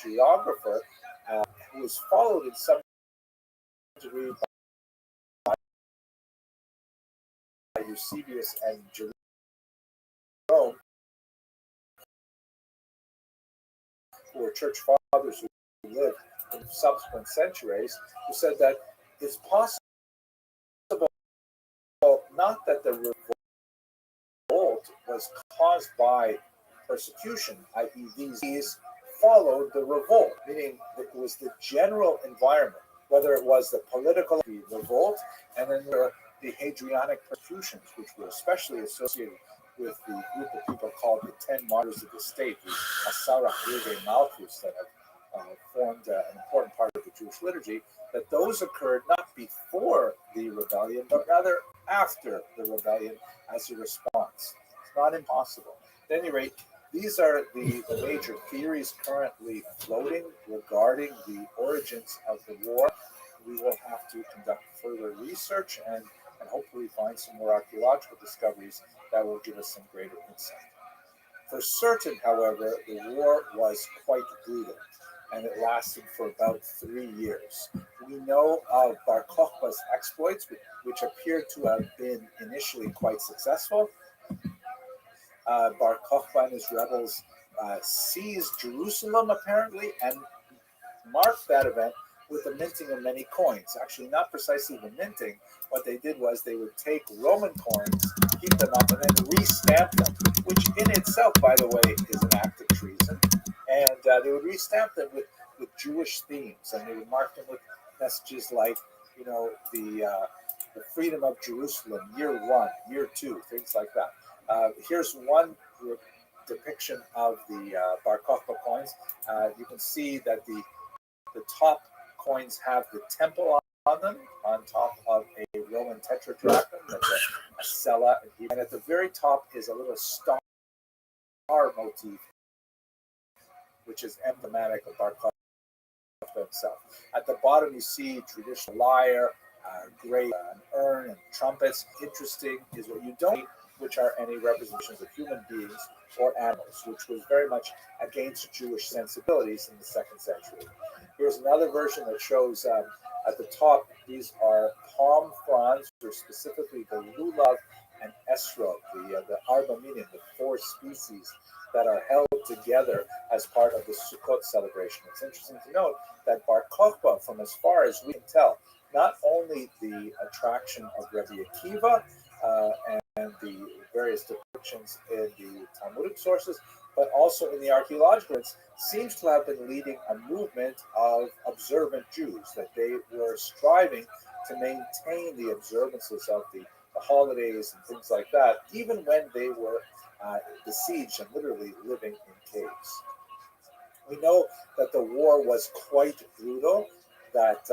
geographer who was followed in some degree by Eusebius and Jerome, who were church fathers who lived in subsequent centuries, who said that it's possible not that the revolt was caused by persecution, i.e., these followed the revolt, meaning that it was the general environment, whether it was the political revolt and then the Hadrianic persecutions, which were especially associated with the group of people called the 10 Martyrs of the State, the Asara Eve Malchus, that have formed an important part of the Jewish liturgy, that those occurred not before the rebellion, but rather after the rebellion as a response. It's not impossible. At any rate, these are the major theories currently floating regarding the origins of the war. We will have to conduct further research and hopefully find some more archaeological discoveries that will give us some greater insight. For certain, however, the war was quite brutal, and it lasted for about 3 years. We know of Bar Kokhba's exploits, which appeared to have been initially quite successful. Bar Kokhba and his rebels seized Jerusalem, apparently, and marked that event with the minting of many coins. Actually, not precisely the minting. What they did was they would take Roman coins, heat them up, and then restamp them, which in itself, by the way, is an act of treason. And they would restamp them with Jewish themes, and they would mark them with messages like, the freedom of Jerusalem, year 1, year 2, things like that. Here's one depiction of the Bar Kokhba coins. You can see that the top coins have the temple on them, on top of a Roman tetradrachm, that's a cella, and at the very top is a little star motif, which is emblematic of Bar Kokhba himself. At the bottom, you see traditional lyre, great an urn, and trumpets. Interesting is what you don't see, which are any representations of human beings or animals, which was very much against Jewish sensibilities in the 2nd century. Here's another version that shows at the top, these are palm fronds, or specifically the lulav and esrog, the arba minim, the 4 species that are held together as part of the Sukkot celebration. It's interesting to note that Bar Kokhba, from as far as we can tell, not only the attraction of Rabbi Akiva and the various depictions in the Talmudic sources, but also in the archaeological, seems to have been leading a movement of observant Jews, that they were striving to maintain the observances of the holidays and things like that, even when they were besieged and literally living in caves. We know that the war was quite brutal, that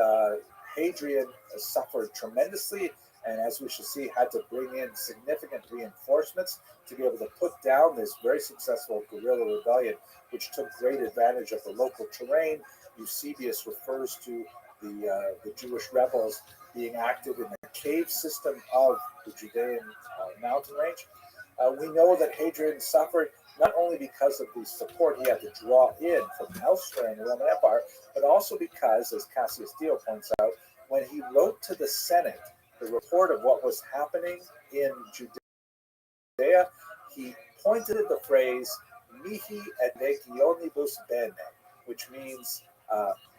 Hadrian suffered tremendously, and as we shall see, had to bring in significant reinforcements to be able to put down this very successful guerrilla rebellion, which took great advantage of the local terrain. Eusebius refers to the Jewish rebels being active in the cave system of the Judean mountain range. We know that Hadrian suffered not only because of the support he had to draw in from elsewhere in the Roman Empire, but also because, as Cassius Dio points out, when he wrote to the Senate the report of what was happening in Judea, he pointed at the phrase "mihi et legionibus bene," which means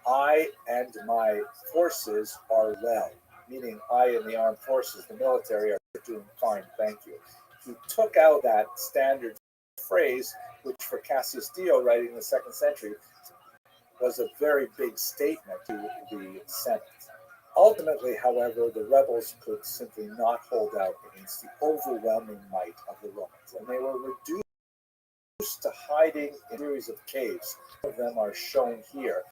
I and my forces are well, meaning I and the armed forces, the military, are doing fine, thank you. He took out that standard phrase, which for Cassius Dio, writing in the 2nd century, was a very big statement to the Senate. Ultimately, however, the rebels could simply not hold out against the overwhelming might of the Romans, and they were reduced to hiding in a series of caves. Some of them are shown here,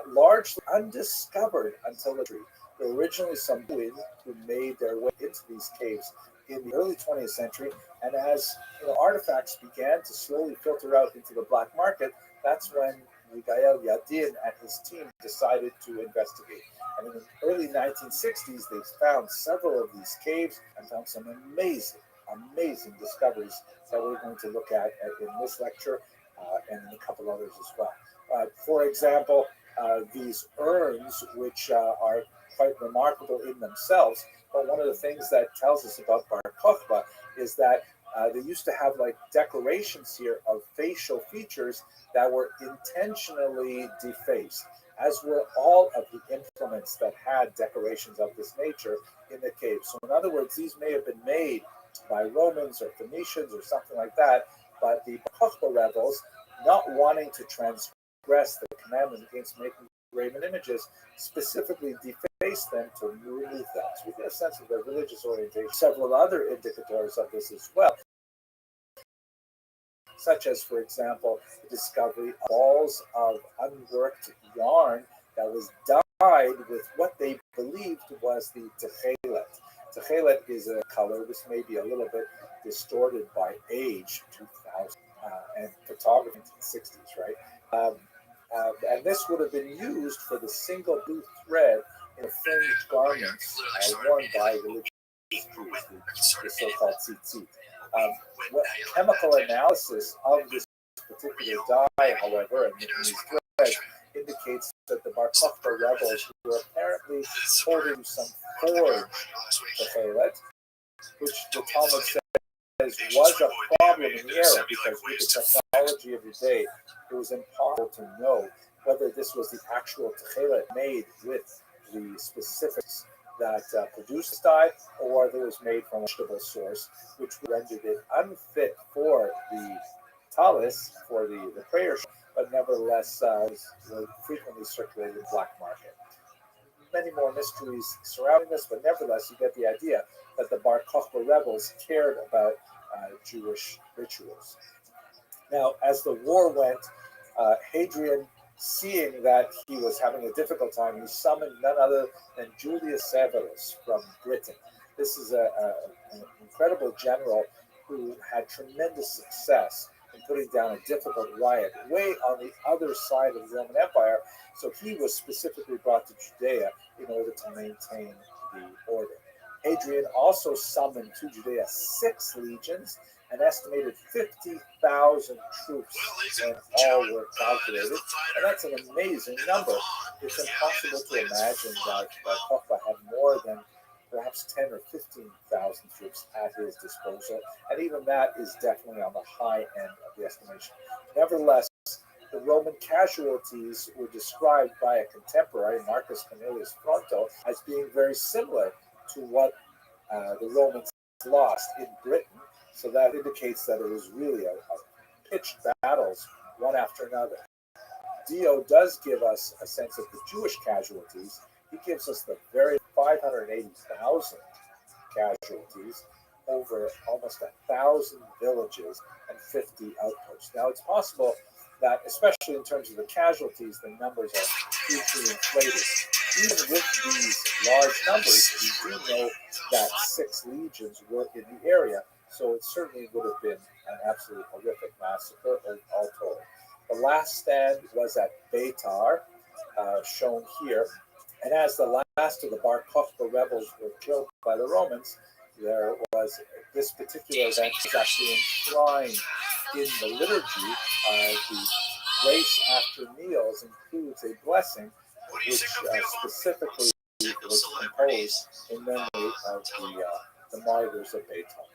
largely undiscovered until the tree. There were originally some Druids who made their way into these caves in the early 20th century, and as artifacts began to slowly filter out into the black market, that's when Miguel Yadin and his team decided to investigate. And in the early 1960s, they found several of these caves and found some amazing discoveries that we're going to look at in this lecture. and a couple others as well. For example, these urns, which are quite remarkable in themselves, but one of the things that tells us about Bar Kokhba is that they used to have like decorations here of facial features that were intentionally defaced, as were all of the implements that had decorations of this nature in the cave. So, in other words, these may have been made by Romans or Phoenicians or something like that, but the Kokhba rebels, not wanting to transgress the commandment against making graven images, specifically defaced them to remove them. So we get a sense of their religious orientation. Several other indicators of this as well, such as, for example, the discovery of balls of unworked yarn that was dyed with what they believed was the techelet. Techelet is a color. This may be a little bit distorted by age, 2000, and photography in the 60s, right? And this would have been used for the single blue thread in the fringed garments worn by religious Jews, the so-called tzitzit. What chemical analysis of this particular dye, however, and these threads indicates that the Bar Kokhba rebels were apparently holding some forged techelet, which the Talmud says was a problem in the era because with the technology of the day, it was impossible to know whether this was the actual techelet made with the specifics that produced this dye, or whether it was made from a vegetable source, which rendered it unfit for the talis, for the prayer, but nevertheless was frequently circulated in the black market. Many more mysteries surrounding this, but nevertheless, you get the idea that the Bar Kokhba rebels cared about Jewish rituals. Now, as the war went, Hadrian, seeing that he was having a difficult time, he summoned none other than Julius Severus from Britain. This is an incredible general who had tremendous success in putting down a difficult riot way on the other side of the Roman Empire. So he was specifically brought to Judea in order to maintain the order. Hadrian also summoned to Judea 6 legions, an estimated 50,000 troops when all were calculated, and that's an amazing number. It's impossible to imagine that Kokhba had more than perhaps 10 or 15,000 troops at his disposal, and even that is definitely on the high end of the estimation. Nevertheless, the Roman casualties were described by a contemporary, Marcus Cornelius Fronto, as being very similar to what the Romans lost in Britain. So that indicates that it was really a pitched battles, one after another. Dio does give us a sense of the Jewish casualties. He gives us the very 580,000 casualties over almost 1,000 villages and 50 outposts. Now, it's possible that, especially in terms of the casualties, the numbers are hugely inflated. Even with these large numbers, we do know that 6 legions were in the area, so it certainly would have been an absolute horrific massacre, all told. The last stand was at Beitar, shown here, and as the last of the Bar Kokhba rebels were killed by the Romans, there was this particular event was actually enshrined in the liturgy. The grace after meals includes a blessing, which specifically was composed in memory of the martyrs of Beitar.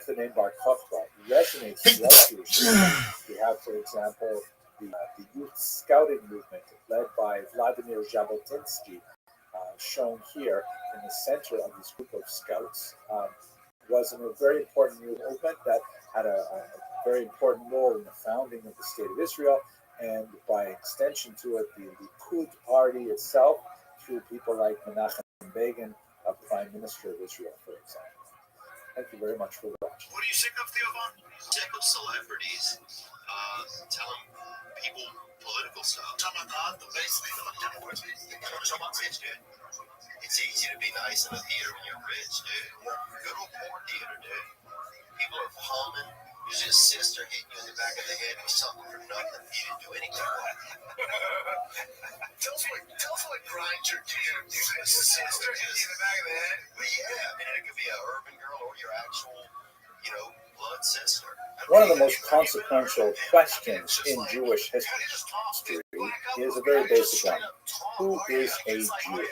The name Bar Kokhba resonates throughout Jewish history. We have, for example, the youth scouting movement led by Vladimir Jabotinsky, shown here in the center of this group of scouts, was a very important movement that had a very important role in the founding of the State of Israel, and by extension to it, the Likud party itself, through people like Menachem Begin, a prime minister of Israel, for example. Thank you very much for watching. What are you sick of, Theophon? Sick of celebrities telling people political stuff. The best thing about Democrats, it's good. It's easy to be nice in a theater when you're rich, dude. Go to a porn theater, dude. People are humming. There's a sister hitting you in the back of the head with something for nothing. You didn't do anything wrong. Tell us what grinds your gears. A sister hitting you in the back of the head? But yeah, I mean, it could be an urban girl or your actual, blood sister. One of the most consequential questions in Jewish history is a very basic one. Who is a Jew?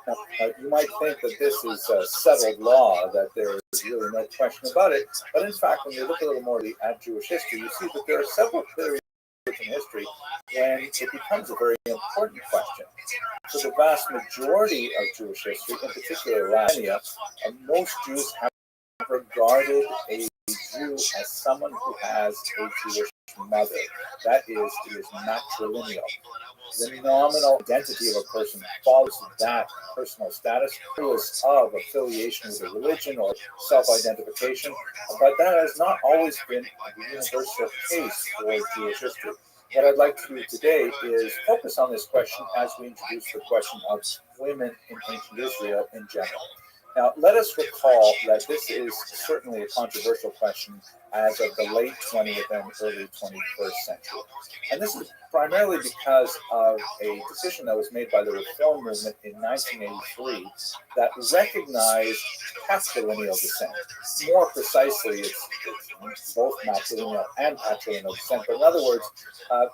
Now, you might think that this is a settled law, that there is really no question about it, but in fact, when you look a little more at Jewish history, you see that there are several periods in history when it becomes a very important question. For the vast majority of Jewish history, in particular millennia, most Jews have regarded a Jew as someone who has a Jewish mother. That is, it is matrilineal. The nominal identity of a person follows that personal status, regardless of affiliation with a religion or self-identification, but that has not always been the universal case for Jewish history. What I'd like to do today is focus on this question as we introduce the question of women in ancient Israel in general. Now, let us recall that this is certainly a controversial question as of the late 20th and early 21st century. And this is primarily because of a decision that was made by the Reform movement in 1983 that recognized patrilineal descent. More precisely, it's both matrilineal and patrilineal descent. But in other words,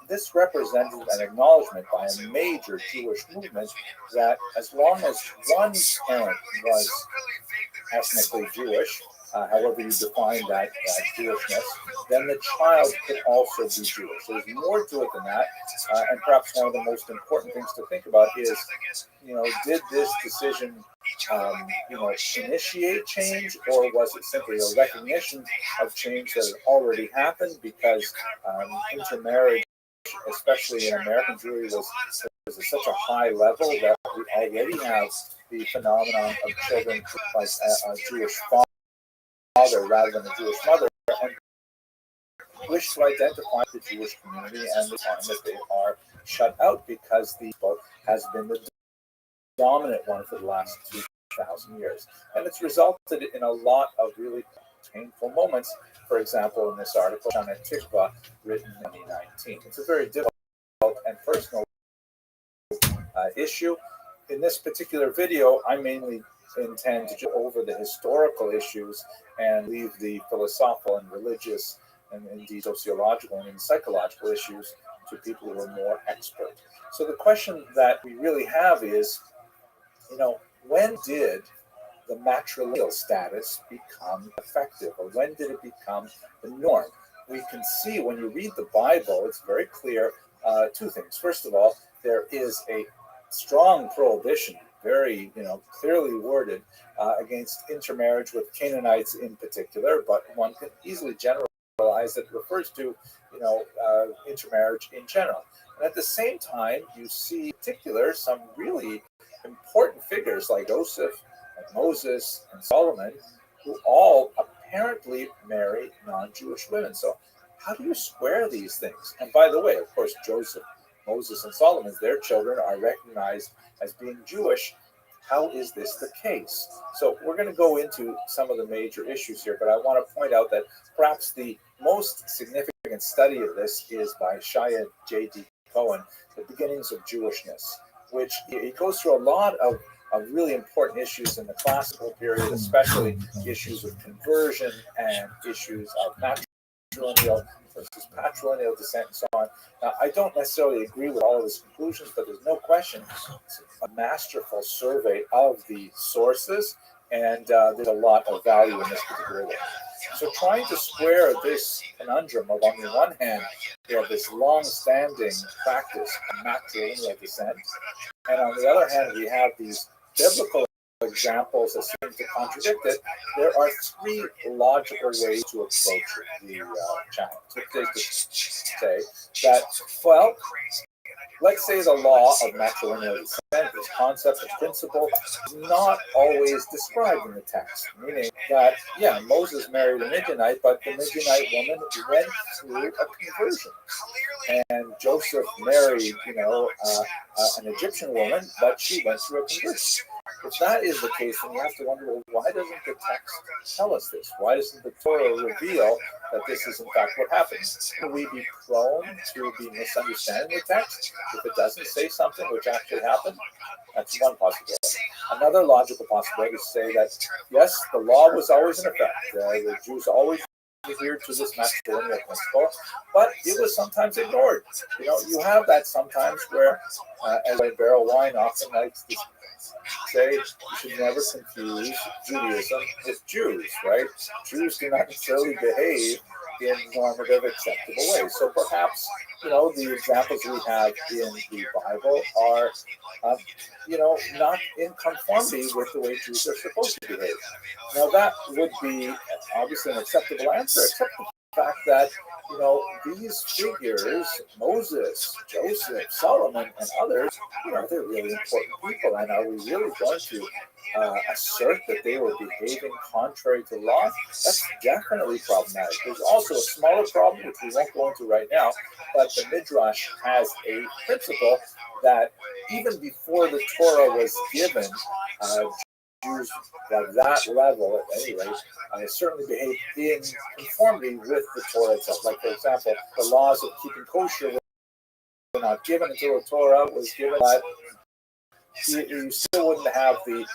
this represented an acknowledgement by a major Jewish movement that as long as one parent was ethnically Jewish, however you define that Jewishness, then the child could also be Jewish. There's more to it than that, and perhaps one of the most important things to think about is, did this decision, initiate change, or was it simply a recognition of change that had already happened because intermarriage, especially in American Jewry, was at such a high level that we already have the phenomenon of children like a Jewish father rather than a Jewish mother, and wish to identify the Jewish community and the time that they are shut out because the book has been the dominant one for the last 2,000 years. And it's resulted in a lot of really painful moments. For example, in this article on Tikva, written in 2019. It's a very difficult and personal issue. In this particular video, I mainly intend to go over the historical issues and leave the philosophical and religious and indeed sociological and psychological issues to people who are more expert. So the question that we really have is, when did the matrilineal status become effective, or when did it become the norm? We can see when you read the Bible, it's very clear two things. First of all, there is a strong prohibition, very clearly worded, against intermarriage with Canaanites in particular, but one can easily generalize that it refers to intermarriage in general. And at the same time, you see in particular some really important figures like Joseph and Moses and Solomon, who all apparently marry non-Jewish women. So how do you square these things? And by the way, of course, Joseph, Moses, and Solomon, their children are recognized as being Jewish. How is this the case? So we're going to go into some of the major issues here, but I want to point out that perhaps the most significant study of this is by Shia J.D. Cohen, The Beginnings of Jewishness, which he goes through a lot of really important issues in the classical period, especially issues of conversion and issues of matrilineal versus patrilineal descent and so on. Now, I don't necessarily agree with all of his conclusions, but there's no question it's a masterful survey of the sources, and there's a lot of value in this particular work. So trying to square this conundrum of, on the one hand, you have this long-standing practice of matrilineal descent, and on the other hand, we have these biblical examples that seem to contradict it. There are three logical ways to approach the challenge. To say that, well, let's say the law of matrilineal descent, this concept, this principle, is not always described in the text. Meaning that, Moses married a Midianite, but the Midianite woman went through a conversion. And Joseph married, an Egyptian woman, but she went through a conversion. If that is the case, then you have to wonder, well, why doesn't the text tell us this? Why doesn't the Torah reveal that this is in fact what happens? Can we be prone to be misunderstanding the text if it doesn't say something which actually happened? That's one possibility. Another logical possibility is to say that, yes, the law was always in effect. The Jews always adhered to this matrilineal principle, but it was sometimes ignored. You have that sometimes where, as Barrel Wine often likes to say, you should never confuse Judaism with Jews, right? Jews do not necessarily behave in normative, acceptable ways. So perhaps, the examples we have in the Bible are, not in conformity with the way Jews are supposed to behave. Now, that would be obviously an acceptable answer, except the fact that, these figures, Moses, Joseph, Solomon, and others, they're really important people. And are we really going to assert that they were behaving contrary to law? That's definitely problematic. There's also a smaller problem, which we won't go into right now, but the Midrash has a principle that even before the Torah was given, Jews at that level, at any rate, certainly behaved in conformity with the Torah itself. Like, for example, the laws of keeping kosher were not given until the Torah was given, but you still wouldn't have the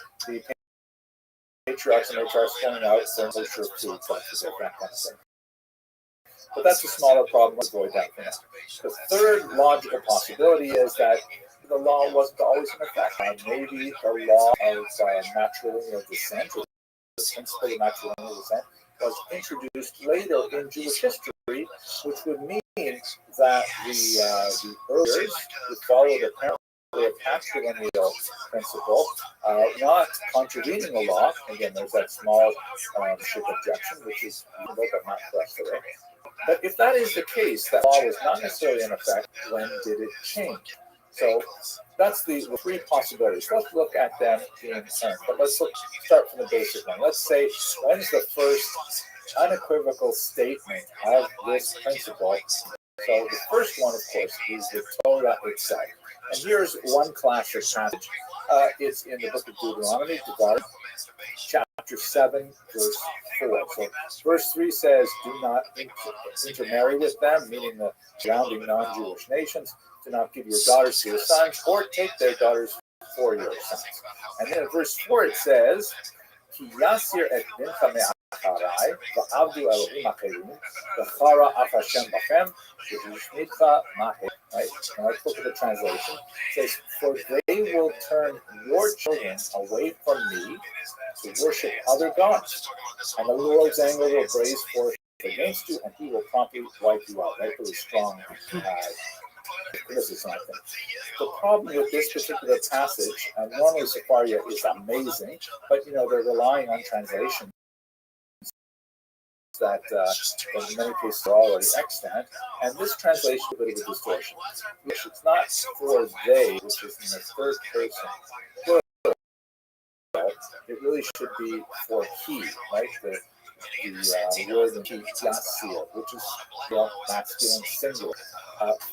patriarchs and matriarchs going out for kosher food, that kind of thing. But that's a smaller problem. Let's avoid that for now. The third logical possibility is that the law wasn't always in effect. Maybe the law of matrilineal descent, or the principle of matrilineal descent, was introduced later in Jewish history, which would mean that the earliers would follow the patrilineal principle, not contravening the law. Again, there's that small ship objection, which is but not for us today. But if that is the case, that law was not necessarily in effect, when did it change? So that's the three possibilities. Let's look at them in turn. But let's start from the basic one. Let's say, when's the first unequivocal statement of this principle? So the first one, of course, is the Torah itself. And here's one classic passage. It's in the book of Deuteronomy, chapter 7, verse 4. So verse 3 says, do not intermarry with them, meaning the surrounding non-Jewish nations. Do not give your daughters to your sons, or take their daughters for your sons. And then in verse 4 it says, Ki yasir et bincha me'acharai, v'avdu Elohim acherim, v'chara af Hashem bachem, v'yishmitcha ma'he. Right? Now let's look at the translation. It says, for they will turn your children away from me to worship other gods, and the Lord's anger will blaze forth against you, and he will promptly wipe you out. Right? Really strong criticism, I think. The problem with this particular passage, normally Sefaria is amazing, but they're relying on translations that in many cases are already extant, and this translation is a bit of a distortion. It's not for they, which is in the third person plural. It really should be for he, right? The word in he, yasir, which is masculine singular.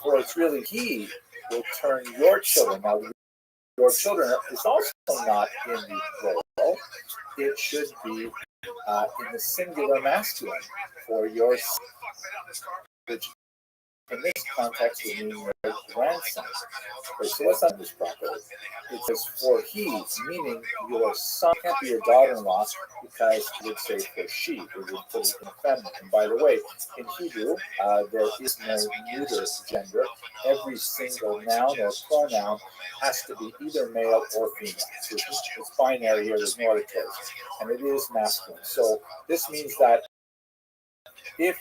For it's really he will turn your children. Now, your children is also not in the plural. It should be in the singular masculine, for your son, which in this context would mean your grandson. Okay, so let's not this properly. It says for he, meaning your son can't be your daughter-in-law, because it would say for she, it would put it in the feminine. And by the way, in Hebrew, there is no neuter gender. Every single noun or pronoun has to be either male or female. So it's binary here, there's no other choice. And it is masculine. So this means that if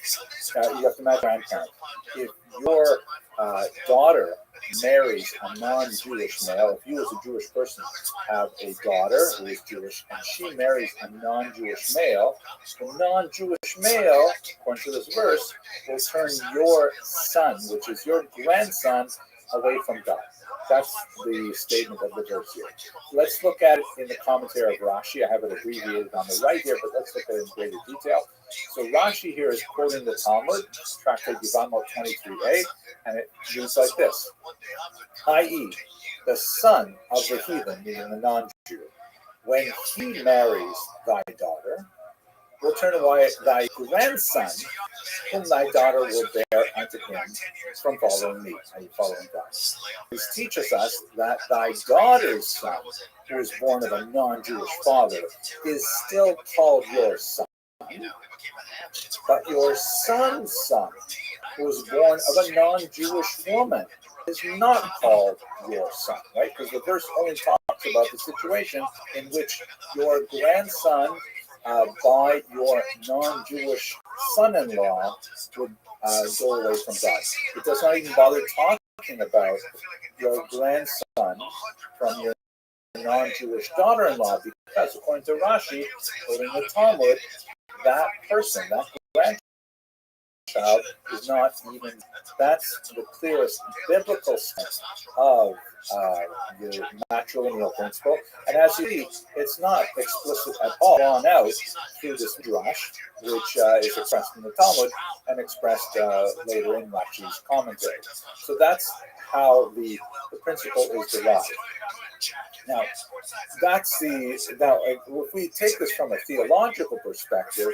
you have to imagine grandparent, if your daughter marries a non-Jewish male, if you as a Jewish person have a daughter who is Jewish and she marries a non-Jewish male, the non-Jewish male, according to this verse, will turn your son, which is your grandson, away from God. That's the statement of the verse here. Let's look at it in the commentary of Rashi. I have it abbreviated on the right here, but let's look at it in greater detail. So Rashi here is quoting the Talmud, Tractate Yevamot 23a, and it reads like this, i.e., the son of the heathen, meaning the non-Jew, when he marries thy daughter, will turn away thy grandson, whom thy daughter will bear unto him from following me, and following God. This teaches us that thy daughter's son, who is born of a non-Jewish father, is still called your son, But your son's son, who was born of a non-Jewish woman, is not called your son, right? Because the verse only talks about the situation in which your grandson by your non-Jewish son-in-law would go away from God. It does not even bother talking about your grandson from your non-Jewish daughter-in-law, because according to Rashi, quoting the Talmud, that person, that grandchild, is not even, that's the clearest biblical sense of the matrilineal principle. And as you see, it's not explicit at all drawn out through this drash, which is expressed in the Talmud and expressed later in Rashi's commentary. So that's how the principle is derived. Now, if we take this from a theological perspective,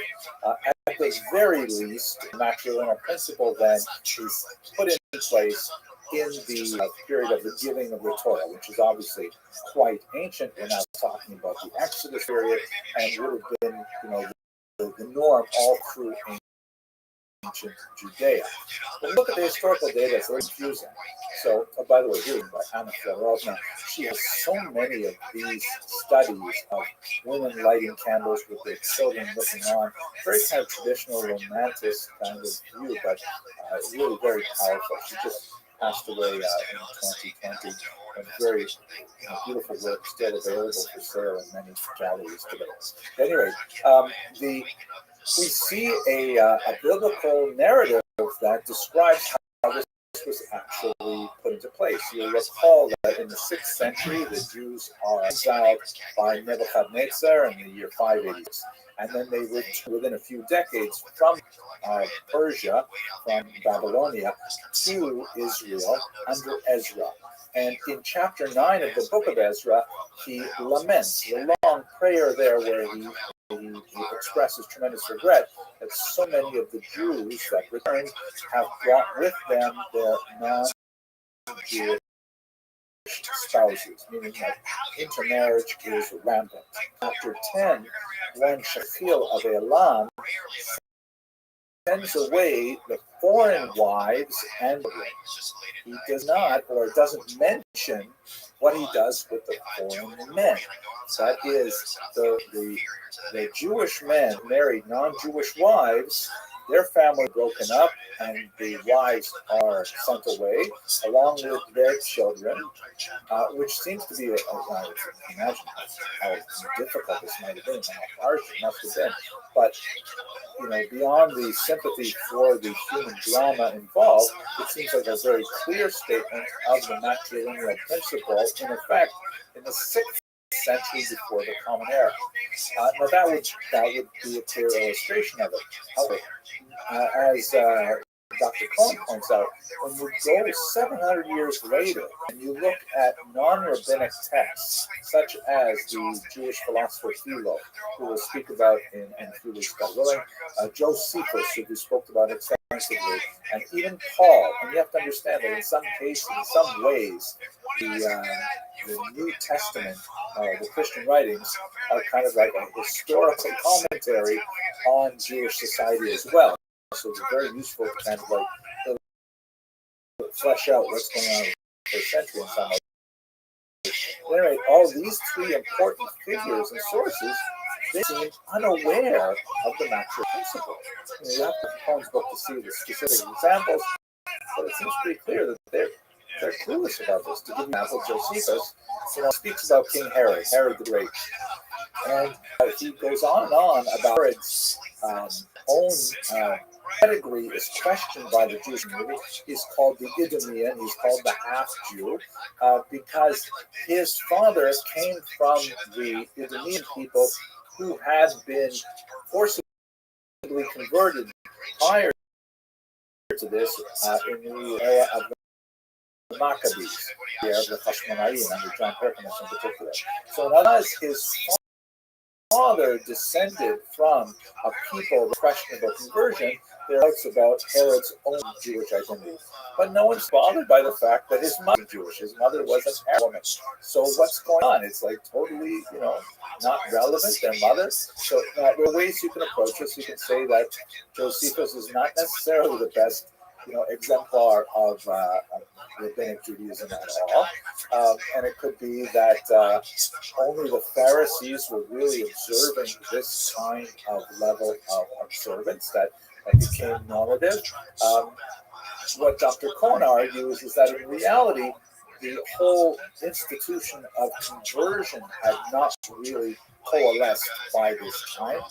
at the very least, the matrilineal principle then is put in place in the period of the giving of the Torah, which is obviously quite ancient. We're now talking about the Exodus period, and would have been, the norm all through ancient Judea. But look at the historical data; it's very confusing. So, by the way, here by Anna Florovna, she has so many of these studies of women lighting candles with their children looking on. Very kind of traditional, romantic kind of view, but really very powerful. She just passed away in 2020. A very beautiful work, still available for sale in many galleries today. Anyway, we see a biblical narrative that describes how this was actually put into place. You'll recall that in the 6th century, the Jews are exiled by Nebuchadnezzar in the year 586. And then they returned within a few decades from Persia, from Babylonia, to Israel under Ezra. And in chapter 9 of the book of Ezra, he laments the long prayer there where he expresses tremendous regret that so many of the Jews that returned have brought with them their non-Jewish spouses, meaning that intermarriage is rampant. Chapter 10, when Shafil of Elam sends away the foreign wives, and he does not, or doesn't mention what he does with the foreign men. That is, the Jewish men married non-Jewish wives, their family broken up, and the wives are sent away along with their children, which seems to be, imagine how difficult this might have been, how harsh it must have been. But beyond the sympathy for the human drama involved, it seems like a very clear statement of the matrilineal principle in effect in the 6th century before the Common Era. Now that would be a clear illustration of it. However, as Dr. Cohen points out, when you go 700 years later and you look at non-rabbinic texts, such as the Jewish philosopher Philo, who we'll speak about in a few weeks, God willing, Josephus, who we spoke about extensively, and even Paul, and you have to understand that in some cases, in some ways, the New Testament, the Christian writings, are kind of like a historical commentary on Jewish society as well. So it's very useful to kind of like flesh out what's going on in the first century in some way. Anyway, all these three important figures and sources, they seem unaware of the natural principle. You have to Cohen's book to see the specific examples, but it seems pretty clear that they're clueless about this. To give an example, Josephus, speaks about King Herod the Great, and he goes on and on about Herod's own pedigree is questioned by the Jewish community. He's called the Idumean, he's called the half-Jew, because his father came from the Idumean people who had been forcibly converted prior to this in the era of the Maccabees, the era of the Hashmonaim, under John Perkins in particular. So now his father descended from a people of questionable conversion, there are doubts about Herod's own Jewish identity. But no one's bothered by the fact that his mother was Jewish. His mother was an Arab woman. So what's going on? It's like totally, not relevant, their mother. So there are ways you can approach this. You can say that Josephus is not necessarily the best, exemplar of rabbinic Judaism at all. And it could be that only the Pharisees were really observing this kind of level of observance that became normative. What Dr. Cohen argues is that in reality, the whole institution of conversion had not really coalesced by this time,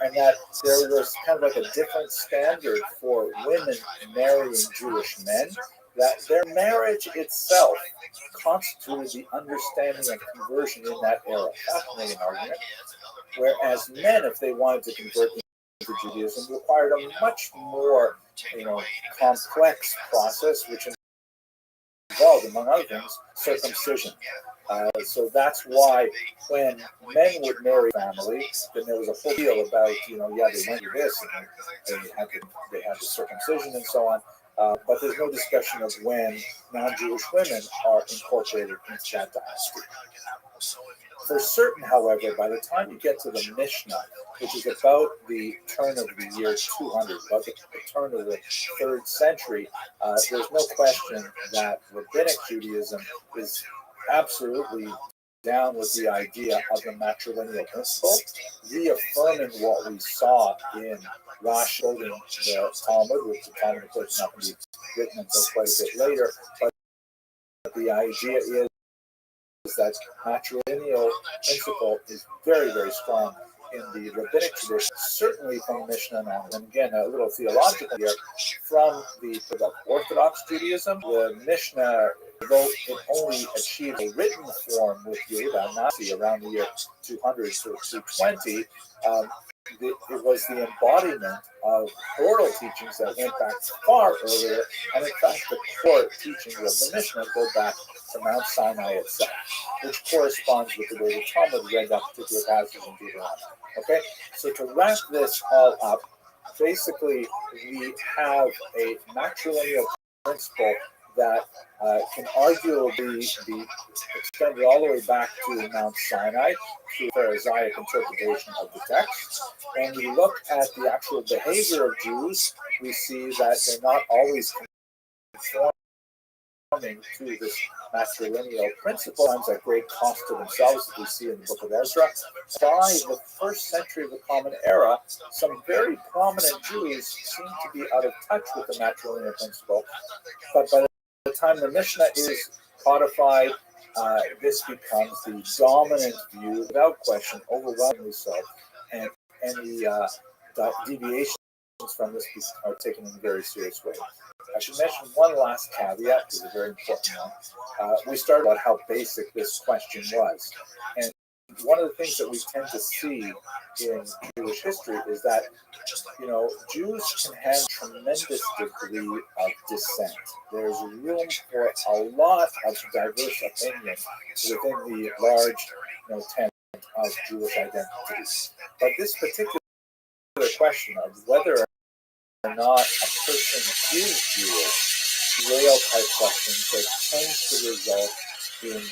and that there was kind of like a different standard for women marrying Jewish men, that their marriage itself constituted the understanding of conversion in that era. Fascinating argument. Whereas men, if they wanted to convert into Judaism, required a much more, complex process, which involved, among other things, circumcision. So that's why when men would marry family, then there was a whole deal about, they went through this and they had the circumcision and so on. But there's no discussion of when non-Jewish women are incorporated into that dynasty. For certain, however, by the time you get to the Mishnah, which is about the turn of the year 200, about the turn of the 3rd century, there's no question that rabbinic Judaism is absolutely down with the idea of the matrilineal principle, reaffirming what we saw in Rashi quoting the Talmud, which the Talmud, of course, is not going to be written until quite a bit later, but the idea is that matrilineal principle is very, very strong in the rabbinic tradition, certainly from Mishnah on. And again, a little theological here, from the Orthodox Judaism, the Mishnah, though it only achieved a written form with Yehuda Nasi around the year 200 to 220, it was the embodiment of oral teachings that went back far earlier, and in fact the core teachings of the Mishnah go back to Mount Sinai itself, which corresponds with the way the Talmud read that particular passage in Deuteronomy. Okay, so to wrap this all up, basically we have a matrilineal principle that can arguably be extended all the way back to Mount Sinai, to the Pharisaic interpretation of the text. When we look at the actual behavior of Jews, we see that they're not always conforming to this matrilineal principle, sometimes at great cost to themselves, as we see in the book of Ezra. By the 1st century of the Common Era, some very prominent Jews seem to be out of touch with the matrilineal principle, but by the time the Mishnah is codified, this becomes the dominant view, without question, overwhelmingly so, and any deviations from this are taken in a very serious way. I should mention one last caveat, because it's a very important one. We started about how basic this question was, and one of the things that we tend to see in Jewish history is that, Jews can have a tremendous degree of dissent. There's room for a lot of diverse opinion within the large, tent of Jewish identity. But this particular question of whether or not a person is Jewish, rail-type questions that tend to result in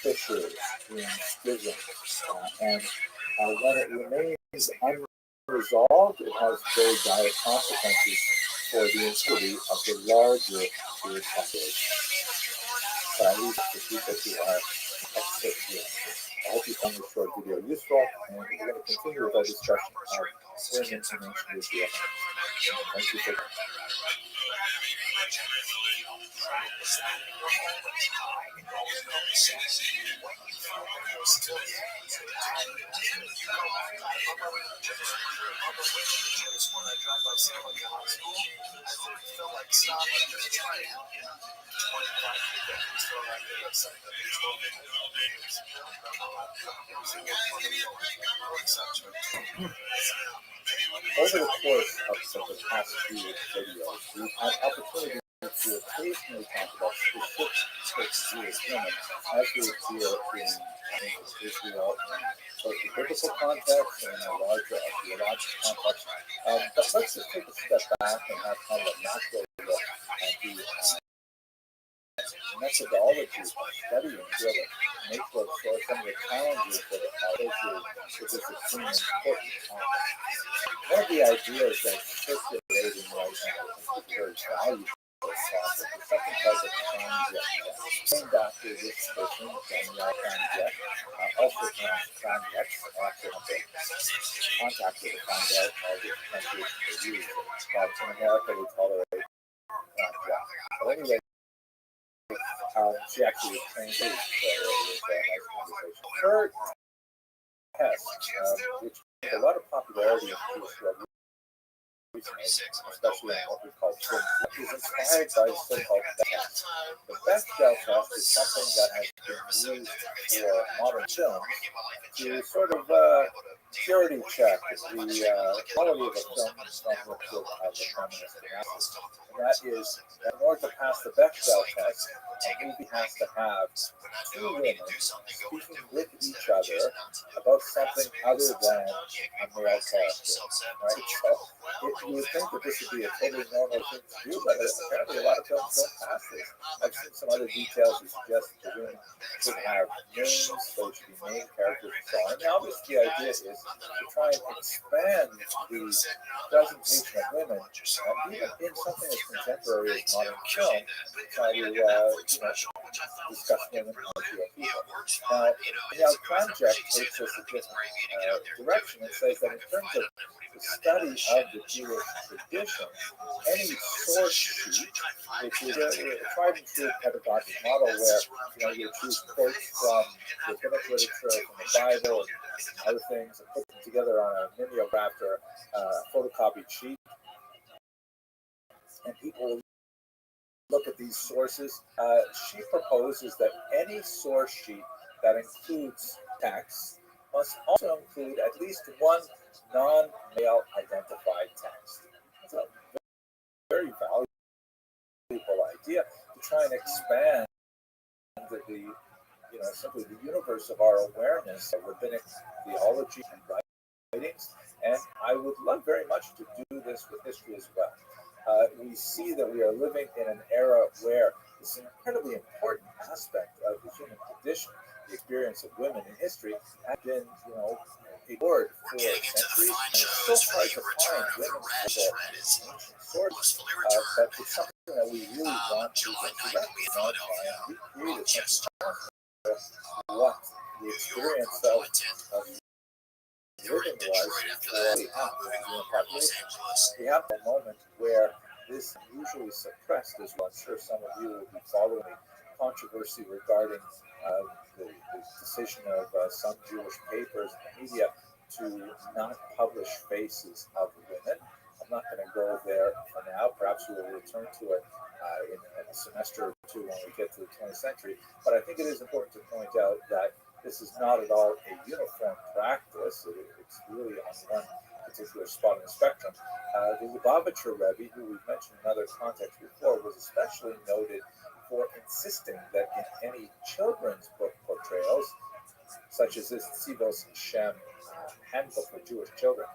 fissures, in schisms, and when it remains unresolved, it has very dire consequences for the integrity of the larger Jewish population. So I leave it to people who are expert here. I hope you found this short video useful, and we're going to continue with our discussion of foreign information with the Thank you for Over the course of the past few videos, we've had opportunity to occasionally talk about specific Jewish women, as we appear in Israel, both the biblical context and a larger theological context. But let's just take a step back and have kind of a macro look at the methodology of studying the nature of source, some of the challenges that are associated with this extremely important topic. One of the ideas that's circulating right now, which is very valuable, is something called the conject test. Named after this person, Daniel Conject, also pronounced convex, after the contacted to find out all the pronunciations they use. But in America, we tolerate conject. But anyway, she actually was trained to, so it was a nice conversation. Her test, which had a lot of popularity in Jewish revolution, especially in what we call twin, is inspired by the so-called test. The Bechdel test is something that has been used for modern films to sort of purity check the quality of a film from which it has a feminist analysis. And that is, that in order to pass the Bechdel test, a movie has to have two women speaking with each other about something other than a male character. Right? So you would think that this would be a totally normal thing to do, but apparently a lot of films don't pass this. I've seen some other details that suggest that the women should have names, so it should be main characters and so on. And obviously the idea is to try and expand the presentation of women, even in something as contemporary as modern film, to try to discuss women and queer people. Now, Project takes us a different direction and says that in terms of the study of the Jewish tradition, any source sheet, which is a tried and true pedagogic model where you choose quotes from rabbinic literature, from the Bible, and other things, and put them together on a mimeograph or photocopied sheet, and people look at these sources. She proposes that any source sheet that includes text must also include at least one non-male identified text. It's a very valuable idea to try and expand the simply the universe of our awareness of rabbinic theology and writings. And I would love very much to do this with history as well. We see that we are living in an era where this incredibly important aspect of the human condition, the experience of women in history, has been, ignored for centuries. And it's so hard to find women's ancient sources, but it's something that we really want to recreate what the experience of living was. We have a moment where this usually suppressed as well. I'm sure some of you will be following the controversy regarding the decision of some Jewish papers and media to not publish faces of women. I'm not going to go there for now. Perhaps we will return to it in a semester or two when we get to the 20th century. But I think it is important to point out that this is not at all a uniform practice. It's really on one particular spot in the spectrum. The Lubavitcher Rebbe, who we've mentioned in other contexts before, was especially noted for insisting that in any children's book portrayals, such as this Tzivos Shem handbook for Jewish children,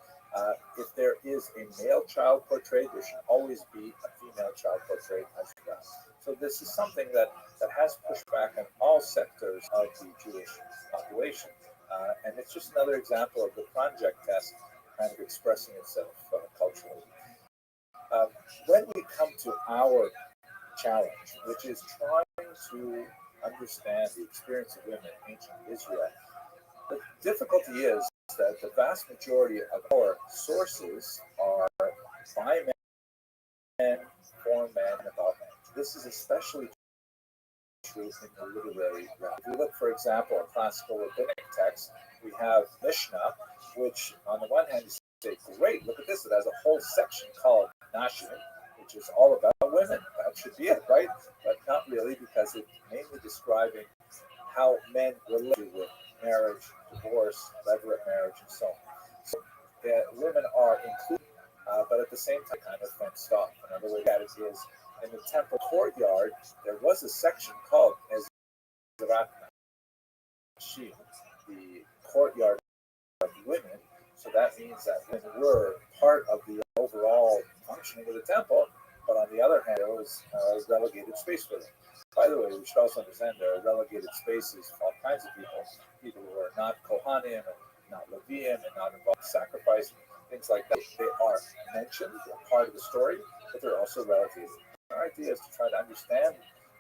if there is a male child portrayed, there should always be a female child portrayed as well. So this is something that has pushed back on all sectors of the Jewish population. And it's just another example of the project test kind of expressing itself culturally. When we come to our challenge, which is trying to understand the experience of women in ancient Israel, the difficulty is that the vast majority of our sources are by men, for men, and about men. This is especially true in the literary realm. If we look, for example, at classical rabbinic texts, we have Mishnah, which on the one hand you say, great, look at this, it has a whole section called Nashim, which is all about women. That should be it, right? But not really, because it's mainly describing how men relate with marriage, divorce, levirate marriage, and so on. So women are included, but at the same time kind of fenced off. Another way that it is, in the temple courtyard, there was a section called the courtyard of women. So that means that women were part of the overall functioning of the temple, but on the other hand, there was relegated space for them. By the way, we should also understand there are relegated spaces for all kinds of people who are not Kohanim and not Leviim and not involved in sacrifice, things like that. They are mentioned, they're part of the story, but they're also relegated. Our idea is to try to understand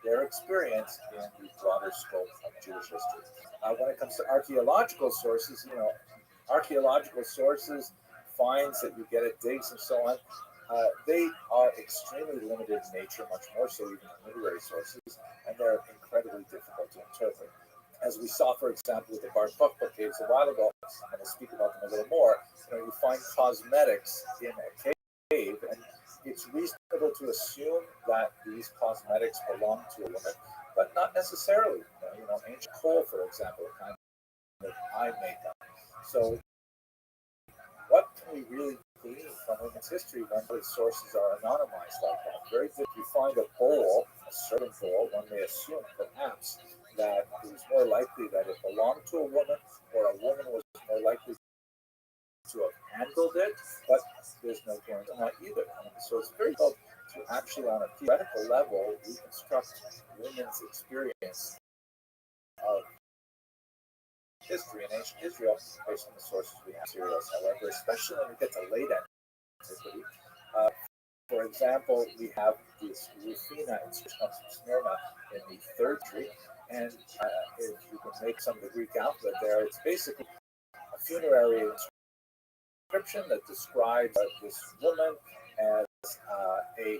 their experience in the broader scope of Jewish history. When it comes to archaeological sources, archaeological sources, finds that you get at digs and so on, they are extremely limited in nature, much more so even than literary sources, and they're incredibly difficult to interpret. As we saw, for example, with the Bar Kokhba caves a while ago, and I'll speak about them a little more, you find cosmetics in a cave, and it's reasonable to assume that these cosmetics belong to a woman, but not necessarily. Ancient coal, for example, kind of eye makeup. So what can we really glean from women's history when the sources are anonymized like that? Very good. If you find a bowl, a certain bowl, one may assume perhaps that it was more likely that it belonged to a woman, or a woman was more likely to have handled it, but there's no guarantee on that either. So it's very difficult to actually, on a theoretical level, reconstruct women's experience of history in ancient Israel based on the sources we have materials. However, especially when we get to late antiquity, for example, we have this Rufina inscription from Smyrna in the 3rd century, and if you can make some of the Greek alphabet there, it's basically a funerary inscription that describes this woman as an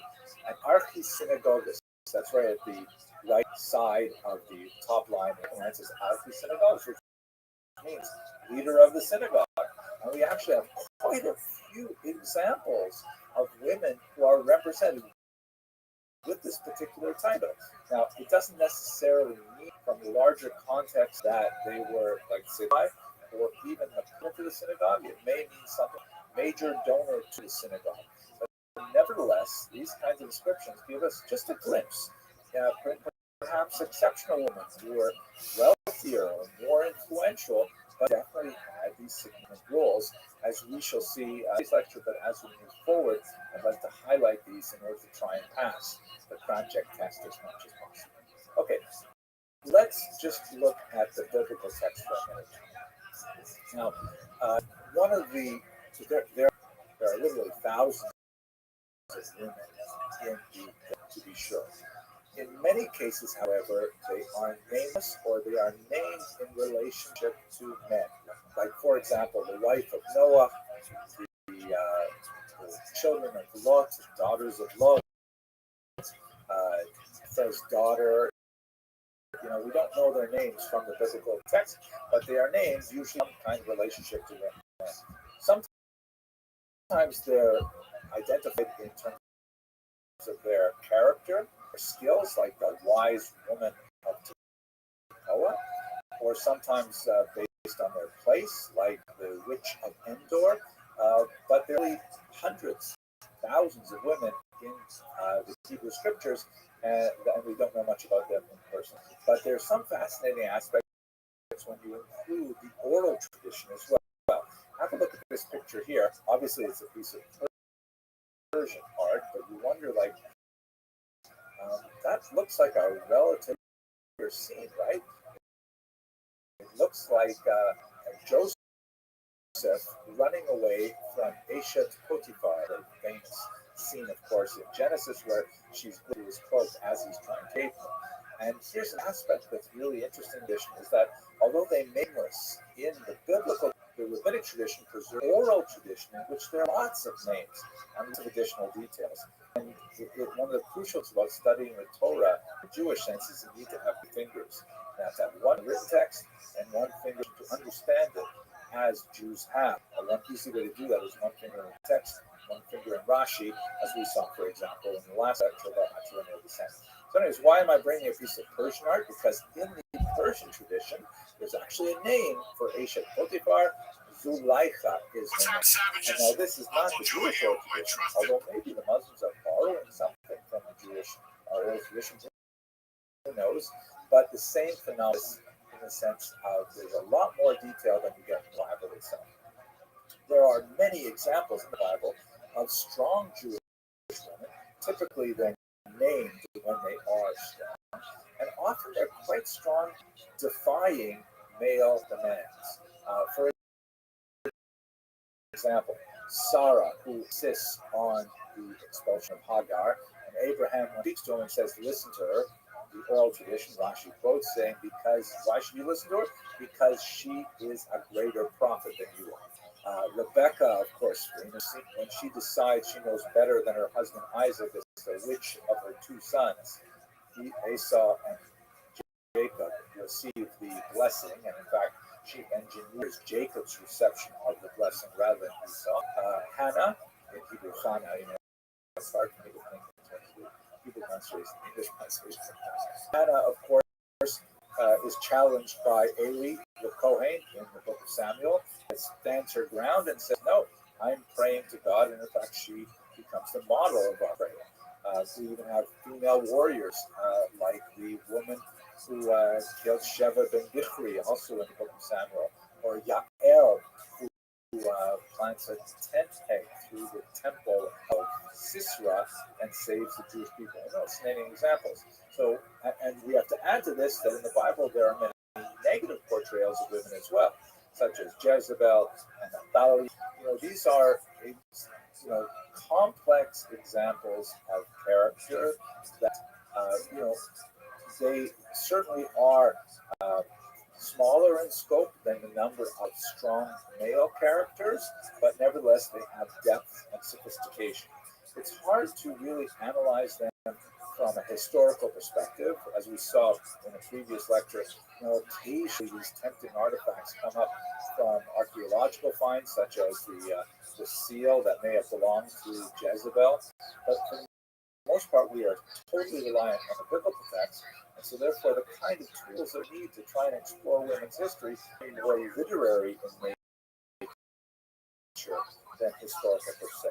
archisynagogus. That's right at the right side of the top line. And it says archisynagogus, which means leader of the synagogue. And we actually have quite a few examples of women who are represented with this particular title. Now, it doesn't necessarily mean from the larger context that they were, like, say, or even the people to the synagogue. It may mean something major donor to the synagogue. But nevertheless, these kinds of inscriptions give us just a glimpse. Perhaps exceptional women who were wealthier or more influential, but definitely had these significant roles, as we shall see in this lecture. But as we move forward, I'd like to highlight these in order to try and pass the project test as much as possible. Okay, let's just look at the biblical text for a minute. Now, one of the there are literally thousands of women in the to be sure. In many cases, however, they are nameless or they are named in relationship to men. Like, for example, the wife of Noah, the children of Lot, daughters of Lot, first daughter. We don't know their names from the biblical text, but they are names usually some kind of relationship to men. Sometimes they're identified in terms of their character or skills, like the wise woman of Tekoa, or sometimes based on their place, like the witch of Endor. But there are really hundreds, thousands of women in the Hebrew scriptures, and we don't know much about them in person. But there's some fascinating aspects when you include the oral tradition as well. Have a look at this picture here. Obviously, it's a piece of Persian art, but you wonder, like, that looks like a relative scene, right? It looks like Joseph running away from Eshet Potiphar, the famous scene, of course, in Genesis, where she's glued to his cloak as he's trying to escape him. And here's an aspect that's really interesting, is that although they're nameless in the biblical, the rabbinic tradition preserves oral tradition in which there are lots of names and lots of additional details. And one of the crucial things about studying the Torah, the Jewish sense, is you need to have fingers. You have to have one written text and one finger to understand it, as Jews have. One easy way to do that is one finger in text, one finger in Rashi, as we saw, for example, in the last lecture about matrilineal descent. So anyways, why am I bringing a piece of Persian art? Because in the Persian tradition, there's actually a name for Eshet Potiphar. Zuleika is the name. And now this is not the Jewish oral tradition, although maybe the Muslims are borrowing something from the Jewish oral tradition. Who knows? but the same phenomenon in the sense of there's a lot more detail than you get in the Bible itself. There are many examples in the Bible of strong Jewish women, typically they're named when they are strong, and often they're quite strong, defying male demands. For example, Sarah, who insists on the expulsion of Hagar, and Abraham speaks to him and says, listen to her. The oral tradition, Rashi quotes, saying, because, why should you listen to her? Because she is a greater prophet than you are. Rebecca, of course, when she decides she knows better than her husband Isaac as to which of her two sons, Esau and Jacob, receive the blessing, and in fact, she engineers Jacob's reception of the blessing rather than Esau. Hannah, in Hebrew, Hannah, it's hard for me to think in terms of Hebrew pronunciation, English pronunciation sometimes. Hannah, of course, is challenged by Eli, the Kohen, in the book of Samuel, and stands her ground and says, no, I'm praying to God, and in fact, she becomes the model of our prayer. We even have female warriors, like the woman who killed Sheva ben Bichri, also in the book of Samuel, or Yael, who plants a tent peg through the temple of Sisera and saves the Jewish people. I know it's many examples. So, and we have to add to this that in the Bible there are many negative portrayals of women as well, such as Jezebel and Athaliah. These are complex examples of character that they certainly are smaller in scope than the number of strong male characters, but nevertheless they have depth and sophistication. It's hard to really analyze them from a historical perspective, as we saw in a previous lecture. Occasionally these tempting artifacts come up from archaeological finds, such as the seal that may have belonged to Jezebel, but for the most part we are totally reliant on the biblical text. And so, therefore, the kind of tools that we need to try and explore women's history are more literary in nature than historical per se.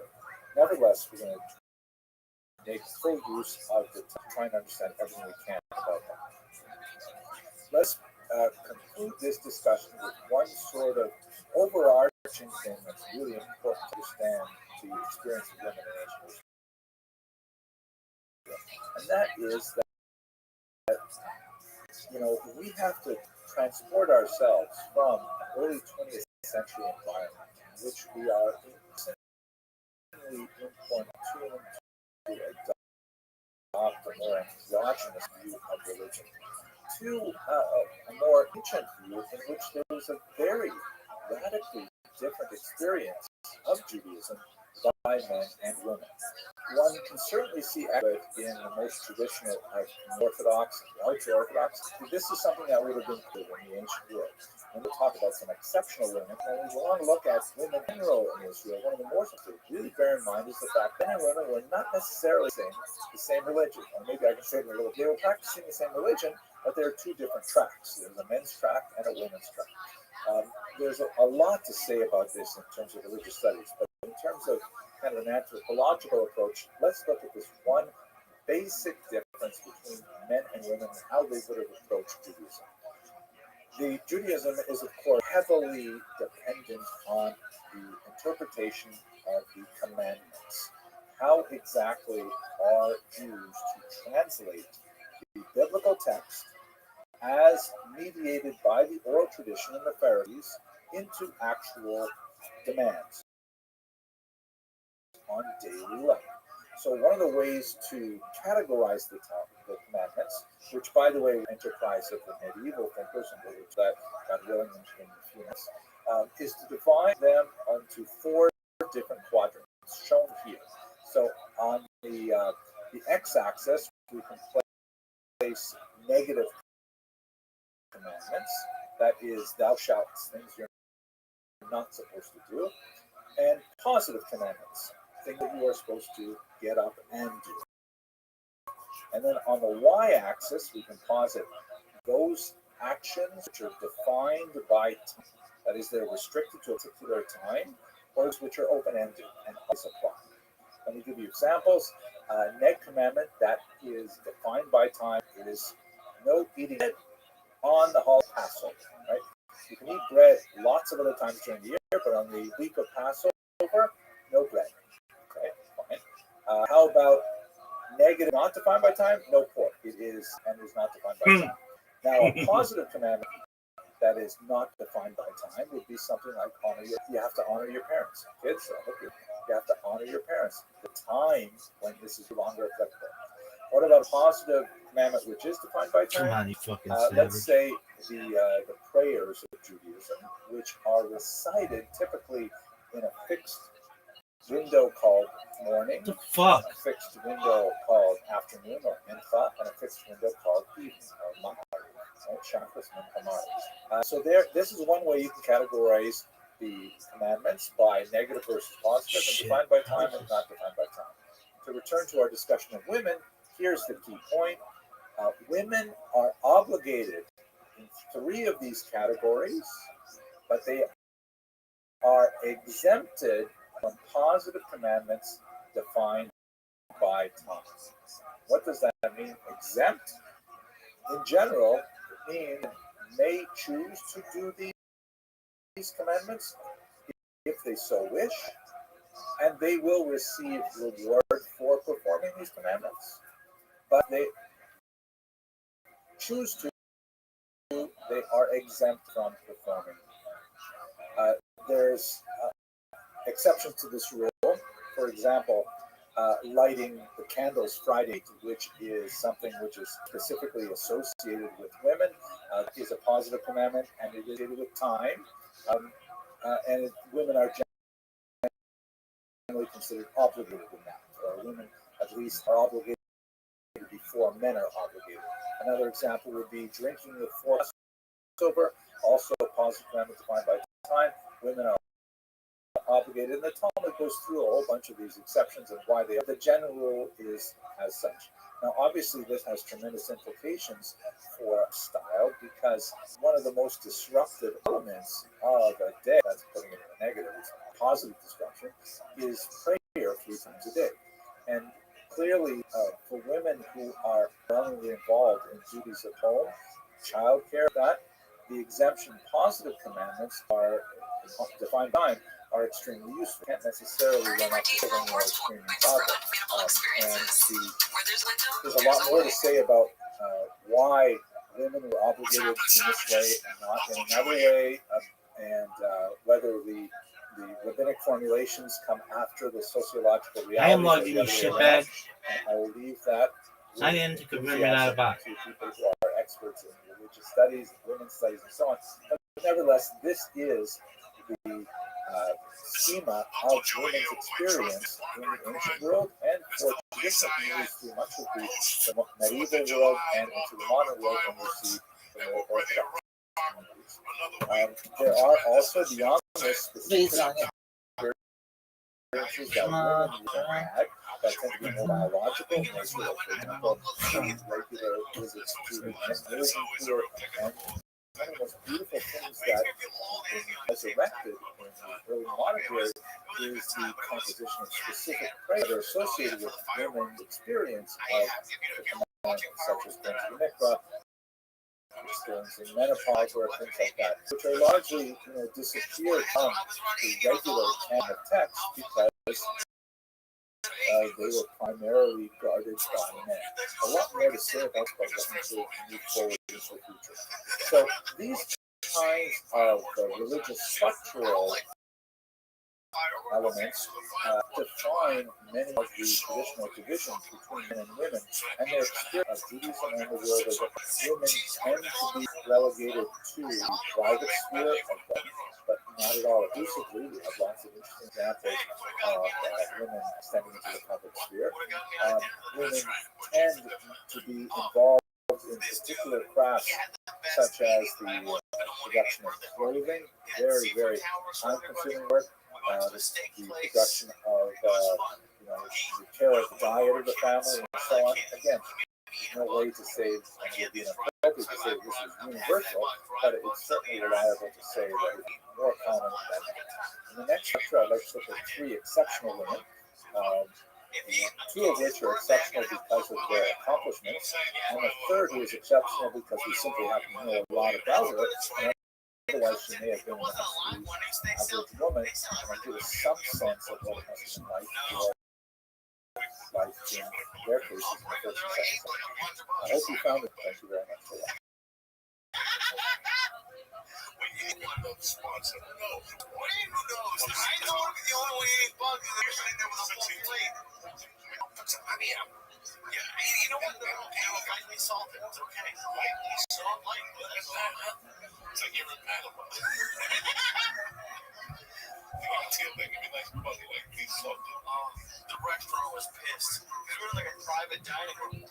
Nevertheless, we're going to make full use of the trying to understand everything we can about them. Let's conclude this discussion with one sort of overarching thing that's really important to understand the experience of women in ancient Israel. And that is that we have to transport ourselves from an early 20th century environment in which we are increasingly importuned to adopt a more exogenous view of religion to a more ancient view in which there was a very radically different experience of Judaism by men and women. One can certainly see it in the most traditional of Orthodox and ultra-Orthodox. This is something that would have been clear in the ancient world. When we talk about some exceptional women, and we want to look at women in general in Israel, one of the more to really bear in mind is the fact that men and women were not necessarily saying the same religion. Or maybe I can say it a little. They were practicing the same religion, but there are two different tracks. There's a men's track and a women's track. There's a lot to say about this in terms of religious studies, but in terms of kind of an anthropological approach, let's look at this one basic difference between men and women and how they would have approached Judaism. The Judaism is, of course, heavily dependent on the interpretation of the commandments. How exactly are Jews to translate the biblical text as mediated by the oral tradition and the Pharisees into actual demands on daily life? So one of the ways to categorize the commandments, which, by the way, enterprise of the medieval thinkers, and we'll get to that, God willing, in a few minutes, is to divide them onto four different quadrants, shown here. So on the x-axis, we can place negative commandments, that is, thou shalt, things you're not supposed to do, and positive commandments, things that you are supposed to get up and do. And then on the y-axis, we can posit those actions which are defined by time. That is, they're restricted to a particular time, or those which are open-ended and always apply. Let me give you examples. Neg commandment that is defined by time is no eating bread on the holiday Passover, right? You can eat bread lots of other times during the year, but on the week of Passover, no bread. Okay, fine. How about negative, not defined by time? No pork. It is and is not defined by time. Now, a positive commandment that is not defined by time would be something like you have to honor your parents. Kids, you have to honor your parents. The time when this is no longer applicable. What about a positive commandment which is defined by time? Come on, you fucking Let's say the prayers of Judaism, which are recited typically in a fixed window called morning, the fuck? a fixed window called afternoon or mincha, and a fixed window called evening or mahar. So this is one way you can categorize the commandments by negative versus positive, and defined by time and not defined by time. To return to our discussion of women, here's the key point. Women are obligated in 3 of these categories, but they are exempted from positive commandments defined by time. What does that mean? Exempt? In general, it means may choose to do these commandments if they so wish, and they will receive reward for performing these commandments. But they choose to, they are exempt from performing. There's exceptions to this rule. For example, lighting the candles Friday, which is something which is specifically associated with women, is a positive commandment, and it is associated with time. Women are generally considered obligated in that, or women at least are obligated before men are obligated. Another example would be drinking before Passover, also a positive commandment defined by time. Women are obligated, and the Talmud goes through a whole bunch of these exceptions and why they are. The general rule is as such. Now, obviously, this has tremendous implications for style because one of the most disruptive elements of a day, that's putting it in a negative, it's a positive disruption, is prayer 3 times a day. And clearly, for women who are strongly involved in duties of home, childcare, that the exemption positive commandments are defined by time are extremely useful. Can't necessarily run up to children or screaming toddler. There's a lot more to say about why women were obligated in this way and not in another way, and whether the rabbinic formulations come after the sociological realities. I am logging you shitbag. I will leave that I didn't confirm you're not about to people who are experts in religious studies, women's studies, and so on. But nevertheless, this is the schema of women's experience in the ancient world and for traditional communities through much of the medieval world and into the modern world when we see the more Orthodox communities. There are also beyond this specific experiences that women had that tend to be more biological in nature, for example, regular visits to the nursing tour, and one of the most beautiful things that resurrected in the early modern period is the composition of specific prayers that are associated with women's experience of the commandments, such as going to the mikvah, experiencing menopause, or things like that, which are largely disappeared from the regular canon of text because they were primarily guarded by men. A lot more to say about that once we move forward into the future. So these kinds of religious structural elements define many of the traditional divisions between men and women, and their experience of Judaism and the world as women tend to be relegated to the private sphere of life, but not at all exclusively. We have lots of interesting examples of women stepping into the public sphere. Women tend to be involved in particular crafts such as the production of clothing, very, very time-consuming work. The production of the care of the diet of the family and so on. Again, no way to say, and it would be inappropriate to say this is universal, but it's certainly reliable to say that it's more common than not. In the next lecture, I'd like to look at 3 exceptional women. two of which are exceptional because of their accomplishments, and the third who is exceptional because we simply happen to know a lot about her. And otherwise, she may have been an absolute average woman, and I give us some sense of what it must have been like for life in their cases in the first and second century. I hope you found it. Thank you very much for that. You know what? Lightly salted. It's okay. Lightly salt, lightly salt. It's like you're in Panama. The restaurant was pissed. We were like a private dining room.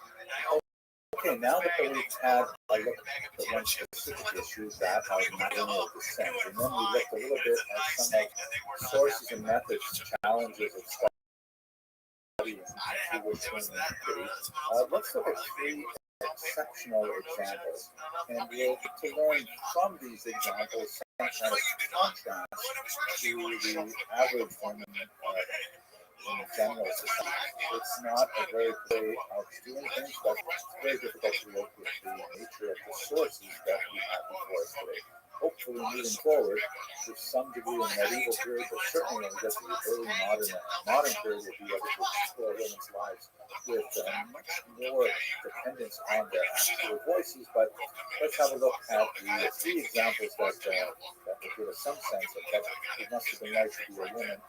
Okay, now that we've had a look at one specific issue, that of millennial descent, and then we looked a little bit at some of sources and methods, challenges of studying Jewish women. Let's look at three exceptional examples, and we'll to learn from these examples some kind of contrast to the average woman in general society. It's not a very way of doing things, but it's very difficult to work with the nature of the sources that we have before us today. Hopefully, moving forward, to some degree in the medieval period, but certainly when we get to the early modern period, we'll be able to explore women's lives with much more dependence on their actual voices. But let's have a look at the three examples that will give us some sense of what it must have been like to be a woman.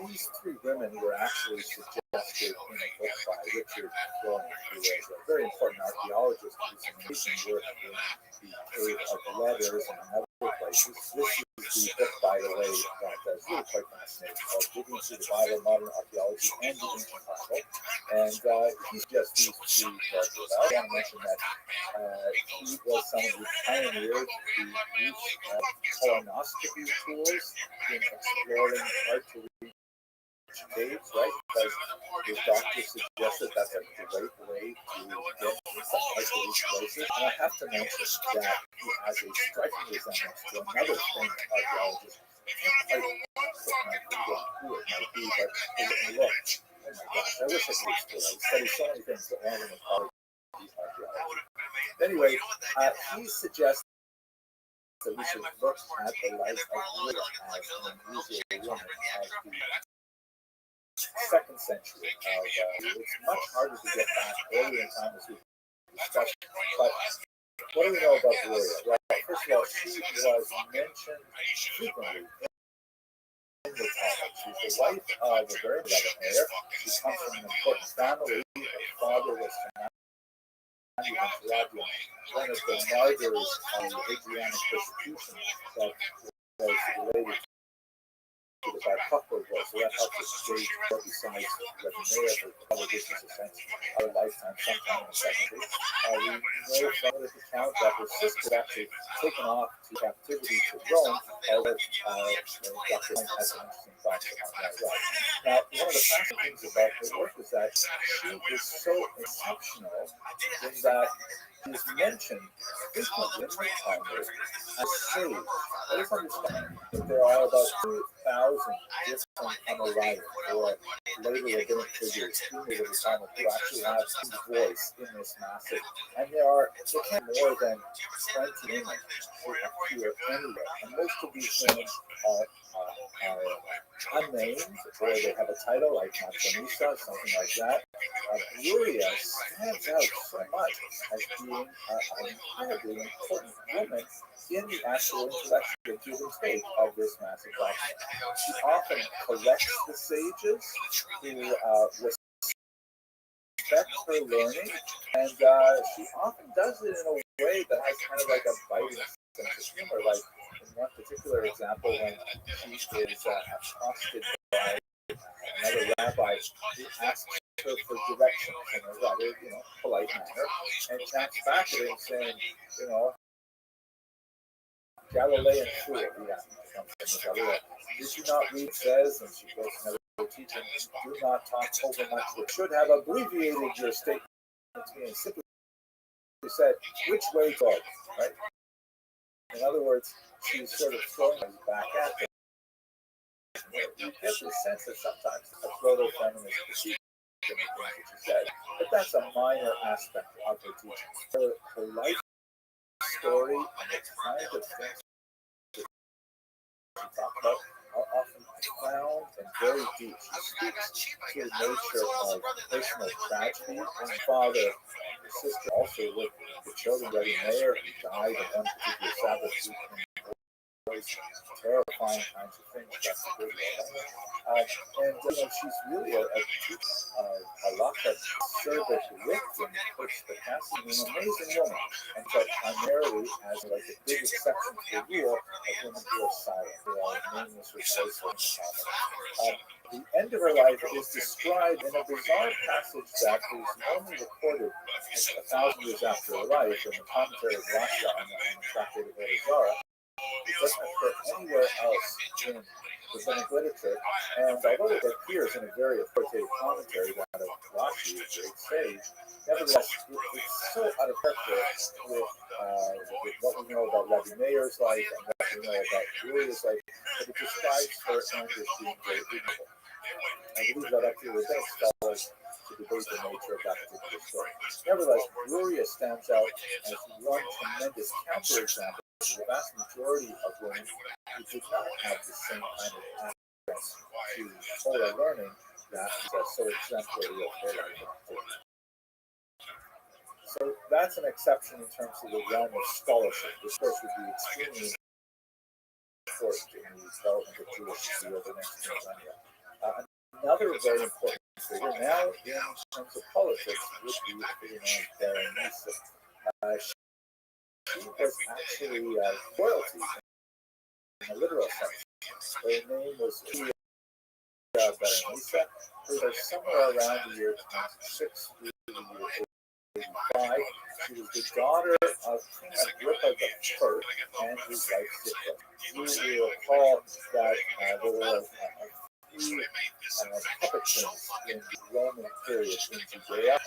These three women were actually suggested in a book by Richard Rowan, who was a very important archaeologist who did some amazing work in the Cave of Letters and other places. This is the book, by the way, that is really quite fascinating, called Digging Through the Bible, Modern Archaeology, and the Ancient Bible. And he's just these three characters. I want to mention that he was some of the pioneers who used colonoscopy tools in exploring hard to reach caves, right? Because his doctor suggested that's a great way to get into hard to reach places. And I have to mention that he has a striking resemblance to another famous archaeologist. I can't quite put who it might be, but look, oh my gosh, I wish I could explore. I studied so many things, but one of them was probably these archaeologists. Anyway, he suggests that we should look at the life of Leah as an unusual woman of the second century. It's much harder to get back earlier in time as we discussed. But what do we know about Leah? Well, first of all, she was mentioned frequently in the Talmud. She's the wife of a very beloved mayor. She comes from an important family. Her father was one of the martyrs of the Adrianic persecution that was related to the Bar Kokhba war. So that helps us stage what besides the mayor of probably this is a sense of our lifetime sometime in the second week. We know from this account that her sister actually taken off to captivity to Rome, although Dr. Point has some interesting thoughts on that as well. Now, one of the fascinating things about her work is that she is so exceptional in that she is mentioned frequently in the Talmud as sage. Let us understand that there are about 2,000 different Amoraim, or later rabbinic figures in the Talmud, who actually have his voice in this massive. And there can be more than 20 women who appear anywhere. And most of these women are unnamed, or they have a title like Matronisa, something like that. Luria stands out so much as being an incredibly important woman in the actual intellectual given state of this massive document. She often collects the sages who respect her learning, and she often does it in a way that has kind of like a biting sense of humor. Like in one particular example, when she is accosted by another rabbi who asks her for directions in a rather, polite manner, and chats back at him saying, Galilean fool, he asked me something from Galileo. Did you not read says, and she goes to another teaching, do not talk over much. You should have abbreviated your statement to me and simply said, which way go, right? In other words, she's sort of throwing us back at them. you get the sense that sometimes a proto-feminist critique in the things that she said, but that's a minor aspect of her teaching. Her life story and the kind of things she talked about are often profound and very deep. She speaks to the nature of personal tragedy. Her father and her sister also lived with the children. Reddy Mayer, who died in one particular Sabbath week in terrifying kinds of things. That's a good one. And she's really a teacher of a lot of service wit and perspicacity, an amazing woman. And but primarily as like a big exception to the rule of women who are silent, who are nameless or voiceless in the family. The end of her life is described in a bizarre passage that is only recorded 1,000 years after her life in the commentary of Rasha on the Tractate of Zara. It doesn't occur anywhere else in rabbinic literature, and although it appears in a very authoritative commentary that of Rashi, a great sage, nevertheless, it's so out of character with what we know about Rabbi Meir's life and what we know about Julia's life, that it describes her and as being very beautiful. I believe that actually rabbinic scholars to debate the nature of that particular story. Nevertheless, Luria stands out as one tremendous counterexample to the vast majority of women who did not have the same kind of access to Torah learning that is so exemplary of her life. So that's an exception in terms of the realm of scholarship. This course would be extremely important in the development of Jewish history over the next millennia. Another very important figure now in terms of politics would be the figure named Berenice. She was actually royalty in a literal sense. Her name was Berenice. It was somewhere around the year 26 through the year 85. She was the daughter of King Agrippa I and his wife Sipra. You will recall that there were a few puppet kings in the Roman period in Judea.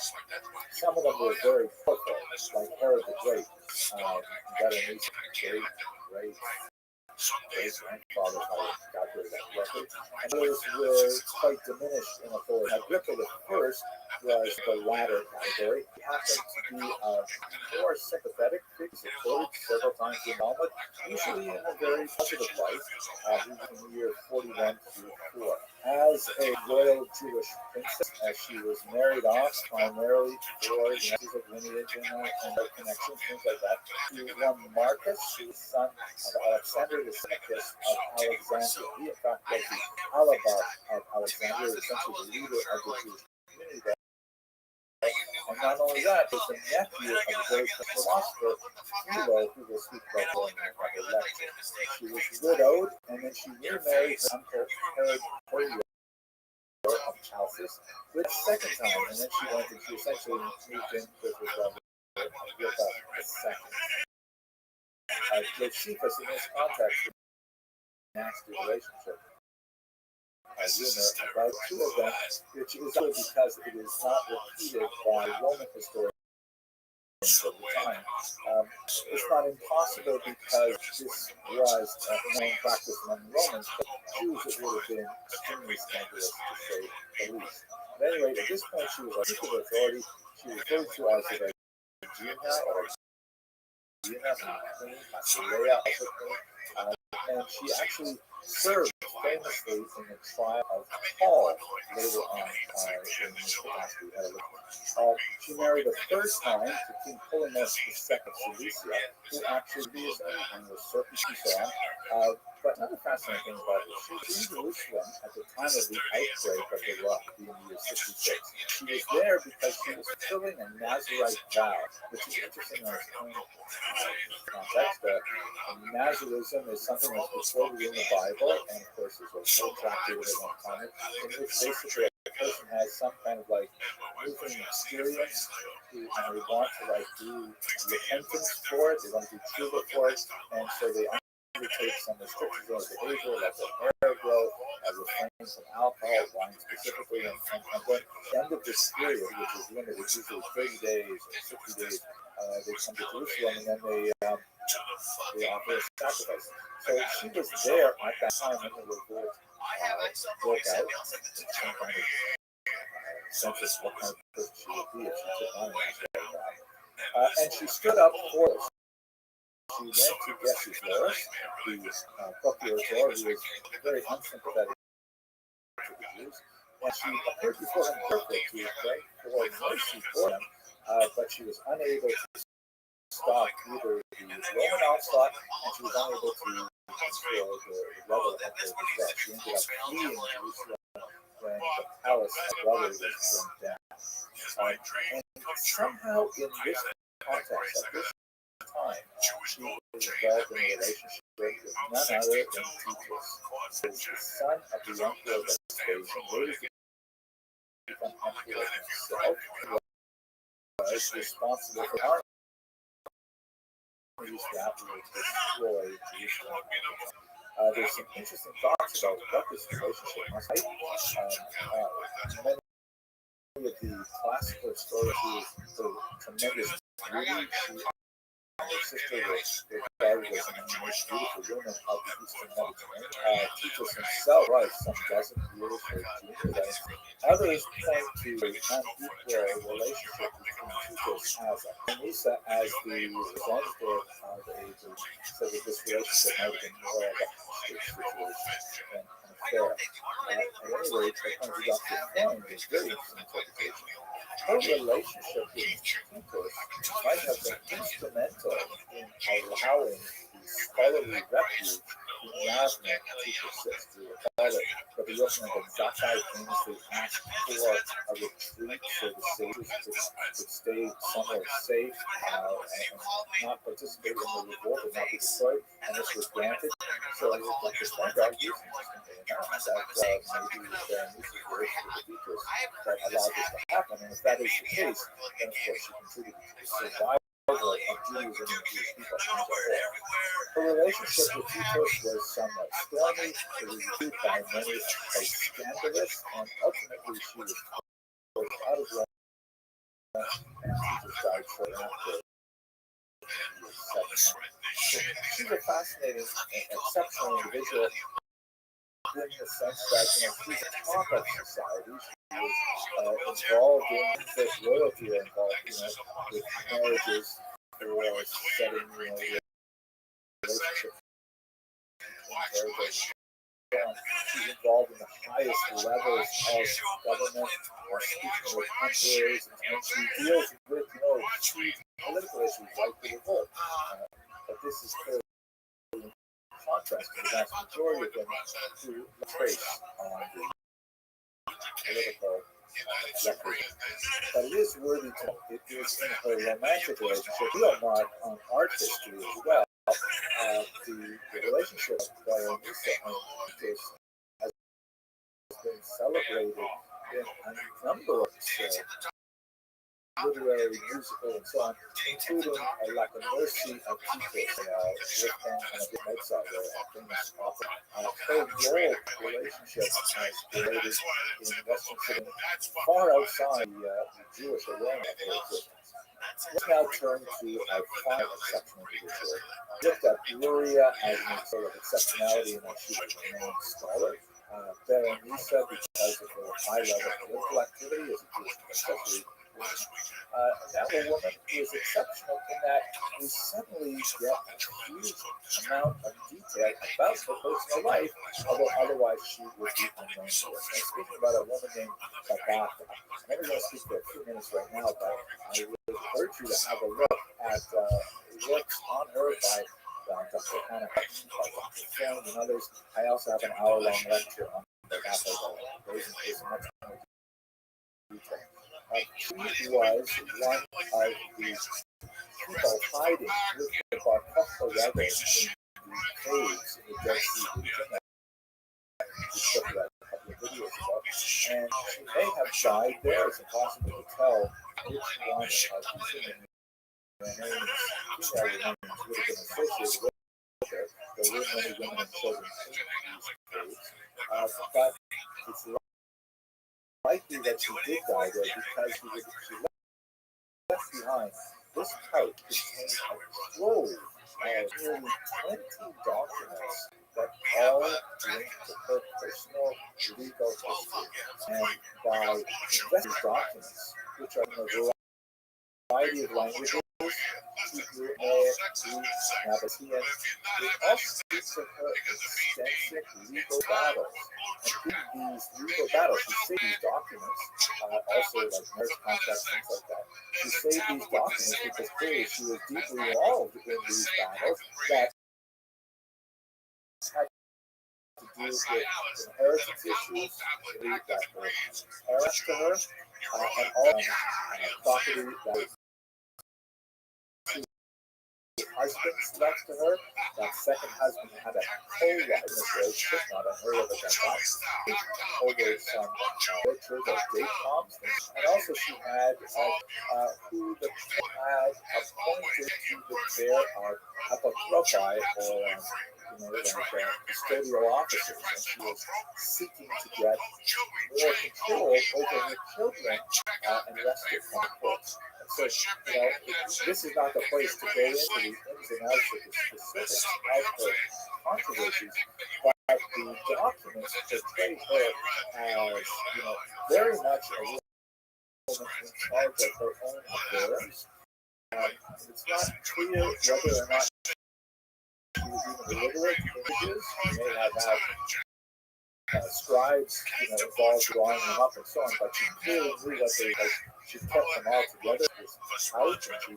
Some of them were very powerful, like Herod the Great, Berenice, great grandfather, if I calculated that correctly. And those were quite diminished in authority. Agrippa I was the latter category. He happened to be a more sympathetic figure, supported several times in Talmud, usually in a very positive light. He was in the year 41 through 4. As a royal Jewish princess, she was married off primarily for issues of lineage and connections, things like that, to one Marcus, who was son of Alexander the Symmachus of Alexandria. He, in fact, was the Alabah of Alexandria, essentially the leader of the Jewish community there. And not only that, he was the nephew of the very philosopher Philo, who will speak about going in another lecture. She was widowed, and then she remarried her uncle Herod of Chalcis with a second time, and then she essentially moved in with her brother Agrippa II. Josephus, in this context, a nasty relationship. Rumor about two of them, which is only because it is not repeated by Roman historians of the time. It's not impossible because this was a known practice among Romans, but Jews it would have been extremely scandalous to say the least. At any rate, at this point she was a secret authority. She was referred to as the Regina or Regina, Queen, Basileia, and she actually served famously in the trial of Paul later on in his capacity. She married a third time to King Polymus II of Cilicia, who actually was and was circumcised. But another fascinating thing about it, she was in Jerusalem at the time of the outbreak of the rock in the year 66. She was there because she was fulfilling a Nazirite vow, which is interesting on its own context. Nazirism is something that's recorded in the Bible, and of course is a tractate of one comment, in which basically a person has some kind of like moving experience, and they want to like do repentance for it, they want to do tshuva for it, and so they undertake some restrictions on behavior, like their hair growth, refraining from alcohol, wine specifically, and then the end of this period, which is limited, usually 30 days or 60 days, they come to Jerusalem, and then they offer a sacrifice. So she was there at that time when the revolt broke out. Some kind of sense of what kind of person she would be if she took on an act like that. And she stood up for us. She went to Jesse Flores, the procurator, who was very unsympathetic to the Jews, and she appeared before him perfectly to beg for mercy for him, but she was unable to stop either the Roman onslaught, and she was unable to destroy the rebel emperor himself. She ended up fleeing Jerusalem when the palace of brother was burned down. And somehow in this context, at this time, she was involved in a relationship with none other than Titus, the son of the emperor of Vespasian, later become emperor himself, was responsible for armies that would destroy Jerusalem. There's some interesting thoughts about what this relationship must be. Many of the classical historians who tremendous beauty. Her sister was regarded as one of the most beautiful women of the Eastern Mediterranean. Titus himself was some dozen years her junior. Others point to an unequal relationship between Titus as Anissa as the representative of a so that this relationship might have been more of a hostage situation than an affair. At any rate, according to Dr. Freund, there's very interesting interpretation. Her relationship with Titus might have been instrumental in allowing the scholarly refuge in Yasmin to persist. To recall it, Rabbi Yochanan ben Zakkai famously asked for a retreat so the sages could stay somewhere safe and not participate in the revolt and not be destroyed, and this was granted. So Dr. Freund argues that maybe there are relations with the teachers that allowed this to happen, and if that is the case, then of course she contributed to the survival of Judaism and Jewish people as a whole. Her relationship with Titus was somewhat stormy. It was viewed by many as scandalous, and ultimately she was forced out of Rome, and Titus died shortly after. She's a fascinating and exceptional individual in the sense that she's a top of society. She was involved in that royalty are involved, with marriages or setting, relationships. She's involved in the highest levels of government, speaking with emperors, and she deals with, political issues like the revolt. But this is clearly in contrast to the vast majority of them who trace on the political record. But it is worthy to note, it is in her romantic relationship, real mark on art history as well. The relationship of Berenice and Titus has been celebrated in a number of literary, musical, and so on, including like the Mercy of Titus, Wolfgang and a bit Mozart, a famous opera. Her role relationship has created in Western cinema far outside the Jewish awareness of her existence. Let's now turn to a final exceptional individual. Looked at Luria as an sort of exceptionality in that she was a renowned scholar. Berenice, because of her high level of political activity as a Jewish especially. Now a woman who is exceptional in that we suddenly get a huge amount of detail about her personal life, although otherwise she would be unknown to us. I'm speaking about a woman named Tabitha. I'm only going to speak for a few minutes right now, but I would urge you to have a look at works on her by Dr. Hannah Hutton, by Dr. Freund, and others. I also have an hour-long lecture on behalf of those in case much more detail. She was one of the people hiding with the Bar Kokhba rebels in the caves in the Dead Sea region. We spoke about a couple of videos ago. And she may have died there. It's impossible to tell which one of the human remains, female remains, would have been associated with her. There were many women and children in these caves. But it's likely that she did die there because she left behind this pouch containing a trove nearly 20 documents that all link to her personal legal history. And by investigating documents, which are in a variety of languages, Hebrew, Greek, Nabatean, it also speaks of her extensive legal battles. And in these legal battles, she saved these documents, also like marriage contracts, things like that. She saved these documents because clearly she was deeply involved in these battles that had to do with inheritance issues, that were parents to her, and all property that was husband's left to her. That second husband had a co-wife in this relationship, not unheard of at that time. Over some pictures of date bombs. And also she had who the court had appointed to the chair of apotropai, or custodial officers, and she was seeking to get more control over her children and arrested from the courts. So, this is not the place to go into the ins and outs of the specifics of her controversies, but the documents portray her as, very much a woman in charge of her own affairs. It's not clear whether or not she was even illiterate in images. She may have had scribes, involved drawing them up and so on, but she clearly knew what they were. She kept them all together. This house, and she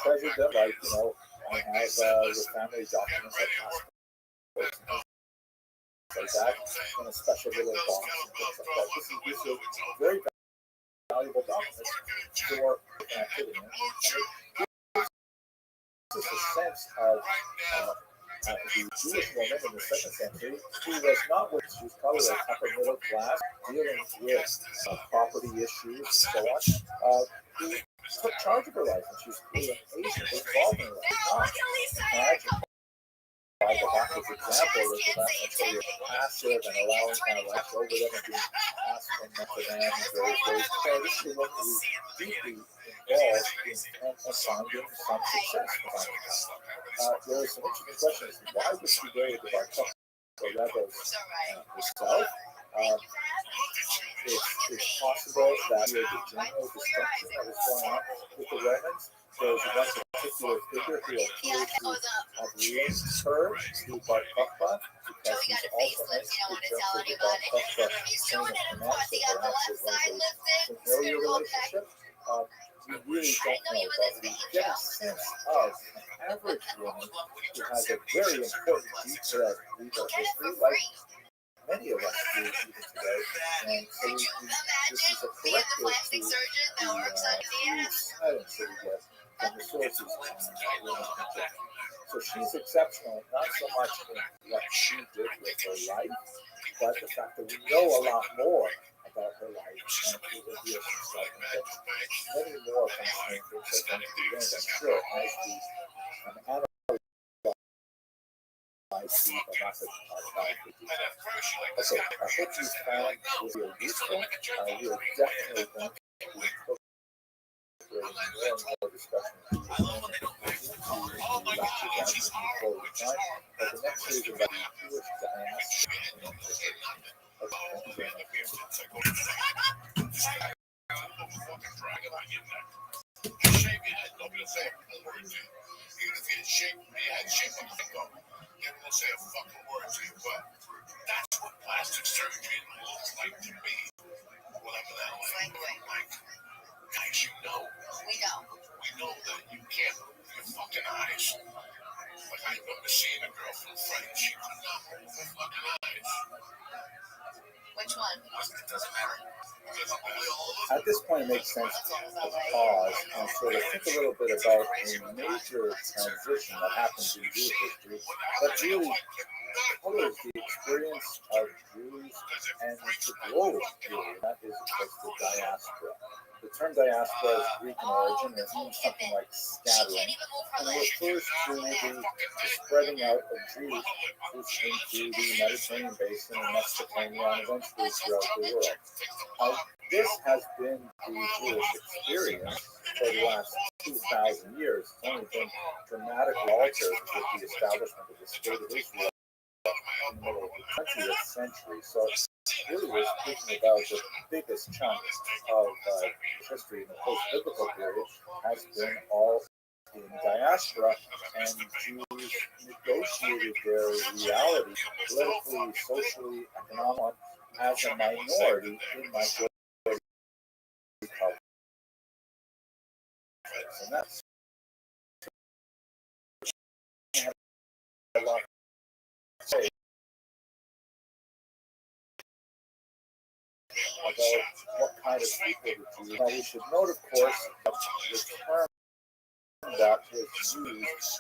treasured them like, I have the family documents like passports and things like that in a special little box and things like that. This is very valuable documents for activity. And this is a sense of the Jewish woman in the 2nd century who was not what she was probably like upper middle class, dealing with property issues and so on, who took charge of her life, and she was an agent involved in her life. Imagine by the doctor's example that the national is passive and allowing kind of lash over them and being passed from them to them and various ways. So this is a woman who is deeply involved in finding some success. There are some interesting questions. Why was she married to Bar the rebels herself? It's possible that the general destruction that was going on with the Romans, there was one particular figure who appears to have linked her to Bar Kokhba, because he's also mentioned in terms of the Bar Kokhba chain of command, so perhaps it was a familiar relationship. We really don't know, but we get a sense of an average woman who has a very important detailed legal history, like many of us do even today. And so this is a corrective to the silence that we get from the sources on women's conception. So she's exceptional, not so much in what she did with her life, but the fact that we know a lot more about her life, and we will hear some stuff, but many more fascinating things are going to be learned, I'm sure, as we analyze the method of biography. Okay, I hope you found this video useful. We are definitely going to be incorporating more and more discussion into the lectures as we move forward in time. But the next series is about the Jewish diaspora. Okay, thank you very much. Even if you had shaped me, I had shaped my finger. Never gonna say a fucking word to you, but that's what plastic surgery looks like to me. When I'm in LA, like, guys, we know that you can't move your fucking eyes. Like, I remember seeing a girl from France, she could not move her fucking eyes. Which one? It doesn't matter. At this point, it makes sense to pause and sort of think a little bit about a major transition that happens in Jewish history that really colors the experience of Jews and the globe, really. That is, of course, the diaspora. The term diaspora is Greek in origin, and it means something like scattering, and it refers to the spreading out of Jews into the Mediterranean basin and Mesopotamia and eventually throughout the world. This has been the Jewish experience for the last 2,000 years. It's only been dramatically altered with the establishment of the State of Israel in the middle of the 20th century. So really we're speaking about the biggest chunk of history in the post-biblical period has been all in diaspora, and Jews negotiated their reality politically, socially, economically as a minority in majority cultures. And that's a lot to say about what kind of people the Jews. Now we should note, of course, that the term that was used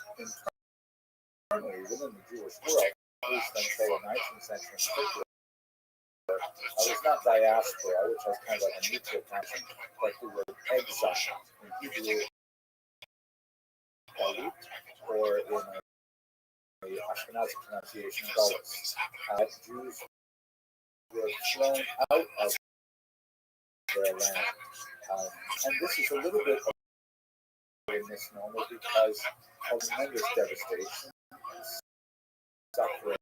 internally within the Jewish world, at least until the 19th century in particular, was not diaspora, which was kind of like a neutral concept, but the word exile in Hebrew, galut, or in the Ashkenazi pronunciation, galus. Jews were thrown out of their land. And this is a little bit of a misnomer because of tremendous devastation and suffering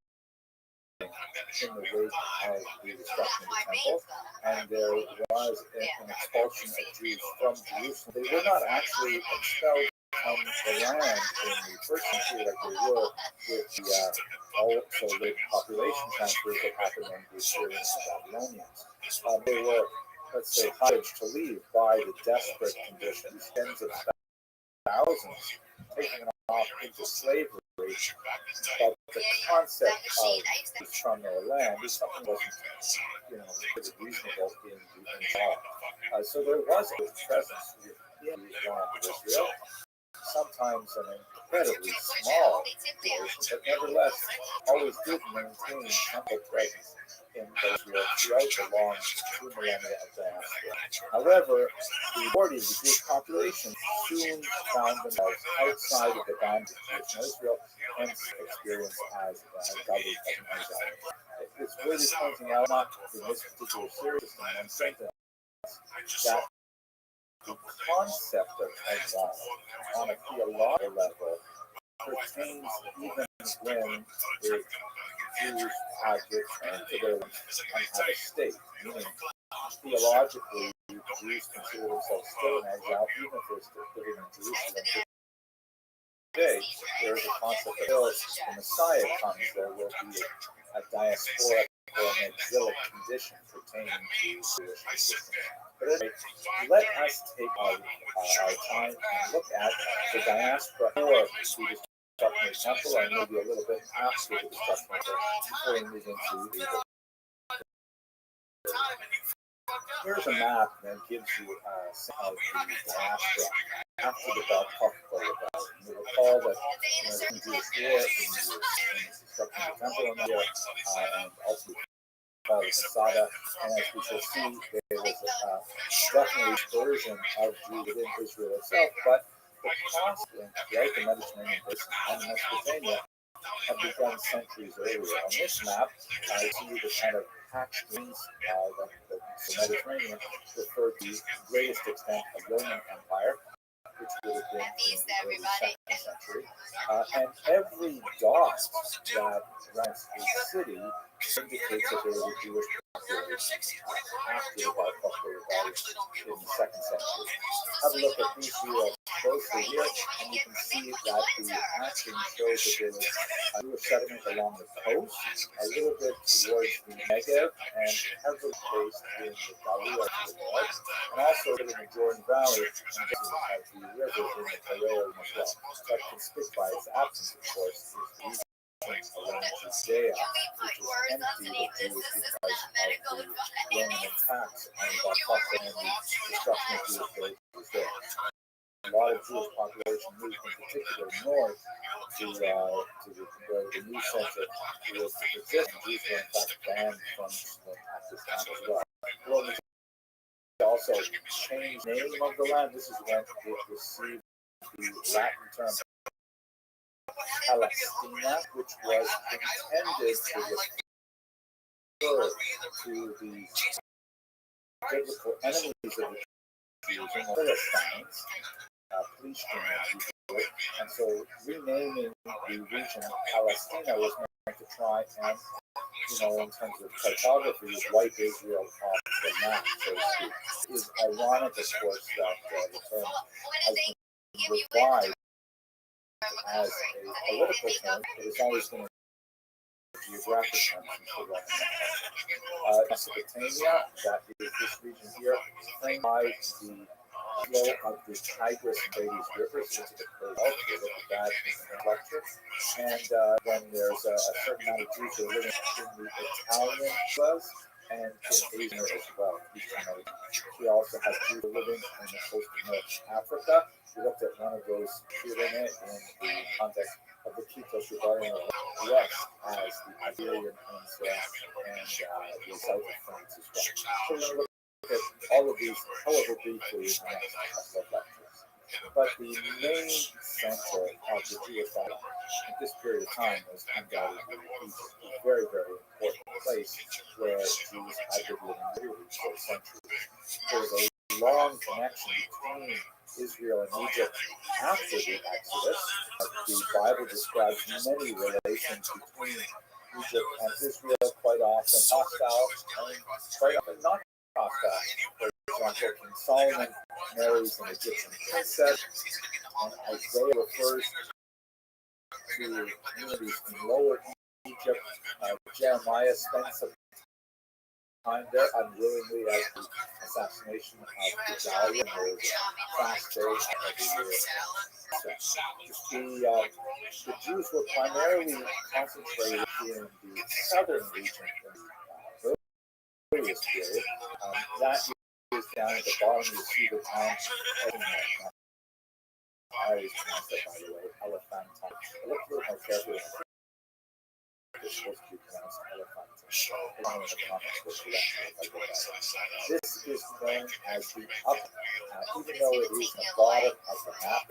in the wake of the destruction of the temple, and there was an expulsion of Jews from Jerusalem. They were not actually expelled from the land in the first century like they were with the also the population transfers that happened under the Assyrians and Babylonians. They were, let's say, encouraged to leave by the desperate conditions, tens of thousands taken off into slavery. But the concept of from their land is something that wasn't, reasonable in law. So there was a presence within the land of Israel, sometimes an incredibly small population, but nevertheless always did maintain temple presence in Israel throughout the long 2 millennia of diaspora. However, the majority of the Jewish population soon found themselves outside of the boundaries of Israel, hence experienced as galut and exile. It's really pointing out, not in this particular series, in one sentence, that the concept of exile on a theological level pertains even when the Jews have returned to their land and have a state, meaning theologically, Jews consider themselves still in exile, even if they're still living in Jerusalem. Today, there is a concept that until the Messiah comes, there will be a diasporic or an exilic condition pertaining to Jewish existence. But anyway, let us take our time and look at the diaspora before the destruction of the temple, and maybe a little bit after the destruction of the temple, before we move into the. Here's a map that gives you a sense of the diaspora after the Bar Kokhba rebellion. You recall that the Jewish war in the destruction of the temple in India, and also called Masada, and as we shall see, there was definitely a version of Jews within Israel itself, but the conflict throughout the Mediterranean basin and Mesopotamia had begun centuries earlier. On this map, you see the kind of hatched rings that the Mediterranean referred to the greatest extent of Roman Empire, which would have been in the early 2nd century. And every dot that runs the city indicates that there was a Jewish population after the Bar Kokhba rebellion in the 2nd century. Have a look at these closely here, and you can see that the hatching shows that there was a Jewish settlement along the coast, a little bit towards the Negev, and heavily based in the Galua to the north, and also in the Jordan Valley, and the river in the Perea as well. But conspicuous by its absence, of course, is the region around Judea, which is empty of Jews because of the Roman attacks on Bar Kokhba and the destruction of Jewish villages there. A lot of Jewish population moved, in particular north, to where the new center was existing. Jews were in fact banned from Jerusalem at this time as well. Romans also changed the name of the land. This is when it received the Latin term Palestina, which was intended to refer to the biblical enemies of the Jews in the Philistines, police usually. And so renaming the region Palestina was meant to try and, in terms of cartography, wipe Israel off the map, so to speak. It is ironic, of course, that the term has been revived as a political term. It has always been a geographic term for that. Mesopotamia, that is this region here, framed by the flow of the Tigris and Euphrates rivers into the Persian Gulf. We look at that in the lecture. And then there's a certain amount of Jews who are living in the Italian clubs and in Asia as well. We also have Jews living in the coast of North Africa. We looked at one of those in the context of the Quitos Rebellion of the West as the Iberian Peninsula and the south of France as well. So we're going to look at all of these, however briefly, in the next couple of lectures. But the main center of the Jewish life at this period of time was undoubtedly Egypt, a very, very important place where Jews had been living literally for centuries. There was a long connection between Israel and Egypt after the Exodus. The Bible describes many relations between Egypt and Israel, quite often hostile, and quite often not hostile. For example, King Solomon marries an Egyptian princess, and Isaiah refers to communities in Lower Egypt. Jeremiah spends some time there unwillingly as the assassination of Gedaliah, and there was a fast day every year. The Jews were primarily concentrated in the southern region in the earliest period. That is down at the bottom. You see the town. I always pronounce that, by the way, Elephantine. I looked a little more carefully. It's supposed to be pronounced Elephantine. This is known as the upper, even though it is the bottom of the map.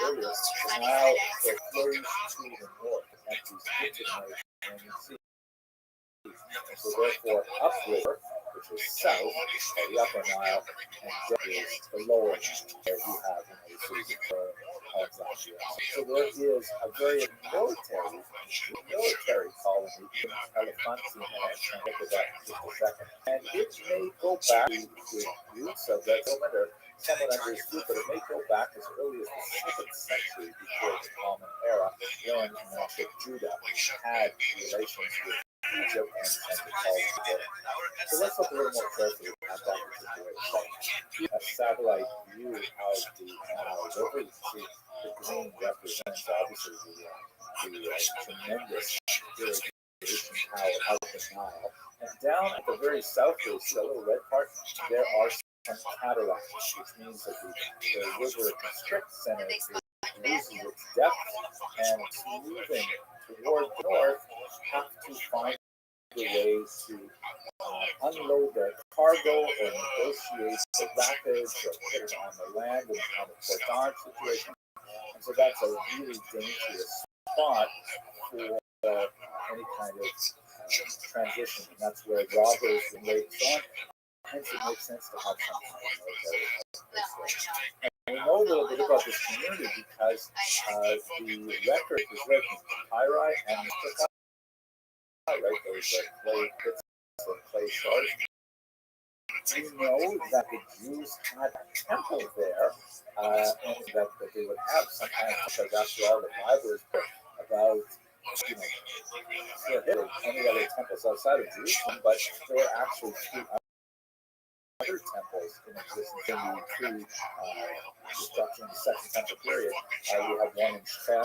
Earliest, now it flows to the north at these intermarried seas. So therefore, upriver, which is south, or the upper Nile, and down is the lower Nile, where you have the cities of Alexandria. So there is a very military colony in Elephantine, and I'll look at that in just a second. And it may go back to the roots of that settlement, or somewhat understood, but it may go back as early as the 7th century before the Common Era, when Judah had relations with Egypt and the colony. So let's look a little more carefully at that particular site. A satellite view of the Nile River. You can see the green represents obviously the tremendous irrigation power of the Nile. And down at the very south, the little red part, there are some cataracts, which means that the river constricts and it loses its depth, and it's moving toward the north, have to find a way to unload their cargo or negotiate the rapids or put it on the land in kind of portage situation. And so that's a really dangerous spot for any kind of transition, and that's where robbers and rapes on. Hence, it makes sense to have some kind of military. And we know a little bit about this community because the record is written in papyri and Mustafa, right? Those clay pits or clay shards. We know that the Jews had a temple there, and that they would have some kind of, because after all, the Bible is about any other temples outside of Jerusalem, but there were actually two other temples in existence in the pre-destruction of the Second Temple period. We have one in Shem,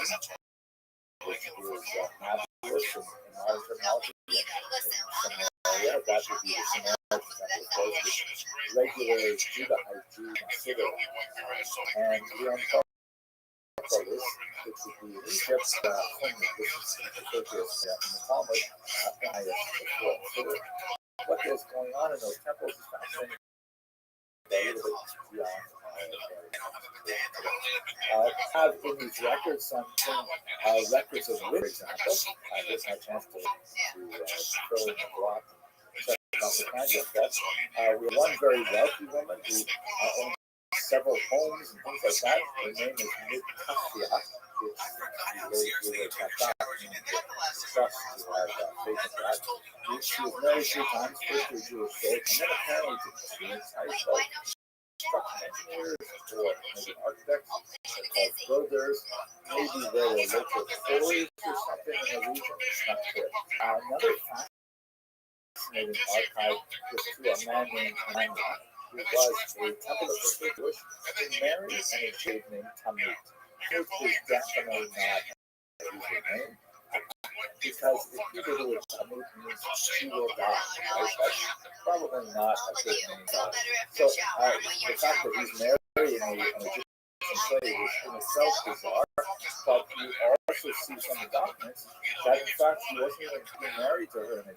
which is Nablus in modern terminology. Samaria, that would be the Samaritan temple, which regular Judahite Jews consider. And we are on this, which would be in Egypt, this is referred to as in the Talmud, so what is going on in those temples is fascinating. A little bit beyond have in these records some records of for example. Here's my chance to throw in the block and check out the kind of that. We have one very wealthy woman who owns several homes and things like that. Her name is Midkafia, which we were kept up in the trust to have faith in God. She was married 3 times, first to a Jewish faith, and then apparently to 2 types of construction engineers or maybe architects called builders. Maybe they were local quarries or something in the region. It's not clear. Another fascinating archive was to a man named Ananda, who was a temple official Jewish, who married an Jew named Tamut. Tamut is definitely not a Hebrew name, because if you go to a Tamut means she will die, right? That's probably not a good name. So the fact that he's marrying an Egyptian slave is in itself bizarre, but you also see from the documents that in fact he wasn't even being married to her in a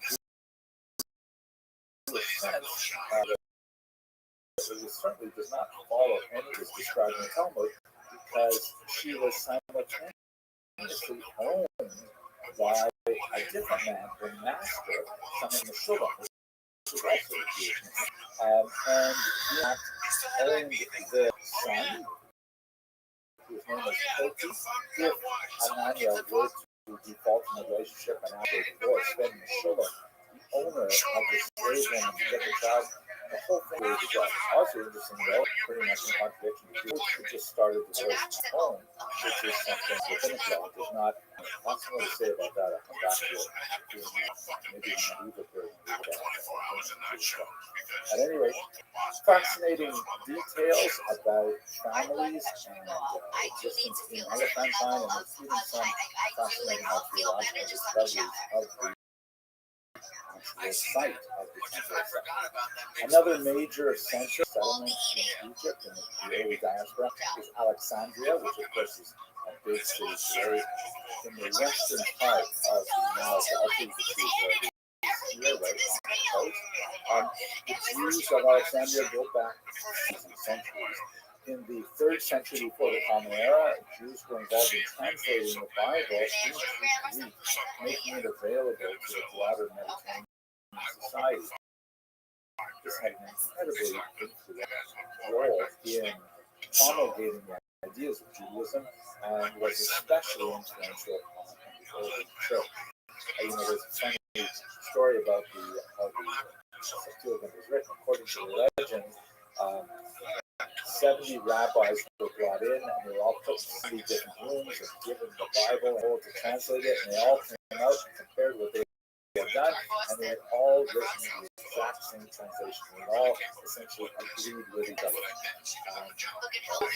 Jewish sense. It certainly does not follow any of this described in the Talmud, because she was simultaneously owned by a different man, her master, someone Meshulam, who was also a Jewish man. And he owned the son, whose name was Koki. If Ananya were to default in a relationship and after a divorce, then Meshulam, the owner of the slave woman, to get the child. The whole thing was also interesting, though, pretty much in contradiction to Jews who just started divorce at home, which is something rabbinic law does not. Lots more to say about that. I'll come back to it. Maybe in the medieval period. At any rate, fascinating details about families and existence in Elephantine, and there's even some fascinating archaeological discoveries of the actual site of the temple itself. Another major central settlement in Egypt and the early diaspora is Alexandria, which of course is a big city very in the western part of the Nile Delta. You can see where it is here, right on the coast. The Jews of Alexandria go back centuries. In the 3rd century before the Common Era, Jews were involved in translating the Bible into Greek, making it available to the broader Mediterranean society. This had an incredibly influential role in promulgating the ideas of Judaism and was especially influential on the early church. There's a funny story about how the Septuagint was written. According to the legend, 70 rabbis were brought in, and they were all put in 70 different rooms and given the Bible and told to translate it, and they all came out and compared what they had done, and they had all written the exact same translation. They all essentially agreed with each other. It was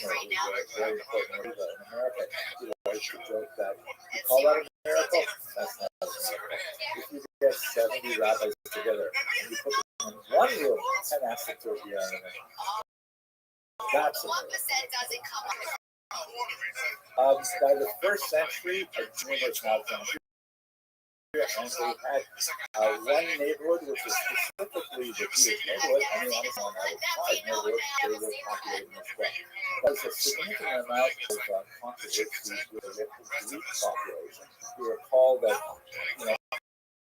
very important. In America, people like to joke that you call that a miracle? That's not a miracle. If you get 70 rabbis together and you put them in one room and ask them to be on it, that's a miracle. By the 1st century, numerous malfunctions. And we had one neighborhood which was specifically the Jewish neighborhood, and we also had 5 neighborhoods they were populating as well. There's a significant amount of controversies with the Greek population. You recall that,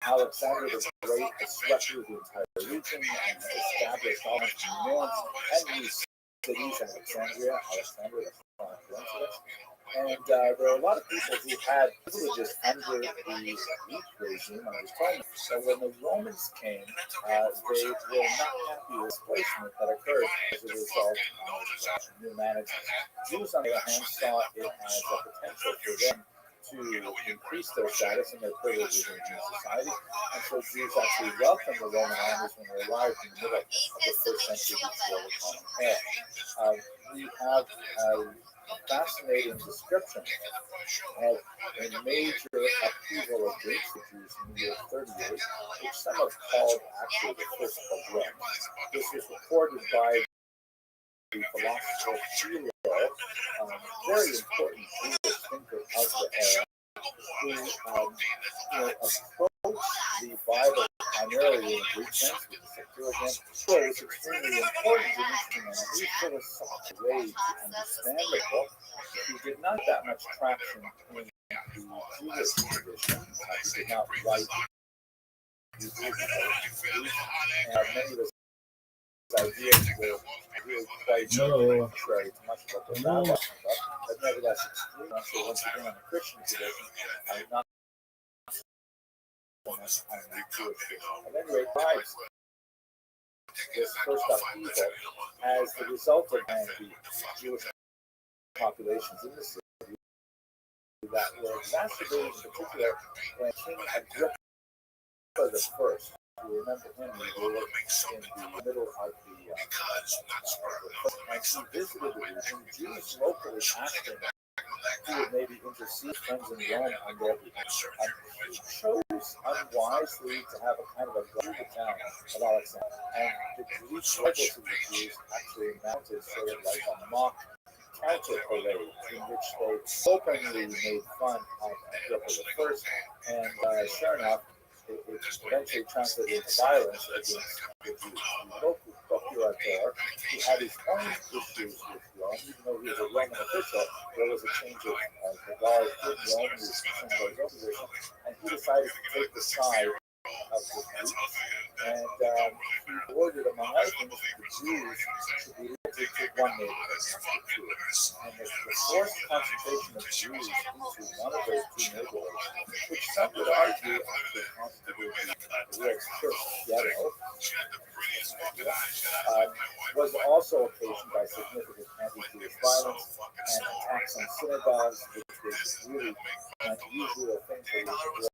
Alexander the Great swept through the entire region and established almost millions and new cities, Alexandria, that's not a coincidence. And there were a lot of people who had privileges under the Greek regime. I was telling them that when the Romans came, they were not happy with the displacement that occurred as a result of new management. Jews, on the other hand, saw it as a potential for them to increase their status and their privileges in society. And so Jews actually welcomed the Roman armies when they arrived in the middle of the 1st century before the Common Era. We have fascinating description of a major upheaval of the Jews in the year 30 years, which some have called actually the first pogrom. This was reported by the philosopher Philo, very important Jewish thinker of the era, who approached the Bible primarily in a Greek sense, with the Septuagint. So it's extremely important and interesting, and at least there was such a way to understand the book. He did not that much traction in the Jewish tradition. He did not write Hebrew, and many of his ideas were really quite contrary to much of what the rabbi thought, but nevertheless extreme. So once again, on the Christian tradition, not so much on the Jewish tradition. At any rate, tribes, this first upheaval as the result of the Jewish populations in the city that were exacerbated in particular when King Agrippa the First. You remember him, he ruled in the middle of the and he visited the region. Jews locally asked him who would maybe intercede friends in Rome on their behalf. And he chose unwisely to have a kind of a guard town of Alexander. And the Greek rebels of the Jews actually mounted sort of like a mock counter parade in which they openly made fun of Agrippa the First, and sure enough, it eventually translated into violence against the Jews. The local procurator, who had his own issues with Rome, even though he was a Roman official, there was a change of the guard in Rome, who was concerned about his own position, and he decided to take the side of the Greeks, and he ordered, among other things, that the Jews should be limited to one neighborhood, and the forced concentration of Jews into one of those two neighborhoods, which some would argue actually constituted the real church ghetto, was also occasioned by significant anti-Jewish violence and attacks on synagogues, which was really an unusual thing for the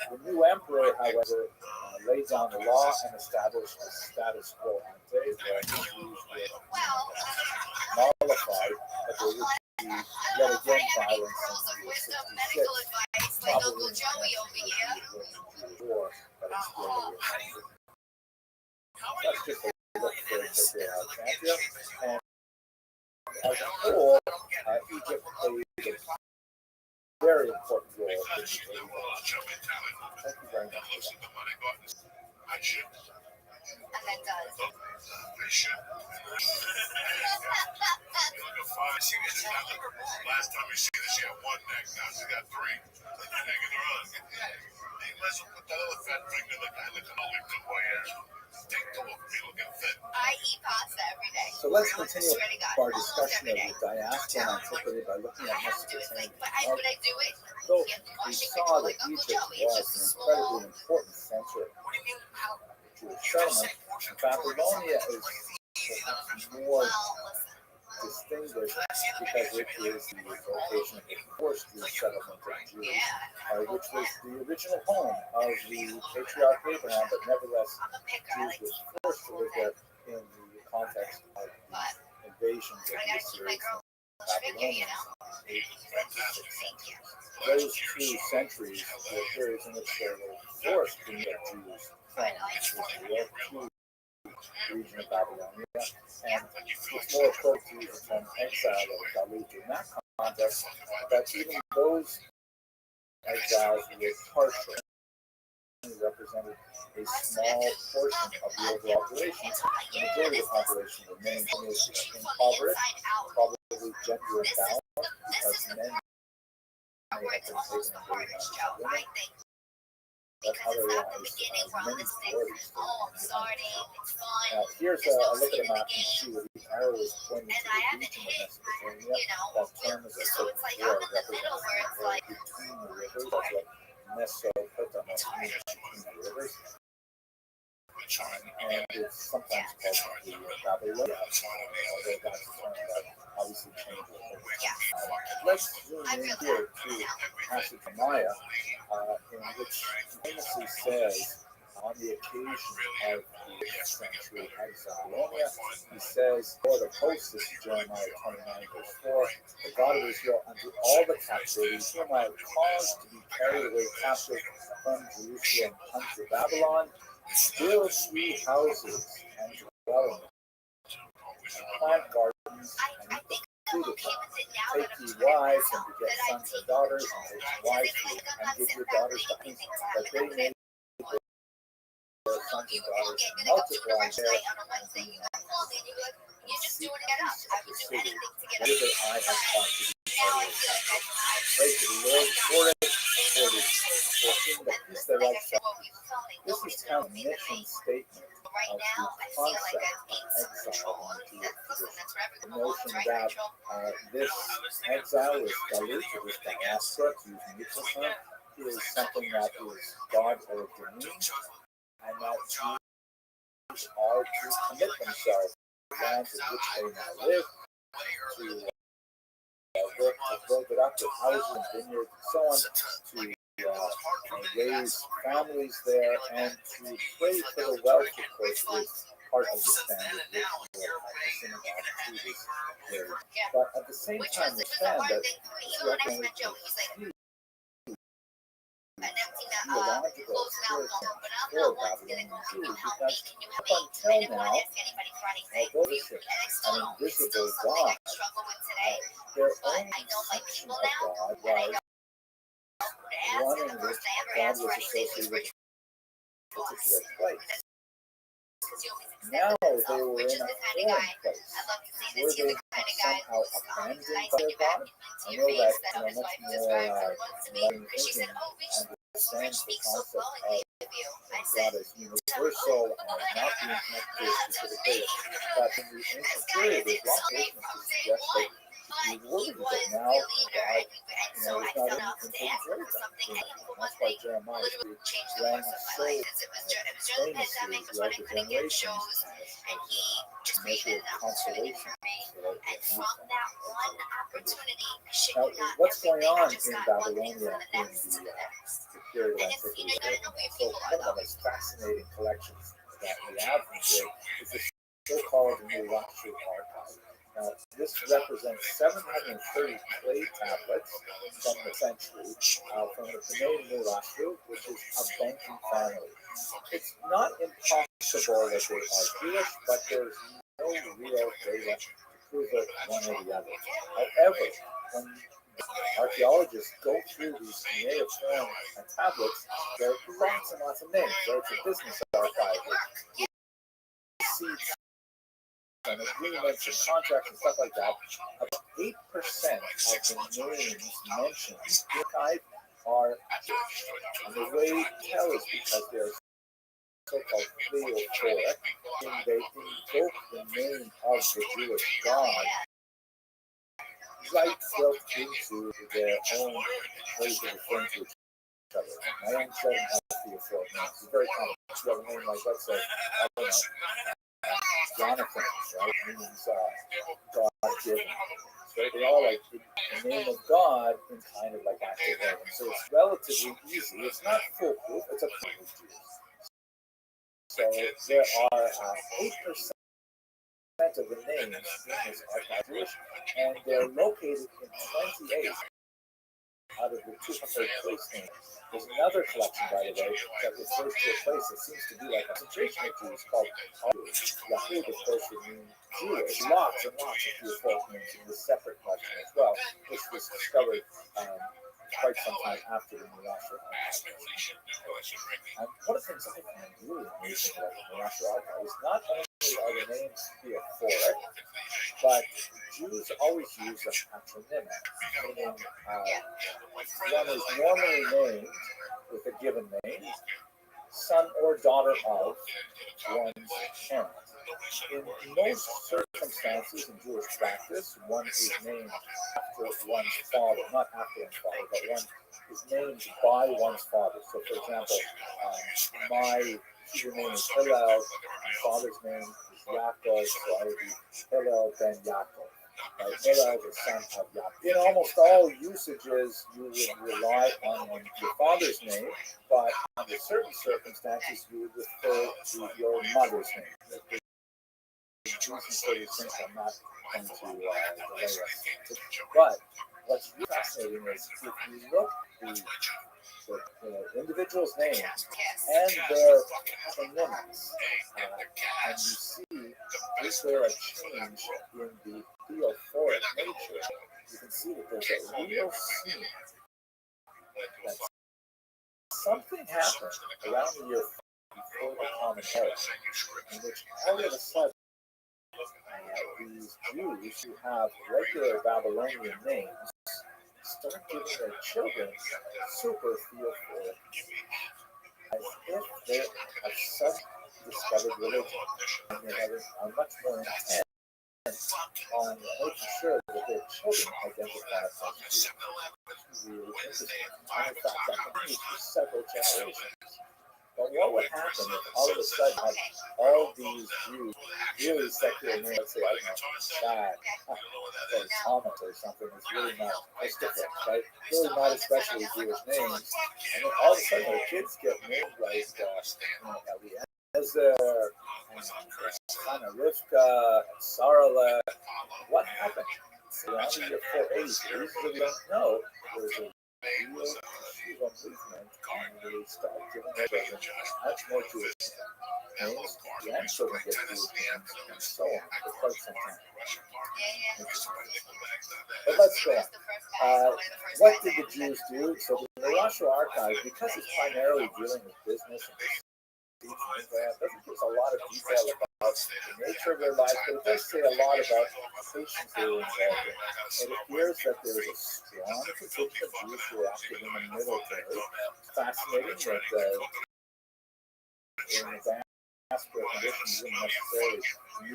the new emperor, however, laid down the law and established a status quo ante, where Jews were nullified, but there would be yet again violence in the 66, probably in the war, but it's still that's just a look very quickly at Alexandria. And as a whole, Egypt played a very important role in the Thank you very much. Last time we see this, she had one neck, now she got three. They might as well put the other fat finger in the guy looking all like the boy here. Take the look, be looking fit. I eat pasta every day. So let's continue our discussion of the diaspora and antiquity by looking at Mesopotamia. So we saw that Egypt was an incredibly important center of Jewish settlement. Babylonia is perhaps more distinguished because it is the location of the first Jewish settlement of Jews, which was the original home of the patriarch Abraham, but nevertheless, Jews were forced to live there in the context of the invasions of the Assyrians and Babylonians in 826. Those 2 centuries were periods in which they were forced to move Jews from Israel to the region of Babylonia, and it's more appropriate to use the term exile or galut in that context, but even those exiles were partial, represented a small portion of the overall population. The majority of the population remained impoverished, probably gender imbalanced, because men may have been taken away from women, but otherwise, many minorities. Here's a look at a map. You see where the arrow is pointing to the region of Mesopotamia. That term is a certain war representing between the rivers. That's what Mesopotamia means, between the rivers. And it's sometimes called the Babylonia, although that's a term that obviously changes. Let's zoom in here to passage of Maya, in which famously says, on the occasion of the century of Babylonia, he says, Lord of hosts, this is Jeremiah 29, verse 4, the God of Israel, unto all the captives whom I have caused to be carried away captive from Jerusalem unto Babylon, build ye houses and dwell in them, plant gardens and eat the fruit of them. Take ye wives and beget sons and daughters, and take wives and give your daughters sons, that they may their sons and daughters and multiply there and be you're just doing to get up. I would do anything to get up. Whatever I have taught to be pray to the Lord for it, for in the peace that I shall. This is kind of a mission statement of the concept of exile into the notion that this exile is dilute, this diaspora, to use neutral term, is something that is God ordained, and that Jews are to commit themselves to the lands in which they now live, to work to build it up with houses and vineyards and so on, to raise families there, and to pray for the wealth, of course, is part of the standard ritual. But at the same time, understand that theological spiritual for Babylonian Jews, because up until now, although this is an invisible God, their own conception of God was one in which God was associated with a particular place. Now they were in a foreign place. Were they somehow abandoned by their God? I know that much more modern thinking understands the concept of God as universal and not being connected to a specific place. But in the ancient period, there's lots of evidence to suggest that he would, but now God, is not in control of that. That's why Jeremiah ran so famously throughout the generations as a measure of consolation. Now, what's going on in Babylonia in the period of antiquity? So one of the most fascinating collections that we have from here is the so-called New Rostru archive. Now, this represents 730 clay tablets from the century, from the Canadian New Rostru, which is a banking family. It's not impossible that they are Jewish, but there's no real data to prove it one or the other. However, when archaeologists go through these cuneiform tablets, there are lots and lots of names. So it's a business archive with receipts and agreements and contracts and stuff like that. About 8% of the names mentioned in the archive are Jewish. And the way you tell is because they're so-called theophoric, and they invoke the name of the Jewish God right built into their own ways of referring to each other. My own children have theophoric names. It's very common. You have a name like, let's say, I don't know, Jonathan, right? Means God-given. So they all like the name of God in kind of like active heaven. So it's relatively easy. It's not foolproof. It's a proof. So there are 8% of the names in this archive Jewish, and they're located in 28 out of the 200 place names. There's another collection, by the way, that refers to a place that seems to be like a concentration of Jews called Yahud, of course, would mean Jewish. Lots and lots of Jewish folk names in this separate collection as well, which was discovered quite some time after the Mirasha archive. And one of the things I find really amazing about the Mirasha archive is not only are the names theophoric, but Jews always use a patronymic, meaning one is normally named with a given name, son or daughter of one's parent. In most circumstances in Jewish practice, one is named after one's father, not after one's father, but one is named by one's father. So, for example, my Hebrew name is Hillel, my father's name is Yaakov, so I would be Hillel ben Yaakov. Hillel, the son of Yaakov. In almost all usages, you would rely on your father's name, but under certain circumstances, you would refer to your mother's name. Reasons for these things I'm not going to delay us. But what's really fascinating is if you look at the individual's name and their patronymics, and you see is there a change in the theophoric nature, you can see that there's a real scene that something happened around the year before the Common Era, in which all of a sudden these Jews who have regular Babylonian names start giving their children super theophoric, as if they have suddenly discovered religion and they have a much more intent on making sure that their children identify as Jews. Really interesting. And in fact, that continues for several generations. But what would happen if all of a sudden all these Jews, really secular names, let's say, I don't know, Chad or Thomas or something, is really not Christopher, right? Really not especially Jewish names. And then all of a sudden their kids get named like Eliezer and Hannah Rivka and Sarala. What happened? Around the year 480, the reason we don't know, there's a real Shiva movement, and they start giving their children much more Jewish names, grandchildren get Jewish names, and so on for quite some time. But let's go on. What did the Jews do? So the Midrash Archive, because it's primarily dealing with business and doesn't give us a lot of detail about the nature of their lives, but it does say a lot about the patients they were involved in. It appears that there was a strong contingent of Jews who were active in the military. Fascinating that in the diaspora conditions, you wouldn't necessarily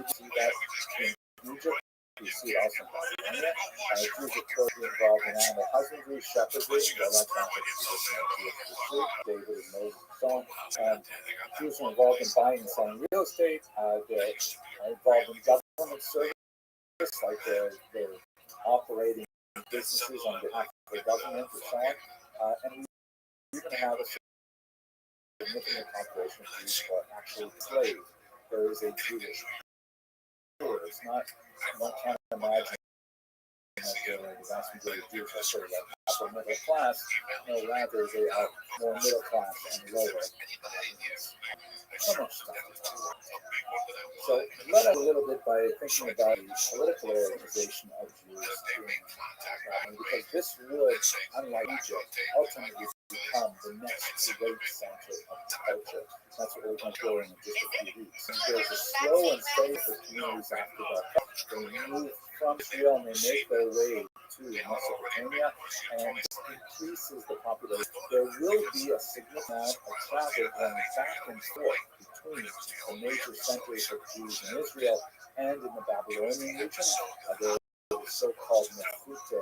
see that in Egypt. You see it also in Babylonia. Jews, of course, were involved in animal husbandry, shepherdry, well, that's not what David and Moses and so on. Jews are involved in buying and selling real estate. They're involved in government service, like they're operating businesses on behalf of the government or so on. And we even have a significant population of Jews who are actually enslaved. There is a Jewish poor. It's not, one can't imagine that the vast majority of Jews are sort of like upper middle class. No, rather they are more middle class and lower. So much stuff. So let us a little bit by thinking about the political organization of Jews, because this would, unlike Egypt, ultimately become the next great center of culture. That's what we're going to go in just a few weeks. And there's a slow and steady for communities after that. They move from Israel and they make their way to Mesopotamia, and increases the population. There will be a significant amount of travel going back and forth between the major centers of Jews in Israel and in the Babylonian region. There are the so-called Nefute,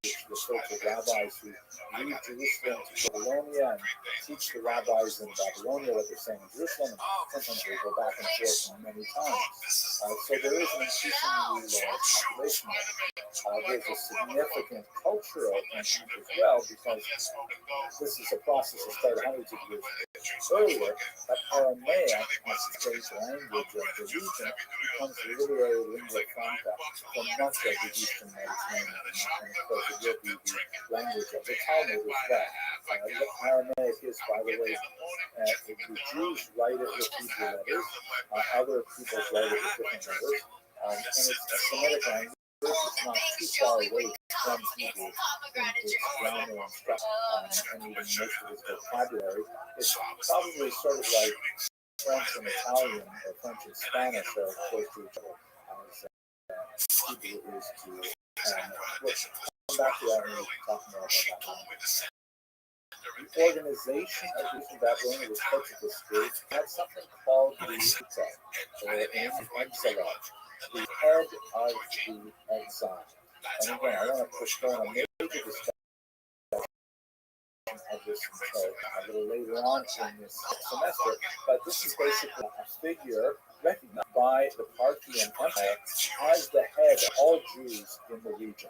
which refer to rabbis who leave Jerusalem to Babylonia and teach the rabbis in Babylonia what they're saying in Jerusalem, and sometimes they go back and forth many times. So there is an increasingly large population. There's a significant cultural impact as well, because this is a process that started hundreds of years earlier, but Aramaic, as the state language of the region, becomes the literary lingua franca for much of the Eastern Mediterranean. And of course, it will be the language of the Talmud as well. Aramaic is, by the way, the Jews write it with Hebrew letters, other peoples write it with different letters, and it's a Semitic language. It's not too far away from Hebrew in its grammar and structure, and even most of its vocabulary. It's probably sort of like French and Italian, or French and Spanish are close to each other, as Hebrew is to. We'll come back to that when we talk more about that. The organization of the Babylonia was Portuguese state had something called the Uta, or in exile, the head of the exile. And again, I want to postpone a major discussion of this a little later on in this semester, but this is basically a figure recognized by the Parthian Empire as the head of all Jews in the region,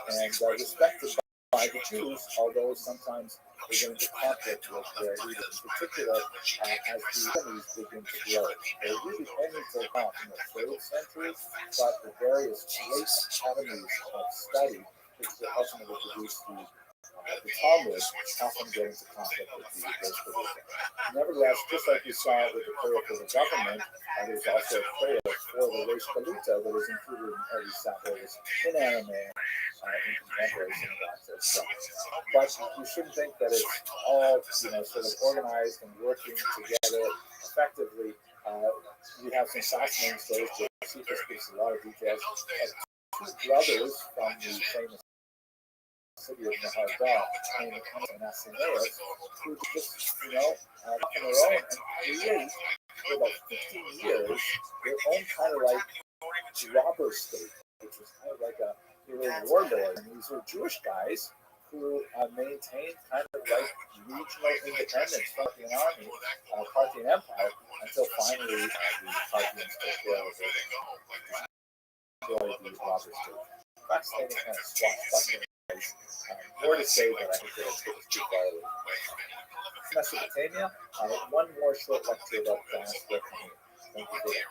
and respected by the Jews, although sometimes they get into conflict with their leaders, in particular as the enemies begin to grow. They really only take off in the 3rd century, but the various great academies of study, which ultimately produced the the Talmud often get into conflict with the Reish Galuta. Nevertheless, just like we saw with the prayer for the government, there's also a prayer for the Reish Galuta that is included in every Sabbath in Aramaic, in contemporary synagogues as well. But you shouldn't think that it's all, sort of organized and working together effectively. We have some fascinating stories. Josephus gives a lot of details of two brothers from the famous city of Maharba named Anasineus, who just, on their own and create for about 15 years their own kind of like robber state, which was kind of like a warlord. And these were Jewish guys who maintained kind of like regional independence, Parthian army, Parthian Empire, until finally the Parthians took care of it, destroyed the robber state. Fascinating kind of swashbuckling. More to say, but I think that it's too far away. Mesopotamia, one more short lecture about diaspora. Thank you for that.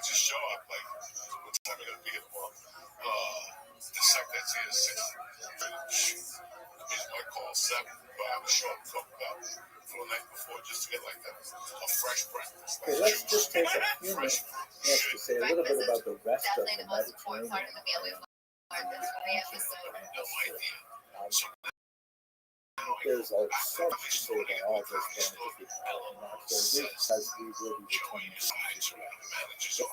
Just show up like what time you gonna be here for? The second that's here is 6. It's my call 7, but I was showing for the night before just to get like a fresh breakfast. Okay, let's just take a few minutes to say a little bit about the rest of the Mediterranean. There's so much to say about all of this, but as we will be returning.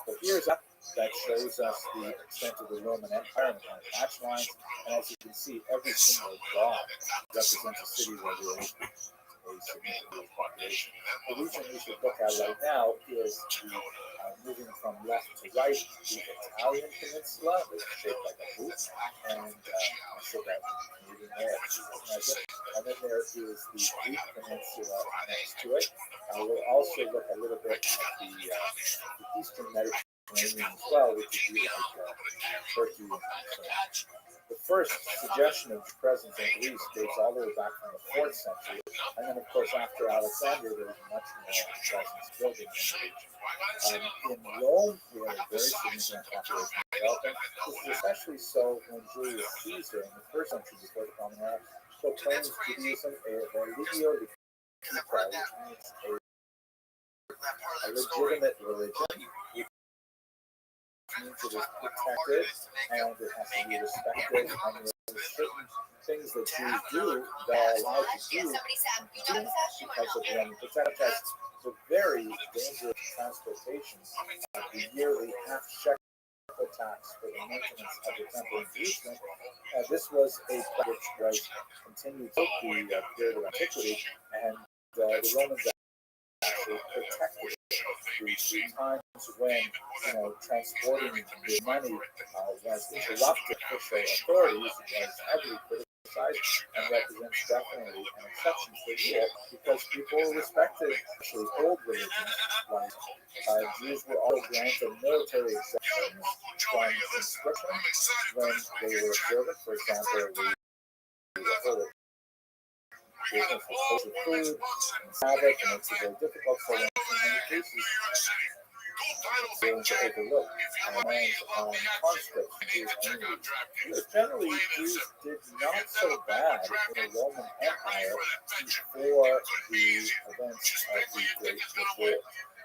But here's up that shows us the extent of the Roman Empire and the match lines. And as you can see, every single dot represents a city where there is a significant population. The region we should look at right now is the moving from left to right, the Italian peninsula, which is shaped like a boot, and so that moving there. And then there is the Greek peninsula next to it. We'll also look a little bit at the eastern Mediterranean as well, which would be like Turkey and the first suggestion of presence in Greece dates all the way back from the 4th century, and then of course after Alexander there was much more presence building in the region. In Rome, we had a very significant population development. This was especially so when Julius Caesar in the 1st century before the Common Era proclaimed Judaism a religio lecita, which means a legitimate religion. Means it is protected and it has to be respected, and there are certain things that Jews do that are allowed to do because of them. But that affects the very dangerous transportation of the yearly half-shekel tax for the maintenance of the temple in Jerusalem. This was a which was continued through the period of antiquity, and the Romans actually protected the 3 times when transporting the money was interrupted. Official authorities was heavily criticized and represents definitely an exception to the rule because people respected actually old religions. Like Jews were also granted military exemptions from conscription when they were observant. For example, the whole business was kosher food and Sabbath, and it's very difficult. So in many cases, they were overlooked and conscripts in Jewish communities. Because generally, Jews did not so bad in the Roman Empire before the events of the Great War.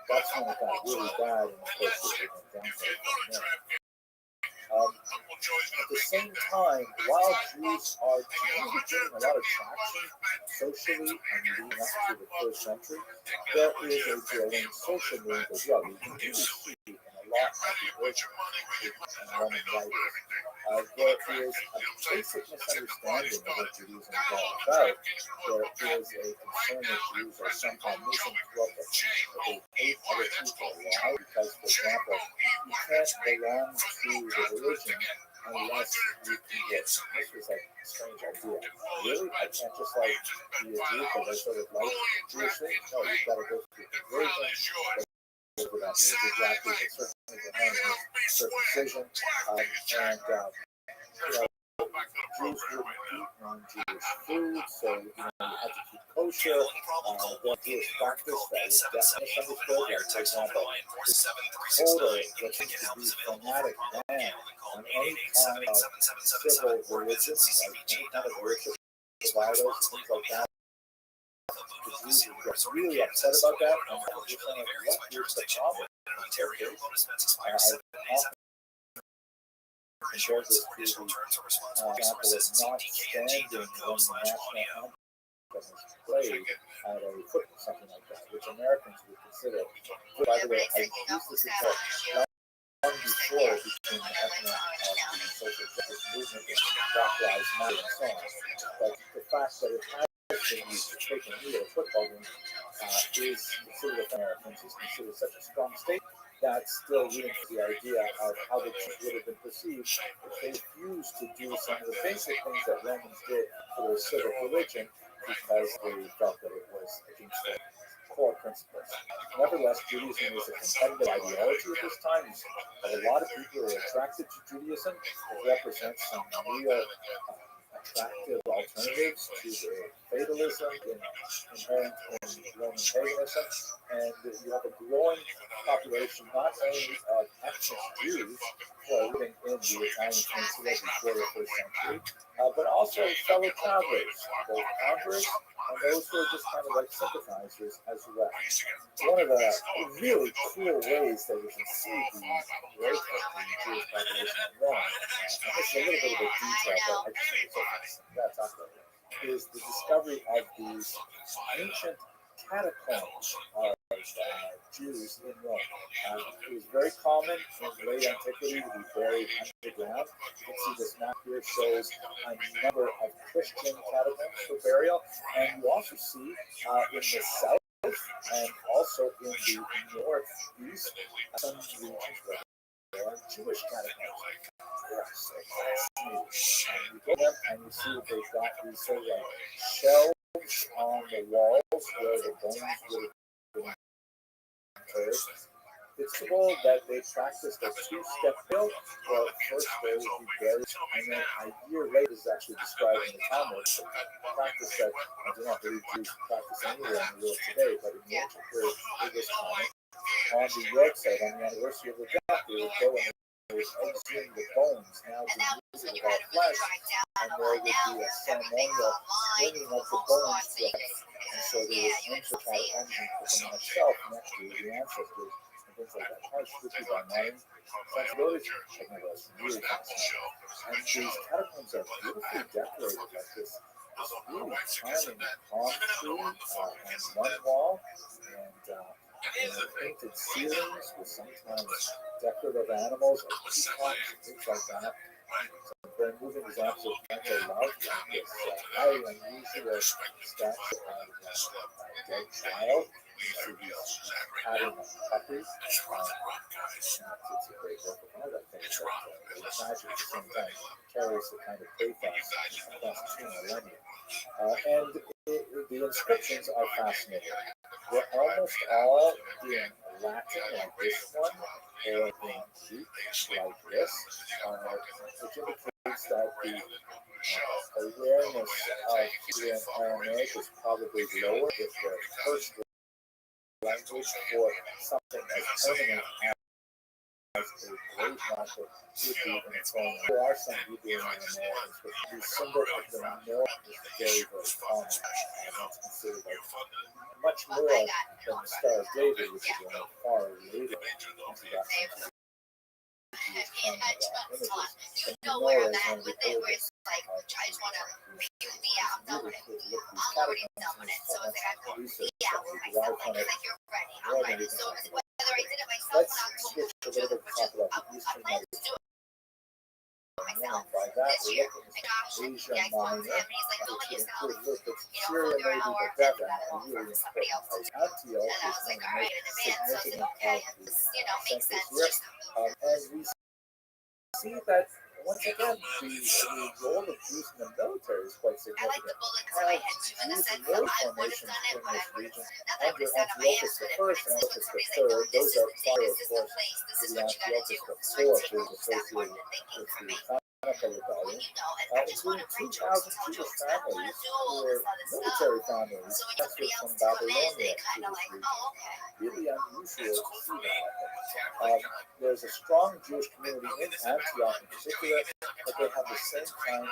That's when it got really bad, and of course it went down from there. At the same time, while Jews are generally getting a lot of traction socially and leading up to the 1st century, there is a growing social movement as well. We can really see in a lot of the work and Roman writers. There is a basic misunderstanding of what Judaism is all about. There is a concern that Jews are somehow missing what they hate other people. Why? Because, for example, you can't belong to the religion unless you convert. This was like a strange idea. Really? I can't just like be a Jew because I sort of like Jewish things? No, you've got to go through conversion. Whatever that means exactly, but certainly the hand is circumcision. Jews wouldn't eat non-Jewish food, so you had to keep kosher. The Jewish practice that was definitely misunderstood, like for example, this total what seems to be fanatic ban on any kind of civil religion, like any kind of worship providers, things like that. The Jews would get really upset about that, and you're saying, what is the problem? I often compare this to the example of not standing when the national anthem is played at a football, something like that, which Americans would consider. By the way, I used this example long before it became the ethnic of the social justice movement and Black Lives Matter and so on. But the fact that it has been used to take a knee at a football game is considered Americans is considered such a strong state that still reinforces the idea of how the Jews would have been perceived if they refused to do some of the basic things that Romans did for their civic religion because they felt that it was against their core principles. Nevertheless, Judaism is a competitive ideology at this time. A lot of people are attracted to Judaism. It represents some real attractive alternatives to the fatalism inherent in Roman paganism, and you have a growing population not only of ethnic Jews who are living in the Italian peninsula before the first century, but also fellow travelers, both converts and those who are just kind of like sympathizers as well. One of the really cool ways that we can see the growth of the Jewish population in Rome, and this is a little bit of a detail, but I just think it's so fascinating. Gotta talk about it. Is the discovery of these ancient catacombs of Jews in Rome. It was very common in late antiquity to be buried underground. You can see this map here shows a number of Christian catacombs for burial, and you also see in the south and also in the northeast some regions where there are Jewish catacombs. They're so fascinating. You go them and you see that they've got these sort of like shelves on the walls where the bones would have been interred. It's possible that they practiced a two-step build. Well, first they would be buried, and then a year later is actually described in the Talmud. A practice that I do not believe Jews practice anywhere in the world today, but in the ancient period it was common. On the roadside, on the anniversary of the death, they would go and they would exhume the bones, now diseased without flesh, and there would be a ceremonial bringing of the bones to a and so they would enter catacombs and put them on a shelf next to the ancestors and things like that. How spooky by modern sensibilities? I think that's really fascinating. And these catacombs are beautifully decorated like this really charming palm tree on one wall, and painted ceilings with sometimes decorative animals like peacocks and things like that. Some very moving examples of parental love, like this highly unusual statue of a dead child. You see these pattern of puppies. It's a great work of art, I think, but tragic at the same time. Carries the kind of pathos across 2 millennia. And the inscriptions are fascinating. They're almost all in Latin, like this one, or in Greek, like this, which indicates that the awareness of Aramaic is probably lower if the first language for something as permanent as a grave marker would be in its own. There are some Hebrew and Aramaics, but the symbol of the north is very, very common, and that's considered like much more than the Star of David, which is a far later introduction to images. The menorah is one of the oldest. I just want to be out done with it. I'm already done with it, so it's like I can be out with myself. Like you're ready. I'm ready. So whether I did it myself or not, I wanted to do it myself. This year, my gosh, yeah, I spoke to him, and he's like, go on yourself, figure out and then offer somebody else to do it. And I was like, all right, in advance. So I said, okay, this, makes sense. Just and we see that once again, the role of Jews in the military is quite I like the significant. bullets in my head too, in the sense of I would have done it, but I would have, not that I would have sat on my ass with it, but it's when somebody's like, no, this is the thing, this is the place, this is what you gotta do. So I take all of that part of the thinking from me. rebellion, including 2,000 Jewish families who were military families transferred from Babylonia to this region. Really unusual to see that. There's a strong Jewish community in Antioch in particular, but they have the same kind of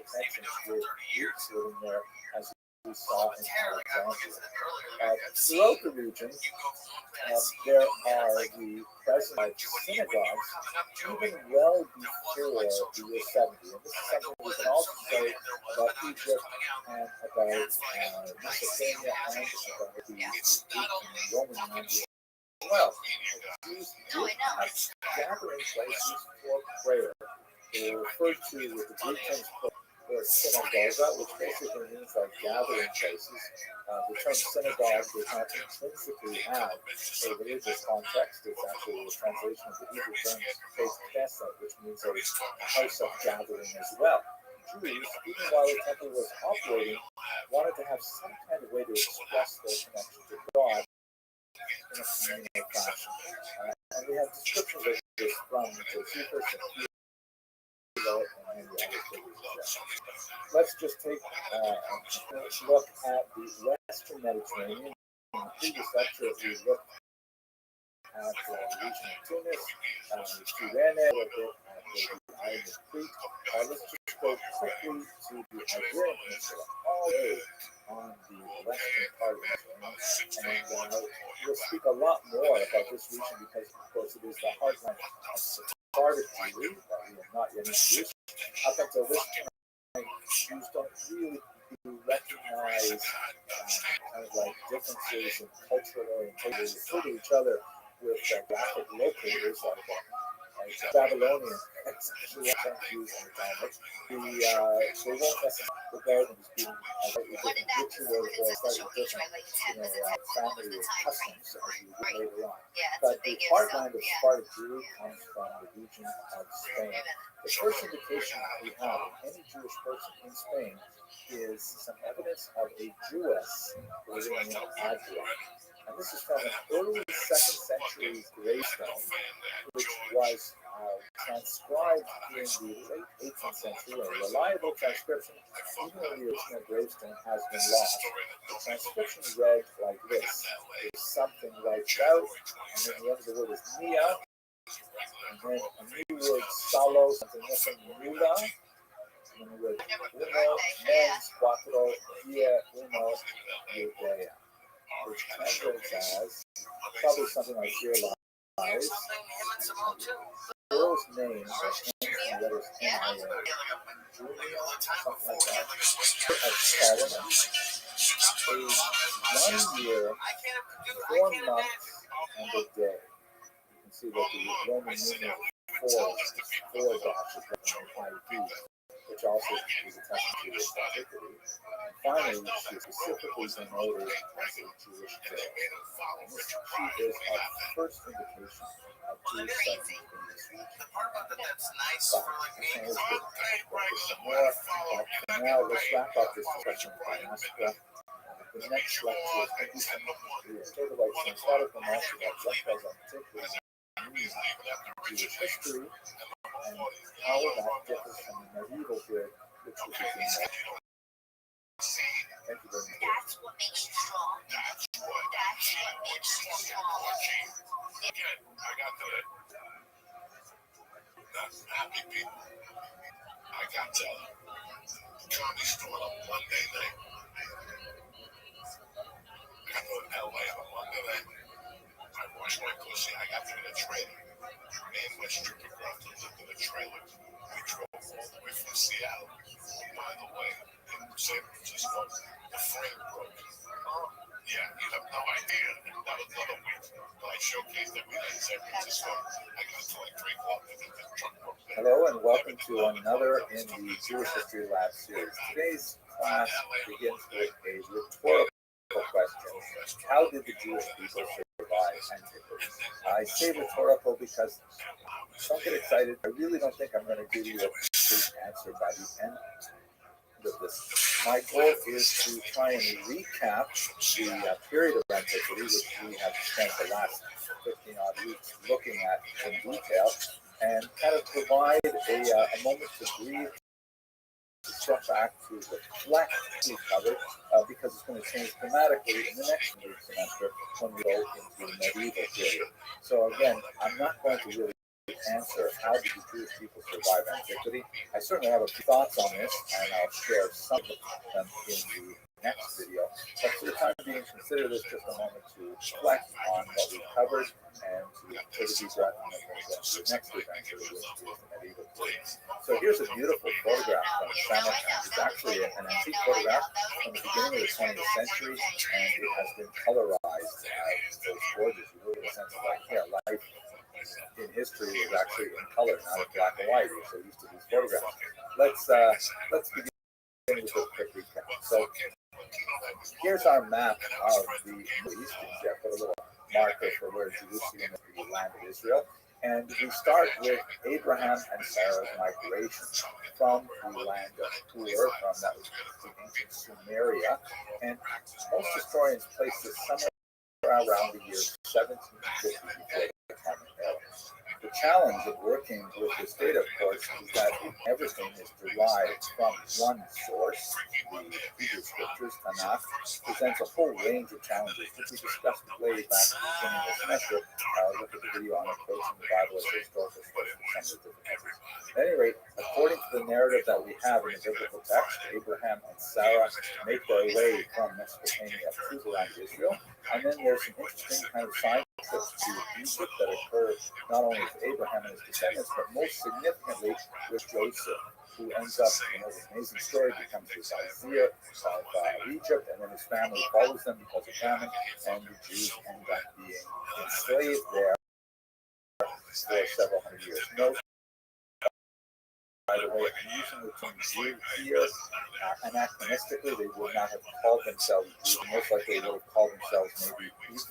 connections with Greeks living there as we saw in Alexandria. Throughout the region, there are the presence of synagogues even well before the year 70. And this is something we can also say about Egypt and about Mesopotamia and about the Roman Empire. Well, Jews did have gathering places for prayer. They were referred to with the Greek terms or synagoga, which basically means like gathering places. The term synagogue does not intrinsically have a religious context. It's actually a translation of the Hebrew term Beit Knesset, which means a house of gathering as well. Jews, even while the temple was operating, wanted to have some kind of way to express their connection to God in a communal fashion. And we have descriptions of this from Josephus and let's just take a look at the Western Mediterranean. In the previous lecture, we looked at the region of Tunis, Cyrene, a little bit at the island of Crete. Let's just go quickly to the Iberian Peninsula, all the way on the western part of the Mediterranean. And we'll speak a lot more about this region because, of course, it is the heartland of Sephardic Jewry that we have not yet introduced. Up until this point, Jews don't really recognize kind of like differences in cultural orientation. They refer to each other with graphic locators like Babylonian. It's actually what some Jews in the Talmud. They won't necessarily regard them as being slightly different rituals or slightly different, family customs as we do later on. But the heartland of Sephardic Jewry comes from the region of Spain. The first indication we have of any Jewish person in Spain is some evidence of a Jewess living in Adria. And this is from an early 2nd century gravestone, which was transcribed in the late 18th century. A reliable transcription, even though the original gravestone has been lost. The transcription read like this. There's something wiped out, and then the end of the word is Nia, and then a new word Salo, something missing, Mula, and then the word Uno, Mens, Quattro, Dia, Uno, Judea, which translates as probably something like Dear Lives. Girl's name is in letters N-I-A, Julia, something like that, of Solomon, a 1 year, 4 months, and a day. You can see that the Roman numeral 4 is 4 dashes rather than ID, which also is attested to this antiquity. And finally, she is specifically denoted as a Jewish girl. And this is our first indication of Jewish settlement in this region. But this more. For now, let's wrap up this discussion of diaspora. The next lecture is going to be sort of like some thought of about what does antiquity mean Jewish history and how that differs from the medieval period, which we begin with. Thank you very much. That's what makes you strong. That's what makes you strong. Again, I got the happy people. I got the comedy store on Monday night. I got to LA on Monday night. I washed my pussy. I got to the trailer. Me and my stripper girlfriend lived in a trailer. We drove all the way from Seattle. By the way, in San Francisco, the frame broke. Yeah, you have no idea. That was another week. I showcased everything in San Francisco. I got to like 3 o'clock and then the truck broke down. Hello and welcome to another in the Jewish History Lab series. Today's class begins with a rhetorical question. How did the Jewish people survive antiquity? I say rhetorical because don't get excited. I really don't think I'm going to give you a complete answer by the end of this. My goal is to try and recap the period of antiquity, which we have spent the last 15 odd weeks looking at in detail, and kind of provide a moment to breathe, to step back, to reflect what we covered, because it's going to change dramatically in the next semester when we go into the medieval period. So again, I'm not going to really answer how did the Jewish people survive antiquity. I certainly have a few thoughts on this, and I'll share some of them in the next video. But for the time being, consider this just a moment to reflect on what we covered and to take a deep breath and then go to the next adventure, which is the medieval period. So here's a beautiful photograph from Samarkand. It's actually an antique photograph from the beginning of the 20th century, and it has been colorized. So it's gorgeous. You really get a sense of like, yeah, life in history was actually in color, not in black and white. We're so used to these photographs. Let's begin with a quick recap. So here's our map of the Middle East. I put a little marker for where Jerusalem is, the land of Israel. And we start with Abraham and Sarah's migration from the land of Ur, from that was the ancient Sumeria. And most historians place this somewhere around the year 1750 before the Common Era. The challenge of working with this data, of course, is that everything is derived from one source. The Hebrew Scriptures, Tanakh, presents a whole range of challenges that we discussed way back at the beginning of the semester. Look at the video on approaching the Bible as a historical source for some of the different measures. At any rate, according to the narrative that we have in the biblical text, Abraham and Sarah make their way from Mesopotamia to the land of Israel. And then there's some interesting kind of side trips to Egypt that occur not only with Abraham and his descendants, but most significantly with Joseph, who ends up, an amazing story, becomes this vizier of Egypt, and then his family follows them because of famine, and the Jews end up being enslaved there for several hundred years. Note, by the way, I'm using the term Jew here anachronistically. They would not have called themselves Jews. Most likely they would have called themselves maybe Hebrew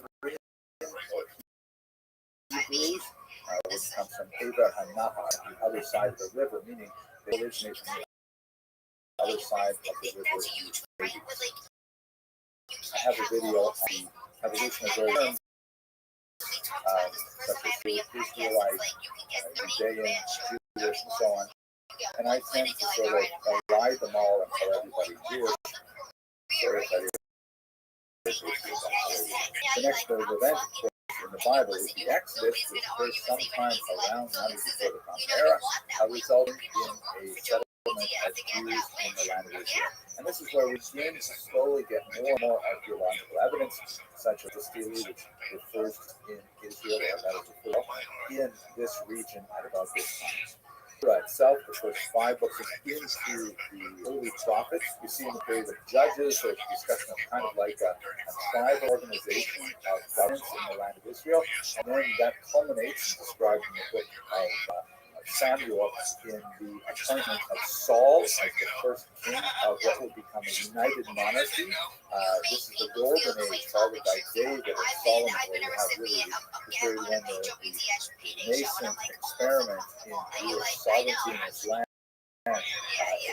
or Hebrews, which comes from Eva Hanahar, the other side of the river, meaning they originate from the other side of the river. I have a video on the evolution of their terms, such as the Israelite, Judean, Jewish, and so on. And I tend to sort of divide them all and call everybody Jewish. The next sort of event, of course, in the Bible is the Exodus, which occurs sometime around 90 before the Common Era, resulting in a settlement of Jews in the land of Israel. And this is where we begin to slowly get more and more archaeological evidence, such as the stele, which refers in Israel, or that is referred in this region at about this time. Itself, the first 5 books into the early prophets. We see in the period of Judges, there's a discussion of kind of like a tribal organization of governments in the land of Israel, and then that culminates, described in the book of Samuel, in the appointment of Saul as the first king of what will become a united monarchy. This is the golden age, followed by David and Solomon, where you have really the period when the nascent experiment in Jewish sovereignty in this land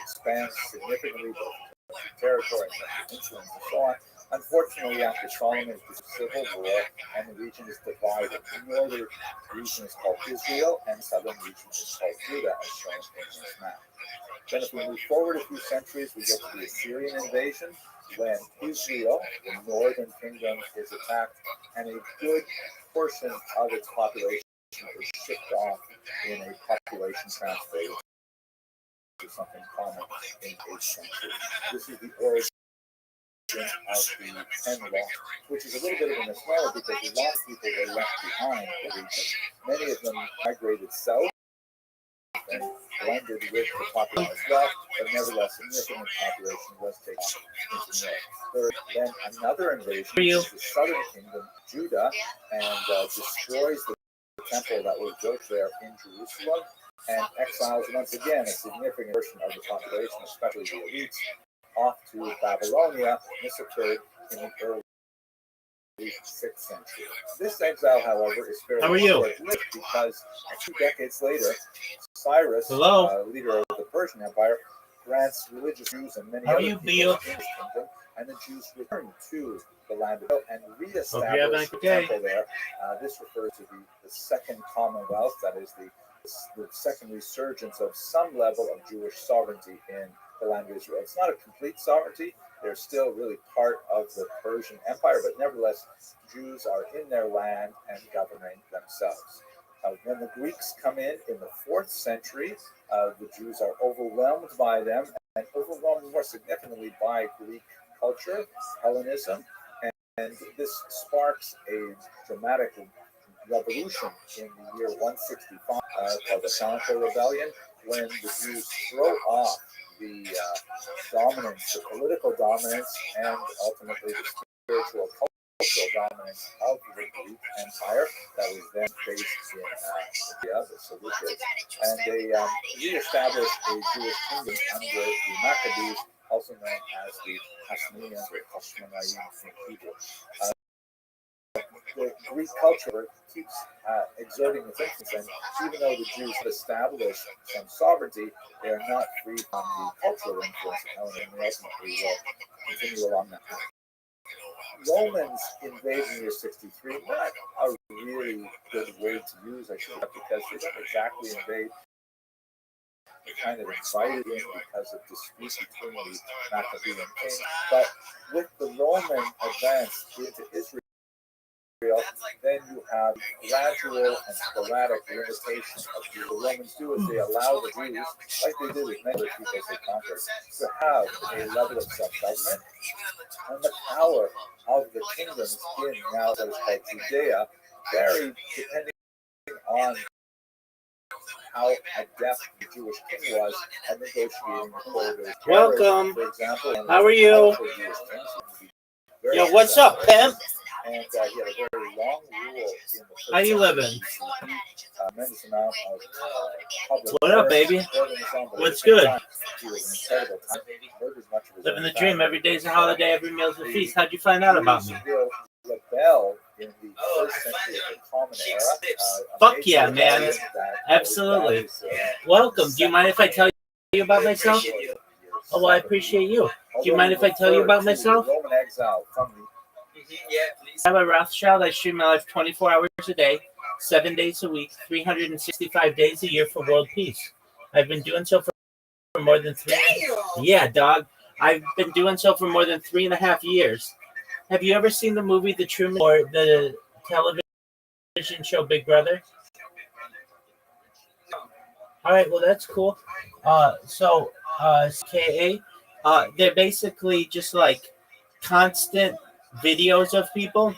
expands significantly, both territory and influence and so on. Unfortunately, after Solomon, there's a civil war, and the region is divided. The northern region is called Israel, and the southern region is called Judah, as shown in this map. Then if we move forward a few centuries, we get to the Assyrian invasion, when Israel, the northern kingdom, is attacked, and a good portion of its population is shipped off in a population transfer to something common in the 8th century. This is the origin of the 10 law, which is a little bit of a misnomer because a lot of people were left behind in the region. Many of them migrated south and blended with the population as well, but nevertheless, a significant population was taken into the north. Then another invasion of the southern kingdom, Judah, and destroys the temple that was built there in Jerusalem, and exiles once again a significant portion of the population, especially the elites, off to Babylonia. This occurred in the early 6th century. This exile, however, is fairly short-lived because 2 decades later, Cyrus, leader of the Persian Empire, grants religious Jews and many other people in his kingdom, and the Jews return to the land of Israel and reestablish the temple there. This refers to the Second Commonwealth, that is the the second resurgence of some level of Jewish sovereignty in the land of Israel. It's not a complete sovereignty. They're still really part of the Persian Empire, but nevertheless, Jews are in their land and governing themselves. When the Greeks come in the 4th century, the Jews are overwhelmed by them and overwhelmed more significantly by Greek culture, Hellenism, and this sparks a dramatic revolution in the year 165 called the Counter Rebellion, when the Jews throw off the dominance, the political dominance, and ultimately the spiritual, cultural dominance of the Greek Empire that was then based in India, the Seleucids, and they reestablished a Jewish kingdom under the Maccabees, also known as the Hasmoneans or Hashmonaim in Hebrew. The Greek culture keeps exerting its influence, and even though the Jews have established some sovereignty, they are not free from the cultural influence of Hellenism, and ultimately will continue along that path. Romans invade in year 63, not a really good word to use, I should have, because they don't exactly invade. They kind of invited in because of disputes between the Maccabean kings. But with the Roman advance into Israel, then you have gradual and sporadic limitation of Jews. The Romans do is they allow the Jews, like they did with many other peoples they conquered, to have a level of self-government, and the power of the kingdoms in now what is called Judea varied depending on how adept the Jewish king was at negotiating the borders. Welcome. For example, How are you? Yo, what's up, pimp? And he had a very long rule in the How you living? Tremendous amount of public What up, baby? What's good? He was an incredible time. Murdered much of his Living own the dream. family. Every day's a holiday. Every meal's a feast. How'd you find out about me? Jews will rebel in the first century of the Common Era. Fuck yeah, man. Absolutely. Welcome. Do you mind if I tell you about myself? Oh, well, I appreciate you. Do you mind if I tell you about myself? Roman exile from the I'm a Rothschild. I stream my life 24 hours a day, 7 days a week, 365 days a year for world peace. I've been doing so for more than Yeah, dog. I've been doing so for more than 3.5 years. Have you ever seen the movie The Truman or the television show Big Brother? All right, well that's cool. KA, they're basically just like constant videos of people,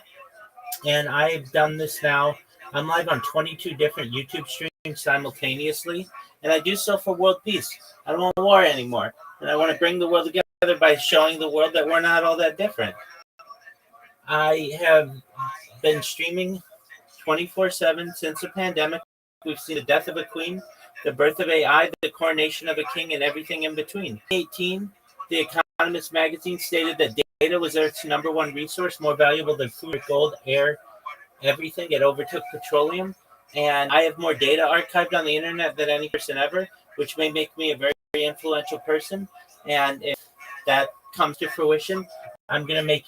and I've done this now. I'm live on 22 different YouTube streams simultaneously, and I do so for world peace. I don't want war anymore, and I want to bring the world together by showing the world that we're not all that different. I have been streaming 24/7 since the pandemic. We've seen the death of a queen, the birth of AI, the coronation of a king, and everything in between. In 2018, The Economist magazine stated that data was Earth's #1 resource, more valuable than food, gold, air, everything. It overtook petroleum. And I have more data archived on the internet than any person ever, which may make me a very, very influential person. And if that comes to fruition, I'm going to make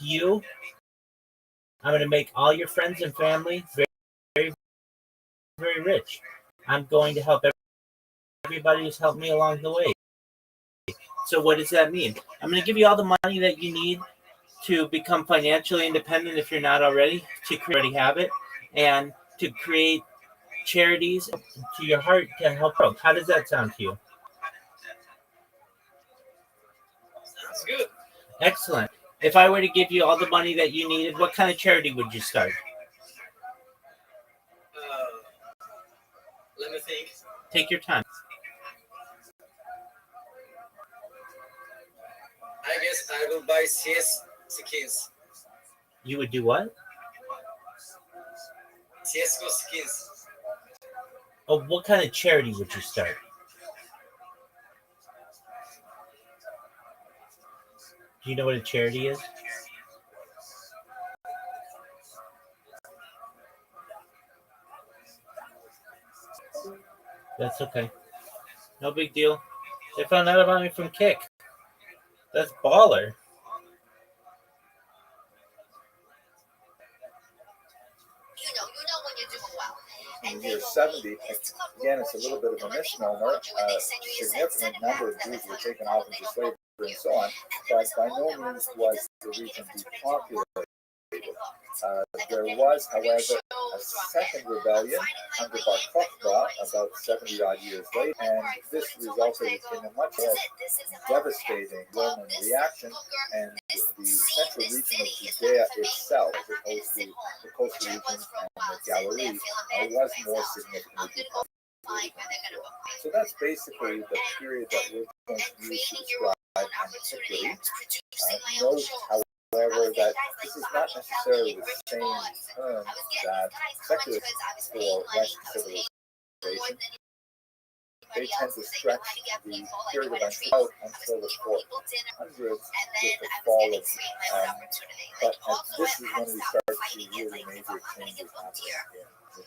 all your friends and family very, very, very rich. I'm going to help everybody who's helped me along the way. So what does that mean? I'm going to give you all the money that you need to become financially independent if you're not already, already have it, and to create charities to your heart to help out. How does that sound to you? Sounds good. Excellent. If I were to give you all the money that you needed, what kind of charity would you start? Let me think. Take your time. I guess I will buy CS skins. You would do what? CSGO skins. Oh, what kind of charity would you start? Do you know what a charity is? That's okay. No big deal. They found out about me from Kick. That's baller. the year 70. Again, it's a little bit of a misnomer. A significant number of Jews were taken off into slavery and so on, but by no means was the region depopulated. There was, however, a second rebellion under Bar Kokhba about 70 odd years later, and this resulted in a much more devastating Roman reaction, and the central region of Judea itself, as opposed to the coastal regions and the Galilee, was more significantly depopulated. So that's basically the period that we're going to use to describe antiquity. Note, however, that this is not necessarily the same term that secular for Western civilization. They tend to stretch the period of antiquity out until the 400s with the fall of but this is when we start to see really major changes happening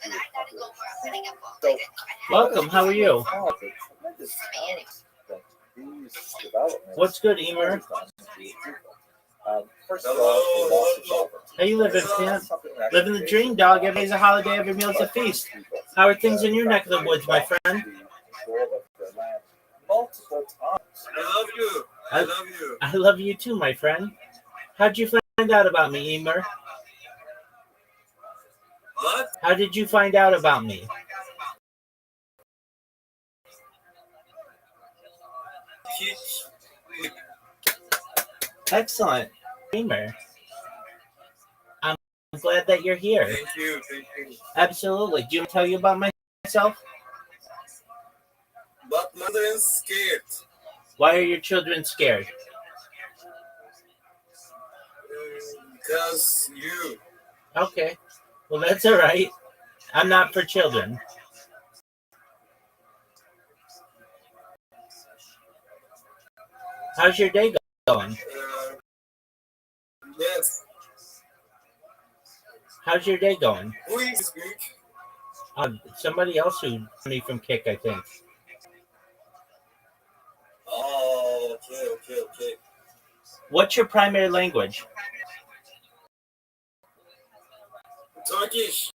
in the Jewish population. So, Welcome. How are you? The tremendous talent that these developments. What's good, Emer? First of all, the loss of sovereignty. How you living, man? Living the dream, dog. Every day's a holiday, every meal's a feast. How are things in your neck of the woods, my friend? Multiple times. I love you. I love you. I love you too, my friend. How'd you find out about me, Emer? What? How did you find out about me? Excellent. Emer. I'm glad that you're here. Thank you. Thank you. Absolutely. Do you want to tell you about myself? But mother is scared. Why are your children scared? Because you. Okay. Well, that's all right. I'm not for children. How's your day going? Yes. How's your day going? Who is big? Somebody else who me from Kick, I think. Oh, okay. What's your primary language? Turkish.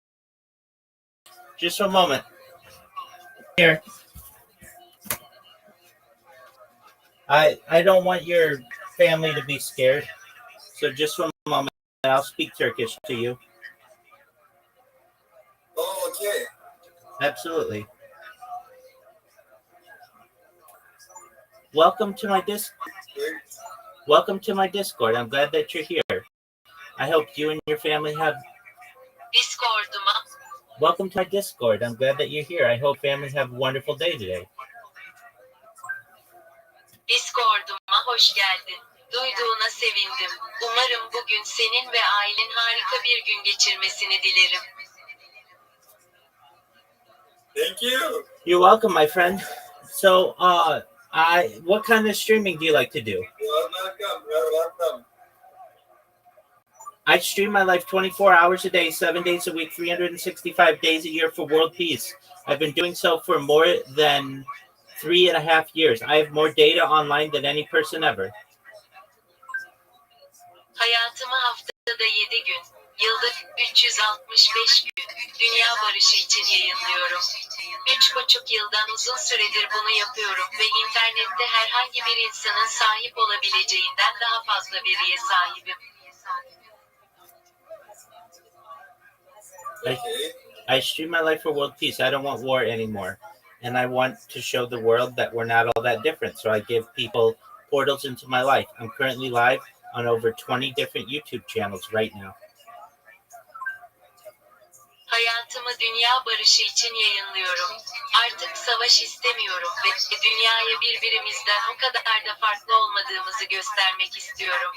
Just a moment. Here. I don't want your family to be scared. So just one moment, and I'll speak Turkish to you. Oh, okay. Absolutely. Welcome to my Discord. I'm glad that you're here. I hope you and your family have Welcome to my Discord. I'm glad that you're here. I hope families have a wonderful day today. Discord'uma hoş geldin. Duyduğuna sevindim. Umarım bugün senin ve ailen harika bir gün geçirmesini dilerim. Thank you. You're welcome, my friend. So, what kind of streaming do you like to do? You're welcome. I stream my life 24 hours a day, 7 days a week, 365 days a year for world peace. I've been doing so for more than 3.5 years. I have more data online than any person ever. Hayatımı haftada 7 gün, yılda 365 gün, dünya barışı için yayınlıyorum. 3,5 yıldan uzun süredir bunu yapıyorum ve internette herhangi bir insanın sahip olabileceğinden daha fazla veriye sahibim. I stream my life for world peace. I don't want war anymore. And I want to show the world that we're not all that different. So I give people portals into my life. I'm currently live on over 20 different YouTube channels right now. Hayatımı dünya barışı için yayınlıyorum. Artık savaş istemiyorum ve dünyaya birbirimizden o kadar da farklı olmadığımızı göstermek istiyorum.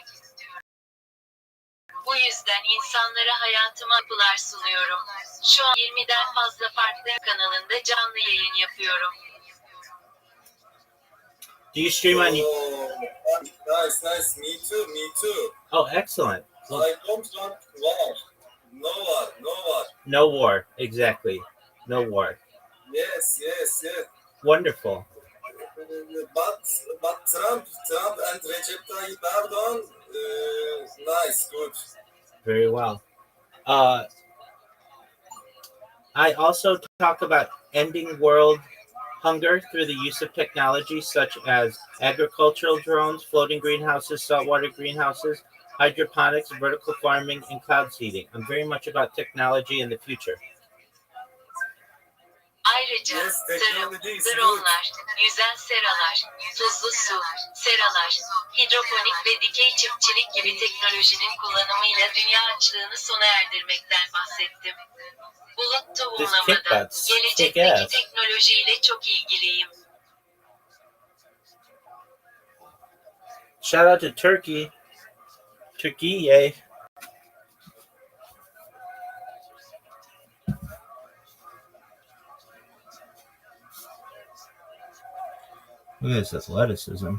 Bu yüzden insanlara hayatıma yapılar sunuyorum. Şu an 20'den fazla farklı kanalında canlı yayın yapıyorum. Do you stream on? Oh, nice. Me too. Oh, excellent. Well, I don't want war. No war. no war. Exactly. No war. Yes. Wonderful. But Trump and Recep Tayyip Erdogan, nice, good. Very well. I also talk about ending world hunger through the use of technology such as agricultural drones, floating greenhouses, saltwater greenhouses, hydroponics, vertical farming, and cloud seeding. I'm very much about technology in the future. Ayrıca tarım, dronlar, yüzen seralar, tuzlu su, seralar, hidroponik ve dikey çiftçilik gibi teknolojinin kullanımıyla dünya açlığını sona erdirmekten bahsettim. Bulut tohumlamada, gelecekteki teknolojiyle çok ilgiliyim. Shout out to Turkey. Turkey, yay. Look at this athleticism.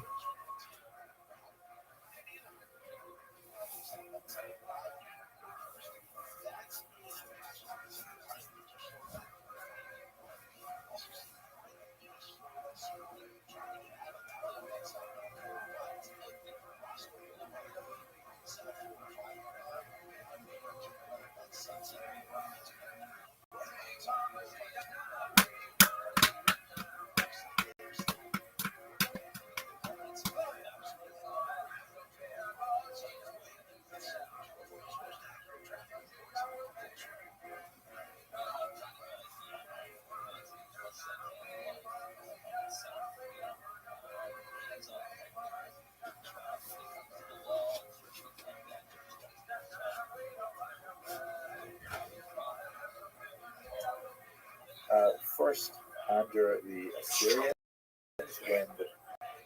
First under the Assyrians, when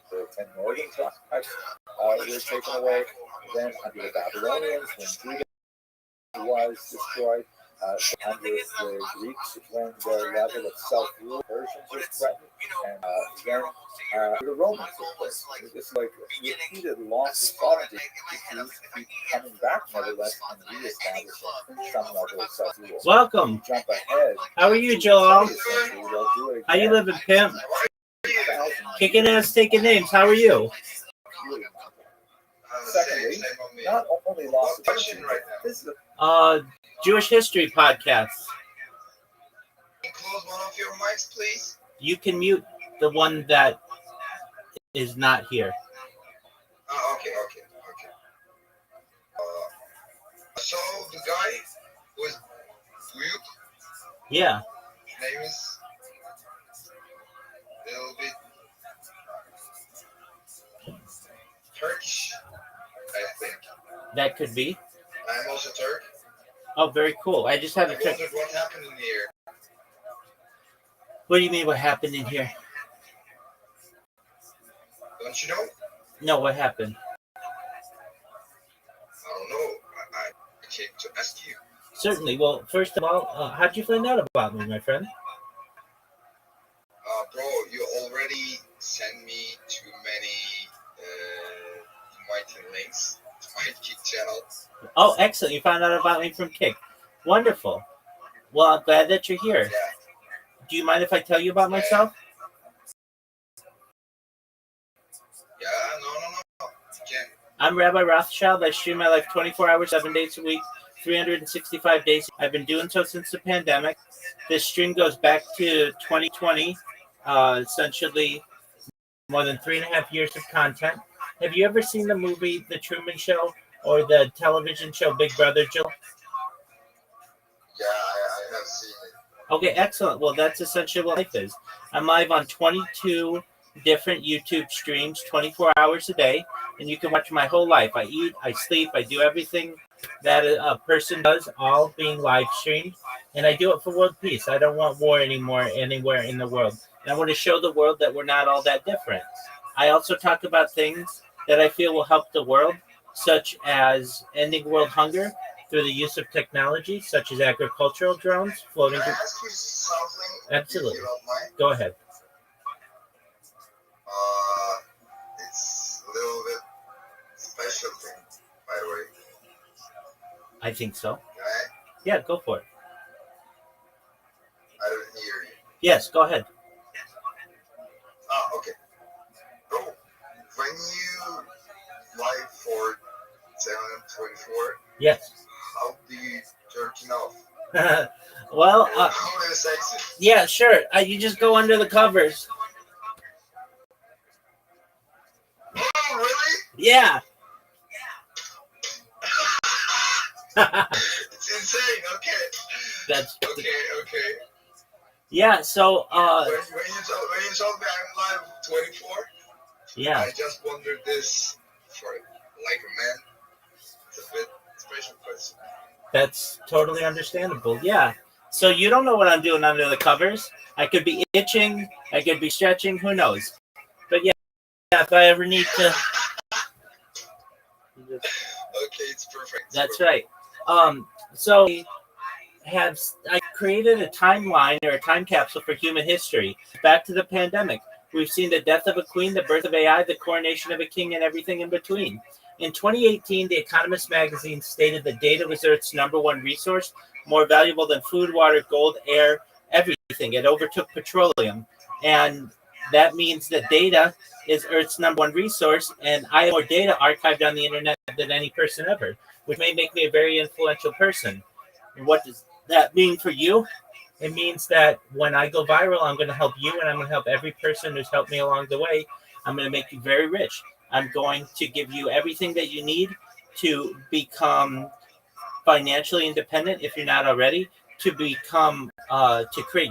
the 10 northern tribes were taken away. Then under the Babylonians, when Judah was destroyed. Under the Greeks, when their level of self-rule, Persians was threatened, and then the Romans, of course. It's like repeated loss of sovereignty. Jews keep coming back, nevertheless, and reestablishing some level of self-rule. Welcome. Jump ahead. How are you, Joel? How you living, pimp? Kicking ass, taking names. How are you? Secondly, not only loss of sovereignty, this is a Jewish history podcast. Close one of your mics, please. You can mute the one that is not here. Okay. So the guy who is mute. Yeah. His name is a little bit Turkish, I think. That could be. I'm also Turk. Oh, very cool. I just I haven't. wondered what happened in here. What do you mean? What happened in here? Don't you know? No, what happened? I don't know. I came to ask you. Certainly. Well, first of all, how'd you find out about me, my friend? Bro, you already sent me too many inviting links to my Kick channel. Oh, excellent. You found out about me from Kick. Wonderful. Well, I'm glad that you're here. Yeah. Do you mind if I tell you about myself? Yeah, no. You can. I'm Rabbi Rothschild. I stream my life 24 hours, 7 days a week, 365 days. I've been doing so since the pandemic. This stream goes back to 2020, essentially more than 3.5 years of content. Have you ever seen the movie The Truman Show or the television show Big Brother, Jill? Yeah, I have seen it. Okay, excellent. Well, that's essentially what life is. I'm live on 22 different YouTube streams, 24 hours a day, and you can watch my whole life. I eat, I sleep, I do everything that a person does, all being live streamed, and I do it for world peace. I don't want war anymore anywhere in the world. And I want to show the world that we're not all that different. I also talk about things that I feel will help the world, such as ending world hunger through the use of technology, such as agricultural drones, floating. Can I ask you something? Absolutely. If you don't mind? Go ahead. It's a little bit special thing, by the way. I think so. Can I? Yeah, go for it. I don't hear you. Yes, go ahead. Okay. Bro, when you live for 724, Yes. how do you turn it off? Well, How do you sex it? yeah, sure. You just go under the covers. Oh, really? Yeah. It's insane. Okay. That's Okay. yeah. So When you told me I'm live 24, yeah, I just wondered this for like a man. It's a bit special question. that's totally understandable. Yeah. So you don't know what I'm doing under the covers. I could be itching. I could be stretching. Who knows? But yeah, if I ever need to. Okay, it's perfect. That's right. So I created a timeline or a time capsule for human history. Back to the pandemic. We've seen the death of a queen, the birth of AI, the coronation of a king, and everything in between. In 2018, The Economist magazine stated that data was Earth's number one resource, more valuable than food, water, gold, air, everything. It overtook petroleum. And that means that data is Earth's number one resource, and I have more data archived on the internet than any person ever, which may make me a very influential person. And what does that mean for you? It means that when I go viral, I'm going to help you and I'm going to help every person who's helped me along the way. I'm going to make you very rich. I'm going to give you everything that you need to become financially independent if you're not already, to create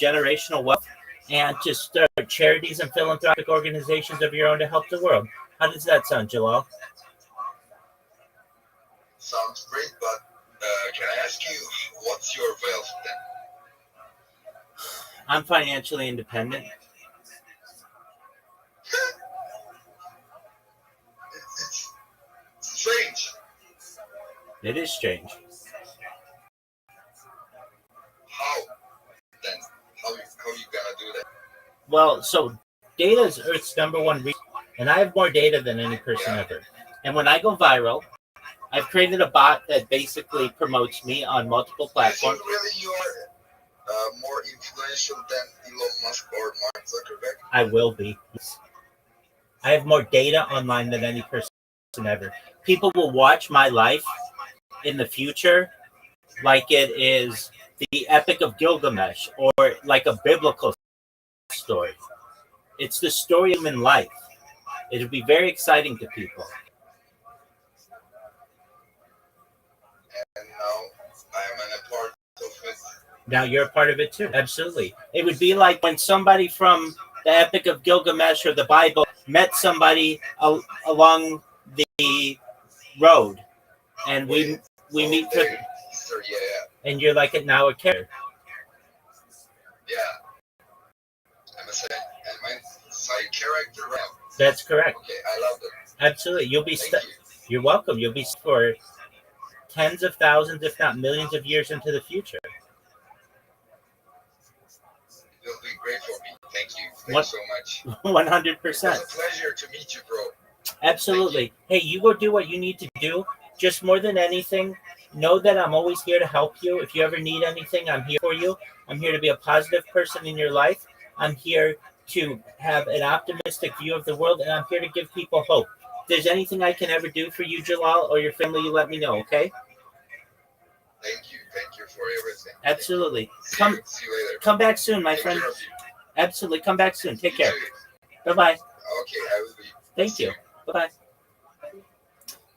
generational wealth, and to start charities and philanthropic organizations of your own to help the world. How does that sound, Jalal? Sounds great, but can I ask you, what's your wealth then? I'm financially independent. It's strange. It is strange. How then? How you gonna do that? Well, so data is Earth's number one resource, and I have more data than any person ever. And when I go viral, I've created a bot that basically promotes me on multiple You platforms. think really you are more influential than Elon Musk or Mark Zuckerberg? I will be. I have more data online than any person ever. People will watch my life in the future like it is the Epic of Gilgamesh or like a biblical story. It's the story of human life. It'll be very exciting to people. And now I am a part of it. Now you're a part of it too. Absolutely. It would be like when somebody from the Epic of Gilgamesh or the Bible met somebody along the road, and we meet for, Sir, yeah. and you're like it now a character. Yeah. I'm a side character now. That's correct. Okay, I love that. Absolutely. Thank you. You're welcome. You'll be for tens of thousands, if not millions of years into the future. It'll be great for me. Thank you. Thank What? you so much. 100%. It was a pleasure to meet you, bro. Absolutely. Hey, you go do what you need to do. Just more than anything, know that I'm always here to help you. If you ever need anything, I'm here for you. I'm here to be a positive person in your life. I'm here to have an optimistic view of the world, and I'm here to give people hope. If there's anything I can ever do for you, Jalal, or your family, you let me know, okay? Thank you. Thank you for everything. Absolutely. See you later. Come back soon, my Take friend. care of you. Absolutely. Come back soon. Take You care. too. Bye-bye. Okay, I will be. Thank See you. Bye-bye.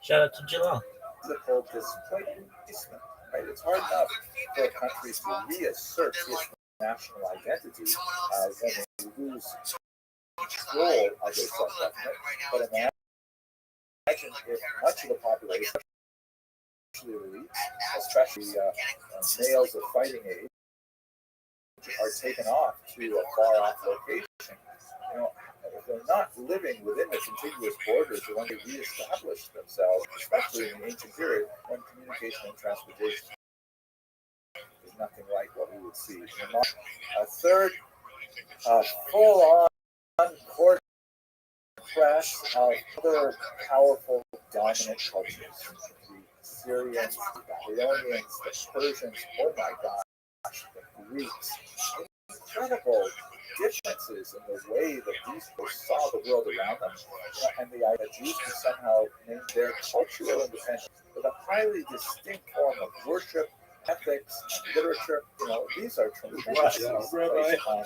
Shout out to Jalal. Physical displacement, right? It's hard enough for countries to reassert its national identity when they lose control of their self-government. But imagine if much of the population, especially the elite, especially males of fighting age, are taken off to a far-off location. You know, if they're not living within the contiguous borders, or when they reestablish themselves, especially in the ancient period, when communication and transportation is nothing like what we would see. A third, full-on court press of other powerful dominant cultures. The Syrians, the Babylonians, the Persians, oh my gosh, the Greeks. Incredible differences in the way that these people saw the world around them, and the idea that Jews can somehow name their cultural independence with a highly distinct form of worship ethics, and literature. These are tremendous based on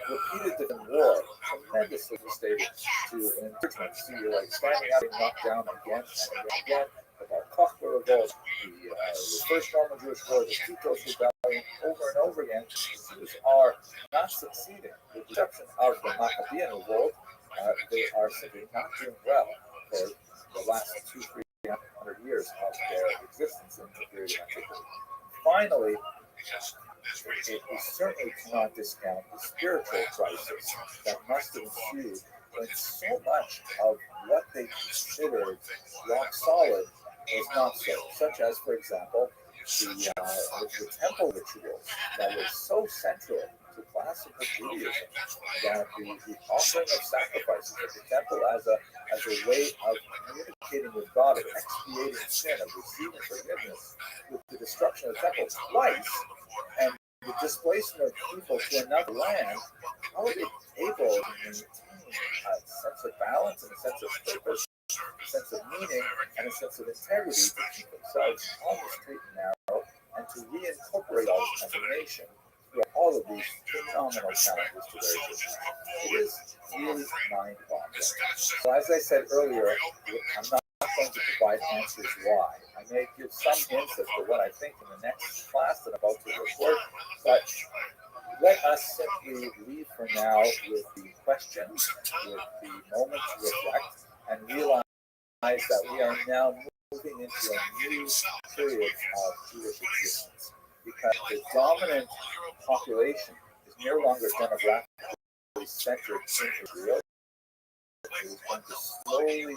repeated different war, tremendously devastating to encouragement. See, you're like standing out and knocked down again and again. The Bar Kokhba revolt, the first Roman Jewish war, the Titos rebellion, over and over again. The Jews are not succeeding. With the exception of the Maccabean revolt, they are simply not doing well for the last 200-300 years of their existence in the period of antiquity. Finally, we certainly cannot discount the spiritual crisis that must have ensued when so much of what they considered rock solid was not so, such as, for example, the temple rituals that were so central to classical Judaism, that the offering of sacrifices at the temple as a way of communicating with God, of expiating sin, of receiving forgiveness, with the destruction of the temple twice, and the displacement of people to another land. How are they able to maintain a sense of balance and a sense of purpose, a sense of meaning, and a sense of integrity to keep themselves on the straight and narrow, and to reincorporate all this information through all of these phenomenal challenges to their existence? It is really mind-boggling. So as I said earlier, I'm not going to provide answers why. I may give some hints as to what I think in the next class that I'm about to report, but let us simply leave for now with the questions, with the moment to reflect, and realize that we are now moving into a new period of Jewish existence, because the dominant population is no longer demographically centered in Israel. It is going to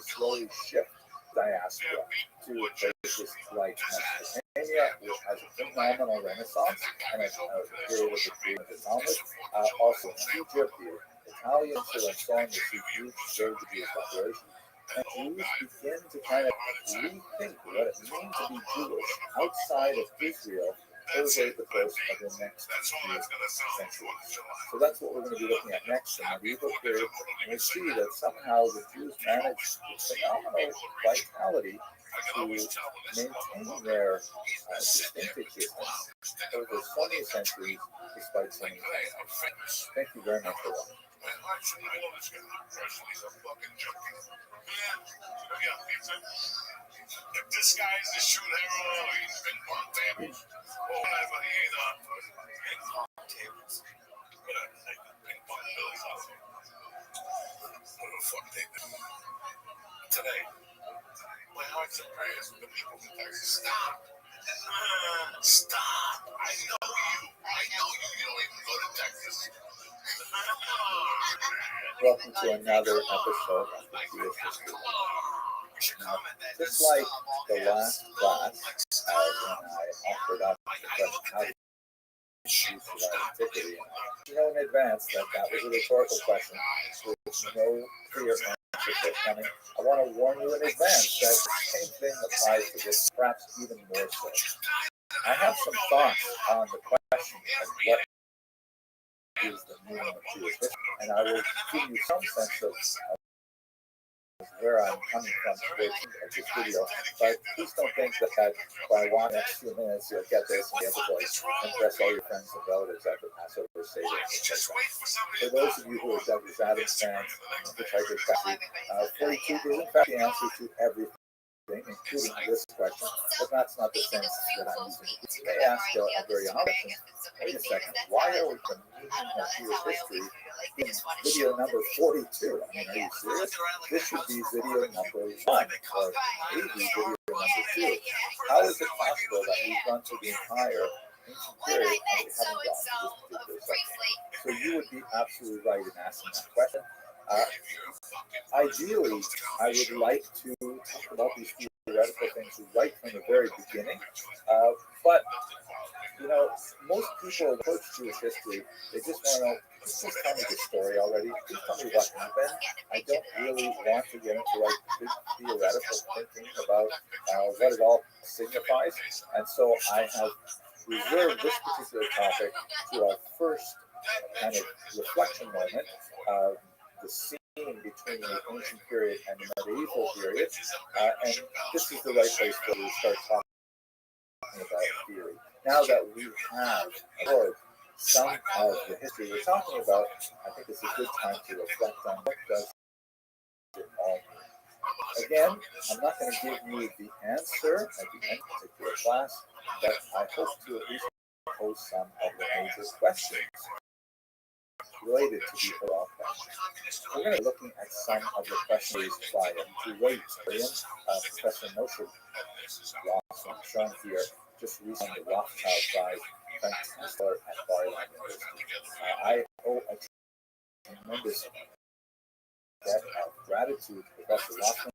slowly shift diaspora to places like Mesopotamia, which has a phenomenal renaissance and a period of the creation of the Talmud. Also Egypt, the Italian peninsula, and so on, you see huge surge of Jewish population. And Jews begin to kind of rethink what it means to be Jewish outside of Israel over the course of the next few centuries. So that's what we're going to be looking at next in the medieval period. And we see that somehow the Jews managed phenomenal vitality to maintain their distinct existence over so many centuries despite so many things. Thank you very much for watching. If this guy is the shoot hero, he's been on damage. Or whatever he is on ping pong tables. Whatever, ping pong bills out there. What the fuck they do? Today, my heart's and prayers with the people in Texas. Stop! Stop! I know you. You don't even go to Texas. Welcome to another episode of the Jewish History. Now, just like the last class, when I offered up the question, how do you choose for antiquity? You know in advance that was a rhetorical question with no clear answer forthcoming. I want to warn you in advance that the same thing applies to this, perhaps even more so. I have some thoughts on the question of what is the meaning of Jewish history, and I will give you some sense of where I'm coming from towards this video, but please don't think that by watching the next few minutes you'll get this and be able to impress all your friends and relatives at the Passover Seder. For those of you who are Douglas Adams fans, Hitchhiker's Backseat, 42 is in fact the answer to everything, including this question, but that's not the sense that I'm using. You may ask a very honest question, wait a second, why are we the meaning of Jewish history in video number 42? I mean, are you serious? This should be video number 1, or maybe video number 2. How is it possible that we've gone through the entire ancient period and we haven't gone to this particular section? So you would be absolutely right in asking that question. Ideally, I would like to talk about these theoretical things right from the very beginning, but most people approach Jewish history, they just want to know, just tell me the story already, just tell me what happened. I don't really want to get into like big theoretical thinking about what it all signifies, and so I have reserved this particular topic to our first kind of reflection moment, the scene between the ancient period and the medieval period, and this is the right place for us to start talking about theory. Now that we have heard some of the history we're talking about, I think it's a good time to reflect on what does it all mean. Again, I'm not going to give you the answer at the end of the particular class, but I hope to at least pose some of the major questions related to the overall question. We're going to be looking at some of the questions raised by a great historian, Professor Moshe Ross, shown here just recently, the Rothschild Prize, fantastic at Bar-Ilan University. I owe a tremendous debt of gratitude to Professor Rothman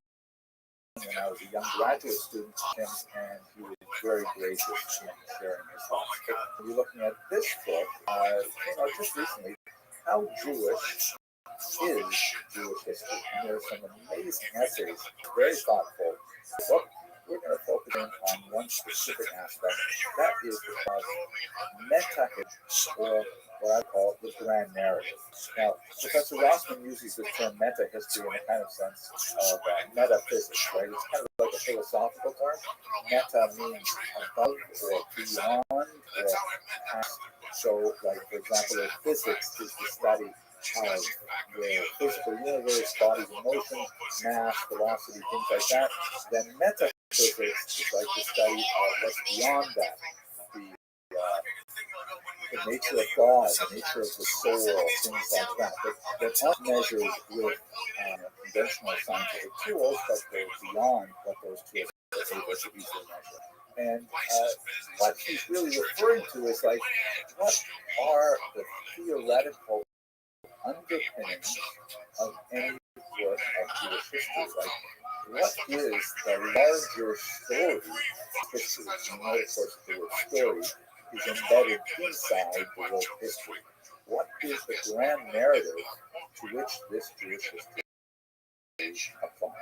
when I was a young graduate student with him, and he was very gracious in sharing his thoughts. But we're looking at this book, just recently, How Jewish is Jewish History? And there are some amazing essays, very thoughtful book. We're going to focus in on one specific aspect, that is the meta or what I call the grand narrative. Now, Professor Rossman uses the term meta history in a kind of sense of metaphysics, right? It's kind of like a philosophical term. Meta means above or beyond or past. So, like, for example, if physics is the study of the physical universe, bodies in motion, mass, velocity, things like that, then metaphysics is like the study of what's beyond that. The nature of God, the nature of the soul, things like that. That aren't measured with conventional scientific tools, but they're beyond what those tools are able to easily measure. And what he's really referring to is like, what are the theoretical underpinnings of any work of Jewish history? Like, what is the larger story of history? And of course, the word story is embedded inside the word history. What is the grand narrative to which this Jewish history applies?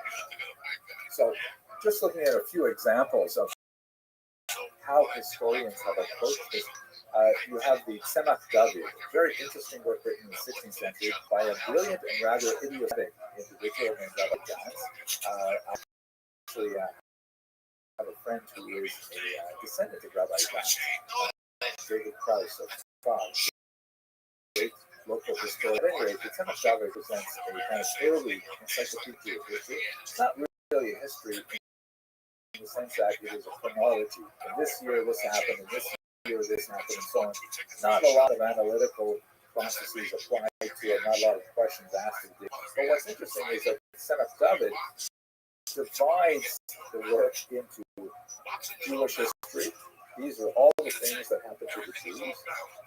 So, just looking at a few examples of how historians have approached this, you have the Tzemach David, a very interesting work written in the 16th century by a brilliant and rather idiotic individual named Rabbi Gans. I actually have a friend who is a descendant of Rabbi Gans, David Krauss of Prague, great local historian. At any rate, the Tzemach David presents a kind of early encyclopedia of history. It's not really a history in the sense that it is a chronology. In this year, this happened, in this year, this happened, and so on. Not a lot of analytical processes applied to it, not a lot of questions asked of it. But what's interesting is that Tzemach David divides the work into Jewish history. These are all the things that happen to the Jews,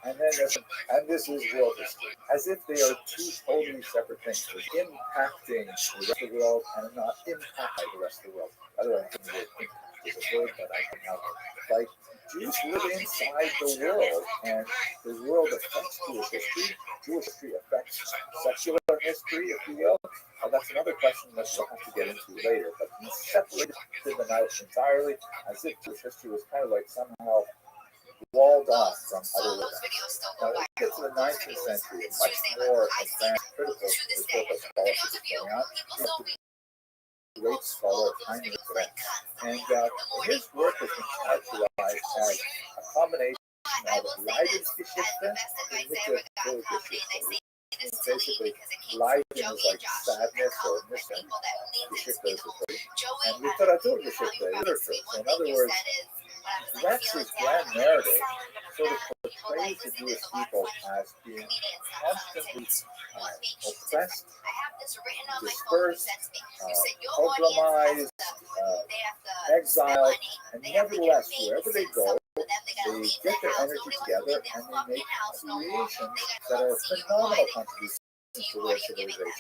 and then this is world history, as if they are two totally separate things, impacting the rest of the world and not impacting the rest of the world. By the way, I think the word impact is a word that I can help. Like, Jews live inside the world, and the world affects Jewish history. Jewish history affects secular history, if you will. That's another question that we'll have to get into later. But he separated them out entirely, as if Jewish history was kind of like somehow walled off from other events. Now, when we get to the 19th century, a much more advanced critical historical scholarship is going on. He's the great scholar Heinrich Renz. And his work has been characterized as a combination of Leidensgeschichte and Literaturgeschichte. Basically, Leiden is like sadness or missing, Geschichte is and Literaturgeschichte, literature. So in other words, Renz's grand narrative sort of portrays the Jewish people as being constantly oppressed, dispersed, pogromized, exiled, and nevertheless, wherever they go, they get their energy together and they make creations that are phenomenal contributions to their civilization.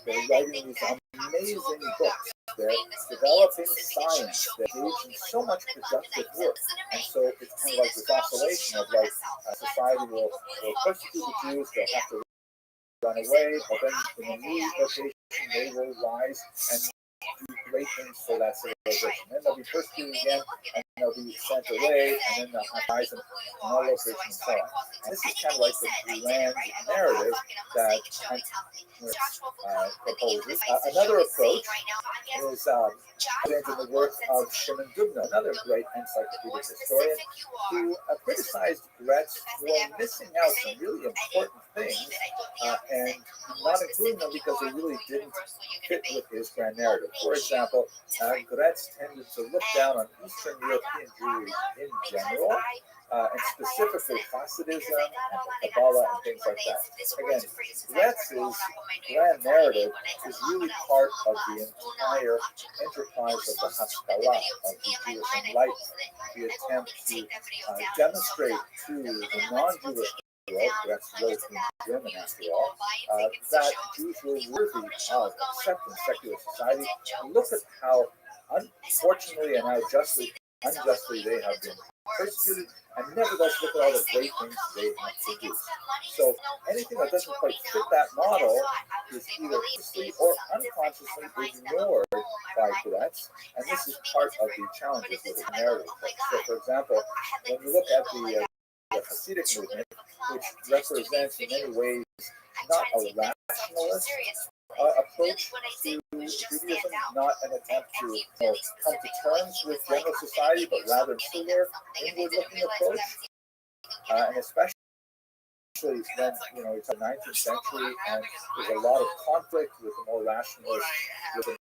They're writing these amazing books. They're developing science. They're engaged in so much productive work. And so it's kind of like this oscillation of like society will persecute the Jews, they'll have to run away, but then in a new location they will rise and great things for that civilization. Then they'll be persecuted again, and they'll be sent away, and then they'll have rise in all locations and so on. And this is kind of like the grand narrative that proposes. Another approach is into the work of Shimon Dubno, another great encyclopedic historian, who criticized Gretz for missing out some really important things and not including them because they really didn't fit with his grand narrative. For example, Gretz tended to look down on Eastern European Jewry in general, and specifically Hasidism and the Kabbalah and things like that. Again, Gretz's grand narrative is really part of the entire enterprise of the Haskalah, of the Jewish enlightenment, the attempt to demonstrate to the non-Jewish world, Gretz wrote in German after all, that Jews were worthy of accepting secular society. Look at how unfortunately and how unjustly they have been persecuted, and nevertheless look at all the great things they have produced. So anything that doesn't quite fit that model is either consciously or unconsciously ignored by Gretz, and this is part of the challenges with the narrative. So for example, when you look at the Hasidic movement, which represents in many ways not a rationalist approach to Judaism, not an attempt to come to terms with general society, but rather a insular, inward-looking approach, and especially when it's the 19th century and there's a lot of conflict with the more rationalists, with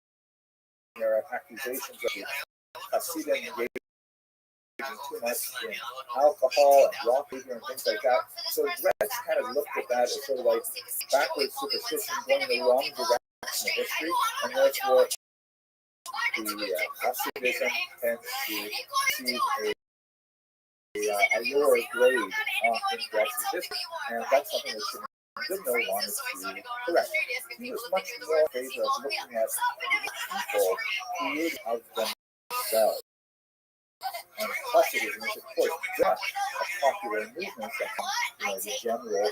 their accusations of the Hasidim engaging too much in alcohol and rock behavior and things like that. So Gretz kind of looked at that as sort of like backwards superstition going the wrong direction of history, and therefore the Hasidism tends to receive a lower grade in Gretz's history, and that's something that Dubno wanted to correct. He was much more in favor of looking at people created of themselves. And Hasidism is, of course, not a popular movement that the general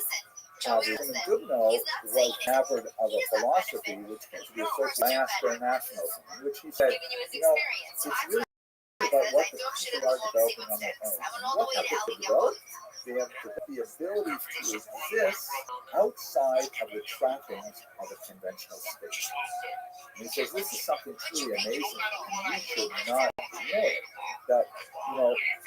Shimon Dubno was enamored of a philosophy which came to be associated with diaspora nationalism, in which he said, it's really about what the people are developing on their own. And what have they developed? They have the ability to exist outside of the trappings of a conventional state. And he says this is something truly amazing, and we should not ignore it. That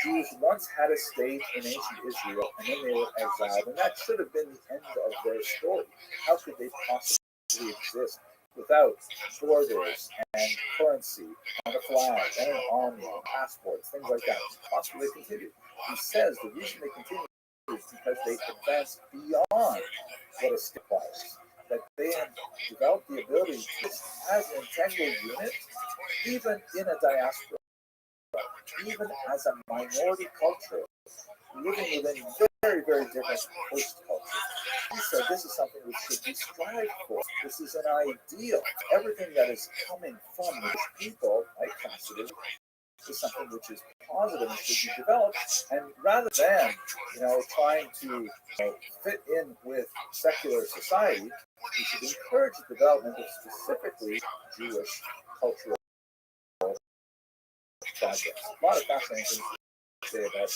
Jews once had a state in ancient Israel, and then they were exiled, and that should have been the end of their story. How could they possibly exist without borders and currency and a flag and an army and passports, things like that? Possibly continue. He says the reason they continue is because they advance beyond what a state requires. That they have developed the ability to, as an integral unit, even in a diaspora, even as a minority culture, living within very, very different host cultures. He said this is something which should be strived for. This is an ideal. Everything that is coming from these people, like Hasidism, is something which is positive and should be developed. And rather than, trying to fit in with secular society, we should encourage the development of specifically Jewish cultural projects. A lot of fascinating things to say about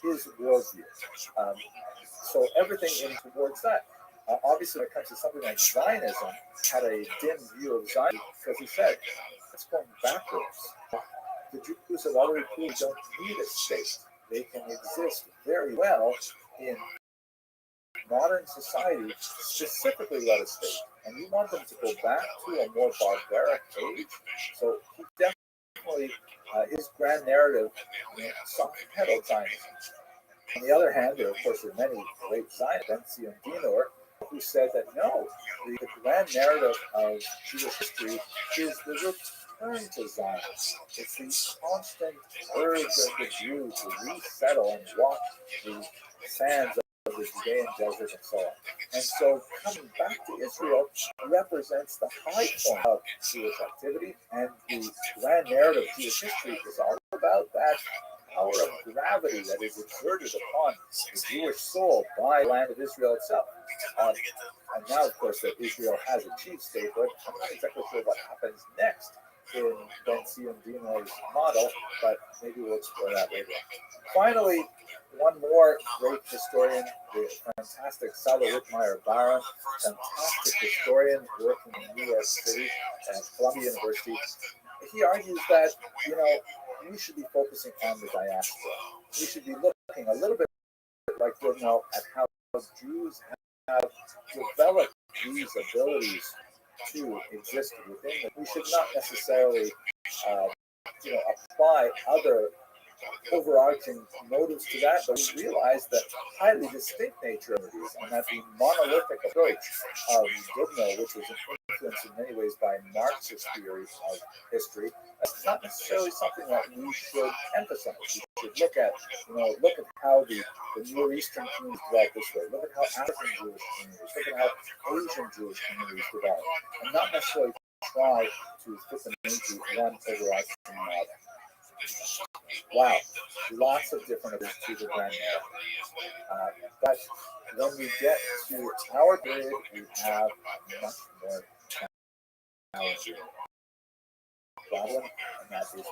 his worldview. So everything in towards that. Obviously, when it comes to something like Zionism, had a dim view of Zionism because he said it's going backwards. The Jews have already proved don't need a state. They can exist very well in modern society, specifically without a state. And we want them to go back to a more barbaric age. So he definitely, his grand narrative, soft-pedaled Zionism. On the other hand, there, of course, are many great Zionists, Ben Dinor, who said that no, the grand narrative of Jewish history is the return to Zion. It's the constant urge of the Jew to resettle and walk the sands of the Judean desert and so on. And so coming back to Israel represents the high point of Jewish activity, and the grand narrative of Jewish history is all about that power of gravity that is exerted upon the Jewish soul by the land of Israel itself. And now, of course, that Israel has achieved statehood, I'm not exactly sure what happens next in Ben Ciondino's model, but maybe we'll explore that later. Finally, one more great historian, the fantastic Sala Whitmire Barron, fantastic historian working in New York City at Columbia University. He argues that, we should be focusing on the diaspora. We should be looking a little bit like at how Jews have developed these abilities to exist within them. We should not necessarily, apply other overarching motives to that, but we realize the highly distinct nature of these, and that the monolithic approach of Dubno, which was influenced in many ways by Marxist theories of history, is not necessarily something that we should emphasize. We should look at how the Near Eastern communities developed this way. Look at how African Jewish communities, look at how Asian Jewish communities developed, and not necessarily try to fit them into one overarching model. Wow, lots of different approaches to the grand narrative. But when we get to our period, we have a much more challenging problem, and that is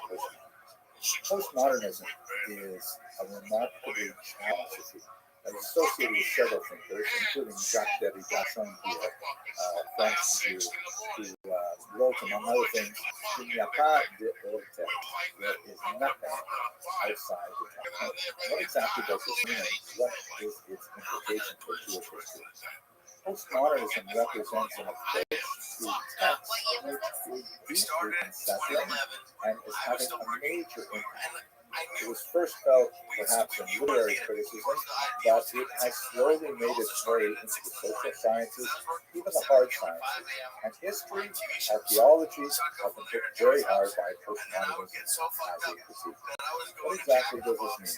postmodernism. Postmodernism is a remarkably challenging issue. It's associated with several thinkers, including Jacques Derrida, shown here, French Jew, who wrote, among other things, Il n'y a pas de hors terre. There is nothing outside the text. What exactly does this mean? What is its implication for Jewish history? Postmodernism represents an approach to text which is deeply conceptual and is having a major impact. It was first felt perhaps in literary criticism, but it has slowly made its way into the social sciences, even the hard sciences. And history, archaeology have been hit very hard by postmodernism as a critique. What exactly does this mean?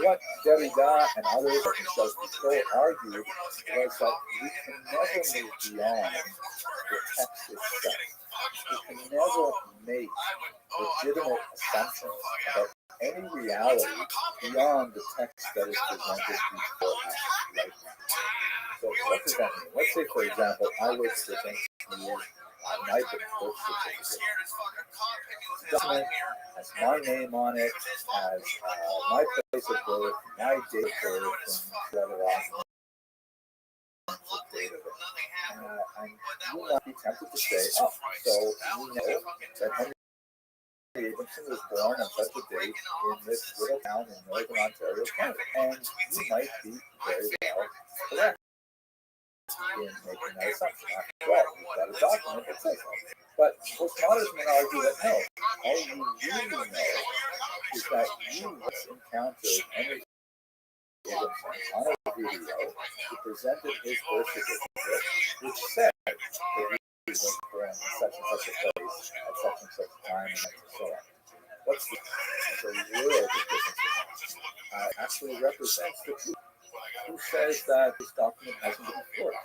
What Derrida and others, like Michel Foucault, argued was that we can never move beyond the text itself. We can never make legitimate assumptions about any reality beyond the text that is presented before us right now. So what does that mean? Let's say, for example, I were to present to you my birth certificate. The document has my name on it, has my place of birth, my date of birth, and other documents. And you might be tempted to say, oh, so we know that Henry Abramson was born on such a date in this little town in northern Ontario, Canada. And you might be very well correct in making that assumption. After all, you've got a document that says that. But postmodernism would argue that no, all you really know is that you once encountered Henry Abramson on a video who presented his birth certificate, which said that he was born in such and such a place at such and such a time, and so on. What's the world of difference actually represents the truth? Who says that this document hasn't been forged?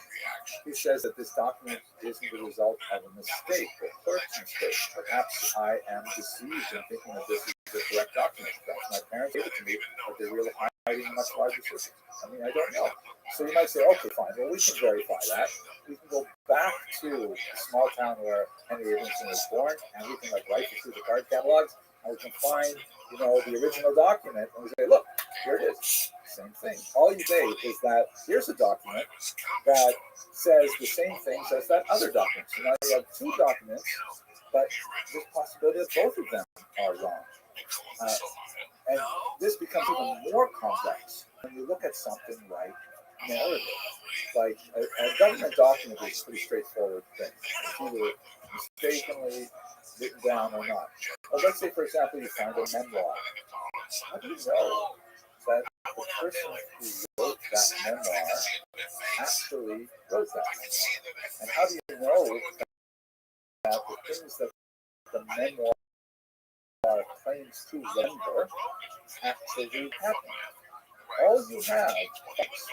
Who says that this document isn't the result of a mistake, a clerk's mistake? Perhaps I am deceived in thinking that this is the correct document. Perhaps my parents gave it to me, but they're really hiding much larger secrets. I don't know. So you might say, okay, fine. Well, we can verify that. We can go back to the small town where Henry Abramson was born, and we can rifle through the card catalogs, and we can find, the original document, and we say, look, here it is. Same thing. All you say is that here's a document that says the same things as that other document. So now you have two documents, but there's a possibility that both of them are wrong. And this becomes even more complex when you look at something like narrative. Like a government document is a pretty straightforward thing. It's either mistakenly written down or not. Well, let's say, for example, you find a memoir. How do you know that the person who wrote that memoir actually wrote that memoir? And how do you know that the things that the memoir claims to remember actually happened? All you have is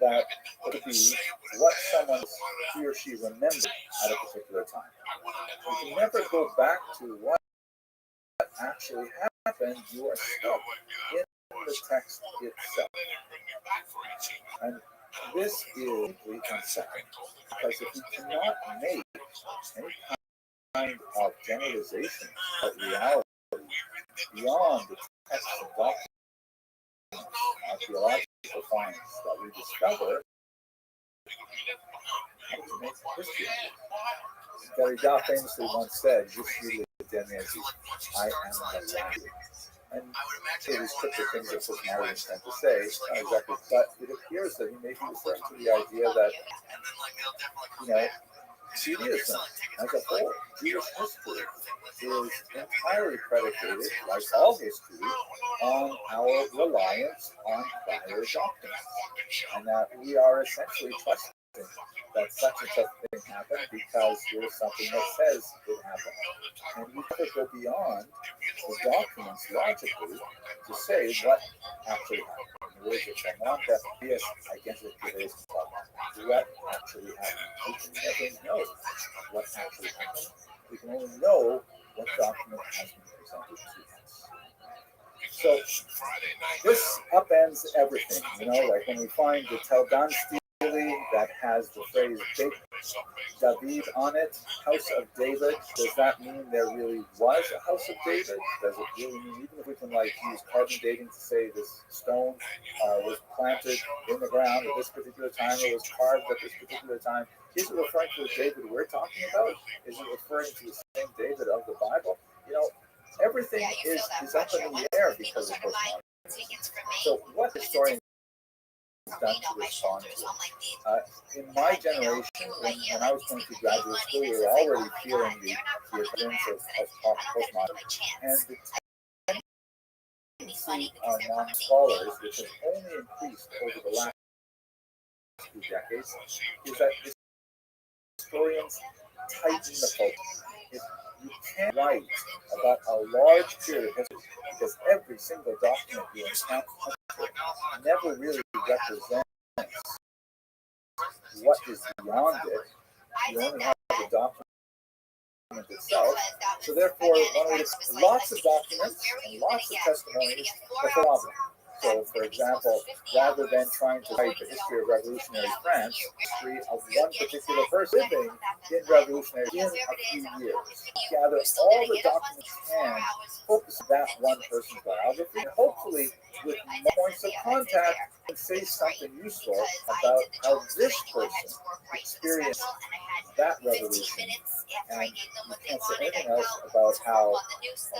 that could be what someone he or she remembered at a particular time. You can never go back to what actually happened. You are stuck in the text itself. And this is deeply unsettling, because if you cannot make any kind of generalization of reality beyond the text and documents, archaeological finds that we discover to make history. Derrida famously once said, "Je suis le dernier jour. I am the last." And so these cryptic things that postmodernists tend to say, not exactly, but it appears that he may be referring to the idea that, you know, Judaism as a whole, Jewish history, is entirely predicated, like all history, on our reliance on prior documents, and that we are essentially trusting that such and such thing happened because there's something that says it happened. And we never go beyond the documents logically to say what actually happened. In other words, if I want that yes, I guess it is what actually happened. We can never know what actually happened. We can only know what document has been presented to us. So this upends everything, you know, like when we find the Teldan that has the phrase David on it, House of David. Does that mean there really was a House of David? Does it really mean, even if we can like use carbon dating to say this stone was planted in the ground at this particular time, or was carved at this particular time, is it referring to the David we're talking about? Is it referring to the same David of the Bible? You know, everything is up in the air because of postmodernism. So what historians done to respond to. In my generation, when I was going through graduate school, we were already feeling the appearance of postmodernism. And the tendency among scholars, which has only increased over the last few decades, is that historians tighten the focus. If you can't write about a large period of history, because every single document you encounter never really represents what is beyond it. You only have the document itself. So therefore, one would have lots of documents and lots of testimonies, but the problem. So, for example, rather than trying to write the history of revolutionary France, history of one particular person living in revolutionary in a few years, gather all the documents and focus on that one person's biography, and hopefully, with more points of contact, and say something useful about how this person experienced that revolution. And you can't say anything else about how a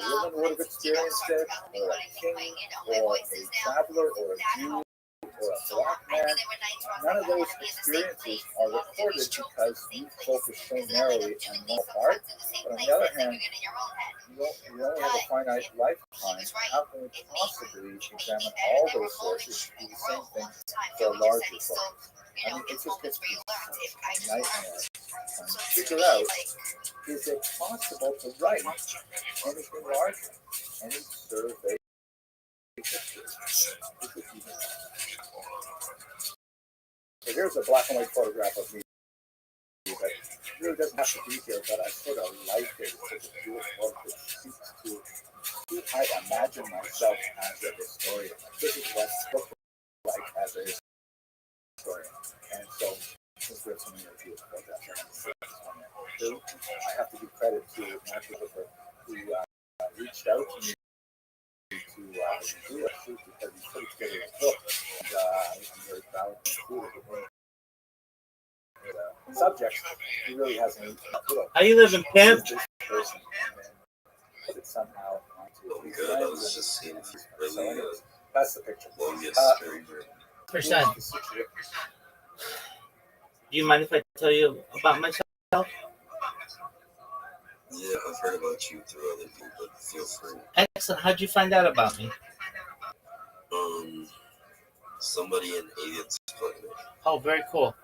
woman would have experienced it, or a king, or a traveler, or a Jew, or a black man. None of those experiences are recorded because you focus so narrowly on one part. But on the other hand, you only have a finite lifetime. How can we possibly examine all those sources and do the same thing for a larger focus? I mean, it just gets a nightmare trying to figure out, is it possible to write anything larger, any survey history? So here's a black and white photograph of me. But it really doesn't have to be here, but I sort of like it. It's a beautiful work that speaks to who I imagine myself as a historian. This is what I look like as a historian. And so, since we have so many beautiful photographs, I have to give credit to my photographer who reached out to me to do a shoot because he put together a book. And I'm very proud to include it. Subject, he really hasn't. How you living, pimp? Somehow onto Good. I was just seeing if it's really that's the picture. Percent. Do you mind if I tell you about myself? Yeah, I've heard about you through other people, but feel free. Excellent. How'd you find out about me? Somebody in Aliens played it. Oh, very cool.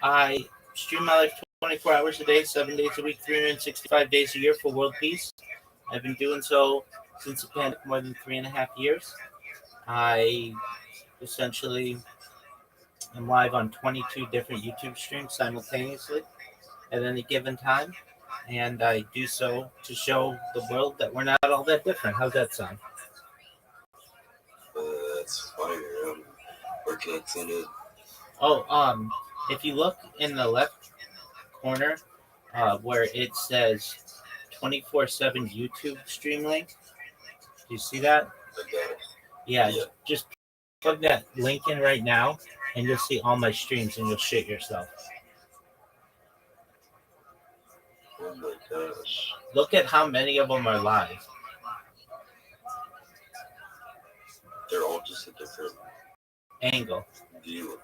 I stream my life 24 hours a day, 7 days a week, 365 days a year for world peace. I've been doing so since the pandemic, more than 3.5 years. I essentially am live on 22 different YouTube streams simultaneously at any given time. And I do so to show the world that we're not all that different. How's that sound? That's fire. Where can I tune in? If you look in the left corner where it says 24/7 YouTube stream link. Do you see that? Yeah, Yeah. just plug that link in right now, and you'll see all my streams, and you'll shit yourself. Oh my gosh. Look at how many of them are live. They're all just a different Angle. view.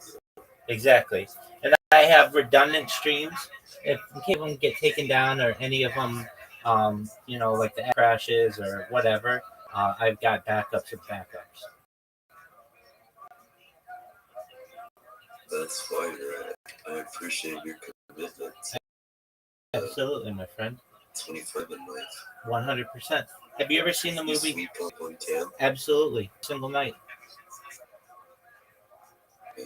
Exactly. And I have redundant streams. If in case of them get taken down or any of them, like the app crashes or whatever, I've got backups of backups. That's fire. I appreciate your commitment. Absolutely, my friend. 25 in life. 100%. Have you ever seen the You movie? sleep on cam? Absolutely. Single night. Yeah.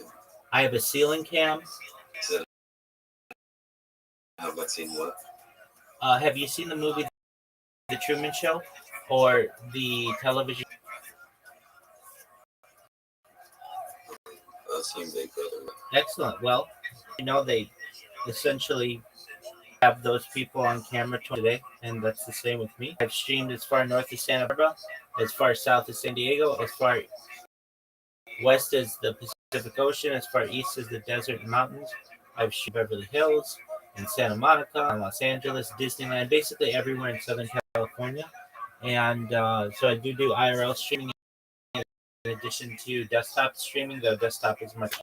I have a ceiling cam. Have I seen what? Have you seen the movie The Truman Show or the television? I've seen Big Brother. Excellent. Well, they essentially have those people on camera today, and that's the same with me. I've streamed as far north as Santa Barbara, as far south as San Diego, as far west as the Pacific Ocean, as far east as the desert and mountains. I've streamed Beverly Hills and Santa Monica and Los Angeles, Disneyland, basically everywhere in Southern California. And so I do IRL streaming in addition to desktop streaming, though desktop is much.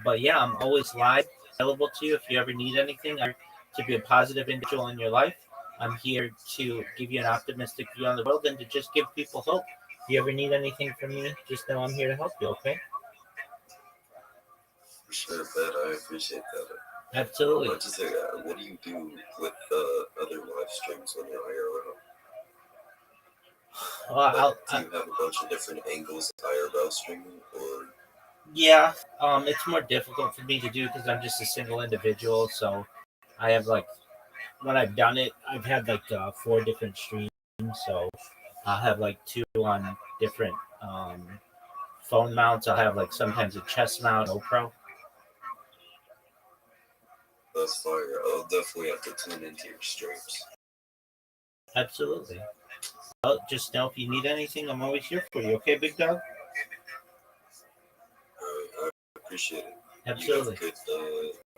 But yeah, I'm always live, available to you if you ever need anything or to be a positive individual in your life. I'm here to give you an optimistic view on the world and to just give people hope. If you ever need anything from me, just know I'm here to help you, okay? For sure, man. I appreciate that. Absolutely. What do you do with other live streams when you're IRL? Well, do you have a bunch of different angles of IRL streaming, or? Yeah, it's more difficult for me to do because I'm just a single individual. So I have when I've done it, I've had 4 different streams. So I'll have 2 on different phone mounts. I'll have sometimes a chest mount, GoPro. That's fire. I'll definitely have to tune into your streams. Absolutely. Well, just know if you need anything, I'm always here for you. Okay, big dog? I appreciate it. Absolutely. You have a good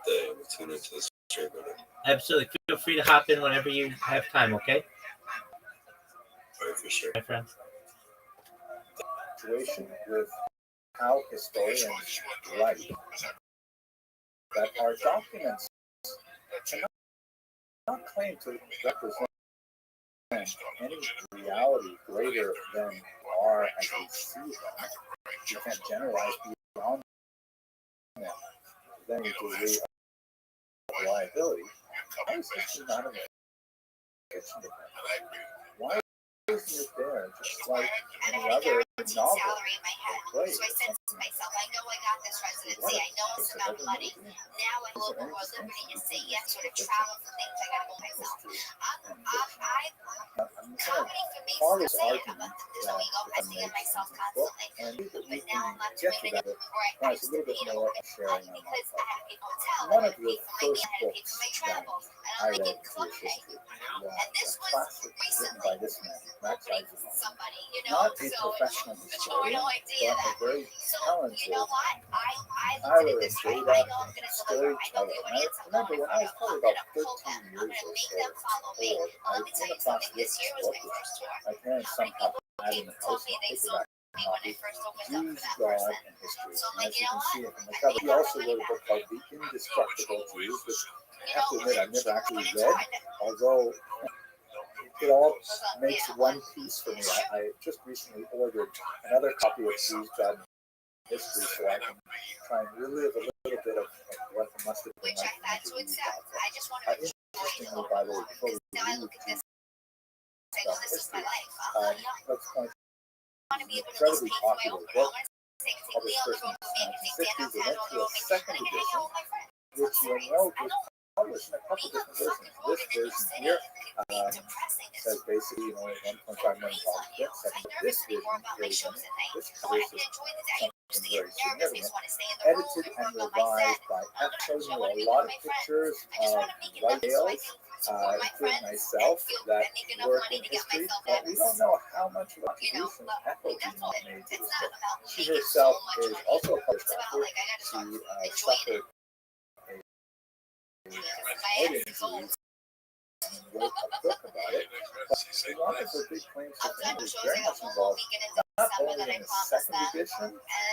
day. I'm tune into the stream. Absolutely. Feel free to hop in whenever you have time, okay? All right, for sure. My friend. Situation with how historians write that our documents cannot claim to represent any reality greater than are as we see them. You can't generalize beyond that. Then we degree of reliability. Why is this not in the fiction department? Why isn't it there just like any other novel or play? So I said to myself, I know I got this residency. I know it's about money. Now I look for more liberty to say yes or to travel for things I gotta go myself. Comedy for me is to say it. There's no ego. I see it myself constantly. But now I'm not doing it anymore. I used to be able to because I had people tell. I had people my meal, I had people my travels. I don't like it club thing. And this was recently. Somebody, Not a so professional no historian, idea but a that. very So talented you know what? I looked at Tyler it is this way. straight I up know I'm gonna deliver. I know the storyteller. audience. I'm Remember, when I was probably about gonna pull 13 them. I'm years gonna or make so them follow me. old, Let me tell you something. This year was my first tour. my parents How many somehow people had came in the and told house me and they paperback saw me when I copy. first opened up for Use that God person? and history. So I'm And like, as you you know can see what? it from the I cover, think he I also got my wrote a money book back. called The Indestructible Jews, which I have to admit I've never actually When read, although it all makes one piece for me. I just recently ordered another copy of Jews, God and History so I can try and relive a little bit of what it must have been which I like had to accept. I just wanted to enjoy the Interestingly, little by the way, moment before we because now I leave look at Jews, this and I go, this is my life. I'm not young. let's point I want to be able to incredibly listen to my popular opener. I book want to take published Leo on the first in road with me. I can take Dan 1960s, outside on the eventually a road with me. second And I can hang edition, out with my friends. which I'm you'll serious. know I was don't published in a couple being on different the versions. fucking road This in a new version city here could be depressing. says basically, 1.5 million dollars books. I nervous This anymore version about my version, shows at night. this So I covers can enjoy the day. I used to something get very nervous. I significant. just want to stay in the room Edited and and work on my set. revised by I'm gonna showing show you it a to lot of my friends. pictures I just of want to make it white lovely so I whales can including myself, that work in history, but we don't know how much of a contribution Echo did not made to this book. She herself is also a published author. She suffered a head injury and wrote a book about it. But one of her big claims to fame was very much involved not only in the second edition,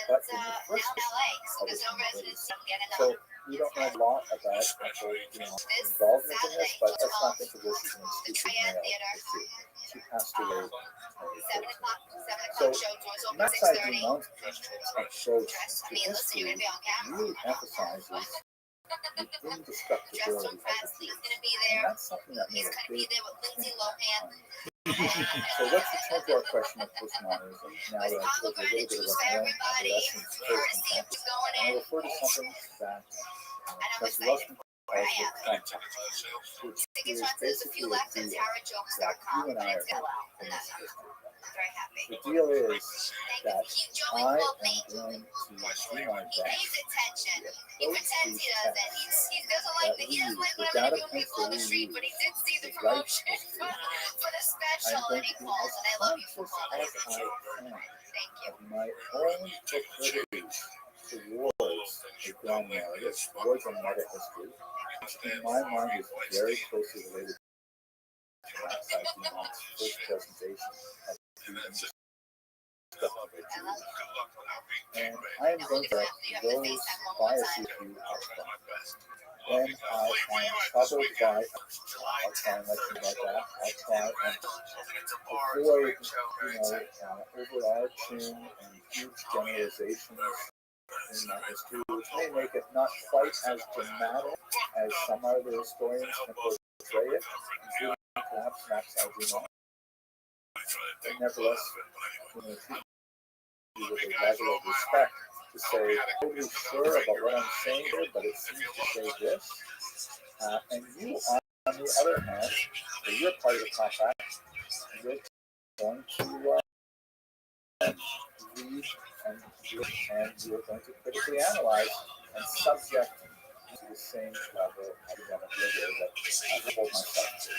but in the first edition of this. So we don't know a lot about her involvement in this, but that's not controversial in speaking male history. She passed away in 2014. So Maxai Dumont's approach to history really emphasizes the indestructibility of the Jews. And that's something that made a big impact. So let's return to our question of postmodernism. Now that I've told you a little bit about my own adolescence post-context, I'll refer to something that Professor Rushman calls the context, which is basically a deal that you and I are in this history. The deal is that I am going to do my best to approach these texts that we use, the data points that we use to write history. I'm going to be as conscious as I can of my own proclivities towards a grand narrative, towards a meta history, which in my mind is very closely related to Maxai Dumont's first presentation of the and I am going to let those biases be upfront. When I am troubled by, I'll try and let you know about that. I'll try and avoid, overarching and huge generalizations in my history, which may make it not quite as dramatic as some other historians can portray it, including perhaps Maxai Dumont. But nevertheless, treat you with a level of respect to say, I'm totally sure about what I'm saying here, but it seems to say this. And you, on the other hand, so you're part of the compact, you're going to read and you're going to critically analyze and subject to the same level of academic rigor that I hold myself to.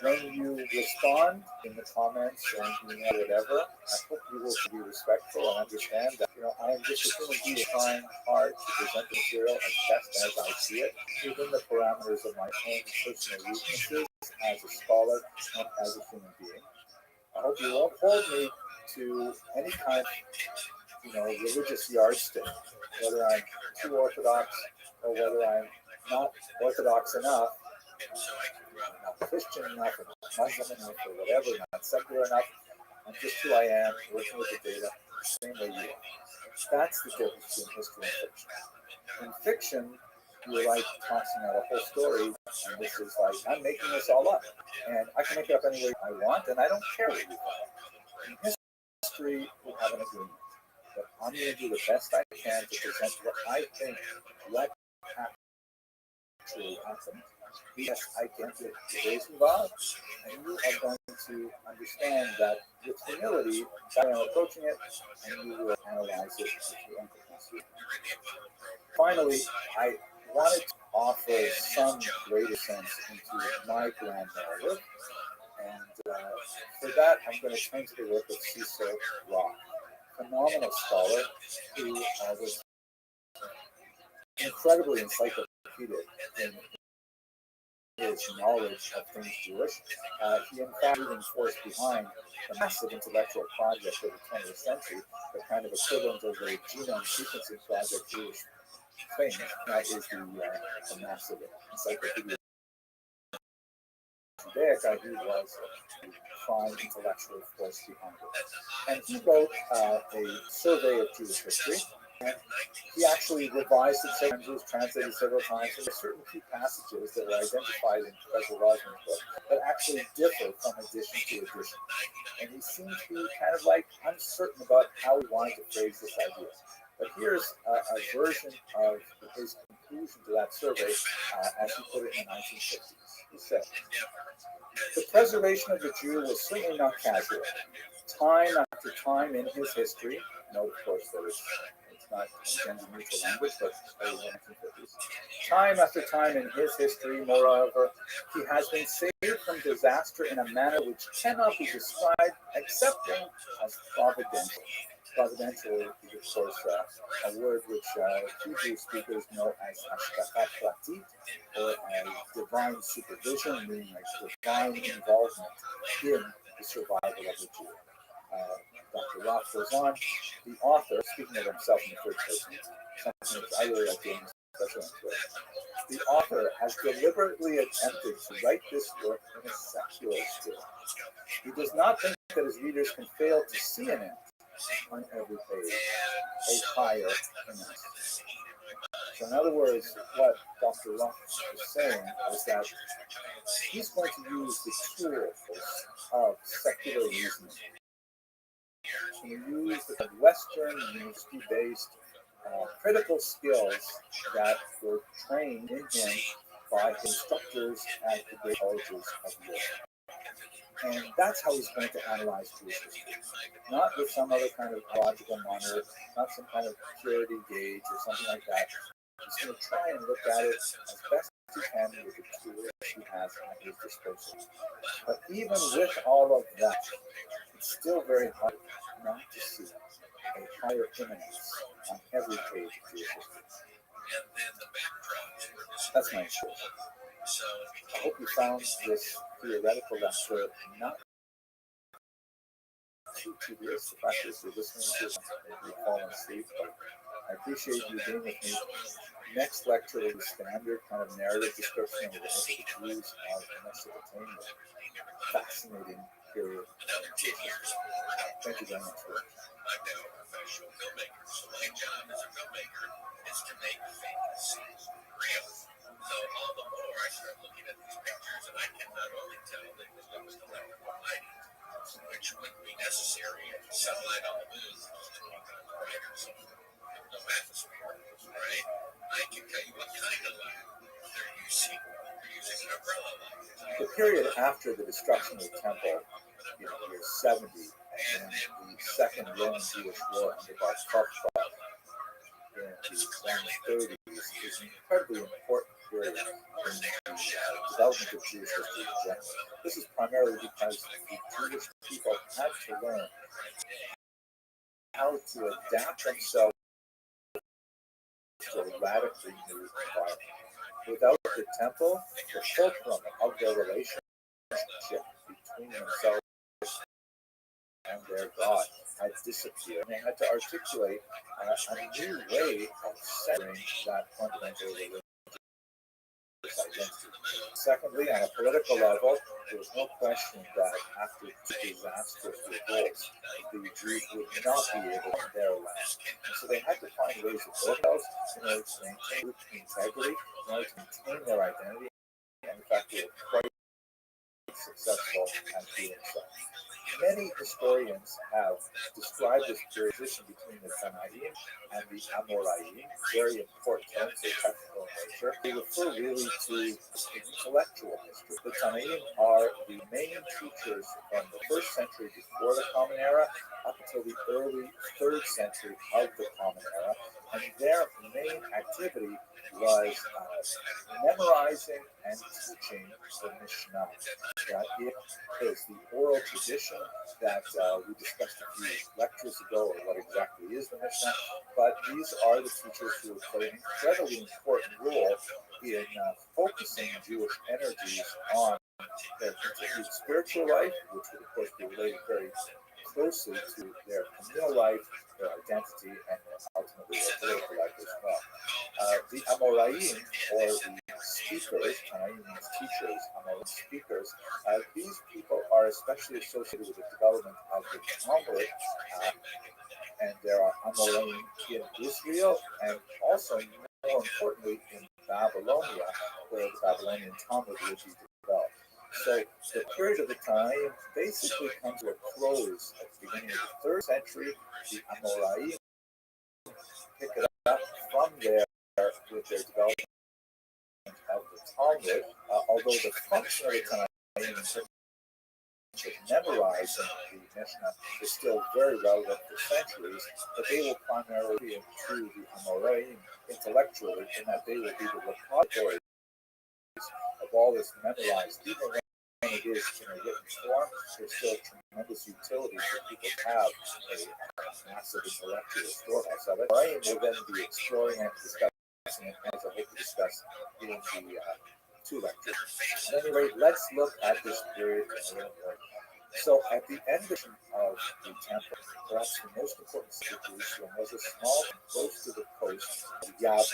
When you respond in the comments or in email or whatever, I hope you will be respectful and understand that I am just a human being trying hard to present the material as best as I see it within the parameters of my own personal weaknesses as a scholar and as a human being. I hope you won't hold me to any kind of religious yardstick, whether I'm too orthodox or whether I'm not orthodox enough. Not Christian enough, or not Muslim enough, or whatever, not secular enough. I'm just who I am, working with the data, the same way you are. That's the difference between history and fiction. In fiction, you're like tossing out a whole story, and this is like, I'm making this all up. And I can make it up any way I want, and I don't care what you think. In history, we have an agreement. But I'm going to do the best I can to present what I think, what actually happened. Yes, I can get today's involved, and you are going to understand that with humility, that I'm approaching it, and you will analyze it with your empathy. Finally, I wanted to offer some greater sense into my grand narrative, and for that, I'm going to turn to the work of Cecil Rock, a phenomenal scholar who was incredibly encyclopedic in his knowledge of things Jewish. He, in fact, even forced behind the massive intellectual project of the 20th century, the kind of equivalent of the genome sequencing project Jewish fame. That is the massive encyclopedia. Judaica, he was the prime intellectual force behind it. And he wrote a survey of Jewish history. And he actually revised it several times, it was translated several times, and there are certain key passages that are identified in Professor Rosman's book that actually differ from edition to edition. And he seemed to be kind of like uncertain about how he wanted to phrase this idea. But here's a version of his conclusion to that survey as he put it in the 1950s. He said, the preservation of the Jew was certainly not casual. Time after time in his history, note of course that it's not gender neutral language, but early 1950s. Time after time in his history, moreover, he has been saved from disaster in a manner which cannot be described excepting as providential. Providential is, of course, a word which Hebrew speakers know as hashgacha pratit, or as divine supervision, meaning like divine involvement in the survival of the Jew. Dr. Roth goes on, the author, speaking of himself in the third person, something which I really like doing, especially on Twitter, the author has deliberately attempted to write this work in a secular spirit. He does not think that his readers can fail to see in it, on every page, a higher image. So in other words, what Dr. Roth is saying is that he's going to use the tools of secular reasoning to use the Western university-based critical skills that were trained in him by instructors at the great colleges of Europe. And that's how he's going to analyze Jewish history. Not with some other kind of logical monitor, not some kind of purity gauge or something like that. He's going to try and look at it as best he can with the tools he has at his disposal. But even with all of that, it's still very hard not to see a higher imminence on every page of Jewish history. That's my issue. I hope you found this theoretical lecture not too tedious. The fact is, you're listening to it, maybe you've fallen asleep, but I appreciate you being with me. Next lecture will be standard kind of narrative description of the Jews of Mesopotamia. Fascinating period of Jewish history. Thank you very much for watching. I'm now a professional filmmaker, so my job as a filmmaker is to make fantasies real. So all the more I start looking at these pictures, and I can not only tell that it was collected or lighting, which would be necessary if sunlight on the moon was 20 times brighter, so no atmosphere, right? I can tell you what kind of light they're using. They're using an umbrella light. The period after the destruction of the temple, in the year 70, and the Second Roman Jewish War under Bar Kokhba in the 30s is an incredibly important period in the development of Jewish history in general. This is primarily because the Jewish people had to learn how to adapt themselves to a radically new environment. Without the temple, the fulcrum of their relationship between themselves and their God had disappeared. And they had to articulate a new way of centering that fundamental religious identity. Secondly, on a political level, there was no question that after disastrous revolts, the Jews would not be able to their land. And so they had to find ways of themselves in order to maintain integrity, in order to maintain their identity. And in fact, they were quite successful at doing so. Many historians have described this transition between the Tanaim and the Amoraim, very important terms, they're technical in nature. They refer really to intellectual history. The Tanaim are the main teachers from the 1st century before the Common Era up until the early 3rd century of the Common Era, and their main activity was memorizing and teaching the Mishnah. It is the oral tradition that we discussed a few lectures ago, or what exactly is the Mishnah, but these are the teachers who play an incredibly important role in focusing Jewish energies on their continued spiritual life, which would of course be related very closely to their communal life, their identity, and ultimately their political life as well. The Amoraim, or the speakers, Tanaim means teachers, Amoraim speakers, these people are especially associated with the development of the Talmud, and there are Amoraim in Israel, and also, more importantly, in Babylonia, where the Babylonian Talmud will be developed. So the period of the time basically comes to a close at the beginning of the 3rd century. The Amoraim pick it up from there with their development of the Talmud, although the function of the Tanaim in terms memorizing the Mishnah is still very relevant for centuries, but they will primarily be into the Amoraim intellectually, in that they will be the repositories of all this memorized, even when it is in a written form. There's still tremendous utility for people to have a massive intellectual storehouse of it. Amoraim will then be exploring and discussing it, as I hope to discuss in the two lectures. At any rate, let's look at this period in a little more. So at the end of the temple, perhaps the most important city of Jerusalem was a small and close to the coast of Yavne.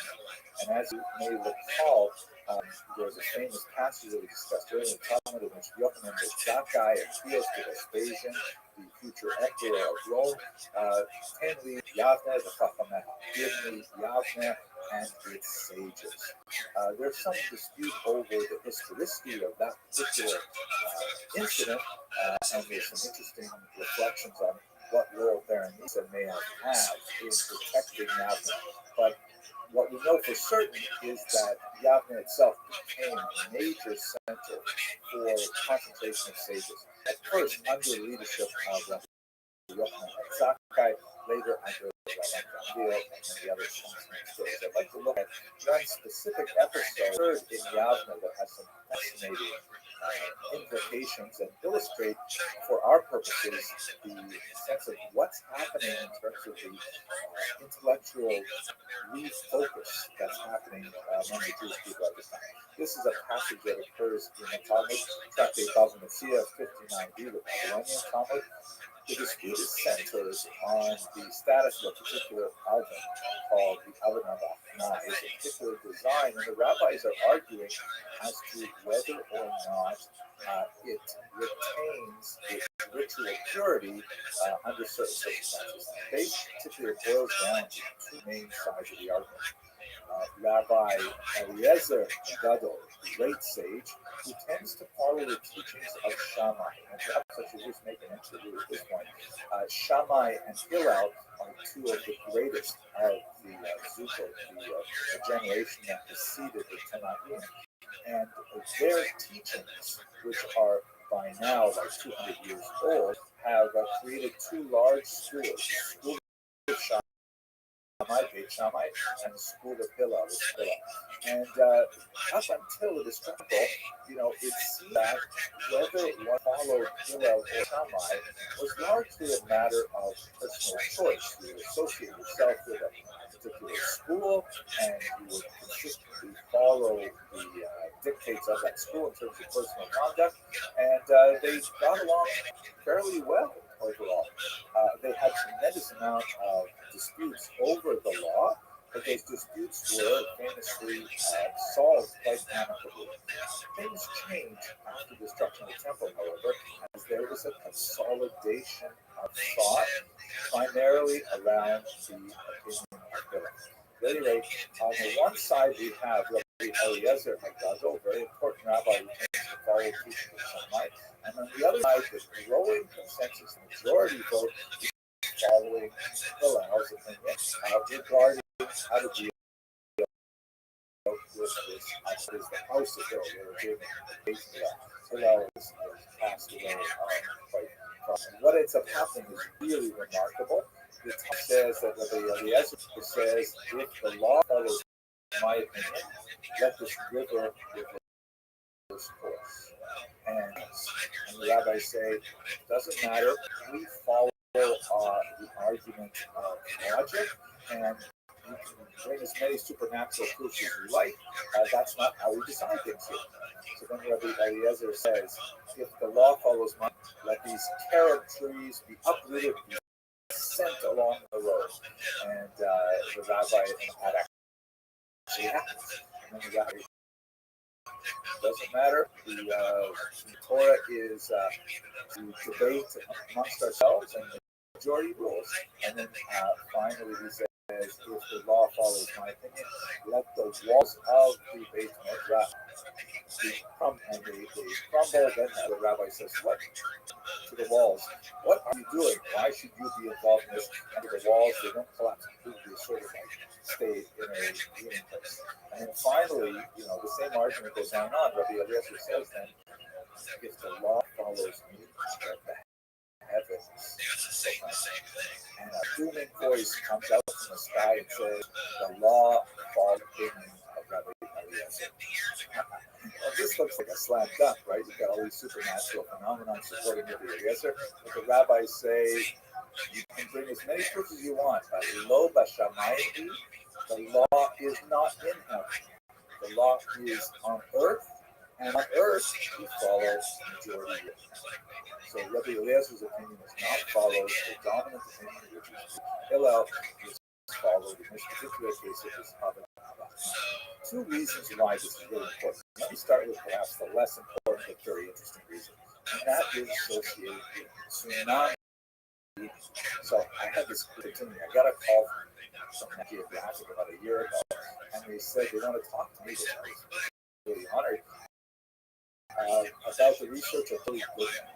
And as you may recall, there's a famous passage that we discussed earlier in the Talmud in which Yochanan the Zakkai appeals to Vespasian, the future emperor of Rome, "Ten li Yavne v'chachameh, give me Yavne and its sages." There's some dispute over the historicity of that particular incident, and there's some interesting reflections on what role Berenice may have had in protecting Yavne. But what we know for certain is that Yavne itself became a major center for concentration of sages. At first, under the leadership of Rabbi Yochanan Zakkai, later under Rabbi Gamliel and the other stories. I'd like to look at one specific episode in Yavne that has some fascinating implications and illustrate, for our purposes, the sense of what's happening in terms of the intellectual refocus that's happening among the Jewish people at this time. This is a passage that occurs in the Talmud, Tractate Bava Metzia 59b, the Babylonian Talmud. The dispute centers on the status of a particular oven called the oven of Achna. It's a particular design, and the rabbis are arguing as to whether or not it retains its ritual purity under certain circumstances. They particularly boils down to two main sides of the argument. Rabbi Eliezer Gadol, the great sage, who tends to follow the teachings of Shammai, and perhaps I should just make an interlude at this point. Shammai and Hillel are two of the greatest of the Zukot, the generation that preceded the Tanaim, and their teachings, which are by now like 200 years old, have created two large schools, School of Shammai, Beit Shammai, and the School of Hillel. And up until the struggle, it seemed that whether one followed Hillel or Shammai was largely a matter of personal choice. You would associate yourself with a particular school, and you would consistently follow the dictates of that school in terms of personal conduct, and they got along fairly well overall. They had tremendous amount of disputes over the law, but those disputes were famously solved quite amicably. Things changed after the destruction of the temple, however, as there was a consolidation of thought, primarily around the opinion of Hillel. At any rate, on the one side we have Rabbi Eliezer Gadol, very important rabbi who tends to follow the teaching of Shammai, and on the other side, the growing consensus, majority vote, following Hillel's opinion regarding how to deal with this. Is the house of Hillel. They were given Hillel is passed away quite fast. And what ends up happening is really remarkable. The text says that Rabbi Eliezer says, if the law follows my opinion, let this river reverse course. And the rabbis say, it doesn't matter, we follow the argument of logic, and you can bring as many supernatural proofs as you like. That's not how we decide things here. So then Rabbi Eliezer says, if the law follows mine, let these carob trees be uprooted, be sent along the road. And the rabbi had actually happened. And then the rabbi doesn't matter. The Torah is to debate amongst ourselves, and the majority rules. And then finally he says, if the law follows my opinion, let the walls of the Beit Midrash crumble. And they crumble. Then the rabbi says, what? To the walls. What are you doing? Why should you be involved in this? And the walls, they don't collapse completely, sort of like stay in a place. And then finally, the same argument goes on. Rabbi Eliezer says then, if the law follows me, the heavens and a booming voice comes out from the sky and says, the law follows the opinion of Rabbi Eliezer. Well, this looks like a slam dunk, right? You've got all these supernatural phenomena supporting Rabbi Eliezer, but the rabbis say you can bring as many proofs as you want, but lo bashamayim, the law is not in heaven. The law is on earth, and on earth he follows majority rule. So Rabbi Eliezer's opinion is not followed the dominant opinion, which is Hillel, is followed in this particular case of this Havana. Two reasons why this is really important. Let me start with perhaps the less important but very interesting reason, and that is associated with tsunami. So I had this opportunity. I got a call from Geographic about a year ago, and they said they want to talk to me. I was really honored about the research of Billy Goodman,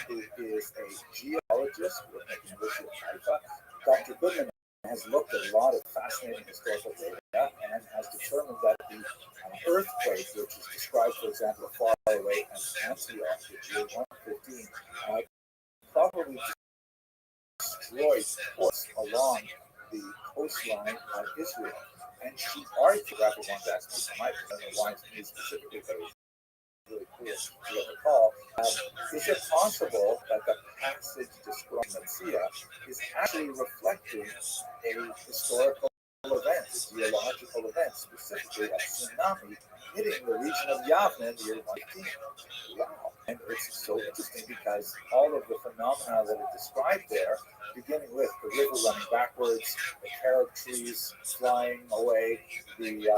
who is a geologist with the University of Haifa. Dr. Goodman has looked at a lot of fascinating historical data and has determined that the earthquake, which is described, for example, far away as Antioch, the year 115, probably destroyed ports along the coastline of Israel. And she argued, Rapper one to ask me from my perspective, why it's me specifically, but it was really cool to get the call. Is it possible that the passage describing Metzia is actually reflecting a historical event, a geological event, specifically a tsunami hitting the region of Yavne in the year 115? Wow. And it's so interesting because all of the phenomena that are described there, beginning with the river running backwards, the carob trees flying away, the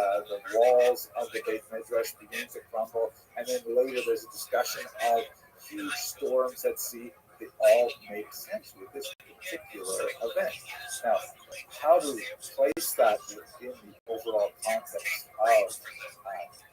walls of the Beit Midrash beginning to crumble, and then later there's a discussion of huge storms at sea. They all make sense with this particular event. Now, how to place that within the overall context of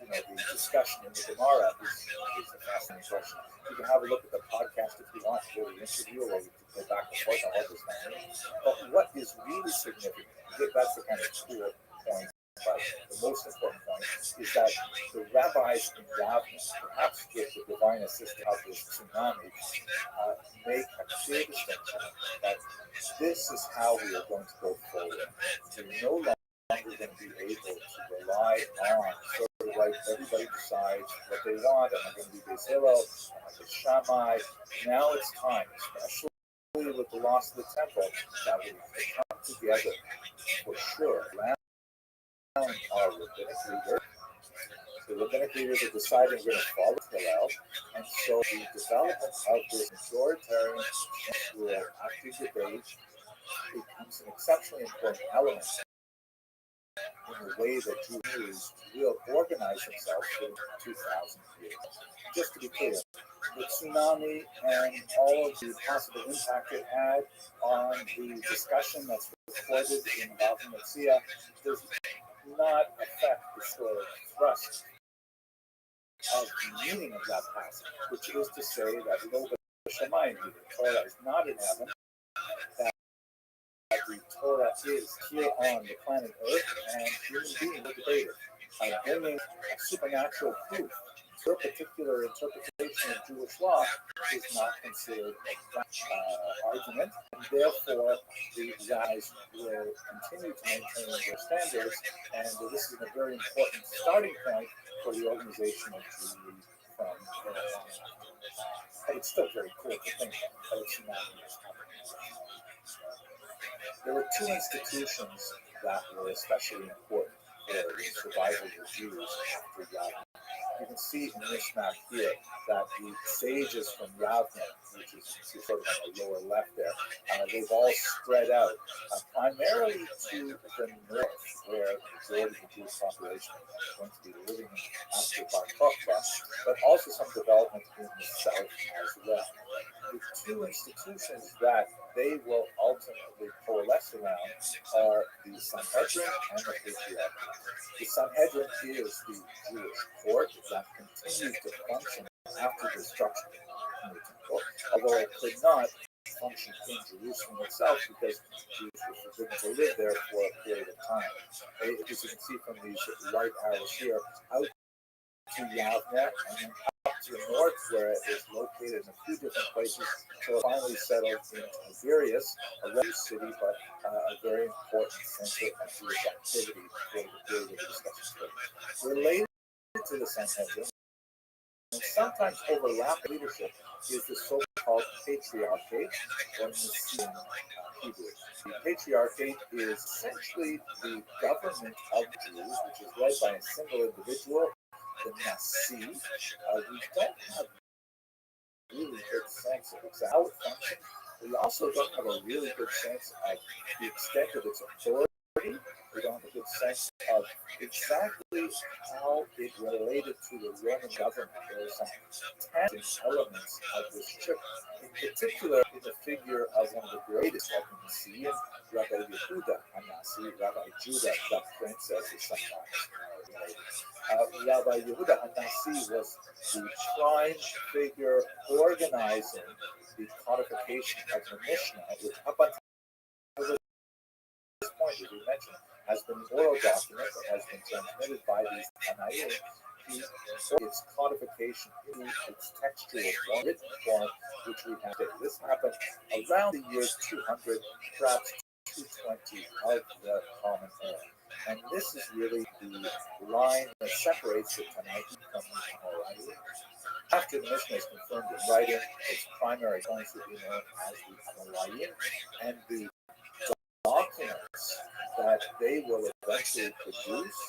the discussion in the Gemara is a fascinating question. You can have a look at the podcast if you want, or the interview, or we can go back and forth on what this means. But what is really significant, that's the kind of cool point, but the most important point is that the rabbis in Yavne, perhaps with the divine assistance of this tsunami, make a clear distinction that this is how we are going to go forward. We're no longer going to be able to rely on sort of like everybody decides what they want, and they're going to be Beis Hillel, and like Shammai. Now it's time, especially with the loss of the temple, that we come together for sure around our rabbinic leader. The rabbinic leaders are deciding we're going to follow Hillel, and so the development of this authoritarian rule after debate becomes an exceptionally important element in the way that Jews will organize themselves for 2,000 years. Just to be clear, the tsunami and all of the possible impact it had on the discussion that's recorded in Bava Metzia does not affect the sort of thrust of the meaning of that passage, which is to say that Lo B'Shamayim, the Torah is not in heaven, that the Torah is here on the planet Earth, and human beings are debated by bringing a supernatural proof. Your particular interpretation of Jewish law is not considered a argument, and therefore the guys will continue to maintain their standards, and this is a very important starting point for the organization of Jewry from there on. But it's still very cool to think that it's not in this company. There were two institutions that were especially important for the survival of the Jews after Yavne. You can see in this map here that the sages from Yavne, which is sort of on the lower left there, they've all spread out primarily to the north, where the majority of the Jewish population is going to be living after Bar Kokhba, but also some development in the south as well. The two institutions that they will ultimately coalesce around are the Sanhedrin and the Patriarch. The Sanhedrin is the Jewish court that continues to function after the destruction of the temple, although it could not function in Jerusalem itself because Jews were forbidden to live there for a period of time. As you can see from these white arrows here, out to Yavne and then up to the north, where it is located in a few different places, so it finally settled in Tiberias, a red city, but a very important center of Jewish activity for the period of the discussion. Related to the Sanhedrin, and sometimes overlapping leadership, is the so-called patriarchate, or Nicaean Hebrew. The patriarchate is essentially the government of Jews, which is led by a single individual, the Nasi. We don't have really good sense of exactly how it functions. We also don't have a really good sense of the extent of its authority. We don't have a good sense of exactly how it related to the Roman government. There are some tangent elements of this chip, in particular in the figure of one of the greatest of the Nicaean, Rabbi Yehuda Hanasi, Rabbi Judah the Prince, as is sometimes related. Rabbi Yehuda Hanasi was the prime figure organizing the codification of the Mishnah, which up until this point, as we mentioned, has been an oral document that has been transmitted by these Tanaim. Its codification into its textual form, written form, which we have today. This happened around the year 200, perhaps 220 of the Common Era. And this is really the line that separates the Tanakh from the Hammurabi. After the Mishnah is confirmed in writing, its primary points will be known as the Hammurabi, and the documents that they will eventually produce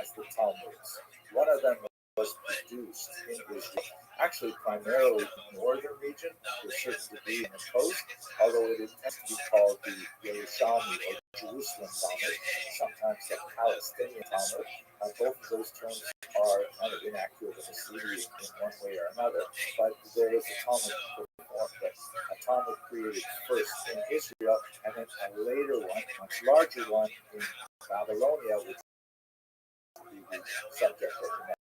as the Talmuds. One of them was produced in Israel, actually primarily in the northern region, to a certain degree in the coast, although it tends to be called the Yerushalmi or Jerusalem Talmud, sometimes the Palestinian Talmud. Both of those terms are kind of inaccurate and misleading in one way or another, but there is a Talmud a Talmud created first in Israel, and then a later one, much larger one in Babylonia, which is the subject of the next.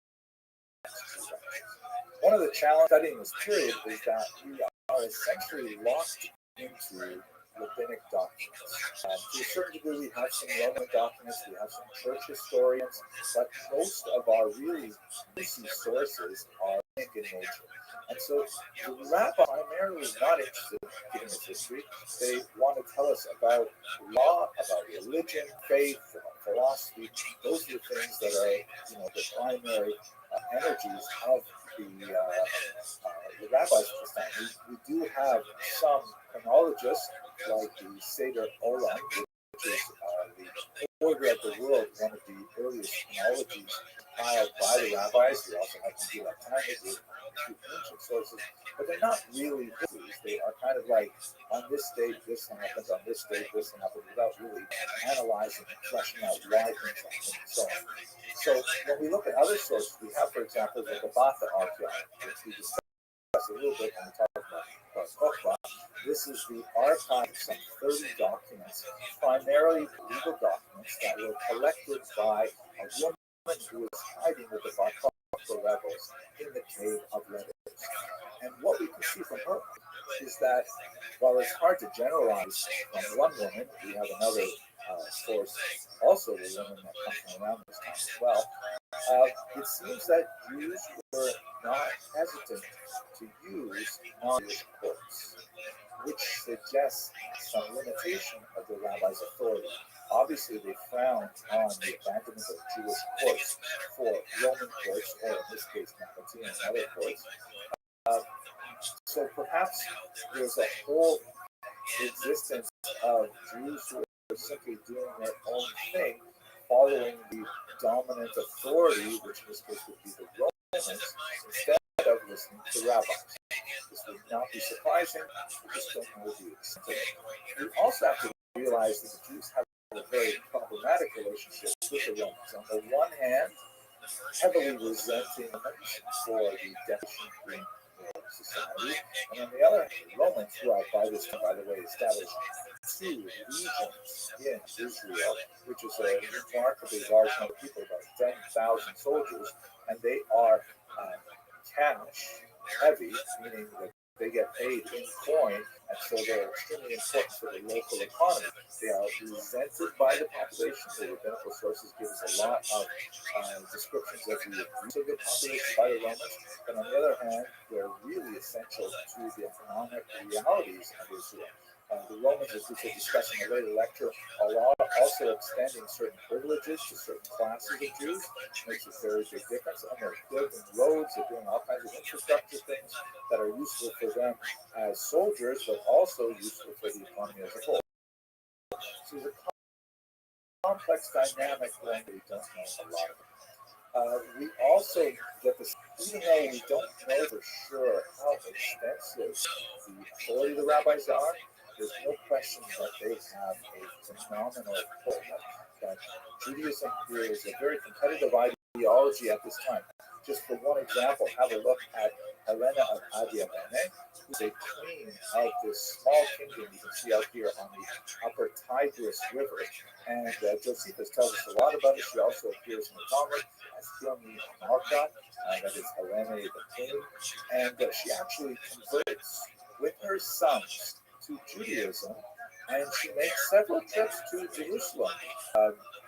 One of the challenges studying this period is that we are essentially locked into rabbinic documents. To a certain degree, we have some Roman documents, we have some church historians, but most of our really juicy sources are rabbinic in nature. And so the rabbi primarily is not interested in giving us history. They want to tell us about law, about religion, faith, about philosophy. Those are the things that are, the primary energies of the rabbis at this time. We do have some chronologists, like the Seder Olam, which is the order of the world, one of the earliest chronologies compiled by the rabbis. We also have the Gila Talmud, with ancient sources, but they're not really histories. They are kind of like, on this date this happened, on this date this happened, without really analyzing and fleshing out why things happen and so on. So when we look at other sources, we have, for example, the Gabatha archaeology, which we discussed a little bit when we talked about Kokba. This is the archive of some 30 documents, primarily legal documents that were collected by a woman who was hiding with the Bar Kokhba rebels in the cave of Letters. And what we can see from her is that while it's hard to generalize from one woman, we have another source, also a woman that comes from around this time as well. It seems that Jews were not hesitant to use non-Jewish courts, which suggests some limitation of the rabbi's authority. Obviously, they frowned on the abandonment of Jewish courts for Roman courts, or in this case, Nabatean and other courts. So perhaps there's a whole existence of Jews who are simply doing their own thing, following the dominant authority, which in this case would be the Romans, instead of listening to rabbis. This would not be surprising. We just don't know the extent. We also have to realize that the Jews have a very problematic relationship with the Romans. On the one hand, heavily resenting them for the definition in society, and on the other hand, the Romans, who are by this time, by the way, established 2 legions in Israel, which is a remarkably large number of people, about 10,000 soldiers, and they are cash heavy, meaning that They get paid in coin, and so they're extremely important for the local economy. They are resented by the population. The rabbinical sources give us a lot of descriptions of the abuse of the population by the Romans, but on the other hand, they're really essential to the economic realities of Israel. The Romans, as we will discuss in a later lecture, are also extending certain privileges to certain classes of Jews, which makes a very big difference. And they're building roads, they're doing all kinds of infrastructure things that are useful for them as soldiers, but also useful for the economy as a whole. So there's a complex dynamic going that we don't know a lot about. We also get this, even though we don't know for sure how extensive the authority of the rabbis are, there's no question that they have a phenomenal pull. That Judaism is a very competitive ideology at this time. Just for one example, have a look at Helena of Adiabene, who's a queen of this small kingdom you can see out here on the upper Tigris River. And Josephus tells us a lot about it. She also appears in the Talmud as Hilmi Malka, that is Helena the queen. And she actually converts with her sons to Judaism, and she makes several trips to Jerusalem.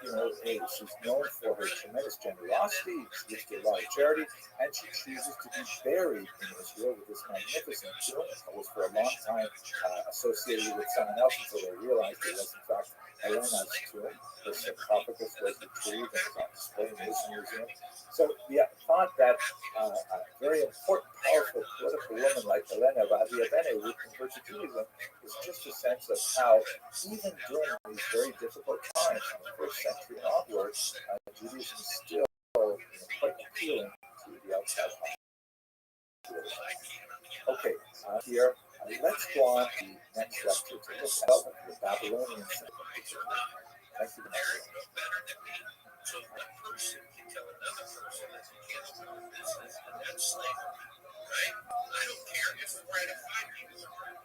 She's known for her tremendous generosity. She gives to a lot of charity, and she chooses to be buried in Israel with this magnificent tomb. It was for a long time associated with someone else until they realized it was in fact Helena's tomb. Her sarcophagus was retrieved and was on display in the Israel Museum. So we thought that a very important, powerful political woman like Helena of Adiabene would convert to Judaism is just a sense of how, even during these very difficult times from the first century onwards, Judaism is still quite appealing to the outside population. Okay, here, let's go on to the next lecture to look at the Babylonian civilization. Thank you very much. So one person can tell another person that's against our business, and that's slavery, right? I don't care if we're at a 5 years around.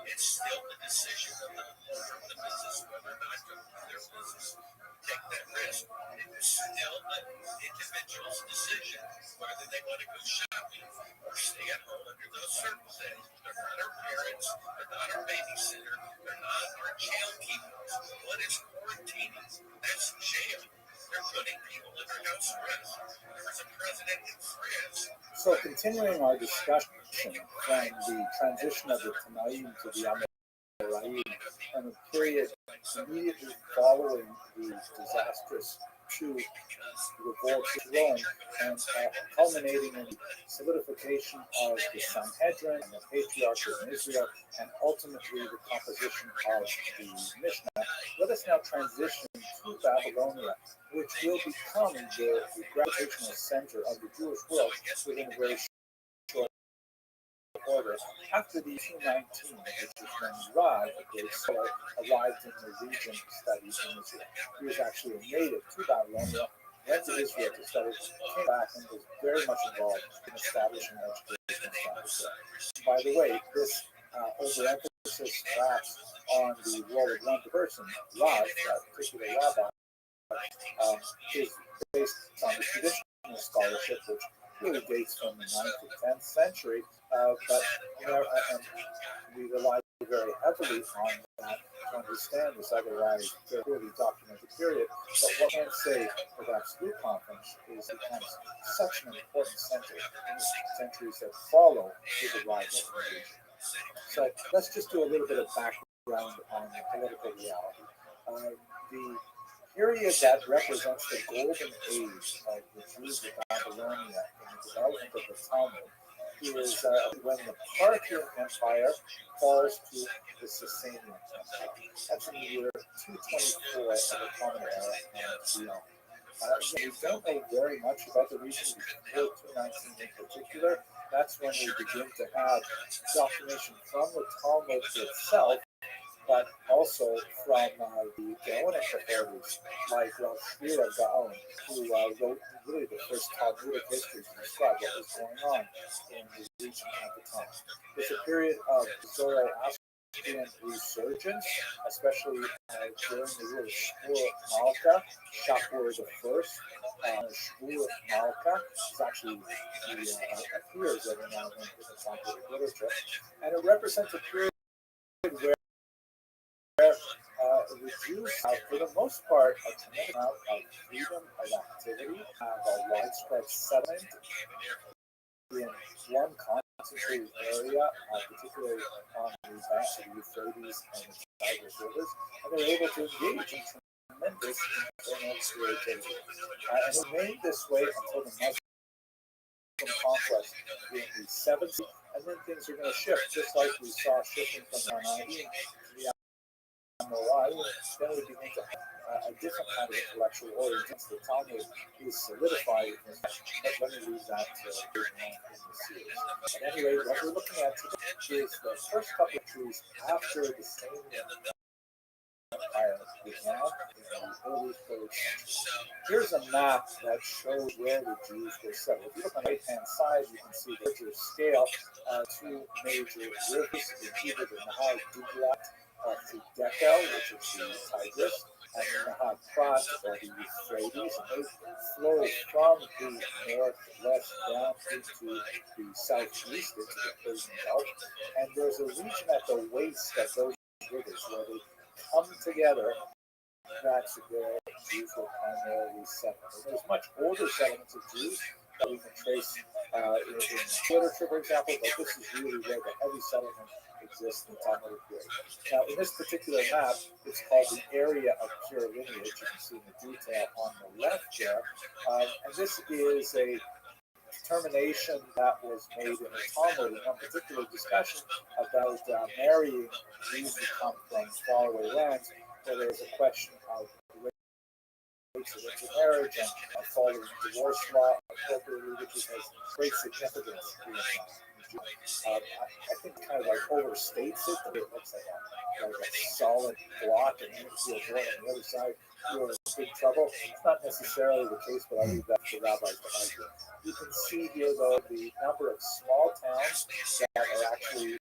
It's still the decision of the owner of the business whether or not to run their business, take that risk. It's still the individual's decision whether they want to go shopping or stay at home under those circumstances. They're not our parents, they're not our babysitter, they're not our jail keepers. What is quarantining? That's jail. They're putting people under house arrest. There was a president in France. So continuing our discussion from the transition of the Tanaim to the Amoraim and the period immediately following the disastrous revolt of Rome and culminating in the solidification of the Sanhedrin and the Patriarchate in Israel and ultimately the composition of the Mishnah, let us now transition to Babylonia, which will become the gravitational center of the Jewish world within a very short order. After the 219, which is when Rav, a great scholar, arrived in the region to study in Israel. He was actually a native to Babylonia, went to Israel to study, came back and was very much involved in establishing education standards. By the way, this overemphasis perhaps on the role of one person, Rav, that particular rabbi, is based on the traditional scholarship, which really dates from the 9th to 10th century, but we rely very heavily on that to understand this otherwise very poorly documented period. But what I can say with absolute confidence is it becomes such an important center in the centuries that follow the arrival of the region. So let's just do a little bit of background on the political reality. The period that represents the golden age of the Jews of Babylonia in the development of the Talmud is when the Parthian Empire falls to the Sasanian Empire. That's in the year 224 of the Common Era and beyond. We don't know very much about the region before 219 in particular. That's when we begin to have documentation from the Talmud itself, but also from the Gaonic authorities like Restream of Gaon, who wrote really the first Talmudic history to describe what was going on in the region at the time. It's a period of Zoroastrianism in resurgence, especially during the rule of Shmur Malka. Shapur the first. Shmur Malka is actually appears every now and then in the Talmudic literature, and it represents a period where the Jews have, for the most part, a tremendous amount of freedom of activity, have a widespread settlement in one concentrated area, particularly on the banks of the Euphrates and the Tigris rivers, and they're able to engage in tremendous internal creativity. And it remained this way until the Muslim conquest in the 7th, and then things are going to shift, just like we saw shifting from the Anaim to the Amorai. Then we begin to have a different kind of intellectual origins. The Talmud is solidified in this. But let me leave that to later on in the series. But anyway, what we're looking at today is the first couple of trees after the same empire began in the early 3rd century. Here's a map that shows where the Jews were settled. If you look on the right-hand side, you can see the larger scale, two major rivers, either the Nahal Duglat to Dekel, which is the Tigris, and the Nahal Prat, or the Euphrates, and they flow from the northwest down into the southeast, into the Persian Gulf, and there's a region at the waist of those rivers where they come together. That's where Jews were primarily settled. There's much older settlements of Jews that we can trace in literature, for example, but this is really where the heavy settlement exists in the Talmudic period. Now, in this particular map, it's called the area of pure lineage. You can see in the detail on the left there. And this is a determination that was made in the Talmud in one particular discussion about marrying Jews who come from faraway lands, where there's a question of rates of intermarriage and following divorce law appropriately, which has great significance in I think kind of like overstates it. It looks like a solid block, and you feel born on the other side, you're in big trouble. It's not necessarily the case, but I leave that to rabbis to argue. You can see here, though, the number of small towns that are actually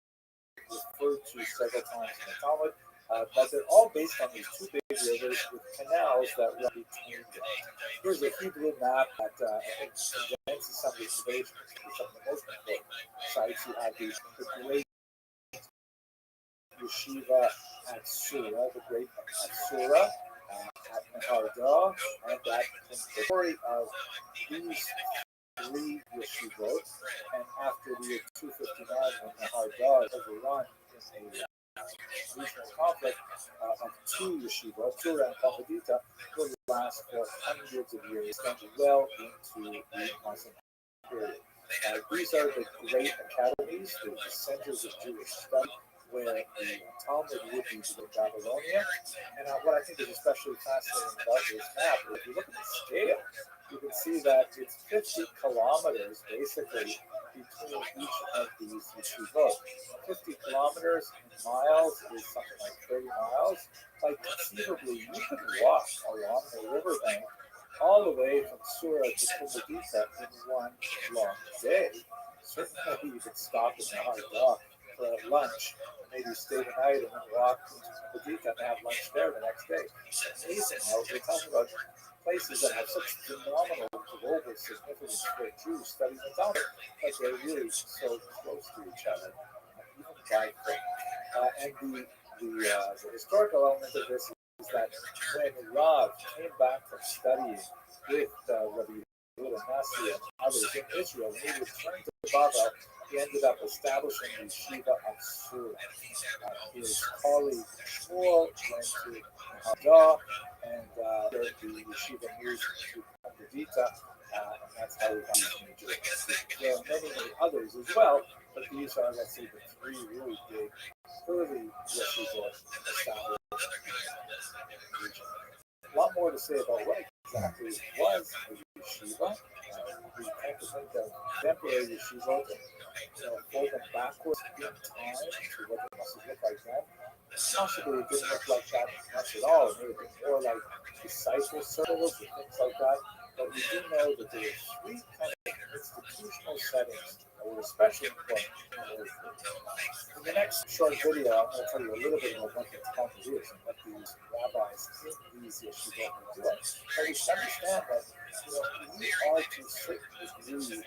referred to several times in the Talmud, but they're all based on these two big rivers with canals that run between them. Here's a Hebrew map that I think condenses some of the information for some of the most important sites. You have the great yeshiva at Sura, the great at Sura, at Nahardah, and that is the story of these three yeshivot. And after the year 259, when Nahardah is overrun in a regional conflict of two yeshivot, Tura and Talmudita, will last for hundreds of years, extending well into the Muslim period. These are the great academies, the centers of Jewish study, where the Talmud would be in Babylonia. And what I think is especially fascinating about this map is if you look at the scale, you can see that it's 50 kilometers basically between each of these yeshivot. 50 kilometers in miles is something like 30 miles. Like conceivably, you could walk along the riverbank all the way from Sura to Pumbedita in one long day. Certainly, you could stop in the hard walk for lunch, maybe stay the night and then walk into Pumbedita and have lunch there the next day. It's amazing how we're talking about places that have such phenomenal global significance for Jews studying the Talmud, but they're really so close to each other, even by foot. And the historical element of this is that when Rav came back from studying with Rabbi Yehuda Nasi and others in Israel, when he returned to Babel, he ended up establishing the yeshiva of Sura. His colleague Shmuel went to Hadadah, and the yeshiva moved to Pumbedita, and that's how we got these major. There are many, many others as well, but these are, let's say, the three really big early yeshivot established in the region. A lot more to say about what exactly was a yeshiva. We tend to think of contemporary yeshivot and fold them backwards in time to what they must have looked like then. Possibly it didn't look like that much at all. It may have been more like disciple circles and things like that. But we do know that there were three kind of institutional settings were especially important. In the next short video, I'm going to tell you a little bit about what the Talmud is and what these rabbis in these yeshivot are doing. But we should understand that we are to a certain degree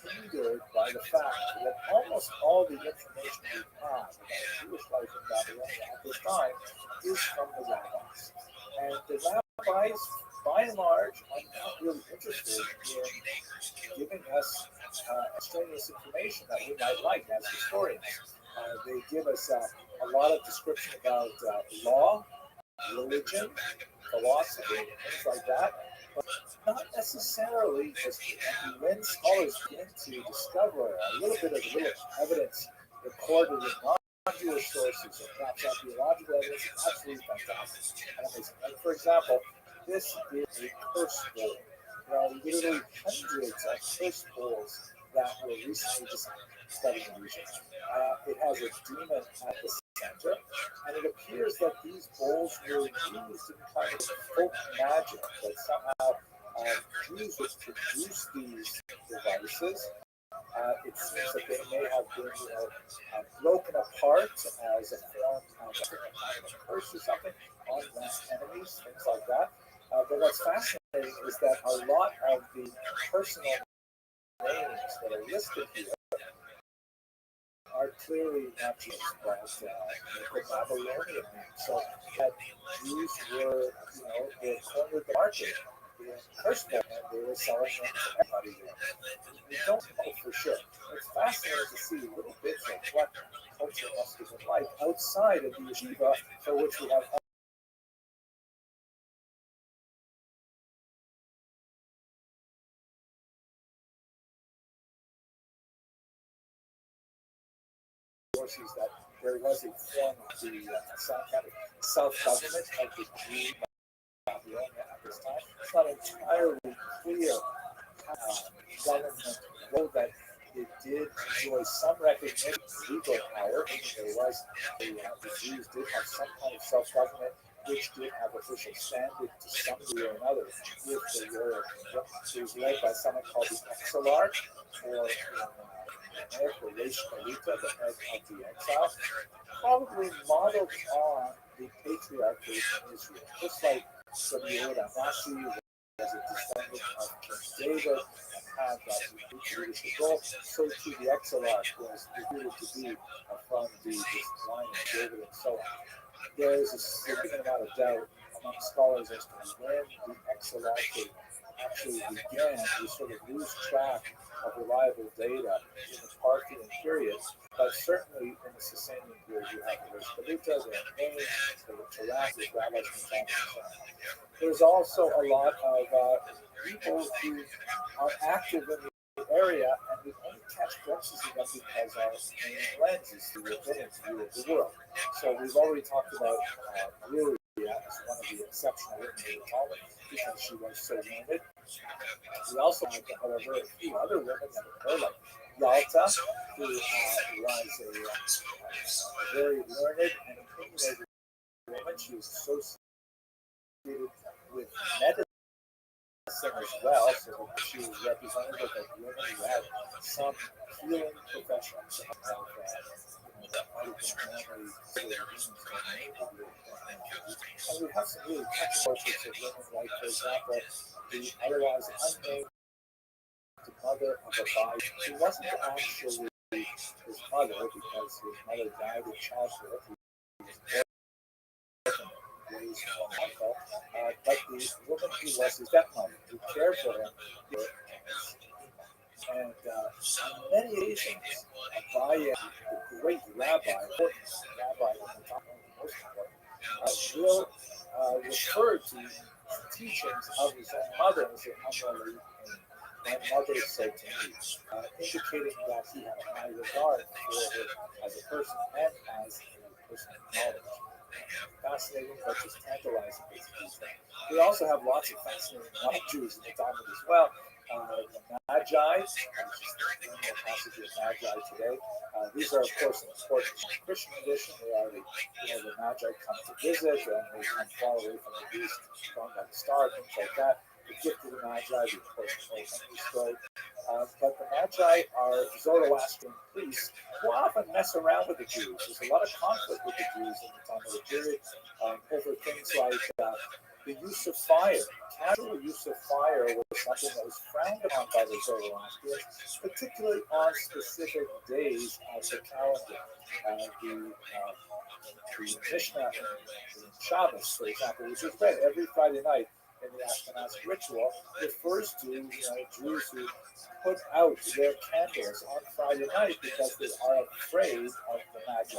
hindered by the fact that almost all the information we have about Jewish life in Babylonia at this time is from the rabbis. And the rabbis, by and large, are not really interested in giving us extraneous information that we might like as historians. They give us a lot of description about law, religion, philosophy, things like that, but not necessarily as when scholars begin to discover a little bit of evidence recorded in non-Jewish sources, or perhaps archaeological evidence, it's absolutely fantastic. And for example, this is a curse bowl. There are literally hundreds of curse bowls that were recently discovered in Egypt. It has a demon at the center, and it appears that these bowls were used in kind of folk magic, that somehow Jews would produce these devices. It seems that they may have been broken apart as a form of a curse or something on enemies, things like that. But what's fascinating is that a lot of the personal names that are listed here are clearly not Jews, but Babylonian names. So that Jews were, they cornered the market in curse them, and they were selling them to everybody there. We don't know for sure. It's fascinating to see little bits of what culture must have been like outside of the yeshiva, for which we have sources that there was a form of the kind of self-government of the Jew Babylonia at this time. It's not entirely clear government role that it did enjoy some recognition, legal power. There was the Jews did have some kind of self-government, which did have official standing to some degree or another with the royal kingdom. It was led by someone called the Exilarch, or America, Reish Kalita, the head of the exile, probably modeled on the patriarchy in Israel, just like Rabbi Yehuda Nasi was a descendant of King David and had that unique leadership role, so too the Exilarch was reputed to be from the line of David and so on. There is a significant amount of doubt among scholars as to when the Exilarch actually began. We sort of lose track of reliable data in the Parthian period, but certainly in the Sasanian period, you have the Restream, the Armenians, the Taras, the rabbis, and so on and so on. There's also a lot of people who are active in the area, and we only catch glimpses of them because our main lens is through the view of the world. So we've already talked about Gloria as one of the exceptional women in the Talmud, because she was so learned. We also have, however, a few other women that are like Yalta, who was a very learned and opinionated woman. She was associated with medicine as well, so she was representative of women who had some healing professions of and we have some really technical portraits of women, like, for example, the otherwise unnamed mother of a guy who wasn't actually his mother because his mother died in childbirth. He was raised from uncle, but the woman who was his stepmother, who cared for him, and on many occasions, Abaye, the great rabbi, important rabbi in the top one of the most important, will refer to teachings of his own mother and say, my mother said to me, indicating that he had a high regard for her as a person and as a person of knowledge. Fascinating, but just tantalizing. We also have lots of fascinating non-Jews in the Talmud as well. The Magi, which is the passage of Magi today. These are, of course, an important Christian tradition. They are the Magi come to visit, and they come far away from the east, drawn by the star, things like that. The gift of the Magi, the, of course, the whole Henry story. But the Magi are Zoroastrian priests who often mess around with the Jews. There's a lot of conflict with the Jews in the time of the period over things like the use of fire. Casual use of fire was something that was frowned upon by the Zoroastrians, particularly on specific days of the calendar. The Mishnah in Shabbos, for example, which is read every Friday night in the Ashkenazi ritual, refers to Jews who put out their candles on Friday night because they are afraid of the Magi.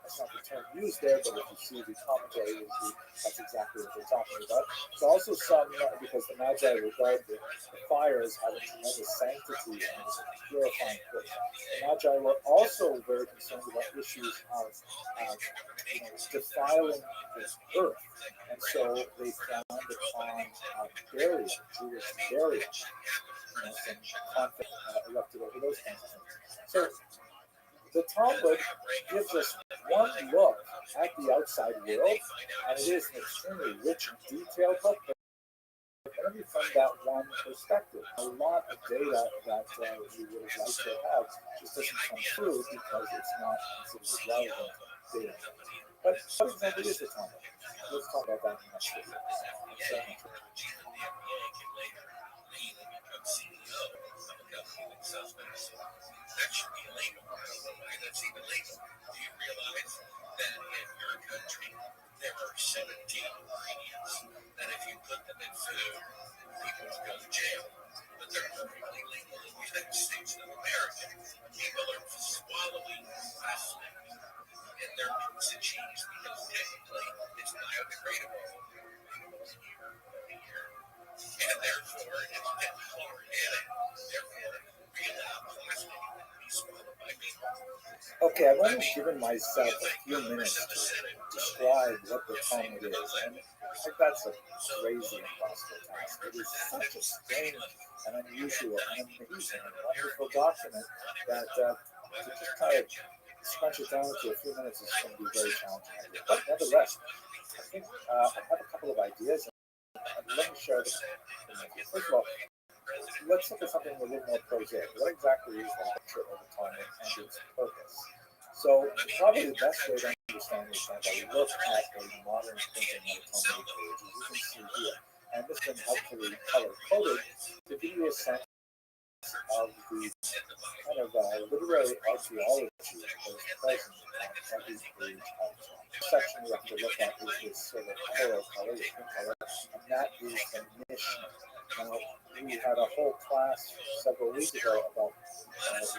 That's not the term used there, but if you see the commentary, you'll see that's exactly what they're talking about. There's also some, because the Magi regard the fire as having tremendous sanctity and as a purifying force. The Magi were also very concerned about issues of defiling the earth, and so they frowned upon burial, Jewish burial. Some conflict erupted over those kinds of things. So the Talmud gives us one look at the outside world, and it is an extremely rich and detailed look, but only from that one perspective. A lot of data that we would have liked to have just doesn't come through because it's not considered relevant data. But what exactly is the Talmud? Let's talk about that in the next video. That should be illegal. Why that's even legal? Do you realize that in your country there are 17 ingredients that if you put them in food, people will go to jail? But they're perfectly legal in the United States of America. People are swallowing plastic in their pizza cheese because technically it's biodegradable. And therefore it's got chlorine in it. Therefore, we allow plastic to be swallowed by people. Okay, I've only given myself a few minutes to describe what the Talmud is, and I think that's a crazy impossible task. It is such a strange and unusual and amazing and wonderful document that to just kind of scrunch it down to a few minutes is going to be very challenging. But nevertheless, I think I have a couple of ideas, and let me share them with you. First of all, let's look at something a little more prosaic. What exactly is the lecture of the Talmud and its purpose? So probably the best way to understand this is by look at a modern printing of the Talmud page, as you can see here. And this has been helpfully color-coded to give you a sense of the kind of literary archaeology that is present on every page of the Talmud. The section we have to look at is this sort of coral color, the pink color, and that is the Mishnah. Now, we had a whole class several weeks ago about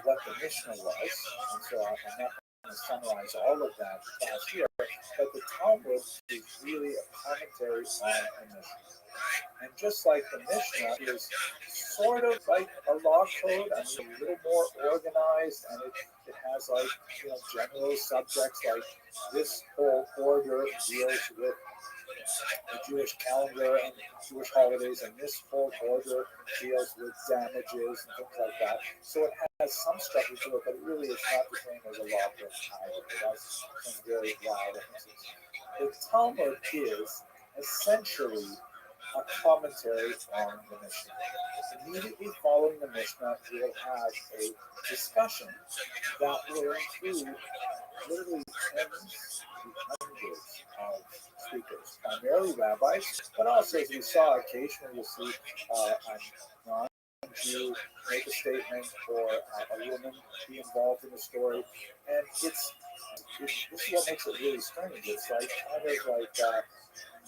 what the Mishnah was, and so I'm not going to summarize all of that class here, but the Talmud is really a commentary on the Mishnah. And just like the Mishnah is sort of like a law code, and it's a little more organized, and it has like general subjects like this whole order deals with the Jewish calendar and Jewish holidays, and this whole order deals with damages and things like that. So it has some structure to it, but it really is not the same as a law book either. It has some very wild references. The Talmud is essentially a commentary on the Mishnah. Immediately following the Mishnah, we will have a discussion that will include literally tens to hundreds of speakers, primarily rabbis, but also, as we saw, occasionally you'll see a non-Jew make a statement or a woman be involved in the story, and this is what makes it really strange. It's like kind of like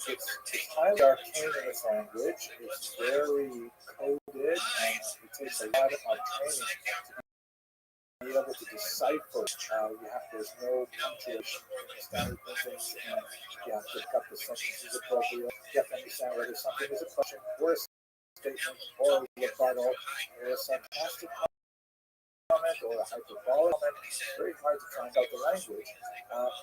it's highly arcane in its language. It's very coded, and it takes a lot of training to be able to decipher. There's no punctuation, standard things, and you have to pick up the sentences appropriately. You have to understand whether something is a question or a statement or a rebuttal or a sarcastic comment or a hyperbolic comment. It's very hard to find out the language,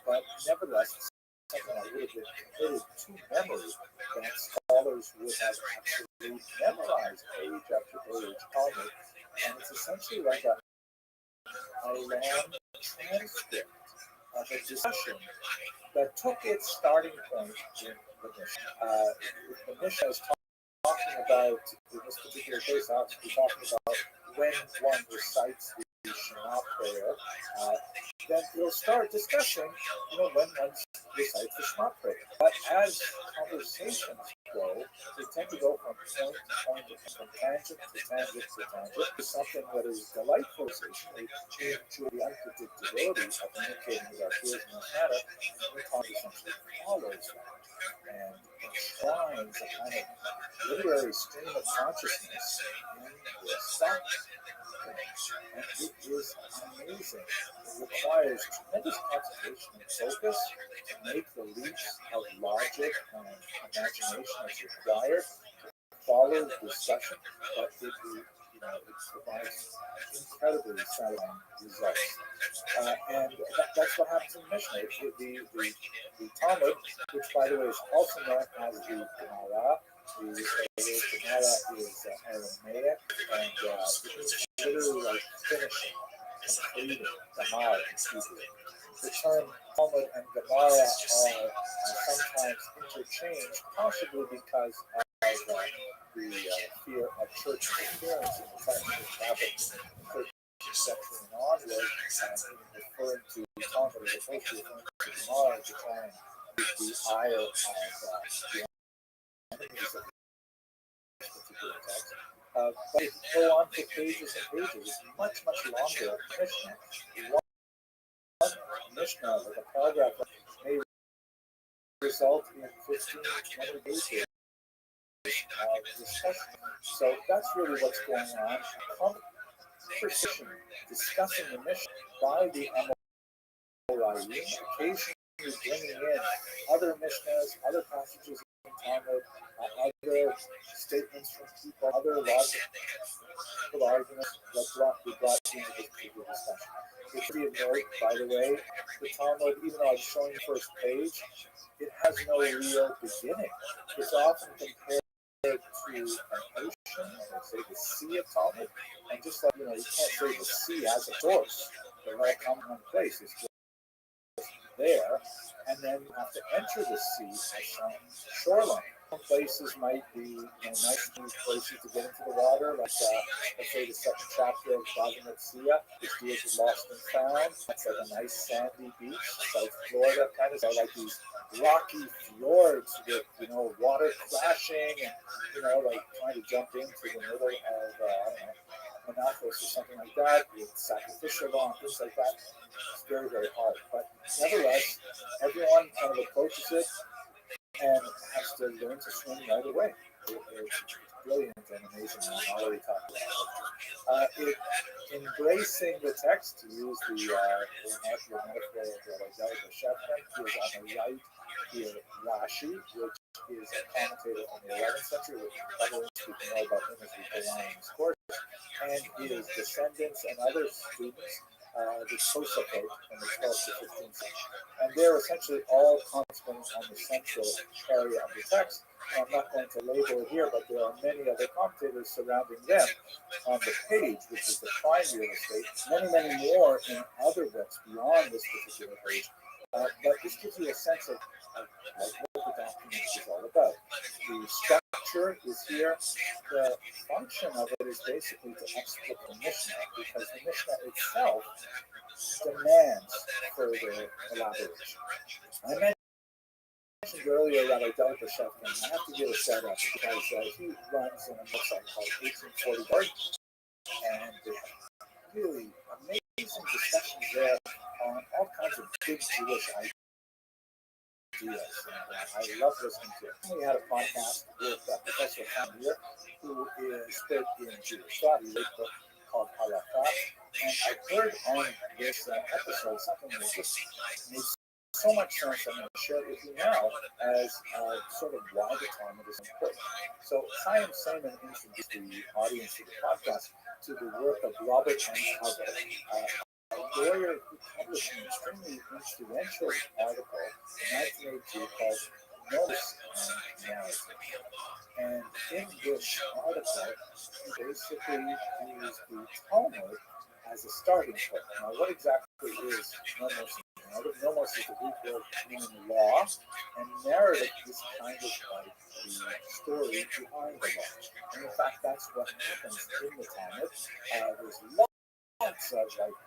but nevertheless, something that would have been committed to memory, that scholars would have actually memorized page after page Talmud, and it's essentially like a long transcript of a discussion that took its starting point in the Mishnah. The Mishnah is talking about, in this particular case, we're talking about when one recites the Shema prayer, then we'll start discussing, when one recites the Shema prayer. But as conversations go, they tend to go from point to point, from tangent to tangent to tangent, to something that is delightful. We enjoy the unpredictability of communicating with our peers in this matter, and the talk essentially follows that and enshrines a kind of literary stream of consciousness in this document. And it is amazing. It requires tremendous concentration and focus to make the leaps of logic and imagination as required to follow the discussion, but it provides incredibly satisfying results. And that's what happens in the Mishnah. The Talmud, which by the way is also known as the Gemara, the Gemara is Aramaic, and it is literally like finishing, completing Gemara in Hebrew. The term Talmud and Gemara are sometimes interchanged, possibly because of the fear of church interference in the fact that it happened in 13th century and onward, even referring to Talmud as opposed to referring to Gemara to try and keep the ire of the enemies of this particular text. But it can go on for pages and pages. It's much, much longer Mishnah. One Mishnah, like a paragraph, may result in 15 to 20 pages discussion. So that's really what's going on. Conversation discussing the mission by the Amoraim, occasionally bringing in other Mishnahs, other passages in Talmud, other statements from people, other logical arguments that be brought into this particular discussion. It should be a note, by the way, the Talmud, even though I'm showing the first page, it has no real beginning. It's often compared to an ocean, or say the sea of Talmud, and just like, you can't say the sea as a source. They're not coming on place. It's just there, and then you have to enter the sea at some shoreline. Some places might be nice places to get into the water, like let's say the second chapter of Bhagavad Gita, which deals with lost and found. It's like a nice sandy beach, South Florida kind of, so like these rocky fjords with water crashing and like trying to jump into the middle of I don't know, Monathos or something like that, with sacrificial law and things like that. It's very, very hard. But nevertheless, everyone kind of approaches it and has to learn to swim right away. It's brilliant and amazing, and I already talked about it. Embracing the text, to use the metaphor of the Shefman, he is on the right here, Rashi, which is a commentator from the 11th century, which probably we can know about him as we go on in this course, and his descendants and other students, the Tosafot from the 12th to 15th century. And they're essentially all concentrating on the central area of the text. I'm not going to label it here, but there are many other commentators surrounding them on the page, which is the prime real estate. Many, many more in other books beyond this particular page. But this gives you a sense of what the document is all about. The structure is here. The function of it is basically to explicate the Mishnah, because the Mishnah itself demands further elaboration. I mentioned earlier that I dealt with Shefkin. I have to give a shout out because he runs an website called 1840 Garden, and they have really amazing discussions there on all kinds of big Jewish ideas. And I love listening to it. We had a podcast with Professor Hamir, who is good in Jewish thought. He wrote a book called Halakha. And I heard on this episode something that just made so much sense. I'm going to share it with you now as sort of why the Talmud is important. So Chaim Simon introduced the audience to the podcast to the work of Robert M. Covell, a lawyer who published an extremely influential article in 1982 called Notice and Narrative. And in this article, he basically used the Talmud as a starting point. Now, what exactly is nomos. Nomos is the Greek word meaning law, and narrative is kind of like the story behind the law. And in fact, that's what happens in the Talmud. There's lots of like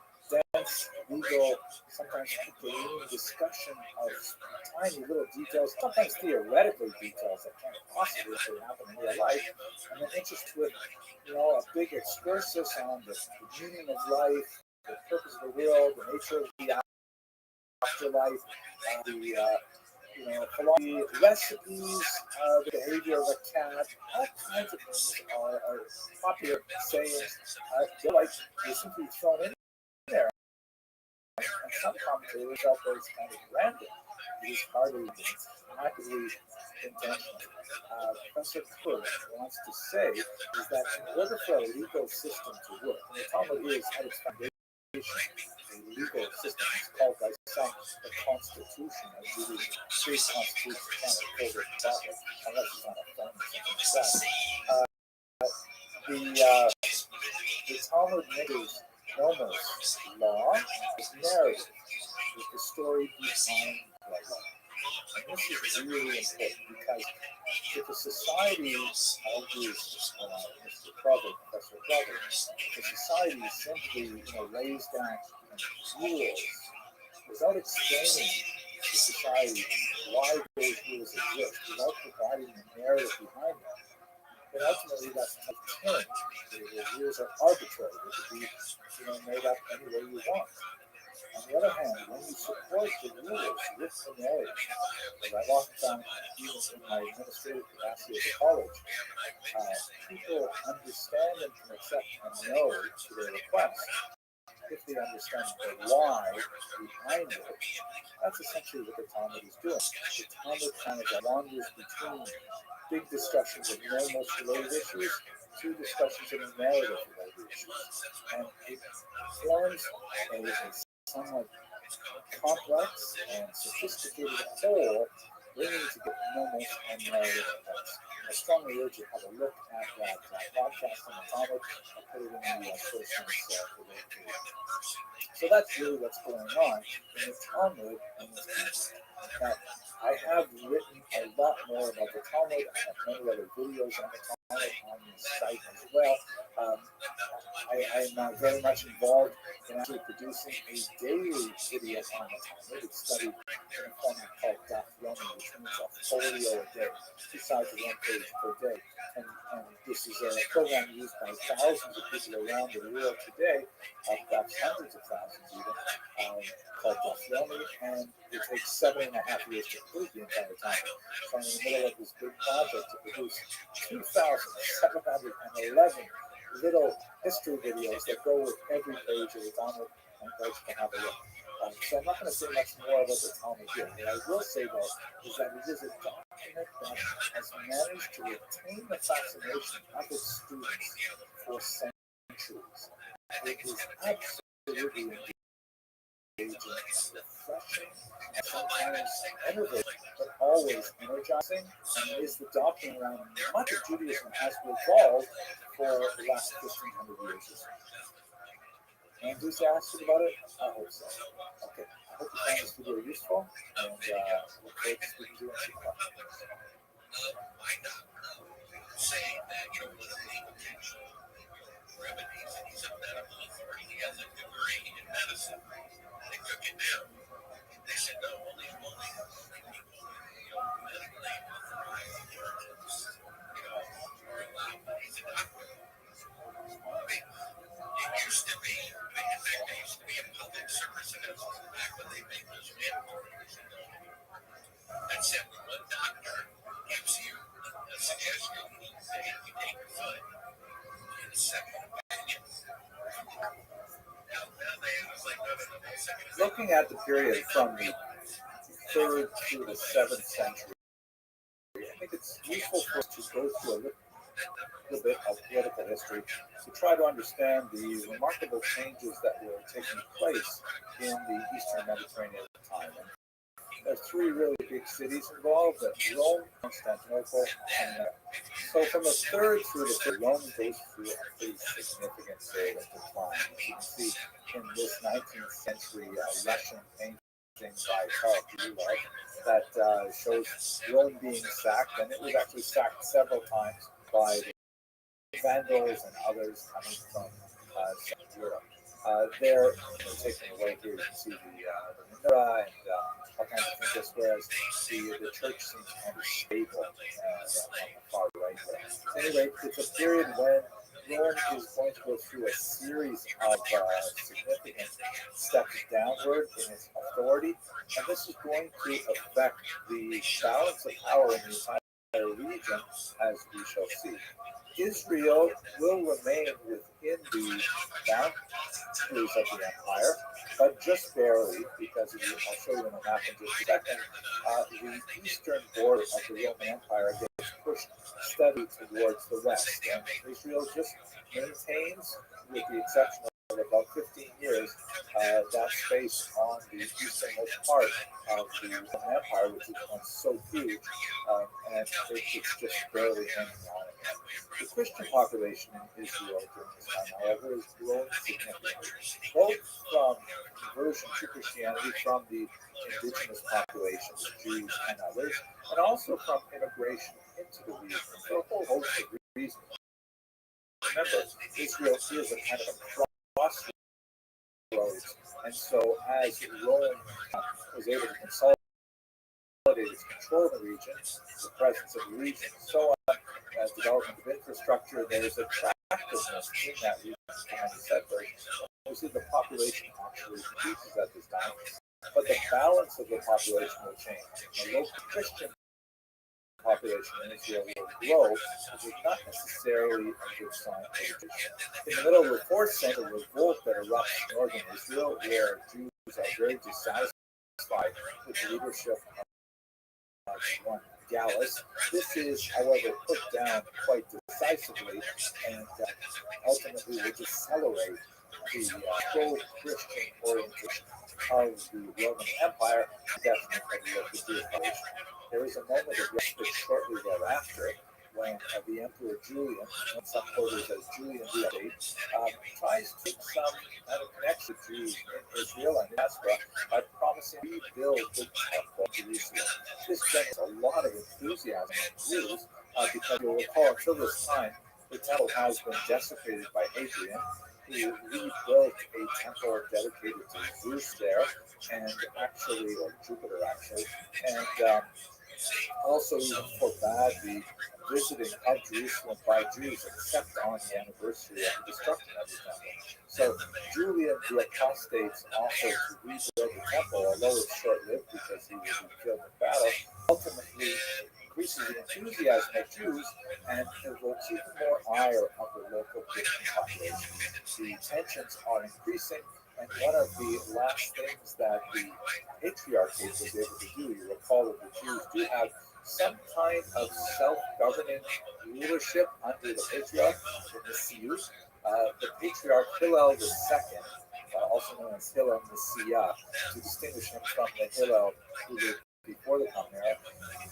dense, legal, sometimes Picayune discussion of tiny little details, sometimes theoretically details that can't possibly happen in real life, and then interest with, a big excursus on the meaning of life, the purpose of the world, the nature of the afterlife, philosophy, recipes, the behavior of a cat, all kinds of things are popular sayings. They're like they simply thrown in there. And some commentators felt that it's kind of random. It is hardly actively intentional. Professor Kerr wants to say is that in order for a legal system to work, and the Talmud is at its foundation a legal system, it's called by some the Constitution of Judaism. Three constitutions can't hold it properly unless it's on a phone or something like that. The Talmud measures nomos, law, is narrative, is the story behind the law. And this is really important because if a society, argues Mr. Prover, Professor Prover, if a society simply lays down rules without explaining to society why those rules exist, without providing the narrative behind them, then ultimately that's tough tyranny. The rules are arbitrary. They could be made up any way you want. On the other hand, when you support the rules with the narrative, as I've often found even in my administrative capacity at the college, people understand and can accept and know to their request. If they understand the why behind it, that's essentially what the Talmud is doing. The Talmud kind of wanders between big discussions of nomos related issues to discussions of narrative related issues. And it forms a somewhat complex and sophisticated whole, bringing together nomos and narrative events. I strongly urge you to have a look at that podcast on the Talmud. I'll put it in the first notes So that's really what's going on in the Talmud and this concept. Now, I have written a lot more about the Talmud. I have many other videos on the Talmud on the site as well. I am very much involved in actually producing a daily video on the Talmud. It's studied in a format called Daf Yomi, which means a folio a day, 2 sides of 1 page per day. And this is a program used by thousands of people around the world today, perhaps hundreds of thousands even, called Daf Yomi, and it takes 7.5 years to complete the entire time. So I'm in the middle of this big project to produce 2,711 little history videos that go with every page of the Talmud, and folks can have a look. So I'm not going to say much more about the Talmud here. What I will say, though, is that it is a document that has managed to retain the fascination of its students for centuries. It is absolutely engaging, refreshing, and sometimes enervating, but always energizing, and is the document around much of Judaism has evolved for the last 1,500 years or so. Enthusiastic about it? I hope so. Okay, I hope you found this video useful, and look forward to speaking to you next time. Saying that, one of the potential remedies, and he's a medical authority, he has a degree in medicine. They took it down. They said, no, only people, medically authorized churches, are allowed. He's a doctor. It used to be, in fact, there used to be a public service announcement back when they made those mandatory that said when one doctor gives you a suggestion that you take your foot in a second opinion. Now they was like, no, second. Looking at the period from the 3rd to the 7th century, I think it's useful for us to go through a little bit of political history to try to understand the remarkable changes that were taking place in the Eastern Mediterranean at the time. And There are three really big cities involved: Rome, Constantinople, and so from the third through the fifth, Rome goes through a pretty significant period of decline. As you can see in this 19th century Russian painting by Karl Gulov that shows Rome being sacked, and it was actually sacked several times by the Vandals and others coming from Central Europe. They're taken away here. You can see the menorah and all kinds of things, whereas the church seems kind of stable on the far right there. So anyway, it's a period when Rome is going to go through a series of significant steps downward in its authority, and this is going to affect the balance of power in the entire region, as we shall see. Israel will remain within the boundaries of the empire, but just barely, because I'll show you in a map in just a second. The eastern border of the Roman Empire gets pushed steadily towards the west, and Israel just maintains, with the exception of about 15 years, that space on the easternmost part of the Roman Empire, which is once so huge, and it's just barely hanging on again. The Christian population in Israel during this time, however, is growing significantly, both from conversion to Christianity from the indigenous populations, Jews and others, and also from immigration into the region for a whole host of reasons. Remember, Israel is a kind of a crossroads, and so as Rome was able to consolidate its control of the region, the presence of the region, and so on, as development of infrastructure, there's attractiveness in that region to many settlers. We see the population actually increases at this time, but the balance of the population will change. The local Christian population in Israel will grow, which is not necessarily a good sign for the Christian. In the middle of the 4th century, a revolt that erupts in northern Israel, where Jews are very dissatisfied with the leadership of one Gallus. This is, however, put down quite decisively, and ultimately will accelerate the pro-Christian orientation of the Roman Empire, definitely of the local Jewish population. There is a moment of respite shortly thereafter when the Emperor Julian, in some quarters as Julian the Eighth, tries to make some kind of connection with Jews in Israel and diaspora by promising to rebuild the temple in Jerusalem. This generates a lot of enthusiasm in Jews because you'll recall until this time the temple has been desecrated by Hadrian, who rebuilt a temple dedicated to Zeus there, and actually, or Jupiter actually, and also even forbade the visiting of Jerusalem by Jews except on the anniversary of the destruction of the temple. So Julian the Apostate's offer to rebuild the temple, although it's short-lived because he will be killed in battle, ultimately increases the enthusiasm of Jews and evokes even more ire of the local Christian population. The tensions are increasing, and one of the last things that the patriarchate was able to do, you recall that the Jews do have some kind of self-governing rulership under the patriarch, the Nesiut. The patriarch Hillel II, also known as Hillel Messiah, to distinguish him from the Hillel who lived before the Common Era,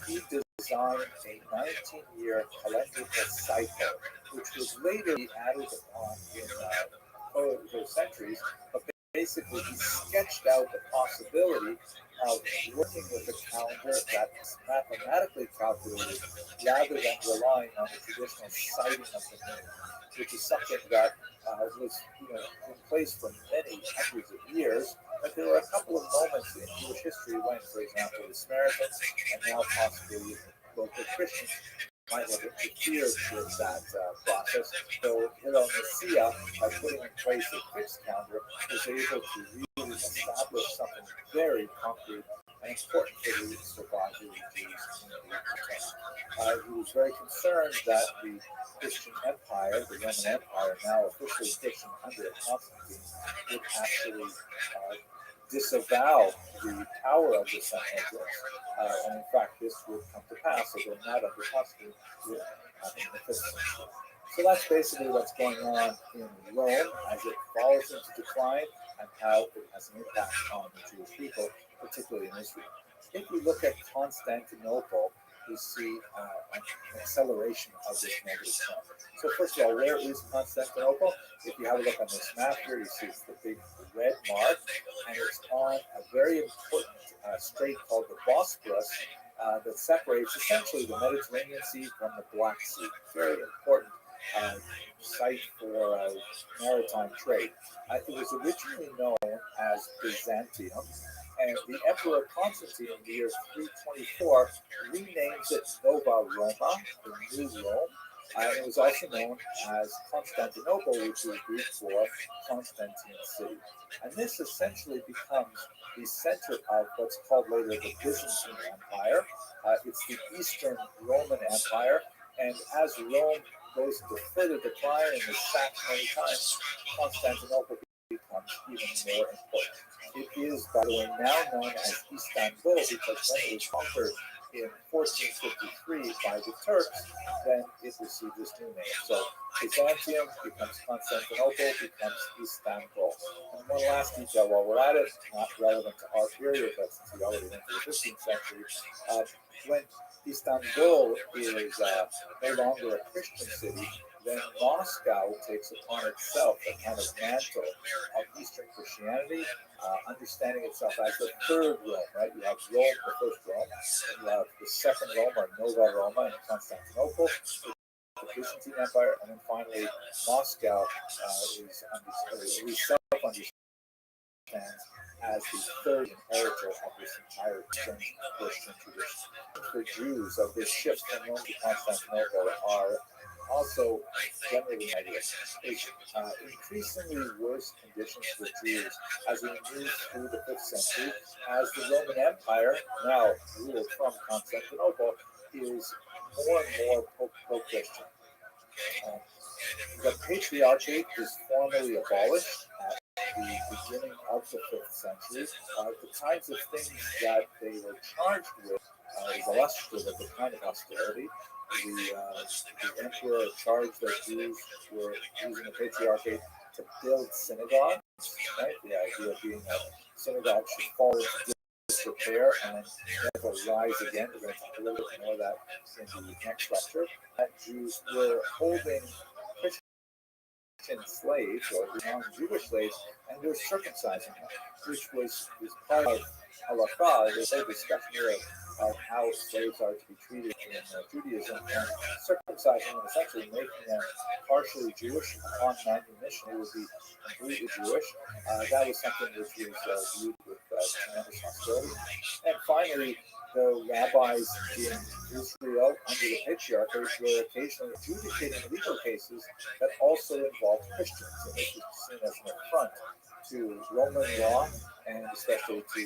he designed a 19-year calendrical cycle, which was later added on in over centuries, but basically he sketched out the possibility of working with a calendar that's mathematically calculated rather than relying on the traditional sighting of the moon, which is something that was in place for many hundreds of years. But there were a couple of moments in Jewish history when, for example, the Samaritans and now possibly local Christians might have interfered with that process. So Hillel Messiah, by putting in place a fixed calendar, was able to really establish something very concrete and important for the survival of Jews in the time. He was very concerned that the Christian Empire, the Roman Empire, now officially Christian under Constantine, would actually disavow the power of the Sanhedrin. And in fact, this would come to pass, although not under Constantine, would happen in the 5th century. So that's basically what's going on in Rome as it falls into decline and how it has an impact on the Jewish people, particularly in Israel. if we look at Constantinople, we see an acceleration of this negative trend. So first of all, where is Constantinople? If you have a look on this map here, you see it's the big red mark, and it's on a very important strait called the Bosporus that separates essentially the Mediterranean Sea from the Black Sea. Very important site for maritime trade. It was originally known as Byzantium, and the Emperor Constantine in the year 324 renames it Nova Roma, the New Rome. It was also known as Constantinople, which is Greek for Constantine City. And this essentially becomes the center of what's called later the Byzantine Empire. It's the Eastern Roman Empire, and as Rome goes into further decline and is sacked many times, Constantinople becomes even more important. It is, by the way, now known as Istanbul because when it was conquered in 1453 by the Turks, then it received this new name. So Byzantium becomes Constantinople, becomes Istanbul. And one last detail while we're at it, not relevant to our period, but since we already went to the 15th century, when Istanbul is no longer a Christian city, then Moscow takes upon itself a kind of mantle of Eastern Christianity, understanding itself as the third Rome, right? You have Rome, the first Rome, and you have the second Rome, or Nova Roma, in Constantinople, the Byzantine Empire, and then finally Moscow is self-understands as the third inheritor of this entire Christian tradition. For Jews of this shift from Rome to Constantinople are also generally negative. It's increasingly worse conditions for Jews as we move through the 5th century, as the Roman Empire, now ruled from Constantinople, is more and more pro-Christian. The Patriarchate is formally abolished at the beginning of the 5th century. The kinds of things that they were charged with is illustrative of the kind of austerity. The emperor charged that Jews were using the Patriarchate to build synagogues, right? The idea being that synagogues should fall into disrepair and then never rise again. We're going to talk a little bit more of that in the next lecture. That Jews were holding Christian slaves or non-Jewish slaves, and they were circumcising them, which was part of halakha. There's a discussion here of how slaves are to be treated in Judaism, and circumcising them, essentially making them partially Jewish. Upon manumission, they would be completely Jewish. That was something which was viewed with tremendous hostility. And finally, the rabbis in Israel under the Patriarchate were occasionally adjudicating legal cases that also involved Christians, and this was seen as an affront to Roman law and especially to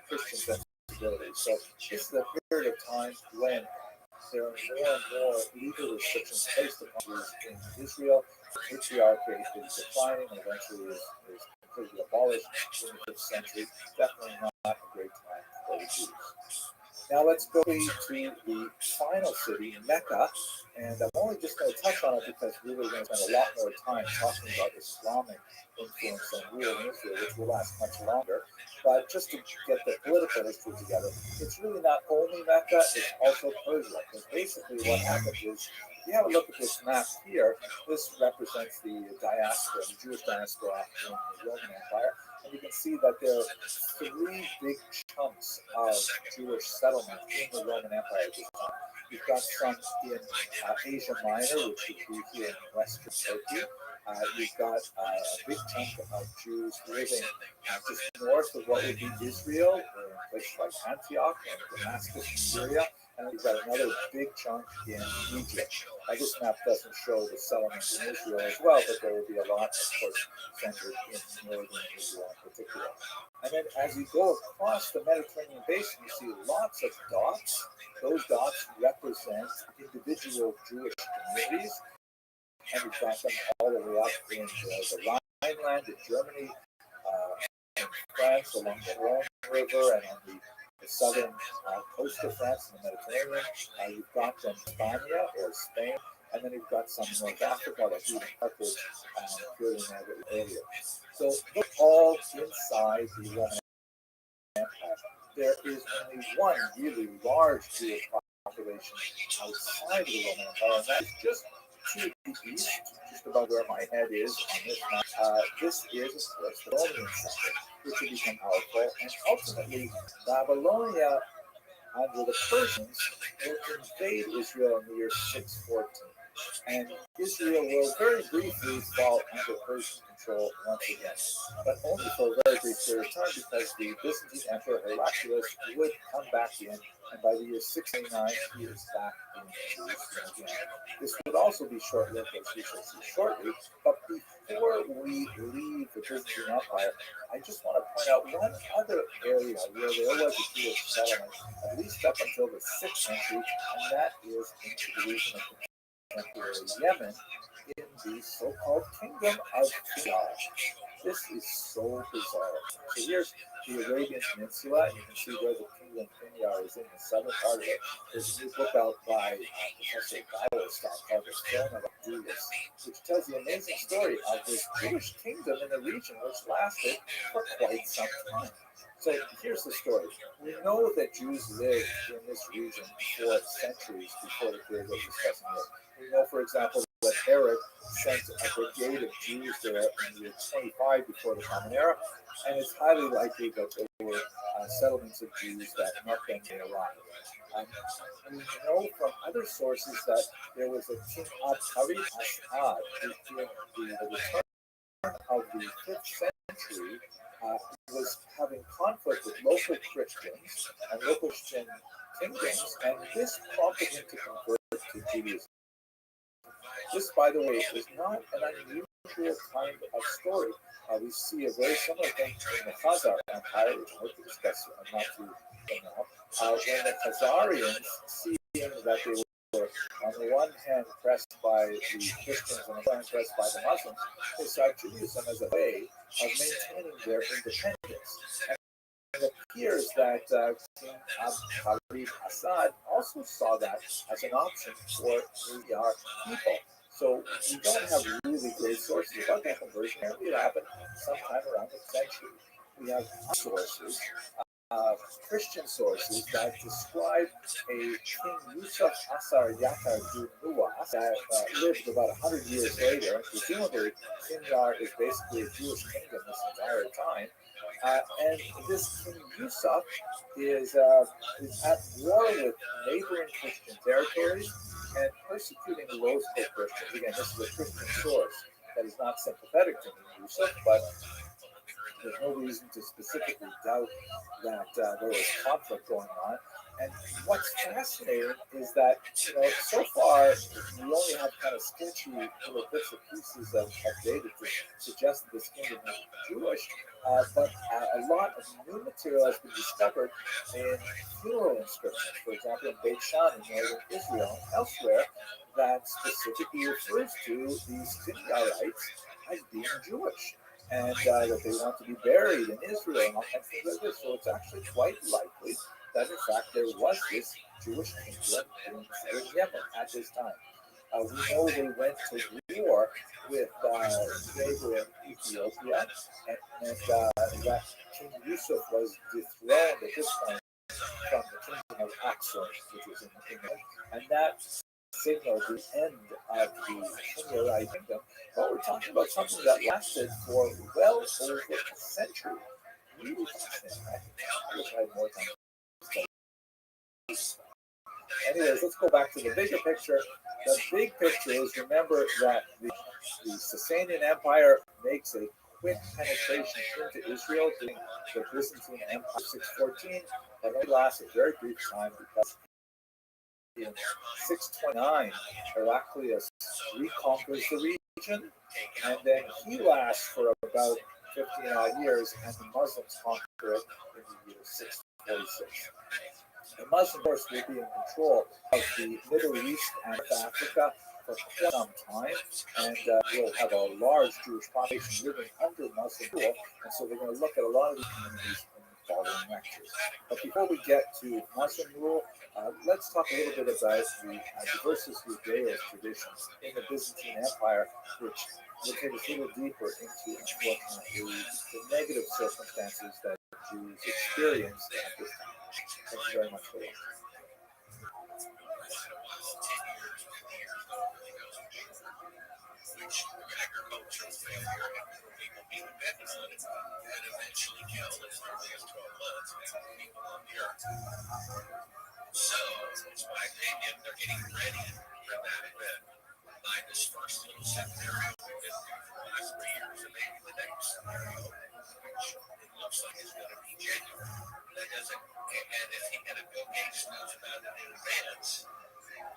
Christian sensibilities. So this is a period of time when there are more and more legal restrictions placed upon Jews in Israel. The Patriarchate is declining and eventually is completely abolished in the 5th century. Definitely not a great time for the Jews. Now let's go to the final city, Mecca, and I'm only just going to touch on it because really we're going to spend a lot more time talking about Islamic influence and rule in Israel, which will last much longer. But just to get the political history together, it's really not only Mecca, it's also Persia. Because basically what happened is, if you have a look at this map here, this represents the diaspora, the Jewish diaspora in the Roman Empire. And you can see that there are three big chunks of Jewish settlement in the Roman Empire at this time. You've got some in Asia Minor, which would be here in western Turkey. You've got a big chunk of Jews living just north of what would be Israel, in places like Antioch and Damascus in Syria. And you've got another big chunk in Egypt. This map doesn't show the settlements in Israel as well, but there will be a lot, of course, centered in northern Israel in particular. And then as you go across the Mediterranean basin, you see lots of dots. Those dots represent individual Jewish communities, and you've got them all the way up in the Rhineland in Germany, in France along the Rhone River, and on the southern coast of France in the Mediterranean. You've got them in Spain or Spain, and then you've got some in North Africa, like even Carthage and Syria earlier. So they're all inside the Roman Empire. there is only one really large Jewish population outside of the Roman Empire, and that is just to the east, just about where my head is on this map. This is, of course, the Babylonian center, which would become powerful, and ultimately Babylonia under the Persians will invade Israel in the year 614. And Israel will very briefly fall under Persian control once again, but only for a very brief period of time because the Byzantine Emperor Heraclius would come back in, and by the year 689 he is back in Jerusalem again. This would also be short-lived, as we shall see shortly, but before we leave the Byzantine Empire, I just want to point out one other area where there was a Jewish settlement, at least up until the 6th century, and that is into the region of contemporary Yemen in the so-called Kingdom of Shinar. This is so bizarre. So here's the Arabian Peninsula, and you can see where the Kingdom of Shinar is in the southern part of it. There's a new book out by Professor Bauerstein called The Throne of Abdullah, which tells the amazing story of this Jewish kingdom in the region which lasted for quite some time. So here's the story. We know that Jews lived in this region for centuries before the period we're discussing here. We know, for example, that Herod sent a brigade of Jews there in the year 25 before the Common Era, and it's highly likely that there were settlements of Jews that met them when they arrived. We know from other sources that there was a King Abtarid Asad during the return of the 5th century was having conflict with local Christians and local Christian kingdoms, and this prompted him to convert to Judaism. This, by the way, is not an unusual kind of story. We see a very similar thing in the Khazar Empire, which I hope to discuss not too long now. When the Khazarians, seeing that they were on the one hand pressed by the Christians and on the other hand pressed by the Muslims, they saw Judaism as a way of maintaining their independence. And it appears that King Abtarid Assad also saw that as an option for the people. So we don't have really great sources about that conversion. It happened sometime around the century. We have sources, Christian sources that describe a King Yusuf Asar Yakar Nuwas that lived about 100 years later, and presumably Sinjar is basically a Jewish kingdom this entire time. And this King Yusuf is at war with neighboring Christian territories and persecuting local Christians. Again, this is a Christian source that is not sympathetic to King Yusuf, but there's no reason to specifically doubt that there was conflict going on. And what's fascinating is that, so far we only have kind of sketchy little bits and pieces of data to suggest that this kingdom is Jewish, but a lot of new material has been discovered in funeral inscriptions, for example, in Beit Shan in northern Israel and elsewhere, that specifically refers to these Sinjarites as being Jewish, and that they want to be buried in Israel and all kinds of things like this. So it's actually quite likely that in fact there was this Jewish kingdom in Yemen at this time. We know they went to war with neighboring Ethiopia, and that King Yusuf was dethroned at this point from the kingdom of Aksum, which was in England, and that signaled the end of the Shimirite kingdom. But we're talking about something that lasted for well over a century. Really fascinating. I wish I had more time. Anyways, let's go back to the bigger picture. The big picture is, remember that the Sasanian Empire makes a quick penetration into Israel during the Byzantine Empire 614, that only lasts a very brief time because in 629, Heraclius reconquers the region, and then he lasts for about 15 odd years, and the Muslims conquer it in the year 646. The Muslims, of course, will be in control of the Middle East and Africa for quite some time, and will have a large Jewish population living under Muslim rule, and so they're going to look at a lot of these communities in the following lectures. But before we get to Muslim rule, let's talk a little bit about the diversus Judaeus traditions in the Byzantine Empire, which will take us a little deeper into, unfortunately, the negative circumstances that Jews experienced at this time. Thank you very much for that. Which agricultural failure and people being dependent on it and eventually killed as early as 12 months people on the earth. So, it's my opinion, they're getting ready for that event. By this first little scenario we've been through for the last 3 years, and maybe the next scenario, which it looks like is going to be genuine. That doesn't, and if Bill Gates knows about it in advance,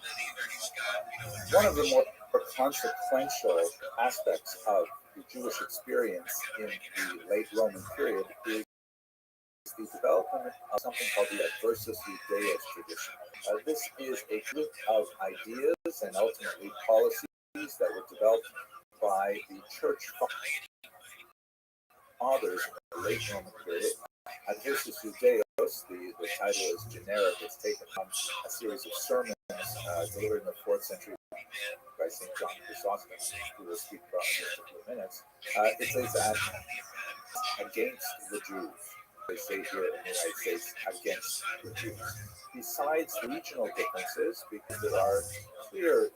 then either he's got, one of the more consequential aspects of the Jewish experience in the late Roman period is the development of something called the Adversus Judaeus tradition. This is a group of ideas and ultimately policies that were developed by the church fathers in the late Roman period. Adversus Judaeus, the title is generic, it's taken from a series of sermons delivered in the 4th century by St. John Chrysostom, who will speak about in just a few minutes. It says that against the Jews, they say here in the United States, against the Jews. Besides regional differences, because there are clear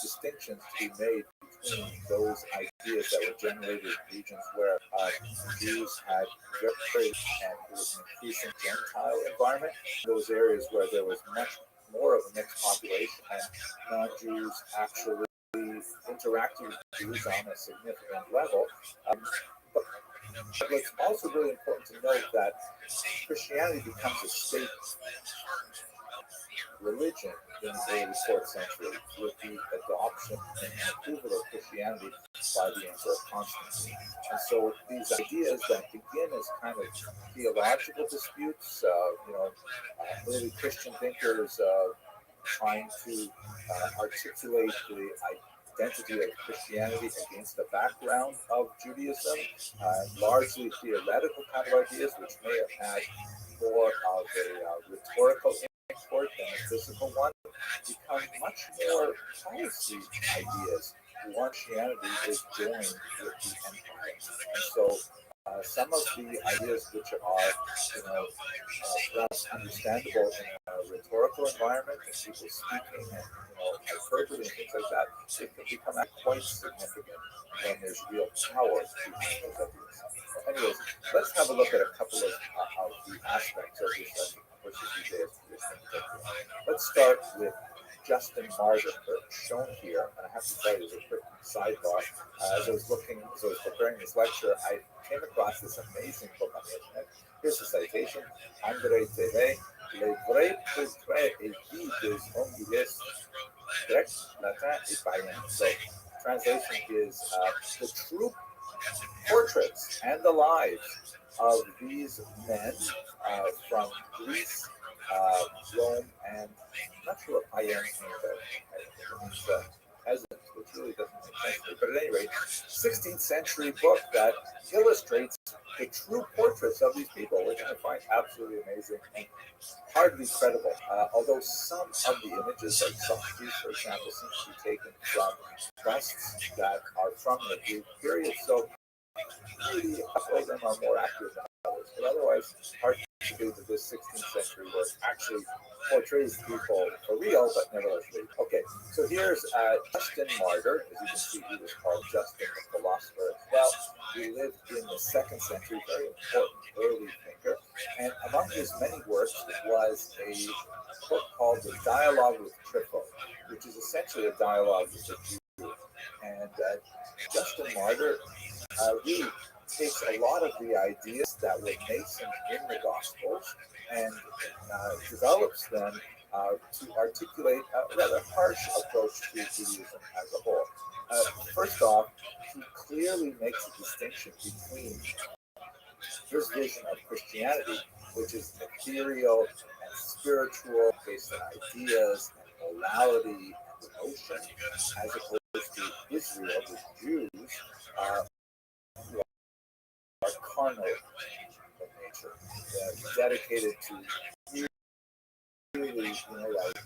distinctions to be made between those ideas that were generated in regions where Jews had very and it was an increasing Gentile environment, those areas where there was much more of a mixed population and non-Jews actually interacting with Jews on a significant level. But it's also really important to note that Christianity becomes a state religion in the early 4th century with the adoption and approval of Christianity by the Emperor Constantine. And so these ideas that begin as kind of theological disputes, early Christian thinkers trying to articulate the identity of Christianity against the background of Judaism, largely theoretical kind of ideas, which may have had more of a rhetorical import than a physical one, become much more policy ideas once Christianity is joined with the empire. And so some of the ideas which are, perhaps understandable in a rhetorical environment and people speaking and, hyperbole and things like that, it can become quite significant when there's real power behind those ideas. Anyways, let's have a look at a couple of the aspects of this versus Judaism. Let's start with Justin Martyr, shown here, and I have to tell you, as a quick sidebar, as I was preparing this lecture, I came across this amazing book on the internet. Here's the citation: André TV, Les vrais portraits et vies des hommes grec, latin, et païen. So, translation is the true portraits and the lives of these men from Greece, Rome, and I'm not sure what païen means, it means peasant, which really doesn't make sense to me. But at any rate, 16th century book that illustrates the true portraits of these people, which I find absolutely amazing and hardly credible. Although some of the images, like Socrates, for example, seem to be taken from busts that are from the Greek period. So maybe a couple of them are more accurate than others. But otherwise, it's hard to believe that this 16th century work actually portrays people for real, but nevertheless real. Okay, so here's Justin Martyr. As you can see, he was called Justin the philosopher as well. He lived in the 2nd century, very important early thinker. And among his many works was a book called The Dialogue with Trypho, which is essentially a dialogue with the Jew. And Justin Martyr really takes a lot of the ideas that were nascent in the Gospels and develops them to articulate a rather harsh approach to Judaism as a whole. First off, he clearly makes a distinction between his vision of Christianity, which is ethereal and spiritual, based on ideas and morality and emotion, as opposed to Israel, the Jews, who are carnal in nature, dedicated to really, like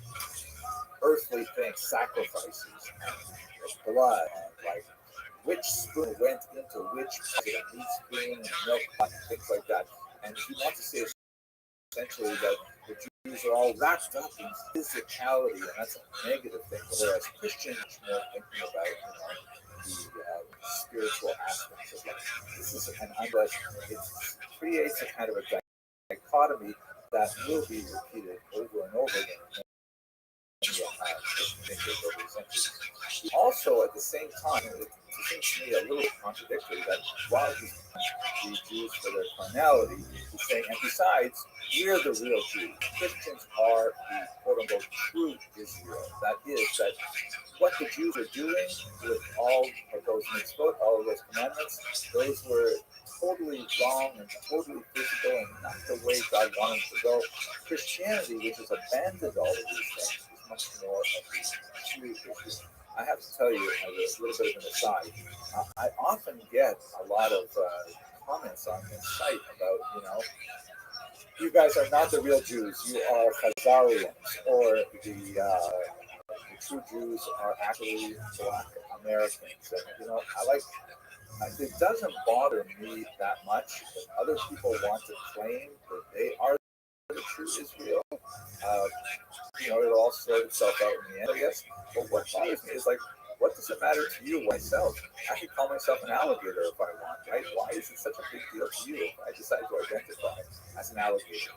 earthly things, sacrifices, and blood, and like which spoon went into which pocket, meat spoon and milk pot, and things like that. And he wants to say essentially that the Jews are all wrapped up in physicality, and that's a negative thing. Whereas Christians are more thinking about the spiritual aspects of life. This is an unless it creates a kind of a dichotomy that will be repeated over and over again. Also, at the same time, it seems to me a little contradictory that while he's the Jews for their carnality, he's saying, and besides, we're the real Jews. Christians are the quote unquote true Israel. That is, that what the Jews are doing with all of those mitzvot, all of those commandments, those were totally wrong and totally physical and not the way God wanted to go. Christianity, which has abandoned all of these things, is much more of the true Israel. I have to tell you, as a little bit of an aside, I often get a lot of comments on this site about, you guys are not the real Jews, you are Khazarians, or the true Jews are actually Black Americans. And, it doesn't bother me that much if other people want to claim that they are the true Israel. It'll all sort itself out in the end, I guess. But what bothers me is what does it matter to you myself? I can call myself an alligator if I want, right? Why is it such a big deal to you if I decide to identify as an alligator?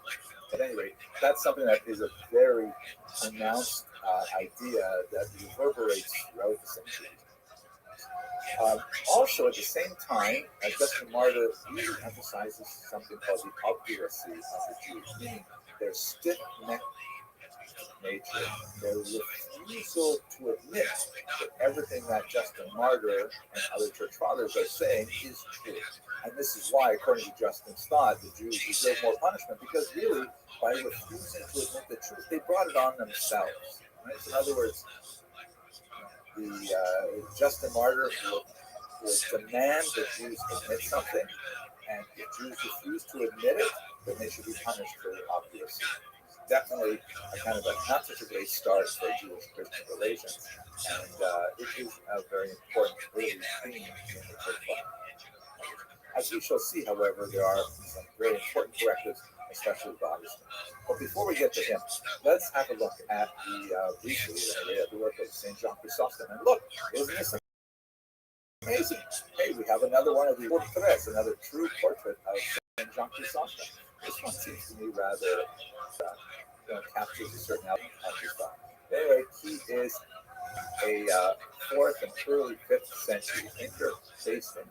At any rate, that's something that is a very pronounced idea that reverberates throughout the centuries. Also, at the same time, Justin Martyr really emphasizes something called the obduracy of the Jews, meaning their stiff-necked nature, their refusal to admit that everything that Justin Martyr and other church fathers are saying is true. And this is why, according to Justin's thought, the Jews deserve more punishment, because really, by refusing to admit the truth, they brought it on themselves. Right? So in other words, the Justin Martyr would demand that Jews admit something, and if Jews refuse to admit it, then they should be punished for obduracy. Definitely a kind of not such a great start for Jewish-Christian relations, and it is a very important early theme in the church life. As we shall see, however, there are some very important correctives, especially with Augustine. But before we get to him, let's have a look at briefly at the work of Saint Jean Chrysostom. And look, isn't this amazing? Hey, we have another one of the portraits, another true portrait of Saint Jean Chrysostom. This one seems to me rather captures a certain element of his thought. Anyway, he is a 4th and early 5th century thinker based in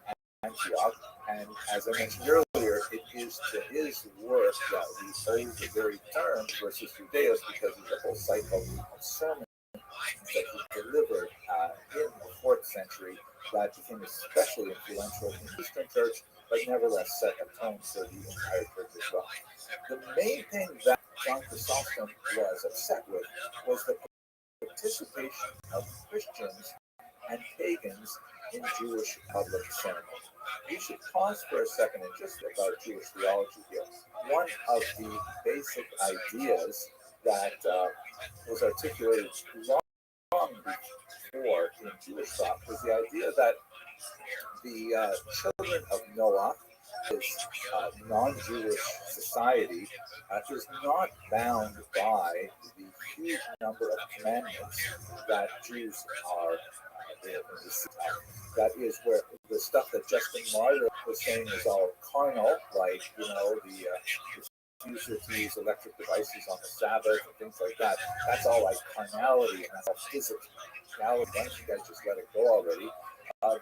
Antioch, and as I mentioned earlier, it is to his work that we owe the very term versus Judaeus, because there's a whole cycle of sermons that he delivered in the 4th century that became especially influential in the Eastern Church, but nevertheless set a tone for the entire church as well. The main thing that John Chrysostom was upset with was the participation of Christians and pagans in Jewish public ceremony. We should pause for a second and just about Jewish theology here. One of the basic ideas that was articulated long before in Jewish thought was the idea that the children of Noah, this non-Jewish society, is not bound by the huge number of commandments that Jews are in receipt of. That is where the stuff that Justin Martyr was saying is all carnal, like the refusal to use electric devices on the Sabbath and things like that. That's all like carnality, and that's all physicality. Why don't you guys just let it go already? But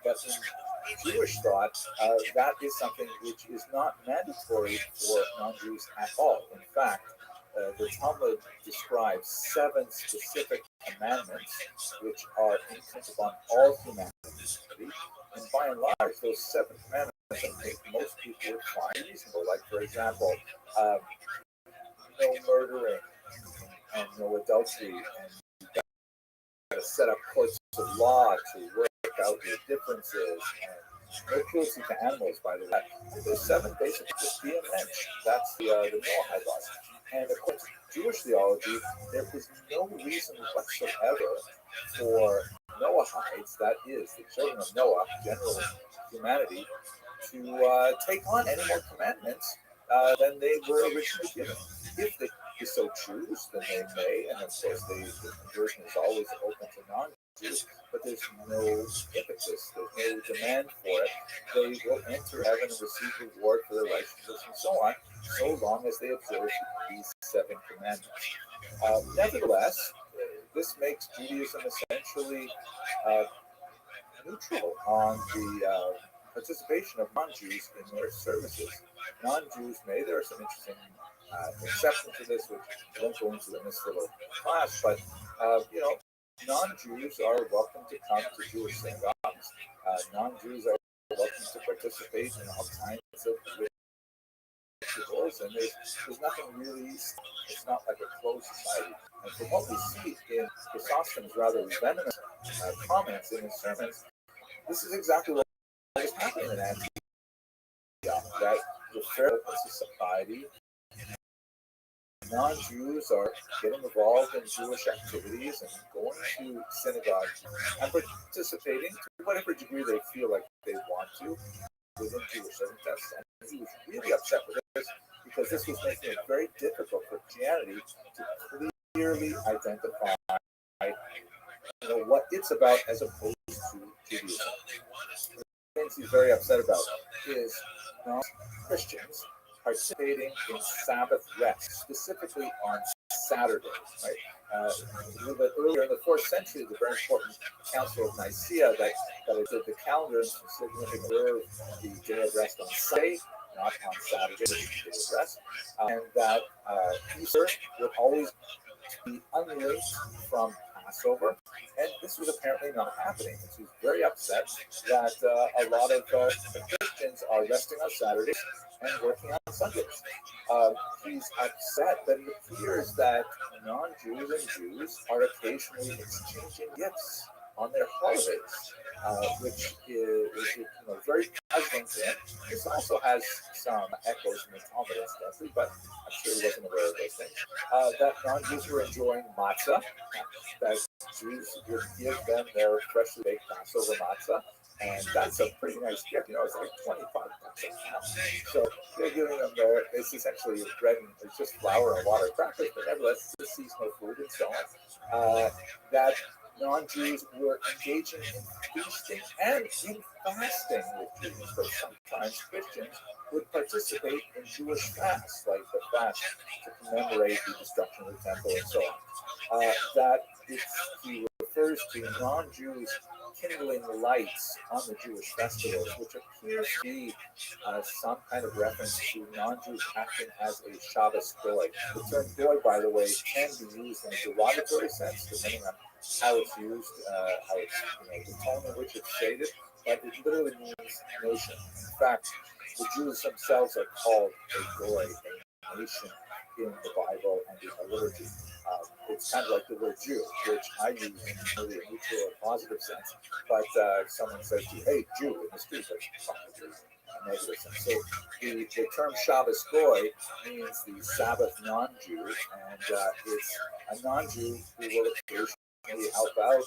in Jewish thought, that is something which is not mandatory for non-Jews at all. In fact, the Talmud describes 7 specific commandments which are imprinted upon all humanity. And by and large, those 7 commandments make most people find reasonable. Like, for example, no murdering and no adultery, and you've got to set up courts of law to work out your differences, and no cruelty to animals, by the way. There's 7 basic, just be a mensch. That's the Noahide laws. And according to Jewish theology, there is no reason whatsoever for Noahides, that is, the children of Noah, general humanity, to take on any more commandments than they were originally given. they may, and of course the conversion is always open to non-Jews, but there's no impetus, there's no demand for it. They will enter heaven and receive reward for their righteousness and so on, so long as they observe these seven commandments. Nevertheless, this makes Judaism essentially neutral on the participation of non-Jews in their services. Non-Jews may, there are some interesting exceptions to this, which I won't go into in this little class, but non-Jews are welcome to come to Jewish synagogues. Non-Jews are welcome to participate in all kinds of rituals, and there's nothing really, it's not like a closed society. And from what we see in Chrysostom's rather venomous comments in his sermons, this is exactly what is happening in Antioch, that the fair open society, non-Jews are getting involved in Jewish activities and going to synagogues and participating to whatever degree they feel like they want to within Jewish circumstances. And he was really upset with this because this was making it very difficult for Christianity to clearly identify what it's about as opposed to Judaism. The things he's very upset about is non-Christians participating in Sabbath rest, specifically on Saturday. Right? A little bit earlier in the 4th century, the very important Council of Nicaea that did the calendar and specifically observed the day of rest on Sunday, not on Saturday, the day of rest, and that Easter would always be unlinked from Passover, and this was apparently not happening. He was very upset that a lot of Christians are resting on Saturdays and working on Sundays. He's upset that it appears that non-Jews and Jews are occasionally exchanging gifts on their holidays, which is very puzzling to him. This also has some echoes in the Talmud, incidentally, but I'm sure he wasn't aware of those things. That non-Jews were enjoying matzah, that Jews would give them their freshly baked Passover matzah, and that's a pretty nice gift. It's like $25 a pound. So they're giving them it's essentially bread and it's just flour and water crackers, but nevertheless, it's seasonal food and so on. That non-Jews were engaging in feasting and in fasting with Jews. So sometimes Christians would participate in Jewish fasts, like the fast to commemorate the destruction of the temple and so on. That he refers to non-Jews kindling lights on the Jewish festivals, which appears to be some kind of reference to non-Jews acting as a Shabbos goy. The term goy, by the way, can be used in a derogatory sense, depending on how it's used, how it's, the tone in which it's stated, but it literally means nation. In fact, the Jews themselves are called a goy, a nation, in the Bible and in the liturgy. It's kind of like the word Jew, which I use in really a neutral or positive sense, but someone says to you, hey, Jew, in the street, that's probably a negative sense. So the term Shabbos goy means the Sabbath non-Jew, and it's a non-Jew who will occasionally help out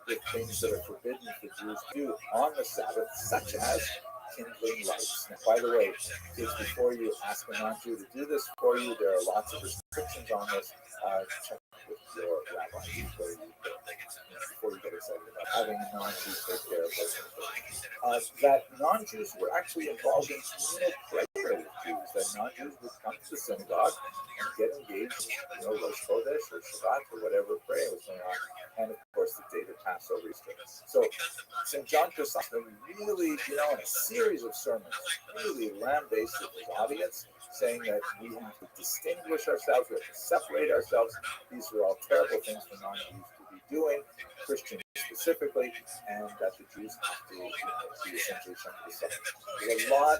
with things that are forbidden for Jews to do on the Sabbath, such as kindling lights. Now, by the way, kids, before you ask a non-Jew to do this for you, there are lots of restrictions on this. Check with your rabbi before you get excited about having a non-Jew take care of those. That non-Jews were actually involved in communal prayer with Jews. That non-Jews would come to the synagogue and get engaged in, Rosh Chodesh or Shabbat or whatever prayer was going on, and of course the day of Passover Easter. So St. John Chrysostom really, in a series of sermons, really lambasted his audience, saying that we have to distinguish ourselves, we have to separate ourselves. These are all terrible things for non-Jews to be doing, Christians specifically, and that the Jews have to be essentially shunned to the side. There's a lot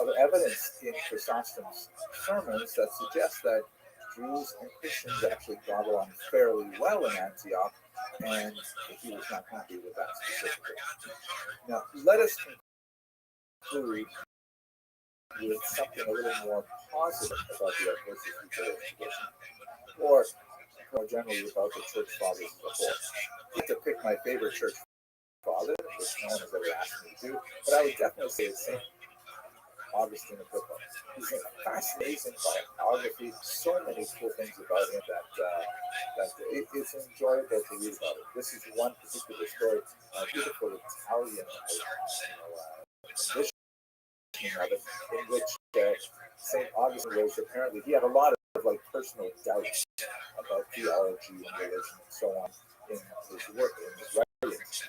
of evidence in Chrysostom's sermons that suggests that Jews and Christians actually got along fairly well in Antioch, and he was not happy with that specifically. Now, let us conclude with something a little more positive about the adversity of tradition, or more generally about the church fathers as a whole. I have to pick my favorite church father, which no one has ever asked me to do, but I would definitely say it's Augustine of Hippo. He's a fascinating biography. So many cool things about him that it's enjoyable to read about it. This is one particular story, a beautiful Italian edition of it, in which St. Augustine was apparently, he had a lot of like personal doubts about theology and religion and so on in his work, in his writings.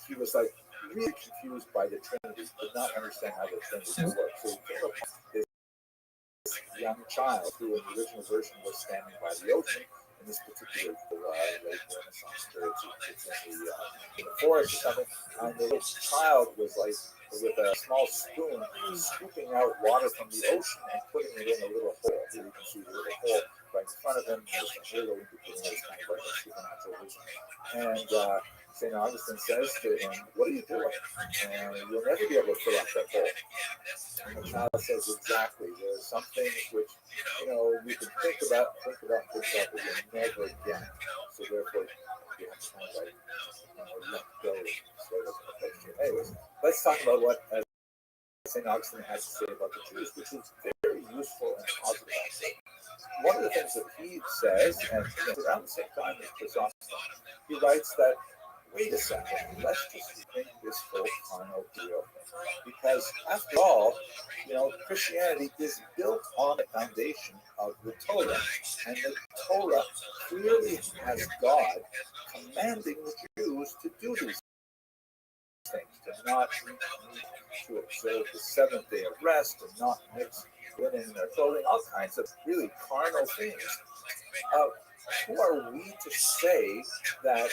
He was like really confused by the Trinity, could not understand how the Trinity worked. So he came upon this young child who in the original version was standing by the ocean in this particular late Renaissance church. It's in the forest or something, and the little child was like with a small spoon scooping out water from the ocean and putting it in a little hole. Here you can see the little hole right in front of him. There's a halo in between. It's kind of like a supernatural vision. And St. Augustine says to him, "What are you doing? And you'll never be able to fill up that hole." And the child says, "Exactly. There are some things which, you can think about, but you'll never get. So therefore, you have to kind of like, let go sort of approach to it." Anyways, let's talk about what St. Augustine has to say about the Jews, which is very useful and positive. One of the things that he says, and around the same time as Chrysostom, he writes that, wait a second, let's just think this whole carnal deal. Because after all, Christianity is built on the foundation of the Torah. And the Torah clearly has God commanding the Jews to do these things, to not to observe the seventh day of rest, to not mix linen in their clothing, all kinds of really carnal things. Who are we to say that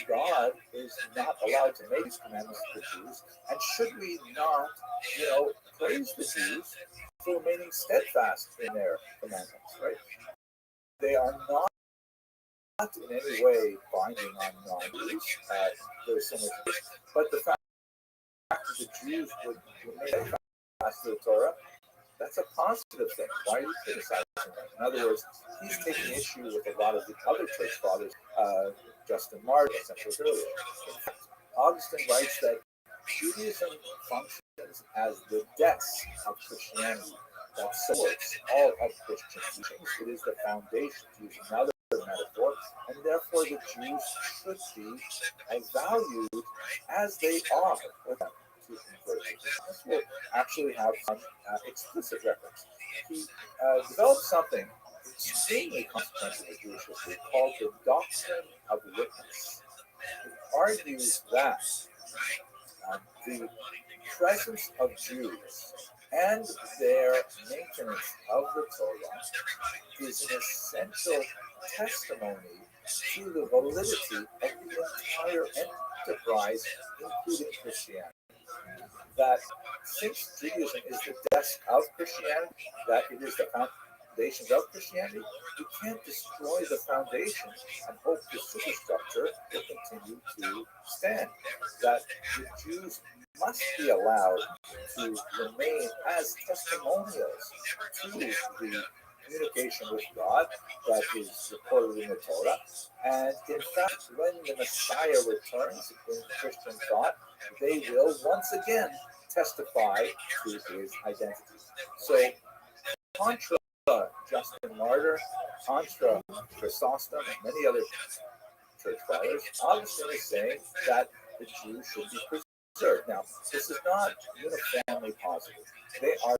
God is not allowed to make these commandments to the Jews? And should we not, praise the Jews for remaining steadfast in their commandments, right? They are not in any way binding on non-Jews. There's so much, but the fact that the Jews would remain fast to the Torah, that's a positive thing. Why are you criticizing that? In other words, he's taking issue with a lot of the other church fathers, Justin Martyr, as I mentioned earlier. In fact, Augustine writes that Judaism functions as the desk of Christianity that supports all of Christian teachings. It is the foundation, to use another metaphor, and therefore the Jews should be valued as they are. This will actually have some explicit reference. He developed something extremely consequential in Jewish history called the doctrine of witness. It argues that the presence of Jews and their maintenance of the Torah is an essential testimony to the validity of the entire enterprise, including Christianity. That since Judaism is the desk of Christianity, that it is the foundations of Christianity, you can't destroy the foundation and hope the superstructure will continue to stand. That the Jews must be allowed to remain as testimonials to the communication with God that is recorded in the Torah. And in fact, when the Messiah returns in Christian thought, they will once again testify to his identity. So, contra Justin Martyr, contra Chrysostom, and many other church fathers, Augustine is saying that the Jews should be preserved. Now, this is not uniformly positive. They are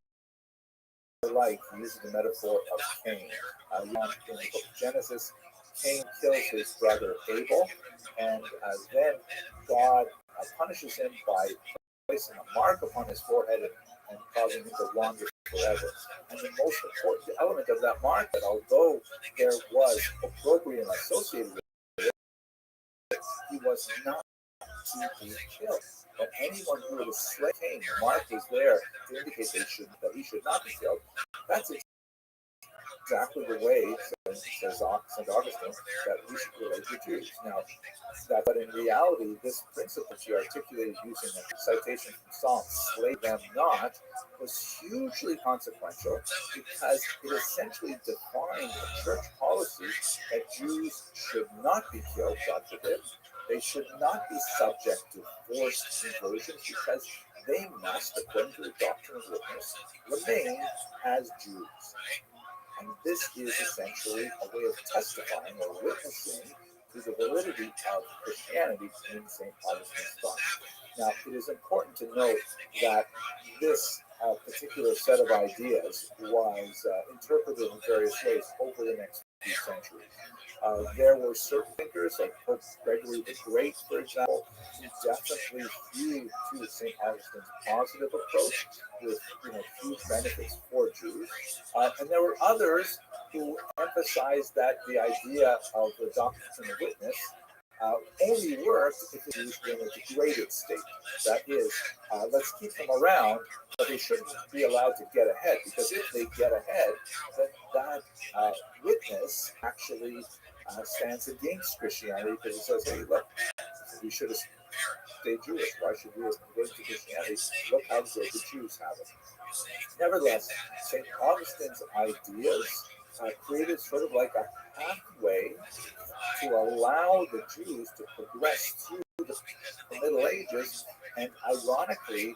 like, using the metaphor of Cain. In the book of Genesis, Cain kills his brother Abel, and then God punishes him by placing a mark upon his forehead and causing him to wander forever. And the most important element of that mark, that although there was opprobrium associated with it, he was not to be killed. That anyone who would have slain Cain, the mark was there to indicate that he should not be killed. That's exactly the way, says St. Augustine, that we should relate to Jews. Now, but in reality, this principle she articulated using a citation from Psalm, "Slay them not," was hugely consequential because it essentially defined a church policy that Jews should not be killed, God forbid. They should not be subject to forced conversions because they must, according to the doctrine of witness, remain as Jews. And this is essentially a way of testifying or witnessing to the validity of Christianity in St. Augustine's thought. Now, it is important to note that this particular set of ideas was interpreted in various ways over the next few centuries. There were certain thinkers, like Pope Gregory the Great, for example, who definitely viewed to St. Augustine's positive approach with huge benefits for Jews. And there were others who emphasized that the idea of the doctrine of witness only worked if the Jews were in a degraded state. That is, let's keep them around, but they shouldn't be allowed to get ahead, because if they get ahead, then that witness actually stands against Christianity, because it says, hey, look, we should have stayed Jewish. Why should we have converted to Christianity? Look how good the Jews have it. Nevertheless, St. Augustine's ideas created sort of like a pathway to allow the Jews to progress through the Middle Ages, and ironically,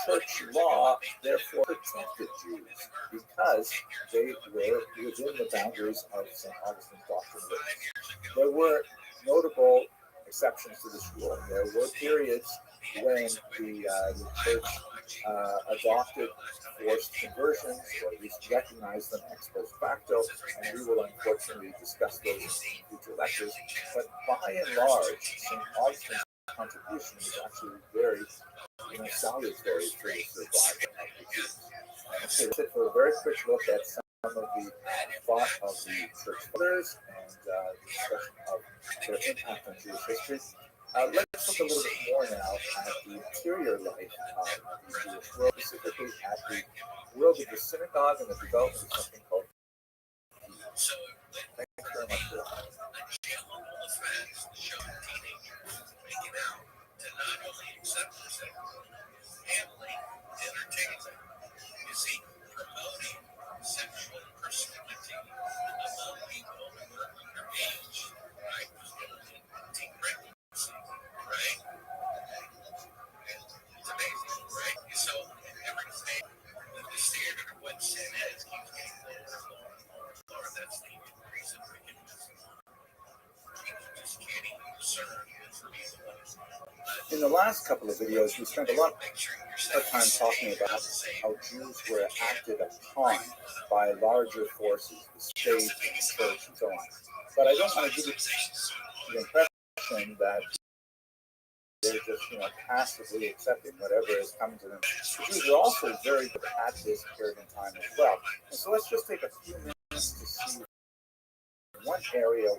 church law therefore protected Jews because they were within the boundaries of St. Augustine's doctrine. There were notable exceptions to this rule. There were periods when the church adopted forced conversions, or at least recognized them ex post facto, and we will unfortunately discuss those in future lectures. But by and large, St. Augustine's contribution is actually very salutary for the survival of the Jews. Okay, that's it for a very quick look at some of the thought of the church fathers and discussion of their impact on Jewish history. Let's look a little bit more now at the interior life of the Jewish world, specifically at the world of the synagogue and the development of something called peace. Thank you very much for that. You see, promoting sexual personality among people under age, right? Teen pregnancy, right? It's amazing, right? So everything, the standard of what sin is keeps getting lower and lower. That's the reason for wickedness. People just can't even discern for evil. In the last couple of videos, we spent a lot of time talking about how Jews were acted upon by larger forces, the state, the church, and so on. But I don't want to give you the impression that they're just, passively accepting whatever is coming to them. The Jews are also very good at this period in time as well. And so let's just take a few minutes to see one area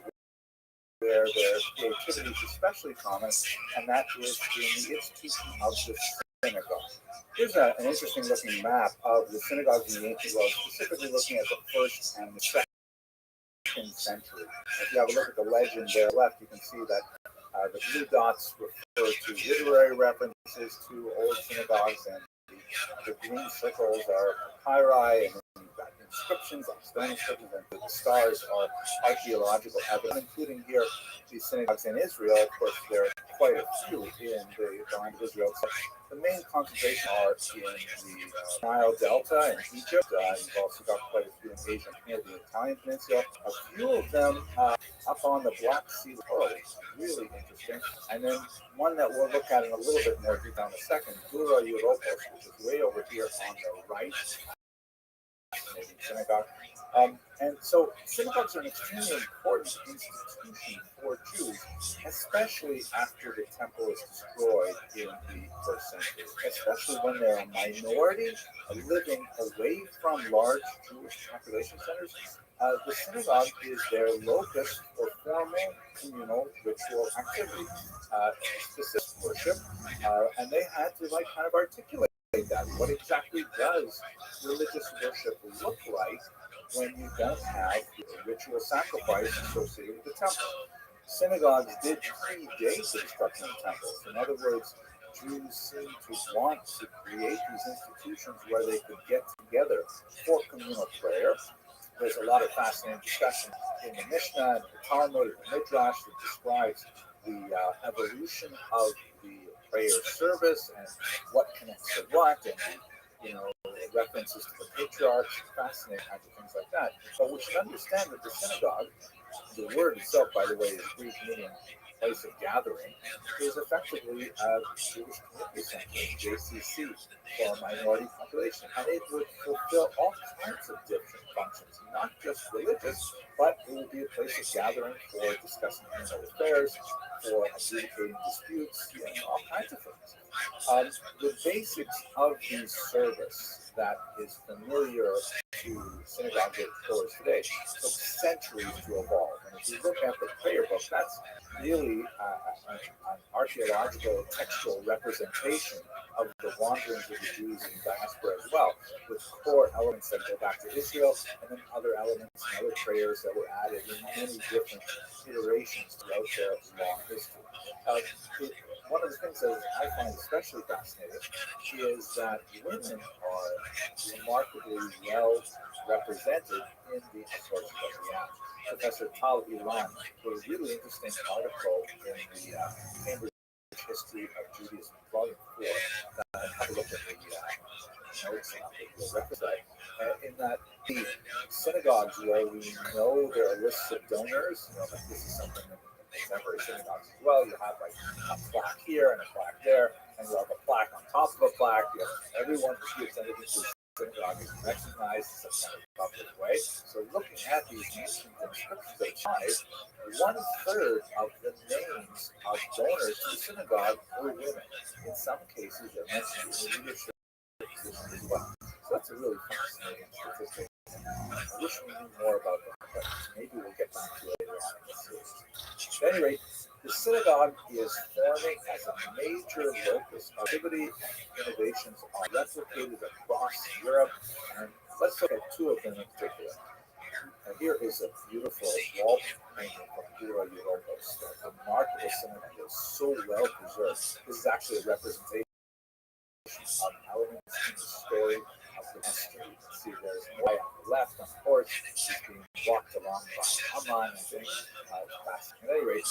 where their creativity is especially common, and that is in the institution of the synagogue. Here's an interesting looking map of the synagogues in the ancient world, specifically looking at the first and the second century. If you have a look at the legend there left, you can see that the blue dots refer to literary references to old synagogues, and the green circles are papyri, and you've got inscriptions, like stone inscriptions, and the stars are archaeological evidence, including here the synagogues in Israel. Of course, there are quite a few in the land of Israel. So the main concentration are in the Nile Delta in Egypt. You've also got quite a few in Asia near the Italian peninsula. A few of them up on the Black Sea coast, really interesting. And then one that we'll look at in a little bit more detail in a second, Dura Europos, which is way over here on the right. Synagogue. And so synagogues are an extremely important institution for Jews, especially after the temple is destroyed in the first century, especially when they're a minority living away from large Jewish population centers. The synagogue is their locus for formal communal ritual activity, specific worship, and they had to kind of articulate that. What exactly does religious worship look like when you don't have ritual sacrifice associated with the temple? Synagogues did predate the destruction of temples. In other words, Jews seem to want to create these institutions where they could get together for communal prayer. There's a lot of fascinating discussion in the Mishnah, and the Talmud, and the Midrash that describes the evolution of the prayer service and what connects to what, and references to the patriarchs, fascinating kinds of things like that. But we should understand that the synagogue, the word itself, by the way, is Greek meaning place of gathering, is effectively a Jewish community center, JCC, for a minority population. And it would fulfill all kinds of different functions, not just religious, but it would be a place of gathering for discussing internal affairs, for adjudicating disputes, all kinds of things. The basics of the service that is familiar to synagogue goers today took centuries to evolve. And if you look at the prayer book, that's really an archaeological textual representation of the wanderings of the Jews in diaspora as well, with core elements that go back to Israel, and then other elements and other prayers that were added in many different iterations throughout their long history. One of the things that I find especially fascinating is that women are remarkably well represented in the sources that we have. Professor Tal Ilan wrote a really interesting article in the Cambridge History of Judaism, Volume 4, that have a look at the notes on the website, in that the synagogues where we know there are lists of donors, like this is something that contemporary synagogues as well, you have like a plaque here and a plaque there, and you have a plaque on top of a plaque. Everyone who gets entered into synagogue is recognized in some kind of public way. So looking at these ancient inscriptions of time, 1/3 of the names of donors to the synagogue were women. In some cases, they're mentioned in leadership positions as well. So that's a really fascinating statistic. I wish we knew more about that, but maybe we'll get back to it later on in the series. At any rate, the synagogue is forming as a major locus of activity and innovations are replicated across Europe, and let's look at two of them in particular. And here is a beautiful wall painting from Pura Europos, a remarkable synagogue that is so well preserved. This is actually a representation of elements in the story of the history. You can see there's a guy on the left on the horse. He's being walked along by Haman, I think. At any rate,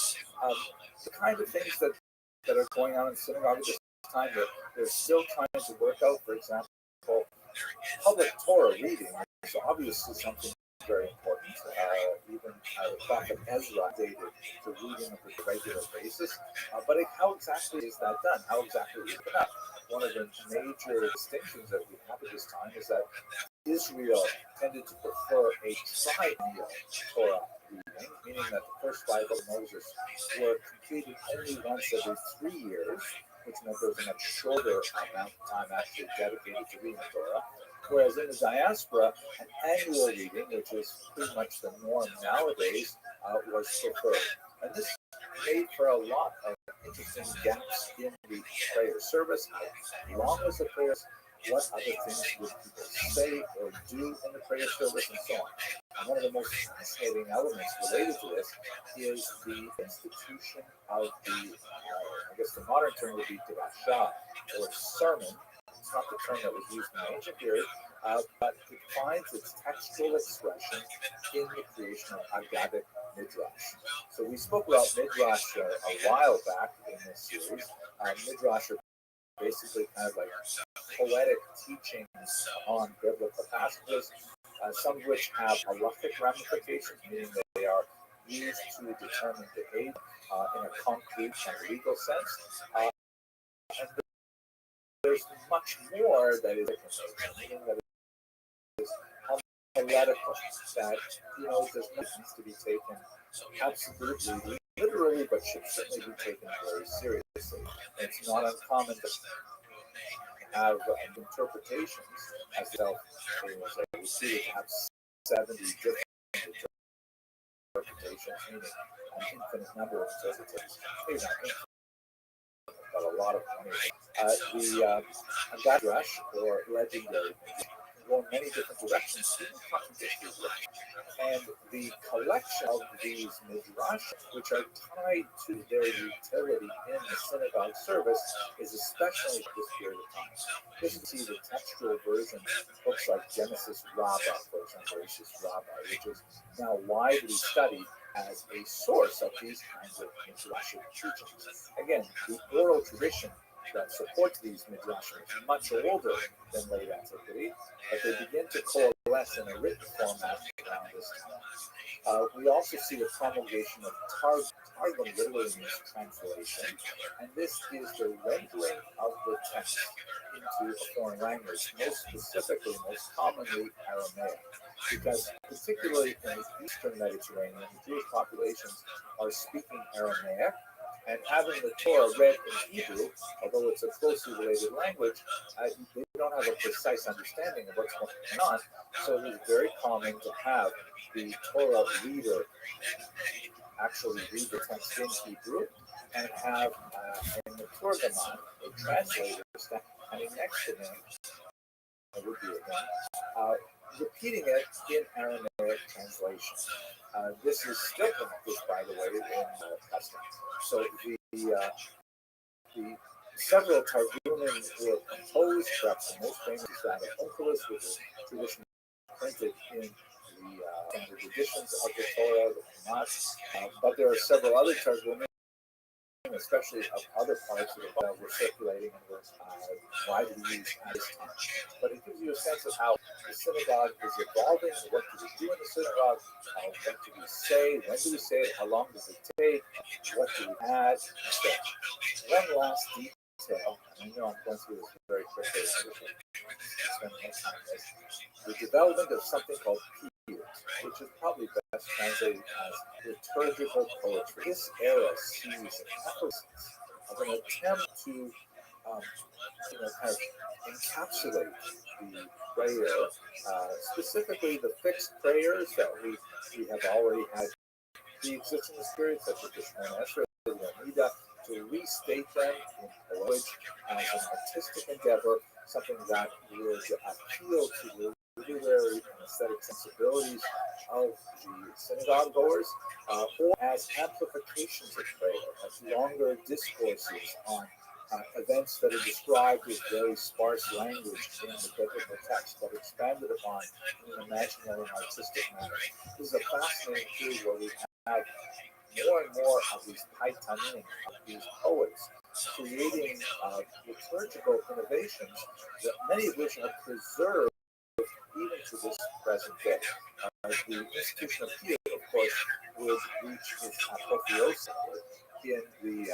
the kind of things that are going on in the synagogue at this time that they're still trying to work out, for example, public Torah reading is obviously something very important. Even the prophet Ezra dated to reading on a regular basis. But how exactly is that done? How exactly is it done? One of the major distinctions that we have at this time is that Israel tended to prefer a triennial Torah reading, meaning that the first five books of Moses were completed only once every 3 years, which meant there was a much shorter amount of time actually dedicated to reading the Torah. Whereas in the diaspora, an annual reading, which is pretty much the norm nowadays, was preferred. And this made for a lot of interesting gaps in the prayer service. How long was the prayer? What other things would people say or do in the prayer service, and so on. And one of the most fascinating elements related to this is the institution of the, I guess the modern term would be drasha, or sermon. It's not the term that was used in the ancient period, but it finds its textual expression in the creation of Haggadah Midrash. So we spoke about Midrash a while back in this series. Midrash are basically kind of like poetic teachings on biblical passages, some of which have halachic ramifications, meaning that they are used to determine behavior in a concrete and legal sense. And there's much more that is meaning that is heretical, that does not need to be taken absolutely literally, but should certainly be taken very seriously. It's not uncommon to have interpretations as self we see it have 70 different interpretations, meaning an infinite number of interpretations. Maybe not infinite, but a lot of the Midrash, or legendary, can go in many different directions, even contradictory directions. And the collection of these midrash, which are tied to their utility in the synagogue service, is especially at this period of time. You can see the textual version, books like Genesis Rabbah, for example, which is now widely studied as a source of these kinds of midrashic teachings. Again, the oral tradition that supports these midrashim is much older than late antiquity, but they begin to coalesce in a written format around this time. We also see a promulgation of Targum. Targum literally means translation, and this is the rendering of the text into a foreign language, most specifically, most commonly Aramaic, because particularly in the eastern Mediterranean, the Jewish populations are speaking Aramaic, and having the Torah read in Hebrew, although it's a closely related language, they don't have a precise understanding of what's going on, so it is very common to have the Torah reader actually read the text in Hebrew and have the Turgaman, a translator, standing next to him, it would be a him, repeating it in Aramaic translation. This is still practiced, by the way, in custom. So the several Targumim were composed. Perhaps the most famous is that of Onkelos, which is traditionally printed in the standard editions of the Torah, the Tanakh. But there are several other Targumim, especially of other parts of the Bible, were circulating and were widely used at this time. But it gives you a sense of how the synagogue is evolving, what do we do in the synagogue, what do we say, when do we say it, how long does it take, what do we add, etc. One last detail, and I know I'm going through this very quickly, I wish I could spend more time on this, the development of something called which is probably best translated as liturgical poetry. This era sees efforts of an attempt to kind of encapsulate the prayer, specifically the fixed prayers that we have already had pre-existing periods, such as the Shemona Esrei, the Amida, to restate them in language as an artistic endeavor, something that would appeal to the literary and aesthetic sensibilities of the synagogue goers, or as amplifications of prayer, as longer discourses on events that are described with very sparse language in the biblical text, but expanded upon in an imaginary and artistic manner. This is a fascinating period where we have more and more of these paitanim, of these poets, creating liturgical innovations, that many of which are preserved even to this present day. The institution of Kiev, of course, would reach its apotheosis in the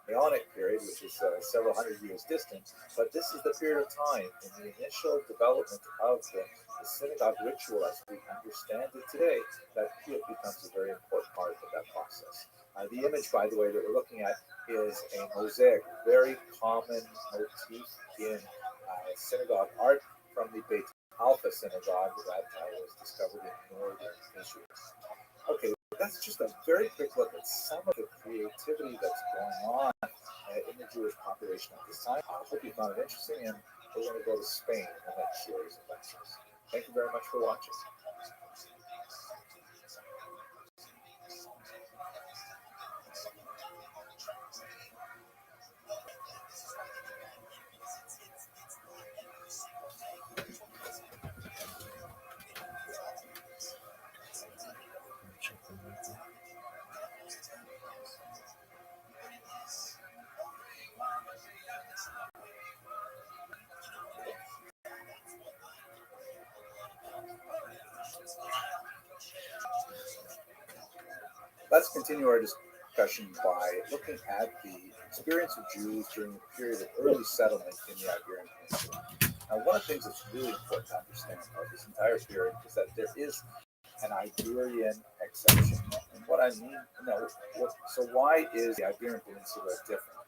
Ionic period, which is several hundred years distant, but this is the period of time in the initial development of the synagogue ritual as we understand it today, that Kiev becomes a very important part of that process. The image, by the way, that we're looking at is a mosaic, very common motif in synagogue art from the Beit Alpha synagogue that was discovered in northern Israel. Okay, that's just a very quick look at some of the creativity that's going on in the Jewish population at this time. I hope you found it interesting, and we're going to go to Spain in the next series of lectures. Thank you very much for watching. Let's continue our discussion by looking at the experience of Jews during the period of early settlement in the Iberian Peninsula. Now, one of the things that's really important to understand about this entire period is that there is an Iberian exception. And what I mean, so why is the Iberian Peninsula different?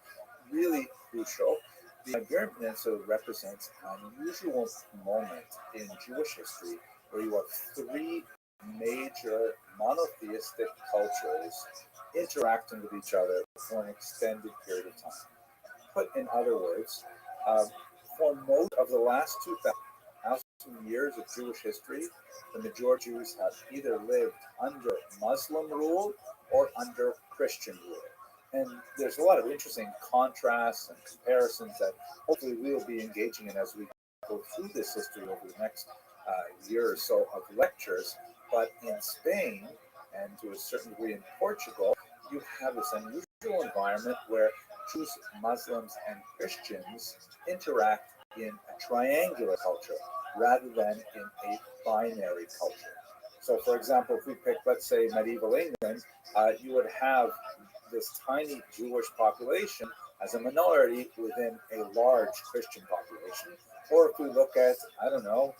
Really crucial. The Iberian Peninsula represents an unusual moment in Jewish history where you have three major monotheistic cultures interacting with each other for an extended period of time. Put in other words, for most of the last 2,000 years of Jewish history, the majority of Jews have either lived under Muslim rule or under Christian rule. And there's a lot of interesting contrasts and comparisons that hopefully we'll be engaging in as we go through this history over the next year or so of lectures. But in Spain, and to a certain degree in Portugal, you have this unusual environment where Jews, Muslims, and Christians interact in a triangular culture rather than in a binary culture. So, for example, if we pick, let's say, medieval England, you would have this tiny Jewish population as a minority within a large Christian population. Or if we look at, I don't know,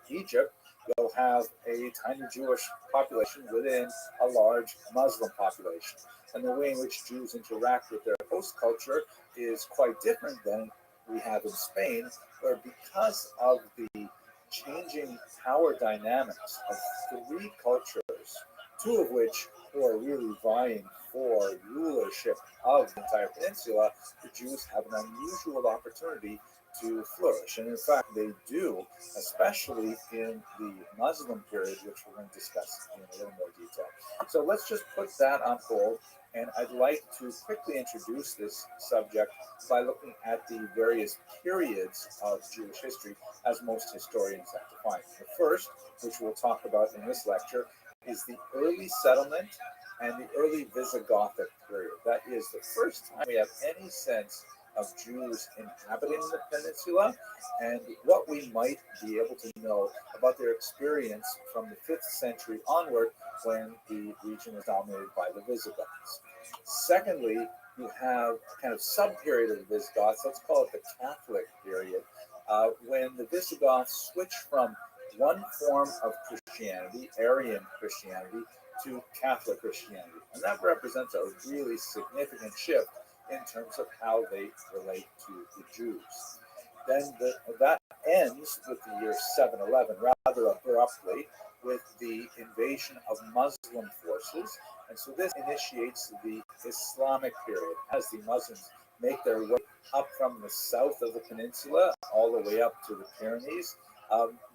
Egypt, you'll have a tiny Jewish population within a large Muslim population. And the way in which Jews interact with their host culture is quite different than we have in Spain, where because of the changing power dynamics of three cultures, two of which who are really vying for rulership of the entire peninsula, the Jews have an unusual opportunity to flourish. And in fact, they do, especially in the Muslim period, which we're going to discuss in a little more detail. So let's just put that on hold. And I'd like to quickly introduce this subject by looking at the various periods of Jewish history, as most historians have defined. The first, which we'll talk about in this lecture, is the early settlement and the early Visigothic period. That is the first time we have any sense of Jews inhabiting the peninsula and what we might be able to know about their experience from the 5th century onward, when the region was dominated by the Visigoths. Secondly, you have a kind of sub-period of the Visigoths, let's call it the Catholic period, when the Visigoths switched from one form of Christianity, Arian Christianity, to Catholic Christianity. And that represents a really significant shift in terms of how they relate to the Jews. Then that ends with the year 711 rather abruptly, with the invasion of Muslim forces. And so this initiates the Islamic period as the Muslims make their way up from the south of the peninsula all the way up to the Pyrenees.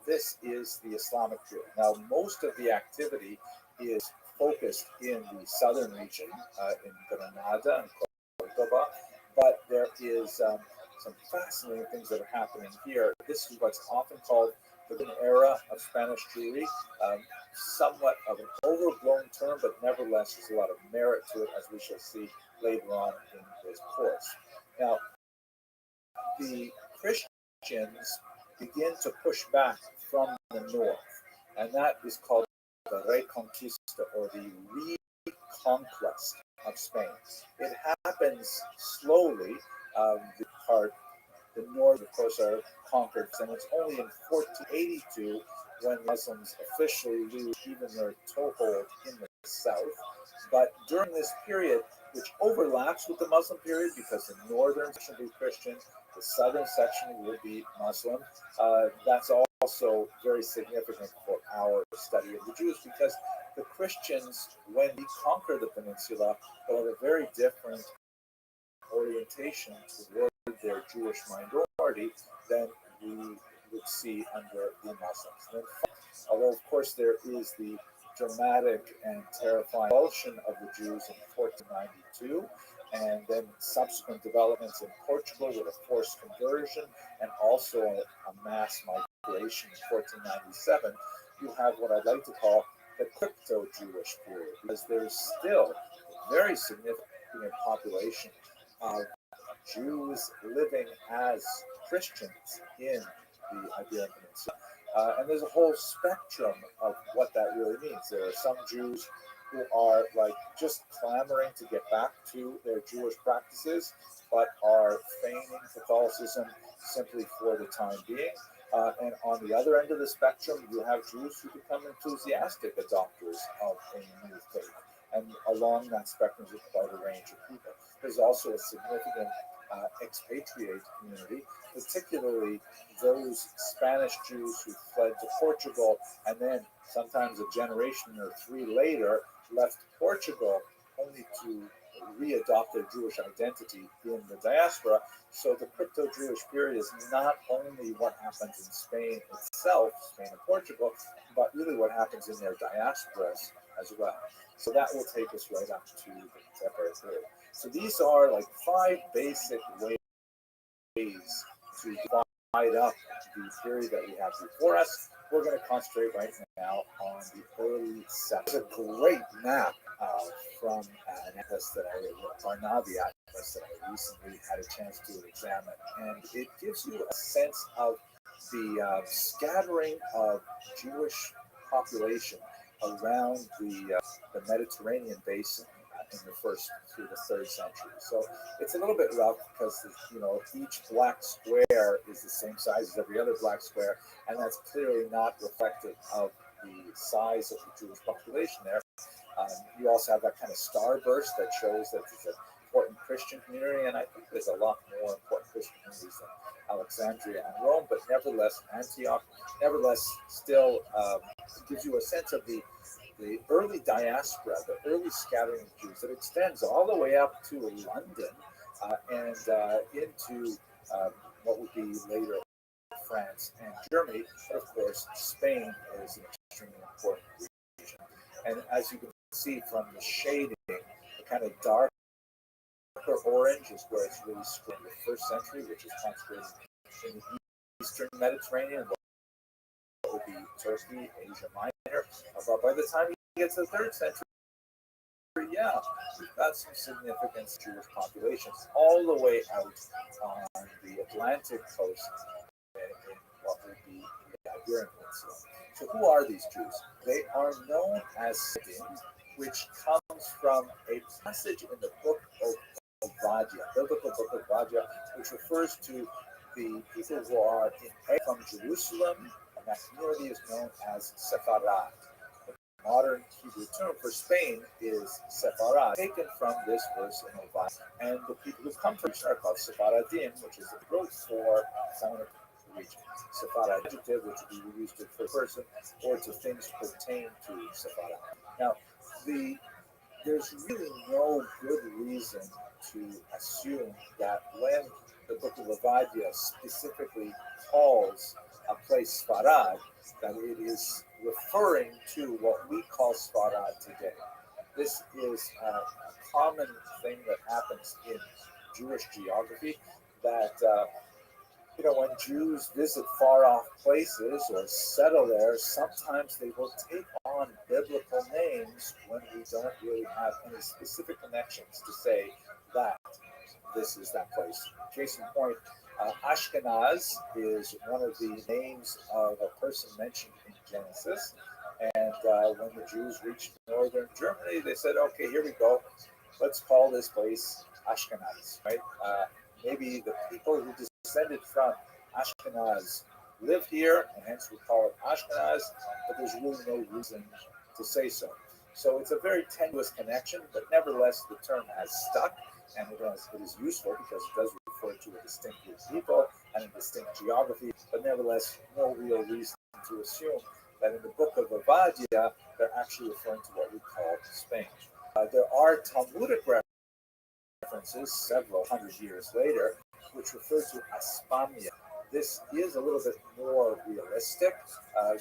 This is the Islamic period. Now, most of the activity is focused in the southern region, in Granada and Cordoba, but there is some fascinating things that are happening here. This is what's often called the golden era of Spanish Jewry. Somewhat of an overblown term, but nevertheless, there's a lot of merit to it, as we shall see later on in this course. Now, the Christians begin to push back from the north, and that is called the Reconquista, or the reconquest of Spain. It happens slowly. The north, of course, are conquered, and it's only in 1482 when Muslims officially lose even their toehold in the south. But during this period, which overlaps with the Muslim period, because the northern section will be Christian, the southern section will be Muslim. That's also very significant for our study of the Jews, because the Christians, when we conquer the peninsula, will have a very different orientation toward their Jewish minority than we would see under the Muslims. And although, of course, there is the dramatic and terrifying expulsion of the Jews in 1492, and then subsequent developments in Portugal with a forced conversion and also a mass migration in 1497, you have what I'd like to call the crypto-Jewish period, because there's still a very significant population of Jews living as Christians in the Iberian Peninsula. And there's a whole spectrum of what that really means. There are some Jews who are like just clamoring to get back to their Jewish practices, but are feigning Catholicism simply for the time being. And on the other end of the spectrum, you have Jews who become enthusiastic adopters of a new faith. And along that spectrum is quite a range of people. There's also a significant expatriate community, particularly those Spanish Jews who fled to Portugal and then sometimes a generation or three later left Portugal only to readopt their Jewish identity in the diaspora. So the crypto-Jewish period is not only what happens in Spain itself, Spain and Portugal, but really what happens in their diasporas as well. So that will take us right up to the contemporary period. So these are like 5 basic ways to divide up the period that we have before us. We're going to concentrate right now on the early 7th. It's a great map from an atlas that I wrote, Barnaby Atlas, maps that I recently had a chance to examine, and it gives you a sense of the scattering of Jewish population around the Mediterranean basin in the first through the third century. So it's a little bit rough because each black square is the same size as every other black square, and that's clearly not reflective of the size of the Jewish population there. You also have that kind of starburst that shows that it's an important Christian community, and I think there's a lot more important Christian communities than Alexandria and Rome, but nevertheless, Antioch, still gives you a sense of the early diaspora, the early scattering of Jews that extends all the way up to London and into what would be later France and Germany. But of course, Spain is an extremely important region. And as you can see from the shading, the kind of darker orange is where it's really strong in the first century, which is concentrated in the eastern Mediterranean, what would be Turkey, Asia Minor. But by the time you get to the third century, yeah, we've got some significant Jewish populations all the way out on the Atlantic coast in what would be the Iberian Peninsula. So who are these Jews? They are known as Scythian, which comes from a passage in the book of Obadiah, biblical book of Obadiah, which refers to the people who are in exile from Jerusalem, and that community is known as Sepharad. The modern Hebrew term for Spain is Sepharad, taken from this verse in Obadiah. And the people who come from are called Sepharadim, which is the growth for someone of the region. Sepharad adjective, which would be used to first person or to things pertain to Sepharad. Now, there's really no good reason to assume that when the book of Obadiah specifically calls a place Sfarad, that it is referring to what we call Sfarad today. This is a common thing that happens in Jewish geography, that when Jews visit far off places or settle there, sometimes they will take on biblical names when we don't really have any specific connections to say that this is that place. Case in point, Ashkenaz is one of the names of a person mentioned in Genesis. And when the Jews reached northern Germany, they said, okay, here we go. Let's call this place Ashkenaz, right? Maybe the people who descended from Ashkenaz live here, and hence we call it Ashkenaz, but there's really no reason to say so. So it's a very tenuous connection, but nevertheless, the term has stuck, and it is useful because it does refer to a distinct group of people and a distinct geography, but nevertheless, no real reason to assume that in the book of Obadiah, they're actually referring to what we call Spain. There are Talmudic references several hundred years later, which refer to Aspamia. This is a little bit more realistic,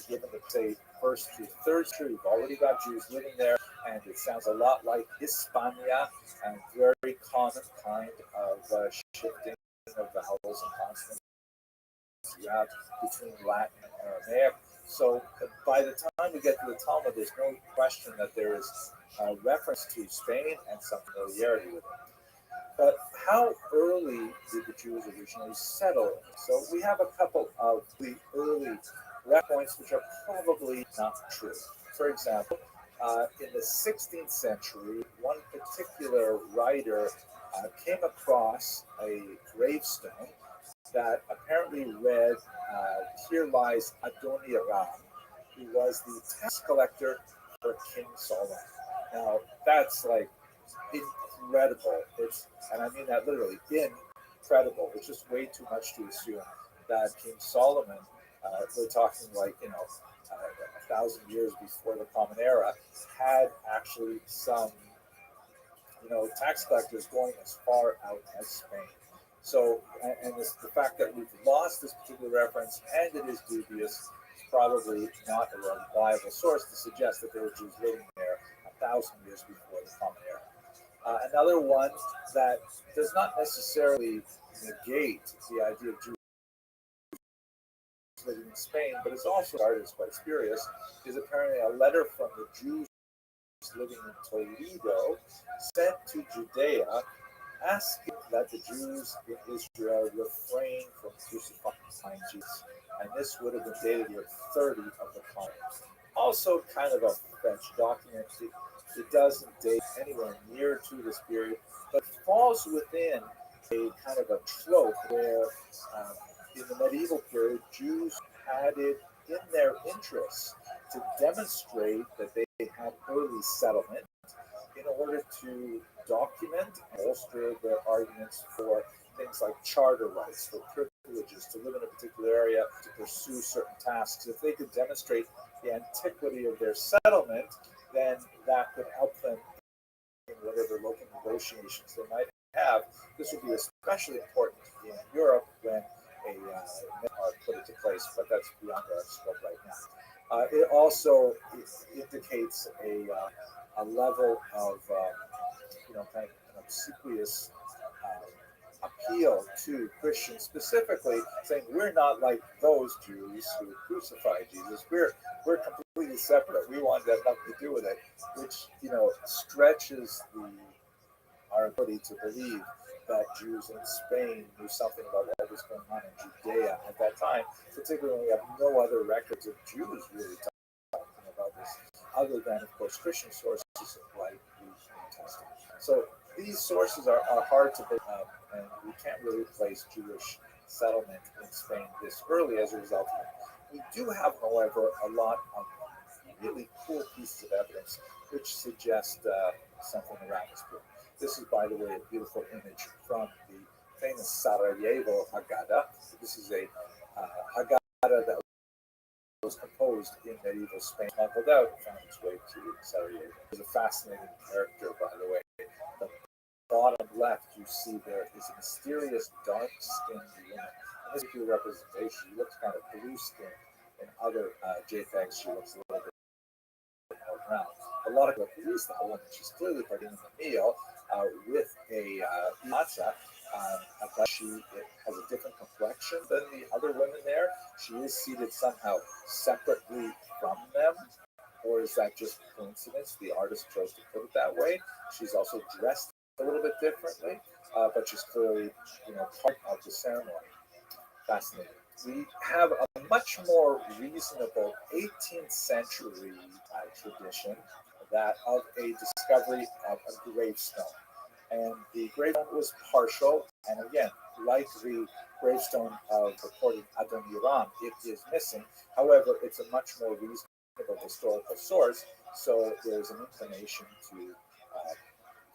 given that, say, first to third century, we've already got Jews living there, and it sounds a lot like Hispania, and very common kind of shifting of the vowels and consonants you have between Latin and Aramaic. So by the time we get to the Talmud, there's no question that there is a reference to Spain and some familiarity with it. But how early did the Jews originally settle? So we have a couple of the early points which are probably not true. For example, in the 16th century, one particular writer came across a gravestone that apparently read, "Here lies Adoniram, who was the tax collector for King Solomon." Now, that's like incredible. And I mean that literally, incredible. It's just way too much to assume that King Solomon, we're talking like, 1,000 years before the Common Era, had actually some, tax collectors going as far out as Spain. So, and the fact that we've lost this particular reference and it is dubious is probably not a reliable source to suggest that there were Jews living there 1,000 years before the Common Era. Another one that does not necessarily negate the idea of Jews living in Spain, but is also regarded as quite spurious, is apparently a letter from the Jews living in Toledo sent to Judea asking that the Jews in Israel refrain from crucifying Jesus, and this would have been dated year 30 of the comet. Also, kind of a French document. It doesn't date anywhere near to this period, but falls within a kind of a trope where in the medieval period, Jews had it in their interests to demonstrate that they had early settlement in order to document and bolster their arguments for things like charter rights, for privileges to live in a particular area, to pursue certain tasks. If they could demonstrate the antiquity of their settlement, then that could help them in whatever local negotiations they might have. This would be especially important in Europe when are put into place, but that's beyond our scope right now. It also indicates a level of kind of an obsequious appeal to Christians, specifically saying we're not like those Jews who crucified Jesus. We're completely separate. We want to have nothing to do with it, which stretches our ability to believe that Jews in Spain knew something about what was going on in Judea at that time. Particularly, we have no other records of Jews really talking about this, other than, of course, Christian sources like the New Testament. So these sources are hard to pick up, and we can't really place Jewish settlement in Spain this early as a result of it. We do have, however, a lot of really cool pieces of evidence which suggest something around this period. This is, by the way, a beautiful image from the famous Sarajevo Haggadah. This is a Haggadah that was composed in medieval Spain, smuggled out, found its way to Sarajevo. There's a fascinating character, by the way. The bottom left, you see there is a mysterious dark-skinned woman. In this particular representation, she looks kind of blue-skinned. In other JPEGs, she looks a little bit more brown. A lot of people use that woman. She's clearly partaking in the meal with a matzah, but she has a different complexion than the other women there. She is seated somehow separately from them, or is that just coincidence? The artist chose to put it that way. She's also dressed a little bit differently, but she's clearly, part of the ceremony. Fascinating. We have a much more reasonable 18th century tradition that of a discovery of a gravestone. And the gravestone was partial, and again, like the gravestone of reported Adoniram, it is missing. However, it's a much more reasonable historical source, so there's an inclination to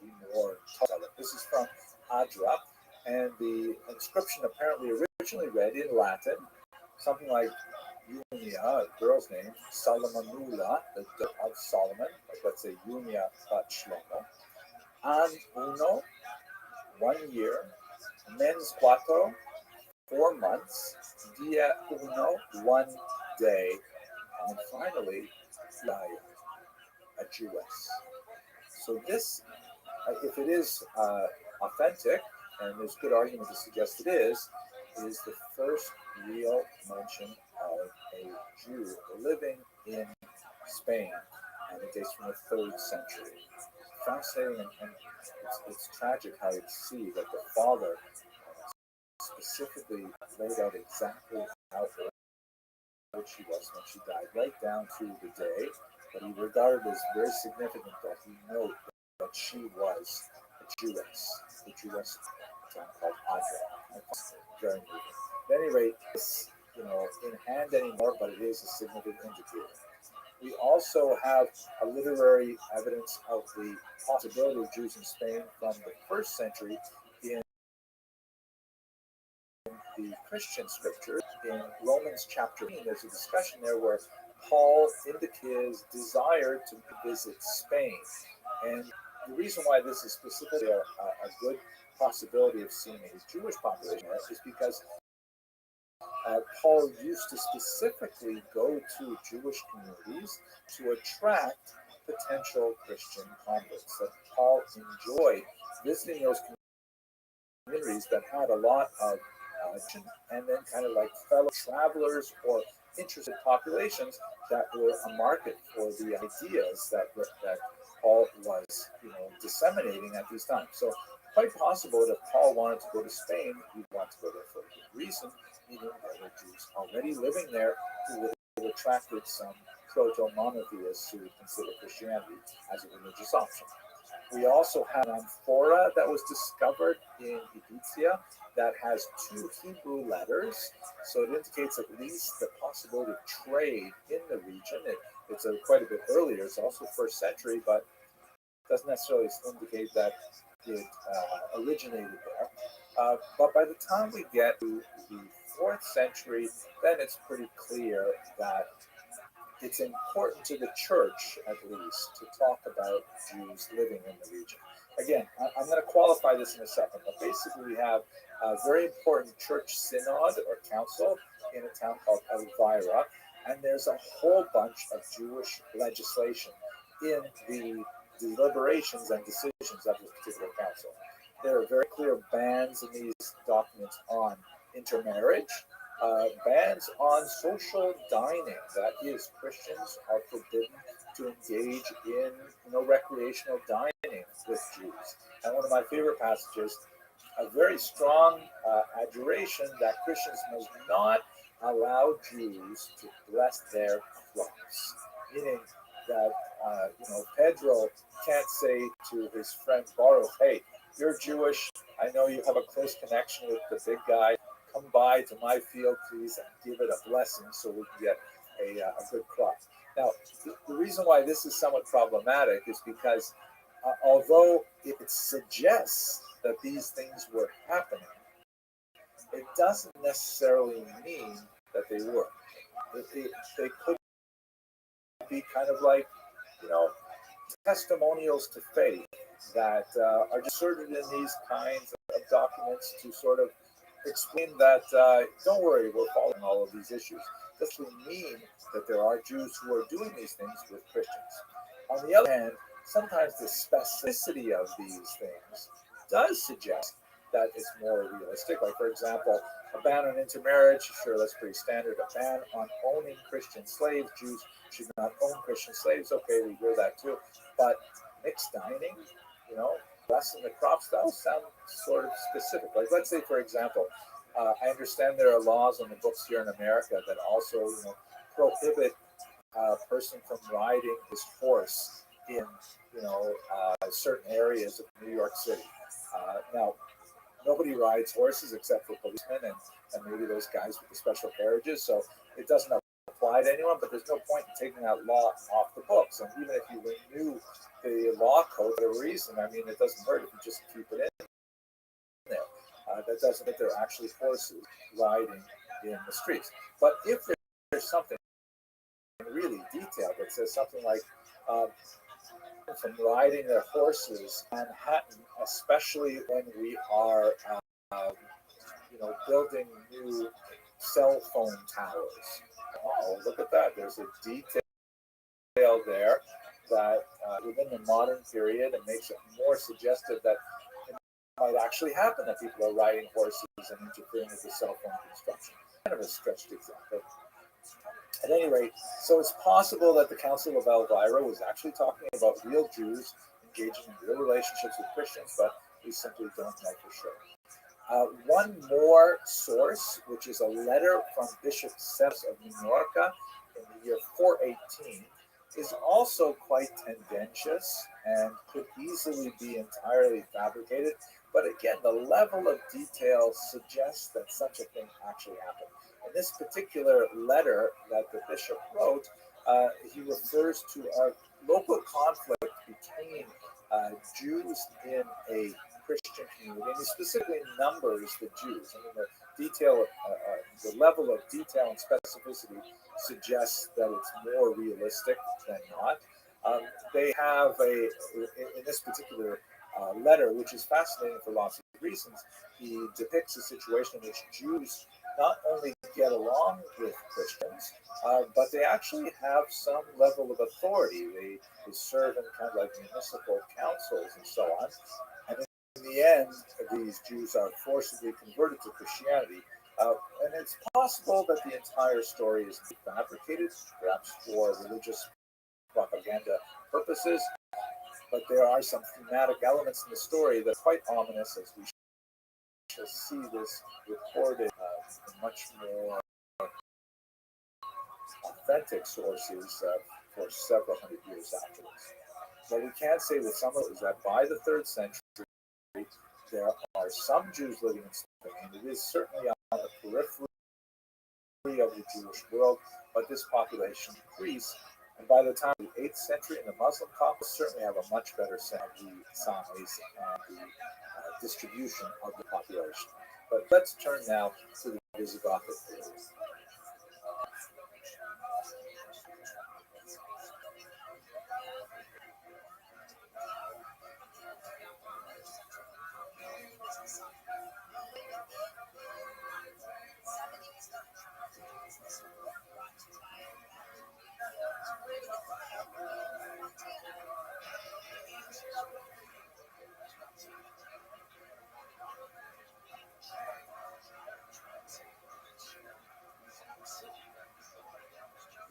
be more tolerant. This is from Adra, and the inscription apparently originally read in Latin, something like Unia, a girl's name, Salomonula, the of Solomon, like let's say Unia but Shlomo, An uno, 1 year, mens cuatro, 4 months, dia uno, 1 day, and then finally, Laya, a Jewess. So this, if it is authentic, and there's good argument to suggest it is the first real mention of a Jew living in Spain, and it dates from the 3rd century. Fascinating, and it's tragic how you see that the father specifically laid out exactly how old she was when she died, right down to the day, but he regarded as very significant that he noted that she was a Jewess, the Jewess called Adra. Very moving. At any rate, it's in hand anymore, but it is a significant indicator. We also have a literary evidence of the possibility of Jews in Spain from the 1st century in the Christian scriptures. In Romans chapter 8, there's a discussion there where Paul indicates his desire to visit Spain. And the reason why this is specifically a good possibility of seeing a Jewish population is because Paul used to specifically go to Jewish communities to attract potential Christian converts. That Paul enjoyed visiting those communities that had a lot of and then kind of like fellow travelers or interested populations that were a market for the ideas that Paul was disseminating at these times. So quite possible that Paul wanted to go to Spain. He wanted to go there for a good reason, meaning there were Jews already living there who would have attracted some proto-monotheists who would consider Christianity as a religious option. We also have an amphora that was discovered in Ibiza that has 2 Hebrew letters, so it indicates at least the possibility of trade in the region. It's quite a bit earlier, it's also 1st century, but doesn't necessarily indicate that it originated there. But by the time we get to the 4th century, then it's pretty clear that it's important to the church, at least, to talk about Jews living in the region. Again, I'm going to qualify this in a second, but basically we have a very important church synod or council in a town called Elvira, and there's a whole bunch of Jewish legislation in the deliberations and decisions of this particular council. There are very clear bans in these documents on intermarriage, bans on social dining. That is, Christians are forbidden to engage in recreational dining with Jews. And one of my favorite passages, a very strong adjuration that Christians must not allow Jews to bless their crops, meaning that Pedro can't say to his friend Baruch, "Hey, you're Jewish. I know you have a close connection with the big guy. Come by to my field, please, and give it a blessing so we can get a good crop." Now, the reason why this is somewhat problematic is because although it suggests that these things were happening, it doesn't necessarily mean that they were. They could be kind of like, testimonials to faith that are inserted in these kinds of documents to sort of explain that, don't worry, we're following all of these issues. This doesn't mean that there are Jews who are doing these things with Christians. On the other hand, sometimes the specificity of these things does suggest that it's more realistic. Like, for example, a ban on intermarriage, sure, that's pretty standard. A ban on owning Christian slaves, Jews should not own Christian slaves. Okay, we hear that too. But mixed dining, blessing the crops, that will sound sort of specific. Like, let's say, for example, I understand there are laws on the books here in America that also, prohibit a person from riding his horse in, certain areas of New York City. Now, nobody rides horses except for policemen and maybe those guys with the special carriages, so it doesn't apply to anyone, but there's no point in taking that law off the books. And even if you renew the law code for a reason, I mean, it doesn't hurt if you just keep it in there. That doesn't mean there are actually horses riding in the streets. But if there's something really detailed that says something like from riding their horses in Manhattan, especially when we are building new cell phone towers. Oh, look at that. There's a detail there that within the modern period, it makes it more suggestive that it might actually happen that people are riding horses and interfering with the cell phone construction. Kind of a stretched example. At any rate, so it's possible that the Council of Elvira was actually talking about real Jews engaging in real relationships with Christians, but we simply don't know for sure. One more source, which is a letter from Bishop Seps of Minorca in the year 418, is also quite tendentious and could easily be entirely fabricated. But again, the level of detail suggests that such a thing actually happened. In this particular letter that the bishop wrote, he refers to a local conflict between Jews in a Christian community, and he specifically numbers the Jews. I mean, the level of detail and specificity suggests that it's more realistic than not. They have in this particular letter, which is fascinating for lots of reasons, he depicts a situation in which Jews not only get along with Christians, but they actually have some level of authority. They serve in kind of like municipal councils and so on. And in the end, these Jews are forcibly converted to Christianity. And it's possible that the entire story is fabricated, perhaps for religious propaganda purposes. but there are some thematic elements in the story that are quite ominous, as we shall see this recorded in much more authentic sources for several hundred years afterwards. What we can say with some of it is that by the 3rd century, there are some Jews living in Spain, and it is certainly on the periphery of the Jewish world, but this population increased. And by the time of the 8th century, in the Muslim conquest, certainly have a much better sense of the size and the distribution of the population. But let's turn now to the Visigothic period.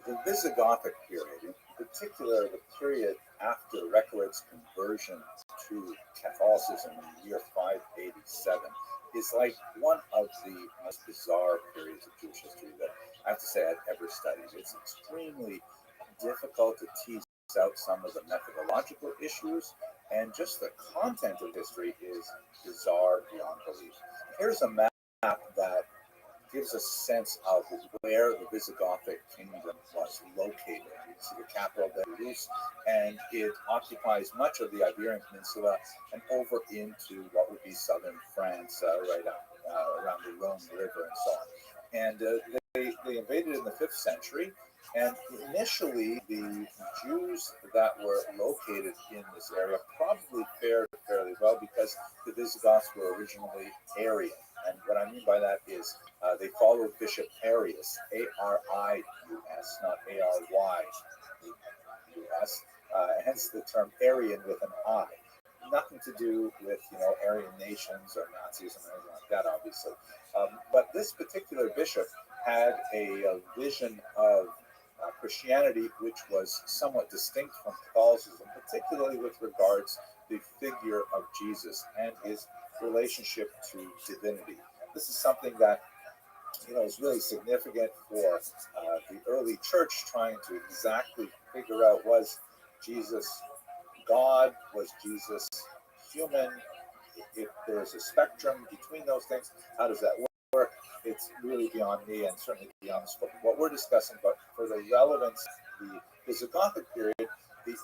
The Visigothic period, in particular the period after Recollets' conversion to Catholicism in the year 587, is like one of the most bizarre periods of Jewish history that I have to say I've ever studied. It's extremely difficult to tease out some of the methodological issues, and just the content of history is bizarre beyond belief. Here's a map that gives a sense of where the Visigothic kingdom was located. You can see the capital, Beirut, and it occupies much of the Iberian Peninsula and over into what would be southern France, right up around the Rhone River and so on. And they invaded in the 5th century, and initially the Jews that were located in this area probably fared fairly well because the Visigoths were originally Arian. And what I mean by that is they followed Bishop Arius, Arius, not Arys, hence the term Arian with an I. Nothing to do with Aryan nations or Nazism or anything like that, obviously. But this particular bishop had a vision of Christianity which was somewhat distinct from Catholicism, particularly with regards to the figure of Jesus and his relationship to divinity. This is something that is really significant for the early church, trying to exactly figure out, was Jesus God, was Jesus human? If there's a spectrum between those things, how does that work? It's really beyond me and certainly beyond the scope of what we're discussing, but for the relevance, the Visigothic period, the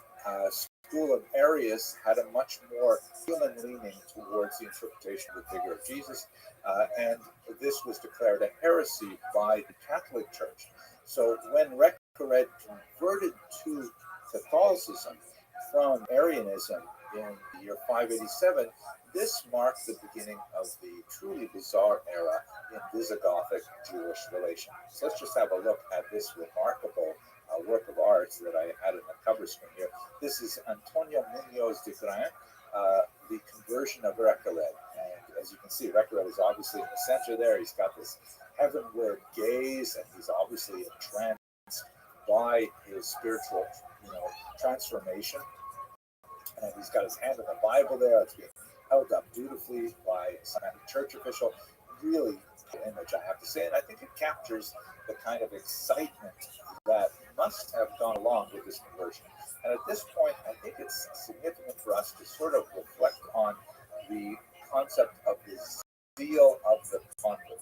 school of Arius had a much more human leaning towards the interpretation of the figure of Jesus, and this was declared a heresy by the Catholic Church. So when Recollets converted to Catholicism from Arianism in the year 587, this marked the beginning of the truly bizarre era in Visigothic Jewish relations. So let's just have a look at this remarkable work of art that I had in the cover screen here. This is Antonio Munoz de Gran, the conversion of Recollets. And as you can see, Recollets is obviously in the center there. He's got this heavenward gaze, and he's obviously entranced by his spiritual transformation. And he's got his hand on the Bible there. It's being held up dutifully by some kind of church official. Really image, I have to say, and I think it captures the kind of excitement that must have gone along with this conversion. And at this point, I think it's significant for us to sort of reflect on the concept of the zeal of the convert.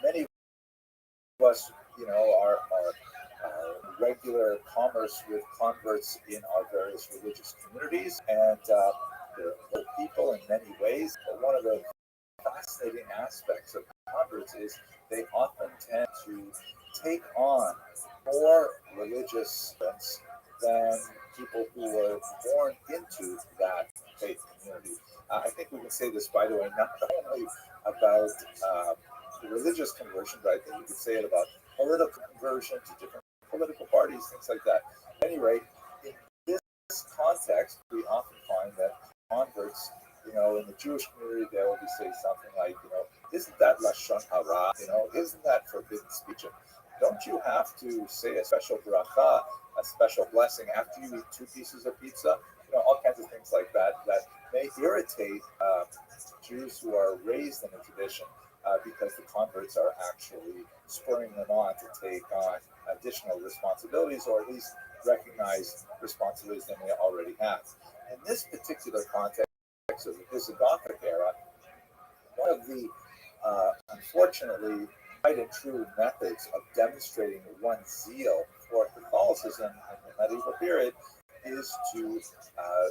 Many of us, are regular commerce with converts in our various religious communities, and they're people in many ways. But one of the fascinating aspects of converts is they often tend to take on more religious events than people who were born into that faith community. I think we can say this, by the way, not only about the religious conversion, but I think we could say it about political conversion to different political parties, things like that. At any rate, in this context, we often find that converts, in the Jewish community, they will be saying something like, isn't that lashon hara? Isn't that forbidden speech? And don't you have to say a special bracha, a special blessing after you eat 2 pieces of pizza? All kinds kinds of things like that that may irritate Jews who are raised in a tradition because the converts are actually spurring them on to take on additional responsibilities, or at least recognize responsibilities they may already have. In this particular context of the Visigothic era, one of the unfortunately tried and true methods of demonstrating one's zeal for Catholicism in the medieval period is to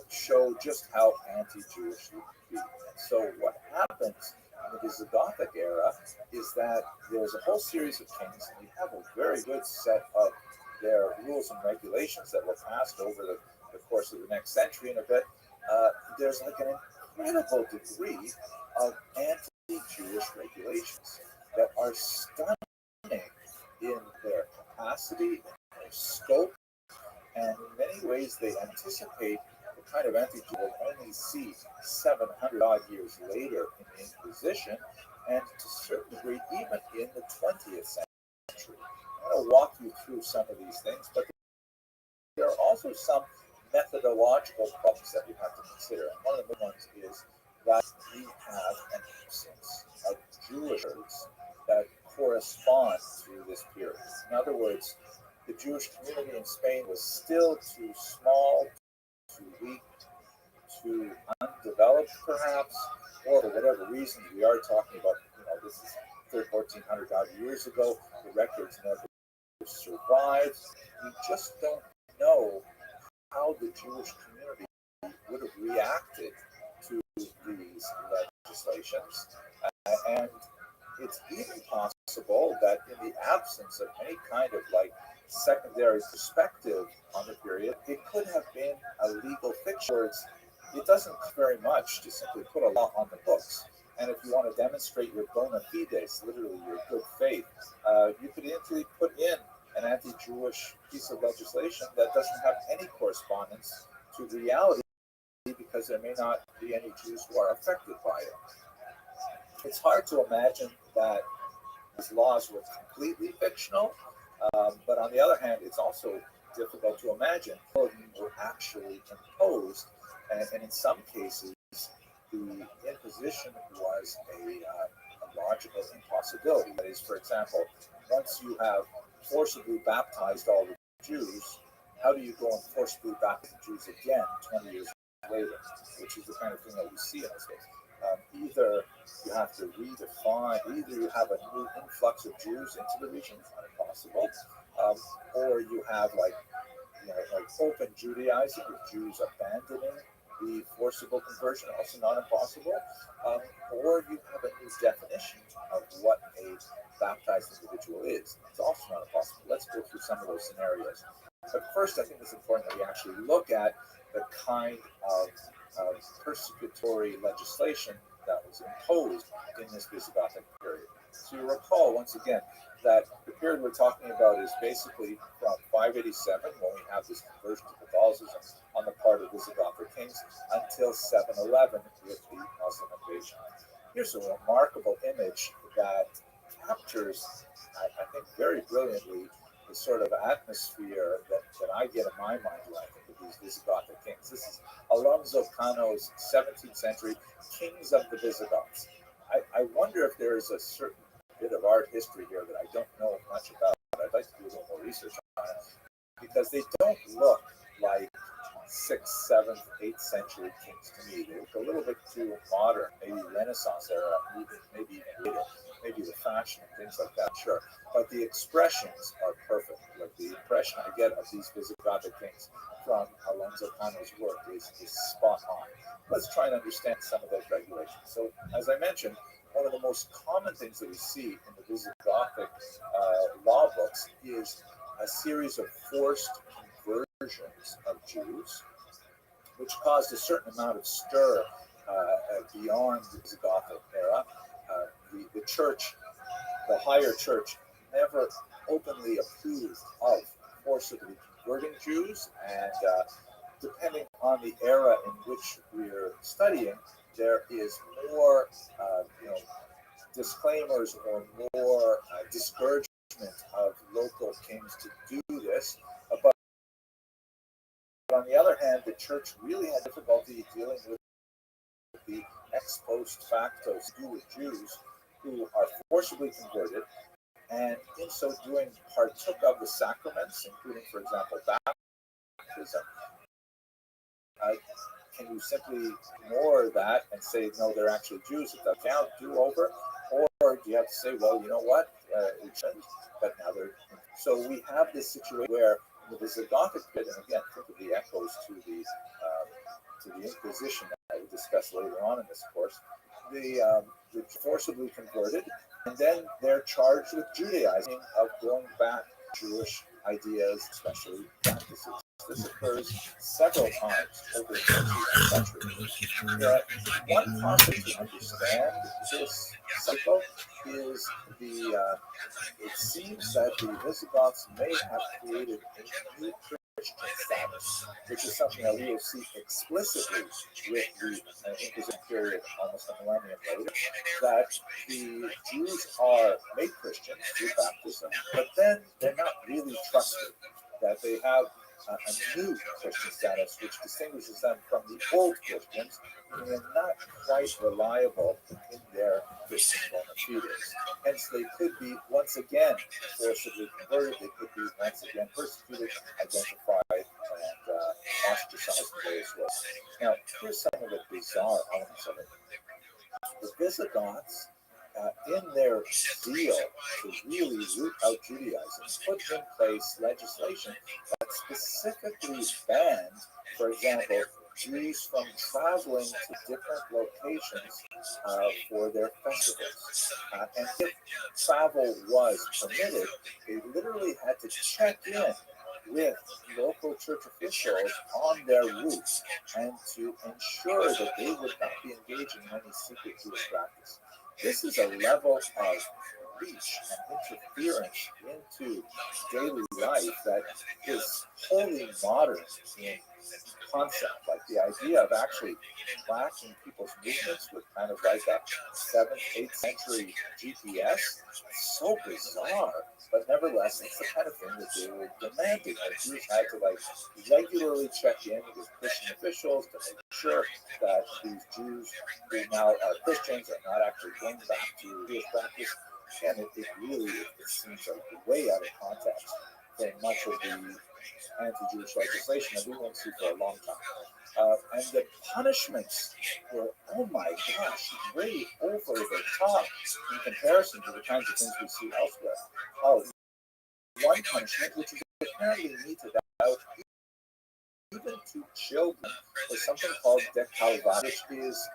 show just how anti-Jewish you can be. So what happens in the Visigothic era is that there's a whole series of kings, and you have a very good set of their rules and regulations that were passed over the course of the next century and a bit. There's like an incredible degree of anti-Jewish regulations that are stunning in their capacity, their scope, and in many ways they anticipate the kind of anti-Jew we'll only see 700 odd years later in the Inquisition, and to a certain degree even in the 20th century. I'm going to walk you through some of these things, but there are also some methodological problems that we have to consider. And one of the big ones is that we have an absence of Jewish words that correspond to this period. In other words, the Jewish community in Spain was still too small, too weak, too undeveloped, perhaps, or for whatever reasons we are talking about. This is 1400 odd years ago. The records never survived. We just don't know how the Jewish community would have reacted to these legislations. And it's even possible that in the absence of any kind of secondary perspective on the period, it could have been a legal fiction. It doesn't very much to simply put a law on the books. And if you want to demonstrate your bona fides, literally your good faith, you could easily put in an anti-Jewish piece of legislation that doesn't have any correspondence to reality, because there may not be any Jews who are affected by it. It's hard to imagine that these laws were completely fictional, but on the other hand, it's also difficult to imagine all of them were actually imposed, and in some cases, the imposition was a logical impossibility. That is, for example, once you have forcibly baptized all the Jews, how do you go and forcibly baptize the Jews again 20 years later, which is the kind of thing that we see in this case. Either you have to redefine, either you have a new influx of Jews into the region, impossible, or you have like open Judaizing with Jews abandoning the forcible conversion, also not impossible, or you have a new definition of what a baptized individual is. It's also not impossible. Let's go through some of those scenarios. But first, I think it's important that we actually look at the kind of persecutory legislation that was imposed in this Visigothic period. So you recall, once again, that the period we're talking about is basically from 587, when we have this conversion to Catholicism on the part of Visigothic kings, until 711 with the Muslim invasion. Here's a remarkable image that captures, I think, very brilliantly the sort of atmosphere that I get in my mind when I think of these Visigothic kings. This is Alonso Cano's 17th century Kings of the Visigoths. I wonder if there is a certain bit of art history here that I don't know much about. I'd like to do a little more research on it, because they don't look like 6th, 7th, 8th century kings to me. They look a little bit too modern, maybe Renaissance era, maybe even later, maybe the fashion and things like that, sure. But the expressions are perfect. Like the impression I get of these Visigothic kings from Alonso Cano's work is spot on. Let's try and understand some of those regulations. So, as I mentioned, one of the most common things that we see in the Visigothic law books is a series of forced conversions of Jews, which caused a certain amount of stir beyond the Visigothic era. The church, the higher church, never openly approved of forcibly converting Jews, and depending on the era in which we're studying, there is more, disclaimers or more discouragement of local kings to do this. But on the other hand, the church really had difficulty dealing with the ex post facto do with Jews who are forcibly converted and in so doing partook of the sacraments, including, for example, baptism. Can you simply ignore that and say, no, they're actually Jews, it doesn't count, do over? Or do you have to say, well, you know what, we shouldn't, but now they're. So we have this situation where the Visigothic period, and again, think of the echoes to the Inquisition that we discuss later on in this course, the forcibly converted, and then they're charged with Judaizing, of going back to Jewish ideas, especially practices. This occurs several times over the course of the century. One possibility to understand this cycle is it seems that the Visigoths may have created a new Christian status, which is something that we will see explicitly with the Inquisition period almost a millennium later, that the Jews are made Christians through baptism, but then they're not really trusted, that they have a new Christian status, which distinguishes them from the old Christians, and they're not quite reliable in their Christian bona fides. Hence, they could be once again forcibly converted. They could be once again persecuted, identified, and ostracized for as well. Now, here's some of the bizarre elements of it. The Visigoths, in their zeal to really root out Judaism, put in place legislation that specifically banned, for example, Jews from traveling to different locations for their festivals. And if travel was permitted, they literally had to check in with local church officials on their route and to ensure that they would not be engaging in any secret Jewish practice. This is a level of reach and interference into daily life that is wholly modern in concept. Like the idea of actually tracking people's movements with kind of like a 7th, 8th century GPS, so bizarre. But nevertheless, it's the kind of thing that they were demanding. The Jews had to like regularly check in with Christian officials to make sure that these Jews who now are Christians are not actually going back to Jewish practice. And it really seems like way out of context for much of the anti-Jewish legislation that we went through for a long time. And the punishments were, oh my gosh, way over the top in comparison to the kinds of things we see elsewhere. Oh, one punishment, which is apparently meted out even to children, is something called dekalvat, which is,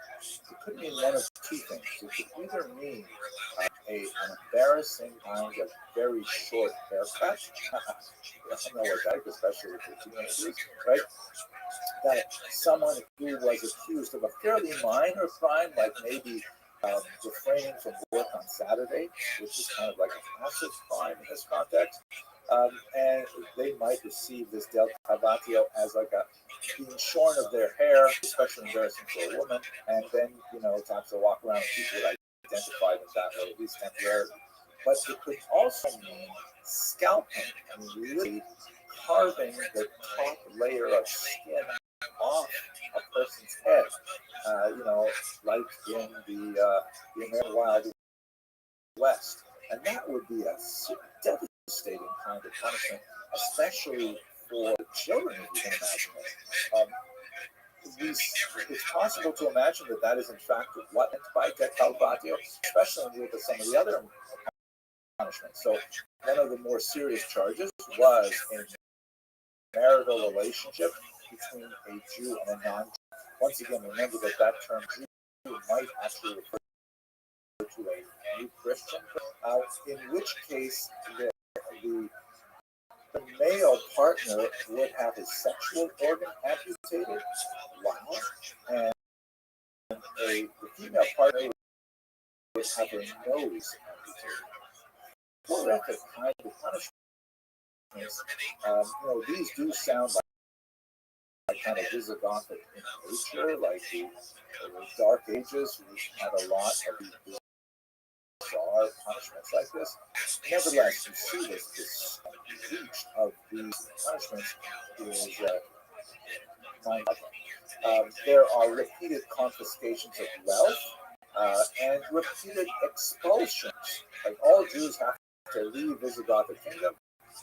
it could mean one of two things. It could either mean an embarrassing kind of very short haircut. I know what that, especially for teenagers, right? That someone who was accused of a fairly minor crime, like maybe refraining from work on Saturday, which is kind of like a massive crime in this context, and they might receive this del cavatio as like a being shorn of their hair, especially embarrassing for a woman, and then to have to walk around and people would identify them that way, at least temporarily. But it could also mean scalping and really carving the top layer of skin off a person's head, like in the American Wild West. And that would be a devastating kind of punishment, especially for children, if you can imagine it. It's possible to imagine that is in fact what meant by dekalvatio, especially with some of the other punishments. So one of the more serious charges was a marital relationship between a Jew and a non-Jew. Once again, remember that term Jew might actually refer to a new Christian, in which case the male partner would have his sexual organ amputated, wow, and the female partner would have her nose amputated. Horrific kind of punishments. These do sound like kind of Visigothic in nature, like the Dark Ages, which had a lot of these bizarre punishments like this. Nevertheless, you see this reach of these punishments is There are repeated confiscations of wealth and repeated expulsions. Like all Jews have to leave Visigothic kingdom,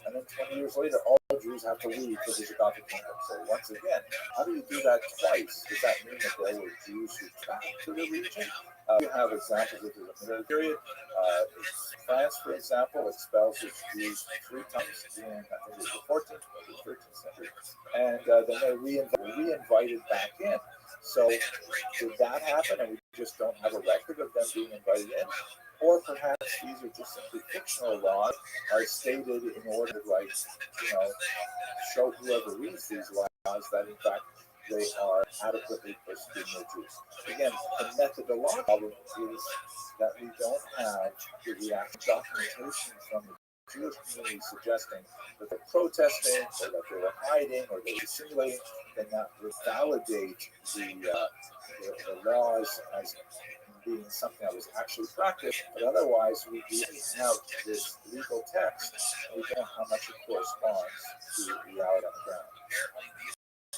and then 20 years later, all Jews have to leave the Visigothic kingdom. So once again, how do you do that twice? Does that mean that there were Jews who traveled to the region? We have examples of the middle period. France, for example, expels its Jews 3 times in, I think it was the 14th or the 13th century, and then they're re-invited back in. So did that happen, and we just don't have a record of them being invited in? Or perhaps these are just simply fictional laws are stated in order to, like, show whoever reads these laws that in fact they are adequately persecuting the Jews. Again, the methodological problem is that we don't have the reaction documentation from the Jewish community suggesting that they're protesting or that they were hiding or they were dissimulating, then that would validate the laws as being something that was actually practiced, but otherwise we have this legal text and we don't know how much it corresponds to reality on the ground.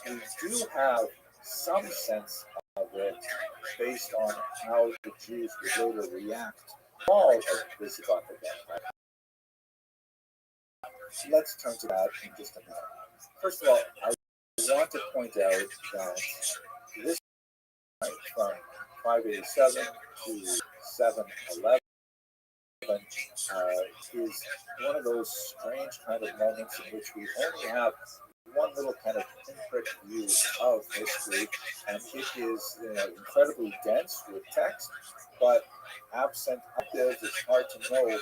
We do have some sense of it based on how the Jews would later react to all of this about the death. Let's turn to that in just a minute. First of all, I want to point out that this from 587 to 711 is one of those strange kind of moments in which we only have one little kind of pinprick view of history, and it is incredibly dense with text, but absent octaves, it's hard to know what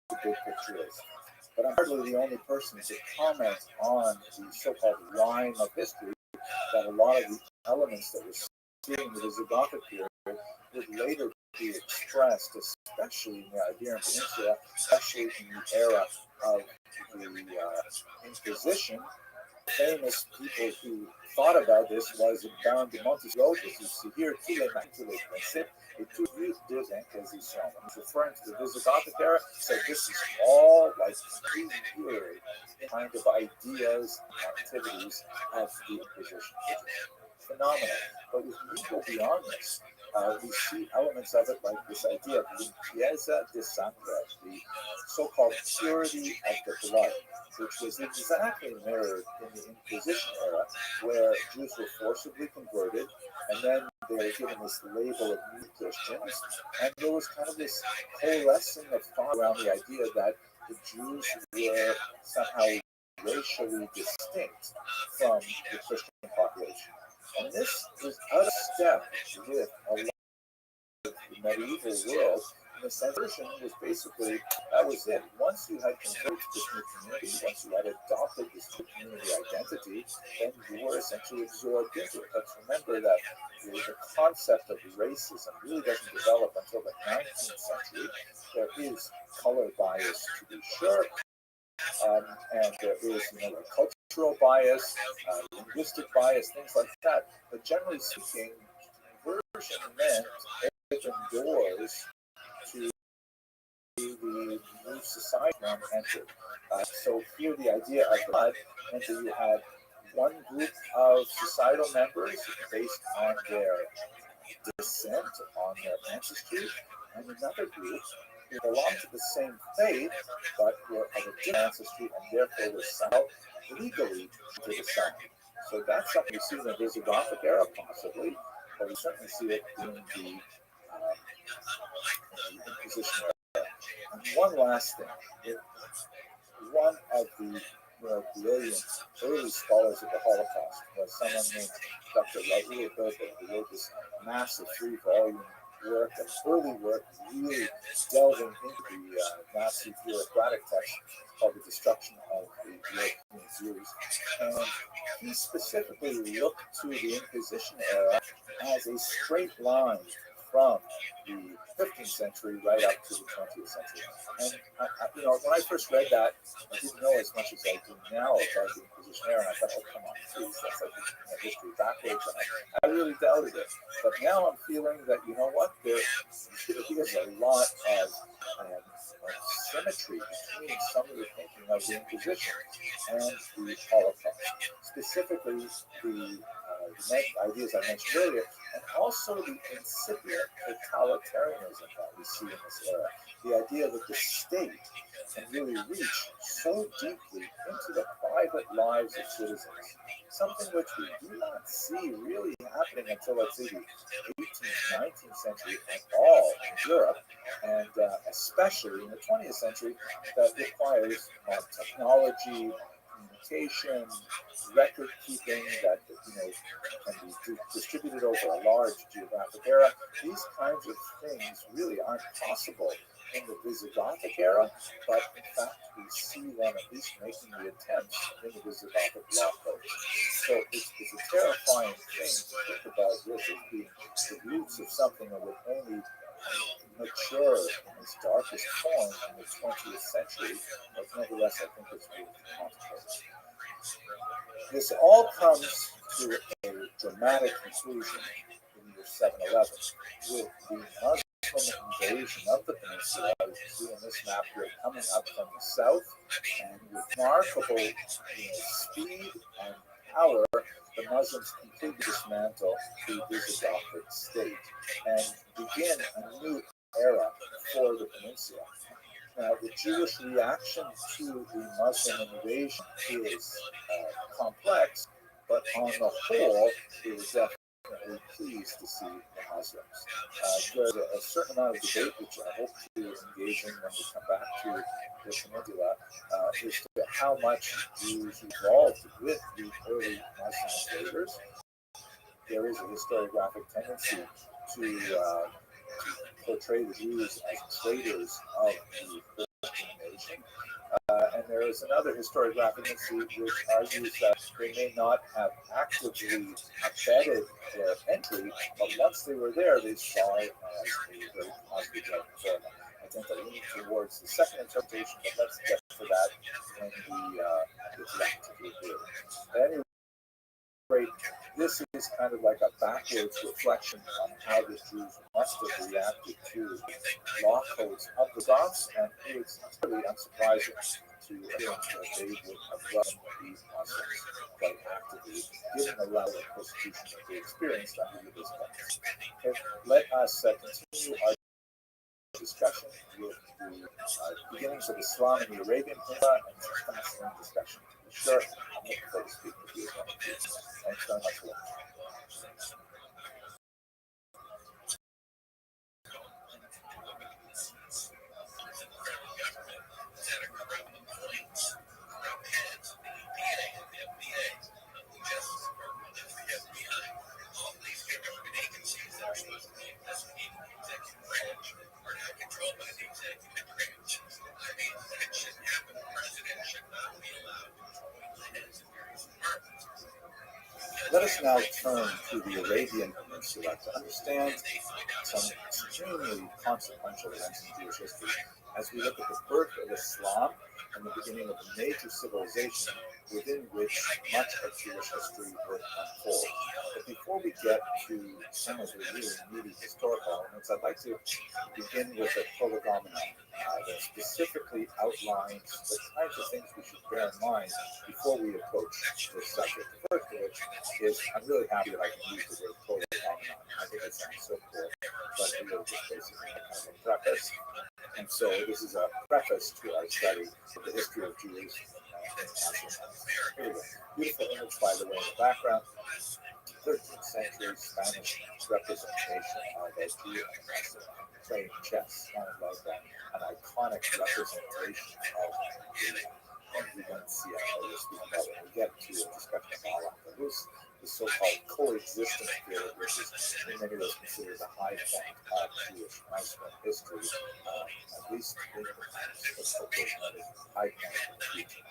the big picture is. But I'm hardly the only person to comment on the so-called line of history, that a lot of the elements that we're seeing in the Visigothic period would later be expressed, especially in the Iberian Peninsula, especially in the era of the Inquisition. Famous people who thought about this was in Baron de Montes wrote this. You see here, tous les principes et tous les deux inquisitions. He's referring to the Visigothic era, so this is all like pure kind of ideas and activities of the Inquisition. Phenomenal. But if we go beyond this, we see elements of it like this idea of limpieza de sangre, the so-called purity of the blood, which was exactly mirrored in the Inquisition era, where Jews were forcibly converted, and then they were given this label of new Christians, and there was kind of this coalescing of thought around the idea that the Jews were somehow racially distinct from the Christian population. And this is out of step with a lot of the medieval world. In the sense, version was basically, that was it. Once you had converted to this new community, once you had adopted this new community identity, then you were essentially absorbed into it. Let's remember that the concept of racism really doesn't develop until the 19th century. There is color bias, to be sure, and there is cultural bias, linguistic bias, things like that. But generally speaking, conversion meant open doors to the new society one entered. So here the idea of blood meant that you had one group of societal members based on their descent, on their ancestry, and another group who belonged to the same faith but were of a different ancestry and therefore were somehow legally to the same. So that's something you see in the Visigothic era, possibly, but we certainly see it in the Inquisition era. And one last thing, one of the brilliant early scholars of the Holocaust was someone named Dr. Raoul Berger, who wrote this massive 3-volume work, and early work really delving into the Nazi bureaucratic text called The Destruction of the European Jews. And he specifically looked to the Inquisition era as a straight line from the 15th century right up to the 20th century. And when I first read that, I didn't know as much as I do now about the Inquisition era, and I thought, oh, come on, please, that's like history backwards. And I really doubted it. But now I'm feeling that, you know what, there is a lot of symmetry between some of the thinking of the Inquisition and the Holocaust. specifically the ideas I mentioned earlier, and also the incipient totalitarianism that we see in this era. The idea that the state can really reach so deeply into the private lives of citizens, something which we do not see really happening until, let's say, the 18th, 19th century at all in Europe, and especially in the 20th century, that requires technology, communication, record keeping that can be distributed over a large geographic area. These kinds of things really aren't possible in the Visigothic era, but in fact we see them at least making the attempts in the Visigothic law codes. So it's a terrifying thing to think about this as being the roots of something that would only mature in its darkest form in the 20th century, but nevertheless I think it's worth contemplating. This all comes to a dramatic conclusion in the year 711 with the Muslim invasion of the peninsula, as you see in this map here, coming up from the south, and with remarkable speed and power, the Muslims completely dismantle the Visigothic state and begin a new era for the peninsula. Now, the Jewish reaction to the Muslim invasion is complex, but on the whole, they were definitely pleased to see the Muslims. There's a certain amount of debate, which I hope to engage in when we come back to the peninsula, as to how much Jews evolved with the early Muslim invaders. There is a historiographic tendency to portray the Jews as traitors of the Christian nation. And there is another historiographic tendency which argues that they may not have actively abetted their entry, but once they were there, they saw it as a very positive development. I tend to lean towards the second interpretation, but let's get to that when we get to that particular theory. At any rate, this is kind of like a backwards reflection on how the Jews must have reacted to law codes of the Goths, and it's really unsurprising to think that they would have welcomed these Muslims quite actively, given the level of persecution that they experienced under the Byzantines. Okay, let us continue our discussion with the beginnings of Islam in the Arabian Peninsula, and it's a fascinating discussion to be sure. I'm looking forward to speaking with you again. Thanks very much for watching. Let us now turn to the Arabian Peninsula to understand some extremely consequential events in Jewish history as we look at the birth of Islam and the beginning of a major civilization within which much of Jewish history would unfold. But before we get to some of the really meaty historical elements, I'd like to begin with a prolegomena that specifically outlines the kinds of things we should bear in mind before we approach this subject. The first of which is, I'm really happy that I can use the word prolegomena. I think it sounds so cool, but it really just basically kind of a preface. And so this is a preface to our study of the history of Jews. Here we go. Beautiful image, by the way, in the background. 13th century Spanish representation of a Jew and a Muslim playing chess, kind of like an iconic representation of the convivencia that we'll speak about when we get to a discussion of Allah. The so-called coexistence theory, which is in many ways considered the high point of Jewish Muslim history, at least in the expectation of the high point of the future.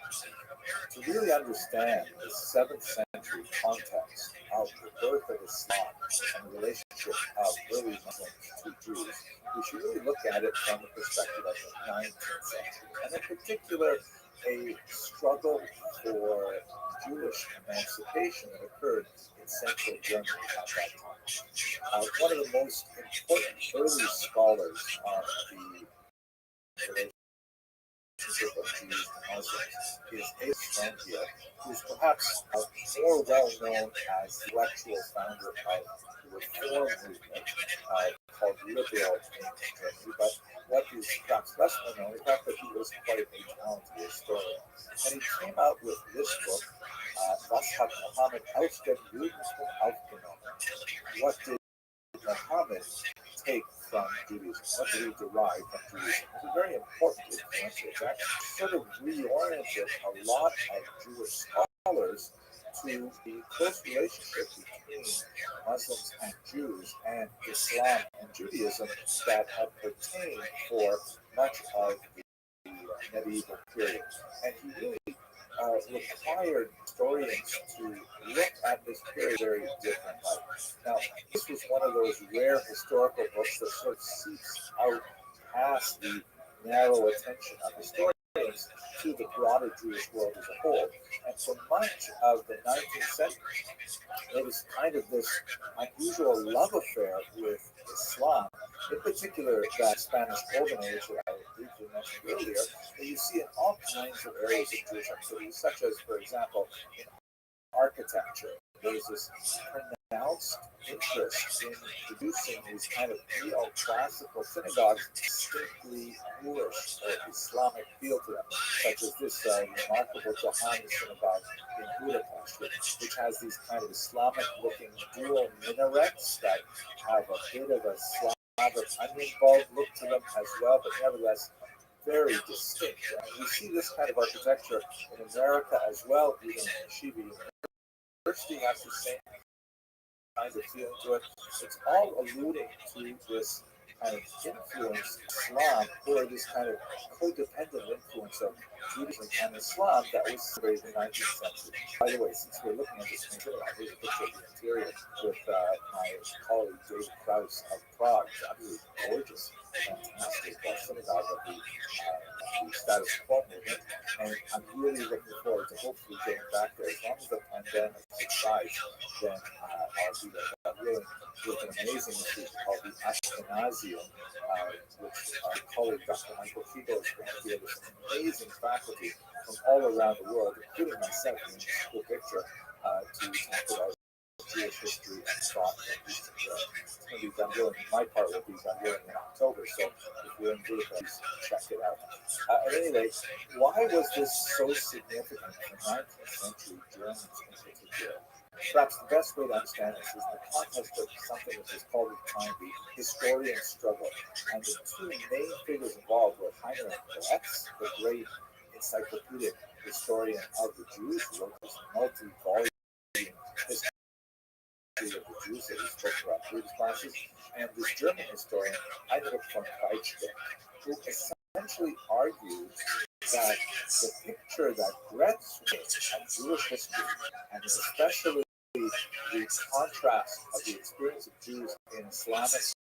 To really understand the 7th century context of the birth of Islam and the relationship of early Muslims to Jews, we should really look at it from the perspective of the 19th century, and in particular, a struggle for Jewish emancipation that occurred in central Germany at that time. One of the most important early scholars on the relationship relationship of Jews to Muslims is Abraham here, who's perhaps more well known as the intellectual founder of the reform movement called liberal in Germany. But what is perhaps less well known is the fact that he was quite a talented historian. And he came out with this book, Was hat Mohammed aus dem Judentum aufgenommen? What did Muhammad take from Judaism? What did he derive from Judaism? It's a very important influence. It's actually sort of reoriented a lot of Jewish scholars to the close relationship between Muslims and Jews and Islam and Judaism that had pertained for much of the medieval period. And he really required historians to look at this period very differently. Now, this was one of those rare historical books that sort of seeps out past the narrow attention of historians to the broader Jewish world as a whole. And for much of the 19th century, it was kind of this unusual love affair with Islam, in particular that Spanish Golden Age that I briefly mentioned earlier, that you see in all kinds of areas of Jewish activity, such as, for example, in architecture. There's this pronounced interest in producing these kind of neoclassical synagogues, distinctly Moorish or Islamic feel to them, such as this remarkable Johani synagogue in Budapest, which has these kind of Islamic-looking dual minarets that have a bit of a Slavic onion bulb look to them as well, but nevertheless very distinct. We see this kind of architecture in America as well, even in Yeshiva University has the same kind of feeling to it. It's all alluding to this kind of influence Islam, or this kind of codependent influence of Judaism and Islam that was celebrated in the 19th century. By the way, since we're looking at this synagogue, here's a picture of the interior with my colleague David Krause of Prague. It's absolutely gorgeous, fantastic synagogue of the status quo movement, and I'm really looking forward to hopefully getting back there. As long as the pandemic subsides, then I'll be there. I'm really with an amazing institute called the Ashkenazium, which our colleague Dr. Michael Figo is bringing together some amazing faculty from all around the world, including myself in this cool picture, to talk about Jewish history and thought in Eastern Europe. It's going to be done during, my part will be done during in October, so if you're in Budapest, check it out. At any rate, why was this so significant for 19th century Germans in particular? Perhaps the best way to understand this is in the context of something which is called at the time the historian struggle. And the two main figures involved were Heinrich Goetz, the great encyclopedic historian of the Jews, who wrote this multi-volume history of the Jews that he spoke about Jewish classes, and this German historian, Heinrich von Weizsäcker, who essentially argued that the picture that Goetz made of Jewish history, and especially the contrast of the experience of Jews in Islamic lands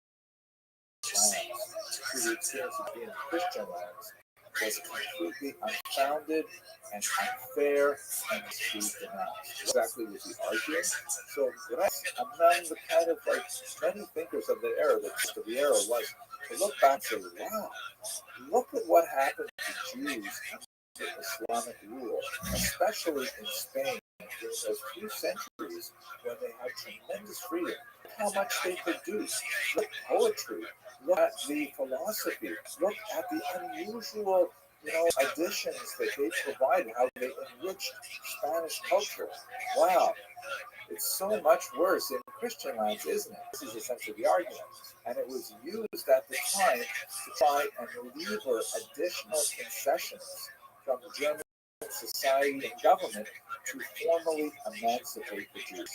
to the experience of being in Christian lands, was completely unfounded and unfair and to be denounced. Exactly what he argued. So Goetz, among the kind of like many thinkers of the era, was to look back and say, wow, look at what happened to Jews under Islamic rule, especially in Spain during those few centuries when they had tremendous freedom. Look how much they produced. Look at poetry. Look at the philosophy. Look at the unusual, additions that they provided, how they enriched Spanish culture. Wow. It's so much worse in Christian lands, isn't it? This is essentially the argument. And it was used at the time to try and lever additional concessions from German society and government to formally emancipate the Jews.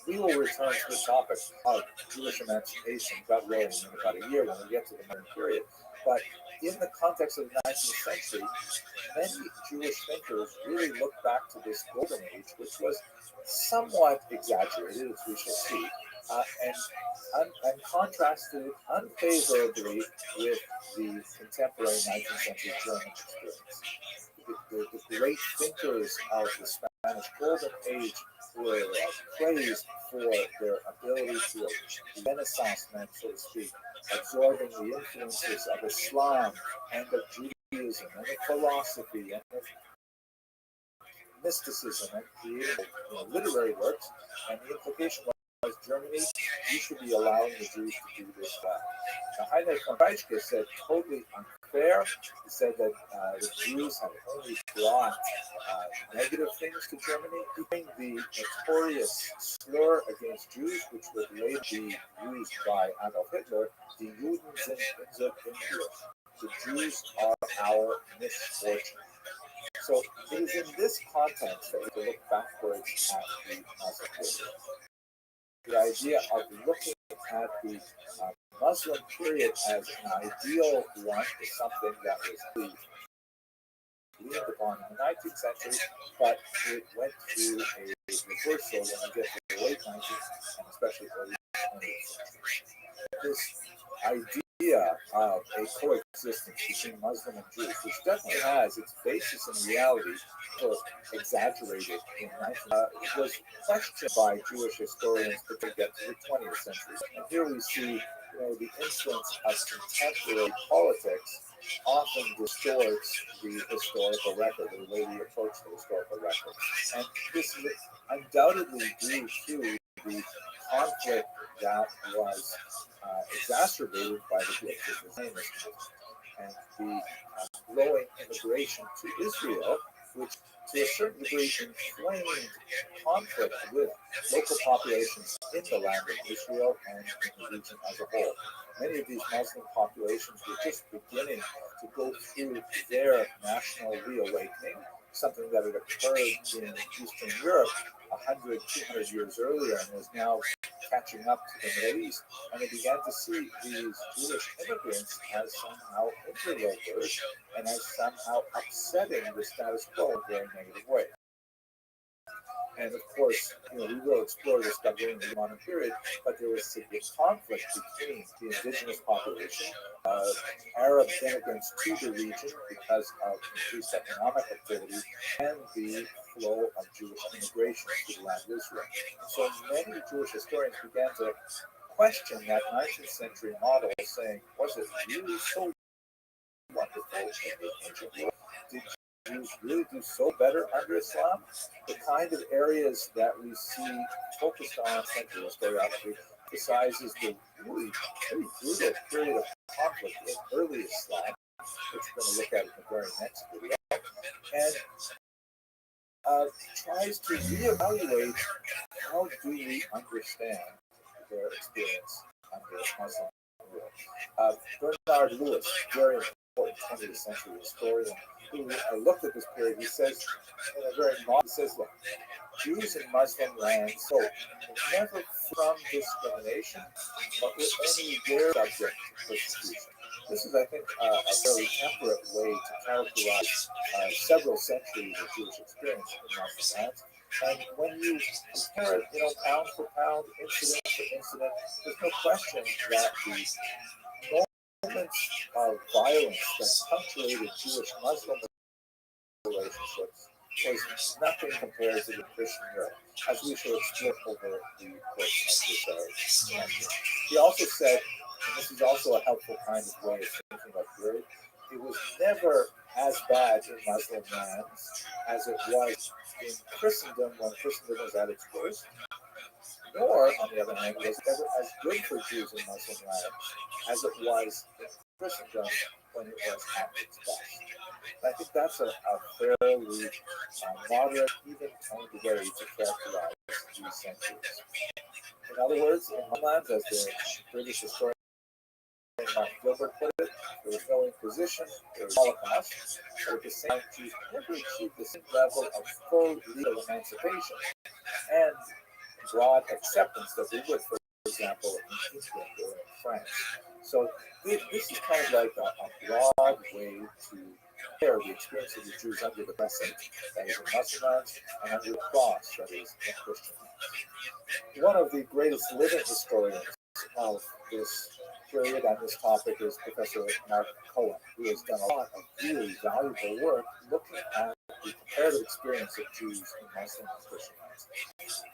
We will return to the topic of Jewish emancipation, God willing, in about a year when we get to the modern period. But in the context of the 19th century, many Jewish thinkers really look back to this golden age, which was somewhat exaggerated, as we shall see, and contrasted unfavorably with the contemporary 19th century German experience. The great thinkers of the Spanish Golden Age were praised for their ability to, Renaissance men, so to speak, absorbing the influences of Islam and of Judaism Judaism and the philosophy and the mysticism and creating literary works, and the implication was Germany, you should be allowing the Jews to do this well. Now, Heinrich von Treitschke said totally unfair. He said that the Jews had only brought negative things to Germany, keeping the notorious slur against Jews, which would later be used by Adolf Hitler, the Juden sind unser Unglück. The Jews are our misfortune. So it is in this context that we look backwards at the Muslim period. The idea of looking at the Muslim period as an ideal one is something that was leaned upon in the 19th century, but it went through a reversal when we get to the late 19th and especially early 20th century. This idea of a coexistence between Muslim and Jews, which definitely has its basis in reality, or exaggerated in 19th, was questioned by Jewish historians to get to the 20th century. And here we see, the influence of contemporary politics often distorts the historical record, the way we approach the historical record. And this is undoubtedly due to the conflict that was exacerbated by the British Zionism and the growing immigration to Israel, which to a certain degree inflamed conflict with local populations in the land of Israel and in the region as a whole. Many of these Muslim populations were just beginning to go through their national reawakening, something that had occurred in Eastern Europe 100, 200 years earlier and was now catching up to the Middle East. And they began to see these Jewish immigrants as somehow interlopers and as somehow upsetting the status quo in a very negative way. And of course, we will explore this during the modern period, but there was severe conflict between the indigenous population, Arab immigrants to the region because of increased economic activity, and the flow of Jewish immigration to the land of Israel. So many Jewish historians began to question that 19th century model, saying, was it really so wonderful in the ancient world? Did Jews really do so better under Islam? The kind of areas that we see focused on central historiography emphasizes the really pretty brutal period of conflict in early Islam, which we're going to look at in the very next video, and tries to reevaluate how do we understand their experience under Muslim rule. Bernard Lewis, very important 20th century historian, who looked at this period, he says, in a very modern, he says, look, Jews in Muslim lands so never from discrimination, but were only their subject to persecution. This is, I think, a fairly temperate way to characterize several centuries of Jewish experience in Muslim lands. And when you compare it, pound for pound, incident for incident, there's no question that the moments of violence that punctuated Jewish-Muslim relationships was nothing compared to the Christian Europe, as we shall explore over the course of this lecture. He also said, and this is also a helpful kind of way of thinking about period, it was never as bad in Muslim lands as it was in Christendom when Christendom was at its worst, nor, on the other hand, was ever as good for Jews in Muslim lands as it was in Christendom when it was at its best. And I think that's a fairly moderate, even-toned way to characterize these centuries. In other words, in Muslim lands, as the British historian Mark Gilbert put it, there was no Inquisition, there was Holocaust, but at the same time, Jews never achieved the same level of full legal emancipation and broad acceptance that they would, for example, in England or in France. So this is kind of like a broad way to compare the experience of the Jews under the crescent, that is in Muslim lands, and under the cross, that is in Christian lands. One of the greatest living historians of this period on this topic is Professor Mark Cohen, who has done a lot of really valuable work looking at the comparative experience of Jews in Muslim and Christian lands.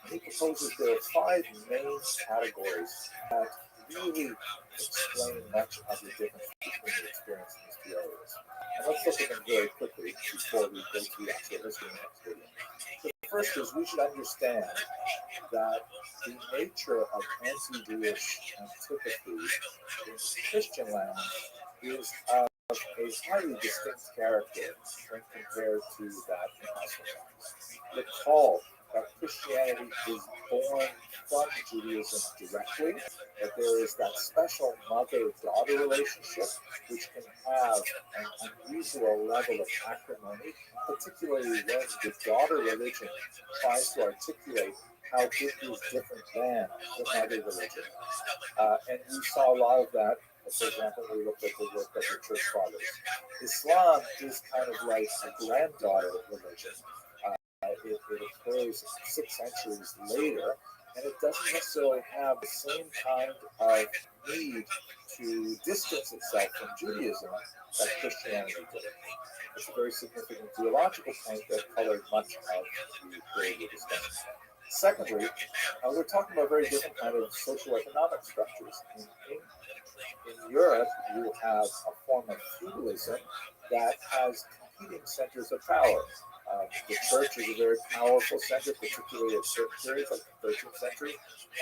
He proposes there are 5 main categories that really explain much of the difference between the experience in these 2 areas. And let's look at them very quickly before we go through the actual history in the next video. The first is we should understand that the nature of anti-Jewish antipathy in Christian lands is of a highly distinct character when compared to that in Muslim lands. Recall that Christianity is born from Judaism directly, that there is that special mother-daughter relationship which can have an unusual level of acrimony, particularly when the daughter religion tries to articulate how it is different than the mother religion. And we saw a lot of that, for example, when we looked at the work of the Church Fathers. Islam is kind of like a granddaughter religion. It occurs 6 centuries later, and it doesn't necessarily have the same kind of need to distance itself from Judaism that Christianity did. It's a very significant theological point that colored much of the period we're discussing. Secondly, we're talking about very different kind of socioeconomic structures. In Europe, you have a form of feudalism that has competing centers of power. The church is a very powerful center, particularly at certain periods like the 13th century,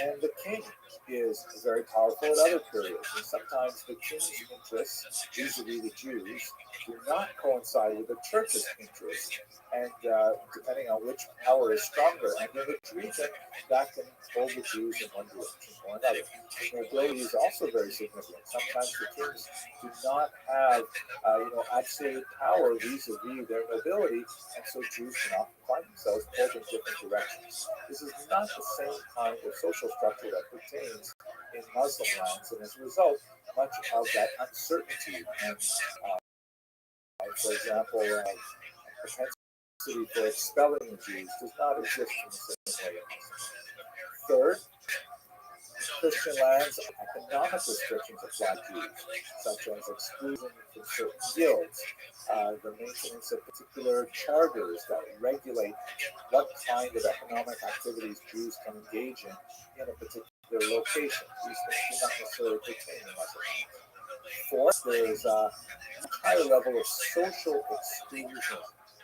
and the king is very powerful at other periods. And sometimes the king's interests, vis-a-vis the Jews, do not coincide with the church's interests, and depending on which power is stronger and in which region, that can hold the Jews in one direction or another. Nobility is also very significant. Sometimes the kings do not have, absolute power vis-a-vis their nobility, and so Jews can often find themselves pulled in different directions. This is not the same kind of social structure that pertains in Muslim lands, and as a result, much of that uncertainty and, for example, propensity for expelling the Jews does not exist in the same way. Third, Christian lands, economic restrictions apply to Jews, such as exclusion from certain guilds, the maintenance of particular charters that regulate what kind of economic activities Jews can engage in a particular location. These things do not necessarily pertain to Muslim lands. Fourth, there is a higher level of social exclusion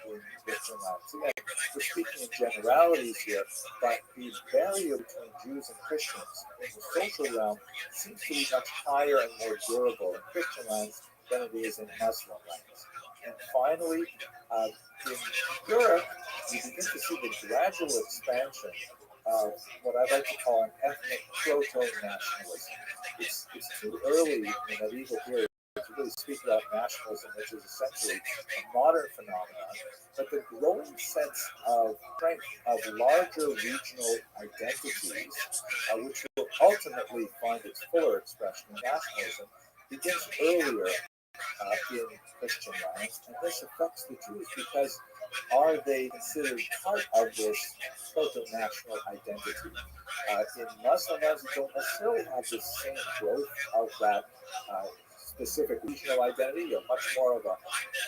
in Christian lands. Again, we're speaking in generalities here, but the barrier between Jews and Christians in the social realm seems to be much higher and more durable in Christian lands than it is in Muslim lands. And finally, in Europe, you begin to see the gradual expansion of what I'd like to call an ethnic proto-nationalism. It's too early in the medieval period to really speak about nationalism, which is essentially a modern phenomenon, but the growing sense of strength of larger regional identities, which will ultimately find its fuller expression in nationalism, begins earlier in Christian lands, and this affects the Jews because are they considered part of this proto-national identity? In Muslim lands, you don't necessarily have the same growth of that specific regional identity. You're much more of a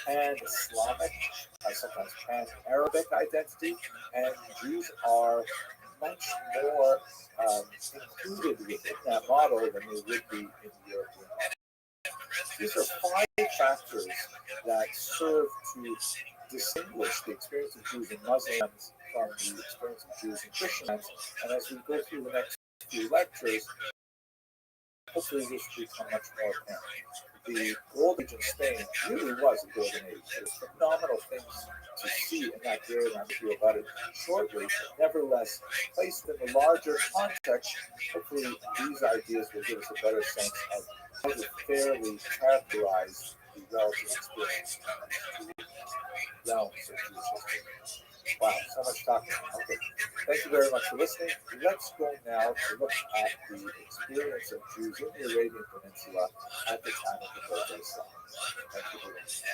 pan-Islamic, sometimes pan-Arabic identity, and Jews are much more included within that model than they would be in the European model. These are 5 factors that serve to distinguish the experience of Jews in Muslim lands from the experience of Jews in Christian lands. And as we go through the next few lectures, hopefully this will become much more apparent. The gold age in Spain really was a golden age. There's phenomenal things to see in that period, and I'll tell you about it shortly. But nevertheless, placed in the larger context, hopefully these ideas will give us a better sense of how to fairly characterize the relative experience in the realms of Jewish history. Wow, so much talking. Okay, thank you very much for listening. Let's go now to look at the experience of Jews in the Arabian Peninsula at the time of the birth of Islam. Thank you very much.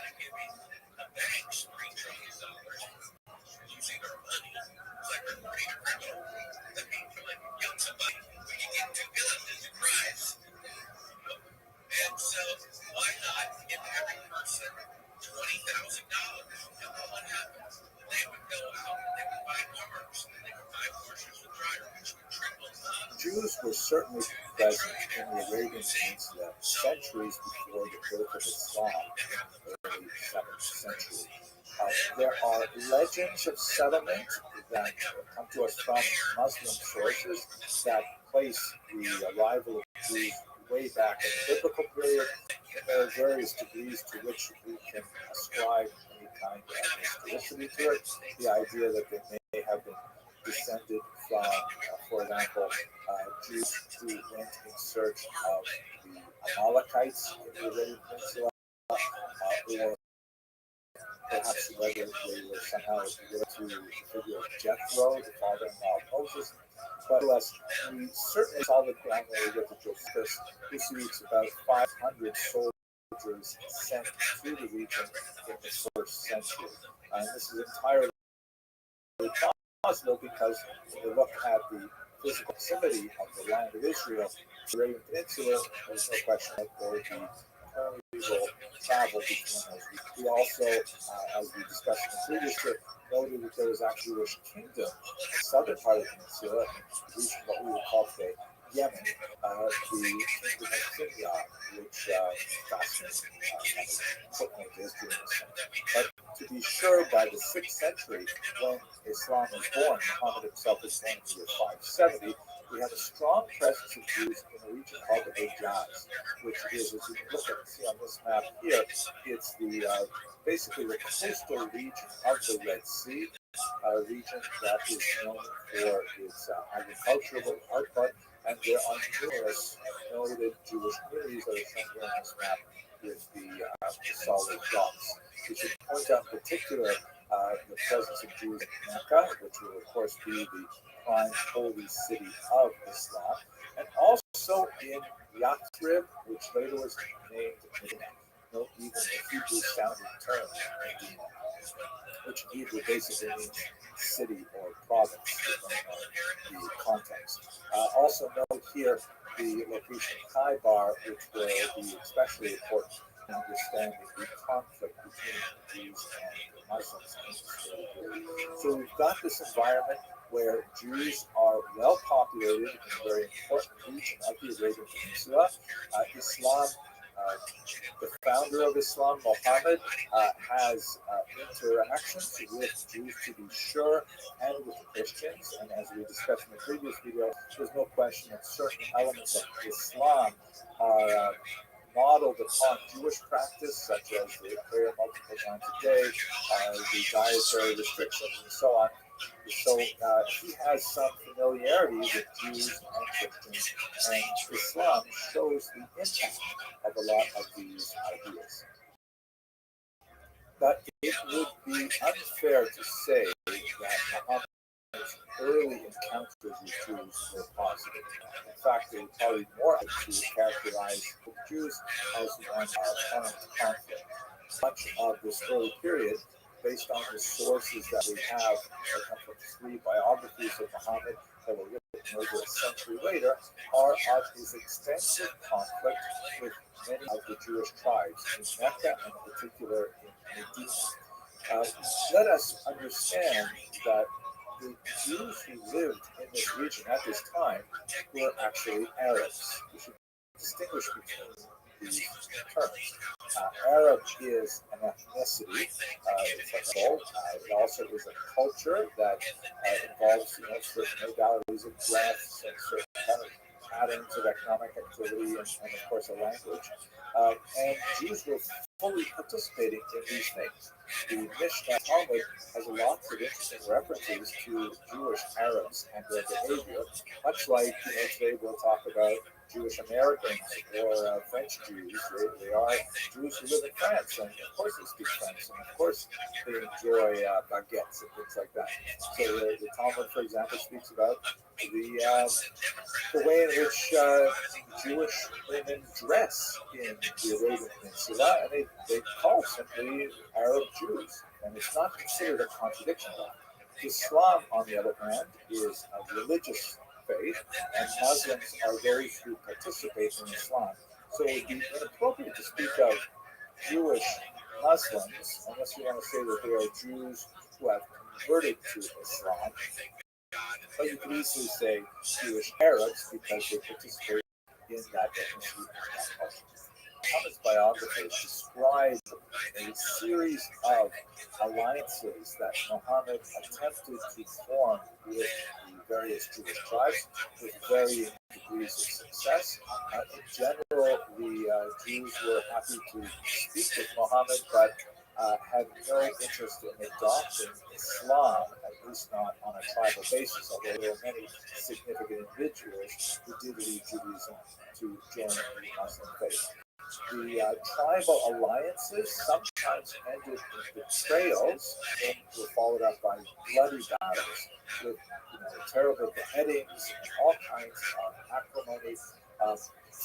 And so, why not give every person $20,000? And what happens? They would go out and they would buy cars, and they would buy Porsches with drivers, which would trickle up. Jews were certainly present in the Arabian Peninsula centuries before the birth of Islam in the early 7th century. There are legends of settlement that come to us from Muslim sources that place the arrival of Jews way back in the biblical period. And there are various degrees to which we can ascribe any kind of historicity to it. The idea that they may have been descended from, for example, Jews who went in search of the Amalekites in the Arabian Peninsula, or perhaps whether they were somehow related to the figure of Jethro, the father-in-law of Moses. But less, we certainly solid ground where we get to Josephus, who speaks about 500 soldiers sent to the region in the first century. And this is entirely possible because when you look at the physical proximity of the land of Israel, the Arabian Peninsula, there's no question that there would be permeable travel between those. We also, as we discussed in the previous trip, noted that there was actually a Jewish kingdom in the southern part of the peninsula, in the region what we would call today Yemen, the kingdom of Sinjar, which fascinating footnote is during this time. But to be sure, by the 6th century, when Islam was born, Muhammad himself was born in the year 570, we have a strong presence of Jews in a region called the Hejaz, which is, as you can look at, see on this map here, it's the basically the coastal region of the Red Sea, a region that is known for its agricultural output, and there are numerous noted Jewish communities that are shown here on this map with the solid dots. We should point out in particular the presence of Jews in Mecca, which will of course be the prime holy city of Islam, and also in Yathrib, which later was named Medina. Note even the Hebrew-sounding term Medina, which in Hebrew basically means city or province, depending on the context. Also note here the location of Khaybar, which will be especially important in understanding the conflict between the Jews and the Muslims in this early period. So we've got this environment where Jews are well populated in a very important region of the Arabian Peninsula. Islam, the founder of Islam, Muhammad, has interactions with Jews to be sure, and with Christians. And as we discussed in the previous video, there's no question that certain elements of Islam are modeled upon Jewish practice, such as the prayer multiple times a day, the dietary restrictions, and so on. So he has some familiarity with Jews and Christians, and Islam shows the impact of a lot of these ideas. But it would be unfair to say that Muhammad's early encounters with Jews were positive. In fact, it would probably be more accurate to characterize the Jews as one of armed conflict. Much of this early period, based on the sources that we have, that come from 3 biographies of Muhammad that were written over a century later, are of his extensive conflict with many of the Jewish tribes in Mecca, and in particular in Medina. Let us understand that the Jews who lived in this region at this time were actually Arabs. We should distinguish between these terms. Arab is an ethnicity, it's a goal. It also is a culture that involves certain modalities of dress and certain kind of patterns of economic activity, and of course a language. And Jews were fully participating in these things. The Mishnah Talmud has lots of interesting references to Jewish Arabs and their behavior, much like today we'll talk about Jewish Americans or French Jews. They are Jews who live in France, and of course they speak French, and of course they enjoy baguettes and things like that. So the Talmud, for example, speaks about the way in which Jewish women dress in the Arabian Peninsula, and they call simply Arab Jews, and it's not considered a contradiction. Islam, on the other hand, is a religious faith, and Muslims are those who participate in Islam. So it would be inappropriate to speak of Jewish Muslims unless you want to say that they are Jews who have converted to Islam. But you could easily say Jewish Arabs because they participate in that ethnicity and that culture. Muhammad's biographers describe a series of alliances that Muhammad attempted to form with the various Jewish tribes with varying degrees of success. In general, the Jews were happy to speak with Muhammad, but had no interest in adopting Islam, at least not on a tribal basis, although there were many significant individuals who did leave Judaism to join the Muslim faith. The tribal alliances sometimes ended in betrayals and were followed up by bloody battles with terrible beheadings and all kinds of acrimony.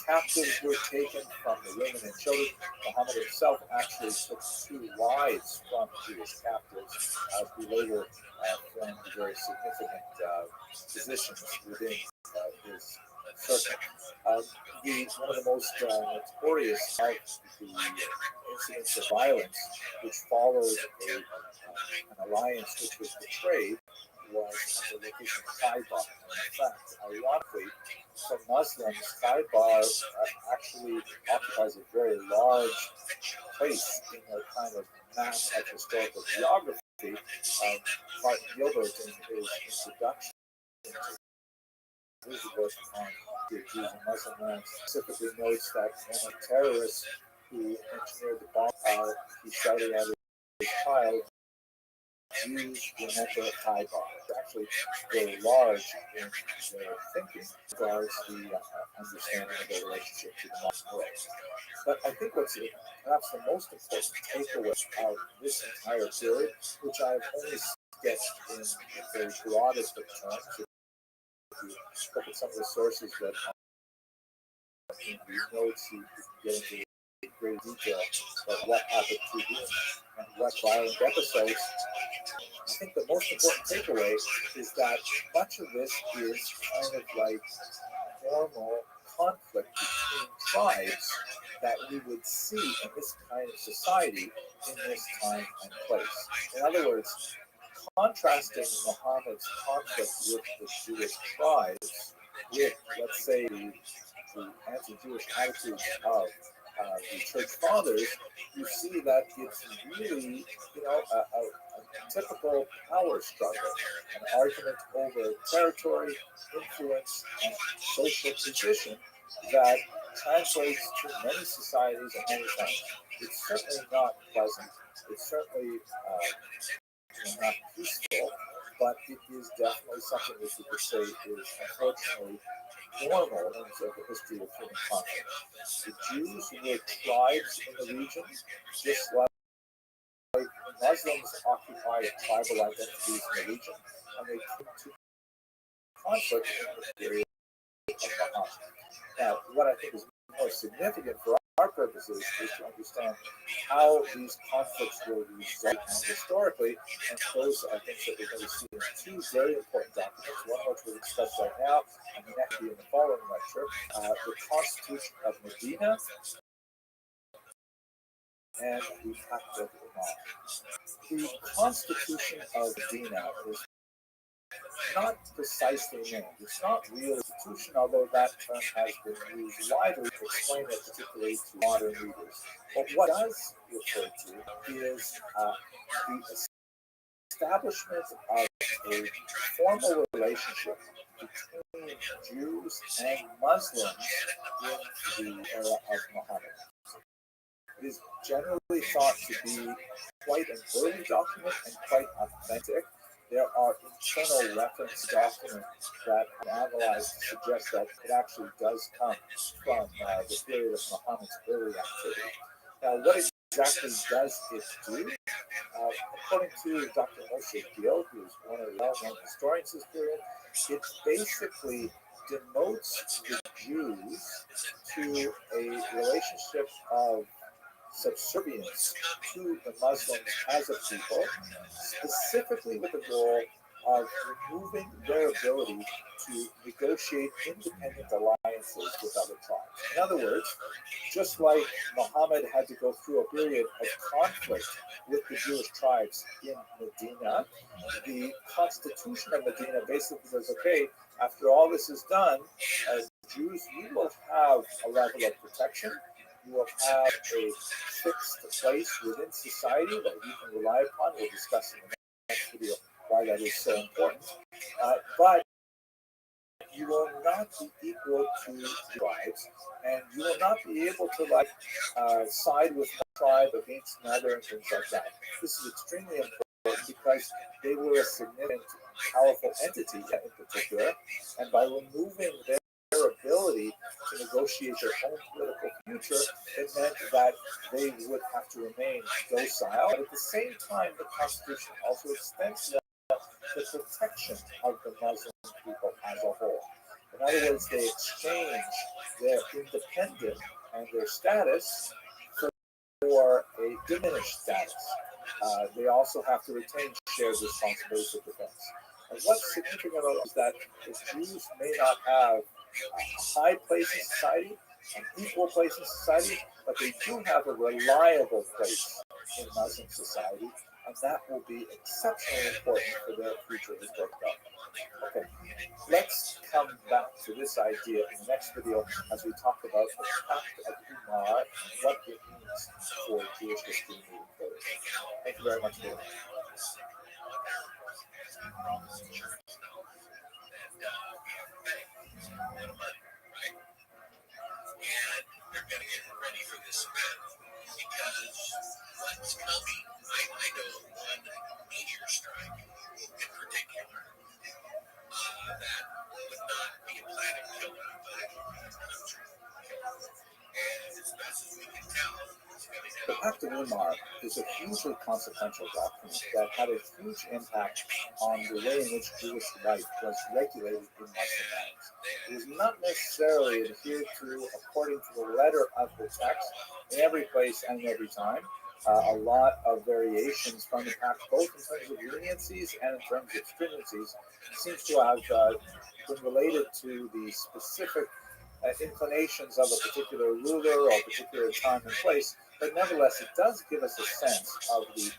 Captives were taken from the women and children. Muhammad himself actually took 2 wives from Jewish captives, who later formed very significant positions within his circle. One of the most notorious of the incidents of violence which followed an alliance which was betrayed was the location of Khaybar. In fact, ironically, for Muslims, Khaybar actually occupies a very large place in their kind of map of historical geography. Martin Gilbert, in his introduction to his book on the Jews and Muslim lands, specifically notes that one of the terrorists who engineered the bomb, he shouted at his child, Jews remember Khaybar. It's actually very large in their thinking regards the understanding of their relationship to the Muslim world. But I think what's perhaps the most important takeaway of this entire period, which I have only sketched in the very broadest of terms, if you look at some of the sources that in the notes, you can get into great detail about what happened to him and what violent episodes. I think the most important takeaway is that much of this is kind of like normal conflict between tribes that we would see in this kind of society in this time and place. In other words, contrasting Muhammad's conflict with the Jewish tribes with, let's say, the anti-Jewish attitudes of the church fathers, you see that it's really, a typical power struggle, an argument over territory, influence, and social position that translates to many societies and many times. It's certainly not pleasant. It's certainly not peaceful, but it is definitely something which we could say is unfortunately normal in terms of the history of human conflict. The Jews were tribes in the region, just like Muslims occupied tribal identities in the region, and they came to conflict in the period of Muhammad. Now, what I think is more significant for our purposes is to understand how these conflicts were resolved historically, and those are things that we're going to see in 2 very important documents, one of which we'll discuss right now, and the next will be in the following lecture, the Constitution of Medina and the Act of Imam. The Constitution of Medina is not precisely named. It's not real institution, although that term has been used widely to explain it, particularly to modern readers. But what it does refer to is the establishment of a formal relationship between Jews and Muslims in the era of Muhammad. It is generally thought to be quite an early document and quite authentic. There are internal reference documents that are analyzed to suggest that it actually does come from the period of Muhammad's early activity. Now, what exactly does it do? According to Dr. Moshe Gill, who is one of the well-known historians of this period, it basically demotes the Jews to a relationship of subservience to the Muslims as a people, specifically with the goal of removing their ability to negotiate independent alliances with other tribes. In other words, just like Muhammad had to go through a period of conflict with the Jewish tribes in Medina, the constitution of Medina basically says, okay, after all this is done, as Jews, you will have a level of protection. You will have a fixed place within society that you can rely upon. We'll discuss in the next video why that is so important. But you will not be equal to tribes, and you will not be able to side with one tribe against another and things like that. This is extremely important because they were a significant, powerful entity in particular, and by removing their ability to negotiate their own political future, it meant that they would have to remain docile. But at the same time, the Constitution also extends the protection of the Muslim people as a whole. In other words, they exchange their independence and their status for a diminished status. They also have to retain shared responsibility for defense. And what's significant about it is that the Jews may not have a high place in society, an equal place in society, but they do have a reliable place in Muslim society, and that will be exceptionally important for their future historic development. Okay, let's come back to this idea in the next video as we talk about the Pact of Umar and what it means for Jewish history moving forward. Thank you very much for watching. And they're going to get ready for this event because what's coming, I know one meteor strike in particular that would not be a planet killer, but a country. And as best as we can tell, it's going to The Pact of Umar is a hugely consequential document that had a huge impact on the way in which Jewish life was regulated in Muslim lands. It was not necessarily adhered to according to the letter of the text in every place and every time. A lot of variations from the pact, both in terms of leniencies and in terms of stringencies, seems to have been related to the specific inclinations of a particular ruler or a particular time and place, but nevertheless, it does give us a sense of the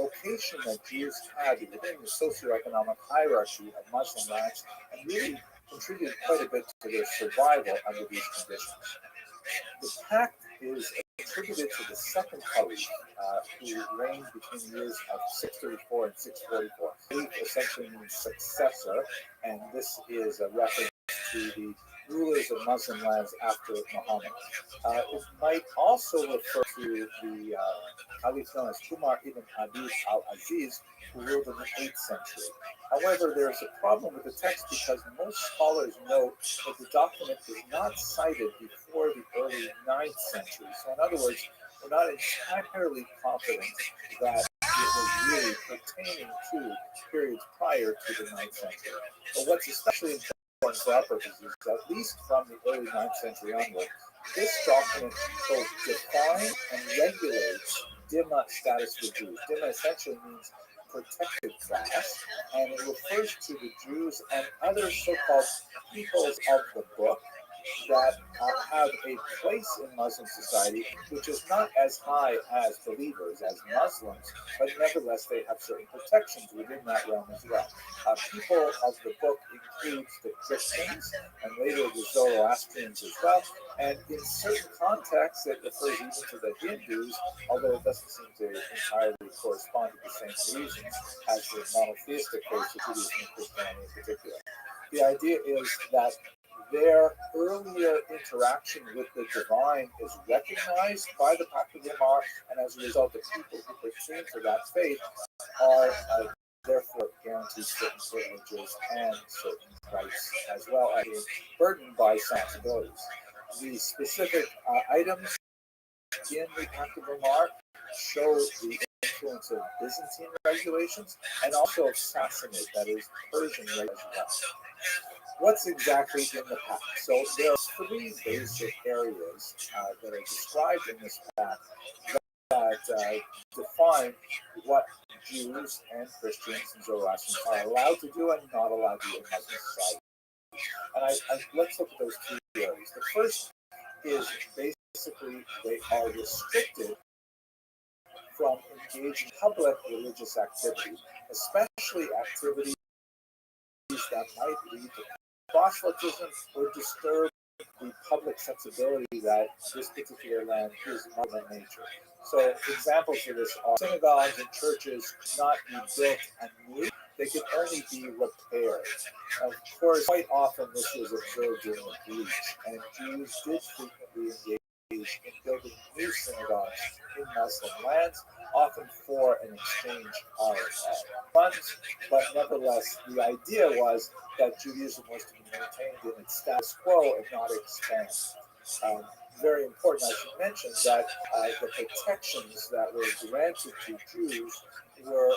location that Jews had within the socioeconomic hierarchy of Muslim lands, and really contributed quite a bit to their survival under these conditions. The pact is attributed to the second caliph, who reigned between the years of 634 and 644. Caliph essentially means successor, and this is a reference to the rulers of Muslim lands after Muhammad. It might also refer to the caliph known as Umar ibn Abd al-Aziz, who ruled in the 8th century. However, there is a problem with the text because most scholars note that the document is not cited before the early 9th century. So in other words, we're not entirely confident that it was really pertaining to periods prior to the 9th century. But what's especially important for our purposes is, at least from the early 9th century onward, this document both defines and regulates Dhimma status for Jews. Dhimma essentially means protected class, and it refers to the Jews and other so-called peoples of the book that have a place in Muslim society which is not as high as believers, as Muslims, but nevertheless they have certain protections within that realm as well. People of the book includes the Christians and later the Zoroastrians as well, and in certain contexts it refers even to the Hindus, although it doesn't seem to entirely correspond to the same reasons as the monotheistic faiths of Judaism and Christianity in particular. The idea is that their earlier interaction with the divine is recognized by the Pact of Umar, and as a result, the people who pertain to that faith are therefore guaranteed certain privileges and certain rights, as well as being burdened by responsibilities. The specific items in the Pact of Umar show the influence of Byzantine regulations and also of Sassanid, that is Persian regulations. What's exactly in the pact? So there are three basic areas that are described in this pact that define what Jews and Christians and Zoroastrians are allowed to do and not allowed to do in Muslim society. And let's look at those two areas. The first is basically they are restricted from engaging in public religious activity, especially activities that might lead to proselytism or disturb the public sensibility that this particular land is Muslim nature. So examples of this are synagogues and churches could not be built anew. They could only be repaired. Of course, quite often this was observed during the breach, and Jews did frequently engage in building new synagogues in Muslim lands, often for an exchange of funds. But nevertheless, the idea was that Judaism was to be maintained in its status quo and not expand. Very important, I should mention that the protections that were granted to Jews were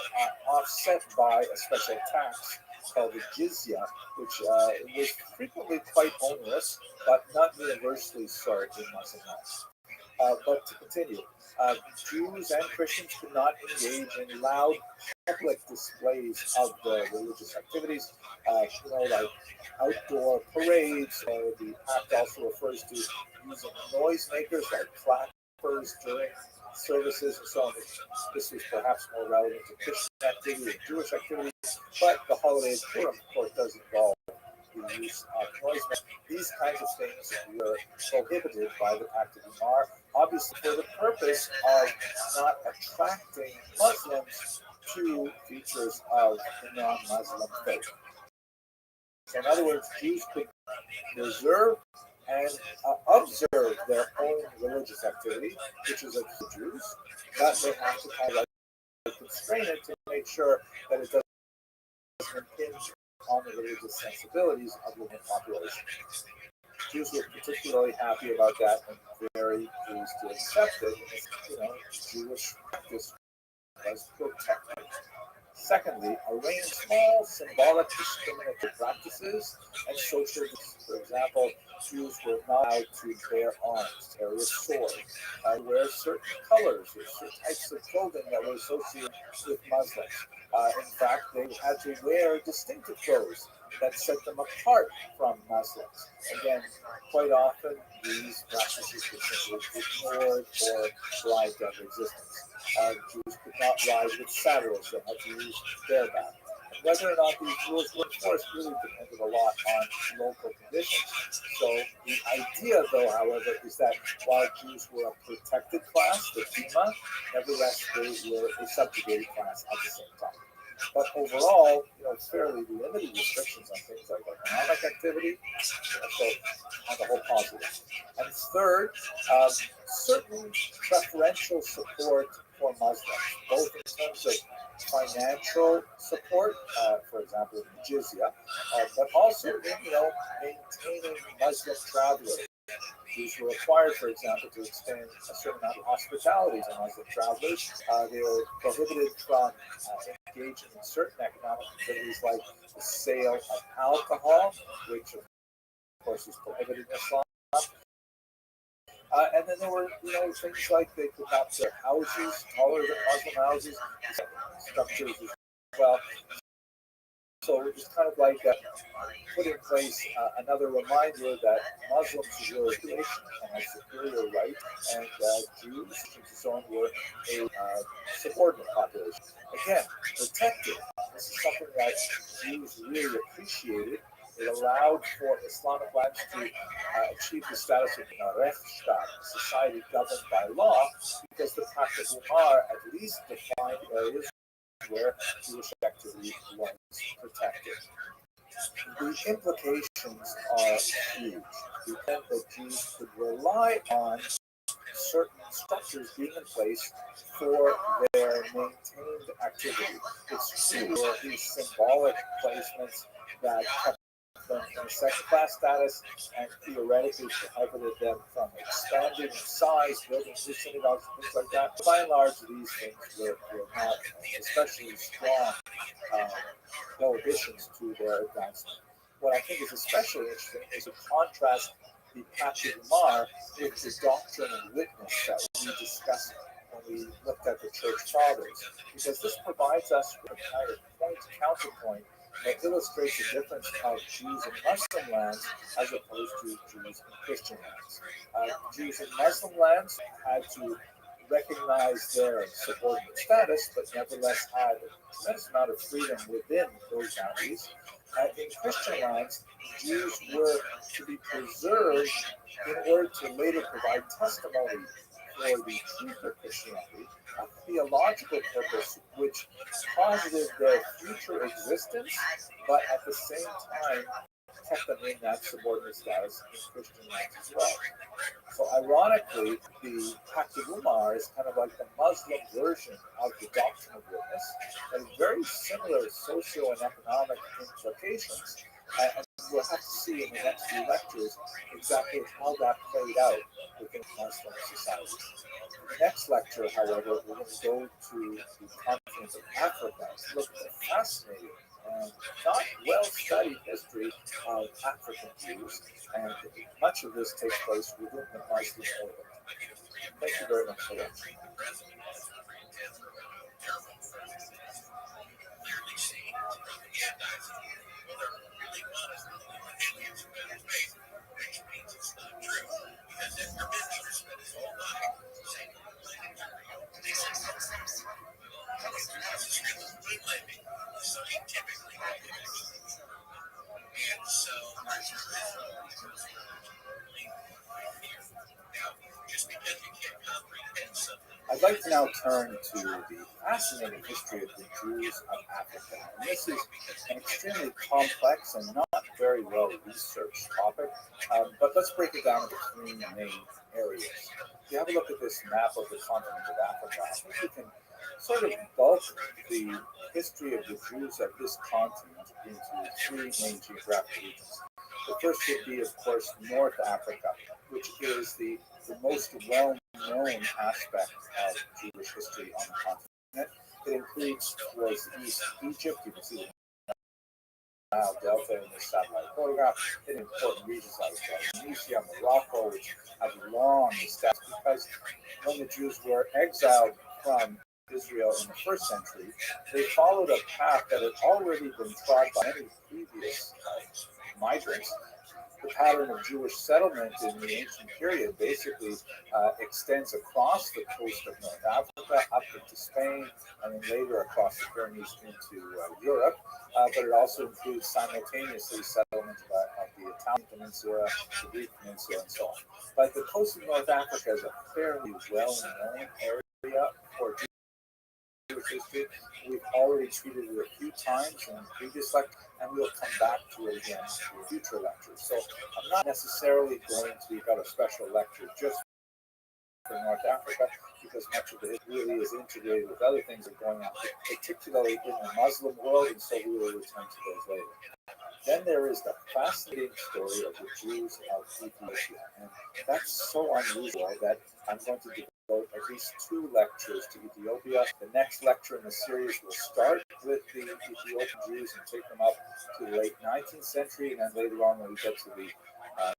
offset by a special tax called the jizya, which was frequently quite onerous, but not universally so in Muslim lands. But to continue, Jews and Christians could not engage in loud public displays of their religious activities, like outdoor parades. The act also refers to using noisemakers like clappers during services and so on. This was perhaps more relevant to Christian activity and Jewish activity, but the holiday of Purim, of course, does involve the use of noisemakers. These kinds of things were prohibited by the Pact of Umar, obviously for the purpose of not attracting Muslims to features of the non-Muslim faith. So in other words, Jews could reserve and observe their own religious activity, which is of the Jews, but they have to kind of constrain it to make sure that it doesn't impinge on the religious sensibilities of the population. Jews were particularly happy about that and very pleased to accept it. Jewish practice was protected. Secondly, arrange small symbolic discriminatory practices and social. For example, Jews were not allowed to bear arms, carry a sword, wear certain colors or certain types of clothing that were associated with Muslims. In fact, they had to wear distinctive clothes that set them apart from Muslims. Again, quite often these practices were simply ignored or bribed out of existence. Jews could not ride with saddles, they had to use bareback. And whether or not these rules were enforced really depended a lot on local conditions. So the idea, though, however, is that while Jews were a protected class, the Dima, nevertheless they were a subjugated class at the same time. But overall, fairly limited restrictions on things like economic activity, so on the whole positive. And third, certain preferential support for Muslims, both in terms of financial support, for example, jizya, but also in maintaining Muslim travelers. Jews were required, for example, to extend a certain amount of hospitality to Muslim travelers. They were prohibited from engaging in certain economic activities like the sale of alcohol, which of course is prohibited in Islam. And then there were, things like they could not build houses taller than Muslim houses, structures as well. So it was kind of like put in place another reminder that Muslims were a nation and a superior right, and Jews and so on were a subordinate population. Again, protected. This is something that Jews really appreciated. It allowed for Islamic lands to achieve the status of a Rechtsstaat, society governed by law, because the Pact of Umar at least defined areas where Jewish activity was protected. The implications are huge. We think that Jews could rely on certain structures being in place for their maintained activity. It's true there are these symbolic placements that kept them in a second-class status and theoretically prohibited them from expanding in size, building new synagogues, and things like that. By and large, these things were not especially strong prohibitions to their advancement. What I think is especially interesting is to contrast the Pact of Umar with the doctrine of witness that we discussed when we looked at the church fathers, because this provides us with a kind of counterpoint that illustrates the difference of Jews in Muslim lands as opposed to Jews in Christian lands. Jews in Muslim lands had to recognize their subordinate status, but nevertheless had a tremendous amount of freedom within those boundaries. In Christian lands, Jews were to be preserved in order to later provide testimony for the truth of Christianity, a theological purpose which posited their future existence, but at the same time kept them in that subordinate status in Christian lands as well. So ironically, the Pact of Umar is kind of like the Muslim version of the doctrine of witness, and very similar socio and economic implications. And we'll have to see in the next few lectures exactly how that played out within Muslim society. In the next lecture, however, we're going to go to the continent of Africa to look at the fascinating and not well-studied history of African Jews, and much of this takes place within the Muslim world. Thank you very much for watching. I'd like to now turn to the fascinating history of the Jews of Africa. And this is an extremely complex and not very well researched topic, but let's break it down into three main areas. If you have a look at this map of the continent of Africa, I think you can sort of bulk the history of the Jews of this continent into three main geographic regions. The first would be, of course, North Africa, which is the most well-known aspect of Jewish history on the continent. It includes towards the east Egypt. You can see the Nile Delta in this satellite photograph. In important regions like Tunisia, Morocco, which have long established, because when the Jews were exiled from Israel in the first century, they followed a path that had already been trod by many previous migrants. The pattern of Jewish settlement in the ancient period basically extends across the coast of North Africa up into Spain, and then later across the Pyrenees into Europe. But it also includes simultaneously settlement of the Italian peninsula, the Greek peninsula, and so on. But the coast of North Africa is a fairly well-known area for Jewish history. We've already treated it a few times in previous lectures, and we'll come back to it again in future lectures. So I'm not necessarily going to give out a special lecture just for North Africa, because much of it really is integrated with other things that are going on, particularly in the Muslim world, and so we will return to those later. Then there is the fascinating story of the Jews of Ethiopia, and that's so unusual that I'm going to devote at least 2 lectures to Ethiopia. The next lecture in the series will start with the Ethiopian Jews and take them up to the late 19th century, and then later on when we get to the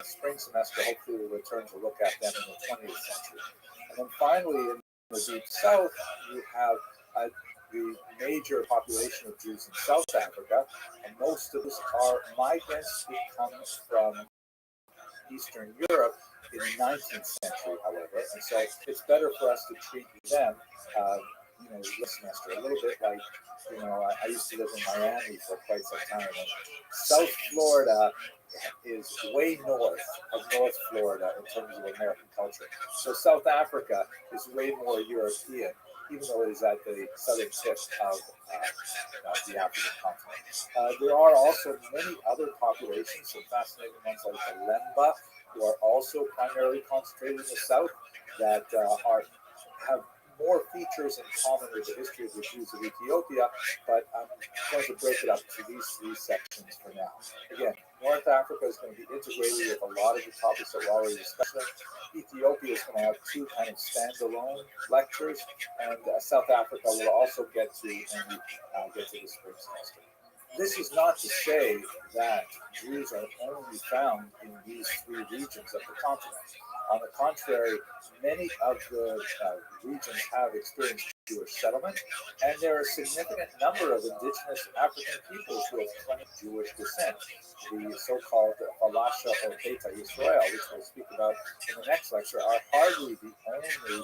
spring semester, hopefully we'll return to look at them in the 20th century. And then finally, in the deep south, you have the major population of Jews in South Africa, and most of us are migrants who come from Eastern Europe in the 19th century, however, and so it's better for us to treat them, this semester, a little bit like, I used to live in Miami for quite some time, and South Florida is way north of North Florida in terms of American culture. So South Africa is way more European, even though it is at the southern tip of the African continent. There are also many other populations, some fascinating ones like the Lemba, who are also primarily concentrated in the south, that have more features in common with the history of the Jews of Ethiopia, but I'm going to break it up to these 3 sections for now. Again, North Africa is going to be integrated with a lot of the topics that we're already discussing. Ethiopia is going to have 2 kind of standalone lectures, and South Africa will also get to when we get to the spring semester. This is not to say that Jews are only found in these 3 regions of the continent. On the contrary, many of the regions have experienced Jewish settlement, and there are a significant number of indigenous African peoples who have claimed Jewish descent. The so-called Falasha or Beta Israel, which we'll speak about in the next lecture, are hardly the only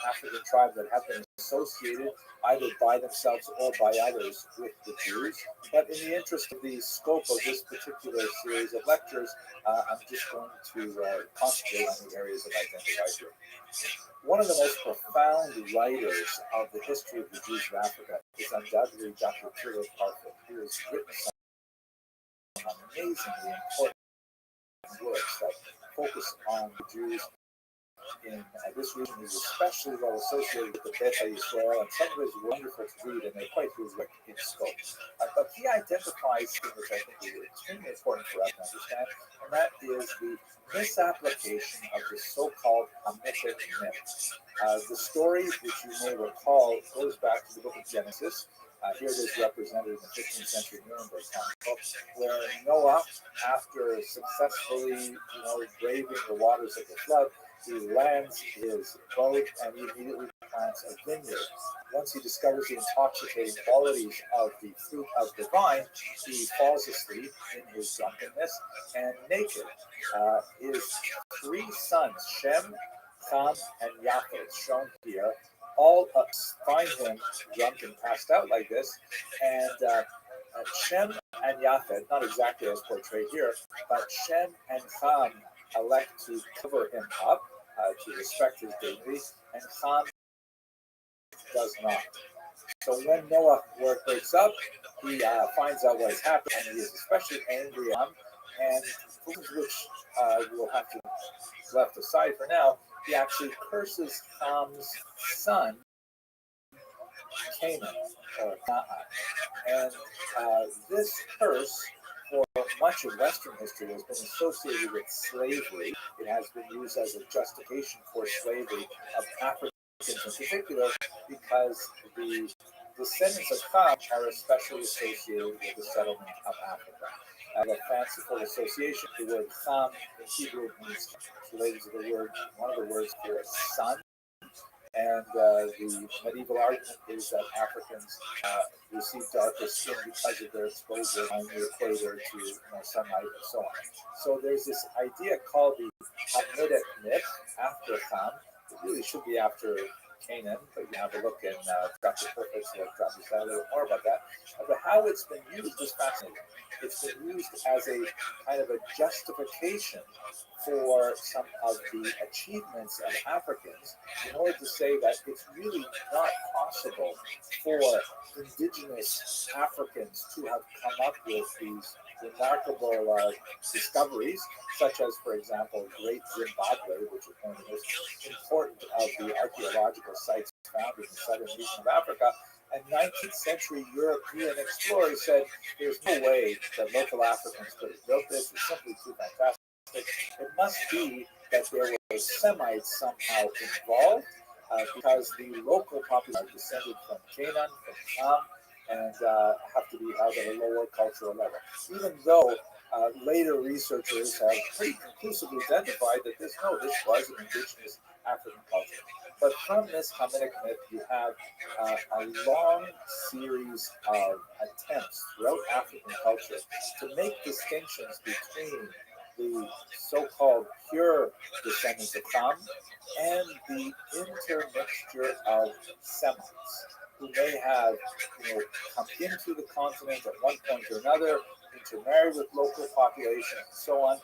African tribe that have been associated either by themselves or by others with the Jews. But in the interest of the scope of this particular series of lectures, I'm just going to concentrate on the areas that I identified here. One of the most profound writers of the history of the Jews of Africa is undoubtedly Dr. Tilo Parfit, who has written some amazingly important works that focus on the Jews in this region. Is especially well associated with the Beta Israel, and some of it is wonderful to read, and they're quite heroic in scope. But he identifies something which I think is extremely important for us to understand, and that is the misapplication of the so-called Hamitic myth. The story, which you may recall, goes back to the book of Genesis. Here it is represented in the 15th century Nuremberg Chronicle, where Noah, after successfully, braving the waters of the flood, he lands his boat and he immediately plants a vineyard. Once he discovers the intoxicating qualities of the fruit of the vine, he falls asleep in his drunkenness and naked. His three sons, Shem, Ham, and Japheth, shown here, all find him drunk and passed out like this. And Shem and Japheth, not exactly as portrayed here, but Shem and Ham elect to cover him up to respect his dignity, and Ham does not. So when Noah wakes up, he finds out what has happened, and he is especially angry at him, and things which we'll have to left aside for now, he actually curses Ham's son, Canaan, or Na'ah. And this curse, for much of Western history, has been associated with slavery. It has been used as a justification for slavery of Africans in particular, because the descendants of Ham are especially associated with the settlement of Africa. A fanciful association, the word Ham in Hebrew means related to the word, one of the words for son. And the medieval argument is that Africans receive darker skin because of their exposure on the equator to sunlight and so on. So there's this idea called the Hamitic myth after Ham. It really should be after Canaan, but you have a look in Dr. Perfect's work, Dr. a little more about that. But how it's been used is fascinating. It's been used as a kind of a justification for some of the achievements of Africans in order to say that it's really not possible for indigenous Africans to have come up with these remarkable discoveries, such as, for example, Great Zimbabwe, which is one of the most important of the archaeological sites found in the southern region of Africa. And 19th century European explorers said there's no way that local Africans could have built this. It's simply too fantastic. It must be that there were Semites somehow involved, because the local population are descended from Canaan, from Ham, and have to be held at a lower cultural level. Even though later researchers have pretty conclusively identified that this was an indigenous African culture. But from this Hamitic myth, you have a long series of attempts throughout African culture to make distinctions between the so-called pure descendants of Ham and the intermixture of Semites, who may have come into the continent at one point or another, intermarried with local populations, and so on.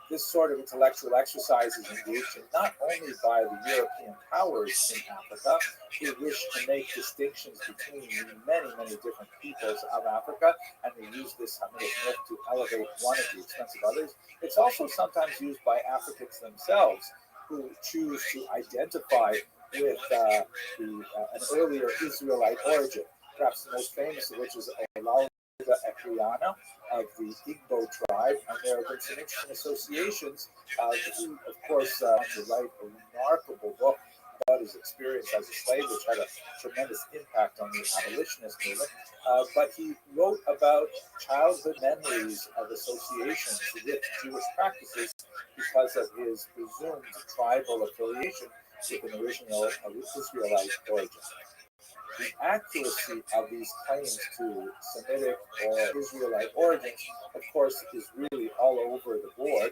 This sort of intellectual exercise is engaged in not only by the European powers in Africa, who wish to make distinctions between many, many different peoples of Africa, and they use this Hamitic myth to elevate one at the expense of others. It's also sometimes used by Africans themselves, who choose to identify with an earlier Israelite origin, perhaps the most famous of which is Olaudah Equiana of the Igbo tribe, and there have been some interesting associations. Who, of course, to write a remarkable book about his experience as a slave, which had a tremendous impact on the abolitionist movement. But he wrote about childhood memories of associations with Jewish practices because of his presumed tribal affiliation with an original Israelite origin. The accuracy of these claims to Semitic or Israelite origins, of course, is really all over the board.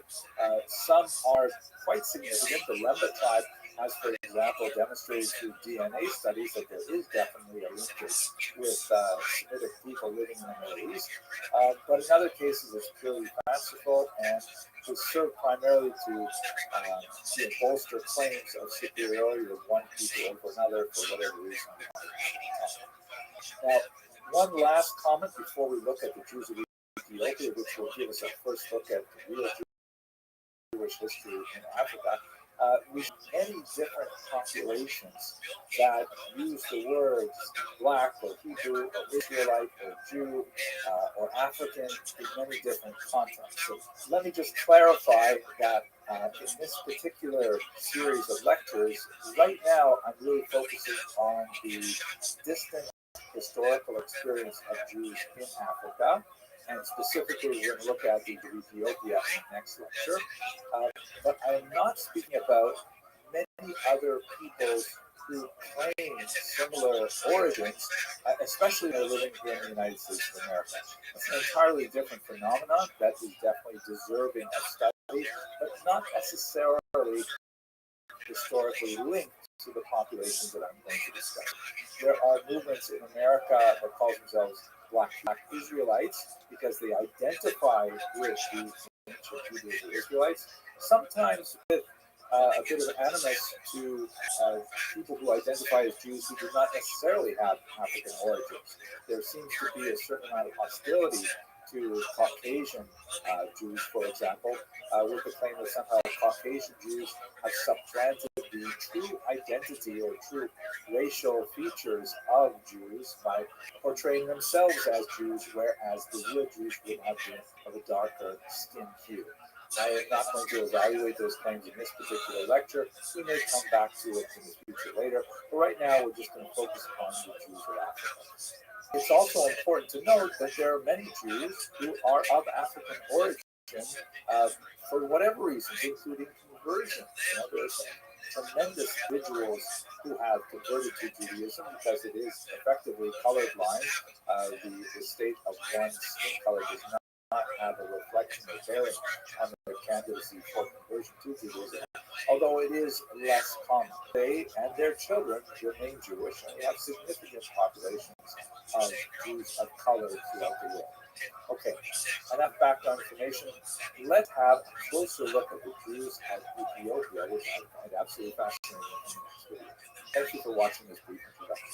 Some are quite significant. The Lemba tribe has, for example, demonstrated through DNA studies that there is definitely a linkage with Semitic people living in the Middle East. But in other cases, it's purely fanciful and would serve primarily to bolster claims of superiority of one people over another for whatever reason. Now, one last comment before we look at the Jews of Ethiopia, which will give us a first look at real Jewish history in Africa. We have many different populations that use the words black or Hebrew or Israelite or Jew or African in many different contexts. So let me just clarify that in this particular series of lectures, right now I'm really focusing on the distant historical experience of Jews in Africa. And specifically, we're going to look at the Ethiopia in the next lecture. But I'm not speaking about many other peoples who claim similar origins, especially when they're living here in the United States of America. It's an entirely different phenomenon that is definitely deserving of study, but not necessarily historically linked to the populations that I'm going to discuss. There are movements in America that call themselves Black Israelites because they identify with these ancient Hebrew Israelites, sometimes with a bit of animus to people who identify as Jews who do not necessarily have African origins. There seems to be a certain amount of hostility to Caucasian Jews, for example, with the claim that somehow Caucasian Jews have supplanted the true identity or true racial features of Jews by portraying themselves as Jews, whereas the real Jews would have been of a darker skin hue. I am not going to evaluate those claims in this particular lecture. We may come back to it in the future later, but right now we're just going to focus on the Jews of Africa. It's also important to note that there are many Jews who are of African origin for whatever reasons, including conversion. There are some tremendous individuals who have converted to Judaism because it is effectively colorblind. The state of one's skin color does not have a reflection or bearing on their candidacy for conversion to Judaism, although it is less common. They and their children remain Jewish, and we have significant populations of Jews of color throughout the world. Okay, enough background information. Let's have a closer look at the Jews of Ethiopia, which I find absolutely fascinating in the next video. Thank you for watching this brief introduction.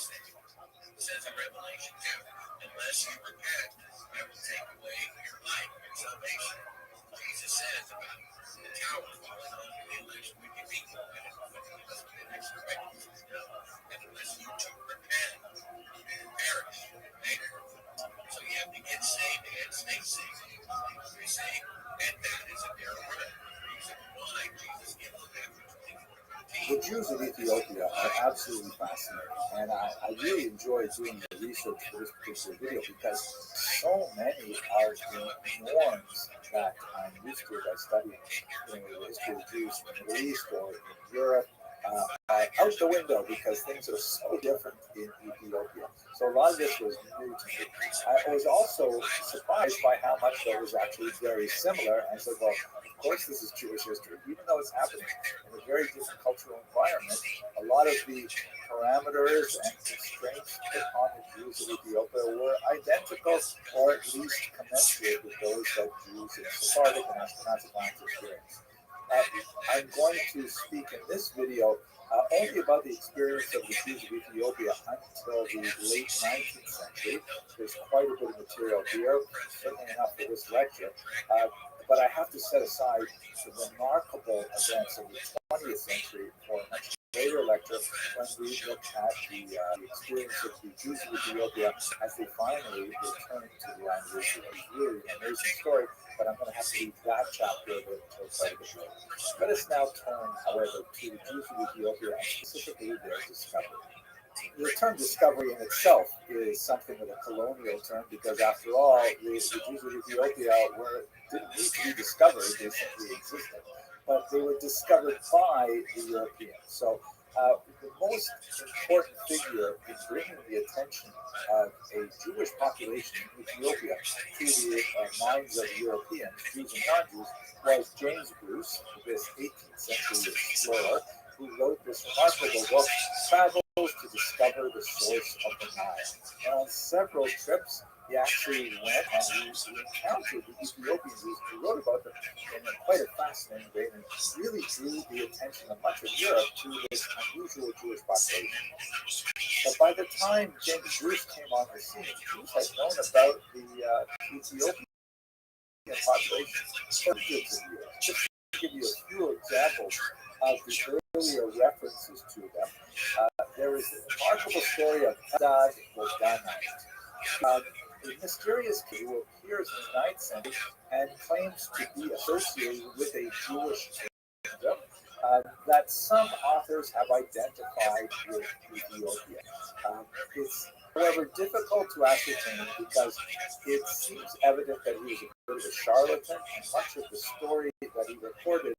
Says in Revelation 2, unless you repent, I will take away your life, your salvation. Jesus says about the tower falling on the foolish, wicked people, and unless you two repent, you perish. So you have to get saved and stay saved. You see, and that is a narrow road. Reason why Jesus gives us after 24. The Jews of Ethiopia are absolutely fascinating, and I really enjoy doing the research for this particular video because so many of the norms that I'm used to as I study the history of Jews in the Middle East or in Europe are out the window because things are so different in Ethiopia. So a lot of this was new to me. I was also surprised by how much that was actually very similar, and said, well, of course this is Jewish history, even though it's happening in a very different cultural environment. A lot of the parameters and constraints put on the Jews of Ethiopia were identical, or at least commensurate with those that Jews in Sephardic and Ashkenazic lands experienced. I'm going to speak in this video only about the experience of the Jews of Ethiopia until the late 19th century. There's quite a bit of material here, certainly enough for this lecture. But I have to set aside the remarkable events of the 20th century for a much later lecture when we look at the experience of the Jews of Ethiopia as they finally returned to the land of Israel. It's really an amazing story, but I'm going to have to leave that chapter of it until quite a bit later. Let us now turn, however, to the Jews of Ethiopia and specifically their discovery. The term discovery in itself is something of a colonial term because, after all, the Jews of Ethiopia didn't need to be discovered, they simply existed. But they were discovered by the Europeans. So the most important figure in bringing the attention of a Jewish population in Ethiopia to the minds of Europeans, Jews and non-Jews, was James Bruce, this 18th century explorer, who wrote this remarkable book, Travels to Discover the Source of the Nile. And on several trips, he actually went and he encountered the Ethiopians. He wrote about them in quite a fascinating way and really drew the attention of much of Europe to this unusual Jewish population. But by the time James Bruce came on the scene, Jews had known about the Ethiopian population for hundreds of years. Just to give you a few examples of the earlier references to them, there is the remarkable story of Eldad Boganite, a mysterious king who appears in the 9th century and claims to be associated with a Jewish kingdom that some authors have identified with Ethiopia. It's, however, difficult to ascertain because it seems evident that he was a bit of a charlatan, and much of the story that he recorded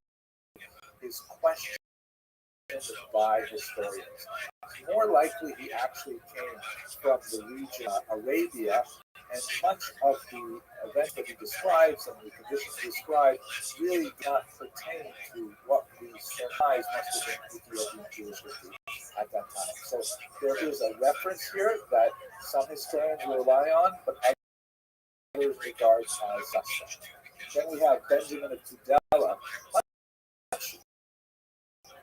is questioned by historians. More likely, he actually came from the region of Arabia, and much of the events that he describes and the conditions he described really do not pertain to what we surmise must have been Ethiopian Jewish history at that time. So there is a reference here that some historians rely on, but others regard as suspect. Then we have Benjamin of Tudela,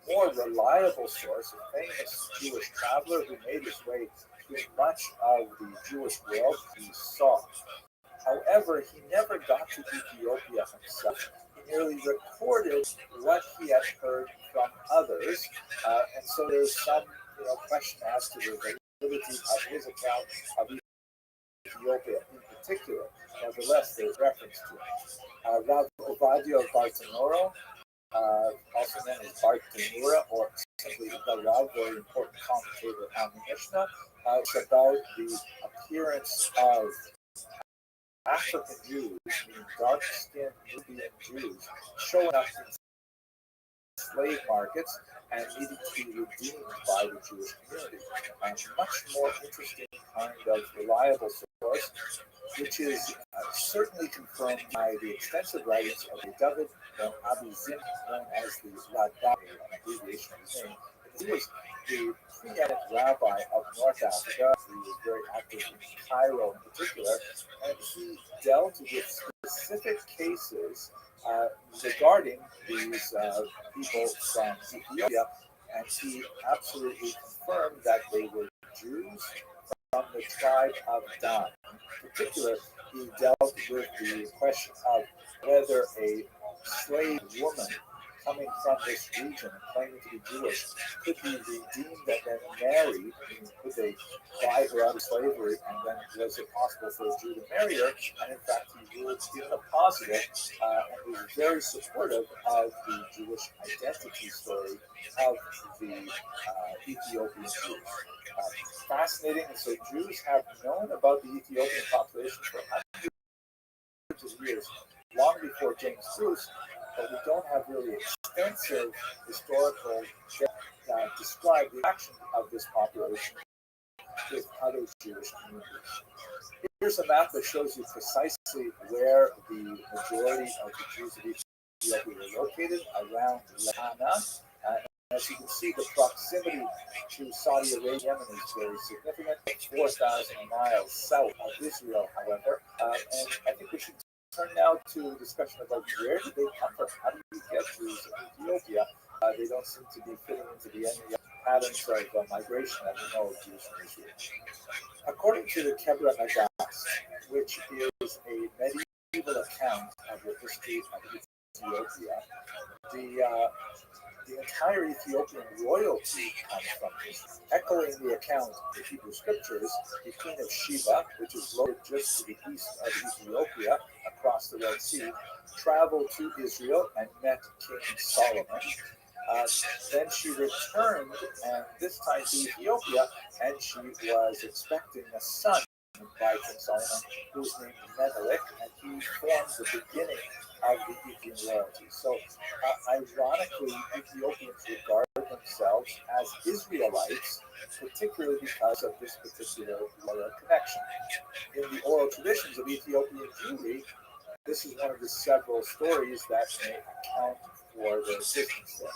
more reliable source, a famous Jewish traveler who made his way through much of the Jewish world he saw. However, he never got to Ethiopia himself. He merely recorded what he had heard from others, and so there's some question as to the validity of his account of Ethiopia in particular. Nevertheless, there's reference to it. Rav Ovadia of Bartanoro, also known as Bartanura, or simply the Rav, very important commentator on the Mishnah. It's about the appearance of African Jews, meaning dark-skinned Nubian Jews, showing up in slave markets and needing to be redeemed by the Jewish community. A much more interesting kind of reliable source, which is certainly confirmed by the extensive writings of the David ben Abi Zim, known as the Ladai, an abbreviation of his name. He was the preeminent rabbi of North Africa. He was very active in Cairo in particular, and he dealt with specific cases regarding these people from Ethiopia, and he absolutely confirmed that they were Jews from the tribe of Dan. In particular, he dealt with the question of whether a slave woman coming from this region and claiming to be Jewish could be redeemed and then married. Could they buy her out of slavery, and then was it possible for a Jew to marry her? And in fact, he ruled in the positive, and he was very supportive of the Jewish identity story of the Ethiopian Jews. Fascinating. So Jews have known about the Ethiopian population for hundreds of years, long before James Bruce, but we don't have really extensive historical that describe the action of this population with other Jewish communities. Here's a map that shows you precisely where the majority of the Jews of Ethiopia were located, around Lana. As you can see, the proximity to Saudi Arabia Yemen is very significant, 4,000 miles south of Israel, however. And I think we should turn now to a discussion about where did they come from? How do you get Jews in Ethiopia? They don't seem to be fitting into the any patterns of migration that we know of Jews from Israel. According to the Kebra Nagas, which is a medieval account of the history of Ethiopia, The entire Ethiopian royalty comes from Israel. Echoing the account of the Hebrew scriptures, the Queen of Sheba, which is located just to the east of Ethiopia, across the Red Sea, traveled to Israel and met King Solomon. Then she returned, and this time to Ethiopia, and she was expecting a son by King Solomon, who was named Menelik, and he formed the beginning of the Ethiopian royalty. So, ironically, Ethiopians regard themselves as Israelites, particularly because of this particular royal connection. In the oral traditions of Ethiopian Jewry, this is one of the several stories that may account for their existence there.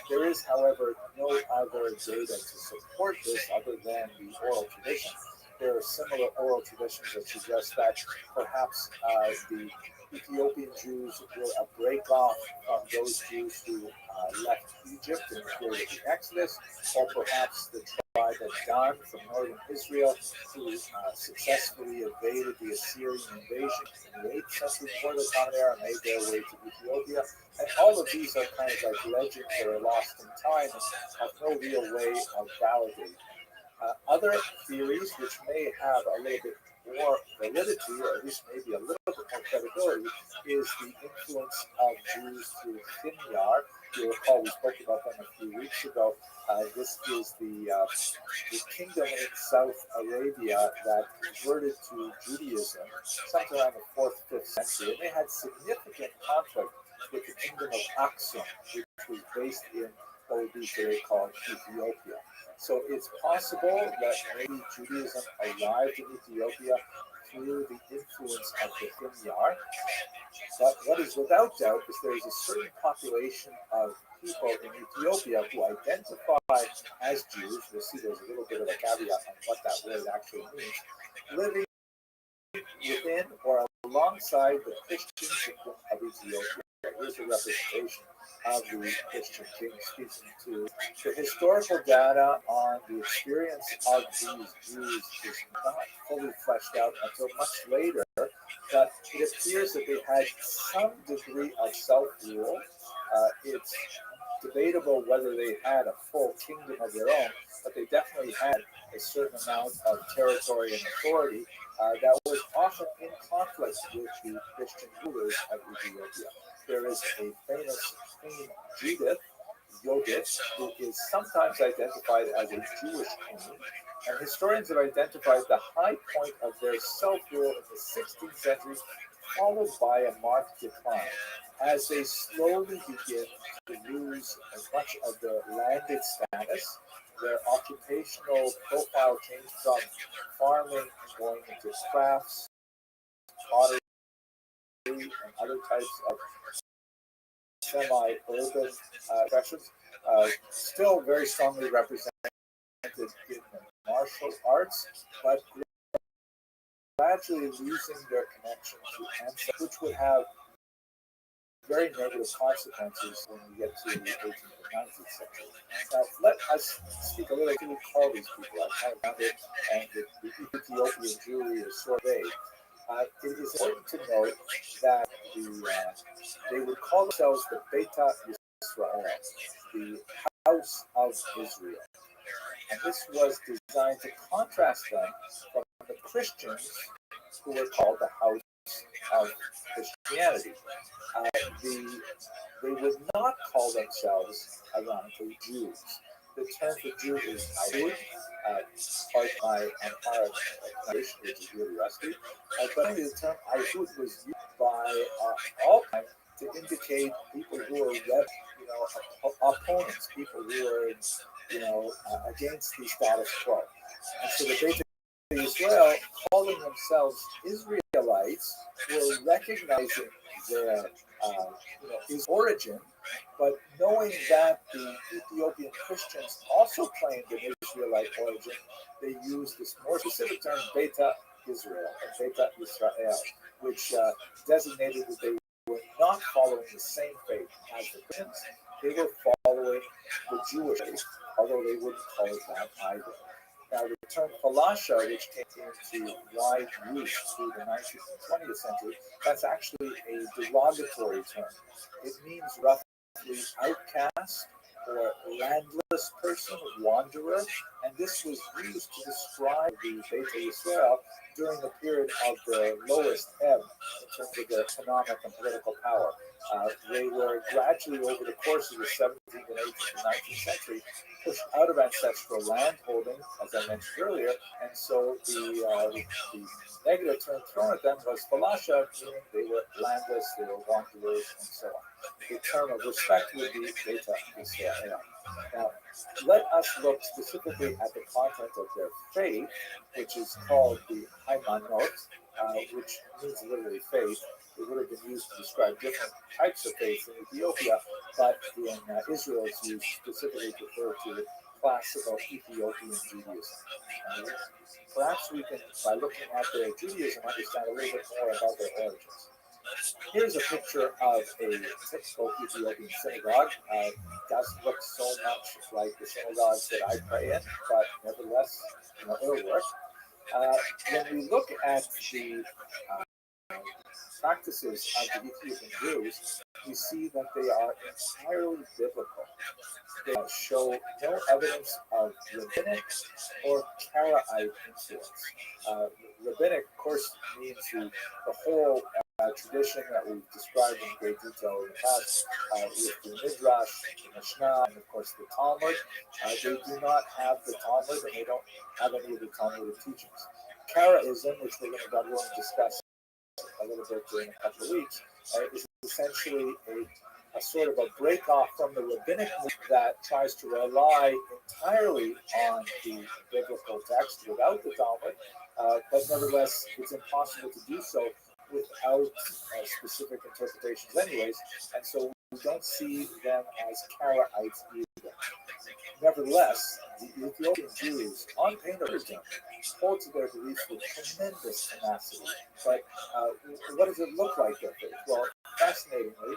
There is, however, no other data to support this other than the oral tradition. There are similar oral traditions that suggest that perhaps the Ethiopian Jews were a break off from those Jews who left Egypt in the period of the Exodus, or perhaps the tribe of Dan from northern Israel who successfully evaded the Assyrian invasion in the 8th century before the Common Era and made their way to Ethiopia. And all of these are kind of like legends that are lost in time and have no real way of validating. Other theories, which may have a little bit more validity, or at least maybe a little bit more credibility, is the influence of Jews through Hinyar. You recall we spoke about them a few weeks ago. This is the kingdom in South Arabia that converted to Judaism sometime around the 4th, 5th century, and they had significant conflict with the kingdom of Aksum, which was based in what would be today called Ethiopia. So it's possible that maybe Judaism arrived in Ethiopia through the influence of the Himyar. But what is without doubt is there is a certain population of people in Ethiopia who identify as Jews. We'll see there's a little bit of a caveat on what that word actually means, living within or alongside the Christian kingdom of Ethiopia. Here's a representation of the Christian king speaking to the historical data on the experience of these Jews is not fully fleshed out until much later, but it appears that they had some degree of self-rule. It's debatable whether they had a full kingdom of their own, but they definitely had a certain amount of territory and authority that was often in conflict with the Christian rulers of Ethiopia. There is a famous Queen Judith, Yodith, who is sometimes identified as a Jewish queen, and historians have identified the high point of their self-rule in the 16th century, followed by a marked decline, as they slowly begin to lose as much of their landed status. Their occupational profile changed from farming going into crafts, pottery, and other types of semi-urban expressions, still very strongly represented in the martial arts, but gradually losing their connection to ancestors, which would have very negative consequences when we get to the 18th and 19th century. Now, let us speak a little bit. We call these people. I kind of found it, and the Ethiopian Jewry is sort of vague. It is important to note that they would call themselves the Beta Yisrael, the House of Israel. And this was designed to contrast them from the Christians who were called the House of Christianity. They would not call themselves, ironically, Jews. The term for Jew is Ayud, part of my Amharic pronunciation, which is really rusty. But only the term Ayud was used by all time to indicate people who are opponents, people who are against the status quo. And so the Beta Israel, calling themselves Israelites, were recognizing their his origin, but knowing that the Ethiopian Christians also claimed an Israelite origin, they used this more specific term, Beta Israel, or Beta Israel, which designated that they were not following the same faith as the Christians. They were following the Jewish faith, although they wouldn't call it that either. Now, the term falasha, which came into wide use through the 19th and 20th century, that's actually a derogatory term. It means roughly outcast or landless person, wanderer, and this was used to describe the Beta Israel during the period of their lowest ebb in terms of their economic and political power. They were gradually, over the course of the 17th and 18th and 19th century, pushed out of ancestral land holding, as I mentioned earlier, and so the negative term thrown at them was falasha, meaning they were landless, they were wanderers, and so on. The term of respect would be Beta Israel. Now, let us look specifically at the content of their faith, which is called the Haymanot, which means literally faith. It would have been used to describe different types of faith in Ethiopia, but in Israel it's used specifically to refer to classical Ethiopian Judaism. Perhaps we can, by looking at their Judaism, understand a little bit more about their origins. Here's a picture of a typical Ethiopian synagogue. It doesn't look so much like the synagogues that I pray in, but nevertheless, it'll work. When we look at the practices of the Ethiopian Jews, we see that they are entirely biblical. They show no evidence of rabbinic or Karaite influence. Rabbinic, of course, means the whole tradition that we've described in great detail in the past, with the Midrash, the Mishnah, and of course the Talmud. They do not have the Talmud, and they don't have any of the Talmudic teachings. Karaism, which we're going to discuss a little bit during a couple of weeks, is essentially a sort of a break off from the rabbinic movement that tries to rely entirely on the biblical text without the Talmud, but nevertheless, it's impossible to do so without specific interpretations anyways, and so we don't see them as Karaites either. Nevertheless, the Ethiopian Jews, on pain of martyrdom, hold to their beliefs with tremendous tenacity. But what does it look like, their faith? Well, fascinatingly,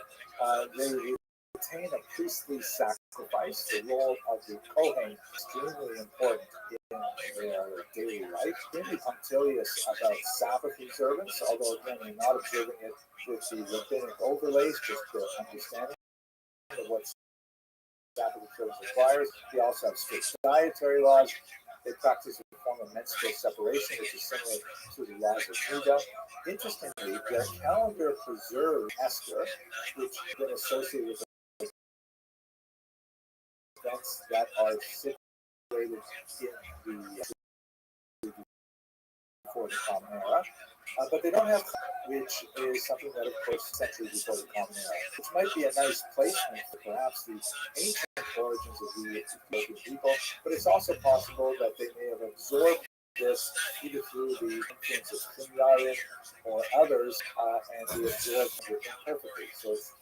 they retain a priestly sacrifice. The role of the Kohen is extremely important in their daily life. Extremely punctilious about Sabbath observance, although again, they're not observing it with the rabbinic overlays, just the understanding of what Sabbath observance requires. They also have strict dietary laws. They practice a form of menstrual separation, which is similar to the laws of Judah. Interestingly, their calendar preserves Esther, which has been associated with events that are situated in the before the Common Era. But they don't have, which is something that, of course, centuries before the Common Era, which might be a nice placement for perhaps the ancient origins of the Ethiopian people, but it's also possible that they may have absorbed this either through the influence of Qumran or others, and they absorbed it imperfectly, so it's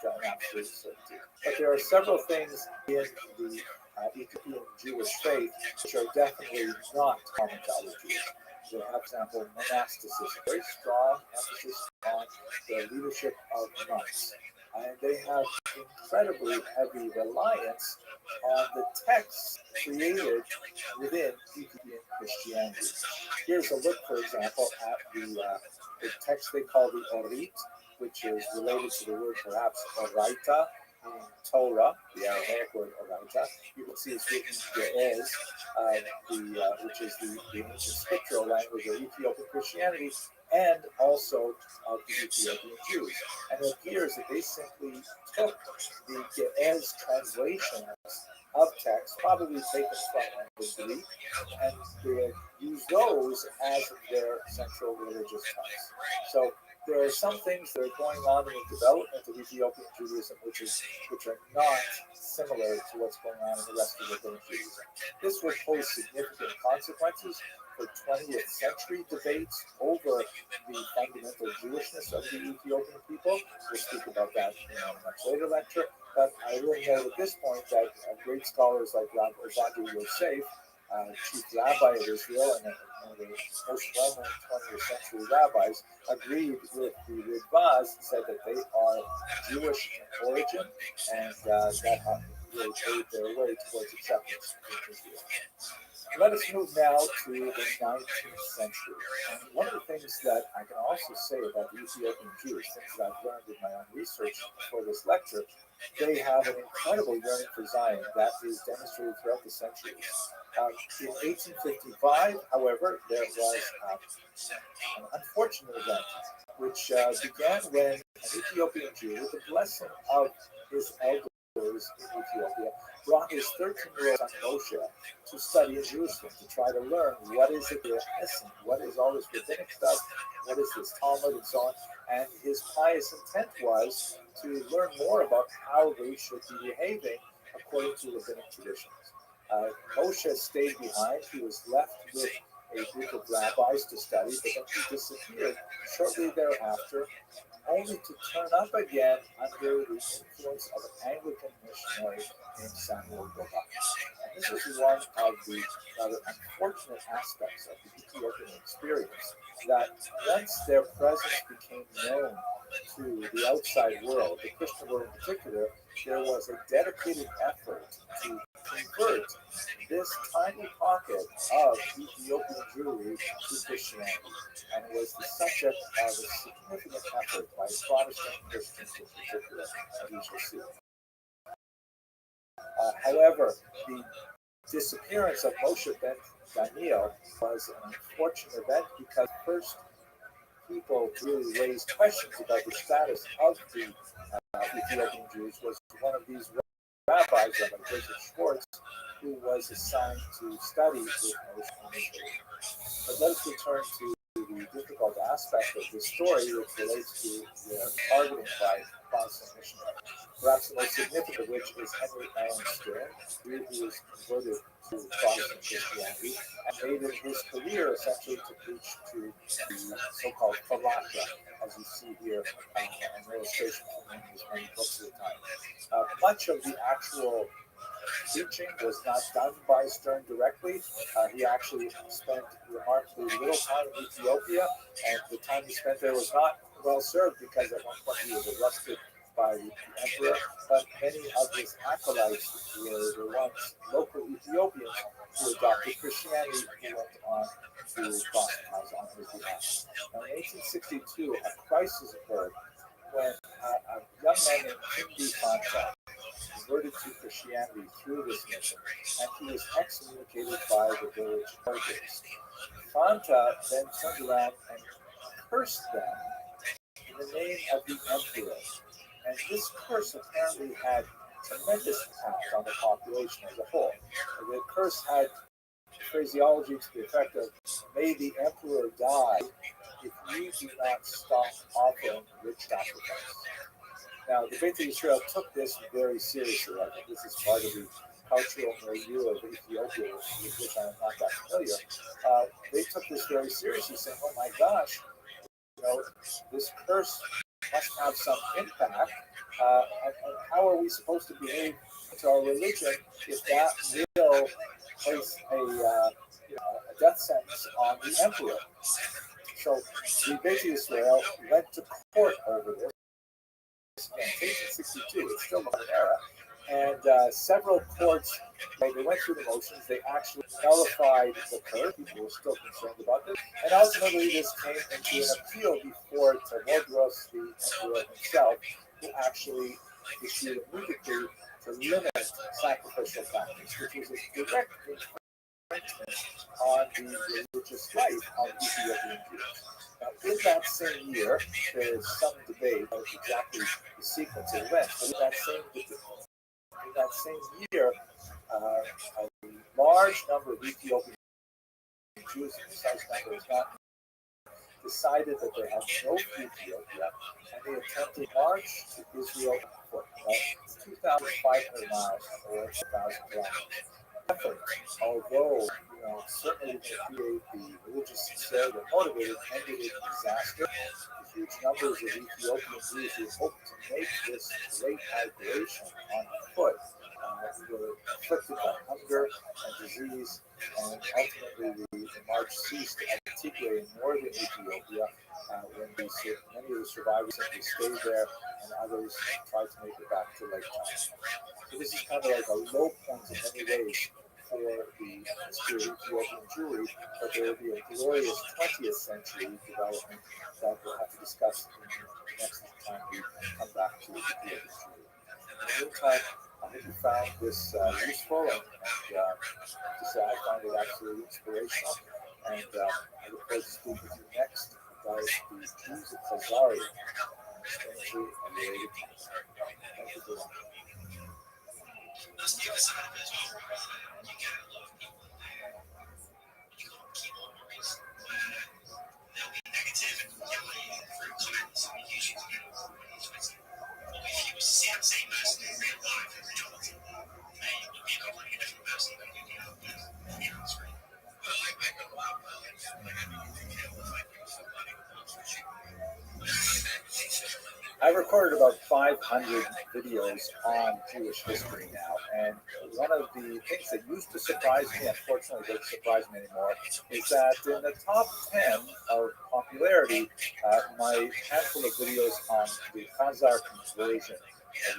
not an absolute certainty. But there are several things in the Ethiopian Jewish faith which are definitely not common to other Jews. So, for example, monasticism, very strong emphasis on the leadership of monks. And they have incredibly heavy reliance on the texts created within Ethiopian Christianity. Here's a look, for example, at the text they call the Orit, which is related to the word perhaps Oraita, meaning Torah, the Aramaic word Oraita. You can see it's written Ge'ez, which is the ancient scriptural language of Ethiopian Christianity, and also of the Ethiopian Jews. And it appears that they simply took the Ge'ez translations of text, probably taken from the Greek, and they used those as their central religious texts. So there are some things that are going on in the development of Ethiopian Judaism which are not similar to what's going on in the rest of rabbinic Judaism. This will pose significant consequences for 20th century debates over the fundamental Jewishness of the Ethiopian people. We'll speak about that in a much later lecture. But I will note at this point that great scholars like Rabbi Ovadi Yosef, chief rabbi of Israel and one of the most well-known 20th century rabbis, agreed with the Ridvaz, said that they are Jewish in origin, and that really paved their way towards acceptance in Israel. Let us move now to the 19th century. And one of the things that I can also say about the Ethiopian Jews, things that I've learned in my own research for this lecture, they have an incredible yearning for Zion that is demonstrated throughout the centuries. In 1855, however, there was an unfortunate event which began when an Ethiopian Jew, with the blessing of his elders in Ethiopia, brought his 13-year-old son Moshe to study in Jerusalem to try to learn what is it they're missing, what is all this rabbinic stuff, what is this Talmud, and so on. And his pious intent was to learn more about how they should be behaving according to rabbinic traditions. Moshe stayed behind. He was left with a group of rabbis to study, but then he disappeared shortly thereafter, only to turn up again under the influence of an Anglican missionary named Samuel Gobak. And this is one of the rather unfortunate aspects of the Ethiopian experience, that once their presence became known to the outside world, the Christian world in particular, there was a dedicated effort to convert this tiny pocket of Ethiopian Jewry to Christianity, and it was the subject of a significant effort by Protestant Christians in particular, as we shall see. However, the disappearance of Moshe ben Daniel was an unfortunate event because first people really raised questions about the status of the Ethiopian Jews was one of these rabbis, Rabbi Joseph Schwartz, who was assigned to study with Moshe initially. But let us return to the difficult aspect of this story, which relates to the targeting by Protestant missionaries. Perhaps the most significant of which is Henry Allen Stern, who was converted to Protestant Christianity and made it his career essentially to preach to the so-called Falaka, as you see here, an illustration from one of his many books at the time. Much of the actual teaching was not done by Stern directly. He actually spent remarkably little time in Ethiopia, and the time he spent there was not well served because at one point he was arrested by the emperor. But many of his acolytes were the ones, local Ethiopians, who adopted Christianity and went on to proselytize on his behalf. Now, in 1862, a crisis occurred when a young man named Kimbi Fanta converted to Christianity through this mission, and he was excommunicated by the village elders. Fanta then turned around and cursed them in the name of the emperor. And this curse apparently had tremendous impact on the population as a whole. The curse had phraseology to the effect of, "May the emperor die if you do not stop offering rich sacrifice." Now, the Beit Israel took this very seriously. I think this is part of the cultural milieu of Ethiopia, with which I'm not that familiar. They took this very seriously, saying, "Oh my gosh, this curse must have some impact, and how are we supposed to behave to our religion if that will place a death sentence on the emperor?" So the Beit Israel went to court over this. In 1862, it's still modern era, and several courts, they went through the motions. They actually nullified the curse. People were still concerned about this, and ultimately this came into an appeal before Tewodros, the emperor himself, who actually issued a new decree to limit sacrificial practice, which was a direct infringement on the religious life of Ethiopian Jews. Now, in that same year, there is some debate about exactly the sequence of events, but in that same year, a large number of Ethiopian Jews, the precise number is not, decided that they had no Ethiopia, and they attempted to march to Israel on foot. 2,500 miles or 1,000 kilometers. Effort, although certainly to create the religious sincerity that motivated, ended in disaster. The huge numbers of Ethiopian Jews who hoped to make this great migration on foot were afflicted by hunger and disease, and ultimately the march ceased at Tigray in northern Ethiopia, when many of the survivors simply stayed there, and others tried to make it back to Lake Chad. So this is kind of like a low point in many ways for the history of Ethiopian Jewry, but there will be a glorious 20th century development that we'll have to discuss next time we come back to Ethiopian Jewry. the meantime, I hope you found this useful, and to say I find it absolutely inspirational. And I look forward to speaking with you next about the Jews of Khazarian, strangely related. Thank you for watching. That's the other side of it as well. You get a lot of people in there. You got keyboard warriors where they'll be negative and yelling through comments on YouTube to get over on Twitter. Or if you was to see that same person in real life in reality, you would be a completely different person than you know on screen. Well, I know how well it's like I mean, you know, like somebody wants to shoot. I've recorded about 500 videos on Jewish history now, and one of the things that used to surprise me, unfortunately doesn't surprise me anymore, is that in the top 10 of popularity, my handful of videos on the Khazar conversion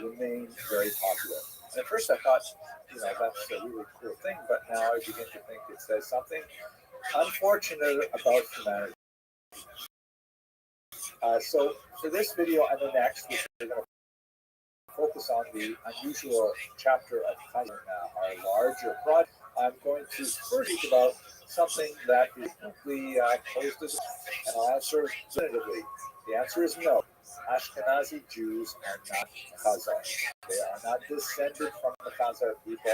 remain very popular. And at first I thought, that's a really cool thing, but now I begin to think it says something unfortunate about humanity. So for this video and the next, which we're going to focus on the unusual chapter of Khazar, our larger project, I'm going to first speak about something that is simply posed as, and I'll answer definitively. The answer is no. Ashkenazi Jews are not Khazar. They are not descended from the Khazar people.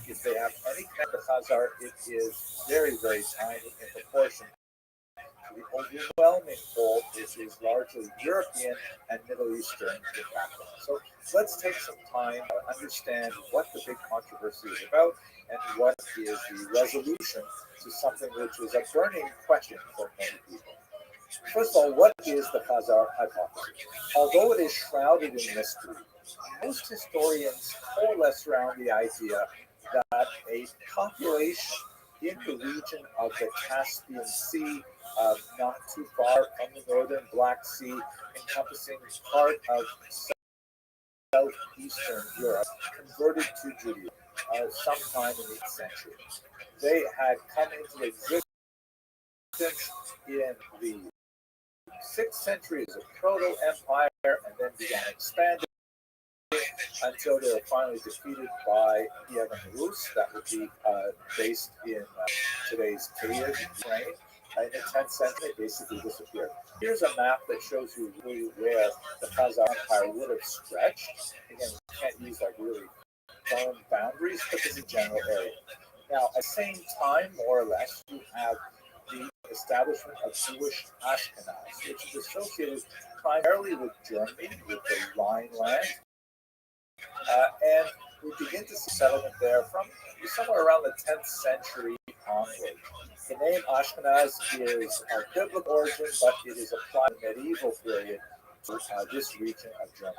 If they have any connection to Khazar, it is very, very tiny in proportion. The overwhelming whole is largely European and Middle Eastern in background. So let's take some time to understand what the big controversy is about and what is the resolution to something which is a burning question for many people. First of all, what is the Khazar hypothesis? Although it is shrouded in mystery, most historians coalesce around the idea that a population in the region of the Caspian Sea, not too far from the northern Black Sea, encompassing part of southeastern Europe, converted to Judaism sometime in the 8th century. They had come into existence in the 6th century as a proto-empire and then began expanding until they were finally defeated by Kievan Rus, that would be based in today's Kyiv, Ukraine. In the 10th century, it basically disappeared. Here's a map that shows you really where the Khazar Empire would have stretched. Again, we can't use like really firm boundaries, but this is a general area. Now, at the same time, more or less, you have the establishment of Jewish Ashkenaz, which is associated primarily with Germany, with the Rhineland, and we begin to see settlement there from somewhere around the 10th century onward. The name Ashkenaz is of biblical origin, but it is applied in the medieval period to this region of Germany.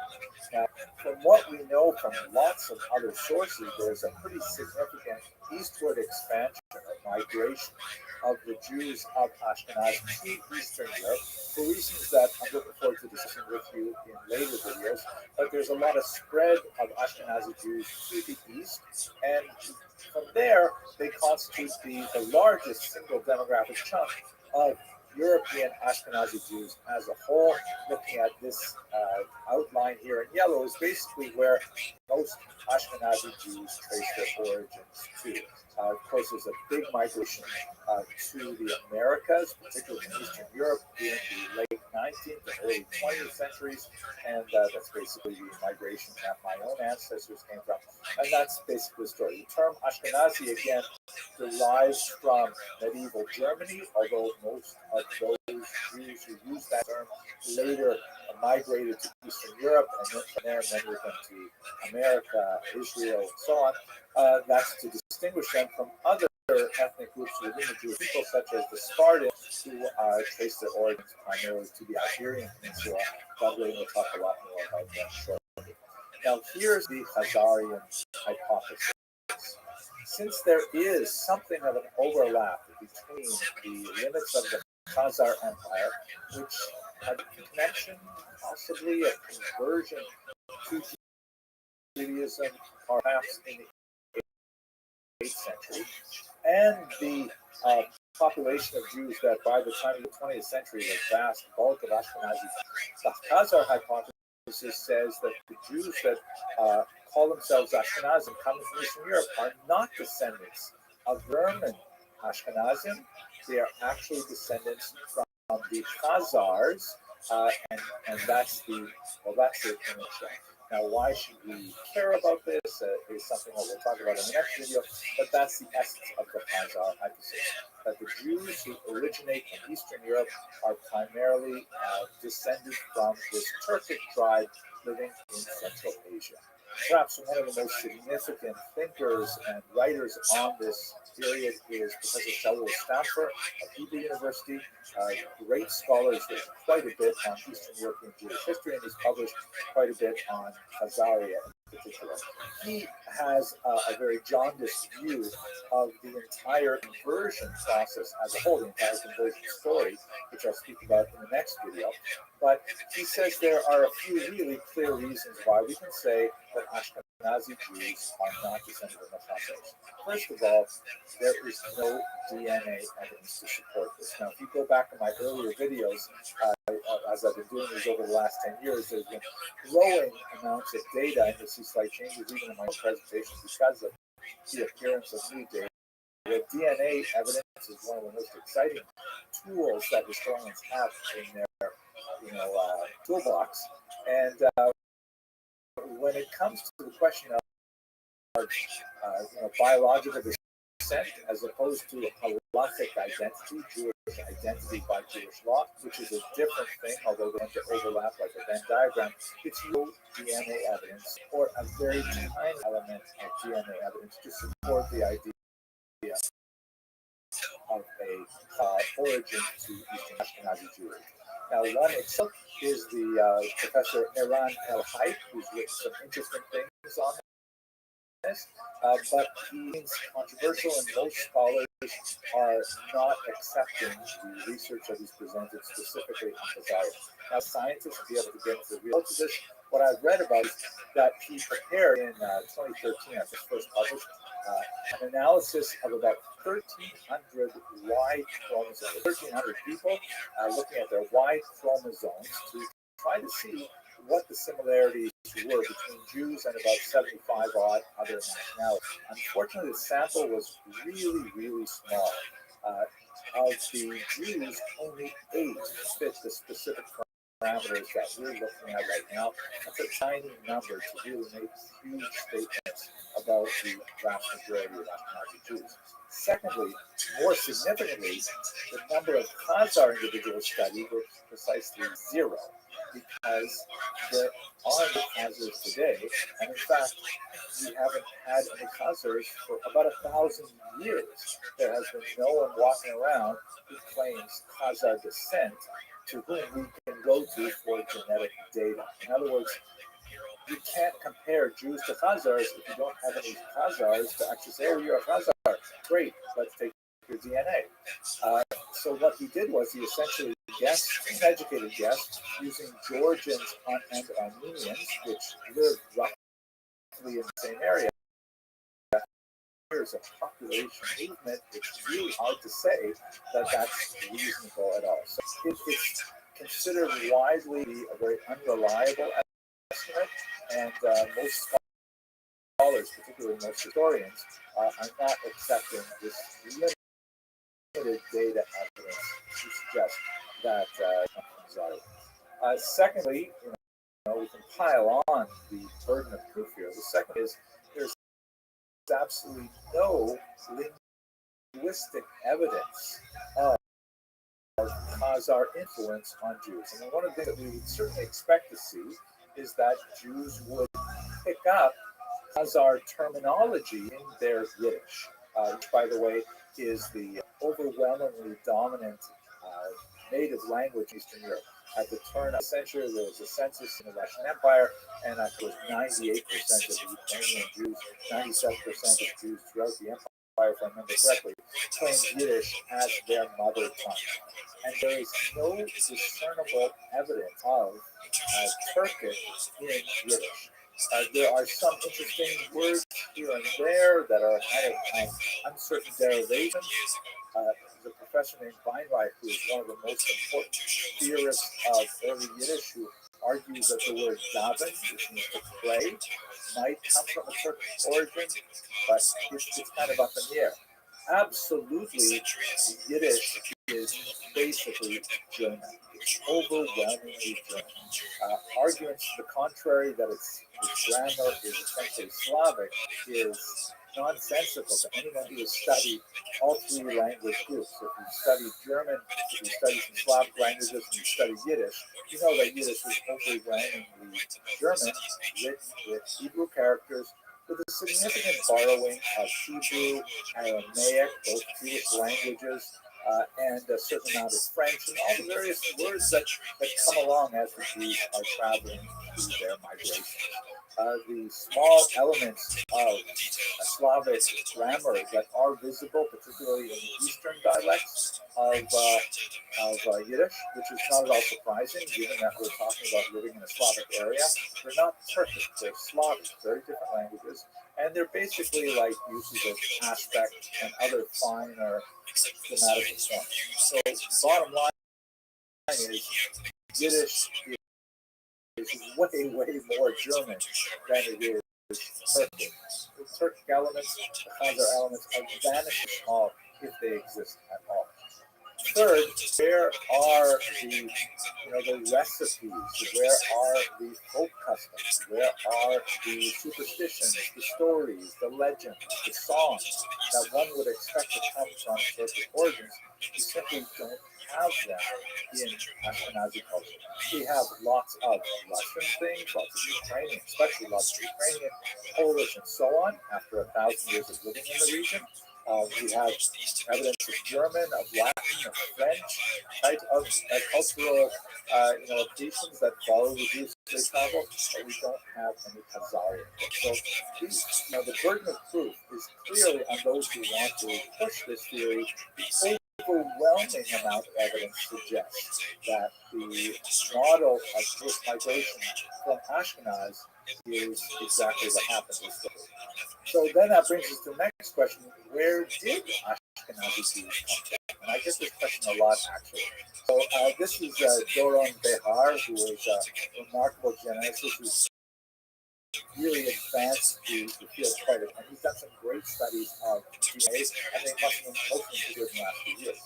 Now, from what we know from lots of other sources, there's a pretty significant eastward expansion or migration of the Jews of Ashkenaz to Eastern Europe for reasons that I'm looking forward to discussing with you in later videos. But there's a lot of spread of Ashkenazi Jews to the east, and from there they constitute the largest single demographic chunk of European Ashkenazi Jews as a whole. Looking at this outline here in yellow is basically where most Ashkenazi Jews trace their origins to. Of course, there's a big migration to the Americas, particularly in Eastern Europe, in the late 19th and early 20th centuries, and that's basically the migration that my own ancestors came from, and that's basically the story. The term Ashkenazi, again, derives from medieval Germany, although most of those Jews who used that term later migrated to Eastern Europe, and then from there many of them to America, Israel, and so on. That's to distinguish them from other ethnic groups within the Jewish people, such as the Spartans, who trace their origins primarily to the Iberian Peninsula. But we'll talk a lot more about that shortly. Now, here's the Khazarian hypothesis. Since there is something of an overlap between the limits of the Khazar Empire, which had a connection, possibly a conversion to Judaism, perhaps in the 8th century, and the population of Jews that by the time of the 20th century was vast bulk of Ashkenazi. The Khazar hypothesis says that the Jews that call themselves Ashkenazim coming from Eastern Europe are not descendants of German Ashkenazim. They are actually descendants from the Khazars, and that's the image. Now, why should we care about this? Is something that we'll talk about in the next video. But that's the essence of the Khazar hypothesis: that the Jews who originate from Eastern Europe are primarily descended from this Turkic tribe living in Central Asia. Perhaps one of the most significant thinkers and writers on this period is Professor Shaul Stamfer of Hebrew University. Great scholar. He's written quite a bit on Eastern European Jewish history, and he's published quite a bit on Khazaria in particular. He has a very jaundiced view of the entire conversion process as a whole, the entire conversion story, which I'll speak about in the next video. But he says there are a few really clear reasons why we can say that Ashkenazi Jews are not descended from the Khazars. First of all, there is no DNA evidence to support this. Now, if you go back to my earlier videos, as I've been doing these over the last 10 years, there's been growing amounts of data, and you'll see slight changes even in my presentation because of the appearance of new data. The DNA evidence is one of the most exciting tools that historians have in their toolbox. And when it comes to the question of biological descent as opposed to halachic identity, Jewish identity by Jewish law, which is a different thing, although they tend to overlap like a Venn diagram, it's no DNA evidence or a very tiny element of DNA evidence to support the idea of a origin to Eastern Ashkenazi Jewry. Now, one example is the Professor Eran El-Hayek, who's written some interesting things on this, but he's controversial, and most scholars are not accepting the research that he's presented specifically on Khazaria. Now, scientists will be able to get into the results of this. What I've read about is that he prepared in 2013, I think first published, an analysis of about 1,300 Y chromosomes, 1,300 people looking at their Y chromosomes to try to see what the similarities were between Jews and about 75 odd other nationalities. Unfortunately, the sample was really, really small. Of the Jews, only 8 fit the specific parameters that we're looking at right now. That's a tiny number to really make huge statements about the vast majority of Ashkenazi Jews. Secondly, more significantly, the number of Khazar individuals studied was precisely 0, because there are no Khazars today, and in fact, we haven't had any Khazars for about 1,000 years. There has been no one walking around who claims Khazar descent to whom we can go to for genetic data. In other words, you can't compare Jews to Khazars if you don't have any Khazars to actually say, oh, you're a Khazar. Great, let's take your DNA. So what he did was he essentially guessed, an educated guess, using Georgians and Armenians, which live roughly in the same area. There's a population movement. It's really hard to say that that's reasonable at all. So it's considered widely a very unreliable estimate, and most scholars, particularly most historians, are not accepting this limited data evidence to suggest that secondly, we can pile on the burden of proof here. The second is there's absolutely no linguistic evidence of Khazar influence on Jews. And one of the things that we would certainly expect to see is that Jews would pick up Khazar terminology in their Yiddish, which, by the way, is the overwhelmingly dominant native language in Eastern Europe. At the turn of the century, there was a census in the Russian Empire, and it was 98% of Ukrainian Jews, 97% of Jews throughout the empire, if I remember correctly, claimed Yiddish as their mother tongue. And there is no discernible evidence of Turkish in Yiddish. There are some interesting words here and there that are kind of uncertain derivations. The professor named Weinreich, who is one of the most important theorists of early Yiddish, who argues that the word daven, which means to pray, might come from a Turkish origin, but it's kind of up in the air. Absolutely, Yiddish is basically German. It's overwhelmingly German. Arguments to the contrary that its grammar is essentially Slavic is nonsensical to anyone who has studied all three language groups. If you study German, if you study some Slavic languages, and you study Yiddish, you know that Yiddish is overwhelmingly German, written with Hebrew characters, with a significant borrowing of Hebrew, Aramaic, both Jewish languages, and a certain amount of French, and all the various words that come along as the Jews are traveling through their migration. The small elements of Slavic grammar that are visible, particularly in the Eastern dialects of Yiddish, which is not at all surprising given that we're talking about living in a Slavic area. They're not Turkish, they're Slavic, very different languages, and they're basically like uses of aspect and other finer grammatical forms. So bottom line is Yiddish is way more German than it is Turkish. The Turkic elements, the Khazar elements are vanishing small if they exist at all. Third, where are the recipes? Where are the folk customs? Where are the superstitions, the stories, the legends, the songs that one would expect to come from Turkic origins? We simply don't have them in Ashkenazi culture. We have lots of Russian things, lots of Ukrainian, especially lots of Ukrainian, Polish, and so on, after 1,000 years of living in the region. We have evidence of German, of Latin, of French, type of cultural accretions that follow the Jewish travel, but we don't have any Khazarian. So the burden of proof is clearly on those who want to push this theory. The overwhelming amount of evidence suggests that the model of Jewish migration from Ashkenaz is exactly what happened. So then that brings us to the next question: where did Ashkenazi Jews come from? And I get this question a lot, actually. So this is Doron Behar, who is a remarkable geneticist who's really advanced the field quite a bit. And he's done some great studies of DNA, and they must have been mostly good in the last few years.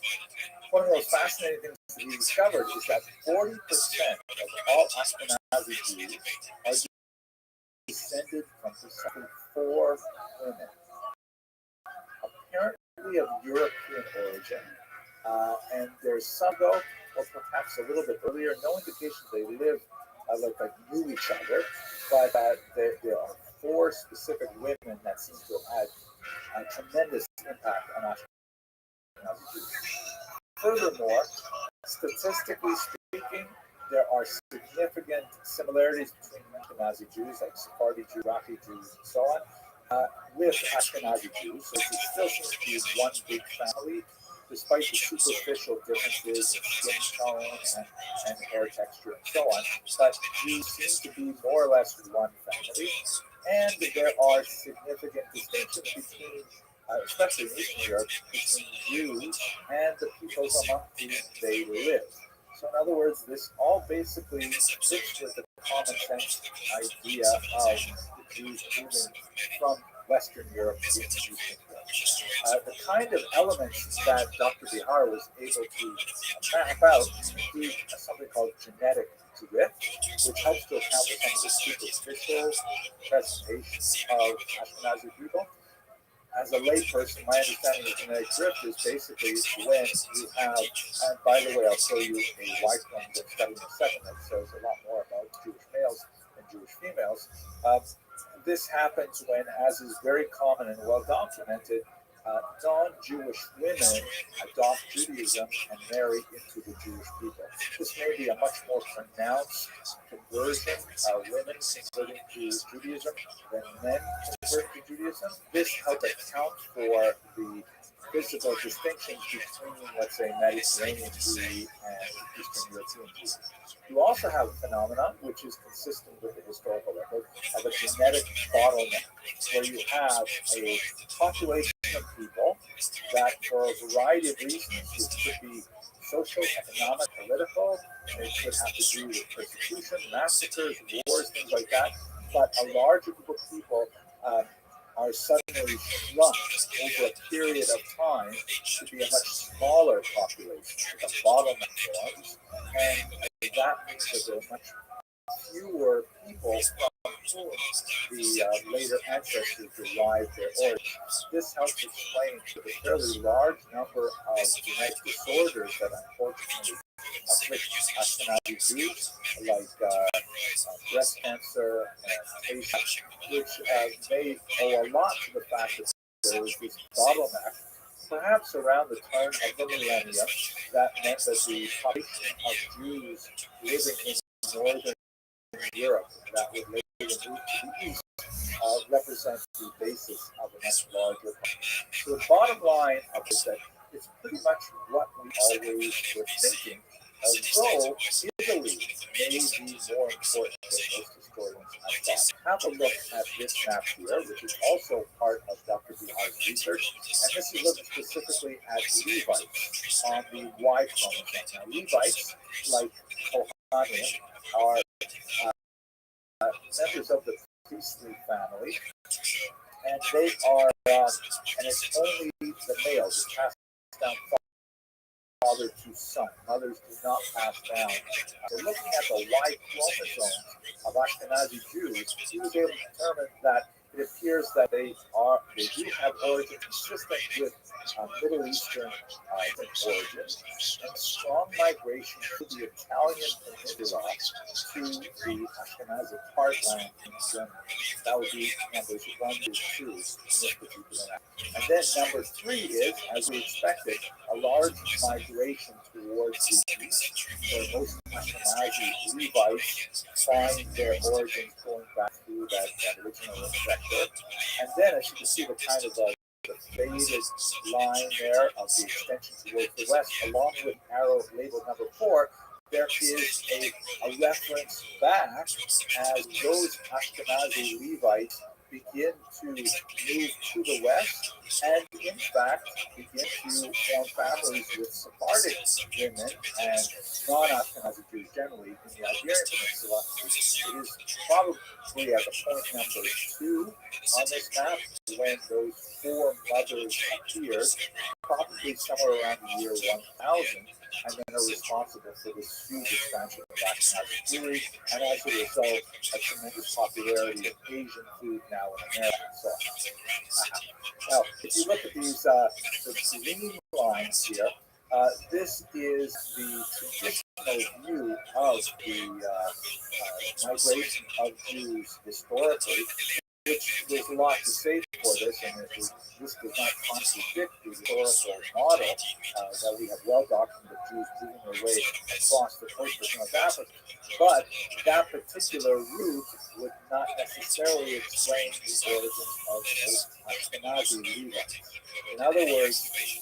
One of the most fascinating things that he discovered is that 40% of all Ashkenazi Jews are descended from precisely 4 women, apparently of European origin. And there's some, though, or perhaps a little bit earlier, no indication they lived like knew each other, but there are 4 specific women that seem to have had a tremendous impact on Ashkenazi Jews. Furthermore, statistically speaking, there are significant similarities between Ashkenazi Jews, like Sephardi Jews, Iraqi Jews, and so on, with Ashkenazi Jews. So it still seems to be one big family, despite the superficial differences in skin tone and hair texture and so on. But Jews seem to be more or less one family, and there are significant distinctions between, especially in Eastern Europe, between Jews and the peoples among whom they live. So in other words, this all basically fits with the common sense idea of the Jews moving from Western Europe to Eastern Europe. The kind of elements that Dr. Bihar was able to map out include something called genetic drift, which helps to account for some of the superficial presentation of Ashkenazi people. As a layperson, my understanding of genetic drift is basically when you have, and by the way, I'll show you a white one that study in a second that shows a lot more about Jewish males than Jewish females. This happens when, as is very common and well documented, non-Jewish women adopt Judaism and marry into the Jewish people. This may be a much more pronounced conversion, women converting to Judaism than men convert to Judaism. This helps account for the physical distinctions between, let's say, Mediterranean Jewry and Eastern European Jewry. You also have a phenomenon which is consistent with the historical record of a genetic bottleneck, where you have a population of people that, for a variety of reasons, which could be social, economic, political. They could have to do with persecution, massacres, wars, things like that. But a larger group of people are suddenly shrunk over a period of time to be a much smaller population. The bottleneck forms, and that means that there are much fewer people from whom the later ancestors derived their origins. This helps explain the fairly large number of genetic disorders that unfortunately afflict Ashkenazi Jews, like breast cancer and AIDS, which may owe a lot to the fact that there was this bottleneck, perhaps around the turn of the millennium, that meant that the population of Jews living in northern Europe that would later move to the east represents the basis of a much larger population. So the bottom line of it is that it's pretty much what we always were thinking, although Italy may be more important than most historians have thought. Have a look at this map here, which is also part of Dr. Bihar's research, and this is looking specifically at Levites on the Y chromosome. Now, Levites, like Kohanim, are members of the priestly family, and they are, and it's only the males that pass down father to son. Mothers do not pass down. So looking at the Y chromosomes of Ashkenazi Jews, he was able to determine that it appears that they do have origin consistent with Middle Eastern origins, and strong migration to the Italian peninsula to the Ashkenazi heartland in Germany. That would be numbers 1 to 2 in this particular map. And then number 3 is, as we expected, a large migration towards the east, where most Ashkenazi Levites find their origins going back through that original sector. And then, as you can see, the kind of the faded line there of the extension towards the west, along with arrow labeled number 4, there is a reference back as those Ashkenazi Levites begin to move to the west and, in fact, begin to form families with Sephardic women and non-Ashkenazi Jews generally in the Iberian Peninsula. It is probably at the point number 2 on this map when those 4 mothers appeared, probably somewhere around the year 1000, and then are responsible for this huge expansion of Ashkenazi Jewry, and as a result, a tremendous popularity of Asian food now in America. So, now, if you look at these the green lines here, this is the traditional view of the migration of Jews historically, which there's a lot to say for this, and this does not contradict the historical model that we have well documented Jews moving their way across the coast of North Africa. But that particular route would not necessarily explain the origins of most Ashkenazi Levites. In other words,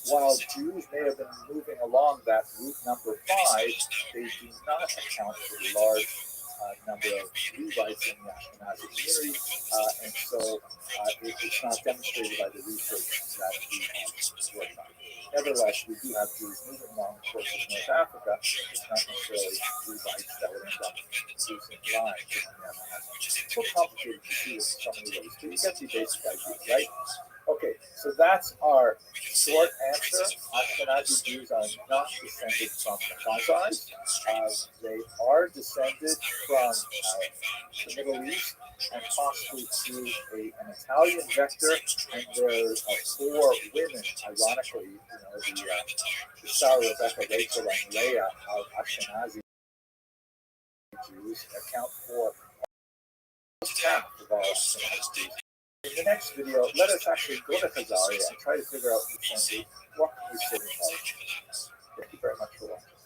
while Jews may have been moving along that route number 5, they do not account for the large number of Levites in the Ashkenazi community, and so it's not demonstrated by the research that we have worked on. Nevertheless, we do have Jews moving along the coast of North Africa. It's not necessarily Levites that would end up producing lines. It's so complicated to see with so many ways, but you get the basic idea, right? Okay, so that's our short answer. Ashkenazi Jews are not descended from the Khazars. They are descended from the Middle East and possibly through an Italian vector. And there are 4 women, ironically, the Sarah, Rebecca, Rachel, and Leah of Ashkenazi Jews account for almost half of all Ashkenazi Jews. In the next video, let us actually go to Khazaria and try to figure out what can we say in college. Thank you very much for watching.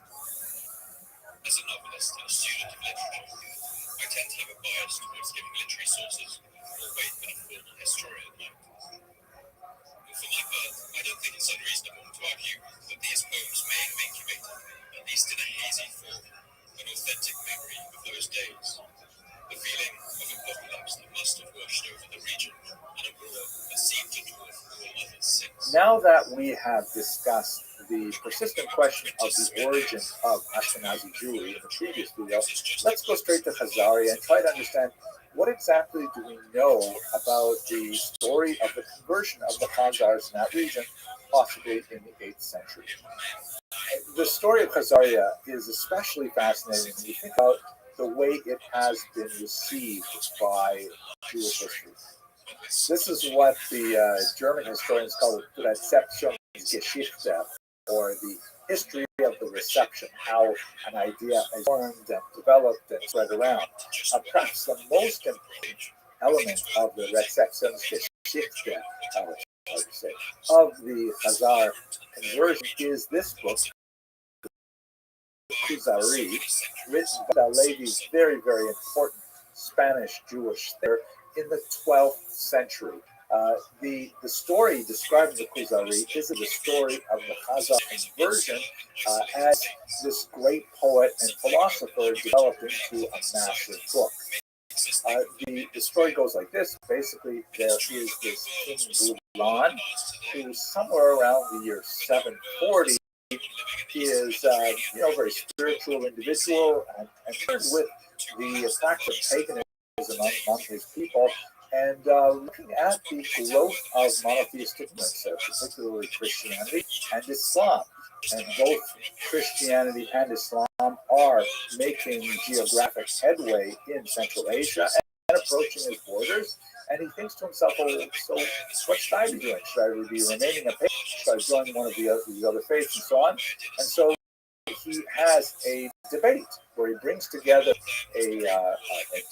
As a novelist and a student of literature, I tend to have a bias towards giving literary sources more weight than a formal historian might. For my part, I don't think it's unreasonable to argue that these poems may have incubated, at least in a hazy form, an authentic memory of those days. The feeling of apocalypse that must have washed over the region, and a war that seemed to dwarf all others since. Now that we have discussed the persistent question of the origin of Ashkenazi Jewry in the previous video, let's go straight to Khazaria and try to understand what exactly do we know about the story of the conversion of the Khazars in that region, possibly in the 8th century. The story of Khazaria is especially fascinating when you think about the way it has been received by Jewish history. This is what the German historians call the Rezeptionsgeschichte, or the history of the reception, how an idea is formed and developed and spread around. Perhaps the most important element of the Rezeptionsgeschichte, of the Khazar conversion is this book, Kuzari, written by Levi's very, very important Spanish Jewish there in the 12th century. The story describing the Kuzari is the story of the Khazar conversion as this great poet and philosopher developed into a massive book. The story goes like this. Basically, there is this King Bulan, who somewhere around the year 740 is a very spiritual individual and with the practice of paganism among his people, and looking at the growth of monotheistic movements, particularly Christianity and Islam. And both Christianity and Islam are making geographic headway in Central Asia and approaching his borders. And he thinks to himself, oh, so what should I be doing? Should I be remaining a pagan? Should I join one of the other faiths and so on? And so he has a debate where he brings together a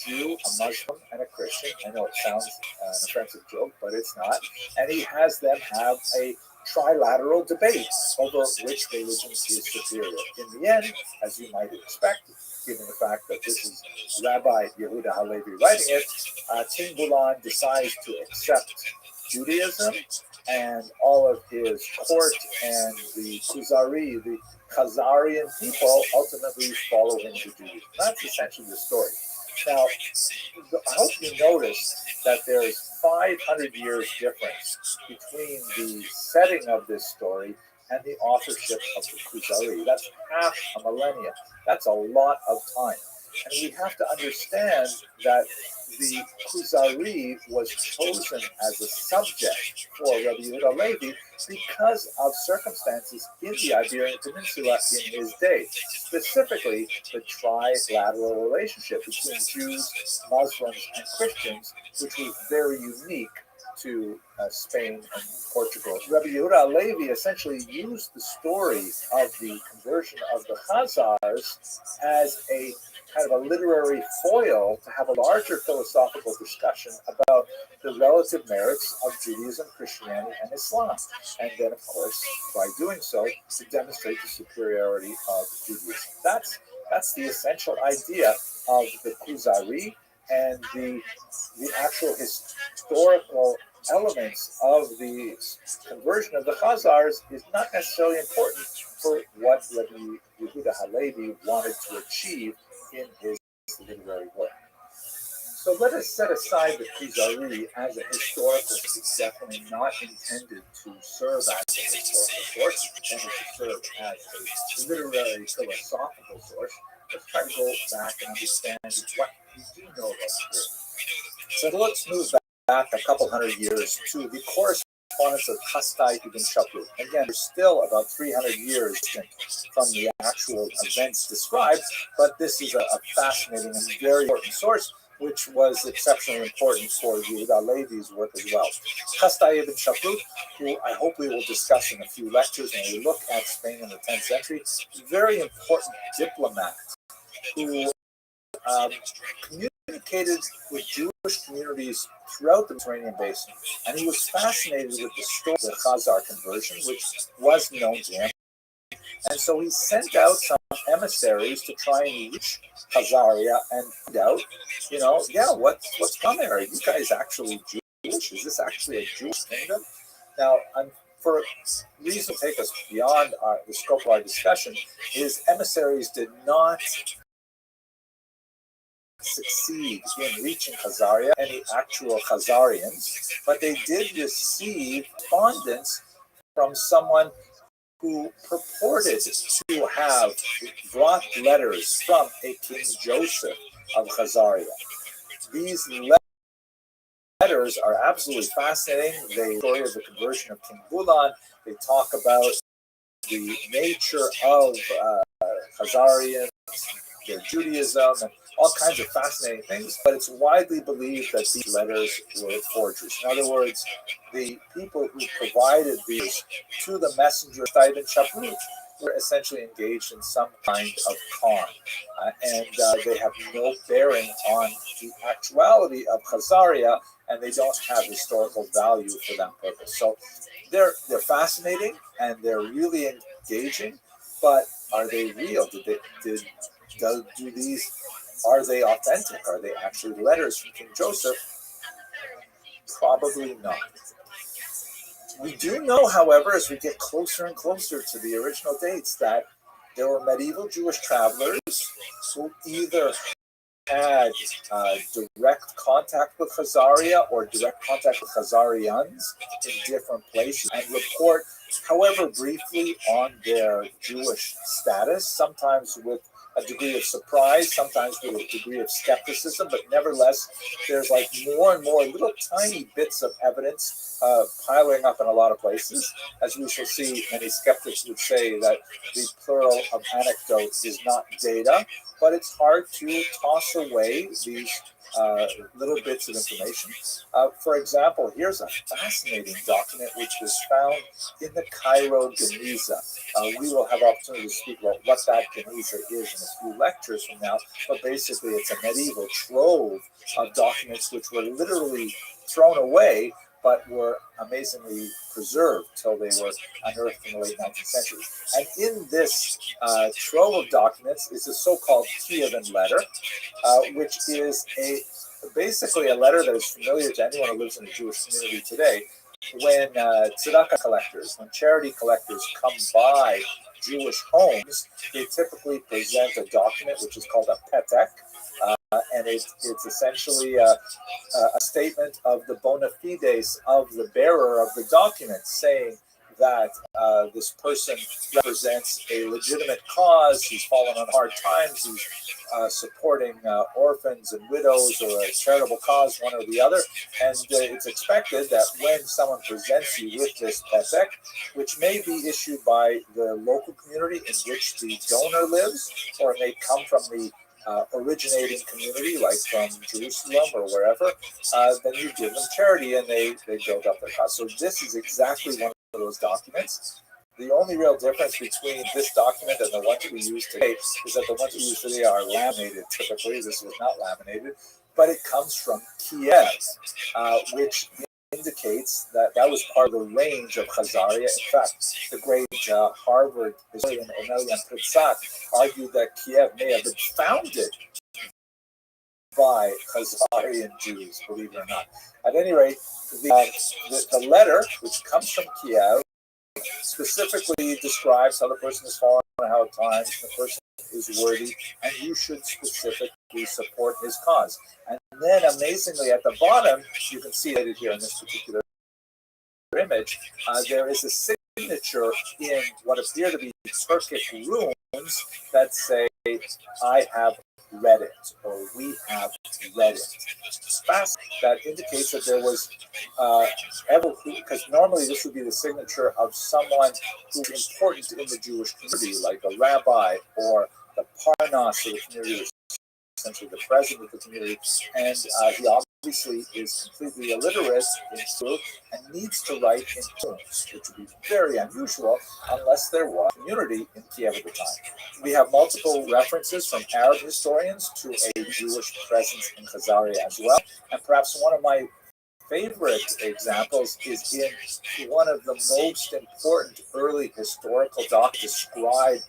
Jew, a Muslim, and a Christian. I know it sounds an offensive joke, but it's not. And he has them have a trilateral debate over which religion is superior. In the end, as you might expect, given the fact that this is Rabbi Yehuda Halevi writing it, King Bulan decides to accept Judaism, and all of his court and the Kuzari, the Khazarian people, ultimately follow him to Judaism. That's essentially the story. Now, I hope you notice that there is 500 years difference between the setting of this story and the authorship of the Kuzari. That's half a millennia. That's a lot of time. And we have to understand that the Kuzari was chosen as a subject for Rabbi Yehuda Levi because of circumstances in the Iberian Peninsula in his day, specifically the trilateral relationship between Jews, Muslims, and Christians, which was very unique to Spain and Portugal. Rabbi Yehuda Levi essentially used the story of the conversion of the Khazars as a kind of a literary foil to have a larger philosophical discussion about the relative merits of Judaism, Christianity, and Islam. And then, of course, by doing so, to demonstrate the superiority of Judaism. That's the essential idea of the Kuzari, and the actual historical elements of the conversion of the Khazars is not necessarily important for what Rabbi Yehuda Halevi wanted to achieve in his literary work. So let us set aside the Kuzari as a historical source. It's definitely not intended to serve as a historical source. It's intended to serve as a literary philosophical source. Let's try to go back and understand what we do know about the group. So let's move back a couple hundred years to the correspondence of Kastai ibn Shaprut. Again, we're still about 300 years from the actual events described, but this is a fascinating and very important source, which was exceptionally important for Yehuda Levi's work as well. Kastai ibn Shaprut, who I hope we will discuss in a few lectures when we look at Spain in the 10th century, very important diplomat who communicated with Jewish communities throughout the Mediterranean basin. And he was fascinated with the story of the Khazar conversion, which was known to him. And so he sent out some emissaries to try and reach Khazaria and find out, what's come there? Are you guys actually Jewish? Is this actually a Jewish kingdom? Now, for reason to take us beyond the scope of our discussion, his emissaries did not succeed in reaching Khazaria, any actual Khazarians, but they did receive correspondence from someone who purported to have brought letters from a King Joseph of Khazaria. These letters are absolutely fascinating. They story of the conversion of King Bulan. They talk about the nature of Khazarians, their Judaism, and all kinds of fascinating things, but it's widely believed that these letters were forgeries. In other words, the people who provided these to the messenger Ibn Shaprut were essentially engaged in some kind of con, and they have no bearing on the actuality of Khazaria, and they don't have historical value for that purpose. So they're fascinating and they're really engaging, but are they real? Are they authentic? Are they actually letters from King Joseph? Probably not. We do know, however, as we get closer and closer to the original dates, that there were medieval Jewish travelers who either had direct contact with Khazaria or direct contact with Khazarians in different places and report, however briefly, on their Jewish status, sometimes with a degree of surprise, sometimes with a degree of skepticism, but nevertheless, there's like more and more little tiny bits of evidence piling up in a lot of places. As we shall see, many skeptics would say that the plural of anecdotes is not data, but it's hard to toss away these little bits of information. For example, here's a fascinating document which was found in the Cairo Geniza. We will have opportunity to speak about what that Geniza is in a few lectures from now, but basically it's a medieval trove of documents which were literally thrown away but were amazingly preserved till they were unearthed in the late 19th century. And in this trove of documents is a so-called Kievan letter, which is basically a letter that is familiar to anyone who lives in the Jewish community today. When tzedakah collectors, when charity collectors come by Jewish homes, they typically present a document which is called a petek, and it's essentially a statement of the bona fides of the bearer of the document, saying that this person represents a legitimate cause, he's fallen on hard times, he's supporting orphans and widows or a charitable cause, one or the other. And it's expected that when someone presents you with this petek, which may be issued by the local community in which the donor lives, or it may come from the originating community, like from Jerusalem or wherever, then you give them charity and they build up their cause. So this is exactly one of those documents. The only real difference between this document and the ones we use today is that the ones we use today are laminated. Typically, this was not laminated, but it comes from Kiev, which indicates that that was part of the range of Khazaria. In fact, the great Harvard historian Emelian Pritsak argued that Kiev may have been founded by Khazarian Jews, believe it or not. At any rate, the letter, which comes from Kiev, specifically describes how the person is fallen on hard times, the person is worthy, and you should specifically support his cause. And then, amazingly, at the bottom, you can see it here in this particular image, there is a signature in what appear to be Turkish runes that say, "I have read it," or "we have read it." Fast, that indicates that there was because normally this would be the signature of someone who is important in the Jewish community, like a rabbi or the parnas of the community, essentially the president of the community, and he obviously is completely illiterate in Hebrew and needs to write in runes, which would be very unusual unless there was a community in Kiev at the time. We have multiple references from Arab historians to a Jewish presence in Khazaria as well, and perhaps one of my favorite examples is in one of the most important early historical documents describe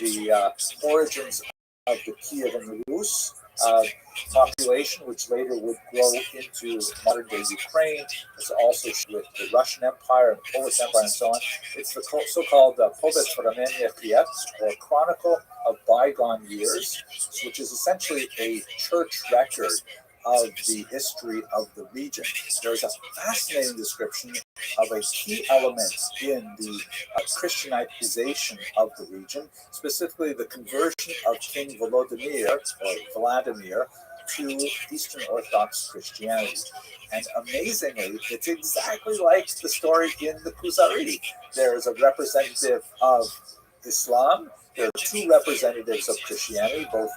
the origins of the Kievan Rus population, which later would grow into modern-day Ukraine. It's also with the Russian Empire and Polish Empire and so on. It's the so-called Povets Vremenia Kiev, or Chronicle of Bygone Years, which is essentially a church record of the history of the region. There's a fascinating description of a key element in the Christianization of the region, specifically the conversion of King Vladimir to Eastern Orthodox Christianity. And amazingly, it's exactly like the story in the Kuzari. There is a representative of Islam, there are two representatives of Christianity, both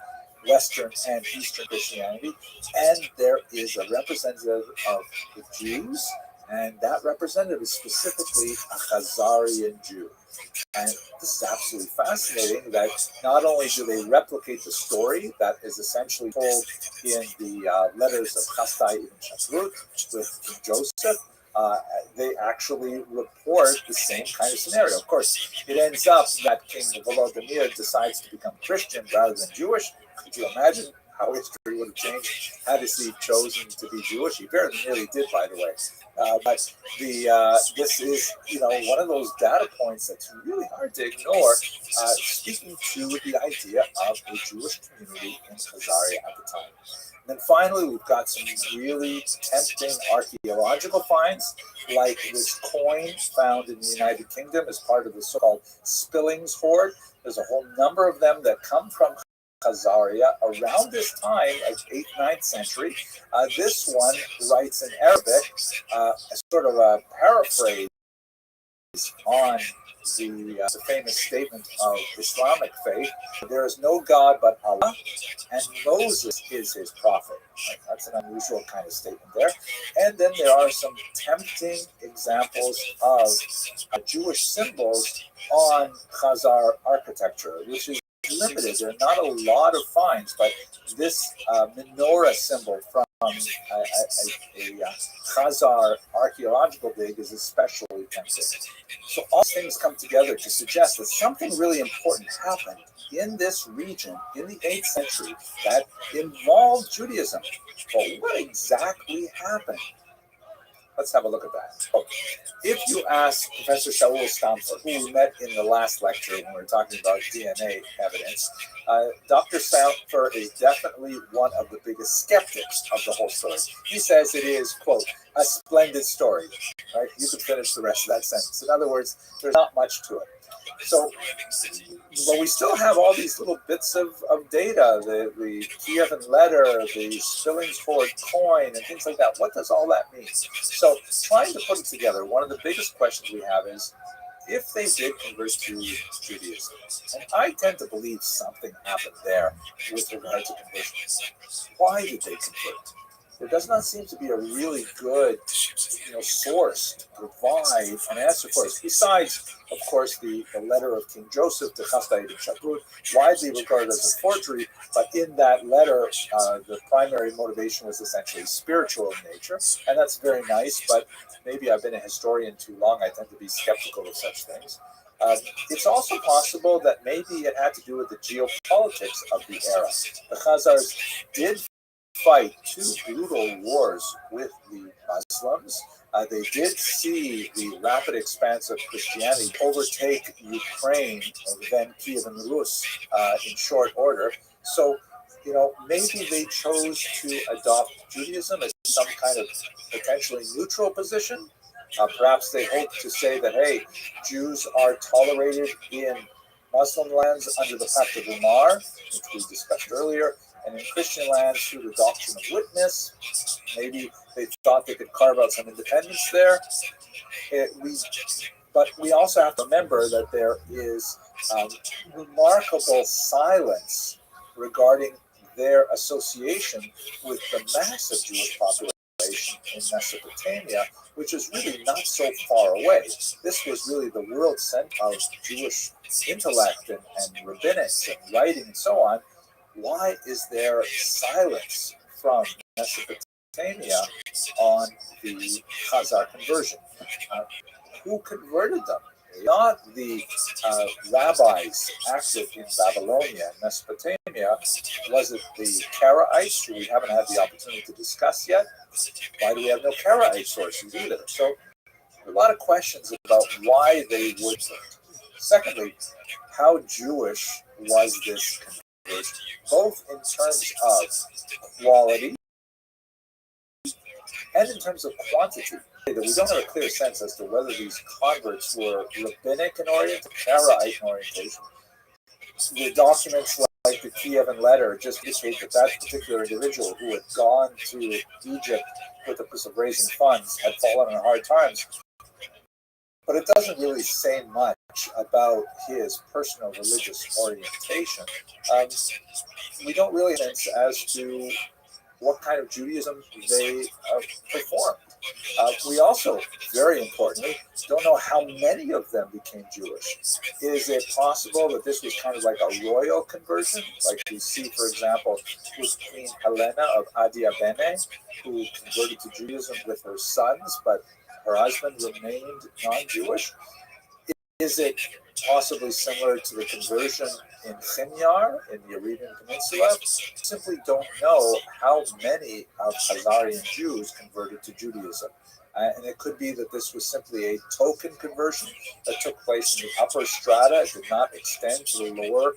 Western and Eastern Christianity, and there is a representative of the Jews, and that representative is specifically a Khazarian Jew. And this is absolutely fascinating that not only do they replicate the story that is essentially told in the letters of Chastai ibn Shatrut with King Joseph, they actually report the same kind of scenario. Of course, it ends up that King Volodymyr decides to become Christian rather than Jewish. Could you imagine how history would have changed had he chosen to be Jewish? He very nearly did, by the way. But this is, one of those data points that's really hard to ignore, speaking to the idea of a Jewish community in Khazaria at the time. And then finally, we've got some really tempting archaeological finds, like this coin found in the United Kingdom as part of the so-called Spillings hoard. There's a whole number of them that come from Khazaria around this time of 8th, 9th century. This one writes in Arabic, a sort of a paraphrase on the famous statement of Islamic faith: there is no God but Allah, and Moses is his prophet. That's an unusual kind of statement there. And then there are some tempting examples of Jewish symbols on Khazar architecture, which is limited. There are not a lot of finds, but this menorah symbol from a Khazar archaeological dig is especially tempting. So all things come together to suggest that something really important happened in this region in the 8th century that involved Judaism. But what exactly happened? Let's have a look at that. So, if you ask Professor Shaul Stamfer, who we met in the last lecture when we were talking about DNA evidence, Dr. Stamfer is definitely one of the biggest skeptics of the whole story. He says it is, quote, a splendid story. Right? You could finish the rest of that sentence. In other words, there's not much to it. So, but we still have all these little bits of data, the Kievan letter, the Spillings hoard coin, and things like that. What does all that mean? So, trying to put it together, one of the biggest questions we have is, if they did convert to Judaism, and I tend to believe something happened there with regard to conversion, why did they convert? There does not seem to be a really good, source to provide an answer for us. Besides, of course, the letter of King Joseph to Chastai ibn Shatrut, widely regarded as a forgery, but in that letter, the primary motivation was essentially spiritual in nature, and that's very nice. But maybe I've been a historian too long. I tend to be skeptical of such things. It's also possible that maybe it had to do with the geopolitics of the era. The Khazars did fight two brutal wars with the Muslims. They did see the rapid expanse of Christianity overtake Ukraine, then Kiev and Rus, in short order. So, maybe they chose to adopt Judaism as some kind of potentially neutral position. Perhaps they hoped to say that, hey, Jews are tolerated in Muslim lands under the Pact of Umar, which we discussed earlier, and in Christian lands through the doctrine of witness. Maybe they thought they could carve out some independence there. But we also have to remember that there is remarkable silence regarding their association with the massive Jewish population in Mesopotamia, which is really not so far away. This was really the world center of Jewish intellect and rabbinics and writing and so on. Why is there silence from Mesopotamia on the Khazar conversion? Who converted them? Not the rabbis active in Babylonia and Mesopotamia. Was it the Karaites, who we haven't had the opportunity to discuss yet? Why do we have no Karaite sources either? So there are a lot of questions about why they would. Secondly, how Jewish was this conversion, both in terms of quality and in terms of quantity. that we don't have a clear sense as to whether these converts were rabbinic in orientation, Karaite in orientation. The documents like the Kievan letter just indicate that that particular individual who had gone to Egypt with the purpose of raising funds had fallen on hard times. But it doesn't really say much about his personal religious orientation. We don't really sense as to what kind of Judaism they performed. We also, very importantly, don't know how many of them became Jewish. Is it possible that this was kind of like a royal conversion? Like we see, for example, with Queen Helena of Adiabene, who converted to Judaism with her sons, but her husband remained non-Jewish? Is it possibly similar to the conversion in Chinyar in the Arabian Peninsula? Simply don't know how many of Khazarian Jews converted to Judaism. And it could be that this was simply a token conversion that took place in the upper strata. It did not extend to the lower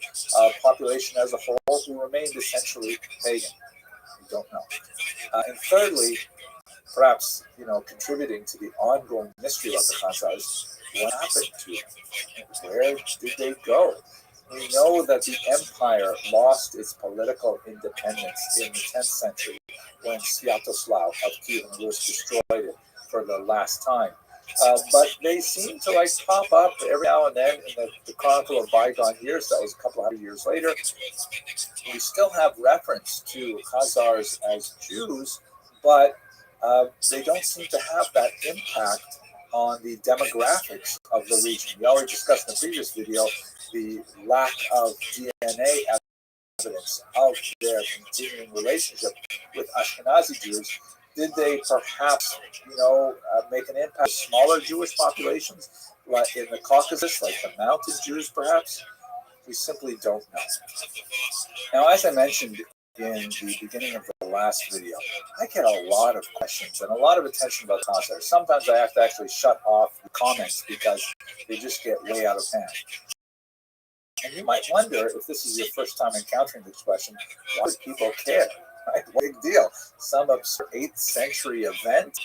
population as a whole, who remained essentially pagan. We don't know. And thirdly, perhaps contributing to the ongoing mystery of the Khazars, what happened to them? Where did they go? We know that the empire lost its political independence in the 10th century when Sviatoslav of Kievan Rus destroyed it for the last time. But they seem to pop up every now and then in the Chronicle of Bygone Years. That was a couple of hundred years later. We still have reference to Khazars as Jews, but they don't seem to have that impact on the demographics of the region. We already discussed in the previous video the lack of DNA evidence of their continuing relationship with Ashkenazi Jews. Did they perhaps, make an impact on smaller Jewish populations, like in the Caucasus, like the mountain Jews, perhaps? We simply don't know. Now, as I mentioned in the beginning of the last video, I get a lot of questions and a lot of attention about Khazars. Sometimes I have to actually shut off the comments because they just get way out of hand. And you might wonder, if this is your first time encountering this question, why do people care? Right? Big deal. Some absurd 8th century event.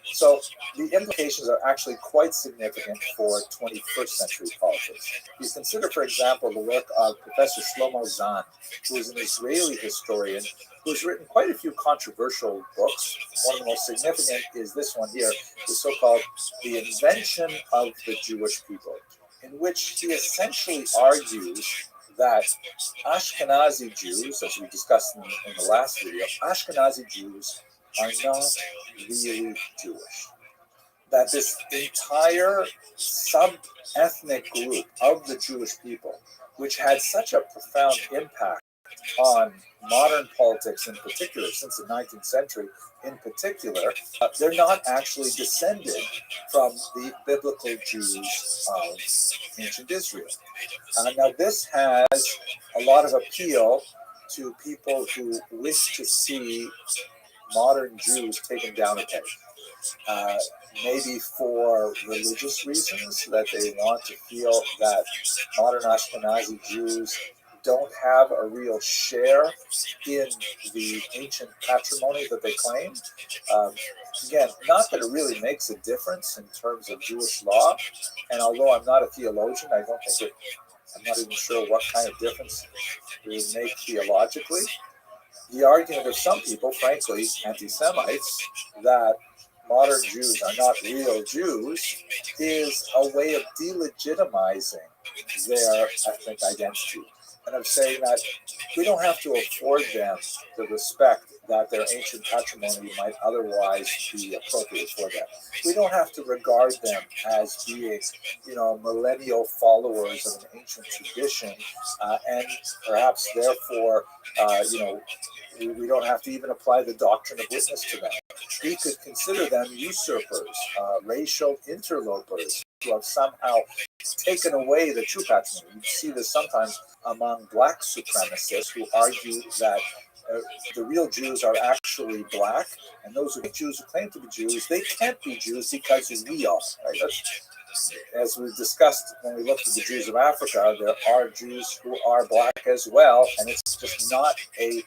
So the implications are actually quite significant for 21st century politics. You consider, for example, the work of Professor Shlomo Zahn, who is an Israeli historian who has written quite a few controversial books. One of the most significant is this one here, the so-called The Invention of the Jewish People, in which he essentially argues that Ashkenazi Jews, as we discussed in the last video, Ashkenazi Jews are not really Jewish. That this entire sub-ethnic group of the Jewish people, which had such a profound impact on modern politics in particular, since the 19th century in particular, they're not actually descended from the biblical Jews of ancient Israel. Now, this has a lot of appeal to people who wish to see modern Jews taken down a peg. Maybe for religious reasons, that they want to feel that modern Ashkenazi Jews don't have a real share in the ancient patrimony that they claim. Again, not that it really makes a difference in terms of Jewish law, and although I'm not a theologian, I'm not even sure what kind of difference it would make theologically. The argument of some people, frankly, anti-Semites, that modern Jews are not real Jews is a way of delegitimizing their ethnic identity, and of saying that we don't have to afford them the respect that their ancient patrimony might otherwise be appropriate for them. We don't have to regard them as being, millennial followers of an ancient tradition, and perhaps therefore, we don't have to even apply the doctrine of witness to them. We could consider them usurpers, racial interlopers, who have somehow taken away the true patrimony. You see this sometimes among black supremacists who argue that the real Jews are actually black, and those Jews who claim to be Jews, they can't be Jews because we are. Right? As we discussed when we looked at the Jews of Africa, there are Jews who are black as well, and it's just not a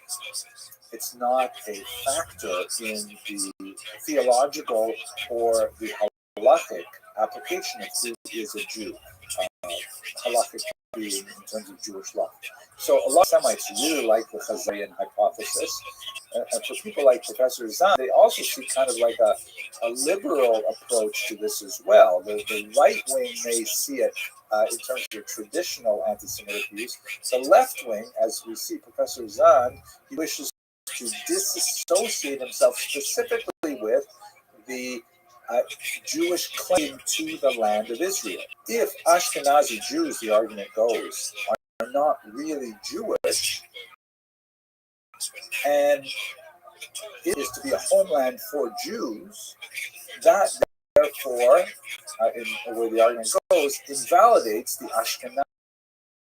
It's not a factor in the theological or the halachic application of who is a Jew. Halachic being in terms of Jewish law. So a lot of Semites really like the Chazarian hypothesis. And for people like Professor Zahn, they also see kind of like a liberal approach to this as well. The right wing may see it in terms of traditional anti-Semitic views. The left wing, as we see Professor Zahn, he wishes to disassociate himself specifically with the Jewish claim to the land of Israel. If Ashkenazi Jews, the argument goes, are not really Jewish, and it is to be a homeland for Jews, that therefore, where the argument goes, invalidates the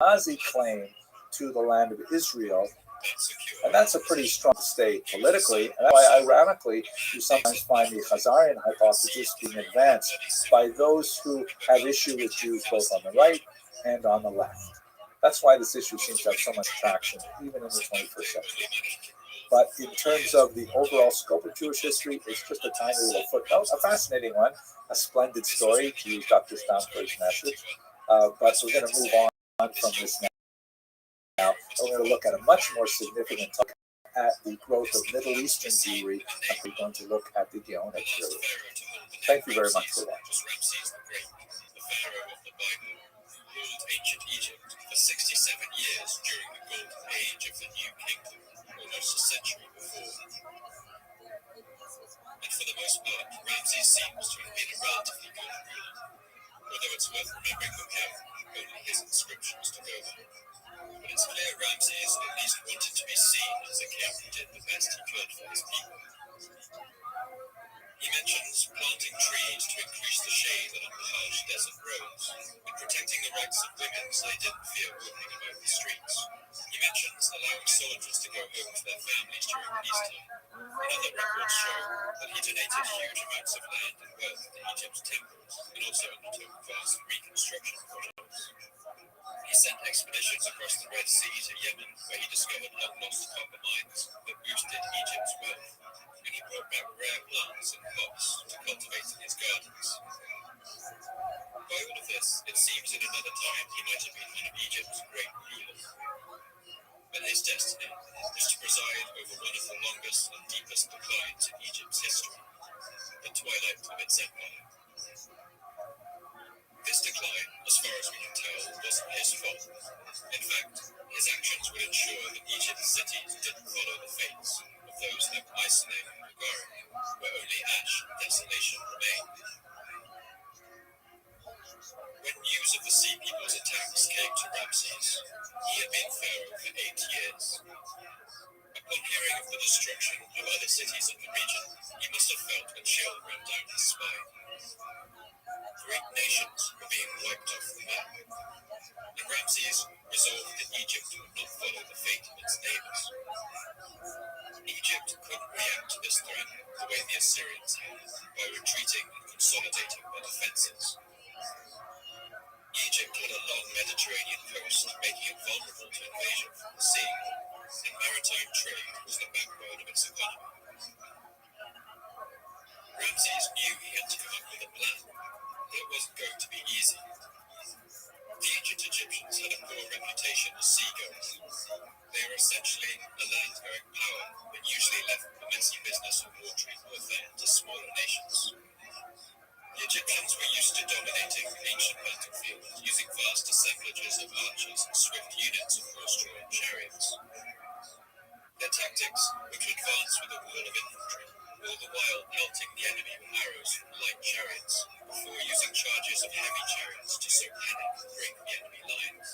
Ashkenazi claim to the land of Israel. And that's a pretty strong state politically. And that's why, ironically, you sometimes find the Khazarian hypothesis being advanced by those who have issue with Jews both on the right and on the left. That's why this issue seems to have so much traction, even in the 21st century. But in terms of the overall scope of Jewish history, it's just a tiny little footnote, a fascinating one, a splendid story, to use Dr. Stamford's message. But we're going to move on from this now. We're going to look at a much more significant talk at the growth of Middle Eastern Jewry, and we're going to look at the Geonic period. Thank you very much for watching. Ruled ancient Egypt for 67 years during the golden age of the New Kingdom, almost a century before. And for the most part, Ramses seems to have been a relatively good ruler, although it's worth remembering that we have only his inscriptions to go by. But it's clear Ramses at least wanted to be seen as a king who did the best he could for his people. He mentions planting trees to increase the shade on harsh desert roads, and protecting the rights of women so they didn't fear walking about the streets. He mentions allowing soldiers to go home to their families during peacetime, and other records show that he donated huge amounts of land and wealth to Egypt's temples, and also undertook vast reconstruction projects. He sent expeditions across the Red Sea to Yemen, where he discovered long-lost copper mines that boosted Egypt's wealth, and he brought back rare plants and hops to cultivate in his gardens. By all of this, it seems in another time he might have been one of Egypt's great rulers. But his destiny was to preside over one of the longest and deepest declines in Egypt's history, the twilight of its empire. This decline, as far as we can tell, wasn't his fault. In fact, his actions would ensure that Egypt's cities didn't follow the fates of those like Mycenae and Megara, where only ash and desolation remained. When news of the Sea People's attacks came to Ramses, he had been pharaoh for 8 years. Upon hearing of the destruction of other cities in the region, he must have felt a chill run down his spine. Great nations were being wiped off the map, and Ramses resolved that Egypt would not follow the fate of its neighbors. Egypt couldn't react to this threat the way the Assyrians had, by retreating and consolidating their defenses. Egypt had a long Mediterranean coast, making it vulnerable to invasion from the sea, and maritime trade was the backbone of its economy. Ramses knew he had to come up with a plan. It wasn't going to be easy. The ancient Egyptians had a poor reputation as seagoers. They were essentially a land-going power that usually left the messy business of watery warfare to smaller nations. The Egyptians were used to dominating ancient battlefields, using vast assemblages of archers and swift units of horse-drawn chariots. Their tactics were to advance with a wall of infantry, all the while pelting the enemy with arrows from light chariots, before using charges of heavy chariots to sow panic and break the enemy lines.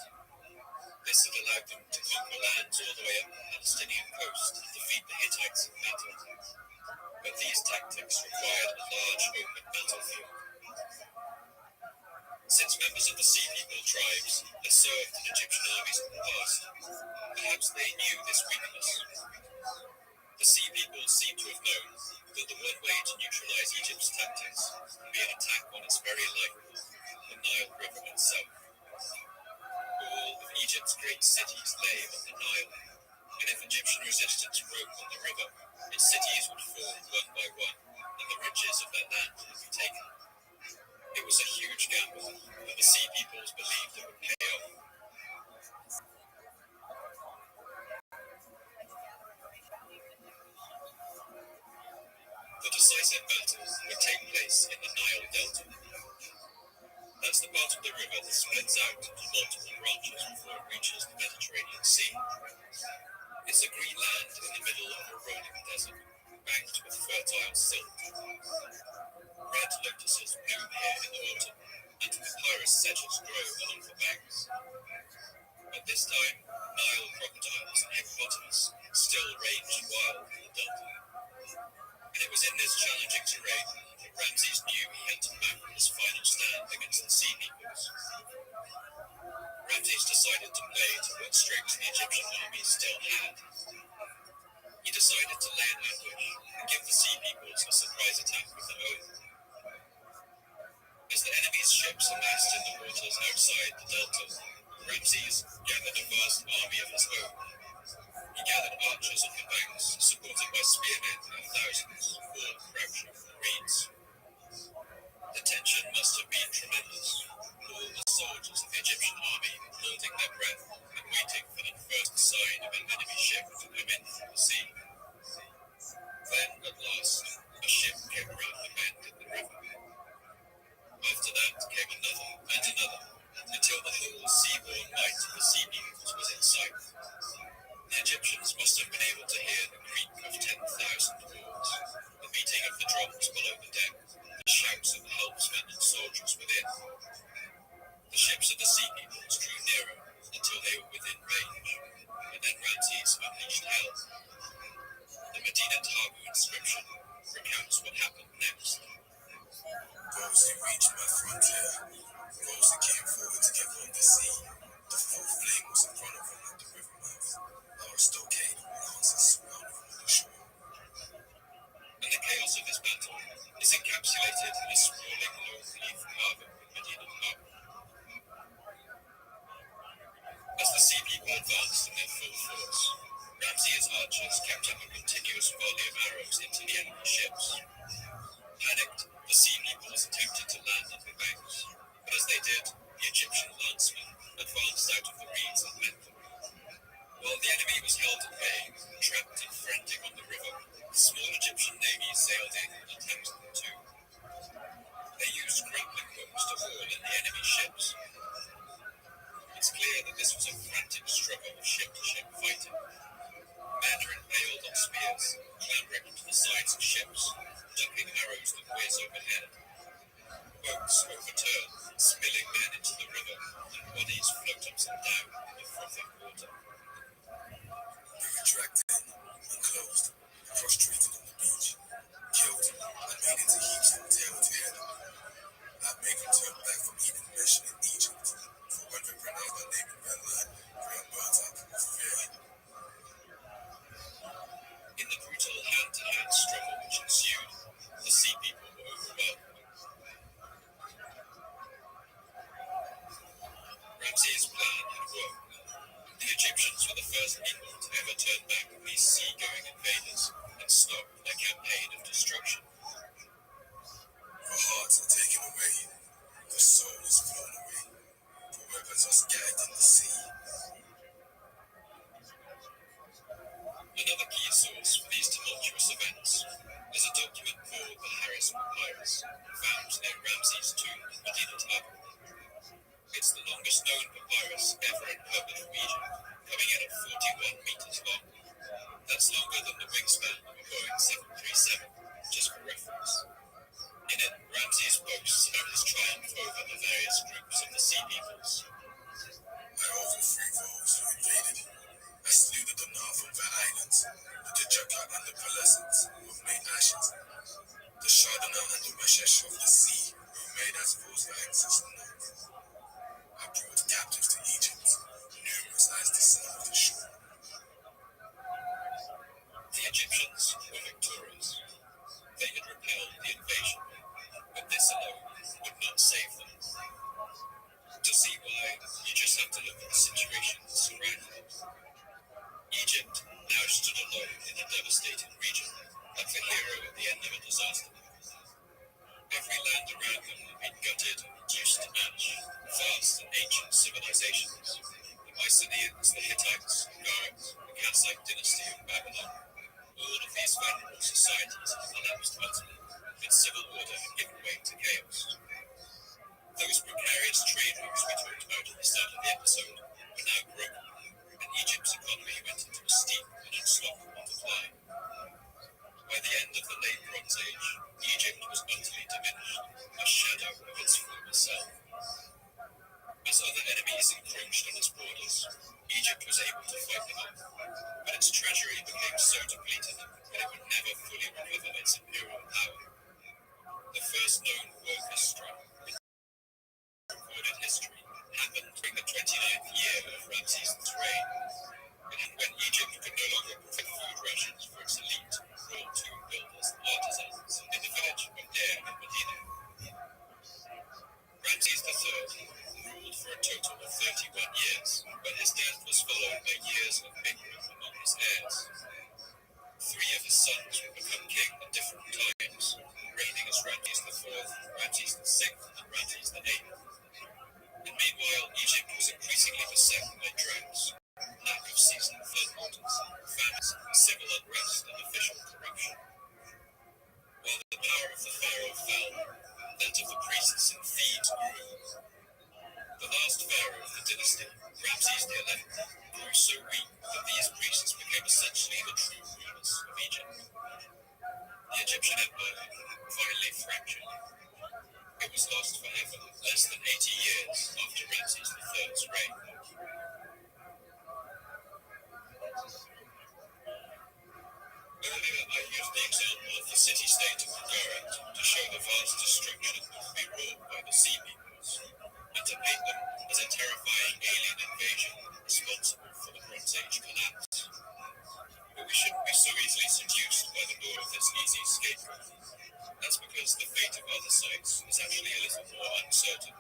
This had allowed them to conquer lands all the way up the Palestinian coast and defeat the Hittites in battle. But these tactics required a large open battlefield. Since members of the Sea People tribes had served in Egyptian armies in the past, perhaps they knew this weakness. The Sea People seem to have known that the one way to neutralize Egypt's tactics would be an attack on its very life, the Nile River itself. All of Egypt's great cities lay on the Nile, And if Egyptian resistance broke on the river, its cities would fall one by one, and the riches of their land would be taken. It was a huge gamble, but the sea peoples believed it would pay off. The decisive battle would take place in the Nile Delta. That's the part of the river that splits out into multiple branches before it reaches the Mediterranean Sea. It's a green land in the middle of a rolling desert, banked with fertile silt. Red lotuses bloom here in the autumn, and papyrus sedges grow along the banks. At this time, Nile crocodiles and hippopotamus still ranged wild in the delta. And it was in this challenging terrain that Ramses knew he had to mount his final stand against the sea peoples. Ramses decided to play to what strength the Egyptian army still had. He decided to lay an ambush and give the sea peoples a surprise attack of their own. As the enemy's ships amassed in the waters outside the delta, Ramses gathered a vast army of his own. He gathered archers on the banks, supported by spearmen and thousands, all crouching for reeds. The tension must have been tremendous. All the soldiers of the Egyptian army holding their breath and waiting for the first sign of an enemy ship to come in from the sea. Then, at last, a ship came around the bend in the river. After that came another and another, until the whole seaborne might of the sea peoples was in sight. The Egyptians must have been able to hear the creak of 10,000 oars, the beating of the drums below the deck, the shouts of the helmsmen and soldiers within. The ships of the sea peoples drew nearer until they were within range, and then Ramses unleashed hell. The Medina Tabu inscription recounts what happened next. Those who reached my frontier, those who came forward to get on the sea, the full flame was in front of them at the river mouth. Our stockade lances surrounded from the shore. And the chaos of this battle is encapsulated in a sprawling low-leaf carving in Medina Tabu. As the sea people advanced in their full force, Ramses' archers kept up a continuous volley of arrows into the enemy ships. Panicked, the sea peoples attempted to land on the banks, but as they did, the Egyptian lancemen advanced out of the reeds and met them. While the enemy was held at bay, trapped and frantic on the river, the small Egyptian navy sailed in and attacked them too. They used grappling hooks to haul in the enemy ships. It's clear that this was a frantic struggle of ship-to-ship fighting. Men are impaled on spears, clambering onto the sides of ships, ducking arrows that whiz overhead. Boats overturn, spilling men into the river, and bodies float upside down in the frothing water. They were dragged in, unclothed, prostrated on the beach, killed, and made into heaps from tail to head. That made them turn back from even mentioning Egypt, for when we pronounced my name in that land, we are burnt up with fear. In the brutal hand-to-hand struggle which ensued, the sea people were overwhelmed. Ramses' plan had worked. The Egyptians were the first people to ever turn back on these sea-going invaders and stop their campaign of destruction. The hearts are taken away, the soul is flown away, the weapons are scattered in the sea. Another key source for these tumultuous events is a document called the Harris Papyrus, found near Ramses' tomb in Medina Tabu. It's the longest known papyrus ever uncovered from Egypt, coming in at 41 meters long. That's longer than the wingspan of a Boeing 737, just for reference. In it, Ramses boasts about his triumph over the various groups of the sea peoples. I overthrew those who invaded. I slew the Dinar from the islands, the Djaka and the Pelasgians, who were made ashes, the Shardana and the Meshesh of the sea, who were made as foes for excess north. I brought captives to Egypt, numerous as the sand of the shore. The Egyptians were victorious. They had repelled the invasion, but this alone would not save them. To see why, you just have to look at the situation surrounding them. Egypt now stood alone in a devastated region, like the hero at the end of a disaster. Every land around them had been gutted and reduced to ash, vast and ancient civilizations. The Mycenaeans, the Hittites, Garics, the Kassite dynasty of Babylon. All of these venerable societies had collapsed utterly, and civil order had given way to chaos. Those precarious trade routes we talked about at the start of the episode were now broken, and Egypt's economy went into a steep and unstoppable decline. By the end of the late Bronze Age, Egypt was utterly diminished, a shadow of its former self. As other enemies encroached on its borders, Egypt was able to fight them off, but its treasury became so depleted that it would never fully recover its imperial power. The first known workers' strike in recorded history happened during the 29th year of Ramses' reign, and when Egypt could no longer provide food rations for its elite raw tomb builders and artisans in the village of Deir and Medina. Ramses III ruled for a total of 31 years, but his death was followed by years of bickering among his heirs. 3 of his sons would become king at different times, reigning as Ramses IV, Ramses VI, and Ramses VIII. And meanwhile, Egypt was increasingly beset by droughts, lack of seasonal floodwaters, famines, civil unrest, and official corruption. While the power of the pharaoh fell, that of the priests and thieves grew. The last pharaoh of the dynasty, Ramses XI, grew so weak that these priests became essentially the true rulers of Egypt. The Egyptian empire finally fractured. It was lost forever, less than 80 years after Ramses III's reign. Earlier, I used the example of the city-state of Gujarat to show the vast destruction that would be wrought by the sea peoples, and to paint them as a terrifying alien invasion responsible for the Bronze Age collapse. But we shouldn't be so easily seduced by the lure of this easy scapegoat. That's because the fate of other sites is actually a little more uncertain.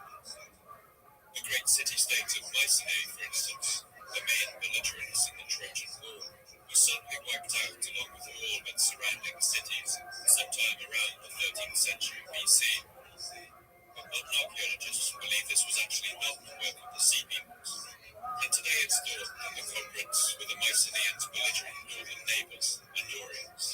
The great city-state of Mycenae, for instance, the main belligerents in the Trojan War, was suddenly wiped out along with all of its surrounding cities sometime around the 13th century BC. But modern archaeologists believe this was actually not the work of the sea peoples, and today it's thought that the culprits were the Mycenaeans' belligerent northern neighbours, Andorians.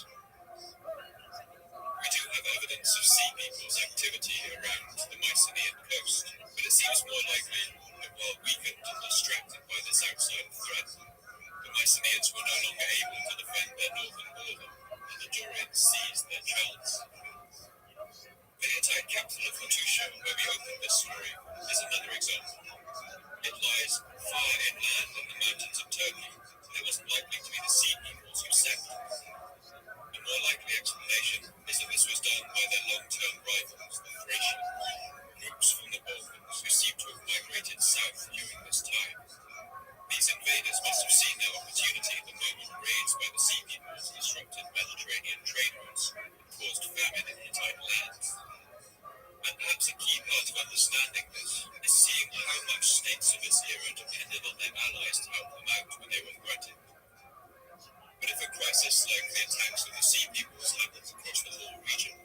We do have evidence of sea people's activity around the Mycenaean coast, but it seems more likely that while weakened and distracted by this outside threat, the Mycenaeans were no longer able to defend their northern border, and the Dorians seized their chance. The Hittite capital of Hattusha, where we opened this story, is another example. It lies far inland in the mountains of Turkey, and it wasn't likely to be the sea peoples who sacked it. A more likely explanation is that this was done by their long-term rivals, the Thracians, groups from the Balkans who seem to have migrated south during this time. These invaders must have seen their opportunity the moment raids by the sea peoples disrupted Mediterranean trade routes and caused famine in Hittite lands. And perhaps a key part of understanding this is seeing how much states of this era depended on their allies to help them out when they were threatened. But if a crisis like the attacks of the sea peoples happens across the whole region,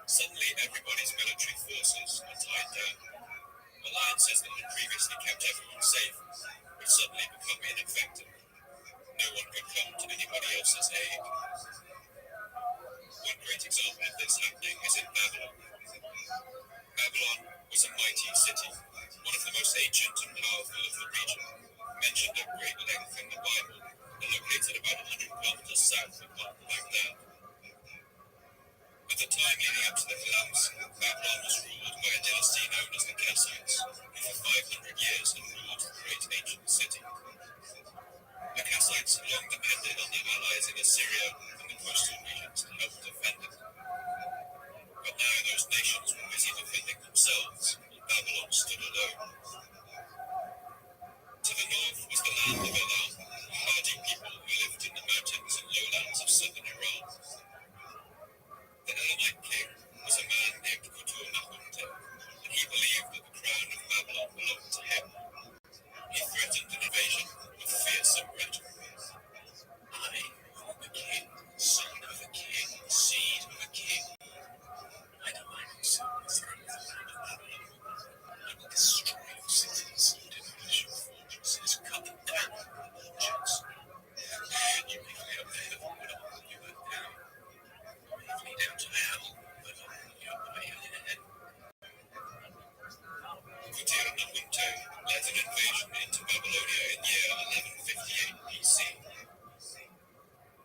suddenly everybody's military forces are tied down. Alliances that had previously kept everyone safe would suddenly become ineffective. No one could come to anybody else's aid. One great example of this happening is in Babylon. Babylon was a mighty city, one of the most ancient and powerful of the region, mentioned at great length in the Bible, and located about 100 kilometers south of Baghdad. At the time leading up to the collapse, Babylon was ruled by a dynasty known as the Kassites, who for 500 years had ruled the great ancient city. The Kassites had long depended on their allies in Assyria and the coastal regions to help defend it. But now those nations were busy defending themselves, and Babylon stood alone. To the north was the land of Elam, hardy people who lived in the mountains and lowlands of southern Iran. The Elamite king was a man named Kutur-Nahumte, and he believed that the crown of Babylon belonged to him. He threatened an invasion with fearsome rhetoric. Utirnamunte led an invasion into Babylonia in year 1158 BC.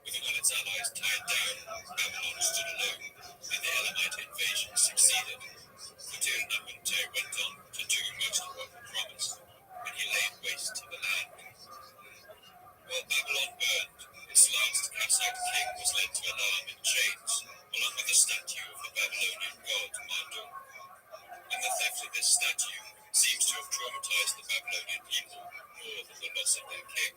With all its allies tied down, Babylon stood alone, and the Elamite invasion succeeded. Utirnamunte went on to do most of what he promised, and he laid waste to the land. While Babylon burned, its last Kassite king was led to Elam in chains, along with a statue of the Babylonian god Marduk. And the theft of this statue seems to have traumatized the Babylonian people more than the loss of their king.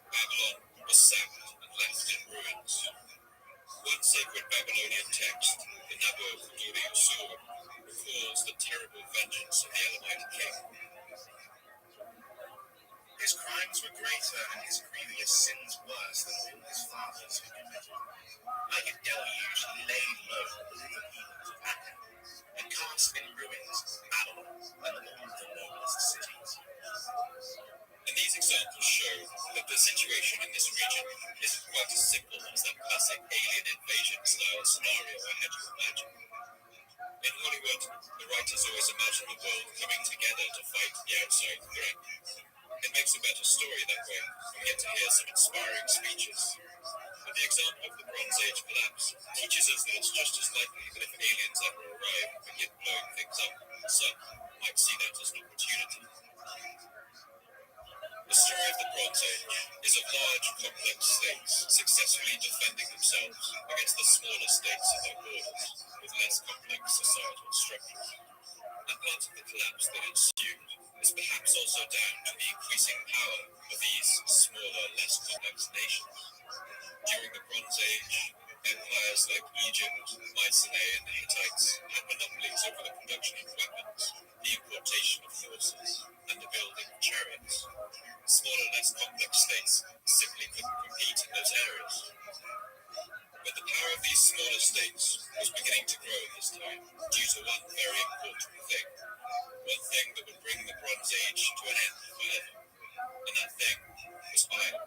Babylon was sacked and left in ruins. One sacred Babylonian text, the Nabur-Kuduri-Usur, recalls the terrible vengeance of the Elamite king. His crimes were greater and his previous sins worse than all his fathers had committed. Like a deluge, he laid low the peoples of Akkad and cast in ruins Babylon and all the noblest cities. And these examples show that the situation in this region isn't quite as simple as that classic alien invasion style scenario I had you imagine. In Hollywood, the writers always imagine the world coming together to fight the outside threat. It makes a better story that way, and we get to hear some inspiring speeches. But the example of the Bronze Age collapse teaches us that it's just as likely that if aliens ever arrive and begin blowing things up, some might see that as an opportunity. The story of the Bronze Age is of large, complex states successfully defending themselves against the smaller states in their borders with less complex societal structures. And part of the collapse that ensued is perhaps also down to the increasing power of these smaller, less complex nations. During the Bronze Age, empires like Egypt, Mycenae, and the Hittites had monopolies over the production of weapons, the importation of horses, and the building of chariots. Smaller, less complex states simply couldn't compete in those areas. But the power of these smaller states was beginning to grow at this time due to one very important thing. One thing that would bring the Bronze Age to an end forever. And that thing was iron.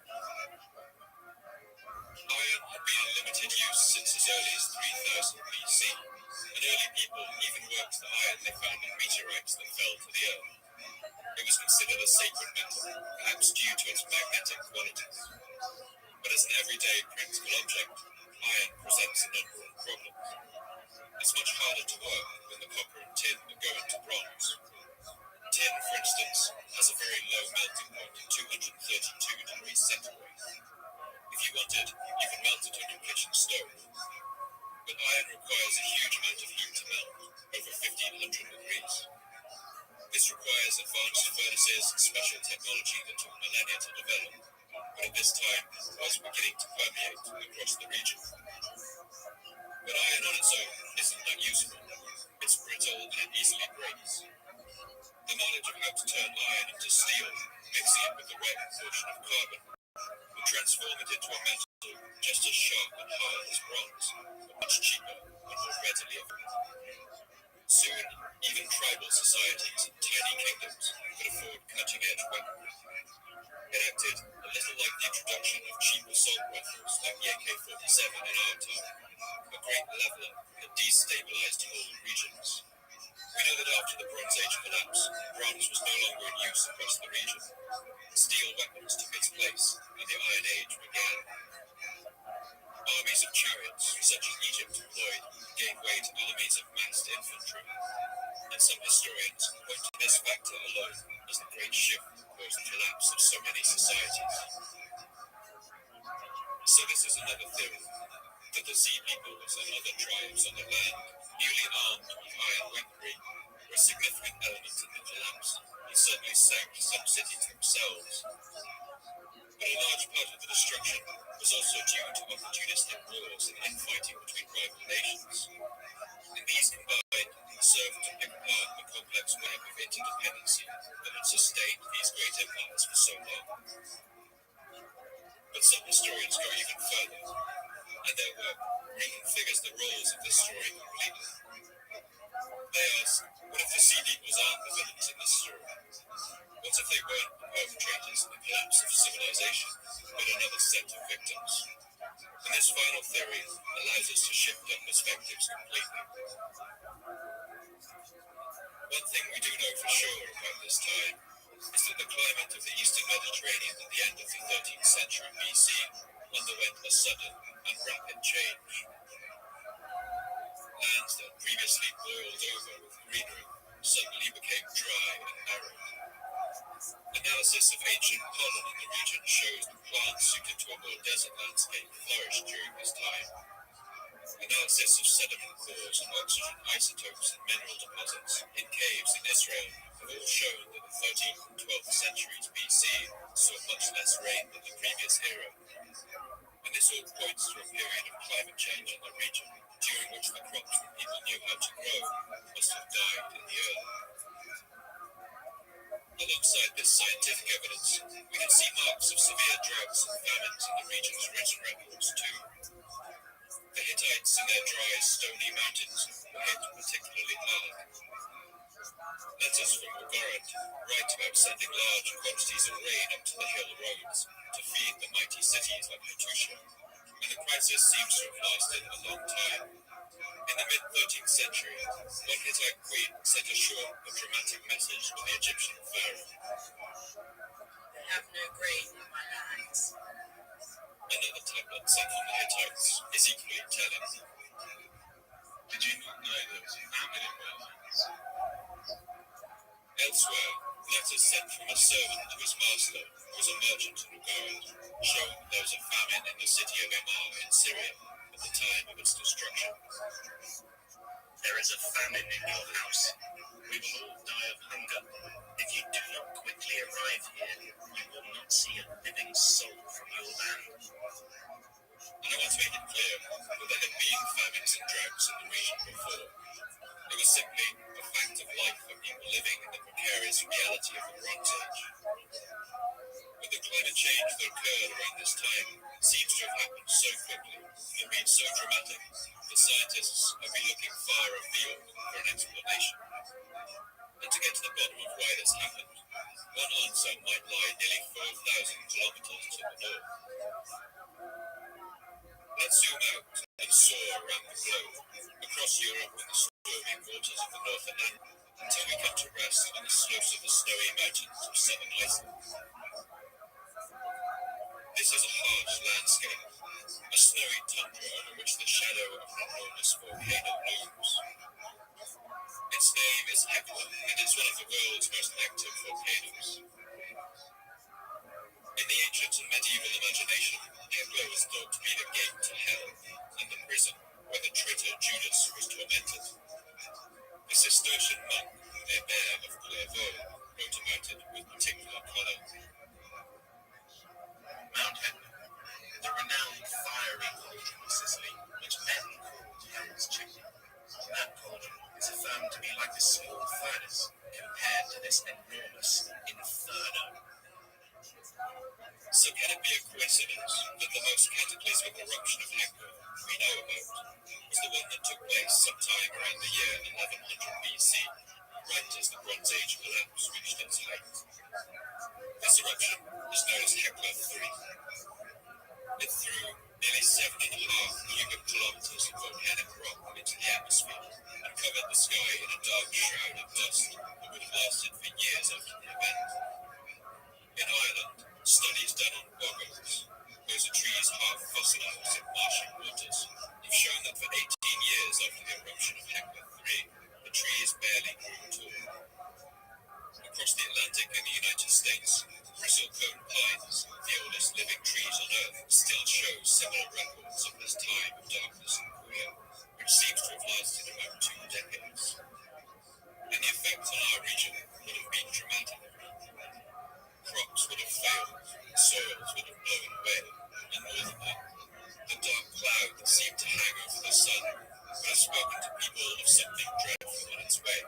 Iron had been in limited use since as early as 3000 BC, and early people even worked the iron they found in meteorites that fell to the earth. It was considered a sacred metal, perhaps due to its magnetic qualities. But as an everyday practical object, iron presents a number of problems. It's much harder to work than the copper and tin that go into bronze. Tin, for instance, has a very low melting point of 232 degrees centigrade. If you wanted, you could melt it on your kitchen stove. But iron requires a huge amount of heat to melt, over 1500 degrees. This requires advanced furnaces and special technology that took millennia to develop, but at this time was beginning to permeate across the region. But iron on its own isn't that useful. It's brittle and it easily breaks. The knowledge of how to turn iron into steel, mixing it with the right proportion of carbon, will transform it into a metal just as sharp and hard as bronze, but much cheaper and more readily available. Soon, even tribal societies and tiny kingdoms could afford cutting-edge weaponry. It acted a little like the introduction of cheap assault rifles like the AK-47 in our time, a great leveler that destabilized whole regions. We know that after the Bronze Age collapse, bronze was no longer in use across the region. Steel weapons took its place, and the Iron Age began. Armies of chariots, such as Egypt employed, gave way to armies of massed infantry. And some historians point to this factor alone as the great shift that caused the collapse of so many societies. So this is another theory, that the Sea Peoples and other tribes on the land, newly armed with iron weaponry, were a significant element in the collapse, and certainly sank some cities themselves. But a large part of the destruction was also due to opportunistic wars and infighting between rival nations. And these combined served to pick apart the complex web of interdependency that had sustained these great empires for so long. But some historians go even further, and their work reconfigures the roles of this story completely. They ask, what if the Sea Peoples aren't the villains in this story? What if they weren't the perpetrators in the collapse of civilization, but another set of victims? And this final theory allows us to shift our perspectives completely. One thing we do know for sure about this time is that the climate of the eastern Mediterranean at the end of the 13th century BC underwent a sudden and rapid change. Lands that previously boiled over with greenery suddenly became dry and arid. Analysis of ancient pollen in the region shows that plants suited to a more desert landscape flourished during this time. Analysis of sediment cores and oxygen isotopes in mineral deposits in caves in Israel have all shown that the 13th and 12th centuries BC saw much less rain than the previous era. And this all points to a period of climate change in the region, during which the crops that people knew how to grow must have died in the earth. Alongside this scientific evidence, we can see marks of severe droughts and famines in the region's written records too. The Hittites in their dry, stony mountains were hit particularly hard. Letters from Ugarit write about sending large quantities of rain up to the hill roads to feed the mighty cities like Hattusha, and the crisis seems to have lasted a long time. In the mid-13th century, one Hittite queen sent a short but dramatic message to the Egyptian pharaoh. I have no grain in my lands. Another tablet sent from the Hittites is equally telling. Did you not know there was a famine in your lands? Elsewhere, letters sent from a servant to his master, who was a merchant in Ugarit, show that there was a famine in the city of Emar in Syria at the time of its destruction. There is a famine in your house. We will all die of hunger. If you do not quickly arrive here, you will not see a living soul from your land. And I want to make it clear that there had been famines and droughts in the region before. It was simply a fact of life for people living in the precarious reality of the Bronze Age. But the climate change that occurred around this time seems to have happened so quickly and been so dramatic that scientists have been looking far afield for an explanation. And to get to the bottom of why this happened, one answer might lie nearly 4,000 kilometers to the north. Let's zoom out and soar around the globe, across Europe and the stormy waters of the North Atlantic, until we come to rest on the slopes of the snowy mountains of southern Iceland. This is a harsh landscape, a snowy tundra over which the shadow of an enormous volcano looms. Its name is Hekla, and it's one of the world's most active volcanoes. In the ancient and medieval imagination, Hekla was thought to be the gate to hell and the prison where the traitor Judas was tormented. The Cistercian monk, Hébert of Clairvaux, wrote about it with particular colour. Mount Etna, the renowned fiery cauldron of Sicily, which men called Hell's Chicken. That cauldron is affirmed to be like a small furnace compared to this enormous inferno. So can it be a coincidence that the most cataclysmic eruption of Hekla we know about was the one that took place sometime around the year 1100 BC, right as the Bronze Age collapse reached its height? This eruption is known as Hekla 3. It threw nearly 7.5 cubic kilometers of volcanic rock into the atmosphere and covered the sky in a dark shroud of dust that would have lasted for years after the event. In Ireland, studies done on bog oaks, those are trees half fossilized in marshy waters, have shown that for 18 years after the eruption of Hekla 3, the trees barely grew at all. Across the Atlantic in the United States, bristlecone pines, the oldest living trees on Earth, still show similar records of this time of darkness and career, which seems to have lasted about 2 decades. And the effect on our region would have been dramatic. Crops would have failed, soils would have blown away, and more than that, the dark cloud that seemed to hang over the sun would have spoken to people of something dreadful on its way,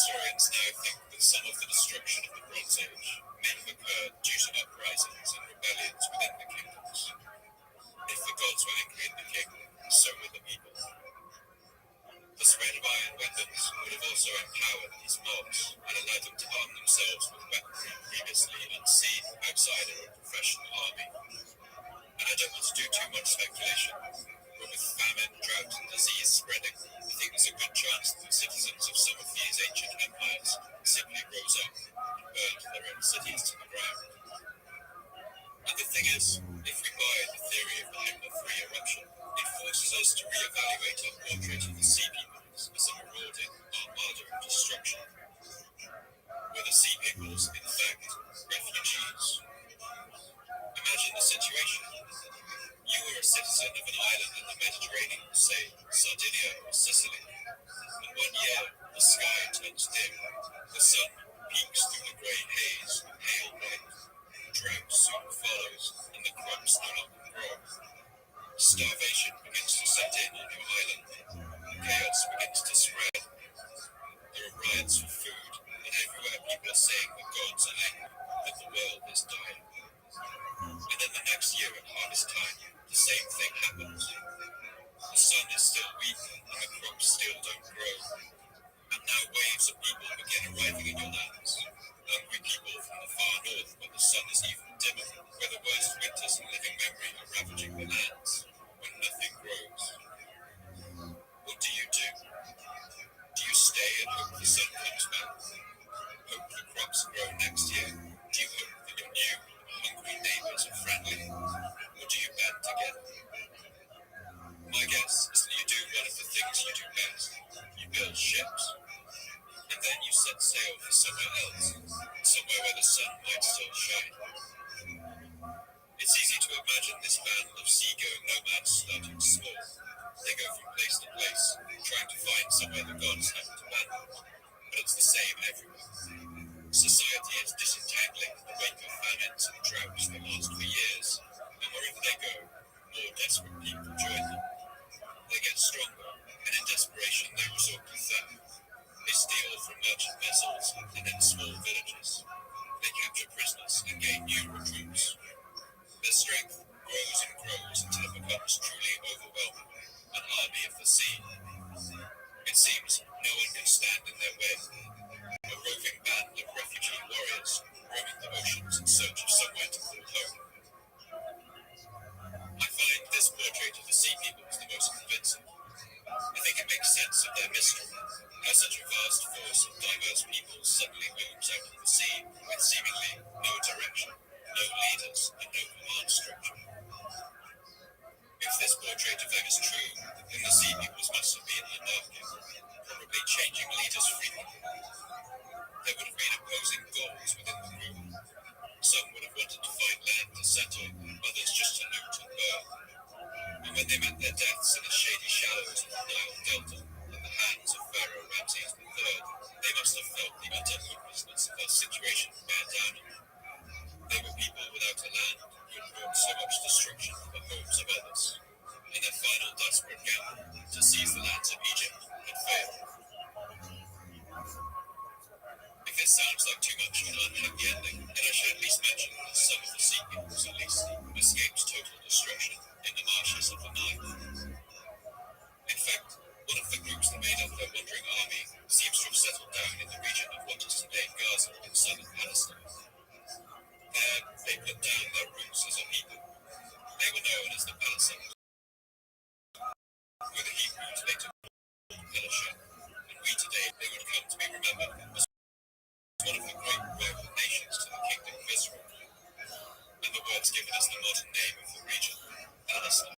Historians now think that some of the destruction of the Bronze Age may have occurred due to uprisings and rebellions within the kingdoms. If the gods were angry at the king, so were the people. The spread of iron weapons would have also empowered these mobs and allowed them to arm themselves with weaponry previously unseen outside of a professional army. And I don't want to do too much speculation, but with famine, drought, and disease spreading, I think there's a good chance that the citizens of some of these ancient empires simply rose up and burned their own cities to the ground. And the thing is, if we buy the theory of the Hitler-free eruption, it forces us to reevaluate our portrait of the sea peoples as a marauding armada of destruction. Were the sea peoples, in fact, refugees? Imagine the situation. You were a citizen of an island in the Mediterranean, say Sardinia or Sicily, and one year the sky turns dim, the sun peeks through the grey haze of pale light, drought soon follows, and the crops no longer grow. Starvation begins to set in on your island, chaos begins to spread. There are riots for food, and everywhere people are saying the gods are angry, that the world is dying. And then the next year at harvest time, the same thing happens. The sun is still weak, and the crops still don't grow. And now waves of people begin arriving in your lands. Hungry people from the far north, where the sun is even dimmer, where the worst winters in living memory are ravaging the lands, when nothing grows. What do? Do you stay and hope the sun comes back? Hope the crops grow next year? Do you hope that your new, hungry neighbors are friendly? Or do you band together? My guess is that you do one of the things you do best. You build ships. And then you set sail for somewhere else, somewhere where the sun might still shine. It's easy to imagine this band of seagoing nomads starting small. They go from place to place, trying to find somewhere the gods haven't abandoned. But it's the same everywhere. Society is disentangling the wake of famines and droughts that last for years, and wherever they go, more desperate people join them. They get stronger, and in desperation they resort to theft. They steal from merchant vessels and in small villages. They capture prisoners and gain new recruits. Their strength grows and grows until it becomes truly overwhelming, an army of the sea. It seems no one can stand in their way. A roving band of refugee warriors roaming the oceans in search of somewhere to call home. I find this portrait of the sea people is the most convincing. I think it makes sense of their mystery, how such a vast force of diverse peoples suddenly looms out of the sea with seemingly no direction, no leaders, and no command structure. If this portrait of them is true, then the sea peoples must have been anarchic, probably changing leaders frequently. There would have been opposing goals within the group. Some would have wanted to find land to settle, others just to loot and burn. And when they met their deaths in the shady shallows of the Nile Delta, in the hands of Pharaoh Ramses III, they must have felt the utter hopelessness of their situation bear down on them. They were people without a land who had brought so much destruction to the homes of others, and their final desperate gamble to seize the lands of Egypt had failed. If this sounds like too much of an unhappy ending, then I should at least mention that some of the sea peoples, at least, escaped total destruction in the marshes of the Nile. In fact, one of the groups that made up their wandering army seems to have settled down in the region of what is today Gaza in southern Palestine. There, they put down their roots as a people. They were known as the Palestinians, who the Hebrews later called Pelishah, and we today they would come to be remembered as one of the great rival nations to the Kingdom of Israel, and the word's given as the modern name of the region, Palestine.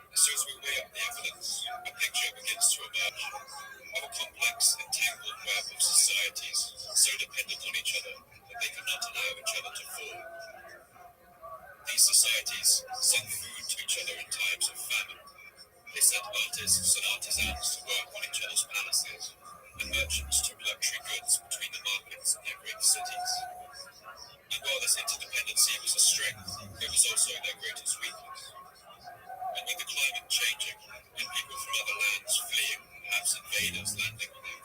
As soon as we weigh up the evidence, a picture begins to emerge of a complex, entangled web of societies so dependent on each other that they could not allow each other to fall. These societies sent food to each other in times of famine. They sent artists and artisans to work on each other's palaces, and merchants took luxury goods between the markets in their great cities. And while this interdependency was a strength, it was also their greatest weakness. And with the climate changing, and people from other lands fleeing, perhaps invaders landing on their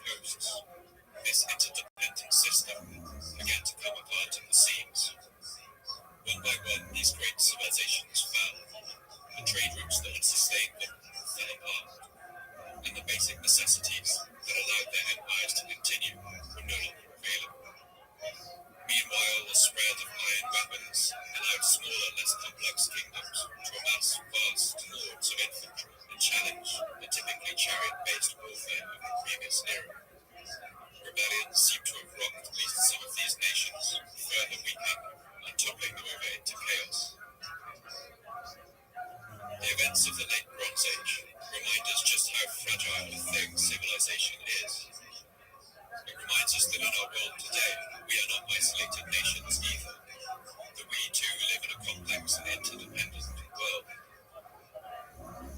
It reminds us that in our world today, we are not isolated nations either, that we too live in a complex and interdependent world.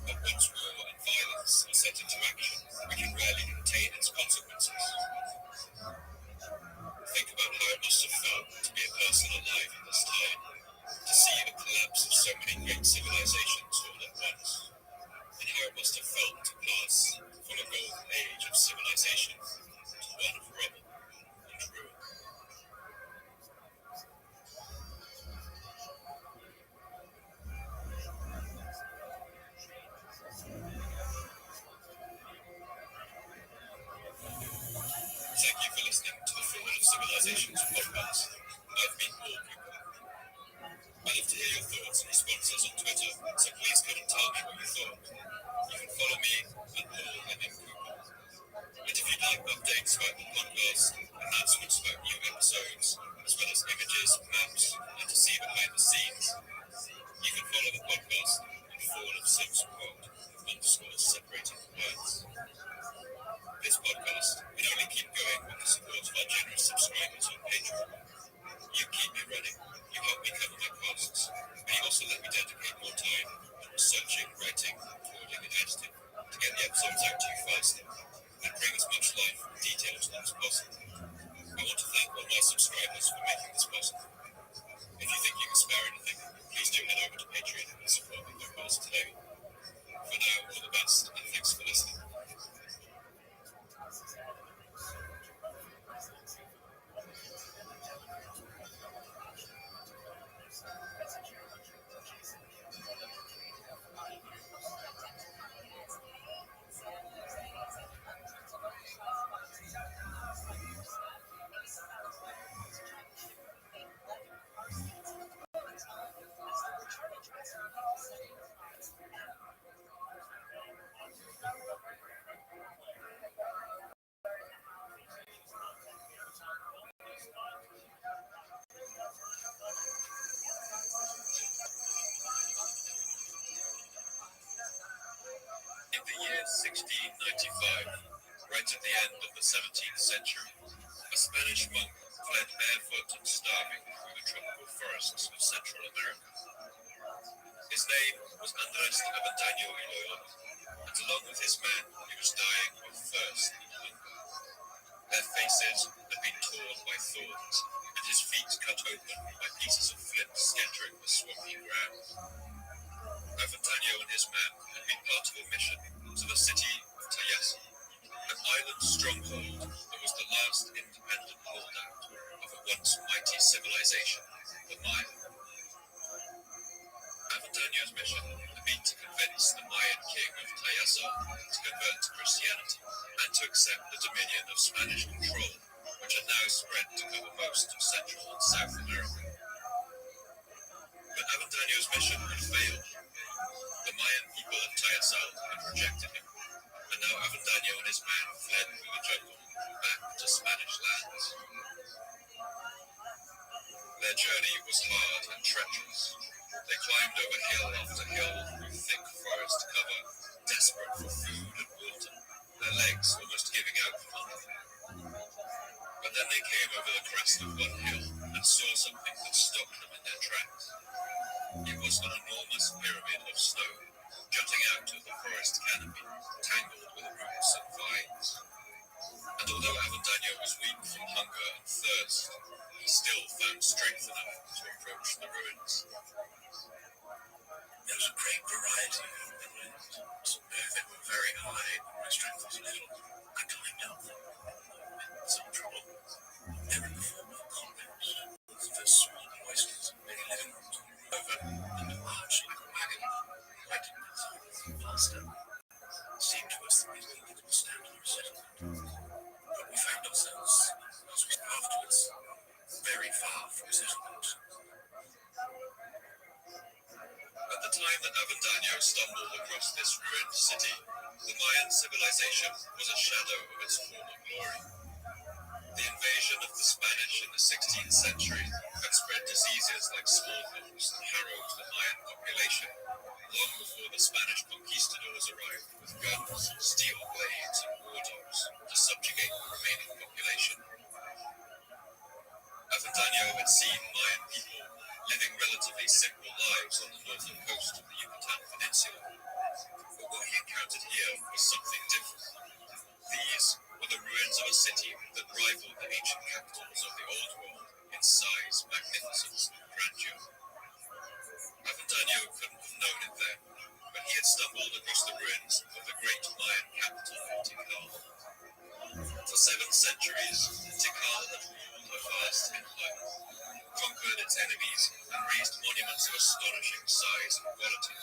But once war and violence are set into action, we can rarely contain its consequences. Think about how it must have felt to be a person alive in this time, to see the collapse of so many great civilizations all at once, and how it must have felt to pass from a golden age of civilization to one of rubble and ruin. Thank you for listening to the Fall of Civilizations podcast. I've been Paul Cooper. I'd love to hear your thoughts and responses on Twitter, so please come and tell me what you thought. You can follow me at Paul M. Cooper. And if you'd like updates about the podcast, announcements about new episodes, as well as images, maps, and to see behind the scenes, you can follow the podcast at Fall of Civs Pod, _separating words. This podcast can only keep going with the support of our generous subscribers on Patreon. You keep me running, you help me cover my costs, and you also let me dedicate more time to researching, writing, recording, and editing to get the episodes out to you faster and bring as much life and detail to them as possible. I want to thank all my subscribers for making this possible. If you think you can spare anything, please do head over to Patreon and support the podcast today. For now, all the best, and thanks for listening. In the year 1695, right at the end of the 17th century, a Spanish monk fled barefoot and starving through the tropical forests of Central America. His name was Andres de Avendaño y Loyola, and along with his men, he was dying of thirst and hunger. Their faces had been torn by thorns, and his feet cut open by pieces of flint scattering the swampy ground. Avendaño and his men had been part of a mission to the city of Tayasa, an island stronghold that was the last independent holdout of a once mighty civilization, the Maya. Avendaño's mission had been to convince the Mayan king of Tayasa to convert to Christianity and to accept the dominion of Spanish control, which had now spread to cover most of Central and South America. But Avendaño's mission had failed. The Mayan people of Tayasal had rejected him, and now Avendaño and his men fled through the jungle back to Spanish lands. Their journey was hard and treacherous. They climbed over hill after hill through thick forest cover, desperate for food and water, their legs almost giving out from under them. But then they came over the crest of one hill and saw something that stopped them in their tracks. It was an enormous pyramid of stone, jutting out of the forest canopy, tangled with roots and vines. And although Avendaño was weak from hunger and thirst, he still found strength enough to approach the ruins. There was a great variety of buildings. They were very high, and my strength was little. I climbed up them with some trouble. They were in the form of a complex, with small cloisters and many living rooms, over and arched like a wagon, quite faster. It seemed to us that these buildings would stand on a settlement. But we found ourselves, as we afterwards, very far from settlement. At the time that Avendaño stumbled across this ruined city, the Mayan civilization was a shadow of its former glory. The invasion of the Spanish in the 16th century had spread diseases like smallpox and harrowed the Mayan population, long before the Spanish conquistadors arrived with guns, steel blades, and war dogs to subjugate the remaining population. city that rivaled the ancient capitals of the Old World in size, magnificence, and grandeur. Avendaño couldn't have known it then, but he had stumbled across the ruins of the great Mayan capital of Tikal. For 7 centuries, Tikal had ruled a vast empire, conquered its enemies, and raised monuments of astonishing size and quality.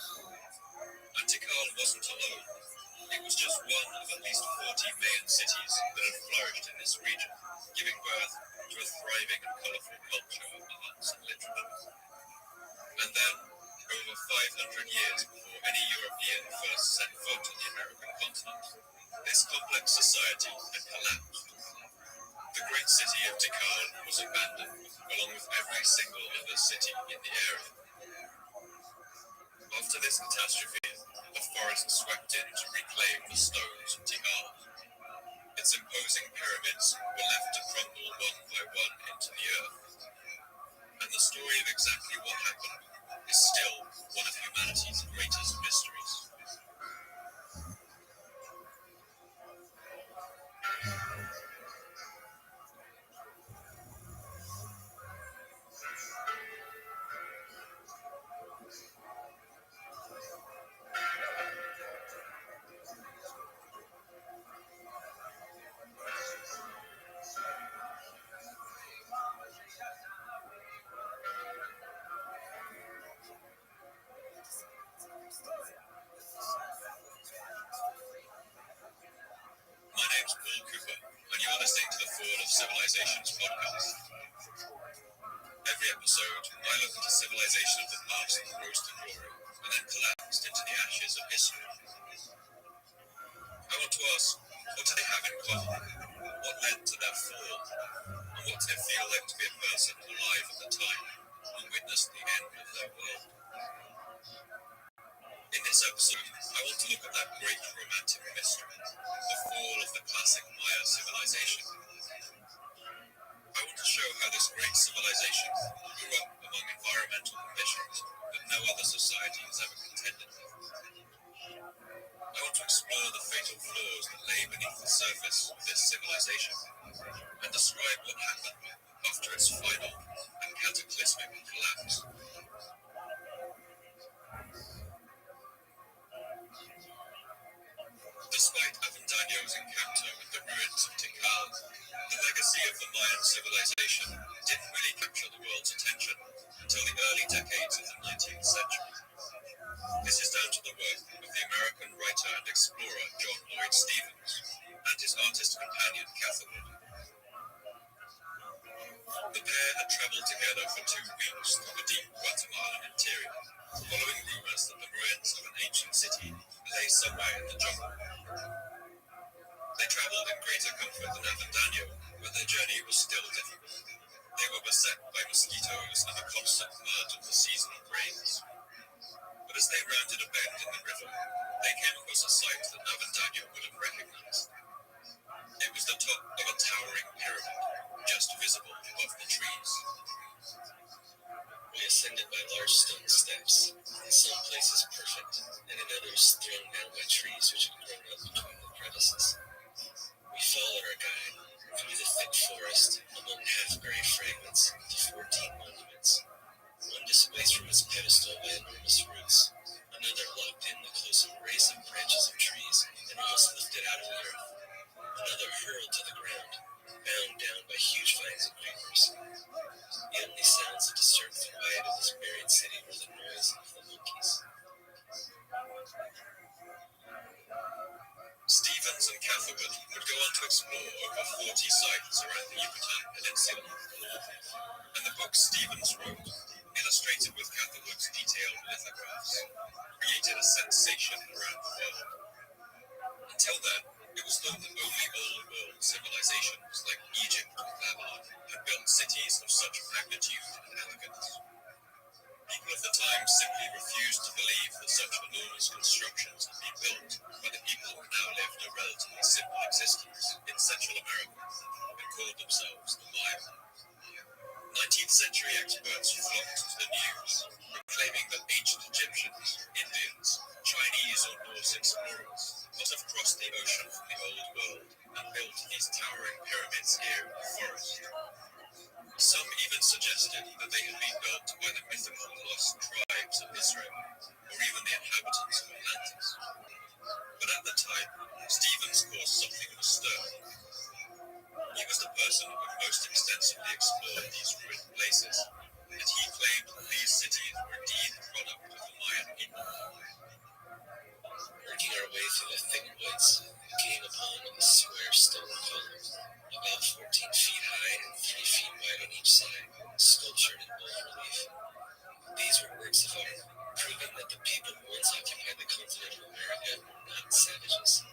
And Tikal wasn't alone. It was just one of at least 40 Mayan cities that had flourished in this region, giving birth to a thriving and colourful culture of arts and literature. And then, over 500 years before any European first set foot on the American continent, this complex society had collapsed. The great city of Tikal was abandoned, along with every single other city in the area. After this catastrophe, the forest swept in to reclaim the stones of Tikal. Its imposing pyramids were left to crumble one by one into the earth. And the story of exactly what happened is still one of humanity's greatest mysteries. My name's Paul Cooper, and you're listening to the Fall of Civilizations podcast. Every episode, I look at a civilization of the past that rose to glory, and then collapsed into the ashes of history. I want to ask, what do they have in common? What led to their fall? And what did it feel like to be a person alive at the time who witnessed the end of their world? In this episode, I want to look at that great romantic mystery, the fall of the classic Maya civilization. I want to show how this great civilization grew up among environmental conditions that no other society has ever contended with. I want to explore the fatal flaws that lay beneath the surface of this civilization and describe what happened after its final and cataclysmic collapse. Despite Avendaño's encounter with the ruins of Tikal, the legacy of the Mayan civilization didn't really capture the world's attention until the early decades of the 19th century. This is down to the work of the American writer and explorer John Lloyd Stevens and his artist companion Catherwood. The pair had travelled together for 2 weeks through the deep Guatemalan interior, following rumours that the ruins of an ancient city lay somewhere in the jungle. They travelled in greater comfort than Avendaño, but their journey was still difficult. They were beset by mosquitoes and the constant mud of the seasonal rains. But as they rounded a bend in the river, they came across a sight that Avendaño would have recognised. It was the top of a towering pyramid, just visible above the trees. We ascended by large stone steps, in some places perfect, and in others thrown down by trees which had grown up between the crevices. We followed our guide through the thick forest, among half-buried fragments, to 14 monuments. One displaced from its pedestal by enormous roots, another locked in the close embrace of branches of trees and almost lifted out of the earth, another hurled to the ground, bound down by huge vines and creepers. The only sounds that disturbed the quiet of this buried city were the noise of the monkeys. Stevens and Catherwood would go on to explore over 40 sites around the Yucatan Peninsula, and the book Stevens wrote, illustrated with Catherwood's detailed lithographs, created a sensation around the world. Until then, it was thought that only old world civilizations like Egypt or Babylon had built cities of such magnitude and elegance. People of the time simply refused to believe that such enormous constructions could be built by the people who now lived a relatively simple existence in Central America and called themselves the Maya. 19th century experts flocked to the news, proclaiming that ancient Egyptians, Indians, Chinese or Norse explorers must have crossed the ocean from the old world and built these towering pyramids here in the forest. Some even suggested that they had been built by the mythical lost tribes of Israel, or even the inhabitants of Atlantis. But at the time, Stevens caused something of a stir. He was the person who most extensively explored these ruined places, and he claimed that these cities were indeed a product of the Mayan people. Working our way through the thick woods, we came upon a square stone column, about 14 feet high and 3 feet wide on each side, sculptured in bold relief. These were works of art, proving that the people who once occupied the continent of America were not savages.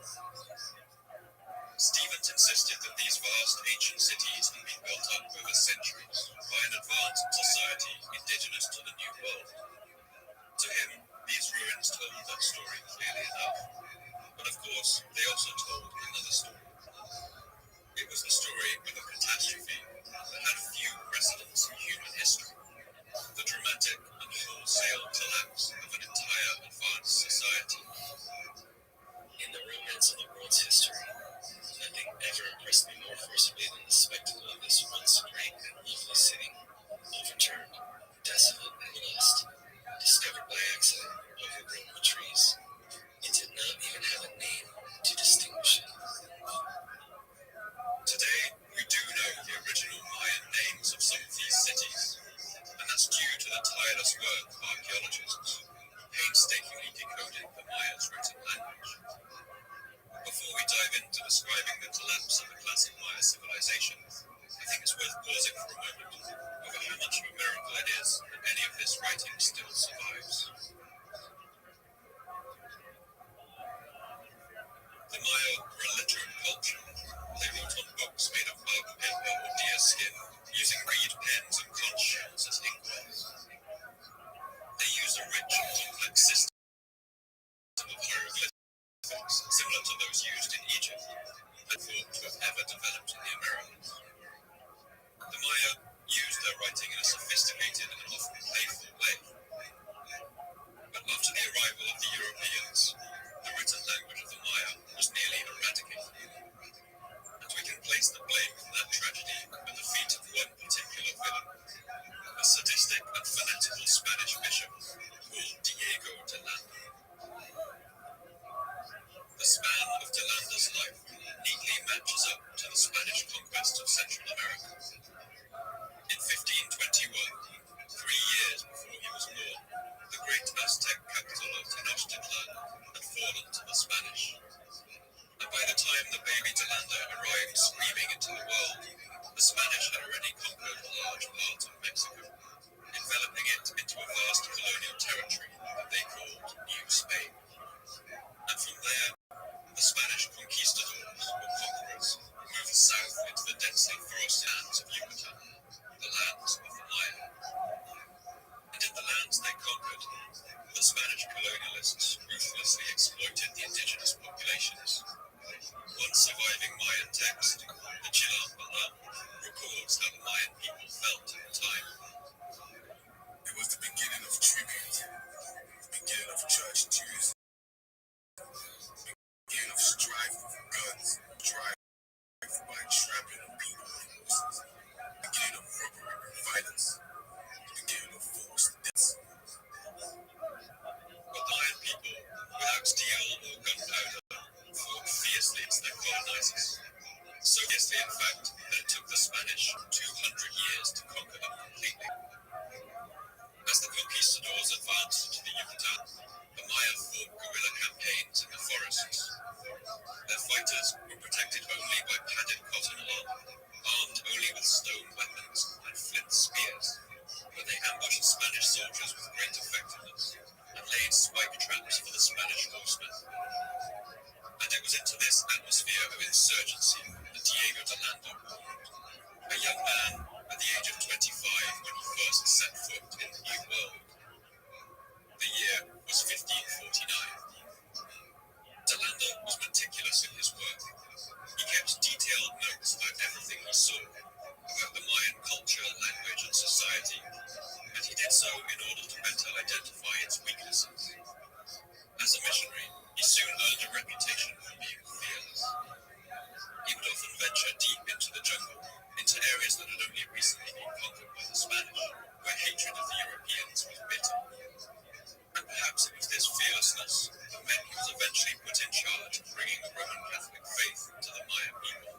Stevens insisted that these vast ancient cities had been built up over centuries by an advanced society indigenous to the New World. To him, these ruins told that story clearly enough. But of course, they also told another story. It was the story of a catastrophe that had few precedents in human history. The dramatic and wholesale collapse of an entire advanced society. In the romance of the world's history, nothing ever impressed me more forcibly than the spectacle of this once great and lovely city, overturned, desolate and lost, discovered by accident, overgrown with trees. It did not even have a name to distinguish it. Today, we do know the original Mayan names of some of these cities, and that's due to the tireless work of archaeologists who painstakingly decoded the Maya's written language. Before we dive into describing the collapse of the classic Maya civilization, I think it's worth pausing for a moment over how much of a miracle it is that any of this writing still survives. The Maya were a literate culture. They wrote on books made of bark paper or deer skin, using reed pens and conch shells as inkwells. They used a rich and complex system of hieroglyphics, similar to those used in Egypt, that thought to have ever developed in the Americas. The Maya used their writing in a sophisticated and often playful way. But after the arrival of the Europeans, the written language of the Maya was nearly eradicated. And we can place the blame for that tragedy at the feet of one particular villain, a sadistic and fanatical Spanish bishop called Diego de Landa. The span of de Landa's life neatly matches up to the Spanish conquest of Central America. In 1521, 3 years before he was born, the great Aztec capital of Tenochtitlan had fallen to the Spanish. And by the time the baby de Landa arrived screaming into the world, the Spanish had already conquered a large part of Mexico, enveloping it into a vast colonial territory that they called New Spain. And from there, the Spanish conquistadors, or conquerors, moved south into the densely forested lands of Yucatan, the lands of the Maya. And in the lands they conquered, the Spanish colonialists ruthlessly exploited the indigenous populations. One surviving Mayan text, the Chilam Balam, records how the Mayan people felt at the time. It was the beginning of tribute, the beginning of church dues, the beginning of strife with guns, strife by trampling on people and horses, the beginning of robbery and violence, the beginning of forced deaths. But the Mayan people, without steel or gunpowder, fought fiercely against their colonizers. So fiercely, in fact, that it took the Spanish 200 years to conquer them completely. As the conquistadors advanced into the Yucatan, the Maya fought guerrilla campaigns in the forests. Their fighters were protected only by padded cotton armor, armed only with stone weapons and flint spears. But they ambushed Spanish soldiers with great effectiveness and laid spike traps for the Spanish horsemen. And it was into this atmosphere of insurgency that Diego de Landa born. A young man at the age of 25 when he first set foot in the New World. The year was 1549. De Landa was meticulous in his work. He kept detailed notes about everything he saw, about the Mayan culture, language, and society, and he did so in order to better identify its weaknesses. As a missionary, He soon earned a reputation for being fearless. He would often venture deep into the jungle, into areas that had only recently been conquered by the Spanish, where hatred of the Europeans was bitter. And perhaps it was this fearlessness that meant he was eventually put in charge of bringing the Roman Catholic faith to the Maya people.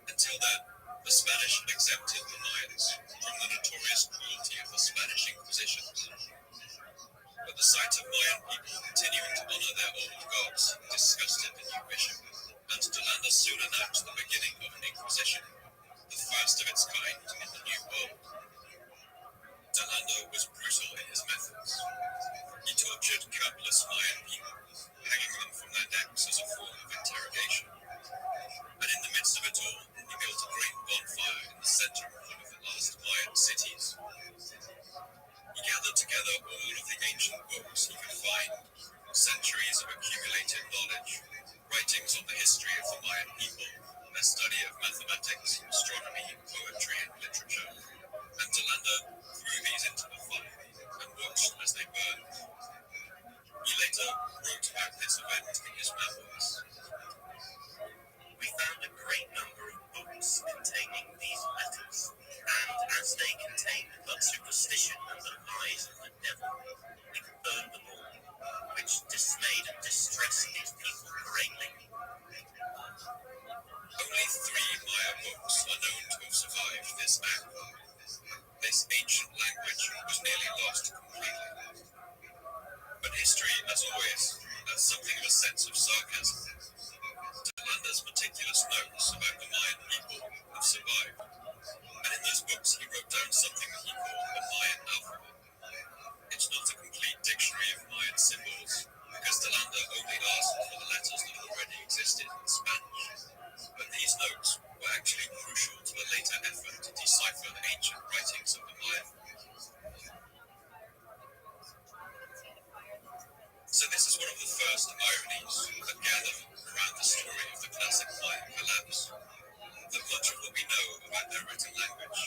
Until then, the Spanish had exempted the Mayans from the notorious cruelty of the Spanish Inquisitions. But the sight of Mayan people continuing to honor their old gods disgusted the new bishop, and Delanda soon announced the beginning of an Inquisition, the first of its kind in the New World. Delanda was brutal in his methods. He tortured countless Mayan people, hanging them from their necks as a form of interrogation. And in the midst of it all, he built a great bonfire in the center of one of the last Mayan cities. He gathered together all of the ancient books he could find, centuries of accumulated knowledge, writings on the history of the Mayan people, their study of mathematics, astronomy, poetry, and literature. And Delanda threw these into the fire and watched as they burned. He later wrote about this event in his memoirs. We found a great number of books containing these letters, and as they contained but superstition and the lies of the devil, we burned them all, which dismayed and distressed these people greatly. Only 3 Maya books are known to have survived this act. This ancient language was nearly lost completely. But history, as always, has something of a sense of sarcasm. Delanda's meticulous notes about the Mayan people have survived, and in those books he wrote down something that he called the Mayan alphabet. It's not a complete dictionary of Mayan symbols, because Delanda only asked for the letters that already existed in Spanish. But these notes were actually crucial to the later effort to decipher the ancient writings of the Maya. So this is one of the first ironies that gather around the story of the classic Mayan collapse. That much of what we know about their written language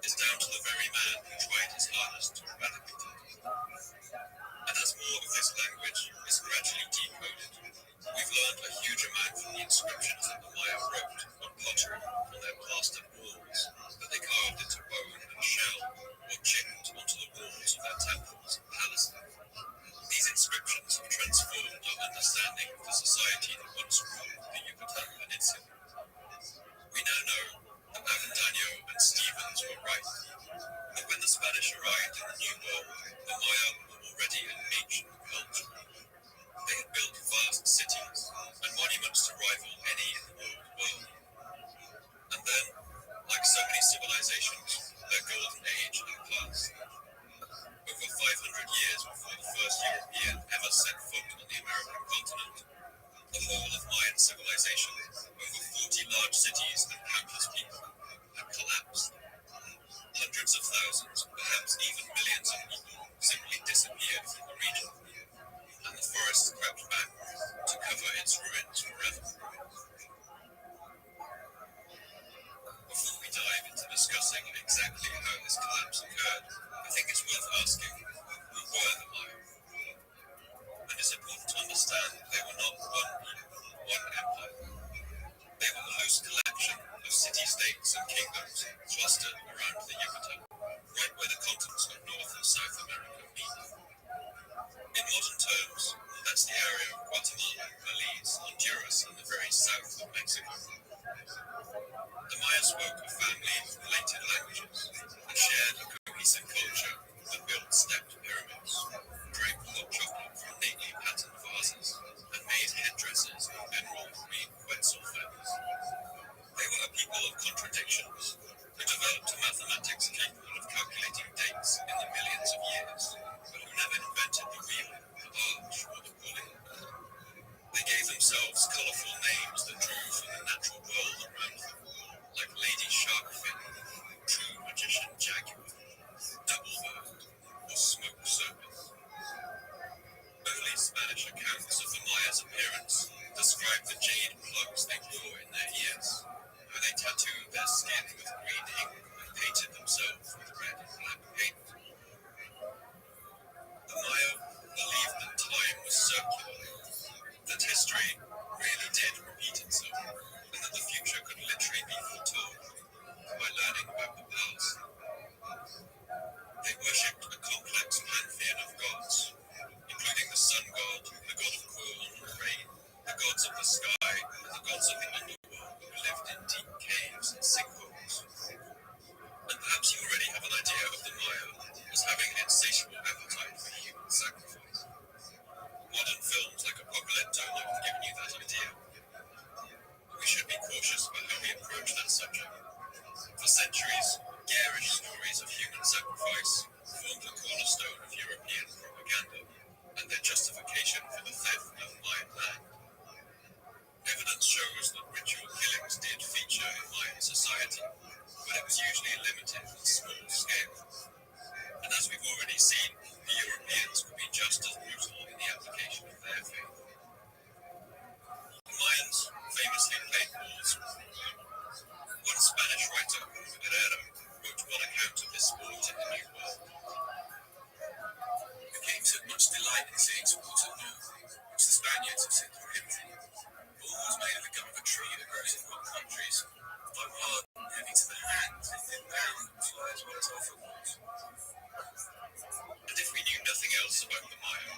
is down to the very man who tried his hardest to eradicate it. And as more of this language is gradually decoded, we've learned a huge amount from the inscriptions that the Maya wrote on pottery on their plastered walls that they carved into bone and shell or chipped onto the walls of their temples and palaces. These inscriptions have transformed our understanding of the society that once ruled the Yucatan Peninsula. We now know that Avendaño and Stevens were right, that when the Spanish arrived in the New World, the Maya were already an ancient culture. They had built vast cities and monuments to rival any in the old world. And then, like so many civilizations, their golden age had passed. Over 500 years before the first European ever set foot on the American continent, the whole of Mayan civilization, over 40 large cities and countless people, had collapsed. Hundreds of thousands, perhaps even millions of people, simply disappeared from the region, and the forests crept back to cover its ruins forever. Before we dive into discussing exactly how this collapse occurred, I think it's worth asking, who were the Maya? And it's important to understand they were not one people, one empire. They were a loose collection of city-states and kingdoms clustered around the Yucatan, right where the continents of North and South America meet. In modern terms, that's the area of Guatemala, Belize, Honduras, and the very south of Mexico. The Maya spoke a family of related languages and shared a cohesive culture that built stepped pyramids, drank hot chocolate from neatly patterned vases, and made headdresses of emerald green quetzal feathers. They were a people of contradictions who developed a mathematics capable of calculating dates in the millions of years, but who never invented the wheel, the arch, or the pulley. They gave themselves colourful names that drew from the natural world around them. centuries, garish stories of human sacrifice formed the cornerstone of European propaganda and their justification for the theft of Mayan land. Evidence shows that ritual killings did feature in Mayan society, but it was usually limited and small scale. And as we've already seen, the Europeans could be just as brutal in the application of their faith. The Mayans famously played balls. One Spanish writer, Herrera, wrote one account of this sport in the New World. The Kings had much delight in seeing sport at north, which the Spaniards have since prohibited. Ball was made of the gum of a tree that grows in hot countries, though hard and heavy to the hands, it did bound and fly as well as offer balls. And if we knew nothing else about the Maya,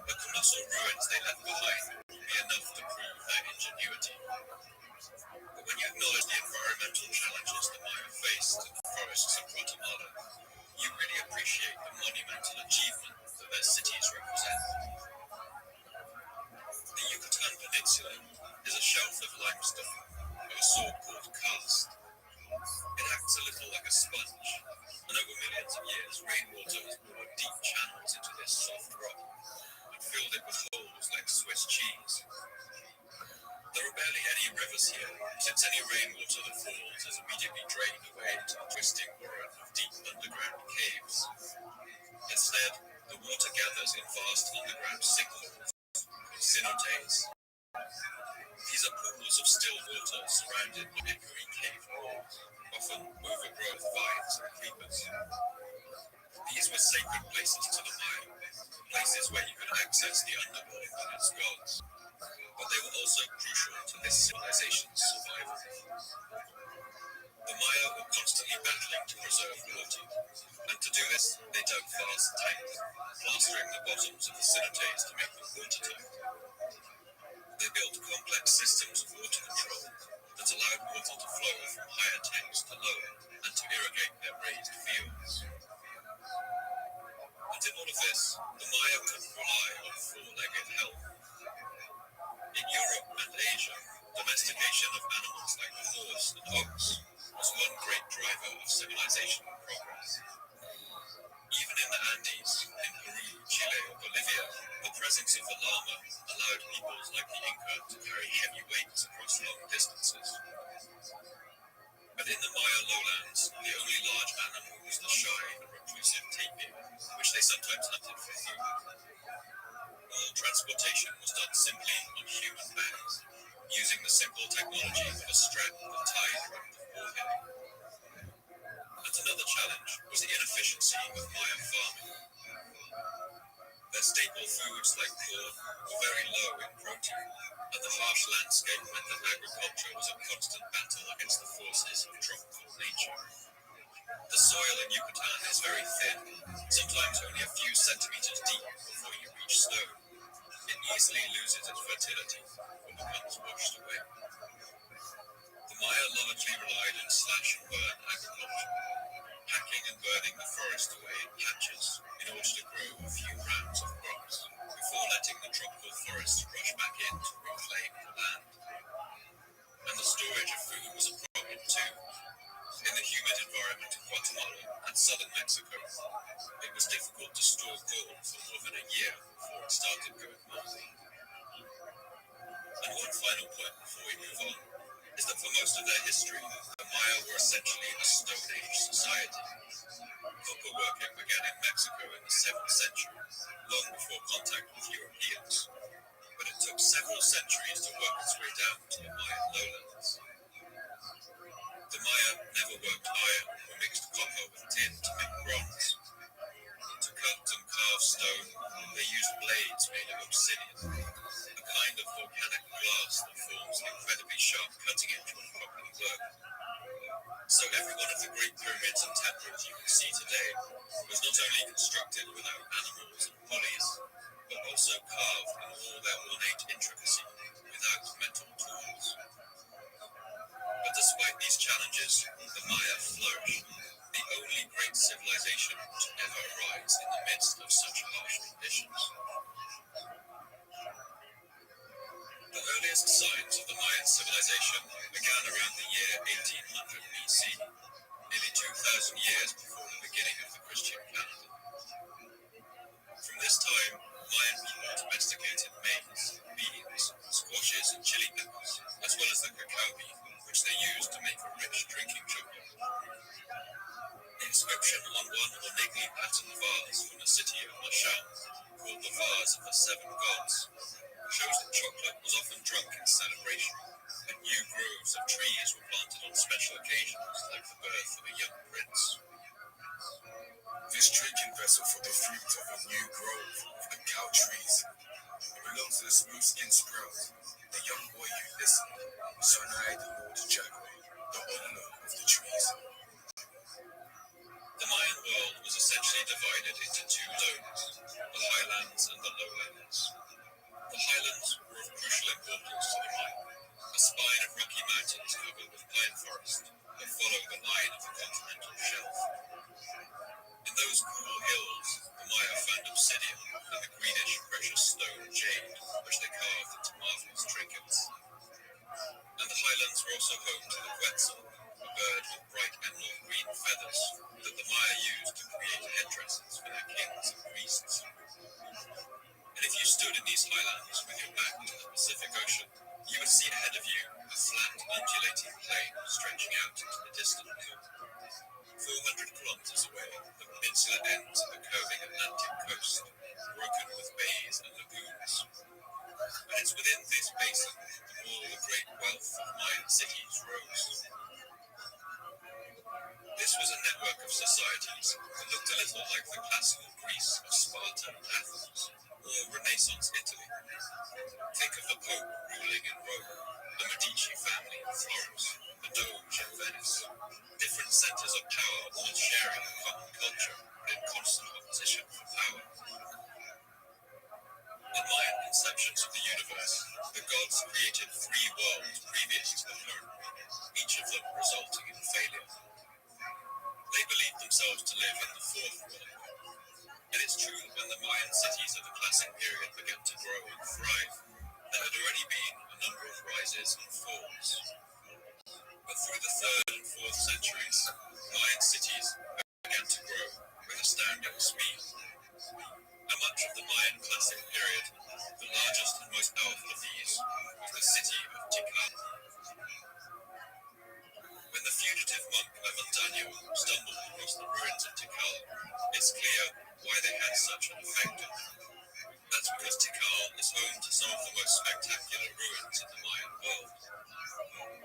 the colossal ruins they left behind would be enough to prove their ingenuity. But when you acknowledge the environmental challenges the Maya faced in the forests of Guatemala, you really appreciate the monumental achievement that their cities represent. The Yucatan Peninsula is a shelf of limestone of a sort called karst. It acts a little like a sponge, and over millions of years, rainwater has bored deep channels into this soft rock and filled it with holes like Swiss cheese. There are barely any rivers here, since any rainwater that falls is immediately drained away into the twisting warren of deep underground caves. Instead, the water gathers in vast underground sinkholes called cenotes. These are pools of still water surrounded by echoing cave walls, often overgrown with vines and creepers. These were sacred places to the Maya, places where you could access the underworld and its gods. But they were also crucial to this civilization's survival. The Maya were constantly battling to preserve water, and to do this, they dug vast tanks, plastering the bottoms of the cenotes to make them watertight. They built complex systems of water control that allowed water to flow from higher tanks to lower and to irrigate their raised fields. And in all of this, the Maya couldn't rely on four-legged help. In Europe and Asia, domestication of animals like the horse and ox was one great driver of civilizational progress. Even in the Andes, in Peru, Chile, or Bolivia, the presence of the llama allowed peoples like the Inca to carry heavy weights across long distances. But in the Maya lowlands, the only large animal was the shy and reclusive tapir, which they sometimes hunted for food. All transportation was done simply on human backs, using the simple technology of a strap that tied around the forehead. And another challenge was the inefficiency of Maya farming. Their staple foods like corn were very low in protein, and the harsh landscape meant that agriculture was a constant battle against the forces of tropical nature. The soil in Yucatan is very thin, sometimes only a few centimeters deep before you reach stone. It easily loses its fertility or becomes washed away. The Maya largely relied on slash and burn agriculture, hacking and burning the forest away in patches in order to grow a few rounds of crops before letting the tropical forest rush back in to reclaim the land. And the storage of food was a problem too. In the humid environment of Guatemala and southern Mexico, it was difficult to store corn for more than a year before it started going moldy. And one final point before we move on is that for most of their history, the Maya were essentially a Stone Age society. Copper working began in Mexico in the 7th century, long before contact with Europeans, but it took several centuries to work its way down to the Mayan lowlands. The Maya never worked iron or mixed copper with tin to make bronze. To cut and carve stone, they used blades made of obsidian, a kind of volcanic glass that forms an incredibly sharp cutting edge when properly worked. So every one of the great pyramids and temples you can see today was not only constructed without animals and pulleys, but also carved in all their ornate intricacy without metal tools. But despite these challenges, the Maya flourished, the only great civilization to ever arise in the midst of such harsh conditions. The earliest signs of the Mayan civilization began around the year 1800 BC. nearly 2,000 years before the beginning of the Christian calendar. From this time, Mayan people domesticated maize, beans, squashes, and chili peppers, as well as the cacao bean, which they used to make a rich drinking chocolate. The inscription on one ornately patterned vase from the city of Mashal, called the Vase of the Seven Gods, shows that chocolate was often drunk in celebration, and new groves of trees were planted on special occasions like the birth of a young prince. This drinking vessel for the fruit of a new grove of cacao trees. It belongs to the smooth-skinned sprout, the young boy you listen, son-eyed Lord Jaguar, the owner of the trees. The Mayan world was essentially divided into two zones, the highlands and the lowlands. The highlands were of crucial importance to the Maya, a spine of rocky mountains covered with pine forest that follow the line of the continental shelf. In those cool hills, the Maya found obsidian and the greenish precious stone jade, which they carved into marvelous trinkets. And the highlands were also home to the quetzal, a bird with bright emerald green feathers that the Maya used to create headdresses for their kings and priests. And if you stood in these highlands with your back to the Pacific Ocean, you would see ahead of you a flat, undulating plain stretching out into the distance. 400 kilometers away, the peninsula ends at the curving Atlantic coast, broken with bays and lagoons. And it's within this basin that all the great wealth of Mayan cities rose. This was a network of societies that looked a little like the classical Greece of Sparta and Athens, or Renaissance Italy. Think of the Pope ruling in Rome, the Medici family in Florence, the Doge in Venice. Different centers of power all sharing a common culture, but in constant opposition for power. In Mayan conceptions of the universe, the gods created three worlds previous to the current, each of them resulting in failure. They believed themselves to live in the fourth world. And it's true that when the Mayan cities of the classic period began to grow and thrive, there had already been a number of rises and falls. But through the 3rd and 4th centuries, Mayan cities began to grow with astounding speed. And much of the Mayan classic period, the largest and most powerful of these was the city of Tikal. When the fugitive monk Avendaño stumbled across the ruins of Tikal, it's clear why they had such an effect on him. That's because Tikal is home to some of the most spectacular ruins in the Mayan world.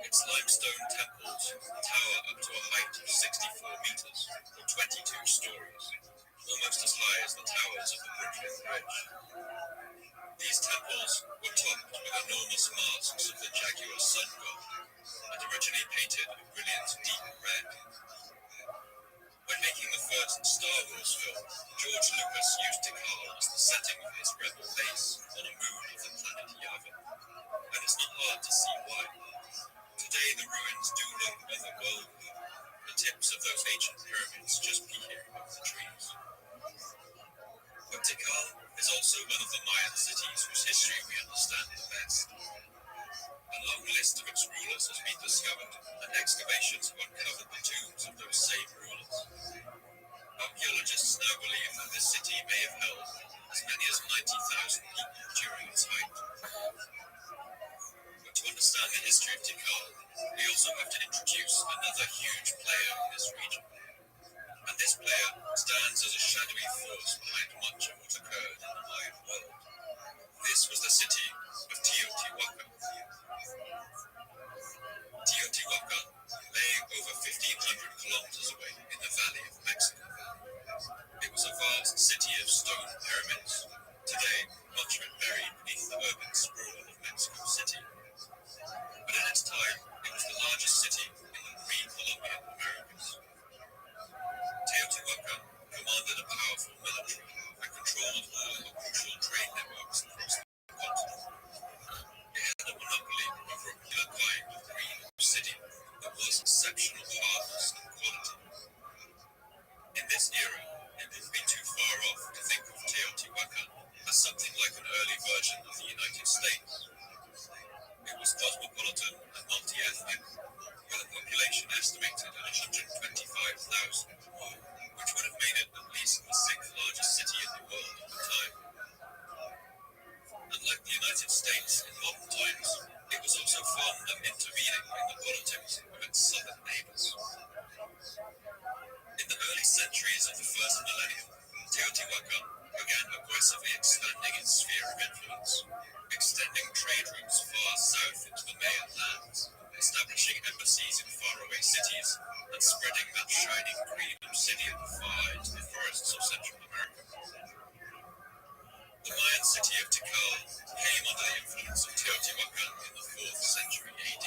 Its limestone temples tower up to a height of 64 meters, or 22 stories, almost as high as the towers of the Brooklyn Bridge. These temples were topped with enormous masks of the jaguar sun god, and originally painted a brilliant deep red. When making the first Star Wars film, George Lucas used Tikal as the setting of his rebel base on a moon of the planet Yavin. And it's not hard to see why. Today the ruins do look otherworldly, the tips of those ancient pyramids just peeking above the trees. But Tikal is also one of the Mayan cities whose history we understand the best. A long list of its rulers has been discovered, and excavations have uncovered the tombs of those same rulers. Archaeologists now believe that this city may have held as many as 90,000 people during its height. But to understand the history of Tikal, we also have to introduce another huge player in this region. And this player stands as a shadowy force behind much of what occurred in the Mayan world. This was the city of Teotihuacan. Teotihuacan lay over 1,500 kilometers away in the Valley of Mexico. It was a vast city of stone pyramids, today much of it buried beneath the urban sprawl of Mexico City. But at its time, it was the largest city in the pre-Columbian Americas. Teotihuacan commanded a powerful military and controlled all the crucial trade networks across the continent. It had a monopoly over a particular kind of green obsidian that was exceptional hardness and quality. In this era, it wouldn't be too far off to think of Teotihuacan as something like an early version of the United States. It was cosmopolitan and multi-ethnic, with a population estimated at 125 centuries of the first millennium, Teotihuacan began aggressively expanding its sphere of influence, extending trade routes far south into the Mayan lands, establishing embassies in faraway cities, and spreading that shining green obsidian far into the forests of Central America. The Mayan city of Tikal came under the influence of Teotihuacan in the 4th century AD.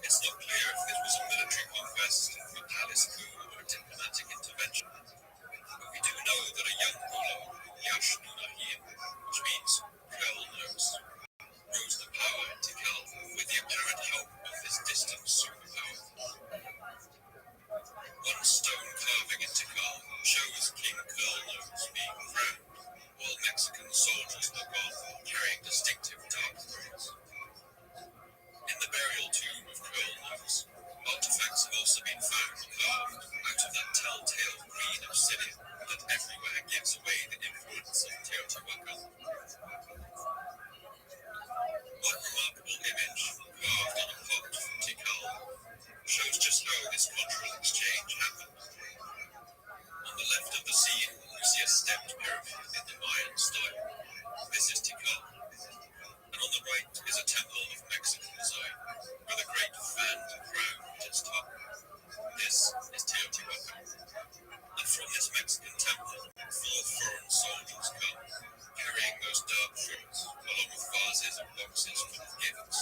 It's not clear if this was a military conquest, a palace coup, or a diplomatic intervention, but we do know that a young ruler, Yashnunahir, which means curl nose, rose to power in Tikal with the apparent help of this distant superpower. One stone carving in Tikal shows King Curl-Nose being crowned, while Mexican soldiers look on, carrying distinctive dark braids. In the burial tomb of Curl-Nose, artifacts have also been found carved out of that telltale green obsidian that everywhere gives away the influence of Teotihuacan. One remarkable image, carved on a pot from Tikal, shows just how this cultural exchange happened. On the left of the scene, you see a stepped pyramid in the Mayan style. This is Tikal. And on the right is a temple of Mexican design, with a great fanned crown at its top. This is Teotihuacan. And from this Mexican temple, 4 foreign soldiers come, carrying those dark fruits, along with vases and boxes full of gifts.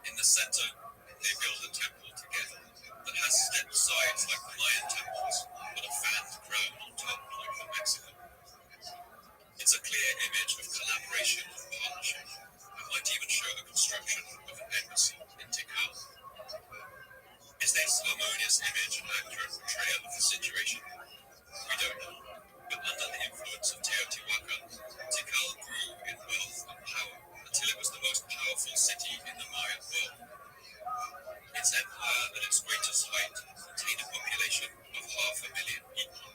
In the center, they build a temple together that has stepped sides like the Mayan temples, but a fanned crown on top like the Mexican. It's a clear image of collaboration and partnership, and might even show the construction of an embassy in Tikal. Is this harmonious image an accurate portrayal of the situation? We don't know, but under the influence of Teotihuacan, Tikal grew in wealth and power until it was the most powerful city in the Mayan world. Its empire at its greatest height contained a population of 500,000 people.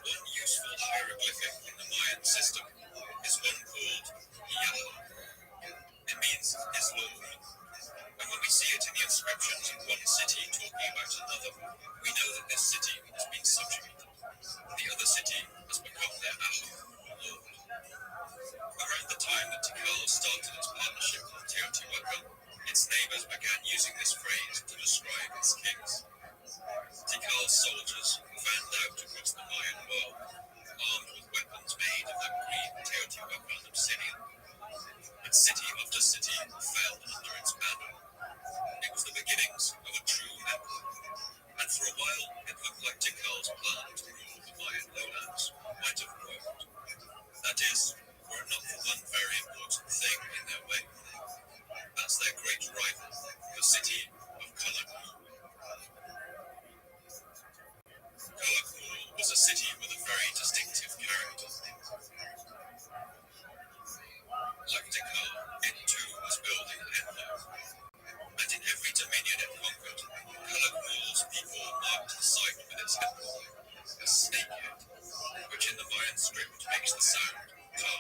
One useful hieroglyphic in the Mayan system is one called Yaha. It means his Lord. And when we see it in the inscriptions of one city talking about another, we know that this city has been subjugated. The other city has become their Aha, or Lord. Around the time that Tikal started its partnership with Teotihuacan, its neighbors began using this phrase to describe its kings. Tikal's soldiers fanned out across the Mayan world, armed with weapons made of that green Teotihuacan obsidian. And city after city fell under its banner. It was the beginnings of a true empire, and for a while it looked like Tikal's plan to rule the Mayan lowlands might have worked. That is, were it not for one very important thing in their way. That's their great rival, the city of Calakmul. Calakmul was a city with a very distinctive character. Like Tikal, it too was building an empire. And in every dominion it conquered, Calakmul's people marked the site with its emblem, a snake head, which in the Mayan script makes the sound ka.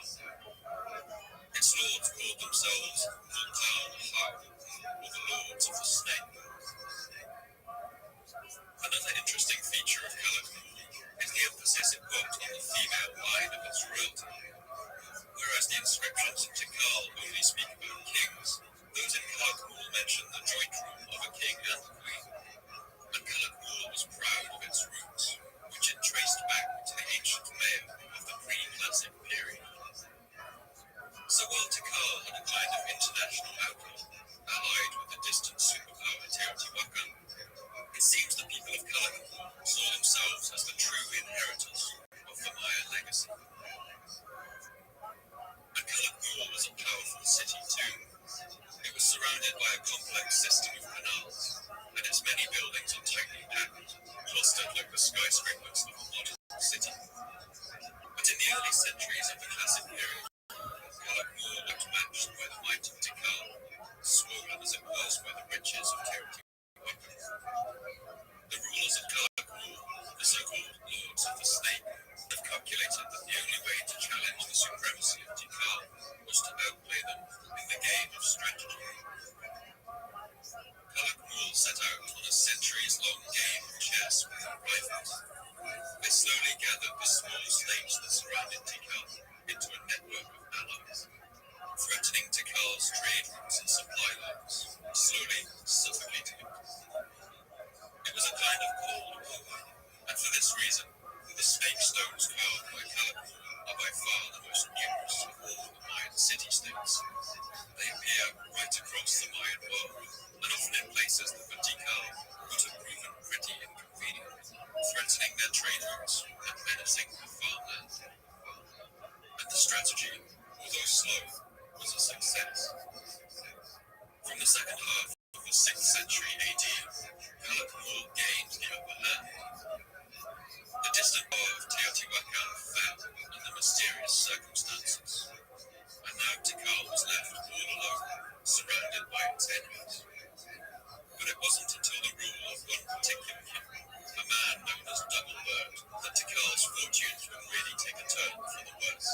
Its lords called themselves Vulcan Ha, or the Lords of the Snake. Another interesting feature of Calakmul is the emphasis it put on the female line of its royalty. Whereas the inscriptions in Tikal only speak about kings, those in Calakmul mention the joint rule of a king and a queen. And Calakmul was proud of its roots, which it traced back to the ancient Maya of the pre-classic period. So while Tikal had a kind of international outlook, allied with the distant superpower Teotihuacan, it seems the people of Calakmul saw themselves as the true inheritors of the Maya legacy. And Calakmul was a powerful city too. It was surrounded by a complex system of canals, and its many buildings are tightly packed, clustered like the skyscrapers of a modern city. But in the early centuries of the classic period, Calakmul looked matched by the might of Tikal, swollen as it was by the riches of Teotihuacan. The rulers of Calakmul, the so-called Lords of the Snake, have calculated that the only way to challenge the supremacy of Tikal was to outplay them in the game of strategy. Calakmul set out on a centuries-long game suffocating it. It was a kind of cold war, and for this reason, the snake stones carved by Calico are by far the most numerous of all the Mayan city-states. They appear right across the Mayan world, and often in places that for Tikal would have proven pretty inconvenient, threatening their trade routes and menacing the farmland. And the strategy, although slow, was a success. From the second half of the 6th century AD, Calakmul gained the upper hand. The distant war of Teotihuacan fell under mysterious circumstances, and now Tikal was left all alone, surrounded by its enemies. But it wasn't until the rule of one particular king, a man known as Double Bird, that Tikal's fortunes would really take a turn for the worse.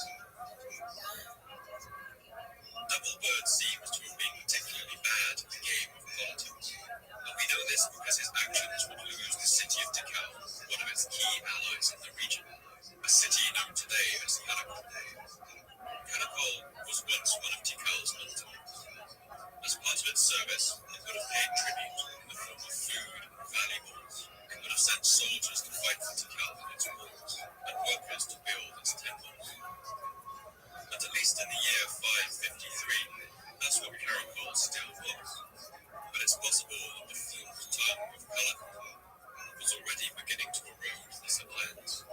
Double Bird seems to have been particularly bad at the game of politics, and we know this because his actions would lose the city of Tikal, one of its key allies in the region, a city known today as Caracol. Caracol was once one of Tikal's underlings. As part of its service, it would have paid tribute in the form of food and valuables. It would have sent soldiers to fight for Tikal in its wars, and workers to build its temples. And at least in the year 553, that's what Caracol still was. But it's possible that the forked tongue of Calakmul was already beginning to erode this alliance.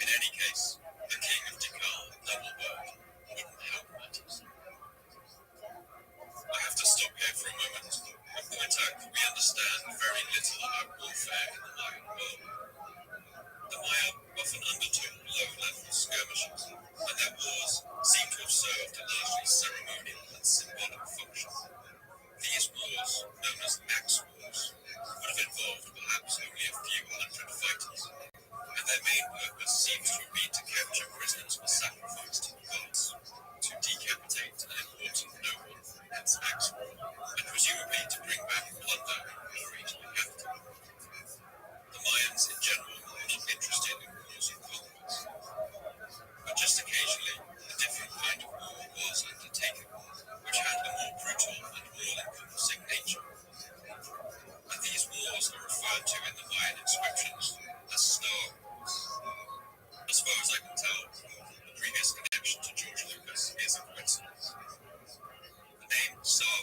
In any case, the king of Tikal, Double Bird, wouldn't help matters. I have to stop here for a moment and point out that we understand very little about warfare in the Mayan world. The Maya often undertook low-level skirmishes, and their wars seem to have served a largely ceremonial and symbolic function. These wars, known as axe wars, would have involved perhaps only a few hundred fighters, and their main purpose seems to have been to capture prisoners for sacrifice to the gods, to decapitate an important noble, hence axe war, and presumably to bring back plunder and glory to the capital. The Mayans in general were not interested in wars and conquest, but just occasionally a different kind of war was undertaken, which had a more brutal and all-encompassing nature. And these wars are referred to in the Mayan inscriptions as Star Wars. As far as I can tell, the previous connection to George Lucas is a coincidence. The name Star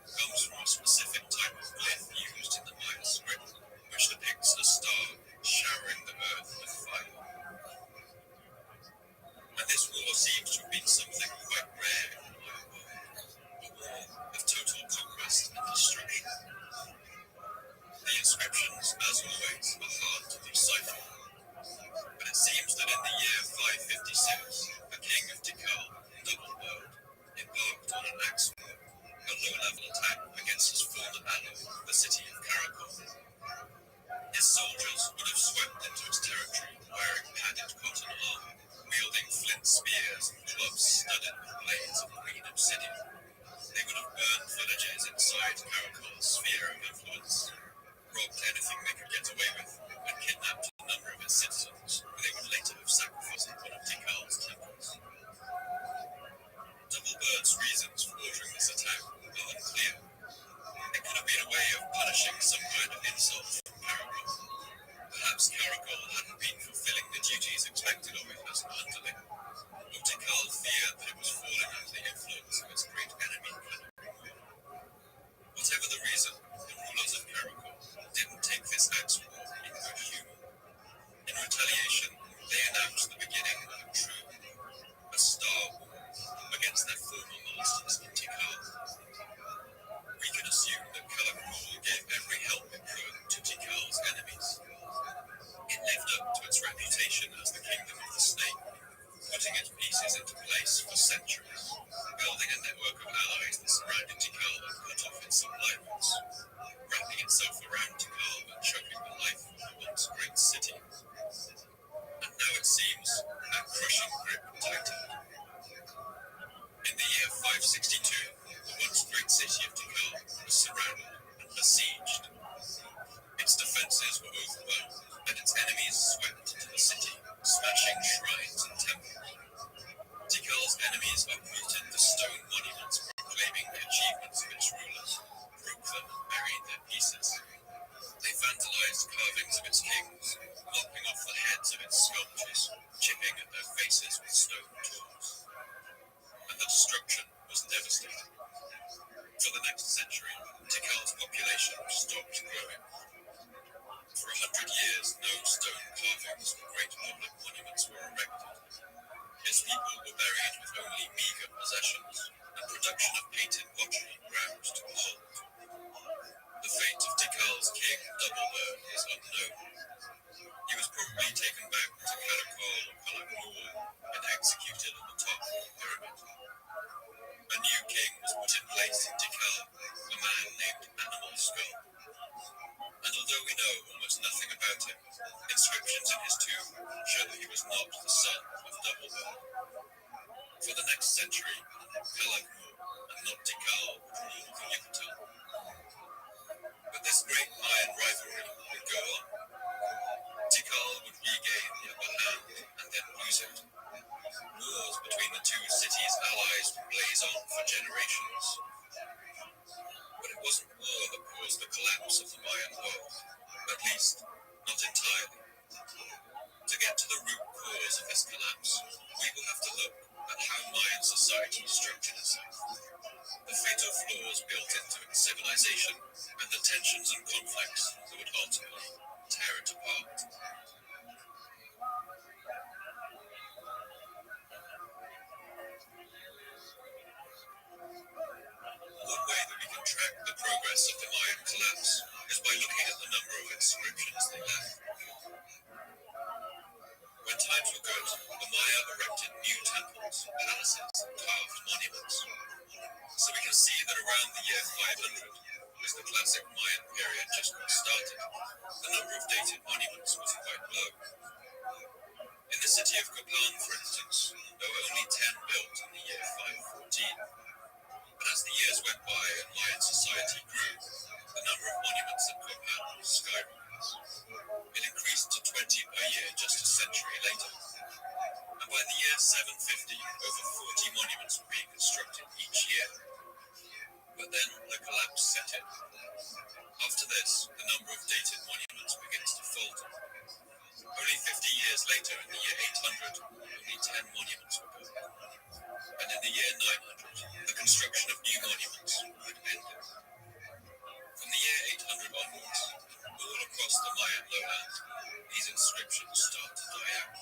comes from a specific type of glyph used in the Mayan script, which depicts a star showering the earth with fire. And this war seems to have been something quite rare in the Mayan world, a war of total conquest and destruction. The inscriptions, as always, are hard to decipher, but it seems that in the year 556, the king of Tikal, Double Bird, embarked on an axe war, a low-level attack against his former ally, the city of Caracol. His soldiers would have swept into its territory wearing padded cotton armor, wielding flint spears and clubs studded with blades of green obsidian. They would have burned villages inside Caracol's sphere of influence, robbed anything they could get away with, and kidnapped a number of its citizens, who they would later have sacrificed in one of Tikal's temples. Double Bird's reasons for ordering this attack are unclear. It could have been a way of punishing some kind of insult from Caracol. Perhaps Caracol hadn't been fulfilling the duties expected of it as an underling, or Tikal feared that it was falling under the influence of its great enemy. Whatever the reason, the its sculptures, chipping at their faces with stone tools. And the destruction was devastating. For the next century, Tikal's population stopped growing. For 100 years, no stone carvings or great public monuments were erected. Its people were buried with only meager possessions, and production of painted pottery ground to a halt. The fate of Tikal's king, Doubleberg, is unknown. He was probably taken back to Karakol or Kalakmul and executed on the top of the pyramid. A new king was put in place in Tikal, a man named Animal Skull. And although we know almost nothing about him, inscriptions in his tomb show that he was not the son of Doubleberg. For the next century, Kalakmul and not Tikal would rule the Yucatan. But this great Mayan rivalry would go on. Tikal would regain the upper hand and then lose it. Wars between the two cities' allies would blaze on for generations. But it wasn't war that caused the collapse of the Mayan world, at least not entirely. To get to the root cause of this collapse, we will have to look at how Mayan society structured itself, the fatal flaws built into its civilization, and the tensions and conflicts that would ultimately tear it apart. One way that we can track the progress of the Mayan collapse is by looking at the number of inscriptions they left. When times were good, the Maya erected new temples, palaces, and carved monuments. So we can see that around the year 500, as the classic Mayan period just got started, the number of dated monuments was quite low. In the city of Copan, for instance, there were only 10 built in the year 514. But as the years went by and Mayan society grew, the number of monuments at Copan skyrocketed. It increased to 20 per year just a century later. And by the year 750, over 40 monuments were being constructed each year. But then the collapse set in. After this, the number of dated monuments begins to falter. Only 50 years later, in the year 800, only 10 monuments were built. And in the year 900, the construction of new monuments had ended. From the year 800 onwards, all across the Mayan lowland, these inscriptions start to die out,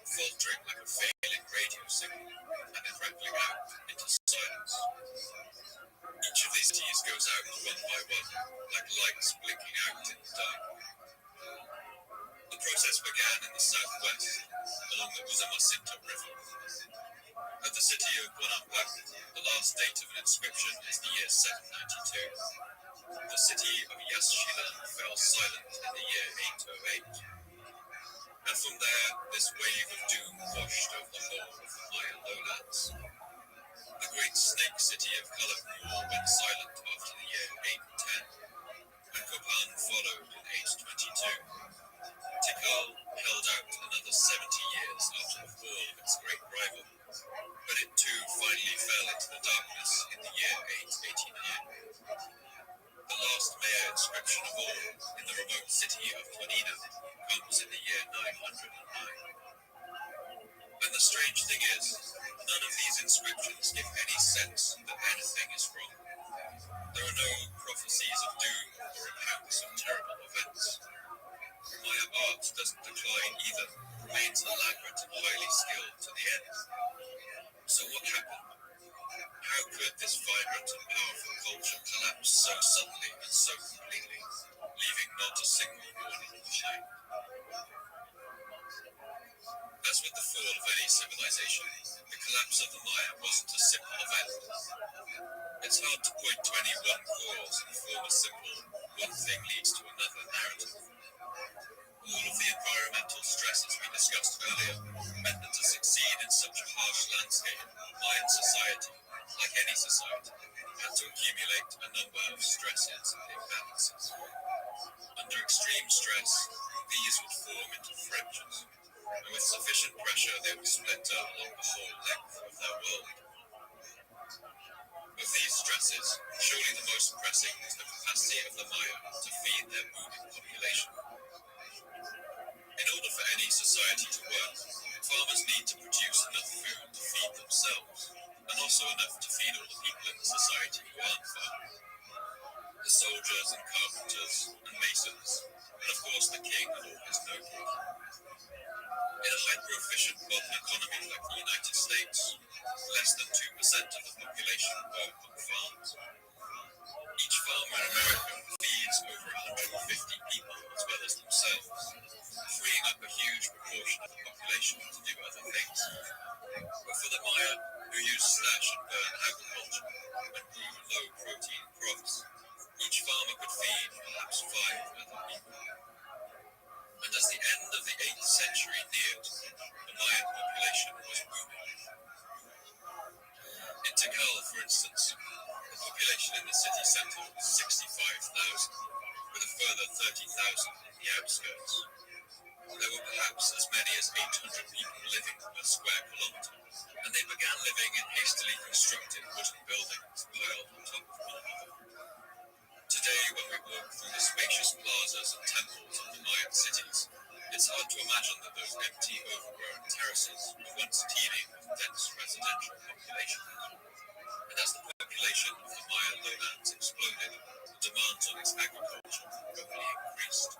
faltering like a failing radio signal, and then rattling out into silence. Each of these cities goes out one by one, like lights blinking out in the dark. The process began in the southwest, along the Usumacinta River. At the city of Guanampak, the last date of an inscription is the year 792. The city of Yaxchilan fell silent in the year 808. And from there, this wave of doom washed over the whole of the Mayan lowlands. The great snake city of Calakmul went silent after the year 810, and Copan followed in 822. Tikal held out another 70 years after the fall of its great rival, but it too finally fell into the darkness in the year 889. The last Maya inscription of all, in the remote city of Planina, comes in the year 909. And the strange thing is, none of these inscriptions give any sense that anything is wrong. There are no prophecies of doom or accounts of terrible events. Maya art doesn't decline either, remains elaborate and highly skilled to the end. So what happened? How could this vibrant and powerful culture collapse so suddenly and so completely, leaving not a single warning behind? As with the fall of any civilization, the collapse of the Maya wasn't a simple event. It's hard to point to any one cause and form a simple, one thing leads to another narrative. All of the environmental stresses we discussed earlier meant that to succeed in such a harsh landscape, Mayan society, like any society, had to accumulate a number of stresses and imbalances. Under extreme stress, these would form into fractures, and with sufficient pressure they would splinter along the whole length of their world. Of these stresses, surely the most pressing is the capacity of the Maya to feed their booming population. In order for any society to work, farmers need to produce enough food to feed themselves, and also enough to feed all the people in the society who aren't farmers. The soldiers and carpenters and masons, and of course the king and all his nobles. In a hyper-efficient modern economy like the United States, less than 2% of the population work on farms. Each farmer in America feeds over 150 people as well as themselves, freeing up a huge proportion of the population to do other things. But for the Maya, who used slash and burn agriculture and grew low-protein crops, each farmer could feed perhaps 5 other people. And as the end of the 8th century neared, the Mayan population was booming. In Tikal, for instance, the population in the city centre was 65,000, with a further 30,000 in the outskirts. There were perhaps as many as 800 people living per square kilometre, and they began living in hastily constructed wooden buildings piled on top of one another. Today, when we walk through the spacious plazas and temples of the Mayan cities, it's hard to imagine that those empty, overgrown terraces were once teeming with dense residential population. And as the population of the Mayan lowlands exploded, the demands on its agriculture rapidly increased.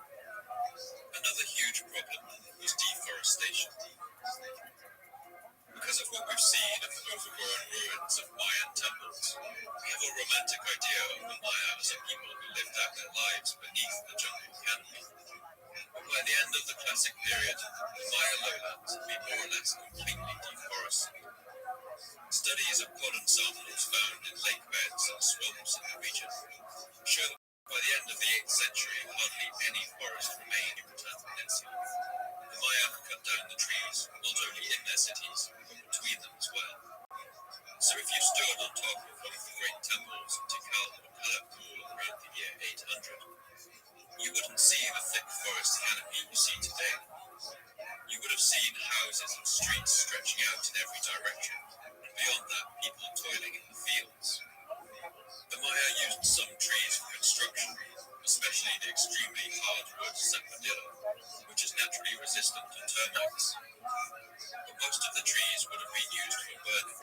Another huge problem was deforestation. Because of what we've seen of the overgrown ruins of Mayan temples, we have a romantic idea of the Maya as a people who lived out their lives beneath the jungle canopy. But by the end of the classic period, the Maya lowlands had been more or less completely deforested. Studies of pollen samples found in lake beds and swamps in the region show that by the end of the 8th century, hardly any forest remained in the Yucatan Peninsula. The Maya cut down the trees, not only in their cities, but between them as well. So if you stood on top of one of the great temples in Tikal or Calakmul around the year 800, you wouldn't see the thick forest canopy you see today. You would have seen houses and streets stretching out in every direction, and beyond that, people toiling in the fields. The Maya used some trees for construction, especially the extremely hardwood sapodilla, which is naturally resistant to termites. But most of the trees would have been used for burning.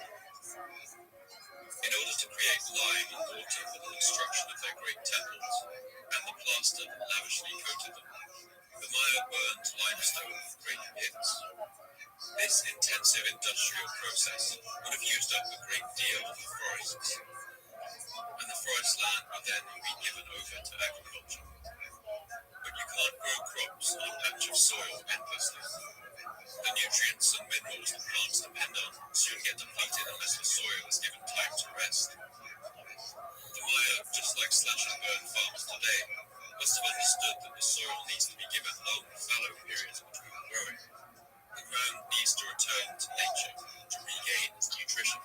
In order to create lime and water for the construction of their great temples, and the plaster that lavishly coated them, the Maya burned limestone with great pits. This intensive industrial process would have used up a great deal of the forests, and the forest land would then be given over to agriculture. But you can't grow crops on a patch of soil endlessly. The nutrients and minerals that plants depend on soon get depleted unless the soil is given time to rest. The Maya, just like slash and burn farmers today, must have understood that the soil needs to be given long fallow periods between growing. The ground needs to return to nature to regain its nutrition.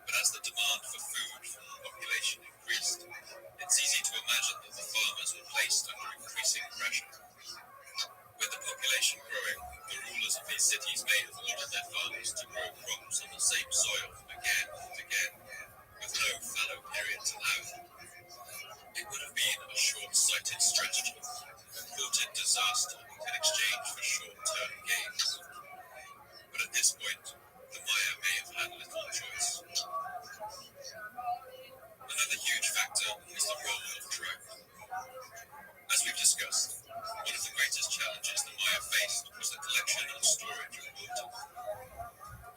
But as the demand for food from the population increased, it's easy to imagine that the farmers were placed under increasing pressure. With the population growing, the rulers of these cities may have ordered their farmers to grow crops on the same soil again and again, with no fallow periods allowed. It would have been a short-sighted strategy, courted disaster in exchange for short-term gains. But at this point, the Maya may have had little choice. Another huge factor is the role of drought. As we've discussed, one of the greatest challenges the Maya faced was the collection and storage of water.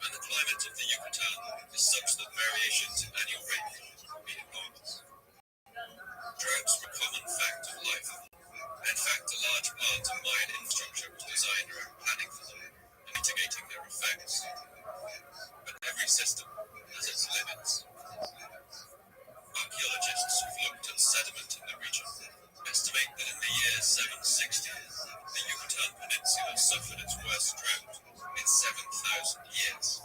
And the climate of the Yucatan is such that variations in annual rainfall would be enormous. Droughts were a common fact of life. In fact, a large part of Mayan infrastructure was designed around planning for them and mitigating their effects. But every system has its limits. Archaeologists who've looked at sediment in the region estimate that in the year 760, the Yucatan Peninsula suffered its worst drought in 7,000 years.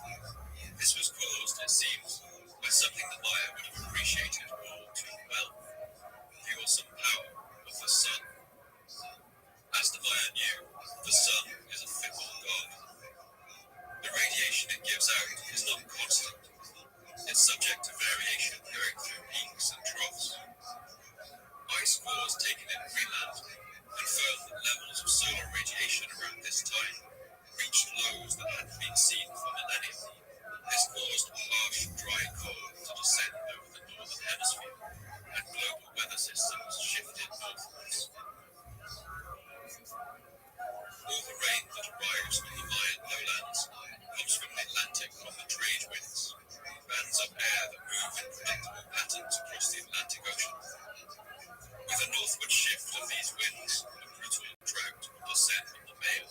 This was caused, it seems, by something the Maya would have appreciated all too well: the awesome power of the sun. As the Maya knew, the sun is a fickle god. The radiation it gives out is not constant. It's subject to variation going through peaks and troughs. Ice cores taken in Greenland confirm that levels of solar radiation around this time reached lows that hadn't been seen for millennia. This caused harsh, dry cold to descend over the northern hemisphere, and global weather systems shifted northwards. All the rain that arrives on the Mayan lowlands comes from the Atlantic on the trade winds, bands of air that move in predictable patterns across the Atlantic Ocean. With a northward shift of these winds, a brutal drought will descend on the Mayo,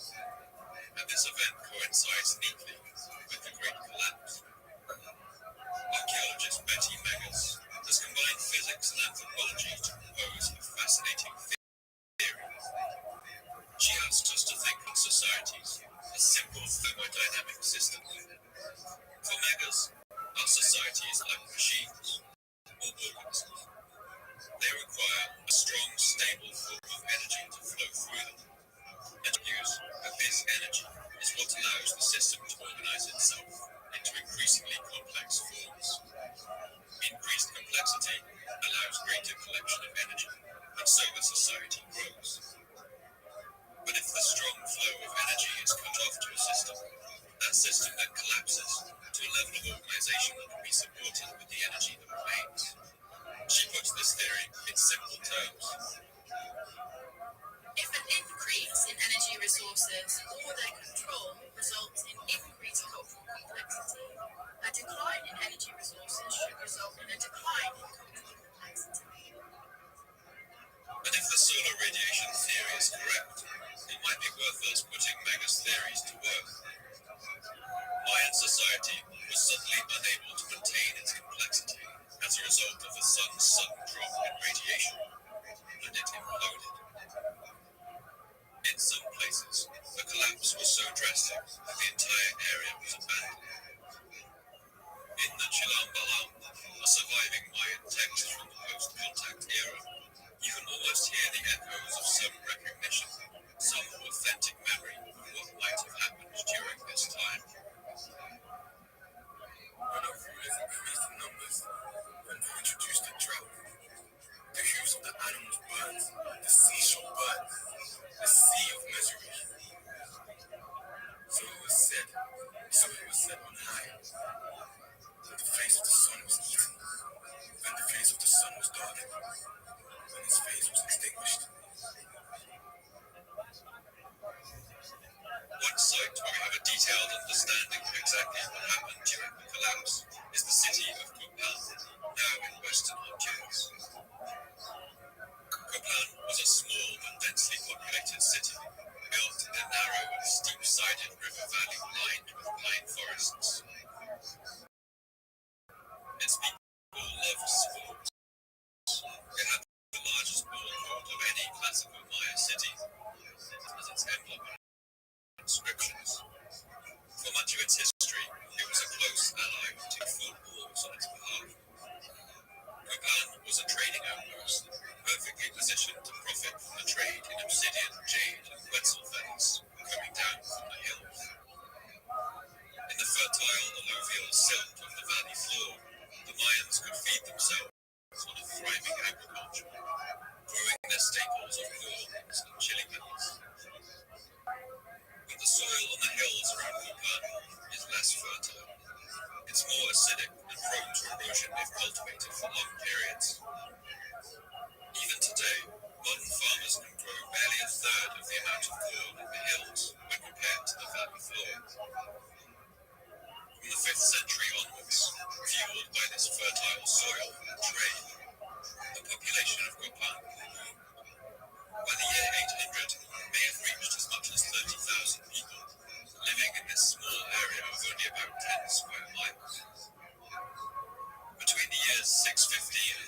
and this event coincides neatly with the Great Collapse. Archaeologist Betty Meggers has combined physics and anthropology to propose a fascinating theory. She asks us to think of societies as simple thermodynamic systems. For Meggers, our societies are like machines or organisms. They require a strong, stable form of energy to flow through them. And use that this energy is what allows the system to organize itself into increasingly complex forms. Increased complexity allows greater collection of energy, and so the society grows. But if the strong flow of energy is cut off to a system, that system then collapses to a level of organization that can be supported with the energy that remains. She puts this theory in simple terms. If an increase in energy resources or their control results in increased cultural complexity, a decline in energy resources should result in a decline in cultural complexity. And if the solar radiation theory is correct, it might be worth us putting Meggers' theories to work. Mayan society was suddenly unable to maintain its complexity as a result of the sun's sudden drop in radiation, and it imploded. In some places, the collapse was so drastic that the entire area was abandoned. In the Chilambalam, a surviving Mayan text from the post-contact era, you can almost hear the echoes of some recognition, some authentic memory of what might have happened during this time. When our rulers increased in numbers, when they introduced the drought, the hues of the animals burned, the seashore burned, the sea of misery. So it was said on high, that the face of the sun was eaten, then the face of the sun was darkened, when his face was extinguished. One site where we have a detailed understanding of exactly what happened during the collapse is the city of Copan, now in western Honduras. Copan was a small but densely populated city, built in a narrow and steep-sided river valley lined with pine forests. Its people loved sports. It had the largest ball court of any classical Maya city, as its emblem and inscriptions. For much of its history, it was a close ally to fought wars on its behalf. Copan was a trading outpost, perfectly positioned to profit from the trade in obsidian, jade, and quetzal feathers coming down from the hills. In the fertile alluvial silt of the valley floor, the Mayans could feed themselves on a thriving agriculture, growing their staples of corns and chili peppers. But the soil on the hills around Copan is less fertile. It's more acidic and prone to erosion if cultivated for long periods. Even today, modern farmers can grow barely a third of the amount of corn in the hills when compared to the valley floor. From the 5th century onwards, fueled by this fertile soil and trade, the population of Copan grew. By the year 800, may have reached as much as 30,000 people, living in this small area of only about 10 square miles. Between the years 650 and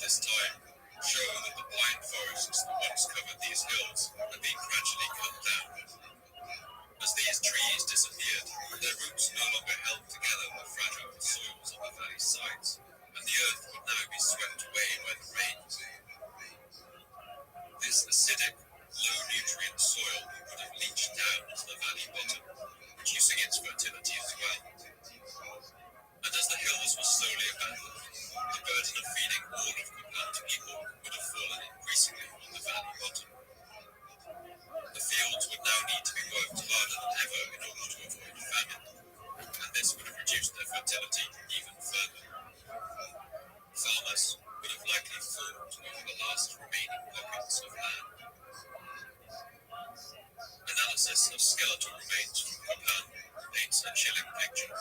this time show that the pine forests that once covered these hills had been gradually cut down. As these trees disappeared, their roots no longer held together the fragile soils on the valley's sides, and the earth would now be swept away by the rains. This acidic, low-nutrient soil would have leached down to the valley bottom, reducing its fertility as well. And as the hills were slowly abandoned, the burden of feeding all of Copan's people would have fallen increasingly on the valley bottom. The fields would now need to be worked harder than ever in order to avoid famine, and this would have reduced their fertility even further. Farmers would have likely fought over the last remaining pockets of land. Analysis of skeletal remains from Copan paints a chilling picture.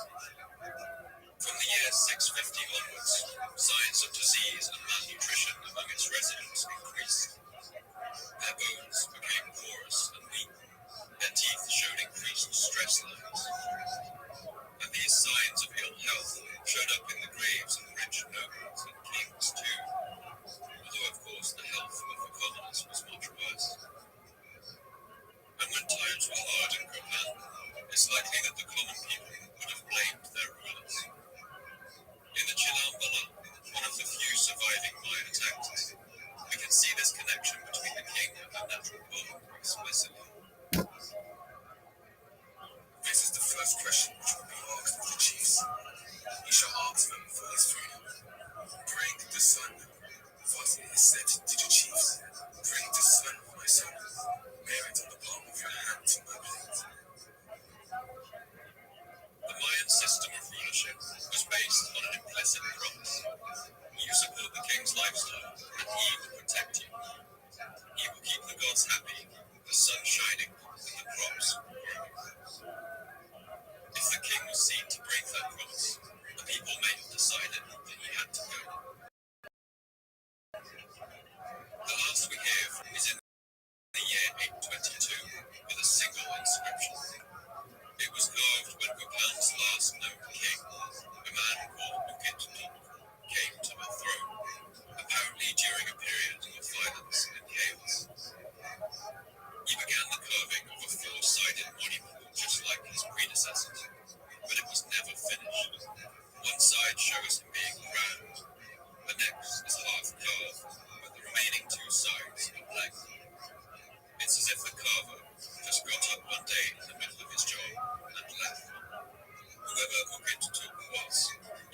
From the year 650 onwards, signs of disease and malnutrition among its residents increased. Their bones became porous and weak, their teeth showed increased stress levels. And these signs of ill health showed up in the graves of rich nobles and kings too, although of course the health of the commoners was much worse. And when times were hard in Copan, it's likely that the common people would have blamed their rulers. In the Chilam Balam, one of the few surviving Mayan texts, we can see this connection between the king and the natural world explicitly. This is the first question which will be asked of the chiefs. We shall ask them for his freedom. Bring the sun. Firstly is said to the chiefs, bring the sun, my son. Bear it on the palm of your hand to my plate. The Mayan system of rulership was based on an implicit promise. You support the king's lifestyle, and he will protect you. He will keep the gods happy, the sun shining, and the crops growing. If the king was seen to break that promise, the people may have decided that he had to go. The last we hear is in the year 822, with a single inscription. It was carved when Copan's last known king, a man called Bukit Nuk, came to the throne, apparently during a period of violence and chaos. He began the carving of a four-sided monument, just like his predecessors, but it was never finished. One side shows him being crowned, the next is half carved, but the remaining two sides are blank. It's as if the carver just got up one day in the middle of his job and left. Whoever Bukit Nuk was,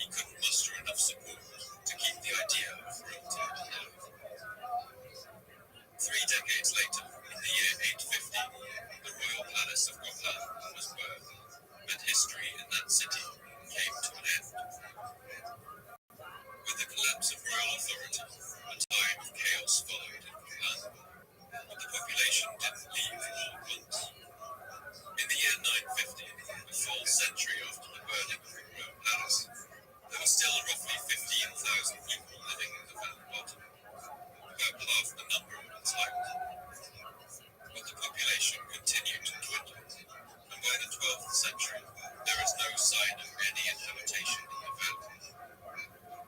he couldn't muster enough support to keep the idea of royalty alive. 3 decades later, in the year 850, the royal palace of Copan was birthed, and history in that city came to an end. With the collapse of royal authority, a time of chaos followed in Copan, but the population didn't leave all at once. In the year 950, a full century after the burning of the royal palace, there were still roughly 15,000 people living in the valley bottom, about half the number at its height. But the population continued to dwindle, and by the 12th century, there is no sign of any inhabitation in the valley.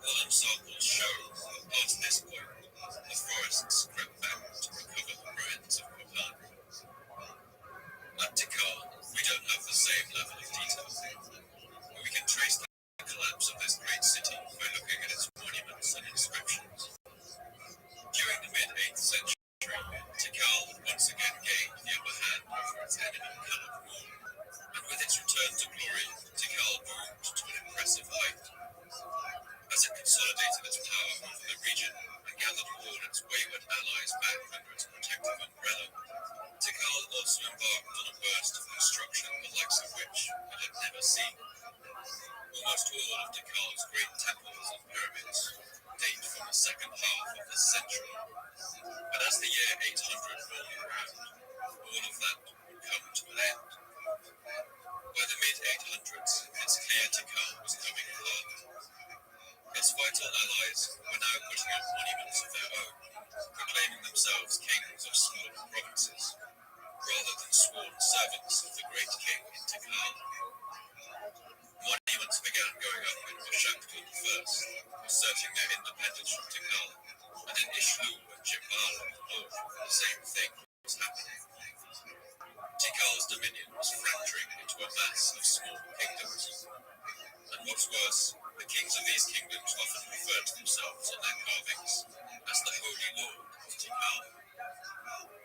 All samples show that past this point, the forests crept back to recover the ruins of Copan. At Tikal, we don't have the same level of detail, but we can trace the collapse of this great city by looking at its monuments and inscriptions. During the mid-8th century, Tikal once again gained the upper hand over its enemy Kalabul, and with its return to glory, Tikal boomed to an impressive height. As it consolidated its power over the region and gathered all its wayward allies back under its protective umbrella, Tikal also embarked on a burst of construction the likes of which it had never seen. Almost all of Tikal's great temples and pyramids date from the second half of this century. But as the year 800 rolled around, all of that would come to an end. By the mid-800s, it's clear Tikal was coming apart. Its vital allies were now putting up monuments of their own, proclaiming themselves kings of small provinces, rather than sworn servants of the great king in Tikal. Monuments began going up in Bashakdun first, asserting their independence from Tikal, And in Ishlu and Jimbal in the north, the same thing was happening. Tikal's dominion was fracturing into a mass of small kingdoms. And what's worse, the kings of these kingdoms often referred to themselves on their carvings as the Holy Lord of Tikal.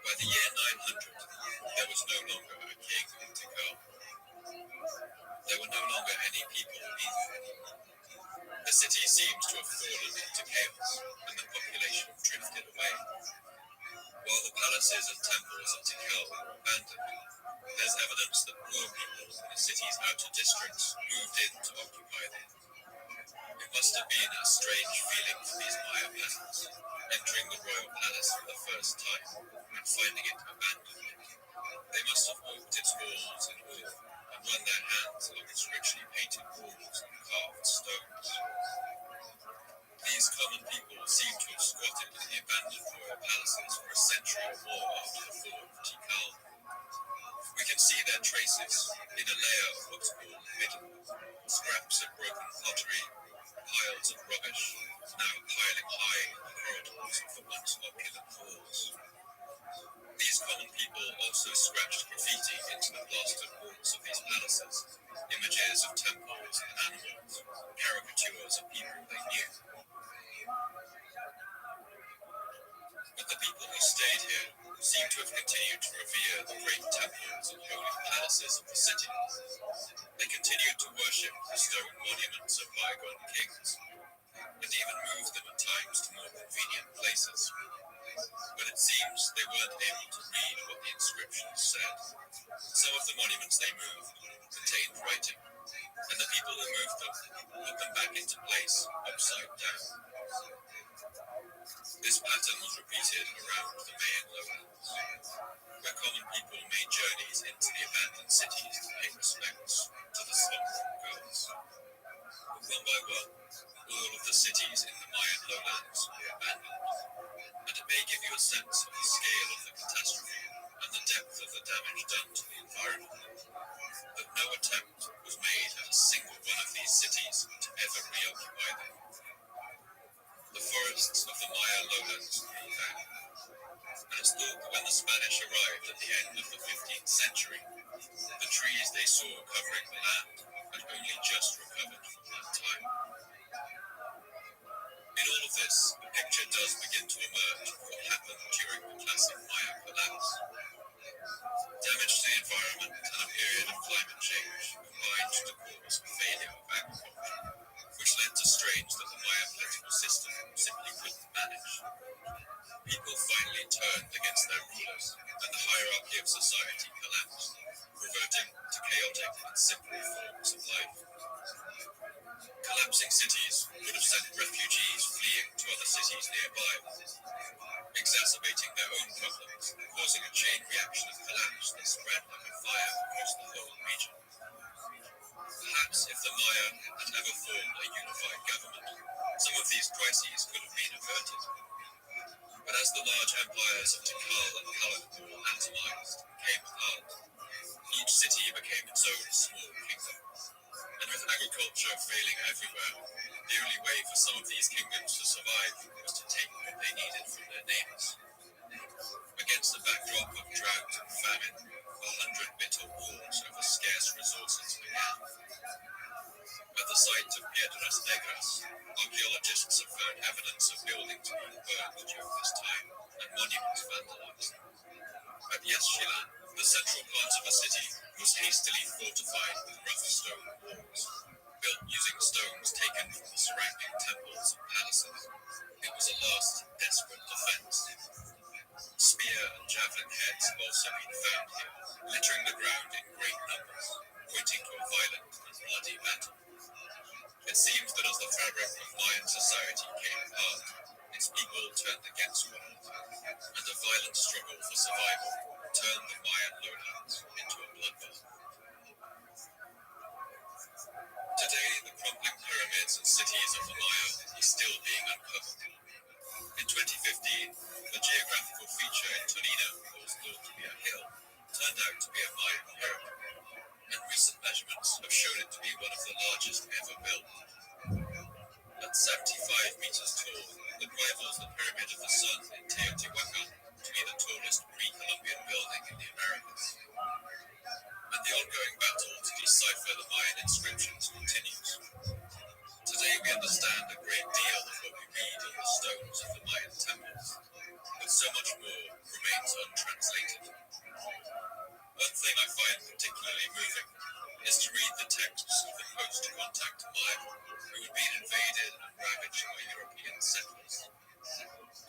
By the year 900, there was no longer a king in Tikal. There were no longer any people either. The city seems to have fallen into chaos, and the population drifted away. While the palaces and temples of Tikal were abandoned, there's evidence that poor people in the city's outer districts moved in to occupy them. It must have been a strange feeling for these Maya peasants, entering the royal palace for the first time and finding it abandoned. They must have walked its halls in awe and run their hands along its richly painted walls and carved stones. These common people seem to have squatted in the abandoned royal palaces for a century or more after the fall of Tikal. We can see their traces in a layer of what's called middle, scraps of broken pottery, piles of rubbish, now piling high in the corridors of the once opulent halls. These common people also scratched graffiti into the plastered walls of these palaces, images of temples and animals, caricatures of people they knew. But the people who stayed here seem to have continued to revere the great temples and holy palaces of the city. They continued to worship the stone monuments of bygone kings, and even moved them at times to more convenient places. But it seems they weren't able to read what the inscriptions said. Some of the monuments they moved contained writing, and the people who moved them put them back into place upside down. This pattern was repeated around the Mayan lowlands, where common people made journeys into the abandoned cities to pay respects to the slumbering gods. One by one, all of the cities in the Mayan lowlands were abandoned, and it may give you a sense of the scale of the catastrophe and the depth of the damage done to the environment, that no attempt was made at a single one of these cities to ever reoccupy them. The forests of the Maya lowlands grew back, and it's thought that when the Spanish arrived at the end of the 15th century, the trees they saw covering the land had only just recovered from that time. In all of this, the picture does begin to emerge of what happened during the classic Maya collapse. Damage to the environment and a period of climate change combined to cause a failure of agriculture, which led to strains that the Maya political system simply couldn't manage. People finally turned against their rulers, and the hierarchy of society collapsed, reverting to chaotic and simple forms of life. Collapsing cities would have sent refugees fleeing to other cities nearby, exacerbating their own problems, causing a chain reaction of collapse that spread like a fire across the whole region. Perhaps if the Maya had ever formed a unified government, some of these crises could have been averted. But as the large empires of Tikal and Kalakmul atomized and came apart, each city became its own small kingdom. And with agriculture failing everywhere, the only way for some of these kingdoms to survive was to take what they needed from their neighbors. Against the backdrop of drought and famine, 100 bitter wars over scarce resources began. At the site of Piedras Negras, archaeologists have found evidence of buildings being burned during this time and monuments vandalized. At Yashilan, the central part of the city was hastily fortified with rough stone walls, built using stones taken from the surrounding temples and palaces. It was a last desperate defense. Spear and javelin heads have also been found here, littering the ground in great numbers, pointing to a violent and bloody battle. It seems that as the fabric of Mayan society came apart, its people turned against one another, and a violent struggle for survival turned the Mayan lowlands into a bloodbath. Today, the crumbling pyramids and cities of the Maya are still being uncovered. In 2015, the geographical feature in Torino that was thought to be a hill turned out to be a Mayan pyramid, and recent measurements have shown it to be one of the largest ever built. At 75 meters tall, it rivals the pyramid edge of the sun in Teotihuacan to be the tallest pre-Columbian building in the Americas. And the ongoing battle to decipher the Mayan inscriptions continues. Today we understand a great deal of what we read on the stones of the Mayan temples, but so much more remains untranslated. One thing I find particularly moving is to read the texts of the post-contact Maya who had been invaded and ravaged by European settlers,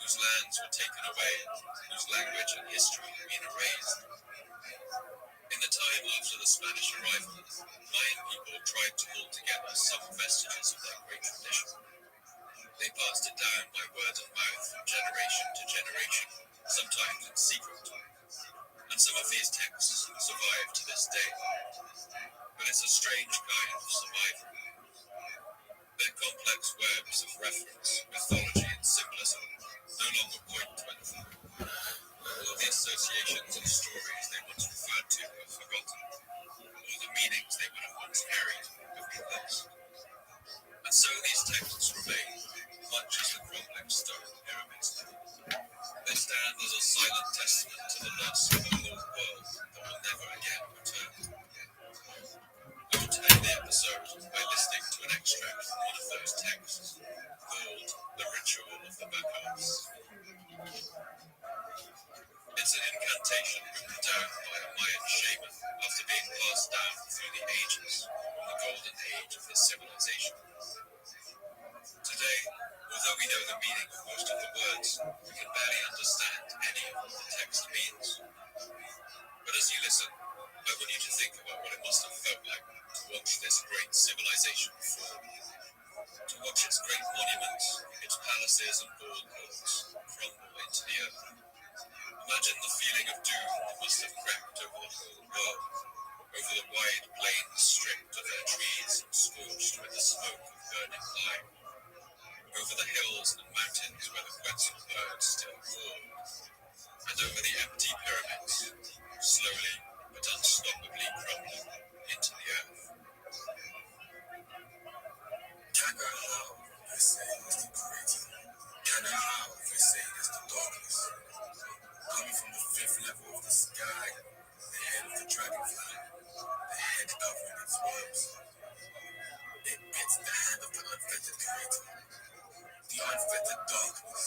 whose lands were taken away, whose language and history had been erased. In the time after the Spanish arrival, Mayan people tried to hold together some vestiges of their great tradition. They passed it down by word of mouth from generation to generation, sometimes in secret. And some of these texts survive to this day. But it's a strange kind of survival. Their complex webs of reference, mythology, and symbolism no longer point to anything. All the associations and stories they once referred to are forgotten. All the meanings they would have once carried have been lost. And so these texts remain, much as the crumbling stone pyramids do. They stand as a silent testament to the loss of a whole world that will never again return. I want to end the episode by listening to an extract from one of those texts, called The Ritual of the Bacchus. It's an incantation written down by a Mayan shaman after being passed down through the ages from the golden age of his civilization. Today, although we know the meaning of most of the words, we can barely understand any of what the text means. But as you listen, I want you to think about what it must have felt like to watch this great civilization fall. To watch its great monuments, its palaces and ball courts crumble into the earth. Imagine the feeling of doom that must have crept over the whole world, over the wide plains stripped of their trees and scorched with the smoke of burning lime, over the hills and mountains where the Quetzal birds still call, and over the empty pyramids, slowly but unstoppably crumbling into the earth. Kanahao, they say, is the creator. Kanahao, they say, is the darkness. Coming from the fifth level of the sky, the head of the dragonfly, the head covering its worms. It bit the hand of the unfettered creator, the unfettered darkness.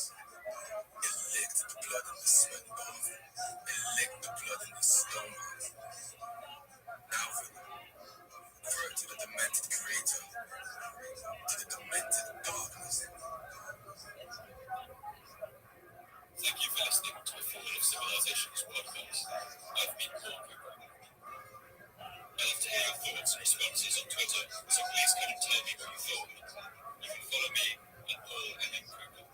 It licked the blood in the sweat bath. It licked the blood in the stone heart. Now refer to the demented creator, to the demented darkness. Thank you for listening to the Fall of Civilizations podcast. I've been Paul Cooper. I'd love to hear your thoughts and responses on Twitter, so please come and tell me what you thought. You can follow me at Paul M. Cooper.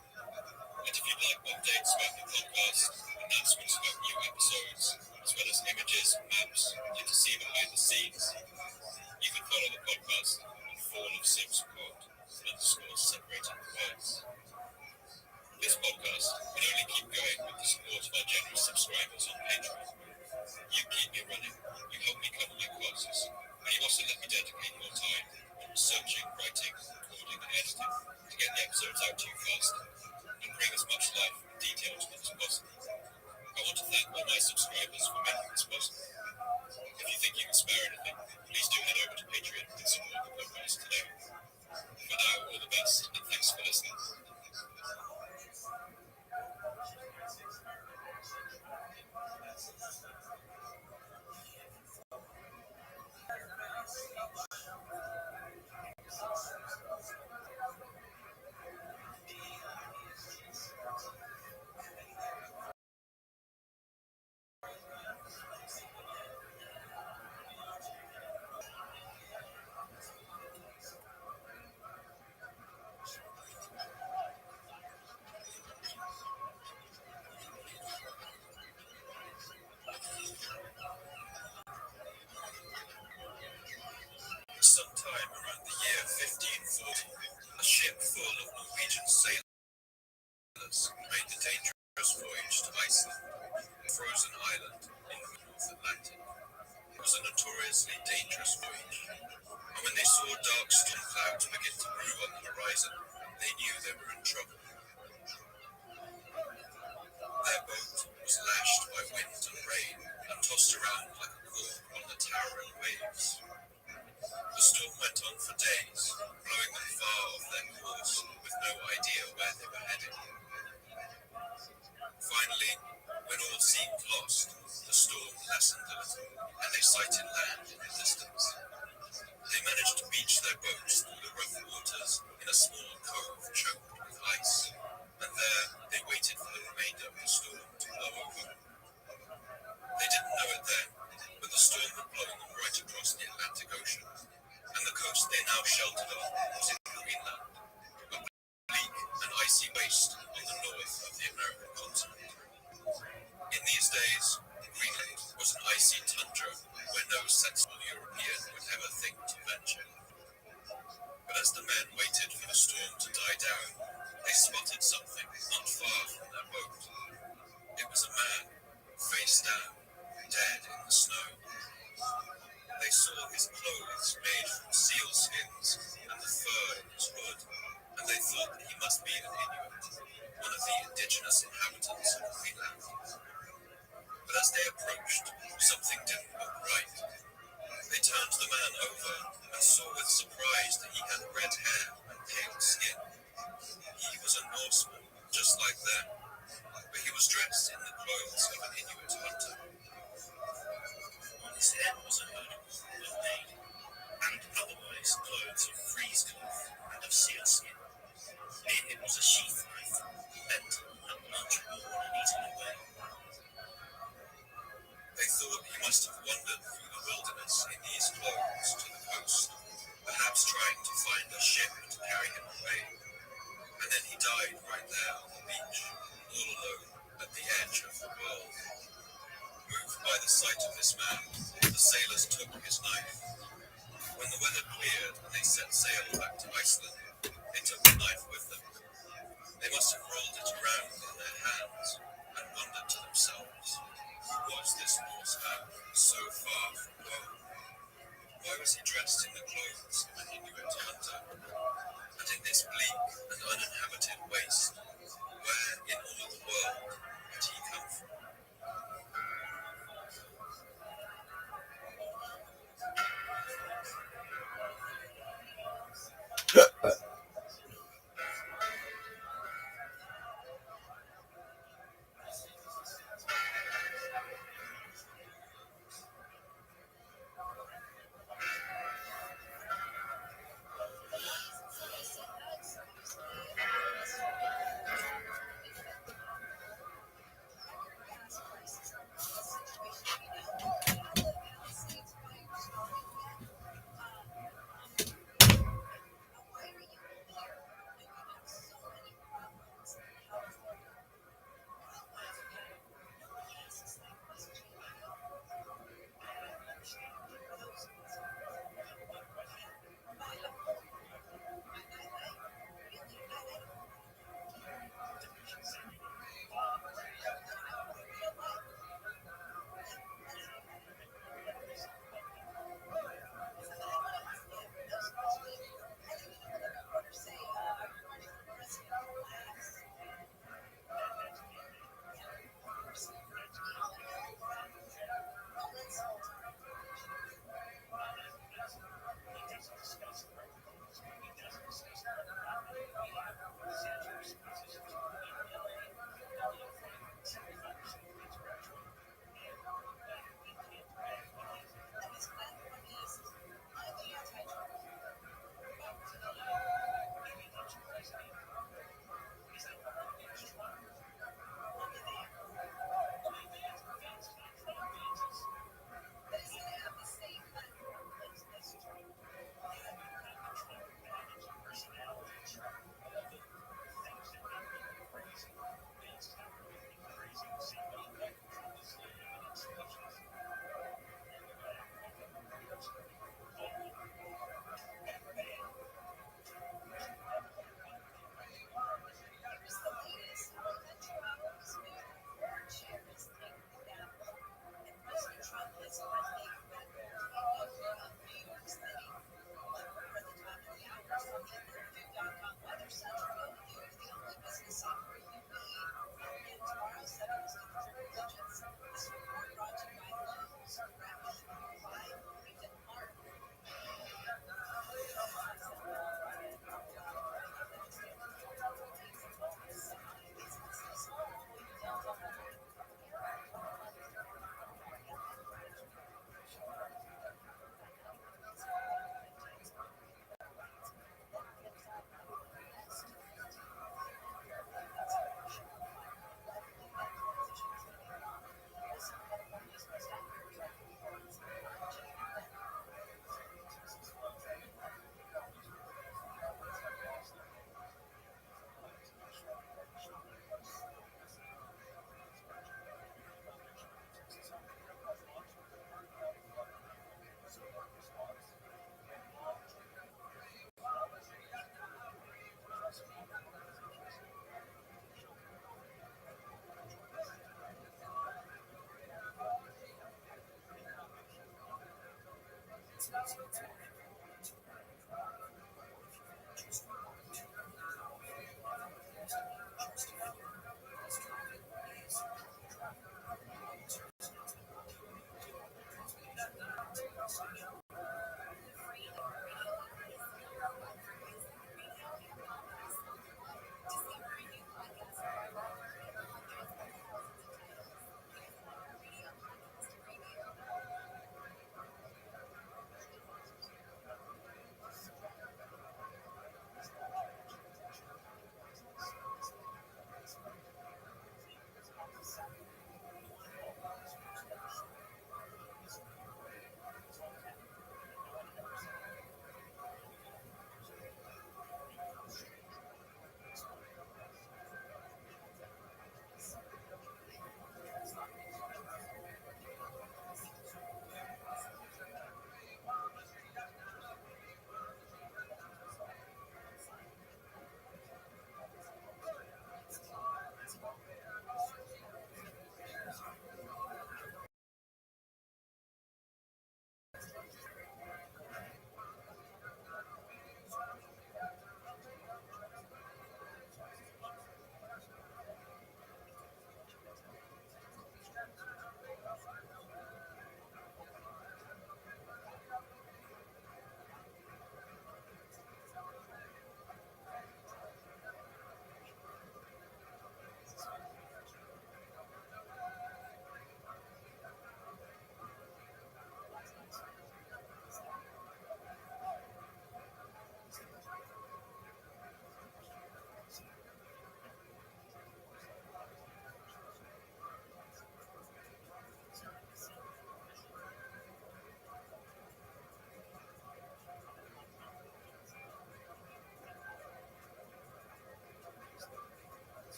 And if you'd like updates about the podcast, announcements about new episodes, as well as images, maps, and to see behind the scenes, you can follow the podcast on Fall of Civs Pod _separated words. This podcast can only keep going with the support of our generous subscribers on Patreon. You keep me running, you help me cover my costs, and you also let me dedicate more time on researching, writing, recording, and editing to get the episodes out to you faster and bring as much life and detail to them as possible. I want to thank all my subscribers for making this possible. If you think you can spare anything, please do head over to Patreon and support the podcast today. For now, all the best, and thanks for listening. Sometime around the year 1540, a ship full of Norwegian sailors made the dangerous voyage to Iceland, a frozen island in the North Atlantic. It was a notoriously dangerous voyage, and when they saw dark storm clouds begin to brew on the horizon, they knew they were in trouble. tossed around like a cork on the towering waves. The storm went on for days, blowing them far off their course, with no idea where they were headed. Finally, when all seemed lost, the storm lessened a little, and they sighted land in the distance. They managed to beach their boats through the rough waters in a small cove choked with ice, and there they waited for the remainder of the storm to blow over. They didn't know it then, but the storm had blown them right across the Atlantic Ocean, and the coast they now sheltered on was in Greenland, a bleak and icy waste on the north of the American continent. In these days, Greenland was an icy tundra where no sensible European would ever think to venture. But as the men waited for the storm to die down, they spotted something not far from their boat. It was a man, face down, dead in the snow. They saw his clothes made from seal skins and the fur in his hood, and they thought that he must be an Inuit, one of the indigenous inhabitants of Greenland. But as they approached, something didn't look right. They turned the man over and saw with surprise that he had red hair and pale skin. He was a Norseman, just like them, but he was dressed in the clothes of an Inuit hunter. On his head was a hood, well-made, and otherwise clothes of frieze cloth and of sealskin. In it was a sheath knife, bent and much worn and eaten away. They thought he must have wandered through the wilderness in these clothes to the coast, perhaps trying to find a ship to carry him away. And then he died right there on the beach, all alone at the edge of the world. Moved by the sight of this man, the sailors took his knife. When the weather cleared and they set sail back to Iceland, they took the knife with them. They must have rolled it around in their hands and wondered to themselves, who was this Norse man so far from home? Why was he dressed in the clothes of an Inuit hunter? And in this bleak and uninhabited waste, where in all the world had he come from?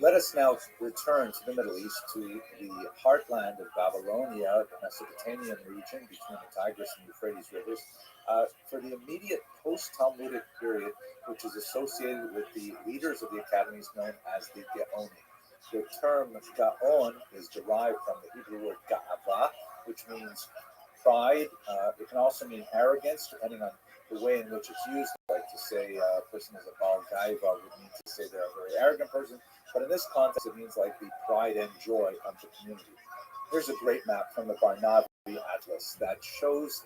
Let us now return to the Middle East, to the heartland of Babylonia, the Mesopotamian region between the Tigris and Euphrates rivers, for the immediate post-Talmudic period, which is associated with the leaders of the academies known as the Geonim. The term Gaon is derived from the Hebrew word Ga'ava, which means pride. It can also mean arrogance, depending on the way in which it's used. Like to say a person is a Baal Gaiva would mean to say they're a very arrogant person. But in this context, it means like the pride and joy of the community. Here's a great map from the Barnavi Atlas that shows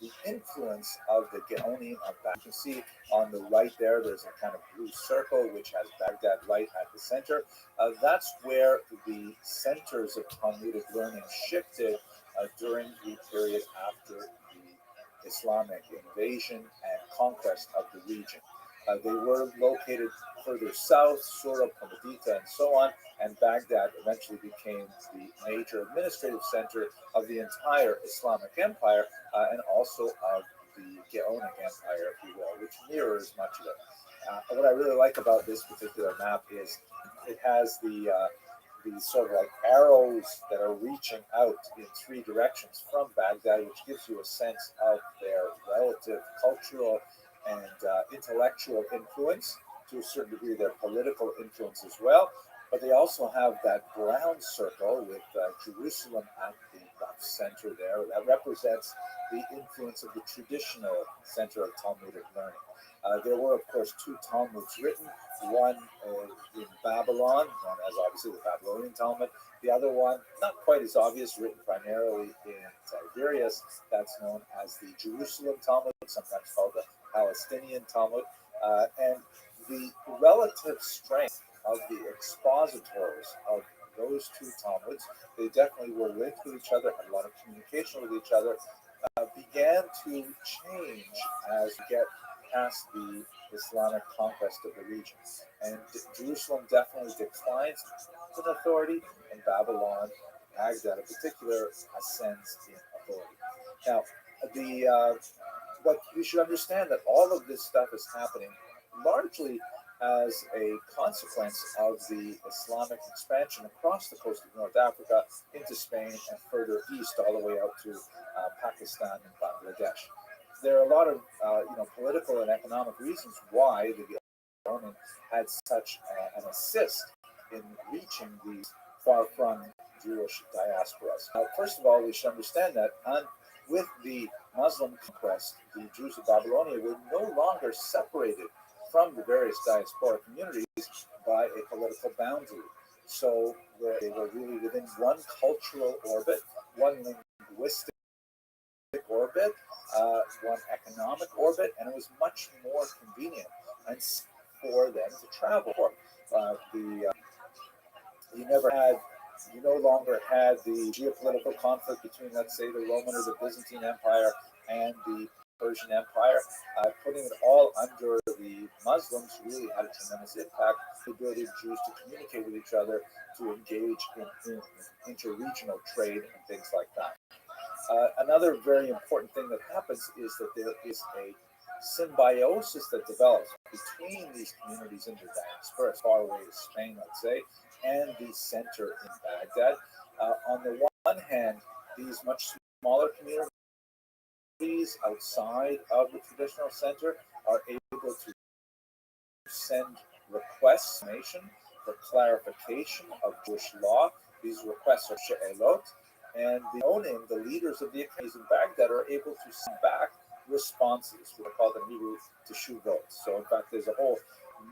the influence of the Geonim of Baghdad. You can see on the right there, there's a kind of blue circle which has Baghdad right at the center. That's where the centers of Talmudic learning shifted during the period after the Islamic invasion and conquest of the region. They were located further south, Surah, Pomodita, and so on, and Baghdad eventually became the major administrative center of the entire Islamic empire and also of the Geonic Empire, if you will, which mirrors much of it. What I really like about this particular map is it has the sort of like arrows that are reaching out in three directions from Baghdad, which gives you a sense of their relative cultural and intellectual influence, to a certain degree their political influence as well. But they also have that brown circle with Jerusalem at the rough center there. That represents the influence of the traditional center of Talmudic learning. There were, of course, two Talmuds written, one in Babylon, known as obviously the Babylonian Talmud, the other one, not quite as obvious, written primarily in Tiberias, that's known as the Jerusalem Talmud, sometimes called the Palestinian Talmud, and the relative strength of the expositors of those two Talmuds, they definitely were linked with each other, had a lot of communication with each other, began to change as we get past the Islamic conquest of the region. And Jerusalem definitely declines in authority, and Babylon, Baghdad in particular, ascends in authority. Now, what you should understand that all of this stuff is happening largely as a consequence of the Islamic expansion across the coast of North Africa into Spain and further east all the way out to Pakistan and Bangladesh. There are a lot of political and economic reasons why the Geonim had such an assist in reaching these far from Jewish diasporas. First of all, we should understand that with the Muslim conquest, the Jews of Babylonia were no longer separated from the various diasporic communities by a political boundary. So they were really within one cultural orbit, one linguistic orbit, one economic orbit, and it was much more convenient and for them to travel. You no longer had the geopolitical conflict between, let's say, the Roman or the Byzantine Empire and the Persian Empire. Putting it all under the Muslims really had a tremendous impact. The ability of Jews to communicate with each other, to engage in interregional trade and things like that. Another very important thing that happens is that there is a symbiosis that develops between these communities in the diaspora, as far away as Spain, let's say, and the center in Baghdad. On the one hand, these much smaller communities outside of the traditional center are able to send requests for clarification of Jewish law. These requests are she'elot, and the Onim, the leaders of the academies in Baghdad, are able to send back responses, what are called in Hebrew teshuvot. So in fact, there's a whole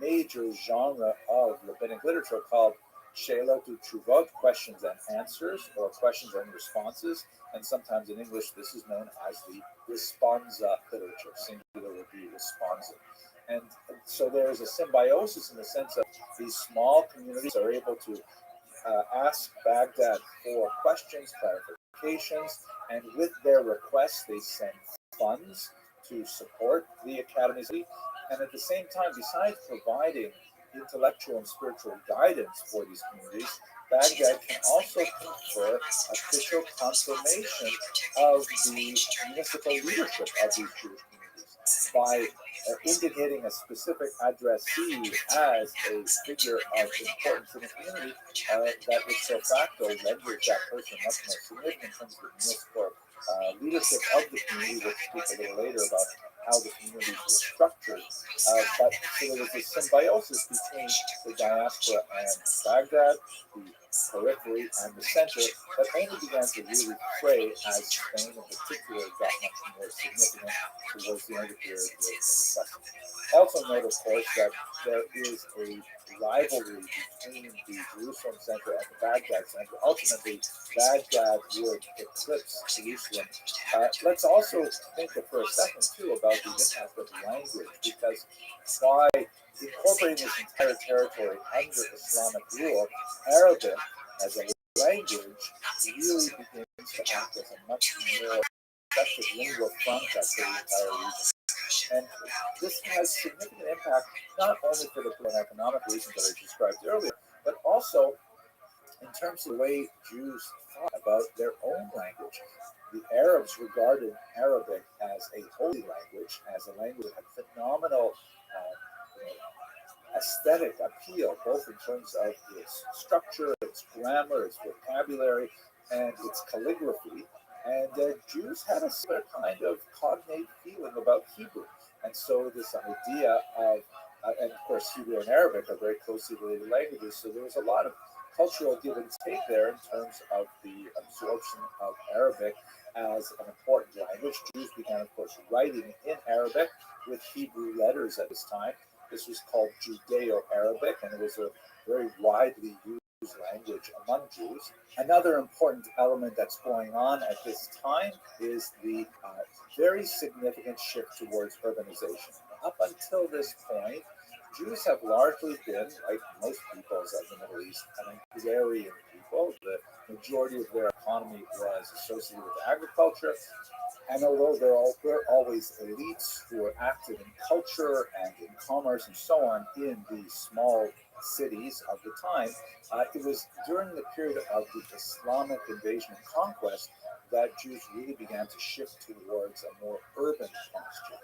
major genre of rabbinic literature called she'elot u'teshuvot, questions and answers, or questions and responses. And sometimes in English, this is known as the responsa literature. Singular would be responsa. And so there is a symbiosis in the sense of these small communities are able to ask Baghdad for questions, clarifications, and with their requests, they send funds to support the academies. And at the same time, besides providing intellectual and spiritual guidance for these communities, Baghdad can also confer official confirmation of the municipal leadership of these Jewish communities by indicating a specific addressee as a figure of importance in the community, that ipso facto renders that person much more significant in terms of the municipal leadership of the community. We'll speak a little later about how the communities were structured. But so there was this symbiosis between the diaspora and Baghdad, the periphery and the center, that only began to really fray as Spain in particular got much more significant towards the end of the period with the Custom. Also note, of course, that there is a rivalry between the Jerusalem center and the Baghdad center. Ultimately, Baghdad would eclipse Jerusalem. Let's also think for a second, too, about the impact of language, because by incorporating this entire territory under Islamic rule, Arabic as a language really begins to act as a much more effective lingua franca for the entire region. And this has significant impact not only for the economic reasons that I described earlier, but also in terms of the way Jews thought about their own language. The Arabs regarded Arabic as a holy language, as a language that had phenomenal aesthetic appeal, both in terms of its structure, its grammar, its vocabulary, and its calligraphy. And Jews had a similar kind of cognate feeling about Hebrew. And so this idea of, and of course, Hebrew and Arabic are very closely related languages, so there was a lot of cultural give and take there in terms of the absorption of Arabic as an important language. Jews began, of course, writing in Arabic with Hebrew letters at this time. This was called Judeo-Arabic, and it was a very widely used language among Jews. Another important element that's going on at this time is the very significant shift towards urbanization. Up until this point, Jews have largely been, like most peoples of the Middle East, an agrarian people. The majority of their economy was associated with agriculture. And although there were always elites who were active in culture and in commerce and so on in the small cities of the time, it was during the period of the Islamic invasion and conquest that Jews really began to shift towards a more urban posture.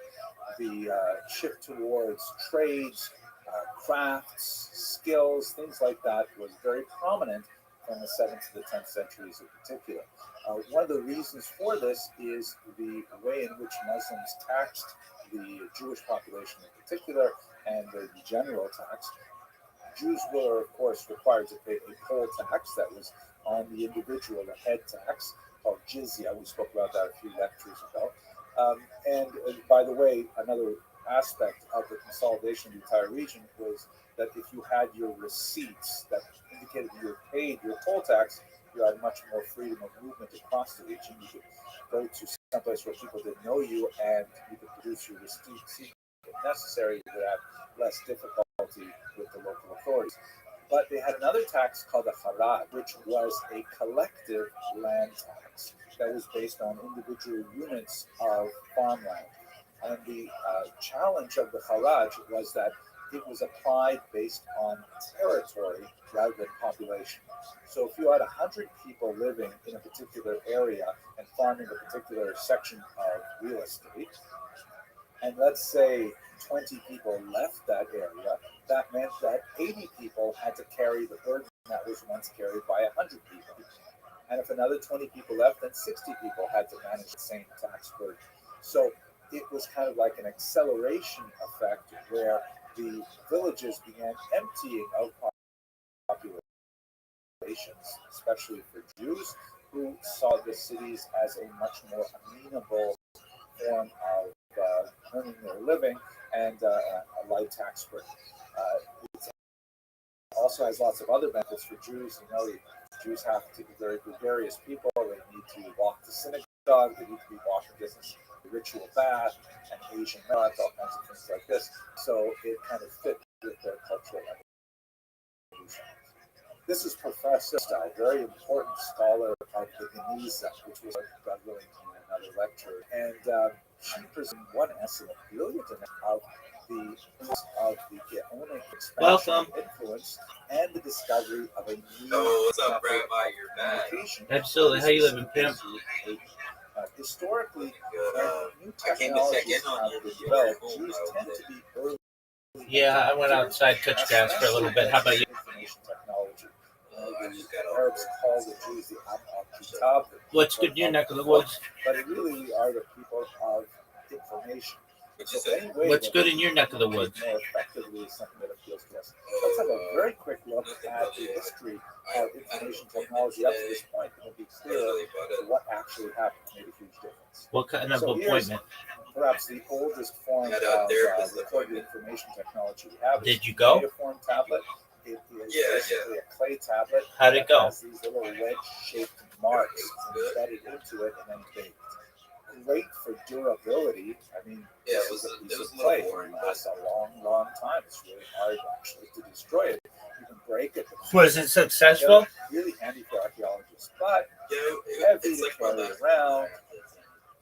The shift towards trades, crafts, skills, things like that was very prominent from the 7th to the 10th centuries in particular. One of the reasons for this is the way in which Muslims taxed the Jewish population in particular and the general tax. Jews were, of course, required to pay a poll tax that was on the individual, a head tax called jizya. We spoke about that a few lectures ago. And by the way, another aspect of the consolidation of the entire region was that if you had your receipts that indicated you had paid your poll tax, you had much more freedom of movement across the region. You could go to someplace where people didn't know you, and you could produce your receipts if necessary. You would have less difficulty with the local authorities. But they had another tax called the haraj, which was a collective land tax that was based on individual units of farmland. And the challenge of the haraj was that it was applied based on territory rather than population. So if you had 100 people living in a particular area and farming a particular section of real estate, and let's say 20 people left that area, that meant that 80 people had to carry the burden that was once carried by 100 people. And if another 20 people left, then 60 people had to manage the same tax burden. So it was kind of like an acceleration effect where the villages began emptying of populations, especially for Jews, who saw the cities as a much more amenable form of earning their living and a light tax burden. It also has lots of other benefits for Jews. You know, Jews have to be very gregarious people. They need to walk to synagogue. They need to be walking distance, ritual bath, and Asian nuts, all kinds of things like this. So it kind of fit with their cultural evolution. This is Professor Stein, very important scholar of the Geniza, which was God willing in another lecture. And she presented one essay, a brilliant of the Geonic expansion influence and the discovery of a new what's up, Brad? By your back. Absolutely. How you living, pimp? Historically, new I came to check technologies in on have you. been You were developed. home, Jews I was tend there. to be early. Yeah, I went outside, touched grass for a little bit. How about you? Information technology. I just got over Arabs call the Jews the Kitab. What's good in your neck of the woods? But really, we are the people of information. What you So say? any way What's that good we in your can neck of the communicate woods? more effectively is something that appeals to us. Let's have a very quick look at the history of information technology up to this point, and it'll be clearer what actually happened. Made a huge difference. What kind of So here's appointment? perhaps the oldest form Had of a therapist recorded information technology we have. Did It's you a go? cuneiform tablet. It is Yeah, basically a clay tablet. How'd it that go? has these little wedge-shaped marks embedded into it and then baked. Great for durability. I mean, Yeah, this it was is a a piece little of clay. boring, It lasts a long, long time. It's really hard actually to destroy it. You can break it. Was it successful? Really handy for archaeologists, but Yeah, heavy it's to like my carry last around,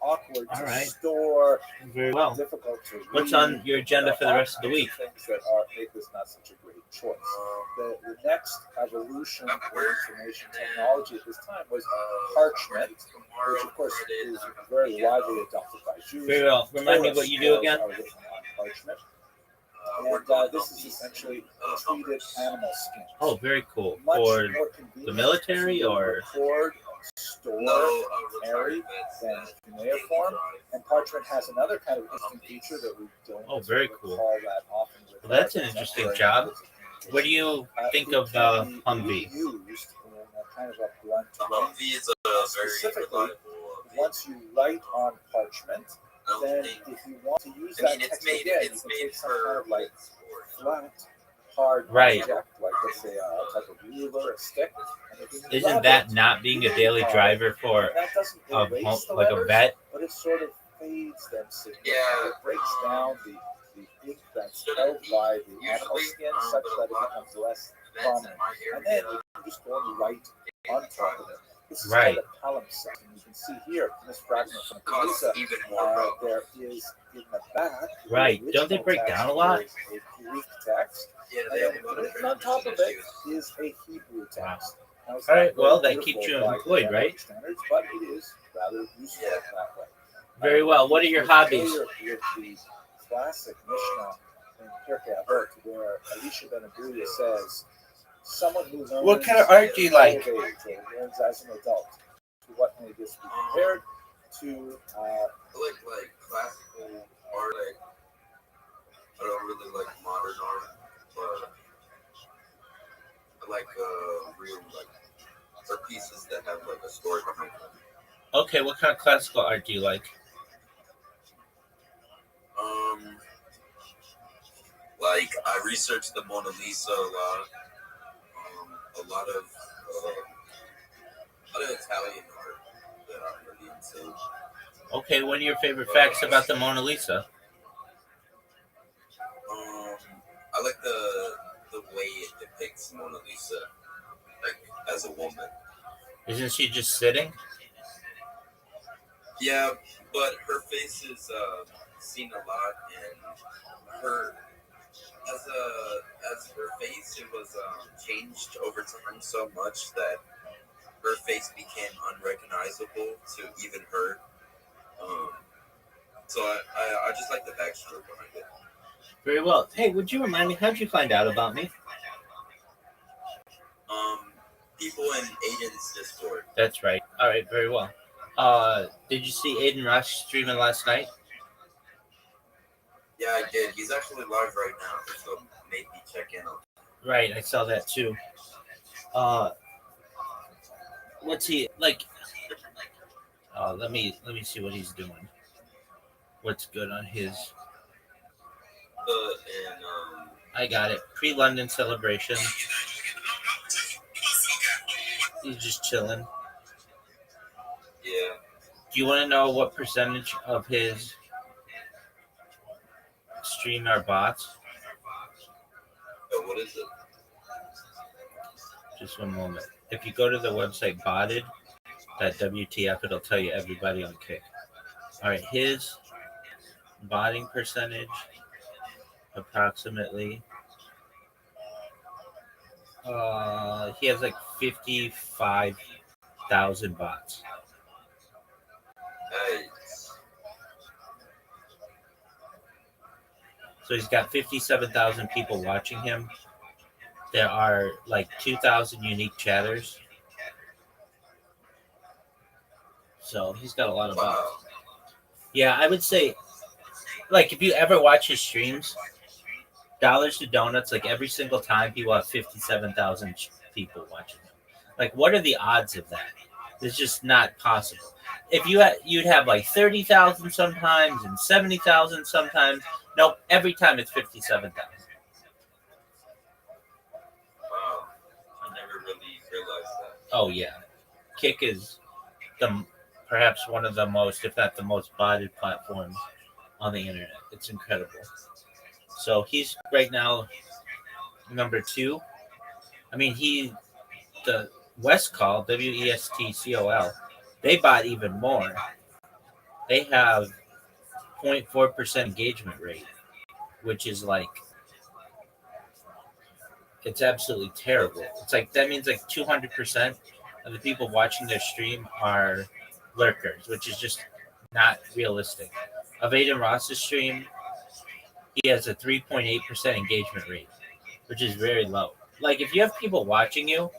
awkward All to right. store, Very well. difficult to read. What's on your agenda for the rest of the week? Things that make this not such a great choice. The next evolution of information technology at this time was parchment, which of course is very widely adopted by Jews. Very well. Remind me what you do again. Are written on parchment. And this is essentially treated animal skin. Oh, very cool. Much For more convenient the military to or? record, store, carry than cuneiform. And parchment has another kind of interesting feature that we don't Oh, very recall cool. that often with Well, that's an our interesting contemporary job. methods of communication. What do you think It of can the be Humvee? reused in a kind of a blunt The way. Humvee is a very Specifically, reliable once you write on parchment, I don't then think- if you want to use I that mean, it's text made again, it's you can made take some kind for of like sport. flat, hard Right. object, like let's say a type of ruler, a stick. And if you Isn't rub that it not being a really daily hard, driver for that doesn't a erase the like a letters, vet? but it sort of fades them significantly. Yeah, It breaks down the ink that's held by the animal skin such that it becomes less prominent. And then you can just go and write on top of it. This is Right. called a palimpsest. And you can see here in this fragment from Costs Calusa, even more. there is in the back. the Right. Don't they original break text down a lot? is a Greek text. Yeah, And they then have a lot of written on top of it is a Hebrew text. Now, it's All not right, well, very that keeps beautiful you by employed, contemporary right? Standards, but it is rather useful Yeah. that way. Very well. What are your You're hobbies? familiar with the classic Mishnah in Pirkei Avot, where Elisha ben Abuya says, "Someone who learns What kind of art do you like?" at age or learns as an adult, to what may this be compared to?" I like classical art. I don't really like modern art, but I like real or pieces that have like a story behind them. Okay, what kind of classical art do you like? Like I researched the Mona Lisa a lot. A lot of Italian art that I'm really into. Okay, what are your favorite facts about the Mona Lisa? I like the way it depicts Mona Lisa, like as a woman. Isn't she just sitting? Yeah, but her face is seen a lot, and her as her face it was changed over time so much that her face became unrecognizable to even her. So I just like the backstory behind it. Very well. Hey, would you remind me, how'd you find out about me? People in Aiden's Discord. That's right. All right, very well. Did you see Aiden Rush streaming last night? Yeah, I did. He's actually live right now, so maybe check in on him. Right, I saw that too. What's he like? Let me see what he's doing. What's good on his? I got it. Pre-London celebration. He's just chilling. Yeah. Do you want to know what percentage of his stream are bots? Oh, what is it? Just one moment. If you go to the website botted.wtf, it'll tell you everybody on Kick. All right, his botting percentage approximately. He has like 55,000 bots. So he's got 57,000 people watching him. There are like 2,000 unique chatters. So he's got a lot of bots. Yeah, I would say, like, if you ever watch his streams, Dollars to Donuts, like every single time he will have 57,000 people watching him. Like, what are the odds of that? It's just not possible. If you'd have like 30,000 sometimes and 70,000 sometimes. Nope, every time it's 57,000. Wow, I never really realized that. Oh yeah, Kick is perhaps one of the most, if not the most, botted platforms on the internet. It's incredible. So he's right now number 2. I mean, the Westcall, Westcol, they bought even more. They have 0.4% engagement rate, which is like, it's absolutely terrible. It's like, that means like 200% of the people watching their stream are lurkers, which is just not realistic. Of Aiden Ross's stream, he has a 3.8% engagement rate, which is very low. Like, if you have people watching you,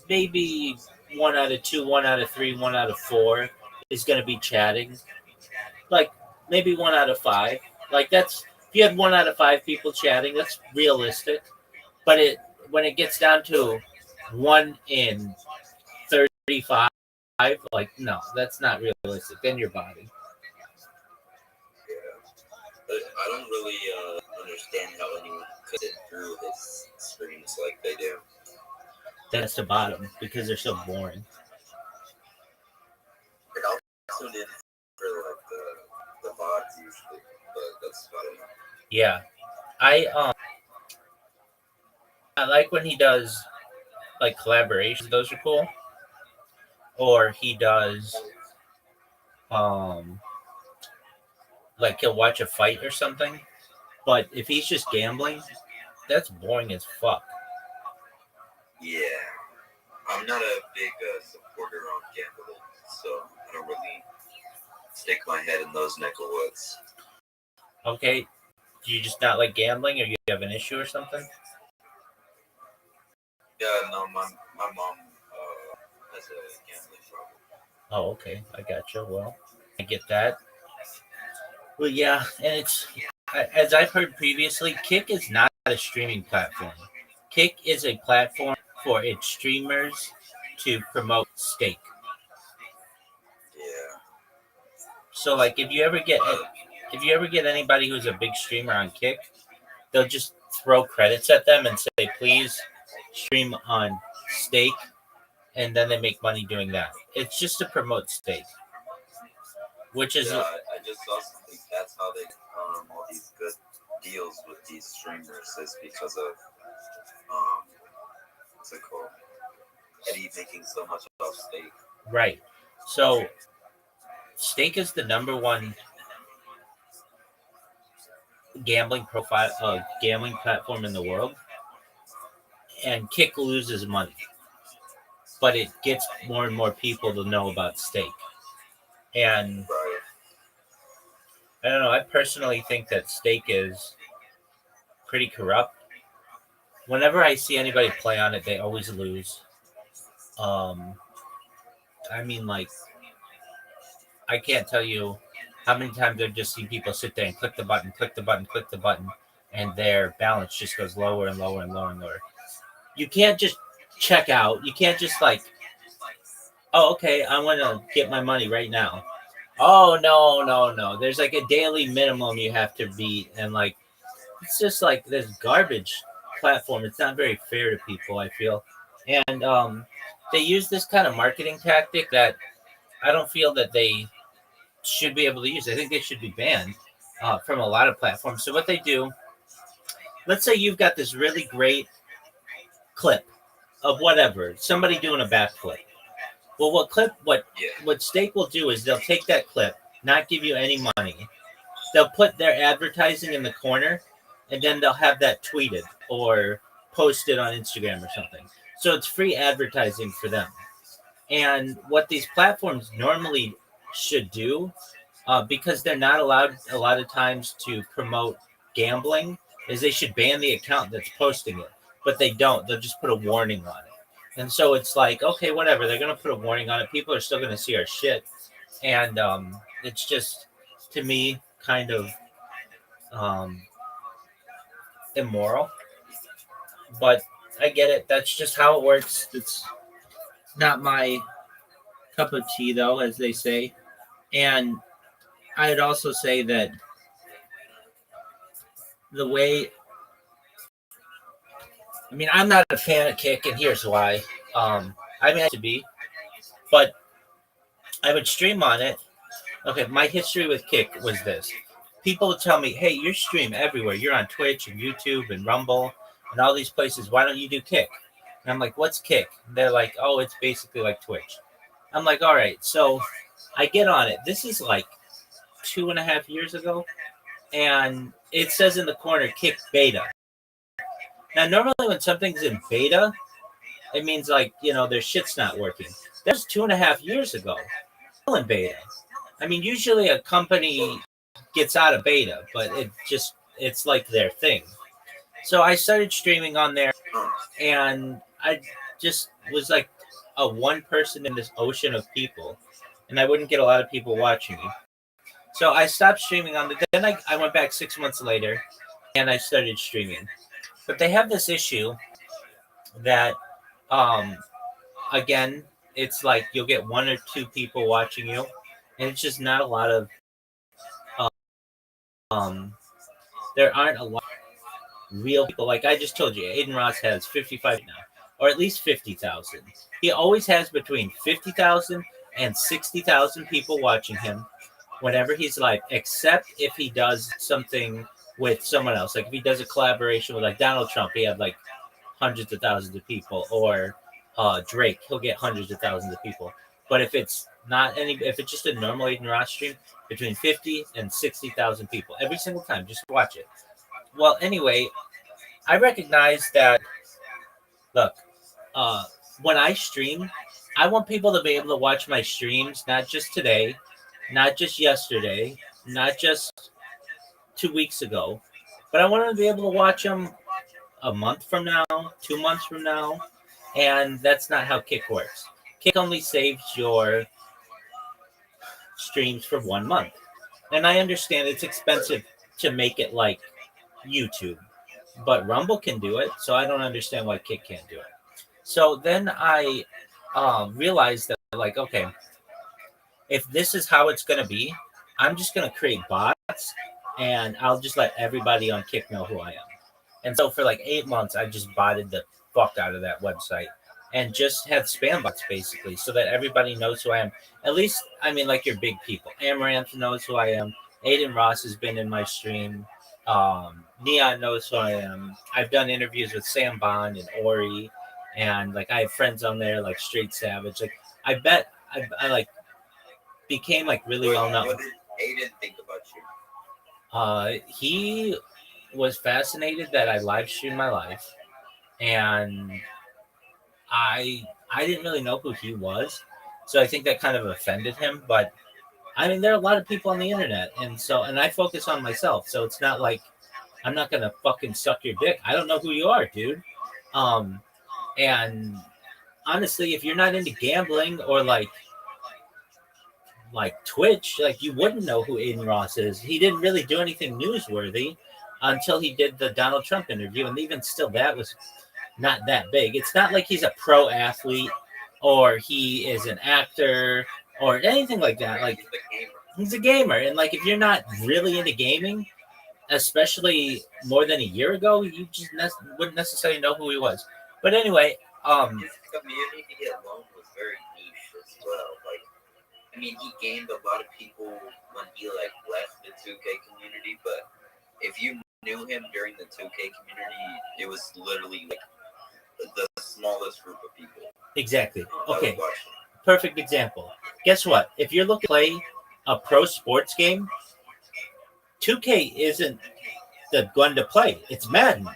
maybe 1 out of 2, 1 out of 3, 1 out of 4 is going to be chatting. Like, maybe 1 out of 5. Like, that's, if you had 1 out of 5 people chatting, that's realistic. But when it gets down to 1 in 35, like, no, that's not realistic. Then you're botting. Yeah, but I don't really understand how anyone could sit through his streams like they do. That's the bottom because they're so boring. Like, I'll tune in for like the VODs usually, but that's about it. Yeah, I like when he does like collaborations. Those are cool. Or he does like he'll watch a fight or something. But if he's just gambling, that's boring as fuck. Yeah, I'm not a big supporter on gambling, so I don't really stick my head in those neck of woods. Okay, do you just not like gambling, or you have an issue or something? Yeah, no, my mom has a gambling problem. Oh, okay, I gotcha. Well, I get that. Well, yeah, and it's, as I've heard previously, Kick is not a streaming platform. Kick is a platform for its streamers to promote stake. Yeah. So, like, if you ever get anybody who's a big streamer on Kick, they'll just throw credits at them and say, "Please stream on stake," and then they make money doing that. It's just to promote stake, which is, Yeah, I just saw something. That's how they all these good deals with these streamers is because of what's it called? Eddie making so much off stake. right. So stake is the number one gambling platform in the world, and Kick loses money, but it gets more and more people to know about stake. And Right. I don't know, I personally think that stake is pretty corrupt. Whenever I see anybody play on it, they always lose. I mean, like, I can't tell you how many times I've just seen people sit there and click the button, click the button, click the button, and their balance just goes lower and lower and lower and lower. You can't just check out. You can't just like, oh, okay, I want to get my money right now. Oh, no. There's like a daily minimum you have to beat. And like, it's just like this garbage platform. It's not very fair to people, I feel. And they use this kind of marketing tactic that I don't feel that they should be able to use. I think they should be banned from a lot of platforms. So what they do, let's say you've got this really great clip of whatever, somebody doing a backflip. Well, what Stake will do is they'll take that clip, not give you any money. They'll put their advertising in the corner, and then they'll have that tweeted or posted on Instagram or something. So it's free advertising for them. And what these platforms normally should do because they're not allowed a lot of times to promote gambling, is they should ban the account that's posting it. But they don't. They'll just put a warning on it. And so it's like, okay, whatever. They're going to put a warning on it. People are still going to see our shit. And it's just, to me, kind of um, immoral. But I get it. That's just how it works. It's not my cup of tea, though, as they say. And I'd also say that the way, I mean, I'm not a fan of Kick, and here's why. I mean, I to be, but I would stream on it. Okay, my history with Kick was this. People would tell me, hey, you're stream everywhere. You're on Twitch and YouTube and Rumble and all these places. Why don't you do Kick? And I'm like, what's Kick? And they're like, oh, it's basically like Twitch. I'm like, all right. So I get on it. This is like 2.5 years ago. And it says in the corner, Kick beta. Now, normally when something's in beta, it means like, their shit's not working. That's 2.5 years ago. Still in beta. I mean, usually a company gets out of beta, but it's like their thing. So I started streaming on there, and I just was like a one person in this ocean of people, and I wouldn't get a lot of people watching me. So I stopped streaming on the. Then I went back 6 months later, and I started streaming. But they have this issue that, again, it's like you'll get 1 or 2 people watching you, and it's just not a lot of. There aren't a lot of real people. Like I just told you, Aiden Ross has 55 now, or at least 50,000. He always has between 50,000 and 60,000 people watching him whenever he's live, except if he does something with someone else. Like if he does a collaboration with like Donald Trump, he had like hundreds of thousands of people, or Drake, he'll get hundreds of thousands of people. But if it's if it's just a normal Aiden Ross stream, between 50 and 60,000 people every single time, just watch it. Well, anyway, I recognize that. Look, when I stream, I want people to be able to watch my streams, not just today, not just yesterday, not just 2 weeks ago, but I want them to be able to watch them a month from now, 2 months from now, and that's not how Kick works. Kick only saves your streams for 1 month. And I understand it's expensive to make it like YouTube, but Rumble can do it, so I don't understand why Kick can't do it. So then I realized that, like, okay, if this is how it's going to be, I'm just going to create bots, and I'll just let everybody on Kick know who I am. And so for like 8 months, I just botted the fuck out of that website and just had spam bots basically, so that everybody knows who I am. At least, I mean, like your big people. Amaranth knows who I am. Aiden Ross has been in my stream. Neon knows who I am. I've done interviews with Sam Bond and Ori, and like I have friends on there like Straight Savage. Like I bet I like became like really well known. What did Aiden think about you? He was fascinated that I live streamed my life, and I didn't really know who he was, so I think that kind of offended him. But I mean, there are a lot of people on the internet, and I focus on myself, so it's not like I'm not gonna fucking suck your dick. I don't know who you are, dude. And honestly, if you're not into gambling or like Twitch, like you wouldn't know who Aiden Ross is. He didn't really do anything newsworthy until he did the Donald Trump interview, and even still, that was not that big. It's not like he's a pro athlete or he is an actor or anything like that. Like he's a gamer, and like if you're not really into gaming, especially more than a year ago, you just wouldn't necessarily know who he was. But anyway, His community alone was very niche as well. Like, I mean, he gained a lot of people when he like left the 2K community, but if you knew him during the 2K community, it was literally like the smallest group of people. Exactly. Okay. Perfect example. Guess what? If you're looking to play a pro sports game, 2K isn't the gun to play. It's Madden.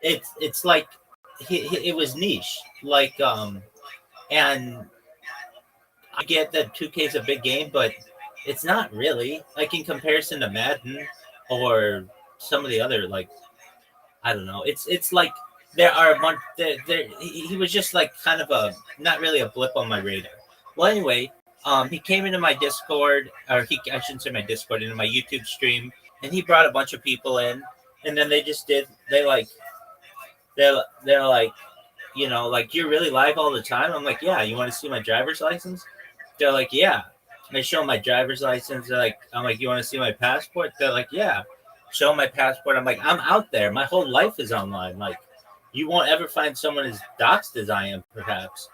It's like it was niche. Like and I get that 2K is a big game, but It's not really like in comparison to Madden or some of the other like I don't know. It's like there are a bunch. He was just like kind of a not really a blip on my radar. Well, anyway, he came into my Discord, or I shouldn't say my Discord, into my YouTube stream, and he brought a bunch of people in, and then they just did. They're like, you know, like you're really live all the time. I'm like, yeah. You want to see my driver's license? They're like, yeah. They show my driver's license. They're like, I'm like, you want to see my passport? They're like, yeah. Show my passport. I'm like, I'm out there. My whole life is online. Like, you won't ever find someone as doxxed as I am, perhaps.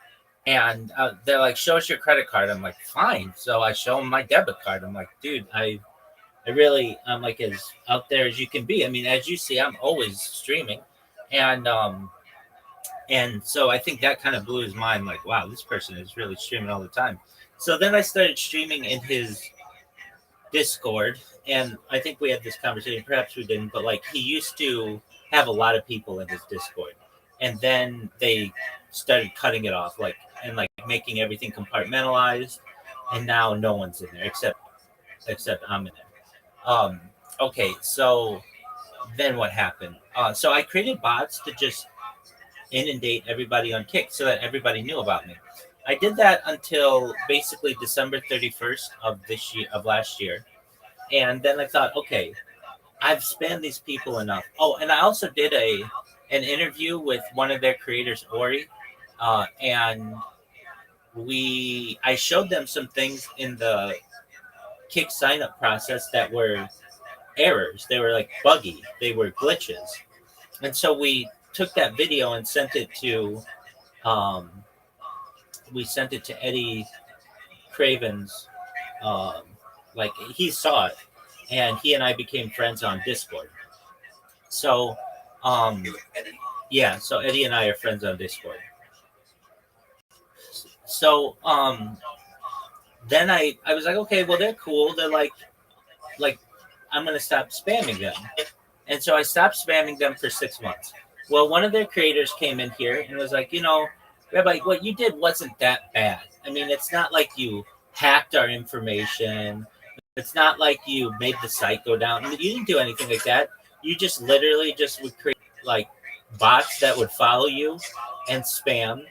And they're like, show us your credit card. I'm like, fine. So I show them my debit card. I'm like, dude, I'm like as out there as you can be. I mean, as you see, I'm always streaming, and so I think that kind of blew his mind. Like, wow, this person is really streaming all the time. So then I started streaming in his Discord, and I think we had this conversation. Perhaps we didn't, but like he used to have a lot of people in his Discord, and then they started cutting it off, like making everything compartmentalized, and now no one's in there except I'm in there. Okay, so then what happened? So I created bots to just inundate everybody on Kick so that everybody knew about me. I did that until basically December 31st of last year. And then I thought, okay, I've spammed these people enough. Oh, and I also did an interview with one of their creators, Ori, and I showed them some things in the Kick sign up process that were errors. They were like buggy. They were glitches. And so we took that video and sent it to Eddie Craven's. Um, like he saw it, and he and I became friends on Discord. So, yeah. So Eddie and I are friends on Discord. So, then I was like, okay, well they're cool. They're like I'm gonna stop spamming them, and so I stopped spamming them for 6 months. Well, one of their creators came in here and was like, Rabbi, what you did wasn't that bad. I mean, it's not like you hacked our information. It's not like you made the site go down. I mean, you didn't do anything like that. You just literally just would create like bots that would follow you and spam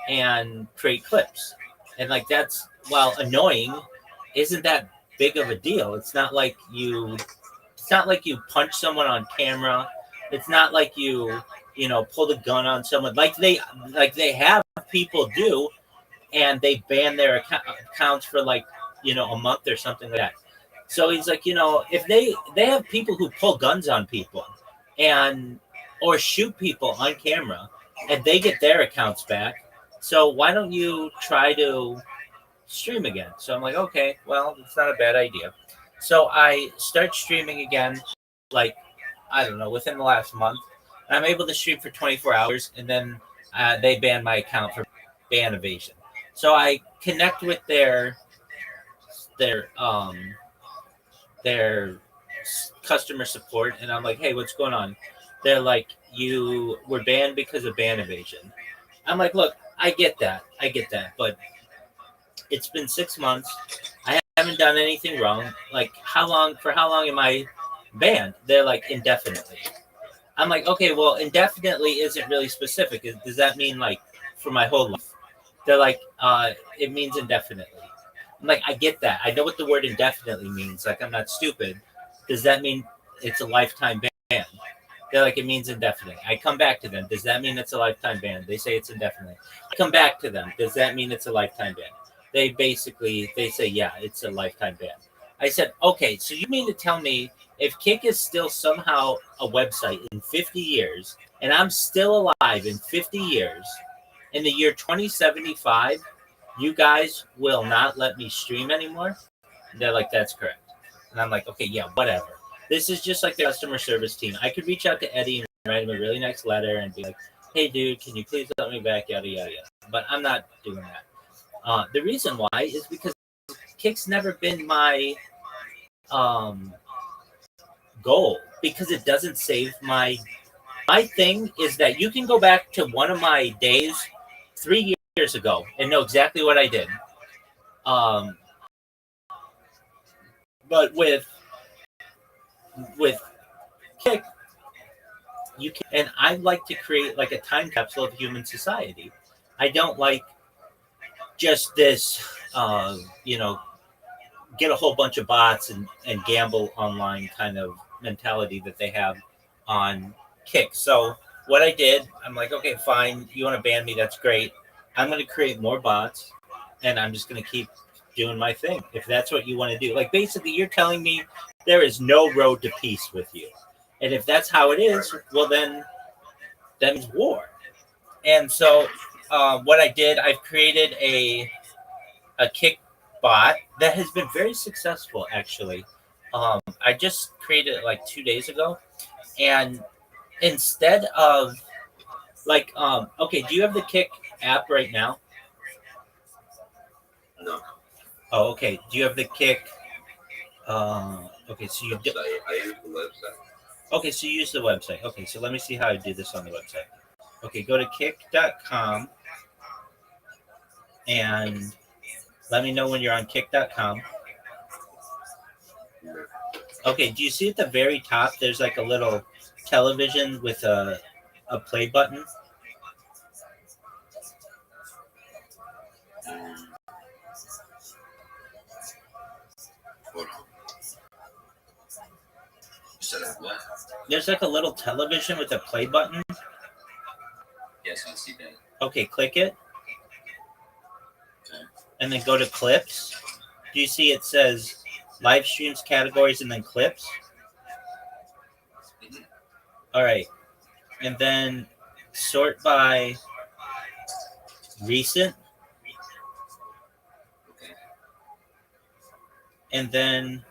and create clips. And like that's while annoying, isn't that big of a deal. It's not like you punch someone on camera. It's not like you pull the gun on someone like they have people do, and they ban their accounts for a month or something like that. So he's like, if they have people who pull guns on people and or shoot people on camera and they get their accounts back. So why don't you try to stream again? So I'm like, okay, well, it's not a bad idea. So I start streaming again, like, I don't know, within the last month. I'm able to stream for 24 hours, and then they ban my account for ban evasion. So I connect with their customer support, and I'm like, hey, what's going on? They're like, you were banned because of ban evasion. I'm like, look, I get that, but it's been 6 months. I haven't done anything wrong. Like, for how long am I banned? They're like, indefinitely. I'm like, okay, well, indefinitely isn't really specific. Does that mean like for my whole life? They're like, it means indefinitely. I'm like, I get that. I know what the word indefinitely means. Like, I'm not stupid. Does that mean it's a lifetime ban? They're like, it means indefinite. I come back to them. Does that mean it's a lifetime ban? They say it's indefinite. I come back to them. Does that mean it's a lifetime ban? They say, yeah, it's a lifetime ban. I said, okay, so you mean to tell me if Kick is still somehow a website in 50 years, and I'm still alive in 50 years, in the year 2075, you guys will not let me stream anymore? And they're like, that's correct. And I'm like, okay, yeah, whatever. This is just like the customer service team. I could reach out to Eddie and write him a really nice letter and be like, hey, dude, can you please let me back, yada, yada, yada. But I'm not doing that. The reason why is because Kick's never been my goal, because it doesn't save my thing is that you can go back to one of my days 3 years ago and know exactly what I did. But with Kick, you can, and I like to create like a time capsule of human society. I don't like just this, you know, get a whole bunch of bots and gamble online kind of mentality that they have on Kick. So what I did, I'm like, okay, fine, you want to ban me? That's great. I'm going to create more bots, and I'm just going to keep doing my thing. If that's what you want to do, like basically, you're telling me there is no road to peace with you, and if that's how it is, well then that means war. And so, what I did, I've created a Kick bot that has been very successful actually. I just created it like 2 days ago, and instead of like, okay, do you have the Kick app right now? No. Oh, okay. Do you have the Kick? Okay, so you do. I use the website. Okay, so you use the website. Okay, so let me see how I do this on the website. Okay, go to kick.com and let me know when you're on kick.com. Okay, do you see at the very top there's like a little television with a play button? Hold on. You said that what? There's like a little television with a play button. Yes, I see that. Okay, click it. Okay. And then go to clips. Do you see it says live streams, categories, and then clips? Mhm. All right. And then sort by recent. Okay. And then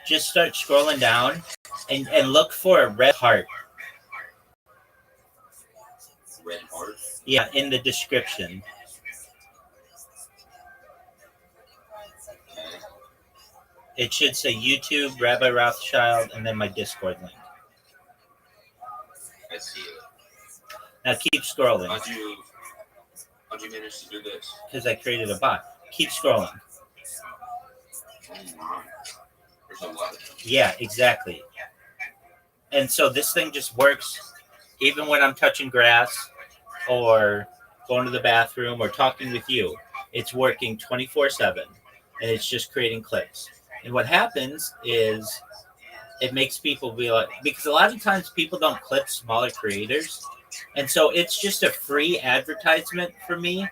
just start scrolling down and look for a red heart. Red heart. Yeah, in the description. Okay. It should say YouTube, Rabbi Rothschild, and then my Discord link. I see it. Now keep scrolling How'd you manage to do this? because I created a bot. Keep scrolling. Oh my. There's a lot of them. Yeah, exactly. And so this thing just works even when I'm touching grass or going to the bathroom or talking with you. It's working 24/7 and it's just creating clips. And what happens is it makes people be like, because a lot of times people don't clip smaller creators. And so it's just a free advertisement for me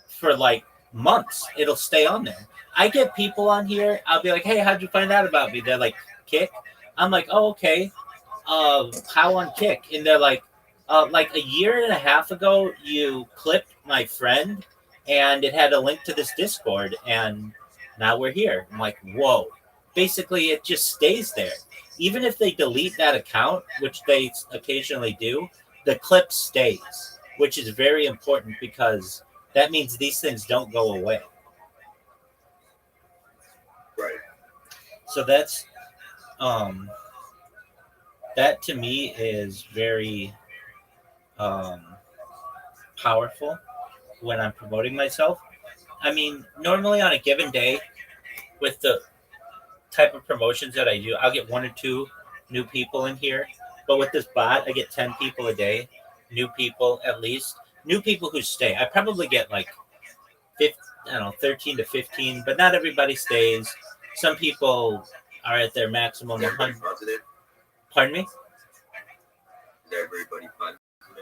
for like months. It'll stay on there. I get people on here. I'll be like, hey, how'd you find out about me? They're like, Kick. I'm like, oh, okay. How on Kick? And they're like a year and a half ago, you clipped my friend and it had a link to this Discord. And now we're here. I'm like, whoa. Basically, it just stays there. Even if they delete that account, which they occasionally do, the clip stays, which is very important because that means these things don't go away. Right. So that's that to me is very powerful when I'm promoting myself. I mean, normally on a given day, with the type of promotions that I do, I'll get 1 or 2 new people in here. But with this bot, I get 10 people a day, new people at least, new people who stay. I probably get like 15, I don't know, 13 to 15, but not everybody stays. Some people are at their maximum. Is everybody positive? Pardon me? Is everybody positive?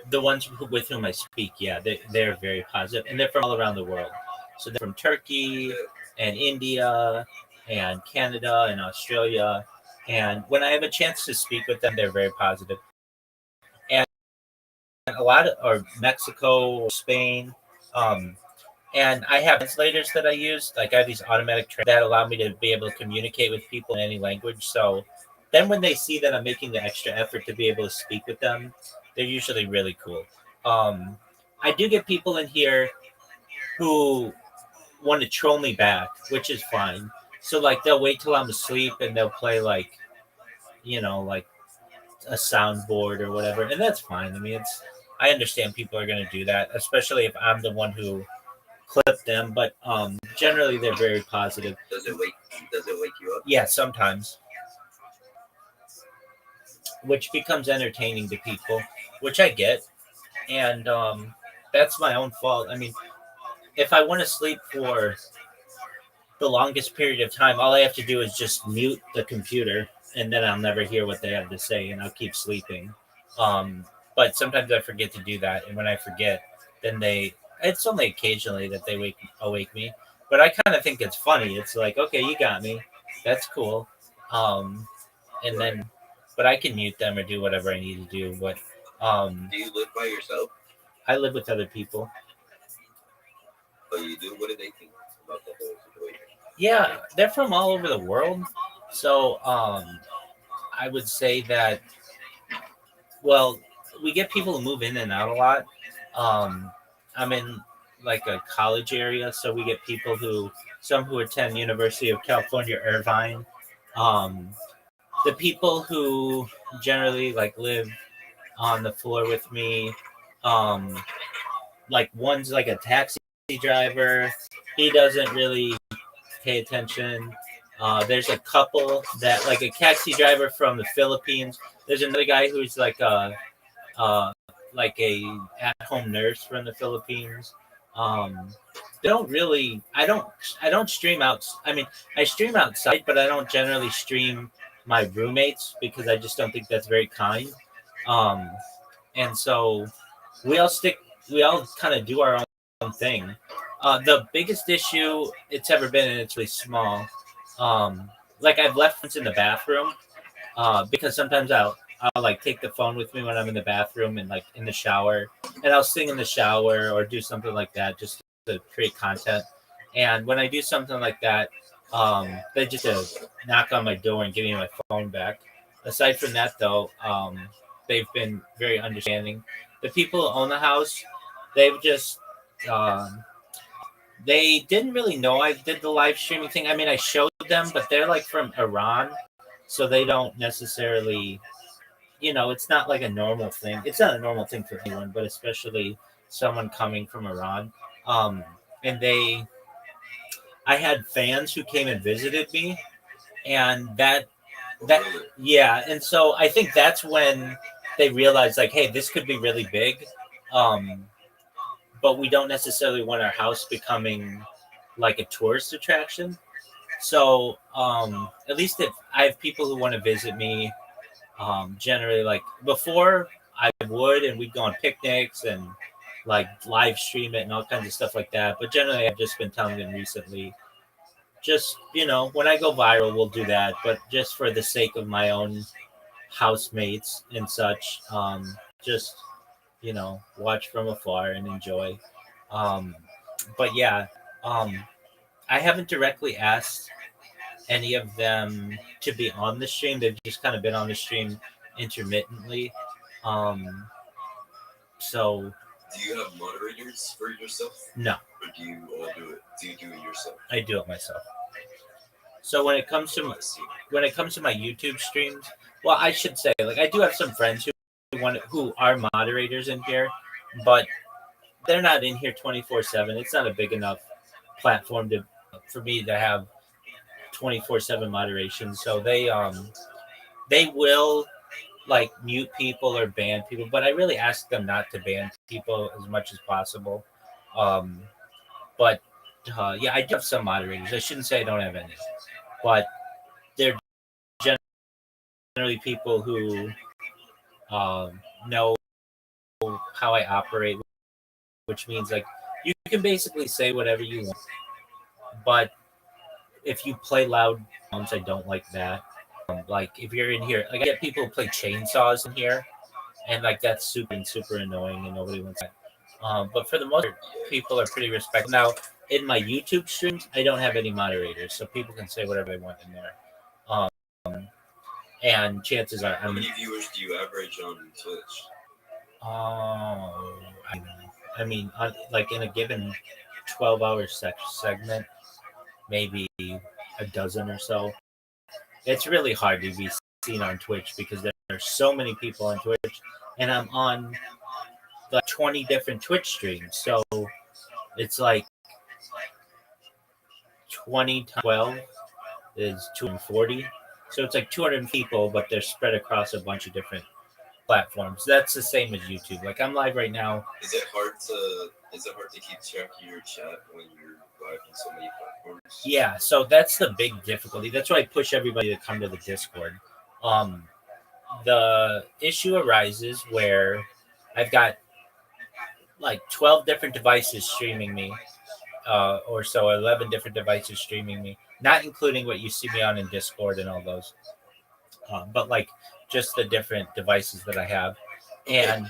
The ones with whom I speak, yeah, they're very positive, and they're from all around the world. So they're from Turkey and India and Canada and Australia. And when I have a chance to speak with them, they're very positive. And a lot of, or Mexico or Spain. And I have translators that I use. Like I have these automatic that allow me to be able to communicate with people in any language. So then when they see that I'm making the extra effort to be able to speak with them, they're usually really cool. I do get people in here who want to troll me back, which is fine. So like they'll wait till I'm asleep and they'll play like, like a soundboard or whatever, and that's fine. I mean, I understand people are going to do that, especially if I'm the one who clip them, but generally they're very positive. Does it wake you up? Yeah, sometimes, which becomes entertaining to people, which I get, and that's my own fault. I mean, if I want to sleep for the longest period of time, all I have to do is just mute the computer, and then I'll never hear what they have to say, and I'll keep sleeping. Um, but sometimes I forget to do that, and when I forget, then it's only occasionally that they awake me. But I kind of think it's funny. It's like, okay, you got me. That's cool. Um, and then, but I can mute them or do whatever I need to do. But Do you live by yourself? I live with other people. Oh, you do? What do they think about the whole situation? Yeah, they're from all over the world. So I would say that, well, we get people who move in and out a lot. I'm in like a college area, so we get people some who attend University of California, Irvine. Um, the people who generally like live on the floor with me, um, like one's like a taxi driver. He doesn't really pay attention. There's a couple that like a taxi driver from the Philippines. There's another guy who's uh, like a at-home nurse from the Philippines. Um, they don't really. I don't stream out. I mean, I stream outside, but I don't generally stream my roommates because I just don't think that's very kind. Um, and so we all stick. We all kind of do our own thing. The biggest issue it's ever been, and it's really small. Like I've left friends in the bathroom because sometimes I'll like take the phone with me when I'm in the bathroom and like in the shower, and I'll sing in the shower or do something like that just to create content. And when I do something like that, they just knock on my door and give me my phone back. Aside from that, though, they've been very understanding. The people who own the house, they've just they didn't really know I did the live streaming thing. I mean, I showed them, but they're like from Iran, so they don't necessarily, it's not like a normal thing. It's not a normal thing for anyone, but especially someone coming from Iran. Um, and I had fans who came and visited me, and that, yeah. And so I think that's when they realized, like, hey, this could be really big. Um, but we don't necessarily want our house becoming like a tourist attraction. So at least if I have people who want to visit me, generally like before I would, and we'd go on picnics and like live stream it and all kinds of stuff like that. But generally, I've just been telling them recently, just when I go viral, we'll do that. But just for the sake of my own housemates and such, just watch from afar and enjoy. Um, but yeah, um, I haven't directly asked any of them to be on the stream. They've just kind of been on the stream intermittently. Um, so Do you have moderators for yourself? no, Or do you all do it? Do you do it yourself? I do it myself. So when it comes to I see. my YouTube streams, well, I should say like I do have some friends who are moderators in here, but they're not in here 24/7. It's not a big enough platform for me to have 24/7 moderation. So they will like mute people or ban people, but I really ask them not to ban people as much as possible. Um, but yeah, I do have some moderators. I shouldn't say I don't have any, but they're generally people who know how I operate, which means like you can basically say whatever you want, but if you play loud sounds, I don't like that. Like if you're in here, like I get people who play chainsaws in here, and like that's super annoying, and nobody wants that. But for the most part, people are pretty respectful. Now, in my YouTube streams, I don't have any moderators, so people can say whatever they want in there. Um, and chances are, How many viewers do you average on Twitch? I mean, like in a given 12-hour segment, maybe a dozen or so. It's really hard to be seen on Twitch because there are so many people on Twitch, and I'm on like 20 different Twitch streams. So it's like 20 times 12 is 240. So it's like 200 people, but they're spread across a bunch of different platforms. That's the same as YouTube. Like I'm live right now. Is it hard to keep track of your chat when you're live on so many platforms? Yeah, so that's the big difficulty. That's why I push everybody to come to the Discord. The issue arises where I've got like 12 different devices streaming me, or so 11 different devices streaming me, not including what you see me on in Discord and all those, but like just the different devices that I have. And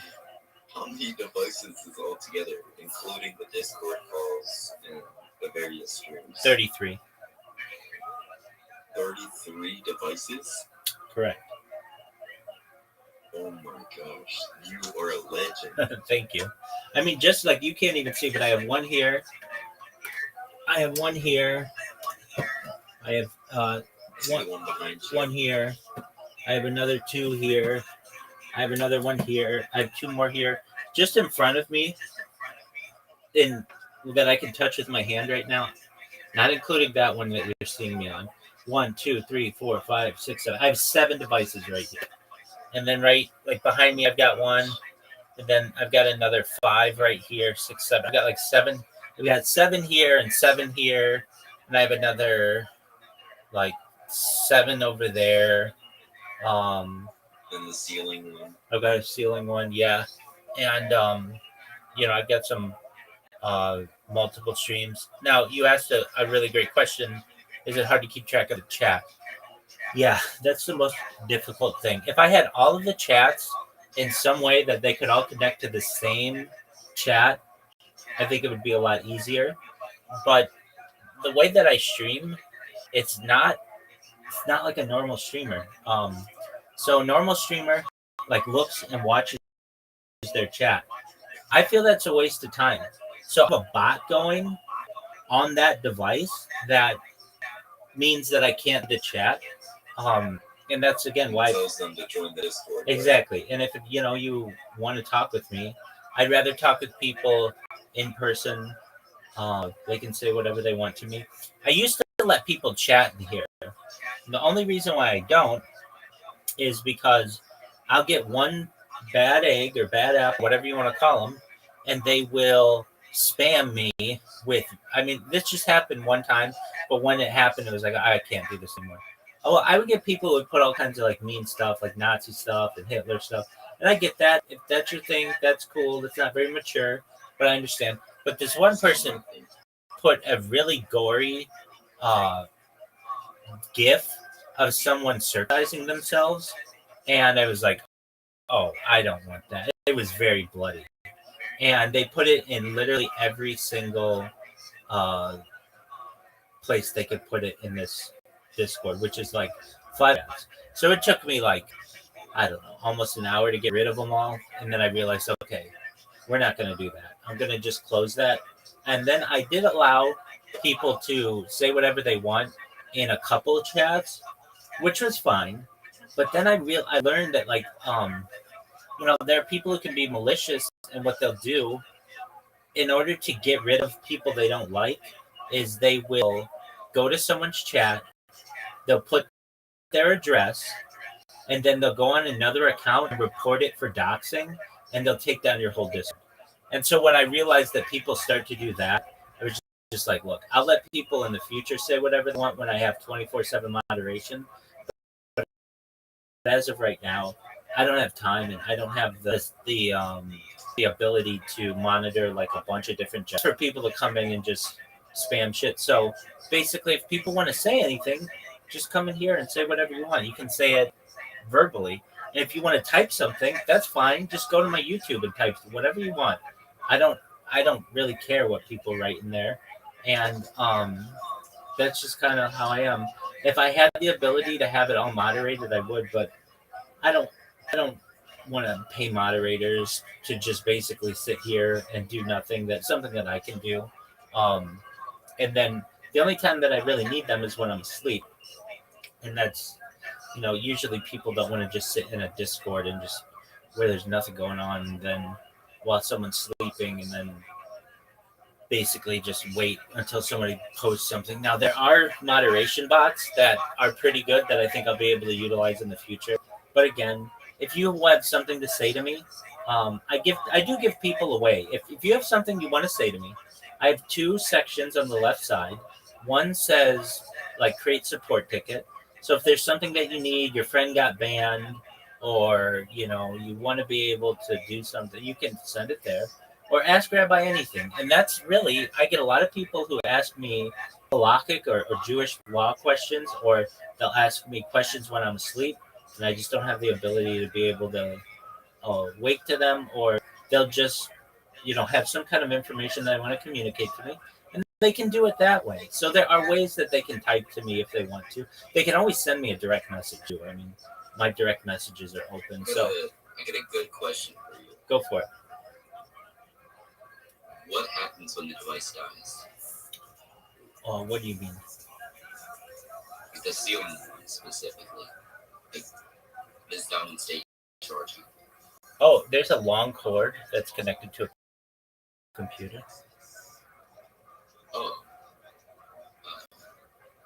how many devices is all together, including the Discord calls and the various streams? 33. 33 devices? Correct. Oh my gosh, you are a legend. Thank you. I mean, just like you can't even see, but I have one here. I have one here. I have one behind you. one here. I have another two here. I have another one here. I have two more here, just in front of me, in that I can touch with my hand right now. Not including that one that you're seeing me on. 1, 2, 3, 4, 5, 6, 7. I have 7 devices right here, and then right like behind me, I've got one, and then I've got another 5 right here. 6, 7. I've got like 7. We got 7 here and 7 here, and I have another like 7 over there. And the ceiling one. I've got a ceiling one, yeah, and I've got some multiple streams. Now you asked a really great question. Is it hard to keep track of the chat? Yeah, that's the most difficult thing. If I had all of the chats in some way that they could all connect to the same chat, I think it would be a lot easier. But the way that I stream, it's not like a normal streamer. So a normal streamer like looks and watches their chat. I feel that's a waste of time. So I have a bot going on that device that means that I can't the chat. And that's again why tells them to join the Discord. exactly. And if you want to talk with me, I'd rather talk with people in person. They can say whatever they want to me. I used to let people chat in here. The only reason why I don't is because I'll get one bad egg or bad apple, whatever you want to call them, and they will spam me with. I mean, this just happened one time, but when it happened, it was like I can't do this anymore. Oh, well, I would get people who would put all kinds of like mean stuff, like Nazi stuff and Hitler stuff, and I get that. If that's your thing, that's cool. It's not very mature, but I understand. But this one person put a really gory GIF of someone circumcising themselves, and I was like, "Oh, I don't want that." It was very bloody, and they put it in literally every single place they could put it in this Discord, which is like 5 hours. So it took me like, I don't know, almost an hour to get rid of them all, and then I realized, okay, we're not going to do that. I'm going to just close that, and then I did allow people to say whatever they want in a couple of chats, which was fine. But then I learned that like there are people who can be malicious, and what they'll do in order to get rid of people they don't like is they will go to someone's chat, they'll put their address, and then they'll go on another account and report it for doxing, and they'll take down your whole Discord. And so when I realized that people start to do that, I was just like, look, I'll let people in the future say whatever they want when I have 24/7 moderation. But as of right now, I don't have time, and I don't have the ability to monitor like a bunch of different chats for people to come in and just spam shit. So basically, if people want to say anything, just come in here and say whatever you want. You can say it verbally. And if you want to type something, that's fine. Just go to my YouTube and type whatever you want. I don't really care what people write in there. And that's just kind of how I am. If I had the ability to have it all moderated, I would, but I don't want to pay moderators to just basically sit here and do nothing. That's something that I can do. And then the only time that I really need them is when I'm asleep. And that's, usually people don't want to just sit in a Discord and just where there's nothing going on, and then while someone's sleeping, and then basically just wait until somebody posts something. Now there are moderation bots that are pretty good that I think I'll be able to utilize in the future. But again, if you have something to say to me, I do give people away. If you have something you want to say to me, I have two sections on the left side. One says like create support ticket. So if there's something that you need, your friend got banned, or you want to be able to do something, you can send it there or ask Rabbi anything. And that's really, I get a lot of people who ask me halakhic or Jewish law questions, or they'll ask me questions when I'm asleep, and I just don't have the ability to be able to wake to them, or they'll just, have some kind of information that I want to communicate to me. And they can do it that way. So there are ways that they can type to me if they want to. They can always send me a direct message too. I mean, my direct messages are open. So I get a good question for you. Go for it. What happens when the device dies? What do you mean? The ceiling one specifically. Like, this down state charging. Oh, there's a long cord that's connected to a computer. Oh.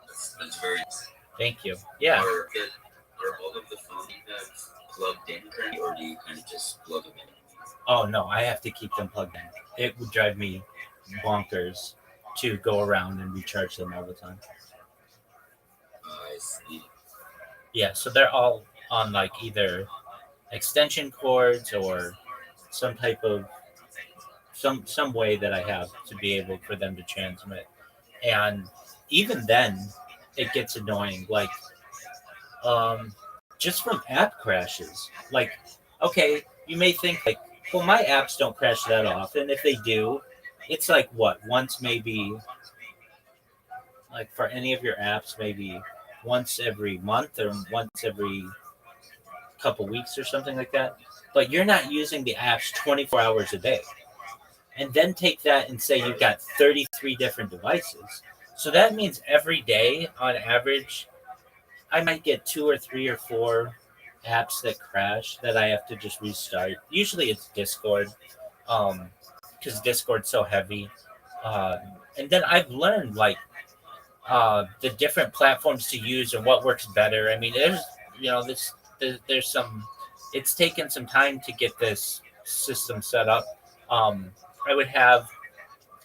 That's very... Thank you. Yeah. Are all of the phone pads plugged in currently, or do you kind of just plug them in? Oh, no, I have to keep them plugged in. It would drive me bonkers to go around and recharge them all the time. I see. Yeah, so they're all on like either extension cords or some type of some way that I have to be able for them to transmit. And even then it gets annoying, like just from app crashes. Like, okay, you may think like, well, my apps don't crash that often. If they do, it's like what, once maybe, like for any of your apps, maybe once every month or once every couple weeks or something like that. But you're not using the apps 24 hours a day. And then take that and say you've got 33 different devices. So that means every day, on average, I might get 2 or 3 or 4 apps that crash that I have to just restart. Usually it's Discord, because Discord's so heavy. And then I've learned like the different platforms to use and what works better. I mean, there's some. It's taken some time to get this system set up. I would have,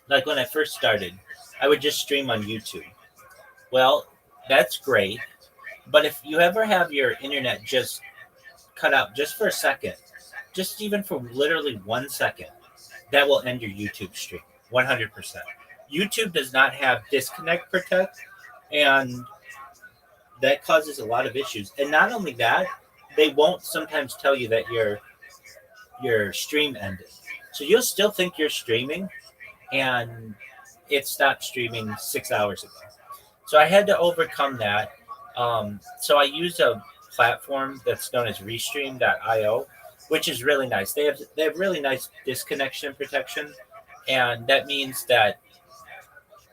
like when I first started, I would just stream on YouTube. Well, that's great, but if you ever have your internet just cut out just for a second, just even for literally 1 second, that will end your YouTube stream 100%. YouTube does not have disconnect protect, and that causes a lot of issues. And not only that, they won't sometimes tell you that your stream ended. So you'll still think you're streaming, and it stopped streaming 6 hours ago. So I had to overcome that. So I used a platform that's known as Restream.io, which is really nice. They have really nice disconnection protection, and that means that,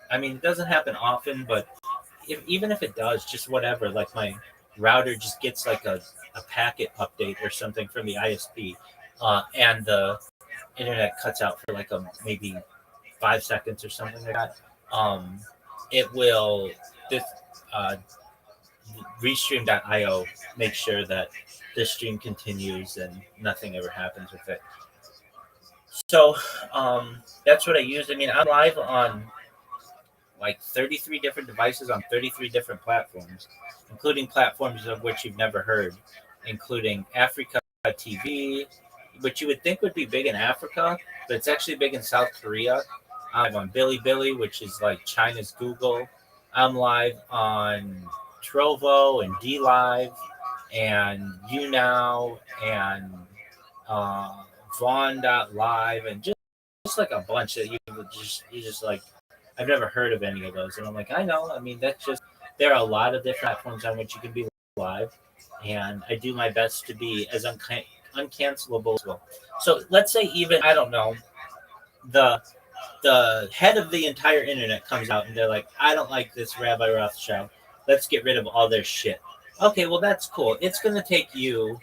I mean, it doesn't happen often, but even if it does, just whatever, like my router just gets like a packet update or something from the ISP, and the internet cuts out for like maybe 5 seconds or something like that. It will this Restream.io make sure that the stream continues and nothing ever happens with it. So that's what I use. I mean, I'm live on like 33 different devices on 33 different platforms, including platforms of which you've never heard, including Africa TV, which you would think would be big in Africa, but it's actually big in South Korea. I'm on Bilibili, which is like China's Google. I'm live on Trovo and DLive and YouNow and Vaughn.live, and just like a bunch that you just like, I've never heard of any of those. And I'm like, I know. I mean, that's just, there are a lot of different platforms on which you can be live. And I do my best to be as uncancelable as well. So let's say even, I don't know, the head of the entire internet comes out and they're like, I don't like this Rabbi Rothschild. Let's get rid of all their shit. Okay, well, that's cool. It's going to take you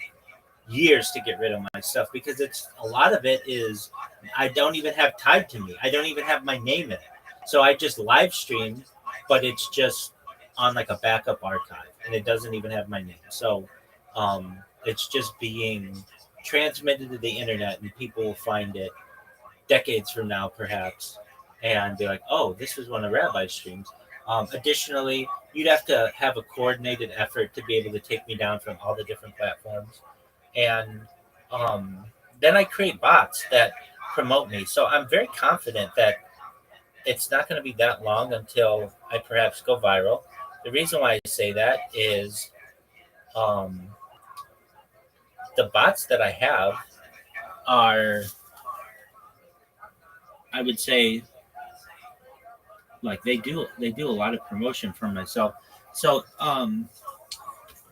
years to get rid of my stuff because it's a lot of it is I don't even have tied to me. I don't even have my name in it. So I just live stream, but it's just on like a backup archive and it doesn't even have my name. So it's just being transmitted to the internet and people will find it decades from now, perhaps, and be like, oh, this was one of Rabbi's streams. Additionally, you'd have to have a coordinated effort to be able to take me down from all the different platforms. And um, then I create bots that promote me. So I'm very confident that it's not going to be that long until I perhaps go viral. The reason why I say that is um, the bots that I have are, I would say, like they do a lot of promotion for myself. So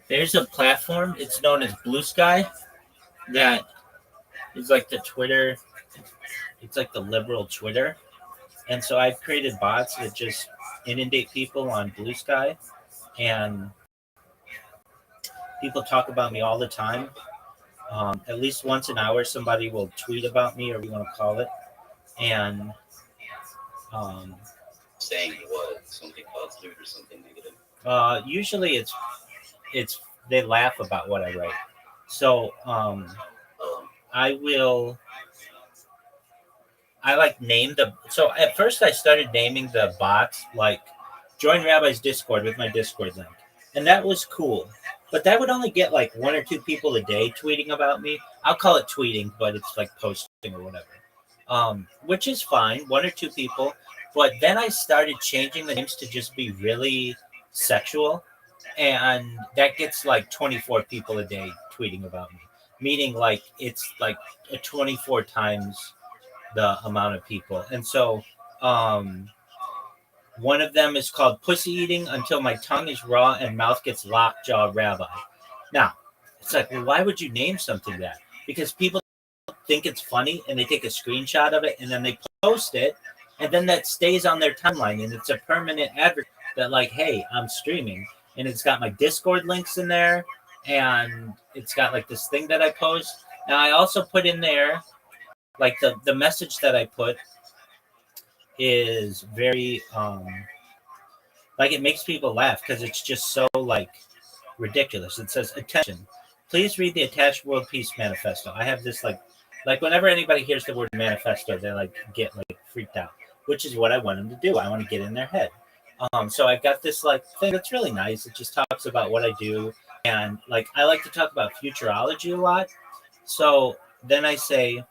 there's a platform. It's known as Blue Sky. That is like the Twitter. It's like the liberal Twitter. And so I've created bots that just inundate people on Blue Sky, and people talk about me all the time. At least once an hour, somebody will tweet about me, or what you want to call it, and um, Saying what? Something positive or something negative? usually it's they laugh about what I write. So Um, I will I like name the so at first I started naming the bots like join Rabbi's Discord with my Discord link. And that was cool. But that would only get like one or two people a day tweeting about me. I'll call it tweeting, but it's like posting or whatever. Which is fine, one or two people. But then I started changing the names to just be really sexual. And that gets like 24 people a day tweeting about me. Meaning like it's like a 24 times the amount of people. And so one of them is called Pussy Eating Until My Tongue is Raw and Mouth Gets Lockjaw Rabbi. Now, it's like, well, why would you name something that? Because people think it's funny and they take a screenshot of it and then they post it and then that stays on their timeline and it's a permanent advert that like, hey, I'm streaming and it's got my Discord links in there and it's got like this thing that I post. Now I also put in there like the message that I put is very like it makes people laugh because it's just so like ridiculous. It says, "Attention, please read the attached World Peace Manifesto." I have this like whenever anybody hears the word manifesto, they like get like freaked out, which is what I want them to do. I want to get in their head. So I've got this like thing that's really nice. It just talks about what I do, and like I like to talk about futurology a lot. So then I say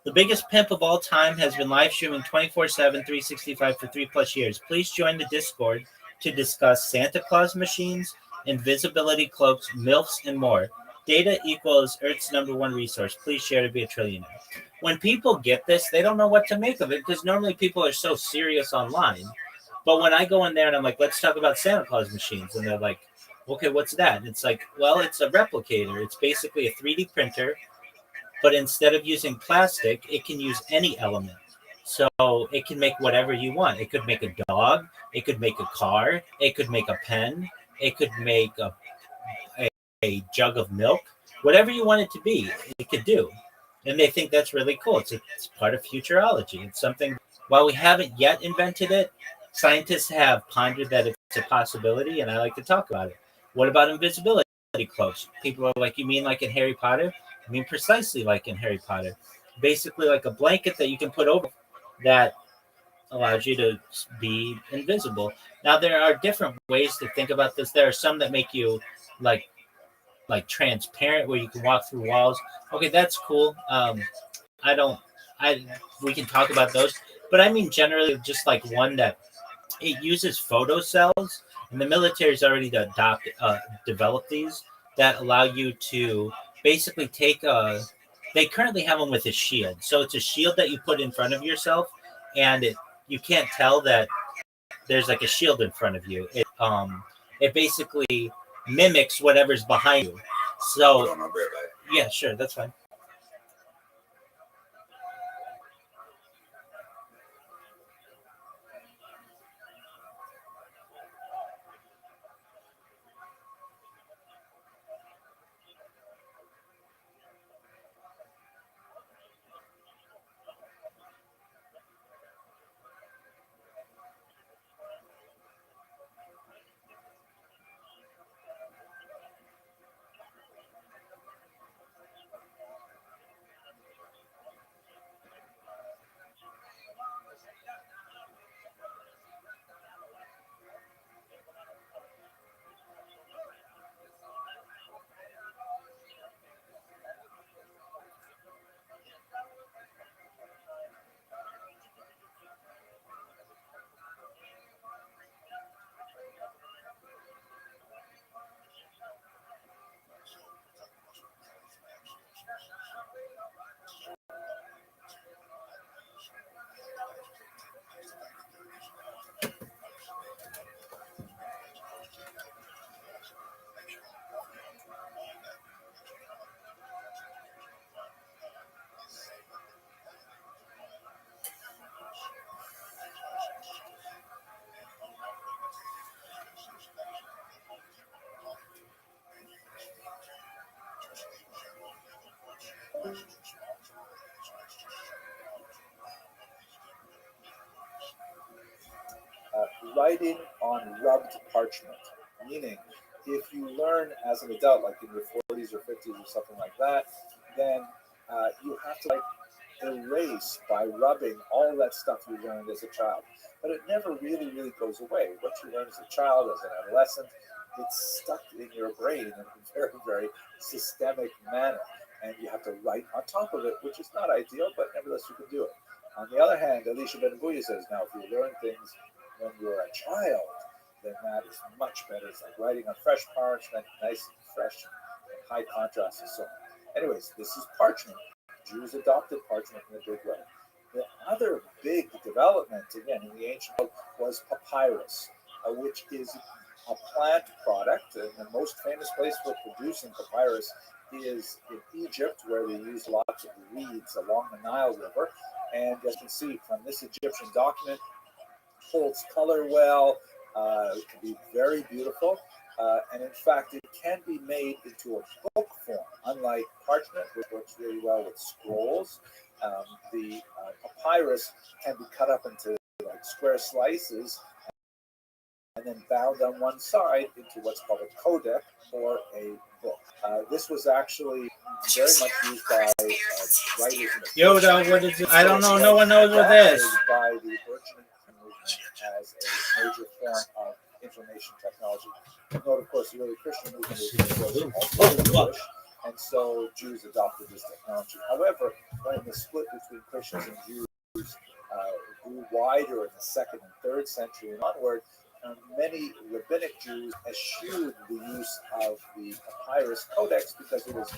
the biggest pimp of all time has been live streaming 24/7, 365 for 3+ years. Please join the Discord to discuss Santa Claus machines, invisibility cloaks, MILFs, and more. Data equals Earth's #1 resource. Please share to be a trillionaire. When people get this, they don't know what to make of it because normally people are so serious online. But when I go in there and I'm like, let's talk about Santa Claus machines, and they're like, okay, what's that? And it's like, well, it's a replicator. It's basically a 3D printer but instead of using plastic, it can use any element. So it can make whatever you want. It could make a dog, it could make a car, it could make a pen, it could make a jug of milk, whatever you want it to be, it could do. And they think that's really cool. It's part of futurology. It's something, while we haven't yet invented it, scientists have pondered that it's a possibility, and I like to talk about it. What about invisibility cloaks? People are like, you mean like in Harry Potter? I mean, precisely like in Harry Potter. Basically, like a blanket that you can put over that allows you to be invisible. Now, there are different ways to think about this. There are some that make you like transparent, where you can walk through walls. Okay, that's cool. I don't. I We can talk about those, but I mean generally just like one that it uses photocells, and the military's already developed these that allow you to basically take a. They currently have them with a shield, so it's a shield that you put in front of yourself, and you can't tell that there's like a shield in front of you. It basically mimics whatever's behind you. So yeah, sure, that's fine. Writing on rubbed parchment, meaning if you learn as an adult, like in your 40s or 50s or something like that, then you have to erase by rubbing all that stuff you learned as a child. But it never really goes away. What you learn as a child, as an adolescent, it's stuck in your brain in a very systemic manner. And you have to write on top of it, which is not ideal, but nevertheless you can do it. On the other hand, Alicia Benbuya says, now if you learn things when you're a child, then that is much better. It's like writing on fresh parchment, nice and fresh and high contrast and so on. Anyways, this is parchment. Jews adopted parchment in a big way. The other big development, again, in the ancient world was papyrus, which is a plant product. And the most famous place for producing papyrus is in Egypt, where they use lots of reeds along the Nile River. And as you can see from this Egyptian document, holds color well, it can be very beautiful. And in fact, it can be made into a book form, unlike parchment, which works really well with scrolls. The papyrus can be cut up into like square slices and then bound on one side into what's called a codex or a book. This was actually very much used by writers in the Yoda, what is it? I don't know. No one knows what this is. By the burgeoning movement as a major form of information technology. Note, of course, the early Christian movement was also Jewish, and so Jews adopted this technology. However, when the split between Christians and Jews grew wider in the 2nd and 3rd century and onward, many rabbinic Jews eschewed the use of the papyrus codex because it was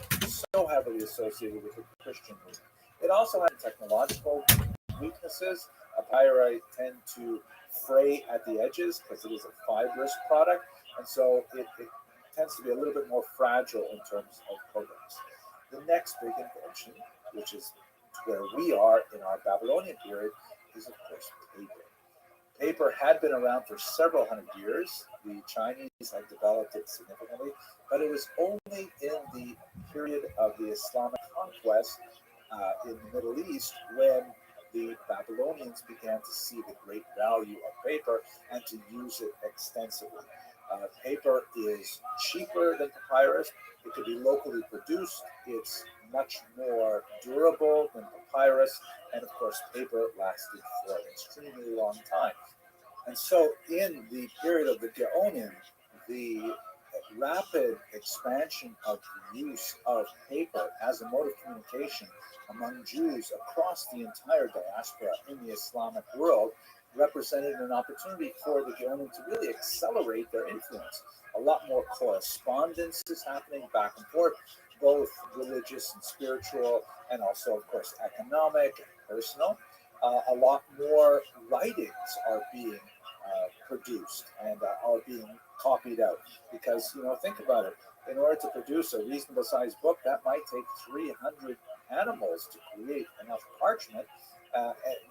so heavily associated with the Christian movement. It also had technological weaknesses. Papyri tend to fray at the edges because it is a fibrous product, and so it tends to be a little bit more fragile in terms of codex. The next big invention, which is where we are in our Babylonian period, is of course paper. Paper had been around for several hundred years. The Chinese had developed it significantly, but it was only in the period of the Islamic conquest in the Middle East when the Babylonians began to see the great value of paper and to use it extensively. Paper is cheaper than papyrus. It could be locally produced. It's much more durable than papyrus. And of course, paper lasted for an extremely long time. And so in the period of the Gaonim, the rapid expansion of the use of paper as a mode of communication among Jews across the entire diaspora in the Islamic world represented an opportunity for the Gaonim to really accelerate their influence. A lot more correspondence is happening back and forth, both religious and spiritual, and also, of course, economic and personal. A lot more writings are being produced and are being copied out because, think about it. In order to produce a reasonable sized book, that might take 300 animals to create enough parchment.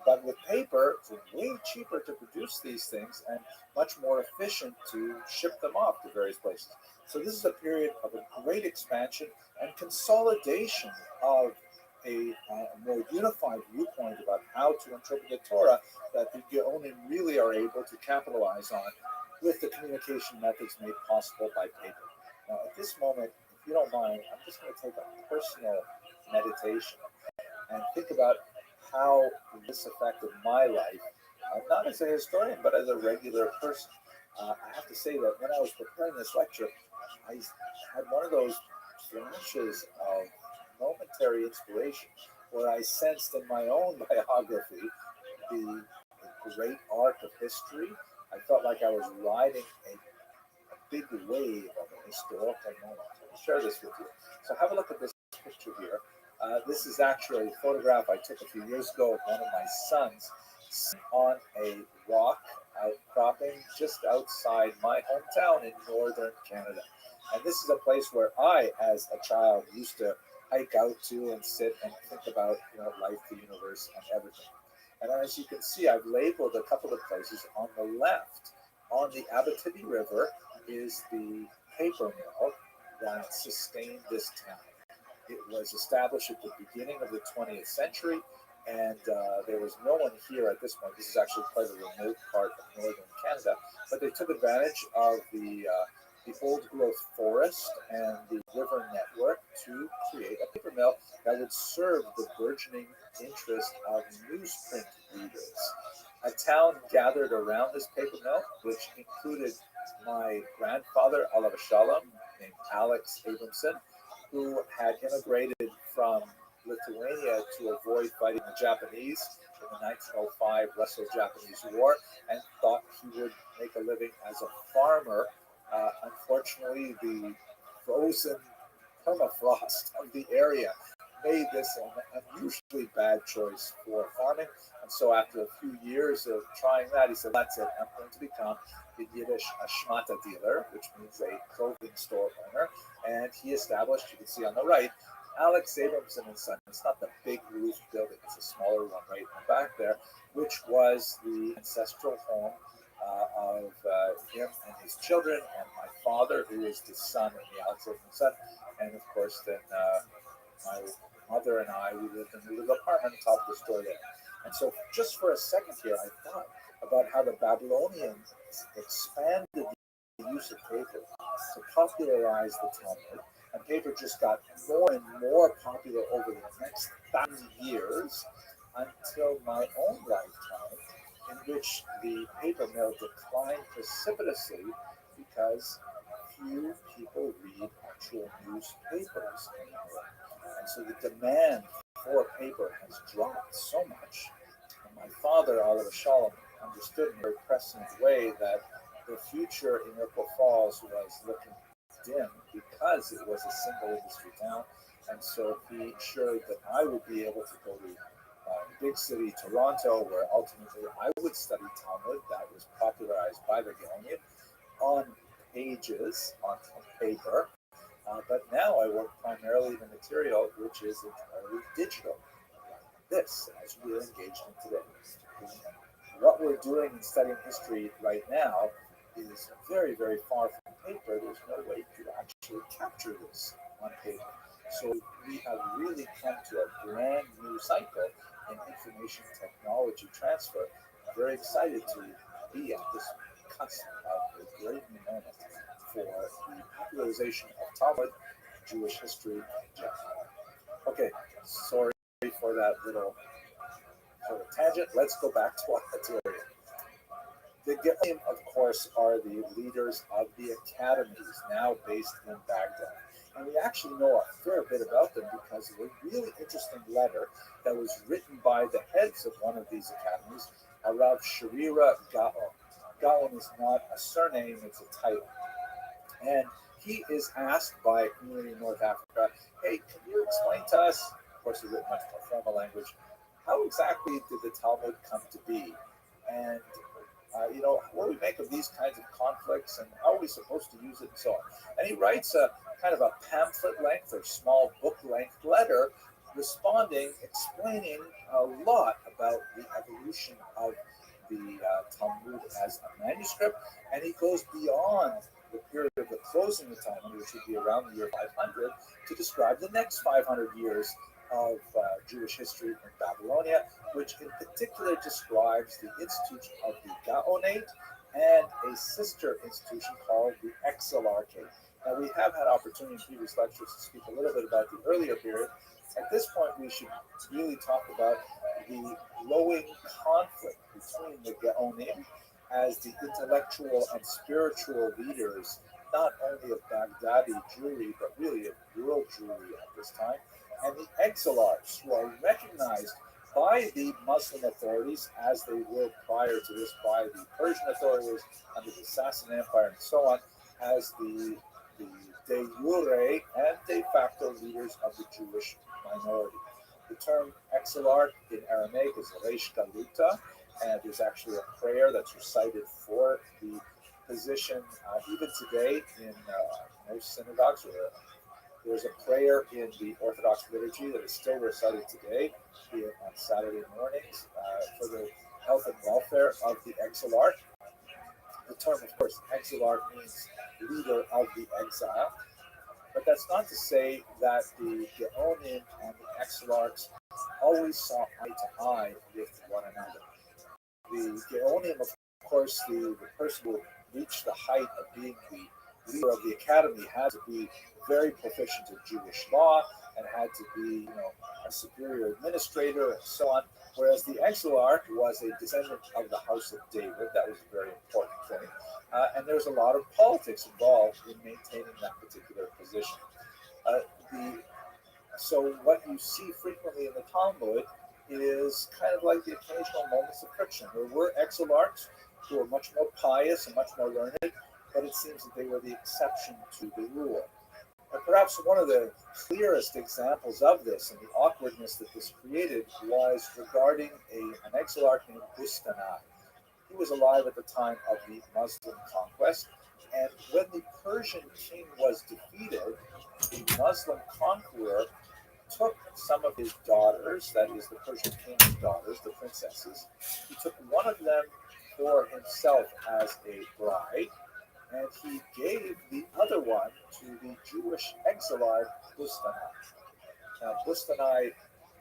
But with paper, it's way cheaper to produce these things and much more efficient to ship them off to various places. So this is a period of a great expansion and consolidation of a more unified viewpoint about how to interpret the Torah that the Gaonim really are able to capitalize on with the communication methods made possible by paper. Now, at this moment, if you don't mind, I'm just going to take a personal meditation and think about how this affected my life, not as a historian, but as a regular person. I have to say that when I was preparing this lecture, I had one of those flashes of momentary inspiration where I sensed in my own biography the great arc of history. I felt like I was riding a big wave of a historical moment. I'll share this with you. So have a look at this picture here. This is actually a photograph I took a few years ago of one of my sons on a rock outcropping just outside my hometown in northern Canada. And this is a place where I, as a child, used to hike out to and sit and think about life, the universe, and everything. And as you can see, I've labeled a couple of places. On the left, on the Abitibi River, is the paper mill that sustained this town. It was established at the beginning of the 20th century, and there was no one here at this point. This is actually quite a remote part of northern Canada, but they took advantage of the old growth forest and the river network to create a paper mill that would serve the burgeoning interest of newsprint readers. A town gathered around this paper mill, which included my grandfather, Olav Shalom, named Alex Abramson, who had immigrated from Lithuania to avoid fighting the Japanese in the 1905 Russo-Japanese War, and thought he would make a living as a farmer. Unfortunately, the frozen permafrost of the area made this an unusually bad choice for farming. And so after a few years of trying that, he said, that's it, I'm going to become in Yiddish a shmata dealer, which means a clothing store owner. And he established, you can see on the right, Alex Abramson and Son. It's not the big roof building, it's a smaller one right in the back there, which was the ancestral home of him and his children, and my father, who is the son of the Alex Abramson. And of course, then my mother and I, we lived in a little apartment on top of the store there. And so just for a second here, I thought about how the Babylonians expanded the use of paper to popularize the Talmud. And paper just got more and more popular over the next 1,000 years until my own lifetime, in which the paper mill declined precipitously because few people read actual newspapers anymore. And so the demand for paper has dropped so much. And my father, Oliver Shalom, understood in a very prescient way that the future in Iroquois Falls was looking dim because it was a single industry town. And so he ensured that I would be able to go to big city Toronto, where ultimately I would study Talmud that was popularized by the Gaonian on pages, on paper. But now I work primarily in the material, which is entirely digital. This, as we're engaged in today. What we're doing in studying history right now is very, very far from paper. There's no way to actually capture this on paper. So we have really come to a brand new cycle in information technology transfer. I'm very excited to be at this cusp of a great new moment for the popularization of Talmud, Jewish history in general. Okay, sorry for that little sort of tangent. Let's go back to our material. The Geonim, of course, are the leaders of the academies now based in Baghdad. And we actually know a fair bit about them because of a really interesting letter that was written by the heads of one of these academies, Rav Sharira Gaon. Gaon is not a surname, it's a title. And he is asked by a community in North Africa, hey, can you explain to us, of course, he wrote much more formal language, how exactly did the Talmud come to be? And what do we make of these kinds of conflicts, and how are we supposed to use it, and so on. And he writes a kind of a pamphlet length or small book length letter responding, explaining a lot about the evolution of the Talmud as a manuscript, and he goes beyond the period of the closing of the Talmud, which would be around the year 500, to describe the next 500 years of Jewish history in Babylonia, which in particular describes the institution of the Gaonate and a sister institution called the Exilarchate. Now, we have had opportunity in previous lectures to speak a little bit about the earlier period. At this point, we should really talk about the growing conflict between the Gaonim as the intellectual and spiritual leaders, not only of Baghdadi Jewry, but really of world Jewry at this time, and the exilarchs, who are recognized by the Muslim authorities, as they were prior to this by the Persian authorities under the Sassanid Empire and so on, as the de jure and de facto leaders of the Jewish minority. The term exilarch in Aramaic is Reish Galuta, and there's actually a prayer that's recited for the position even today in most synagogues. There's a prayer in the Orthodox liturgy that is still recited today, be it on Saturday mornings, for the health and welfare of the exilarch. The term, of course, exilarch means leader of the exile. But that's not to say that the Geonim and the Exilarchs always saw eye to eye with one another. The Geonim, of course, the person who reached the height of being the leader of the academy had to be very proficient in Jewish law and had to be, a superior administrator and so on. Whereas the Exilarch was a descendant of the house of David. That was a very important thing. And there's a lot of politics involved in maintaining that particular position. So what you see frequently in the Talmud is kind of like the occasional moments of friction. There were exilarchs who were much more pious and much more learned, but it seems that they were the exception to the rule. And perhaps one of the clearest examples of this and the awkwardness that this created was regarding an exilarch named Bustanai. He was alive at the time of the Muslim conquest, and when the Persian king was defeated, the Muslim conqueror took some of his daughters, that is the Persian king's daughters, the princesses. He took one of them for himself as a bride, and he gave the other one to the Jewish exilarch Bustanai. Now, Bustanai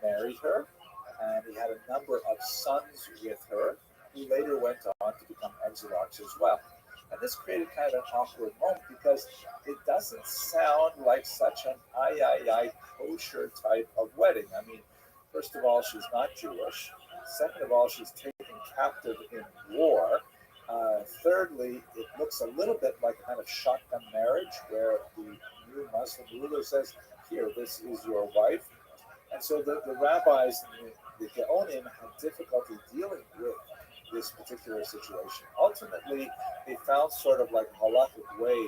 married her, and he had a number of sons with her, who later went on to become exilarchs as well. And this created kind of an awkward moment because it doesn't sound like such an kosher type of wedding. I mean, first of all, she's not Jewish. Second of all, she's taken captive in war. Thirdly, it looks a little bit like a kind of shotgun marriage where the new Muslim ruler says, here, this is your wife. And so the rabbis and the Geonim had difficulty dealing with this particular situation. Ultimately, they found sort of like a halakhic way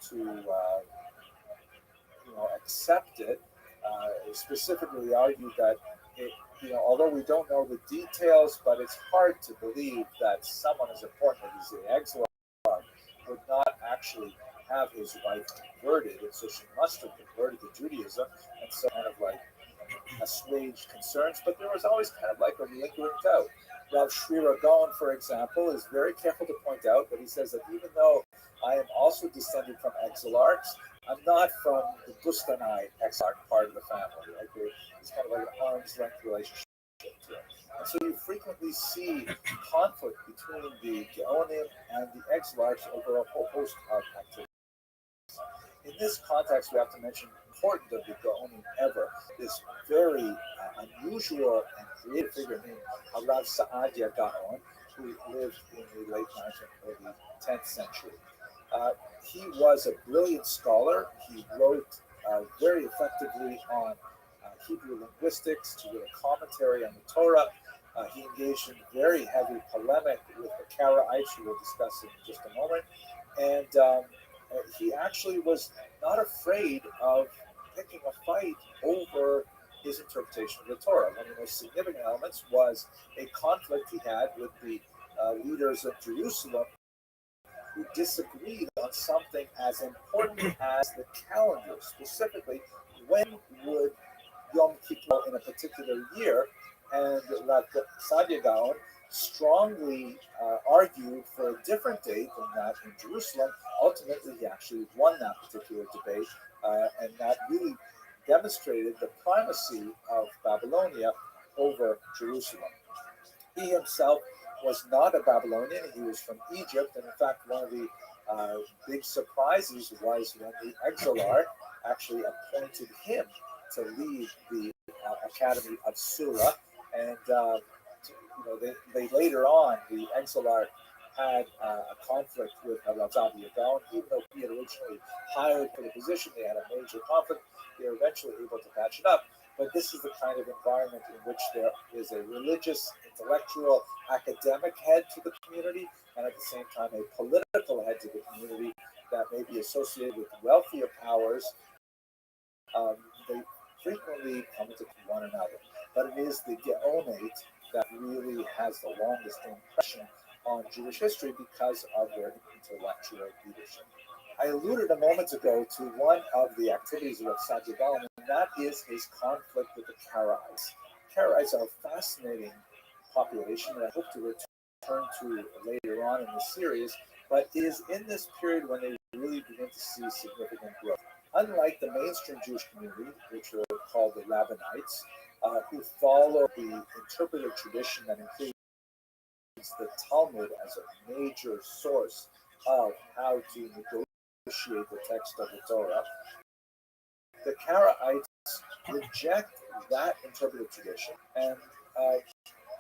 to accept it. Specifically, they argued that it, although we don't know the details, but it's hard to believe that someone as important as the exilarch would not actually have his wife converted, and so she must have converted to Judaism, and so kind of like assuaged concerns. But there was always kind of like a lingering doubt. Rav Shrira Gaon, for example, is very careful to point out that he says that even though I am also descended from exilarchs, I'm not from the Bustanai exilarch part of the family. Like it's kind of like an arm's length relationship to it. And so you frequently see conflict between the Geonim and the exilarchs over a whole host of activities. In this context, we have to mention important of the Geonim ever, this very unusual and creative figure named Rav Saadia Gaon, who lived in the late 9th or the 10th century. He was a brilliant scholar. He wrote very effectively on Hebrew linguistics, he wrote a commentary on the Torah. He engaged in very heavy polemic with the Karaites, who we'll discuss in just a moment. And he actually was not afraid of picking a fight over his interpretation of the Torah. One of the most significant elements was a conflict he had with the leaders of Jerusalem who disagreed on something as important as the calendar, specifically when would Yom Kippur in a particular year, and Rav Saadia Gaon strongly argued for a different date than that in Jerusalem. Ultimately, he actually won that particular debate, and that really demonstrated the primacy of Babylonia over Jerusalem. He himself was not a Babylonian. He was from Egypt, and in fact, one of the big surprises was when the exilarch actually appointed him to lead the Academy of Sura, and they later on, the exilarch had a conflict with Rav Saadia Gaon. Even though he had originally hired for the position, they had a major conflict. They were eventually able to patch it up. But this is the kind of environment in which there is a religious, intellectual, academic head to the community, and at the same time a political head to the community that may be associated with wealthier powers. They frequently come into one another. But it is the Geonate that really has the longest impression on Jewish history because of their intellectual leadership. I alluded a moment ago to one of the activities of Saadia Gaon, and that is his conflict with the Karaites. Karaites are a fascinating population that I hope to return to later on in the series, but it is in this period when they really begin to see significant growth. unlike the mainstream Jewish community, which are called the Rabbinites, who follow the interpretive tradition that includes the Talmud as a major source of how to negotiate the text of the Torah, the Karaites reject that interpretive tradition and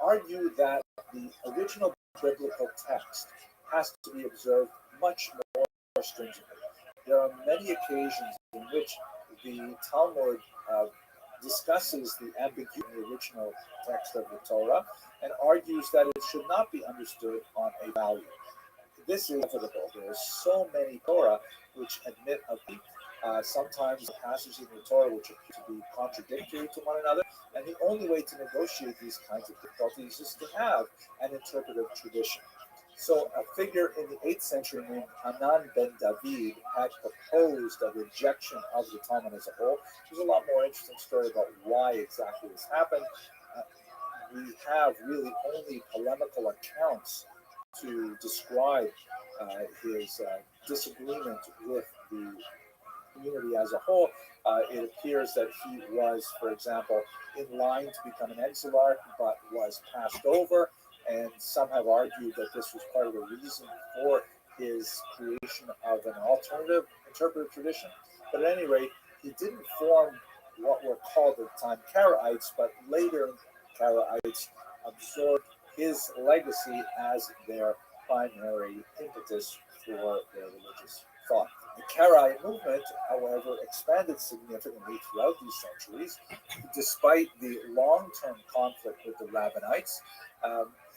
argue that the original biblical text has to be observed much more stringently. There are many occasions in which the Talmud discusses the ambiguity in the original text of the Torah and argues that it should not be understood on a value. This is inevitable. There are so many Torah which admit of the sometimes passages in the Torah which appear to be contradictory to one another, and the only way to negotiate these kinds of difficulties is to have an interpretive tradition. So a figure in the 8th century named Hanan ben David had proposed a rejection of the Talmud as a whole. There's a lot more interesting story about why exactly this happened. We have really only polemical accounts to describe his disagreement with the community as a whole. It appears that he was, for example, in line to become an exilarch, but was passed over, and some have argued that this was part of the reason for his creation of an alternative interpretive tradition. But at any rate, he didn't form what were called at the time Karaites, but later Karaites absorbed his legacy as their primary impetus for their religious thought. The Karaite movement, however, expanded significantly throughout these centuries, despite the long-term conflict with the Rabbinites.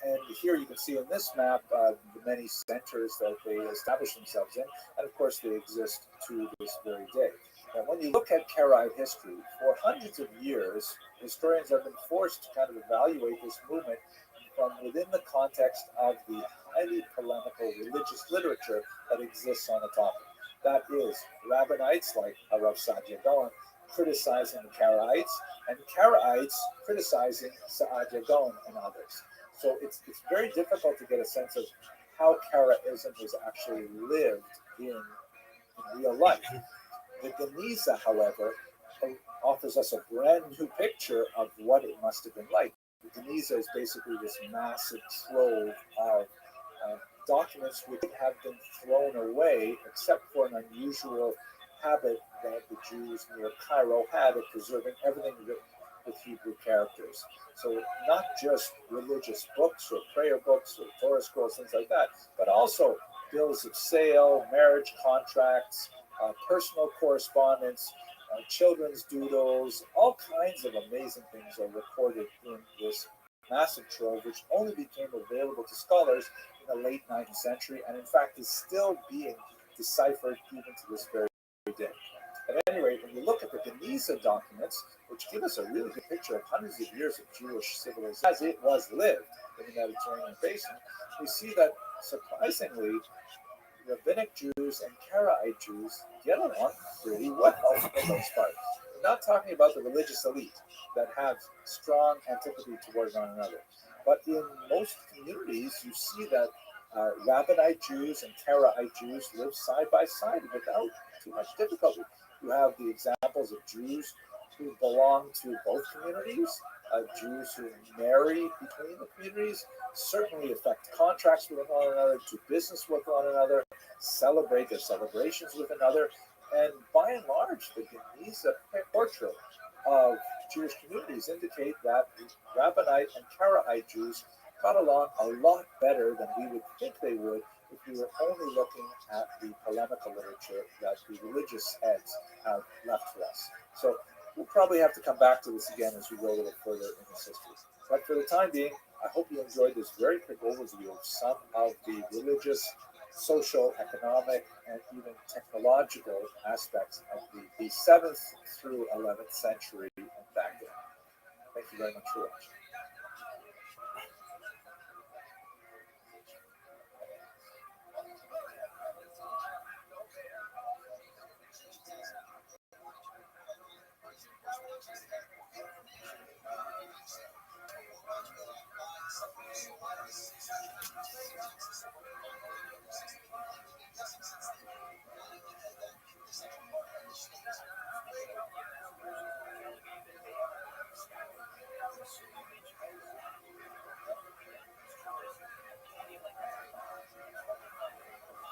And here you can see in this map the many centers that they established themselves in, and of course they exist to this very day. Now, when you look at Karaite history, for hundreds of years, historians have been forced to kind of evaluate this movement from within the context of the highly polemical religious literature that exists on the topic. That is, Rabbinites like Harav Saadia Gaon criticizing the Karaites, and Karaites criticizing Saadia Gaon and others. So it's very difficult to get a sense of how Karaism was actually lived in real life. The Geniza, however, offers us a brand new picture of what it must have been like. The Geniza is basically this massive trove of documents which have been thrown away, except for an unusual habit that the Jews near Cairo had of preserving everything written with Hebrew characters. So not just religious books or prayer books or Torah scrolls, things like that, but also bills of sale, marriage contracts, personal correspondence, children's doodles, all kinds of amazing things are recorded in this massive trove, which only became available to scholars in the late 19th century, and in fact is still being deciphered even to this very day. At any rate, when you look at the Geniza documents, which give us a really good picture of hundreds of years of Jewish civilization as it was lived in the Mediterranean basin, we see that surprisingly, Rabbinic Jews and Karaite Jews get along pretty well for the most part. We're not talking about the religious elite that have strong antipathy toward one another. But in most communities, you see that Rabbinite Jews and Karaite Jews live side by side without too much difficulty. You have the examples of Jews who belong to both communities, Jews who marry between the communities, certainly affect contracts with one another, do business with one another, celebrate their celebrations with another, and by and large, the Geniza portrait of Jewish communities indicate that Rabbinite and Karaite Jews got along a lot better than we would think they would if we were only looking at the polemical literature that the religious heads have left for us. So we'll probably have to come back to this again as we go a little further in this history. But for the time being, I hope you enjoyed this very quick overview of some of the religious, social, economic, and even technological aspects of the 7th through 11th century and back then. Thank you very much for watching.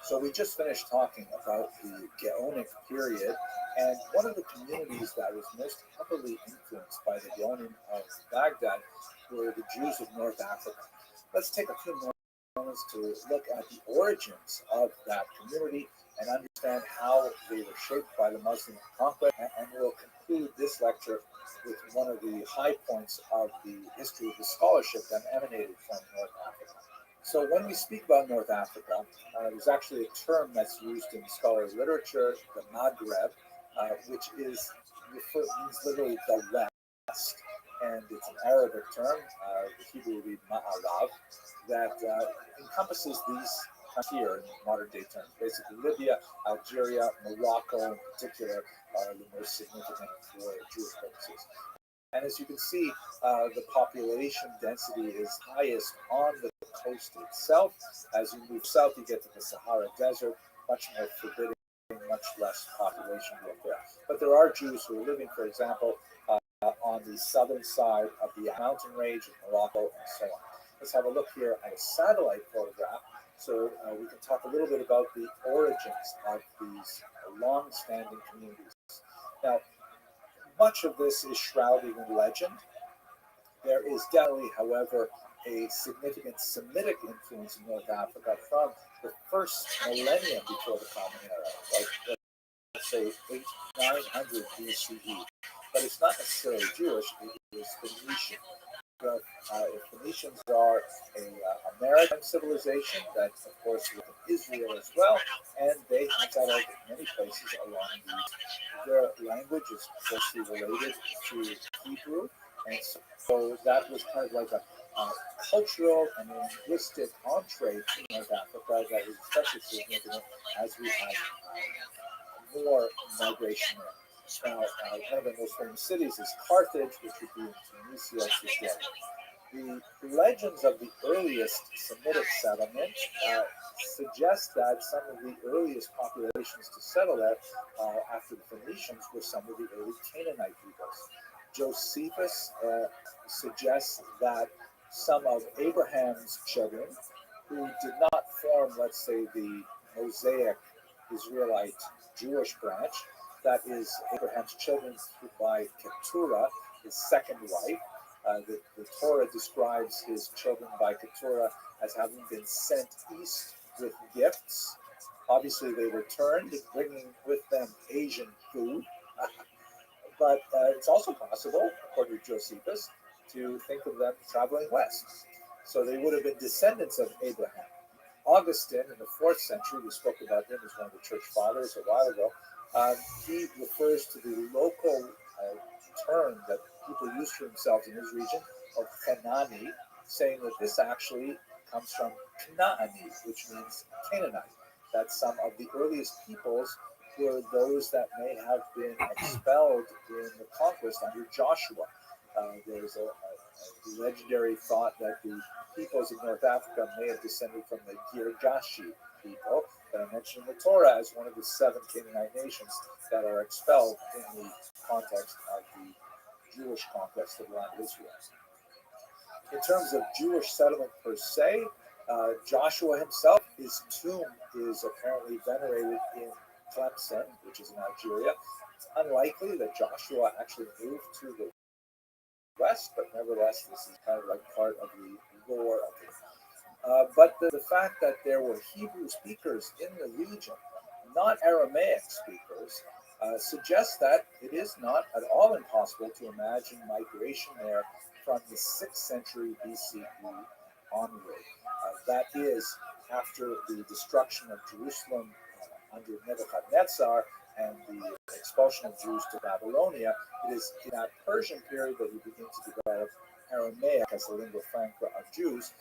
So we just finished talking about the Gaonic period, and one of the communities that was most heavily influenced by the Gaonim of Baghdad were the Jews of North Africa. Let's take a few moments to look at the origins of that community and understand how they were shaped by the Muslim conquest, and we'll conclude this lecture with one of the high points of the history of the scholarship that emanated from North Africa. So when we speak about North Africa, there's actually a term that's used in scholarly literature, the Maghreb, which means literally the West, and it's an Arabic term, the Hebrew would be Ma'arav, that encompasses these here in modern day terms. Basically, Libya, Algeria, Morocco in particular are the most significant for Jewish purposes. And as you can see, the population density is highest on the coast itself. As you move south, you get to the Sahara Desert, much more forbidding, much less population growth there. But there are Jews who are living, for example, on the southern side of the mountain range of Morocco and so on. Let's have a look here at a satellite photograph so we can talk a little bit about the origins of these long-standing communities. Now, much of this is shrouded in legend. There is definitely, however, a significant Semitic influence in North Africa from the first millennium before the Common Era, like let's say 900 BCE. But it's not necessarily Jewish, it is Phoenician. But Phoenicians are an American civilization that, of course, live in Israel as well, and they have settled in many places along these. Their language is closely related to Hebrew, and so that was kind of like a cultural and linguistic entree to North Africa that was especially significant as we had more migration there. Now, one of the most famous cities is Carthage, which would be in Tunisia today. The legends of the earliest Semitic settlement suggest that some of the earliest populations to settle there after the Phoenicians were some of the early Canaanite peoples. Josephus suggests that some of Abraham's children, who did not form, let's say, the Mosaic Israelite Jewish branch, that is Abraham's children by Keturah, his second wife. The Torah describes his children by Keturah as having been sent east with gifts. Obviously, they returned, bringing with them Asian food. But it's also possible, according to Josephus, to think of them traveling west. So they would have been descendants of Abraham. Augustine, in the 4th century, we spoke about him as one of the church fathers a while ago. He refers to the local term that people use for themselves in his region of Canaani, saying that this actually comes from Kanaani, which means Canaanite. That some of the earliest peoples were those that may have been expelled in the conquest under Joshua. There's a legendary thought that the peoples of North Africa may have descended from the Girgashi people that I mentioned in the Torah as one of the 7 Canaanite nations that are expelled in the context of the Jewish conquest of the land of Israel. In terms of Jewish settlement per se, Joshua himself, his tomb is apparently venerated in Tlemcen, which is in Algeria. It's unlikely that Joshua actually moved to the west, but nevertheless, this is kind of like part of the lore of it. But the fact that there were Hebrew speakers in the region, not Aramaic speakers, suggests that it is not at all impossible to imagine migration there from the 6th century BCE onward. That is, after the destruction of Jerusalem under Nebuchadnezzar and the expulsion of Jews to Babylonia, it is in that Persian period that we begin to develop Aramaic as the lingua franca of Jews.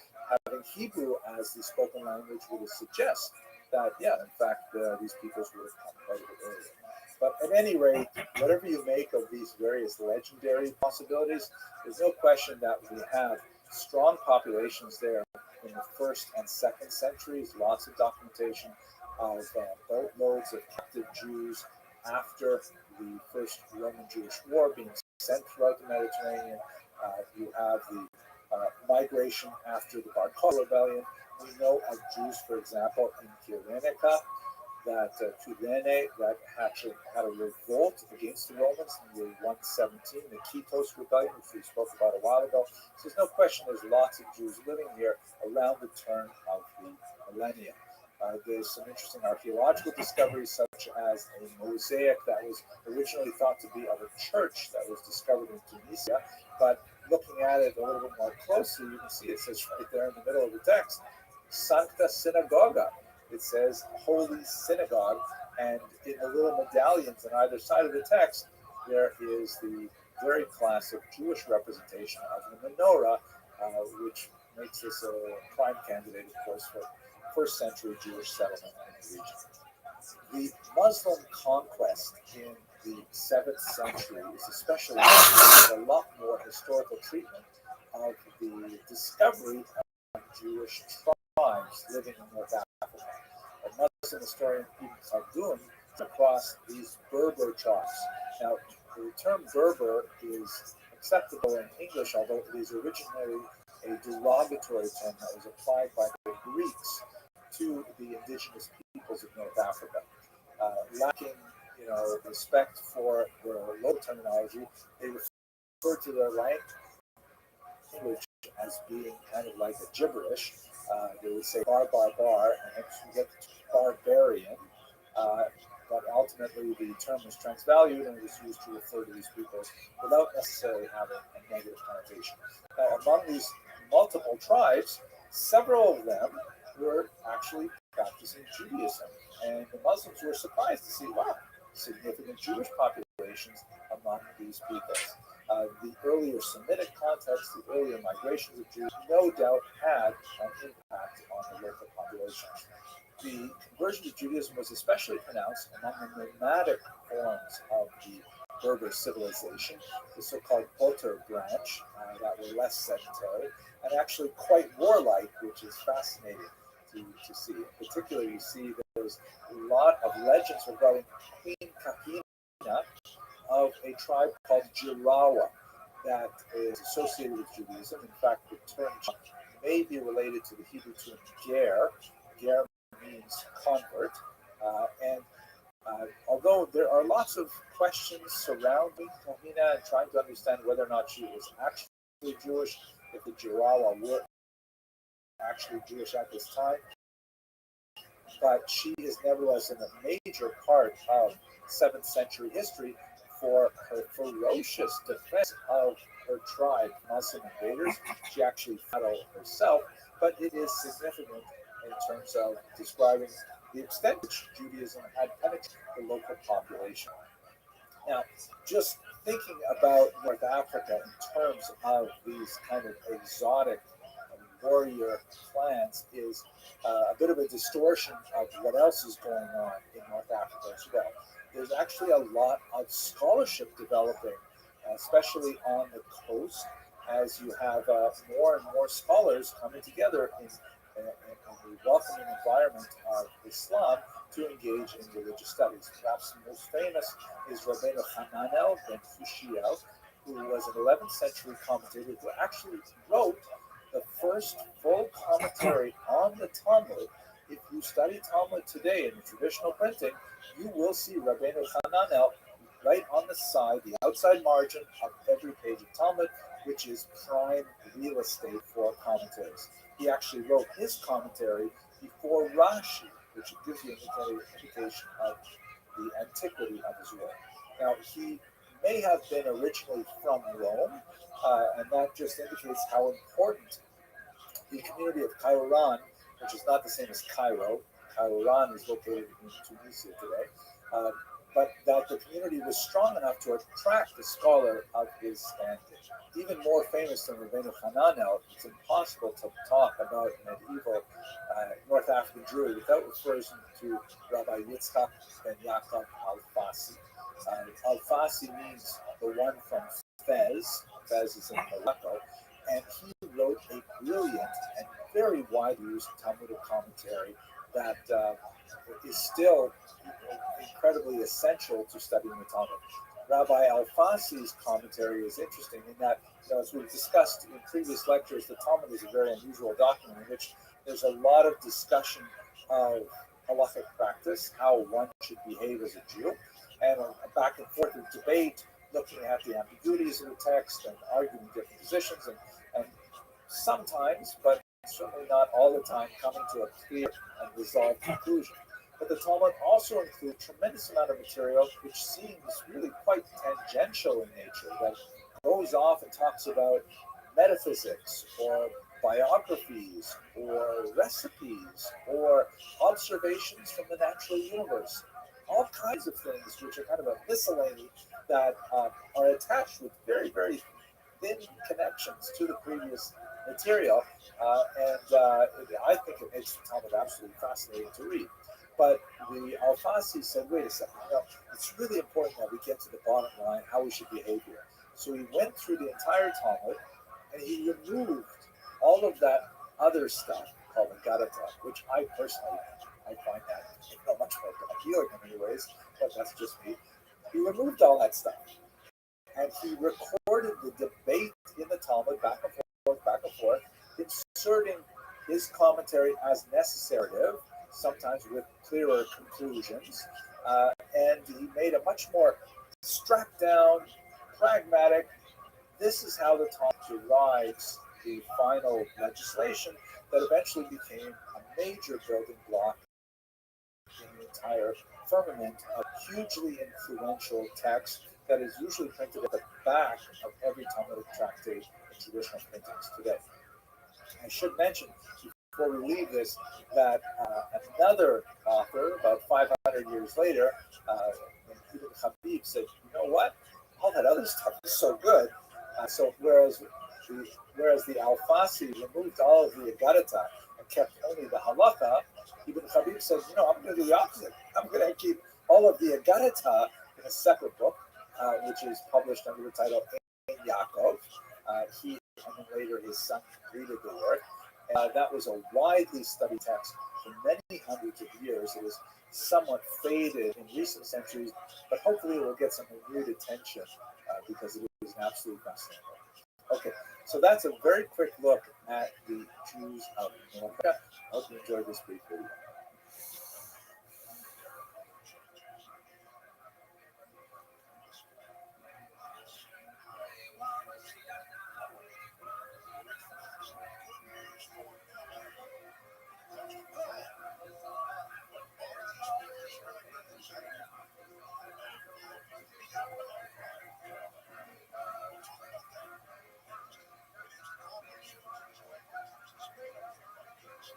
Having Hebrew as the spoken language would suggest that, yeah, in fact, these peoples would have come quite a bit earlier. But at any rate, whatever you make of these various legendary possibilities, there's no question that we have strong populations there in the 1st and 2nd centuries, lots of documentation of boatloads of captive Jews after the First Roman-Jewish War being sent throughout the Mediterranean. You have the migration after the Bar Kokhba Rebellion, We know of Jews, for example, in Kyrenica, that Kyrene, that actually had a revolt against the Romans in the year 117, the Kitos rebellion, which we spoke about a while ago. So there's no question there's lots of Jews living here around the turn of the millennium. There's some interesting archaeological discoveries, such as a mosaic that was originally thought to be of a church that was discovered in Tunisia. But looking at it a little bit more closely, you can see it says right there in the middle of the text, Sancta Synagoga. It says Holy Synagogue, and in the little medallions on either side of the text, there is the very classic Jewish representation of the menorah, which makes this a prime candidate, of course, for first century Jewish settlement in the region. The Muslim conquest in the 7th century is especially a lot more historical treatment of the discovery of Jewish tribes living in North Africa. A Muslim historian, Ibn Khaldun, across these Berber tribes. Now, the term Berber is acceptable in English, although it is originally a derogatory term that was applied by the Greeks to the indigenous peoples of North Africa. Lacking, respect for their local terminology, they refer to their language as being kind of like a gibberish. They would say bar, and hence you get barbarian. But ultimately, the term was transvalued and was used to refer to these people without necessarily having a negative connotation. Now, among these multiple tribes, several of them were actually practicing Judaism, and the Muslims were surprised to see, wow, significant Jewish populations among these peoples. The earlier Semitic context, the earlier migrations of Jews, no doubt had an impact on the local populations. The conversion to Judaism was especially pronounced among the nomadic forms of the Berber civilization, the so-called Otter branch, that were less sedentary and actually quite warlike, which is fascinating to see. In particular, you see there's a lot of legends regarding Queen Kahina of a tribe called Jirawa that is associated with Judaism. In fact, the term may be related to the Hebrew term ger. Ger means convert. Although there are lots of questions surrounding Kahina and trying to understand whether or not she was actually Jewish, if the Jirawa were actually Jewish at this time, but she is nevertheless in a major part of 7th century history for her ferocious defense of her tribe, Muslim invaders. She actually fought herself, but it is significant in terms of describing the extent to which Judaism had penetrated the local population. Now, just thinking about North Africa in terms of these kind of exotic warrior clans is a bit of a distortion of what else is going on in North Africa as well. There's actually a lot of scholarship developing, especially on the coast, as you have more and more scholars coming together in the welcoming environment of Islam to engage in religious studies. Perhaps the most famous is Rabbeinu Hananel ben Fushiel, who was an 11th century commentator who actually wrote the first full commentary on the Talmud. If you study Talmud today in the traditional printing, you will see Rabbeinu Hananel right on the side, the outside margin of every page of Talmud, which is prime real estate for commentaries. He actually wrote his commentary before Rashi, which gives you an indication of the antiquity of his work. Now, he may have been originally from Rome, and that just indicates how important the community of Qairouan, which is not the same as Cairo. Qairouan is located in Tunisia today, but that the community was strong enough to attract a scholar of his standing. Even more famous than Rabbeinu Hananel, it's impossible to talk about medieval North African Jewry without referring to Rabbi Yitzchak ben Yaakov al-Fassi. Al-Fassi means the one from Fez. Fez is in Morocco. And he wrote a brilliant and very widely used Talmudic commentary that is still incredibly essential to studying the Talmud. Rabbi Al-Fassi's commentary is interesting in that, as we've discussed in previous lectures, the Talmud is a very unusual document in which there's a lot of discussion of halachic practice, how one should behave as a Jew, and a back and forth of debate, looking at the ambiguities of the text and arguing different positions, and sometimes, but certainly not all the time, coming to a clear and resolved conclusion. But the Talmud also includes a tremendous amount of material which seems really quite tangential in nature, that goes off and talks about metaphysics or biographies or recipes or observations from the natural universe. All kinds of things which are kind of a miscellany that are attached with very, very thin connections to the previous material. I think it makes the Talmud absolutely fascinating to read. But the Alfasi said, wait a second, it's really important that we get to the bottom line, how we should behave here. So he went through the entire Talmud and he removed all of that other stuff called the Gadata, which I personally, I find that much more appealing in many ways, but that's just me. He removed all that stuff and he recorded the debate in the Talmud back and forth, inserting his commentary as necessary, sometimes with clearer conclusions, and he made a much more strapped down, pragmatic. This is how the Talmud derives the final legislation that eventually became a major building block in the entire firmament of hugely influential text that is usually printed at the back of every Talmudic tractate in traditional printings today. I should mention, before we leave this, that another author, about 500 years later, Ibn Habib, said, you know what? All that other stuff is so good. So whereas the Alfasi removed all of the Agadata and kept only the Halacha, Ibn Habib said, I'm going to do the opposite. I'm going to keep all of the Agadata in a separate book, which is published under the title Ein Yaakov. He and then later his son completed the work. That was a widely studied text for many hundreds of years. It was somewhat faded in recent centuries, but hopefully it will get some renewed attention because it is an absolute fascinating work. Okay, so that's a very quick look at the Jews of North America. I hope you enjoyed this brief video.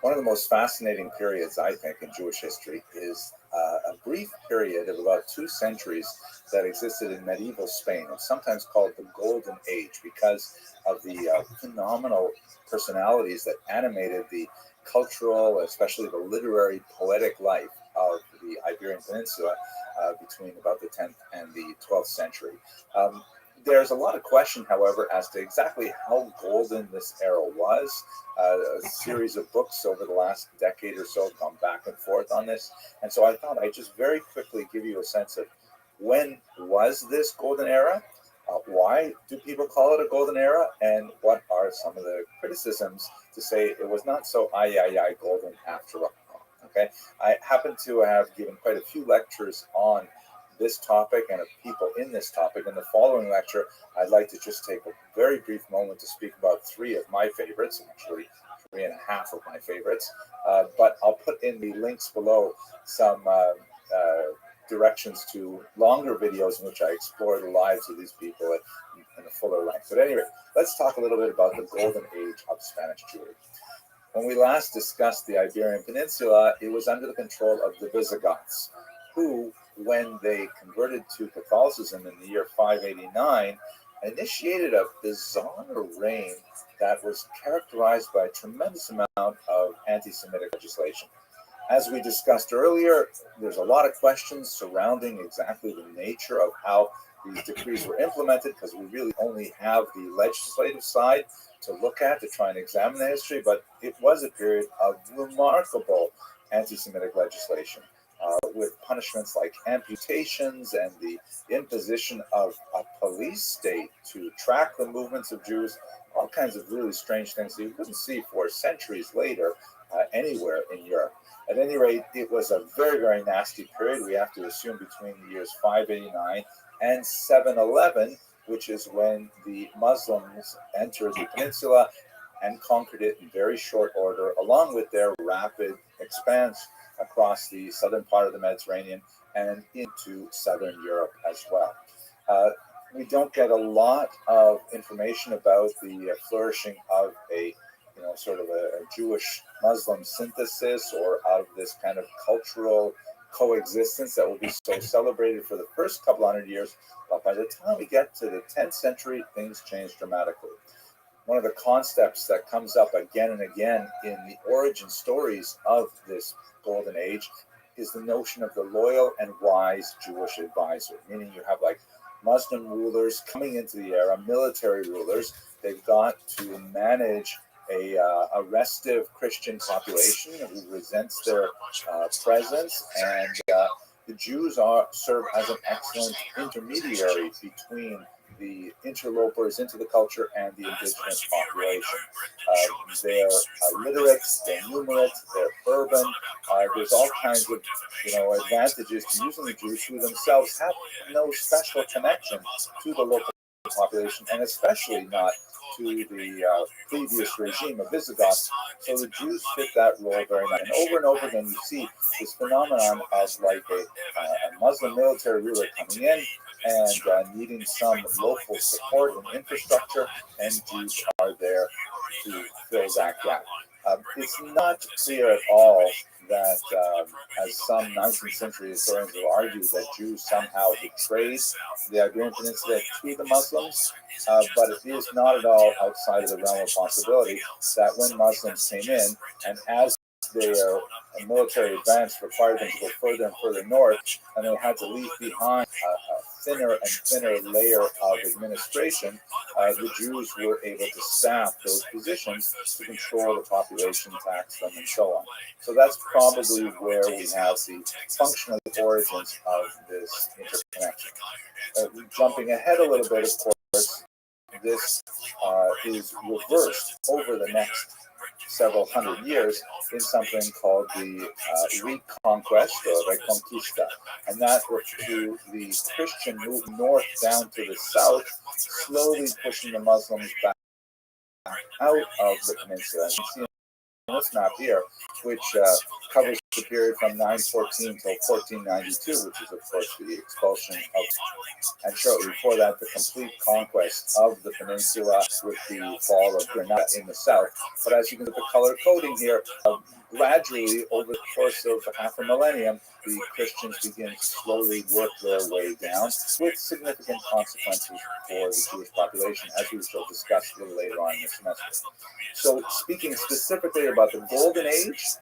One of the most fascinating periods, I think, in Jewish history is a brief period of about 2 centuries that existed in medieval Spain. It's sometimes called the Golden Age because of the phenomenal personalities that animated the cultural, especially the literary, poetic life of the Iberian Peninsula between about the 10th and the 12th century. There's a lot of question, however, as to exactly how golden this era was. A series of books over the last decade or so have gone back and forth on this. And so I thought I'd just very quickly give you a sense of when was this golden era? Why do people call it a golden era? And what are some of the criticisms to say it was not so golden after all? Okay, I happen to have given quite a few lectures on this topic and of people in this topic. In the following lecture, I'd like to just take a very brief moment to speak about 3 of my favorites, actually 3.5 of my favorites. But I'll put in the links below some directions to longer videos in which I explore the lives of these people in a fuller length. But anyway, let's talk a little bit about the golden age of Spanish Jewry. When we last discussed the Iberian Peninsula, it was under the control of the Visigoths, who, when they converted to Catholicism in the year 589, initiated a bizarre reign that was characterized by a tremendous amount of anti-Semitic legislation. As we discussed earlier, there's a lot of questions surrounding exactly the nature of how these decrees were implemented, because we really only have the legislative side to look at to try and examine the history, but it was a period of remarkable anti-Semitic legislation. With punishments like amputations and the imposition of a police state to track the movements of Jews, all kinds of really strange things that you couldn't see for centuries later anywhere in Europe. At any rate, it was a very, very nasty period. We have to assume between the years 589 and 711, which is when the Muslims entered the peninsula and conquered it in very short order, along with their rapid expanse across the southern part of the Mediterranean and into southern Europe as well. We don't get a lot of information about the flourishing of a, sort of a Jewish Muslim synthesis, or of this kind of cultural coexistence that will be so celebrated for the first couple hundred years. But by the time we get to the 10th century, things change dramatically. One of the concepts that comes up again and again in the origin stories of this golden age is the notion of the loyal and wise Jewish advisor, meaning you have like Muslim rulers coming into the era, military rulers. They've got to manage a restive Christian population who resents their presence, and the Jews serve as an excellent intermediary between the interlopers into the culture and the indigenous population. They're literate, they're numerate, they're urban. There's all kinds of advantages to using the Jews, who themselves have no special connection to the local population, and especially not to the previous regime of Visigoths. So the Jews fit that role very much. And over again, you see this phenomenon of like a Muslim military ruler coming in and needing some local support and infrastructure, and Jews are there to fill that gap. It's not clear at all that, as some 19th century historians have argued, that Jews somehow betrayed the Iberian Peninsula to the Muslims, but it is not at all outside of the realm of possibility that when Muslims came in, and as their military advance required them to go further and further north, and they had to leave behind a thinner and thinner layer of administration, the Jews were able to staff those positions to control the population, tax them, and so on. So that's probably where we have the functional origins of this interconnection. Jumping ahead a little bit, of course, this is reversed over the next several hundred years in something called the Reconquest, or Reconquista, and that was to the Christian move north down to the south, slowly pushing the Muslims back out of the peninsula. And you see on this map here, which covers the period from 914 till 1492, which is of course the expulsion of, and shortly before that, the complete conquest of the peninsula with the fall of Granada in the south. But as you can see, the color coding here, gradually over the course of half a millennium, the Christians begin to slowly work their way down, with significant consequences for the Jewish population, as we shall discuss a little later on in the semester. So, speaking specifically about the Golden Age,